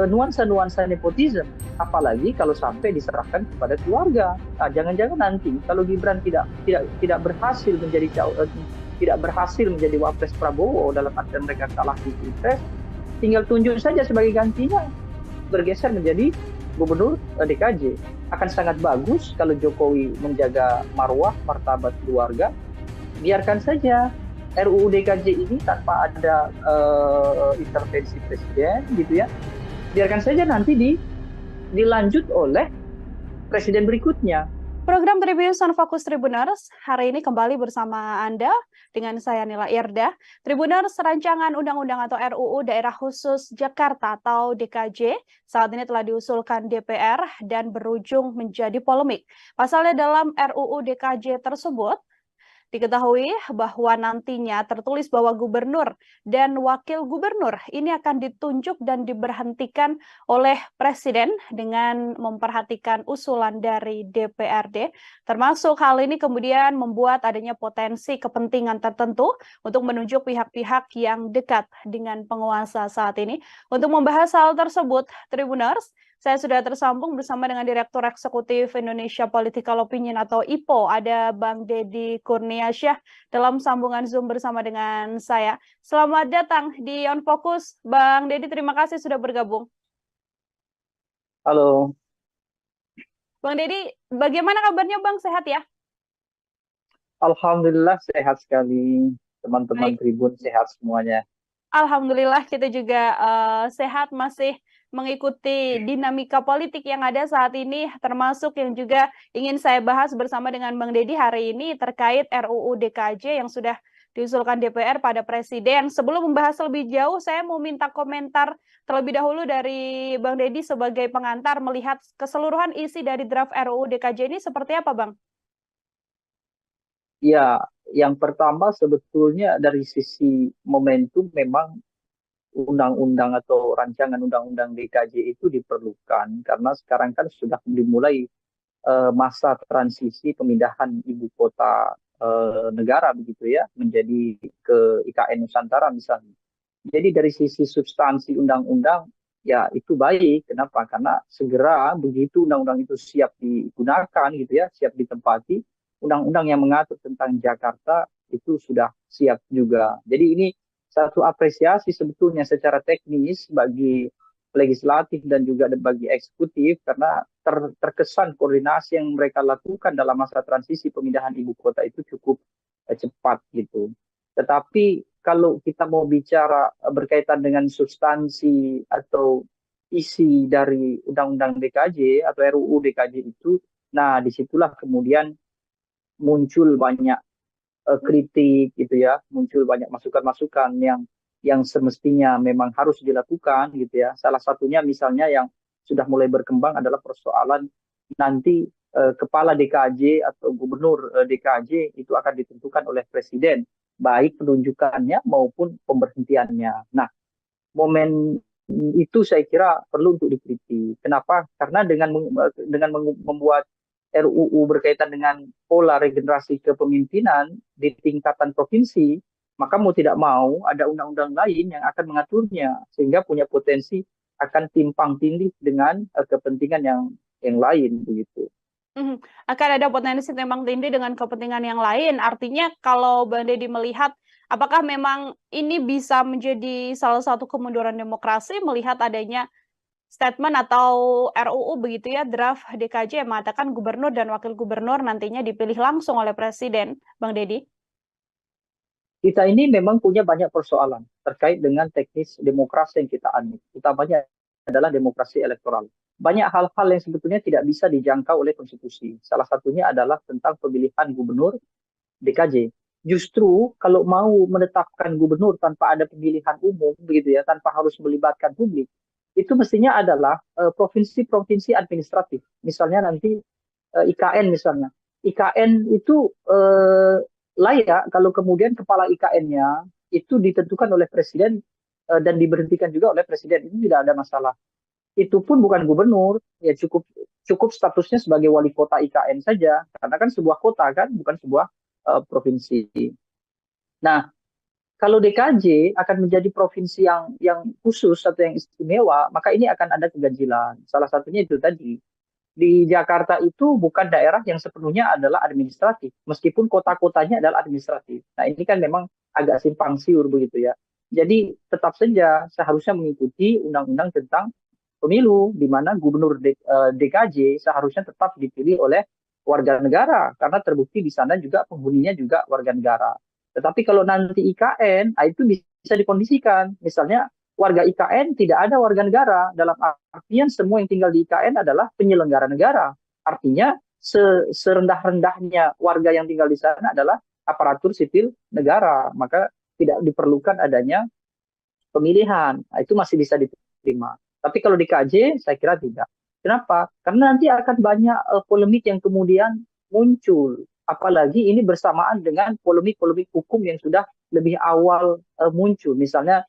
nuansa-nuansa nepotisme. Apalagi kalau sampai diserahkan kepada keluarga. Nah, jangan-jangan nanti kalau Gibran tidak berhasil menjadi wapres Prabowo dalam artian mereka kalah di Pilpres, tinggal tunjuk saja sebagai gantinya, bergeser menjadi gubernur DKJ. Akan sangat bagus kalau Jokowi menjaga marwah, martabat keluarga. Biarkan saja RUU DKJ ini tanpa ada intervensi presiden, gitu ya. Biarkan saja nanti dilanjut oleh presiden berikutnya. Program Tribunnews Fokus Tribuners hari ini kembali bersama Anda dengan saya Nila Irda. Tribuners, rancangan undang-undang atau RUU Daerah Khusus Jakarta atau DKJ saat ini telah diusulkan DPR dan berujung menjadi polemik. Pasalnya dalam RUU DKJ tersebut diketahui bahwa nantinya tertulis bahwa gubernur dan wakil gubernur ini akan ditunjuk dan diberhentikan oleh presiden dengan memperhatikan usulan dari DPRD. Termasuk hal ini kemudian membuat adanya potensi kepentingan tertentu untuk menunjuk pihak-pihak yang dekat dengan penguasa saat ini. Untuk membahas hal tersebut, Tribuners, saya sudah tersambung bersama dengan Direktur Eksekutif Indonesia Political Opinion atau IPO, ada Bang Deddy Kurniasyah dalam sambungan Zoom bersama dengan saya. Selamat datang di On Focus, Bang Deddy, terima kasih sudah bergabung. Halo. Bang Deddy, bagaimana kabarnya Bang? Sehat ya? Alhamdulillah sehat sekali, teman-teman Tribun sehat semuanya. Alhamdulillah kita juga sehat, masih mengikuti dinamika politik yang ada saat ini, termasuk yang juga ingin saya bahas bersama dengan Bang Deddy hari ini terkait RUU DKJ yang sudah diusulkan DPR pada Presiden. Sebelum membahas lebih jauh, saya mau minta komentar terlebih dahulu dari Bang Deddy sebagai pengantar melihat keseluruhan isi dari draft RUU DKJ ini seperti apa, Bang? Ya, yang pertama sebetulnya dari sisi momentum memang undang-undang atau rancangan undang-undang DKJ itu diperlukan karena sekarang kan sudah dimulai masa transisi pemindahan ibu kota negara begitu ya menjadi ke IKN Nusantara misalnya. Jadi dari sisi substansi undang-undang ya itu baik. Kenapa? Karena segera begitu undang-undang itu siap digunakan gitu ya, siap ditempati, undang-undang yang mengatur tentang Jakarta itu sudah siap juga. Jadi ini satu apresiasi sebetulnya secara teknis bagi legislatif dan juga bagi eksekutif karena terkesan koordinasi yang mereka lakukan dalam masa transisi pemindahan ibu kota itu cukup cepat gitu. Tetapi kalau kita mau bicara berkaitan dengan substansi atau isi dari Undang-Undang DKJ atau RUU DKJ itu, nah disitulah kemudian muncul banyak kritik gitu ya, muncul banyak masukan-masukan yang semestinya memang harus dilakukan gitu ya. Salah satunya misalnya yang sudah mulai berkembang adalah persoalan nanti kepala DKJ atau gubernur DKJ itu akan ditentukan oleh presiden, baik penunjukannya maupun pemberhentiannya. Nah, momen itu saya kira perlu untuk dikritik. Kenapa? Karena dengan membuat RUU berkaitan dengan pola regenerasi kepemimpinan di tingkatan provinsi, maka mau tidak mau ada undang-undang lain yang akan mengaturnya sehingga punya potensi akan timpang tindih dengan kepentingan yang lain begitu. Akan ada potensi timpang tindih dengan kepentingan yang lain. Artinya kalau Bang Deddy melihat apakah memang ini bisa menjadi salah satu kemunduran demokrasi melihat adanya statement atau RUU begitu ya, draft DKJ yang mengatakan gubernur dan wakil gubernur nantinya dipilih langsung oleh presiden, Bang Deddy? Kita ini memang punya banyak persoalan terkait dengan teknis demokrasi yang kita anut, utamanya adalah demokrasi elektoral. Banyak hal-hal yang sebetulnya tidak bisa dijangkau oleh konstitusi. Salah satunya adalah tentang pemilihan gubernur DKJ. Justru kalau mau menetapkan gubernur tanpa ada pemilihan umum, begitu ya, tanpa harus melibatkan publik, itu mestinya adalah provinsi-provinsi administratif. Misalnya nanti IKN misalnya. IKN itu layak kalau kemudian kepala IKN-nya itu ditentukan oleh presiden dan diberhentikan juga oleh presiden. Itu tidak ada masalah. Itu pun bukan gubernur, ya cukup statusnya sebagai wali kota IKN saja, karena kan sebuah kota kan, bukan sebuah provinsi. Nah, kalau DKJ akan menjadi provinsi yang khusus atau yang istimewa, maka ini akan ada keganjilan. Salah satunya itu tadi. Di Jakarta itu bukan daerah yang sepenuhnya adalah administratif, meskipun kota-kotanya adalah administratif. Nah, ini kan memang agak simpang siur begitu ya. Jadi tetap saja seharusnya mengikuti undang-undang tentang pemilu, di mana gubernur DKJ seharusnya tetap dipilih oleh warga negara, karena terbukti di sana juga penghuninya juga warga negara. Tetapi kalau nanti IKN, itu bisa dikondisikan. Misalnya warga IKN tidak ada warga negara, dalam artian semua yang tinggal di IKN adalah penyelenggara negara. Artinya serendah-rendahnya warga yang tinggal di sana adalah aparatur sipil negara, maka tidak diperlukan adanya pemilihan. Itu masih bisa diterima. Tapi kalau di KJ, saya kira tidak. Kenapa? Karena nanti akan banyak polemik yang kemudian muncul. Apalagi ini bersamaan dengan polemik-polemik hukum yang sudah lebih awal muncul. Misalnya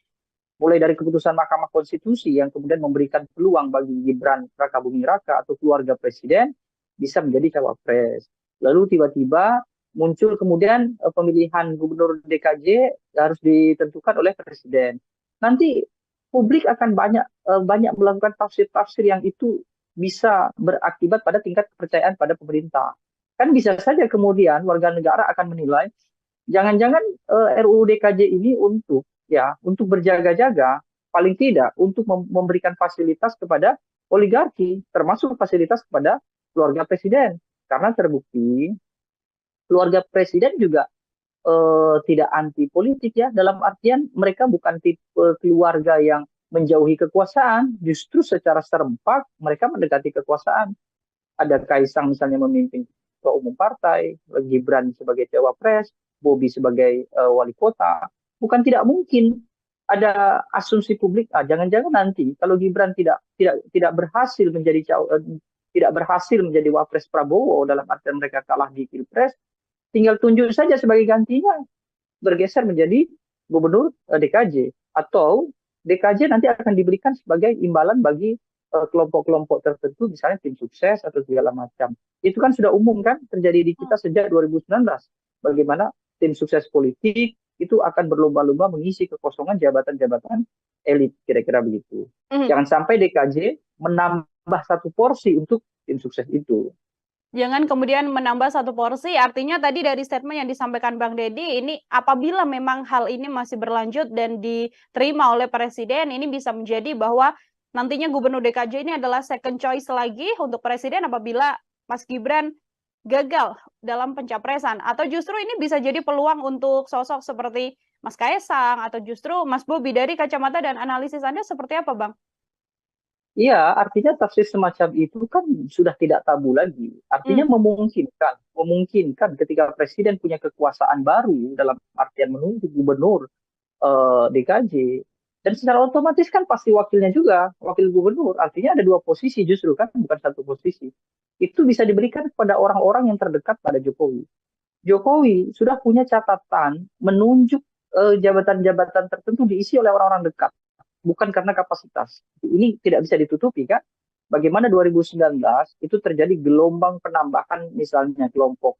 mulai dari keputusan Mahkamah Konstitusi yang kemudian memberikan peluang bagi Gibran Rakabuming Raka atau keluarga presiden bisa menjadi cawapres. Lalu tiba-tiba muncul kemudian pemilihan gubernur DKJ harus ditentukan oleh presiden. Nanti publik akan banyak melakukan tafsir-tafsir yang itu bisa berakibat pada tingkat kepercayaan pada pemerintah. Kan bisa saja kemudian warga negara akan menilai jangan-jangan RUU DKJ ini untuk berjaga-jaga, paling tidak untuk memberikan fasilitas kepada oligarki, termasuk fasilitas kepada keluarga presiden. Karena terbukti keluarga presiden juga tidak anti politik ya, dalam artian mereka bukan tipe keluarga yang menjauhi kekuasaan, justru secara serempak mereka mendekati kekuasaan. Ada Kaisang misalnya memimpin ketua umum partai, Gibran sebagai cawapres, Bobi sebagai wali kota. Bukan tidak mungkin ada asumsi publik, jangan-jangan nanti kalau Gibran tidak berhasil menjadi wapres Prabowo, dalam artian mereka kalah di Pilpres, tinggal tunjuk saja sebagai gantinya, bergeser menjadi gubernur DKJ. Atau DKJ nanti akan diberikan sebagai imbalan bagi kelompok-kelompok tertentu, misalnya tim sukses atau segala macam. Itu kan sudah umum kan terjadi di kita sejak 2019. Bagaimana tim sukses politik itu akan berlomba-lomba mengisi kekosongan jabatan-jabatan elit, kira-kira begitu. Jangan sampai DKJ menambah satu porsi untuk tim sukses itu. Jangan kemudian menambah satu porsi, artinya tadi dari statement yang disampaikan Bang Deddy, ini apabila memang hal ini masih berlanjut dan diterima oleh Presiden, ini bisa menjadi bahwa nantinya Gubernur DKJ ini adalah second choice lagi untuk Presiden apabila Mas Gibran gagal dalam pencapresan. Atau justru ini bisa jadi peluang untuk sosok seperti Mas Kaisang atau justru Mas Bobi. Dari kacamata dan analisis Anda seperti apa, Bang? Iya, artinya tafsir semacam itu kan sudah tidak tabu lagi. Artinya memungkinkan ketika presiden punya kekuasaan baru dalam artian menunjuk gubernur DKJ, dan secara otomatis kan pasti wakilnya juga, wakil gubernur. Artinya ada dua posisi justru kan, bukan satu posisi. Itu bisa diberikan kepada orang-orang yang terdekat pada Jokowi. Jokowi sudah punya catatan menunjuk jabatan-jabatan tertentu diisi oleh orang-orang dekat. Bukan karena kapasitas. Ini tidak bisa ditutupi kan. Bagaimana 2019 itu terjadi gelombang penambahan misalnya kelompok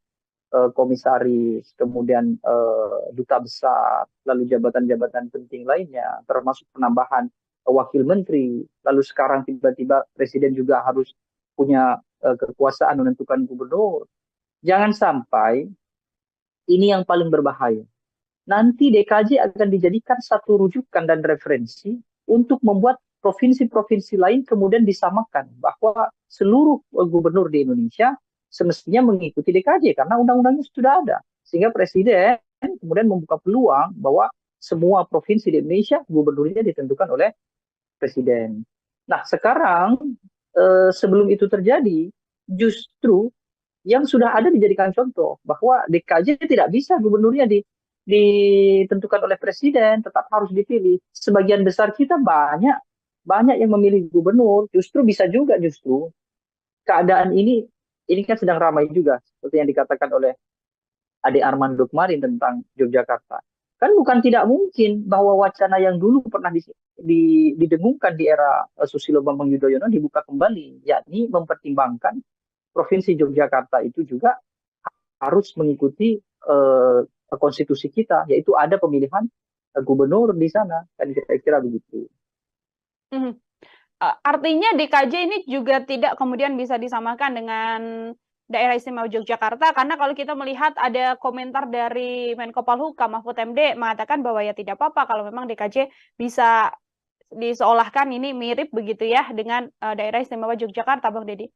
komisaris, kemudian duta besar, lalu jabatan-jabatan penting lainnya, termasuk penambahan wakil menteri. Lalu sekarang tiba-tiba presiden juga harus punya kekuasaan menentukan gubernur. Jangan sampai ini yang paling berbahaya. Nanti DKJ akan dijadikan satu rujukan dan referensi untuk membuat provinsi-provinsi lain kemudian disamakan bahwa seluruh gubernur di Indonesia semestinya mengikuti DKJ karena undang-undangnya sudah ada. Sehingga presiden kemudian membuka peluang bahwa semua provinsi di Indonesia gubernurnya ditentukan oleh presiden. Nah, sekarang sebelum itu terjadi, justru yang sudah ada dijadikan contoh bahwa DKJ tidak bisa gubernurnya ditentukan oleh presiden, tetap harus dipilih. Sebagian besar kita banyak yang memilih gubernur, justru bisa juga justru keadaan ini kan sedang ramai juga seperti yang dikatakan oleh Ade Armando kemarin tentang Yogyakarta. Kan bukan tidak mungkin bahwa wacana yang dulu pernah didengungkan di era Susilo Bambang Yudhoyono dibuka kembali, yakni mempertimbangkan Provinsi Yogyakarta itu juga harus mengikuti konstitusi kita, yaitu ada pemilihan gubernur di sana, kan kira-kira begitu. Artinya DKJ ini juga tidak kemudian bisa disamakan dengan Daerah Istimewa Yogyakarta, karena kalau kita melihat ada komentar dari Menko Polhukam Mahfud MD mengatakan bahwa ya tidak apa-apa kalau memang DKJ bisa diseolahkan ini mirip begitu ya dengan Daerah Istimewa Yogyakarta, Bang Deddy.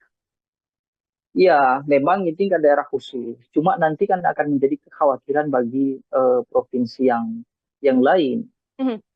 Ya, memang ini kan daerah khusus. Cuma nanti kan akan menjadi kekhawatiran bagi provinsi yang lain.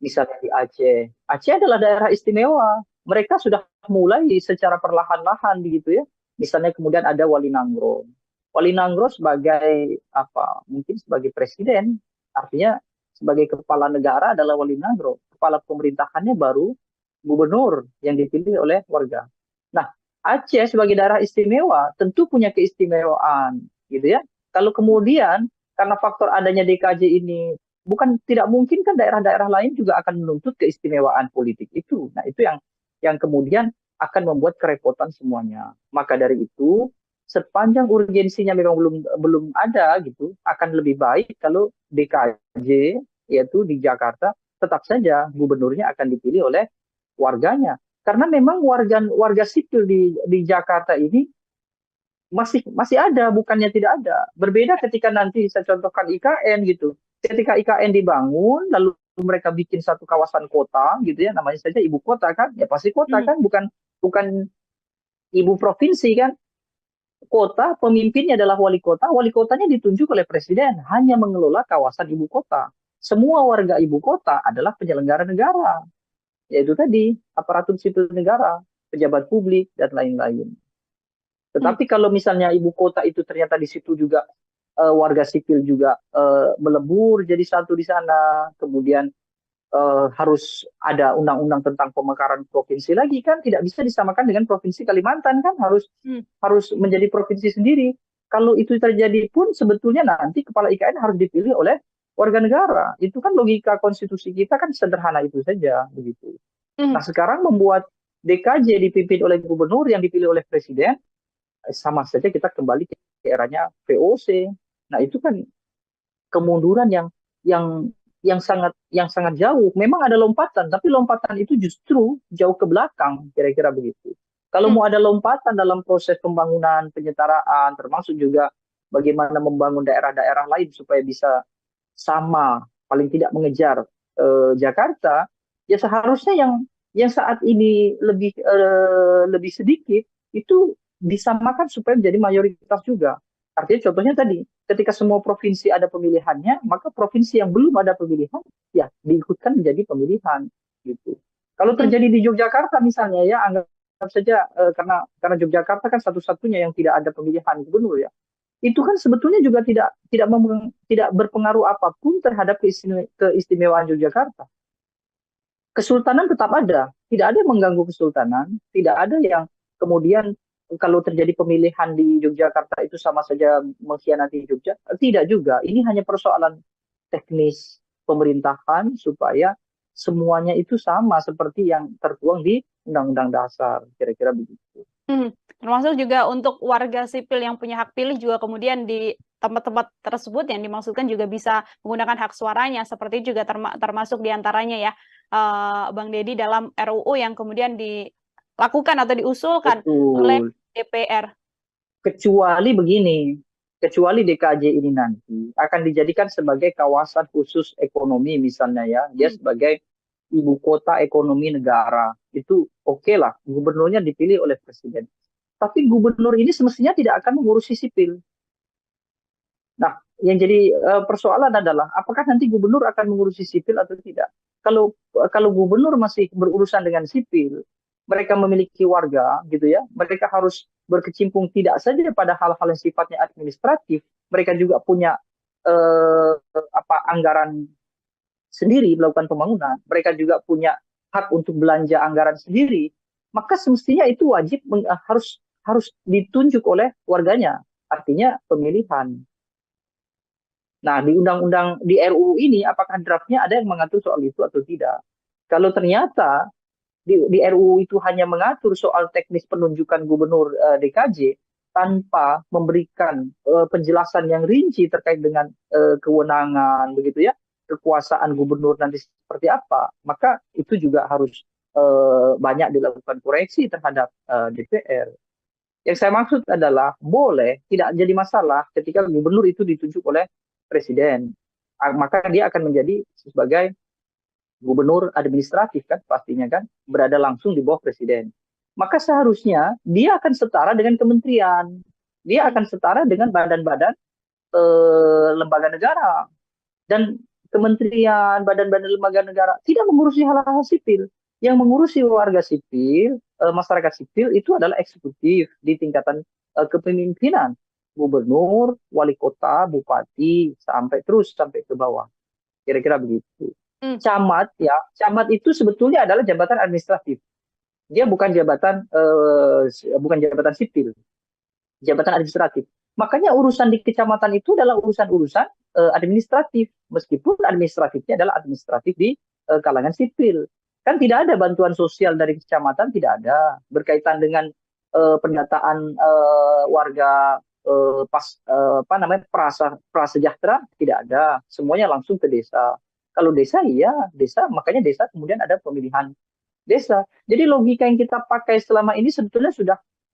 Misalnya di Aceh. Aceh adalah daerah istimewa. Mereka sudah mulai secara perlahan-lahan begitu ya. Misalnya kemudian ada Wali Nanggro. Wali Nanggro sebagai apa? Mungkin sebagai presiden. Artinya sebagai kepala negara adalah Wali Nanggro. Kepala pemerintahannya baru gubernur yang dipilih oleh warga. Nah, Aceh sebagai daerah istimewa tentu punya keistimewaan, gitu ya. Kalau kemudian karena faktor adanya DKJ ini, bukan tidak mungkin kan daerah-daerah lain juga akan menuntut keistimewaan politik itu. Nah, itu yang kemudian akan membuat kerepotan semuanya. Maka dari itu, sepanjang urgensinya memang belum ada gitu, akan lebih baik kalau DKJ yaitu di Jakarta tetap saja gubernurnya akan dipilih oleh warganya. Karena memang warga sipil di Jakarta ini masih ada, bukannya tidak ada. Berbeda ketika nanti saya contohkan IKN gitu. Ketika IKN dibangun, lalu mereka bikin satu kawasan kota gitu ya, namanya saja ibu kota kan, ya pasti kota kan, bukan ibu provinsi kan. Kota, pemimpinnya adalah wali kotanya ditunjuk oleh presiden, hanya mengelola kawasan ibu kota. Semua warga ibu kota adalah penyelenggara negara, yaitu tadi aparatur sipil negara, pejabat publik, dan lain-lain. Tetapi kalau misalnya ibu kota itu ternyata di situ juga warga sipil juga melebur jadi satu di sana, kemudian harus ada undang-undang tentang pemekaran provinsi lagi kan, tidak bisa disamakan dengan provinsi Kalimantan kan, harus menjadi provinsi sendiri. Kalau itu terjadi pun sebetulnya nanti kepala IKN harus dipilih oleh warga negara. Itu kan logika konstitusi kita kan sederhana itu saja begitu. Nah, sekarang membuat DKJ dipimpin oleh gubernur yang dipilih oleh presiden, sama saja kita kembali ke eranya VOC. Nah, itu kan kemunduran yang sangat jauh. Memang ada lompatan, tapi lompatan itu justru jauh ke belakang, kira-kira begitu. Kalau mau ada lompatan dalam proses pembangunan, penyetaraan, termasuk juga bagaimana membangun daerah-daerah lain supaya bisa sama, paling tidak mengejar Jakarta, ya seharusnya yang saat ini lebih sedikit itu disamakan supaya menjadi mayoritas juga. Artinya contohnya tadi, ketika semua provinsi ada pemilihannya, maka provinsi yang belum ada pemilihan, ya diikutkan menjadi pemilihan gitu. Kalau terjadi di Yogyakarta misalnya ya, anggap saja karena Yogyakarta kan satu-satunya yang tidak ada pemilihan gubernur ya, itu kan sebetulnya juga tidak berpengaruh apapun terhadap keistimewaan Yogyakarta. Kesultanan tetap ada, tidak ada yang mengganggu kesultanan, tidak ada yang kemudian kalau terjadi pemilihan di Yogyakarta itu sama saja mengkhianati Jogja, tidak juga. Ini hanya persoalan teknis pemerintahan supaya semuanya itu sama seperti yang tertuang di Undang-Undang Dasar, kira-kira begitu. Termasuk juga untuk warga sipil yang punya hak pilih juga kemudian di tempat-tempat tersebut yang dimaksudkan juga bisa menggunakan hak suaranya, seperti juga termasuk diantaranya ya, Bang Deddy, dalam RUU yang kemudian dilakukan atau diusulkan oleh DPR. Kecuali begini, kecuali DKJ ini nanti akan dijadikan sebagai kawasan khusus ekonomi misalnya ya, dia sebagai ibu kota ekonomi negara, itu oke lah, gubernurnya dipilih oleh presiden. Tapi gubernur ini semestinya tidak akan mengurusi sipil. Nah, yang jadi persoalan adalah apakah nanti gubernur akan mengurusi sipil atau tidak. Kalau gubernur masih berurusan dengan sipil, mereka memiliki warga gitu ya, mereka harus berkecimpung tidak saja pada hal-hal yang sifatnya administratif, mereka juga punya anggaran sendiri melakukan pembangunan, mereka juga punya hak untuk belanja anggaran sendiri, maka semestinya itu wajib harus ditunjuk oleh warganya, artinya pemilihan. Nah, di undang-undang di RUU ini apakah draftnya ada yang mengatur soal itu atau tidak? Kalau ternyata di RUU itu hanya mengatur soal teknis penunjukan gubernur DKJ tanpa memberikan penjelasan yang rinci terkait dengan kewenangan begitu ya, kekuasaan gubernur nanti seperti apa, maka itu juga harus banyak dilakukan koreksi terhadap DPR. Yang saya maksud adalah boleh tidak jadi masalah ketika gubernur itu ditunjuk oleh presiden, maka dia akan menjadi sebagai gubernur administratif kan, pastinya kan berada langsung di bawah presiden. Maka seharusnya dia akan setara dengan kementerian, dia akan setara dengan badan-badan lembaga negara, dan kementerian, badan-badan lembaga negara tidak mengurusi hal-hal sipil. Yang mengurusi warga sipil, masyarakat sipil itu adalah eksekutif di tingkatan kepemimpinan, gubernur, wali kota, bupati, sampai ke bawah. Kira-kira begitu. Camat ya, camat itu sebetulnya adalah jabatan administratif. Dia bukan jabatan sipil, jabatan administratif. Makanya urusan di kecamatan itu adalah urusan-urusan administratif, meskipun administratifnya adalah administratif di kalangan sipil. Kan tidak ada bantuan sosial dari kecamatan, tidak ada berkaitan dengan pendataan warga prasejahtera, tidak ada. Semuanya langsung ke desa. Kalau desa, iya desa, makanya desa kemudian ada pemilihan desa. Jadi logika yang kita pakai selama ini sebetulnya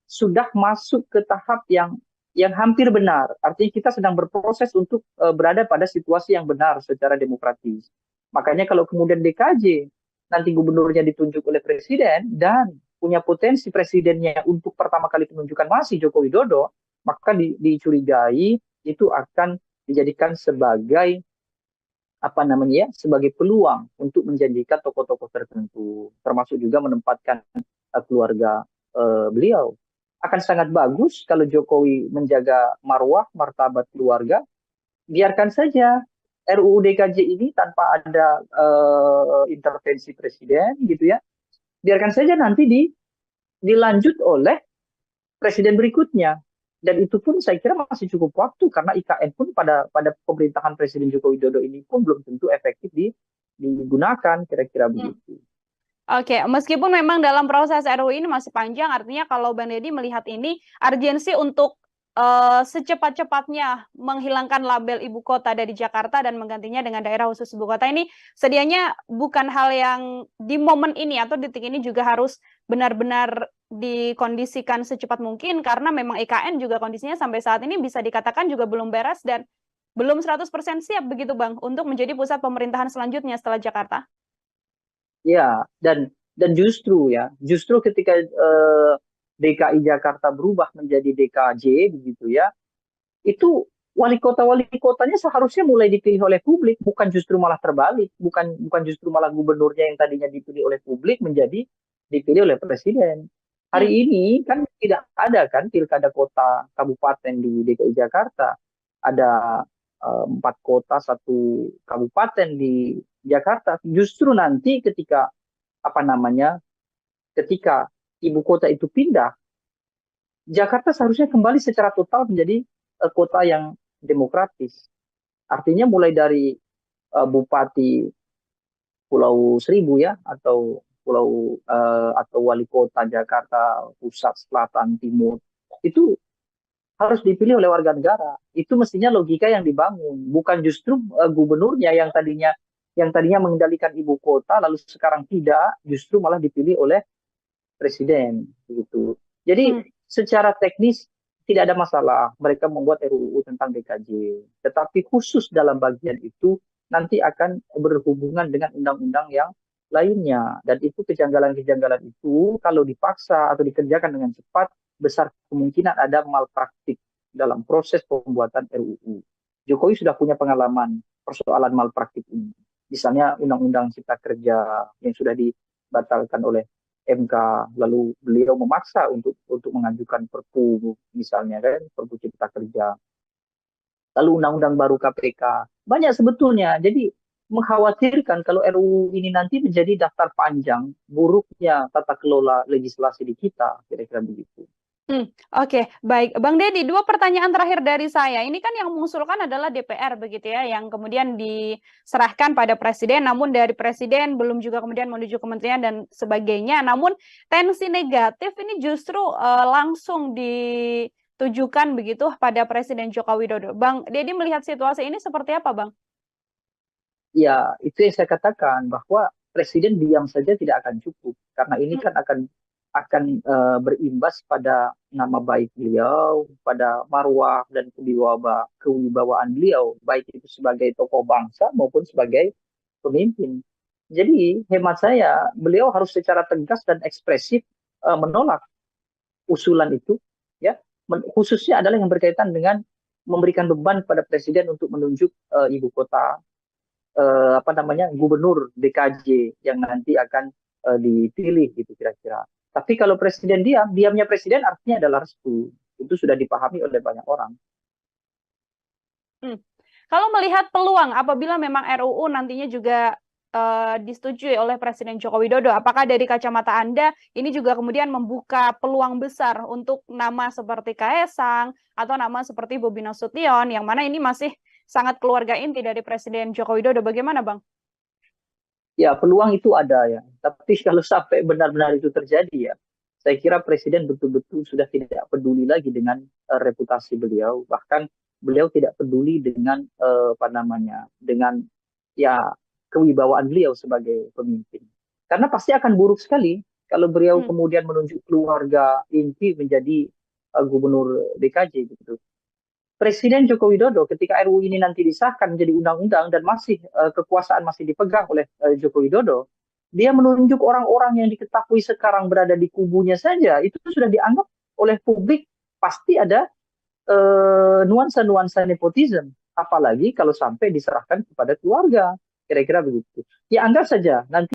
sudah masuk ke tahap yang hampir benar. Artinya kita sedang berproses untuk berada pada situasi yang benar secara demokratis. Makanya kalau kemudian DKJ nanti gubernurnya ditunjuk oleh presiden dan punya potensi presidennya untuk pertama kali penunjukan masih Joko Widodo, maka dicurigai itu akan dijadikan sebagai sebagai peluang untuk menjanjikan tokoh-tokoh tertentu, termasuk juga menempatkan keluarga beliau. Akan sangat bagus kalau Jokowi menjaga marwah, martabat keluarga, biarkan saja RUU DKJ ini tanpa ada intervensi presiden gitu ya, biarkan saja nanti dilanjut oleh presiden berikutnya. Dan itu pun saya kira masih cukup waktu, karena IKN pun pada pemerintahan Presiden Joko Widodo ini pun belum tentu efektif digunakan, kira-kira begitu. Oke, meskipun memang dalam proses RUU ini masih panjang, artinya kalau Bang Deddy melihat ini urgensi untuk secepat-cepatnya menghilangkan label ibu kota dari Jakarta dan menggantinya dengan daerah khusus ibu kota ini sedianya bukan hal yang di momen ini atau detik ini juga harus benar-benar dikondisikan secepat mungkin, karena memang IKN juga kondisinya sampai saat ini bisa dikatakan juga belum beres dan belum 100% siap begitu Bang untuk menjadi pusat pemerintahan selanjutnya setelah Jakarta. Ya, dan justru ketika DKI Jakarta berubah menjadi DKJ begitu ya, itu wali kotanya seharusnya mulai dipilih oleh publik, bukan justru malah terbalik, bukan justru malah gubernurnya yang tadinya dipilih oleh publik menjadi dipilih oleh presiden. Hari ini kan tidak ada kan pilkada kota kabupaten di DKI Jakarta, ada 4 kota 1 kabupaten di Jakarta. Justru nanti ketika ibu kota itu pindah, Jakarta seharusnya kembali secara total menjadi kota yang demokratis. Artinya mulai dari bupati Pulau Seribu ya, atau wali kota Jakarta Pusat, Selatan, Timur, itu harus dipilih oleh warga negara. Itu mestinya logika yang dibangun, bukan justru gubernurnya yang tadinya mengendalikan ibu kota lalu sekarang tidak, justru malah dipilih oleh presiden begitu. Jadi secara teknis tidak ada masalah mereka membuat RUU tentang DKJ, tetapi khusus dalam bagian itu nanti akan berhubungan dengan undang-undang yang lainnya, dan itu kejanggalan-kejanggalan itu kalau dipaksa atau dikerjakan dengan cepat besar kemungkinan ada malpraktik dalam proses pembuatan RUU. Jokowi sudah punya pengalaman persoalan malpraktik ini. Misalnya Undang-Undang Cipta Kerja yang sudah dibatalkan oleh MK, lalu beliau memaksa untuk mengajukan Perpu misalnya kan, Perpu Cipta Kerja, lalu undang-undang baru KPK. Banyak sebetulnya. Jadi mengkhawatirkan kalau RUU ini nanti menjadi daftar panjang buruknya tata kelola legislasi di kita, kira-kira begitu. Oke, baik. Bang Deddy, dua pertanyaan terakhir dari saya. Ini kan yang mengusulkan adalah DPR begitu ya, yang kemudian diserahkan pada Presiden, namun dari Presiden belum juga kemudian menuju Kementerian dan sebagainya. Namun tensi negatif ini justru langsung ditujukan begitu pada Presiden Joko Widodo. Bang Deddy melihat situasi ini seperti apa, Bang? Ya, itu yang saya katakan bahwa Presiden diam saja tidak akan cukup karena ini kan akan berimbas pada nama baik beliau, pada marwah dan kewibawaan beliau, baik itu sebagai tokoh bangsa maupun sebagai pemimpin. Jadi hemat saya, beliau harus secara tegas dan ekspresif menolak usulan itu, ya, khususnya adalah yang berkaitan dengan memberikan beban pada Presiden untuk menunjuk ibu kota, gubernur DKJ yang nanti akan dipilih gitu kira-kira. Tapi kalau Presiden diamnya Presiden artinya adalah restu. Itu sudah dipahami oleh banyak orang. Kalau melihat peluang apabila memang RUU nantinya juga disetujui oleh Presiden Joko Widodo, apakah dari kacamata Anda ini juga kemudian membuka peluang besar untuk nama seperti Kaesang atau nama seperti Bobi Nasution, yang mana ini masih sangat keluarga inti dari Presiden Joko Widodo? Bagaimana, Bang? Ya, peluang itu ada ya. Tapi kalau sampai benar-benar itu terjadi ya, saya kira Presiden betul-betul sudah tidak peduli lagi dengan reputasi beliau. Bahkan beliau tidak peduli dengan dengan ya kewibawaan beliau sebagai pemimpin. Karena pasti akan buruk sekali kalau beliau kemudian menunjuk keluarga inti menjadi gubernur DKJ gitu. Presiden Joko Widodo ketika RUU ini nanti disahkan menjadi undang-undang dan masih kekuasaan masih dipegang oleh Joko Widodo, dia menunjuk orang-orang yang diketahui sekarang berada di kubunya saja, itu sudah dianggap oleh publik pasti ada nuansa-nuansa nepotisme, apalagi kalau sampai diserahkan kepada keluarga, kira-kira begitu. Ya anggap saja nanti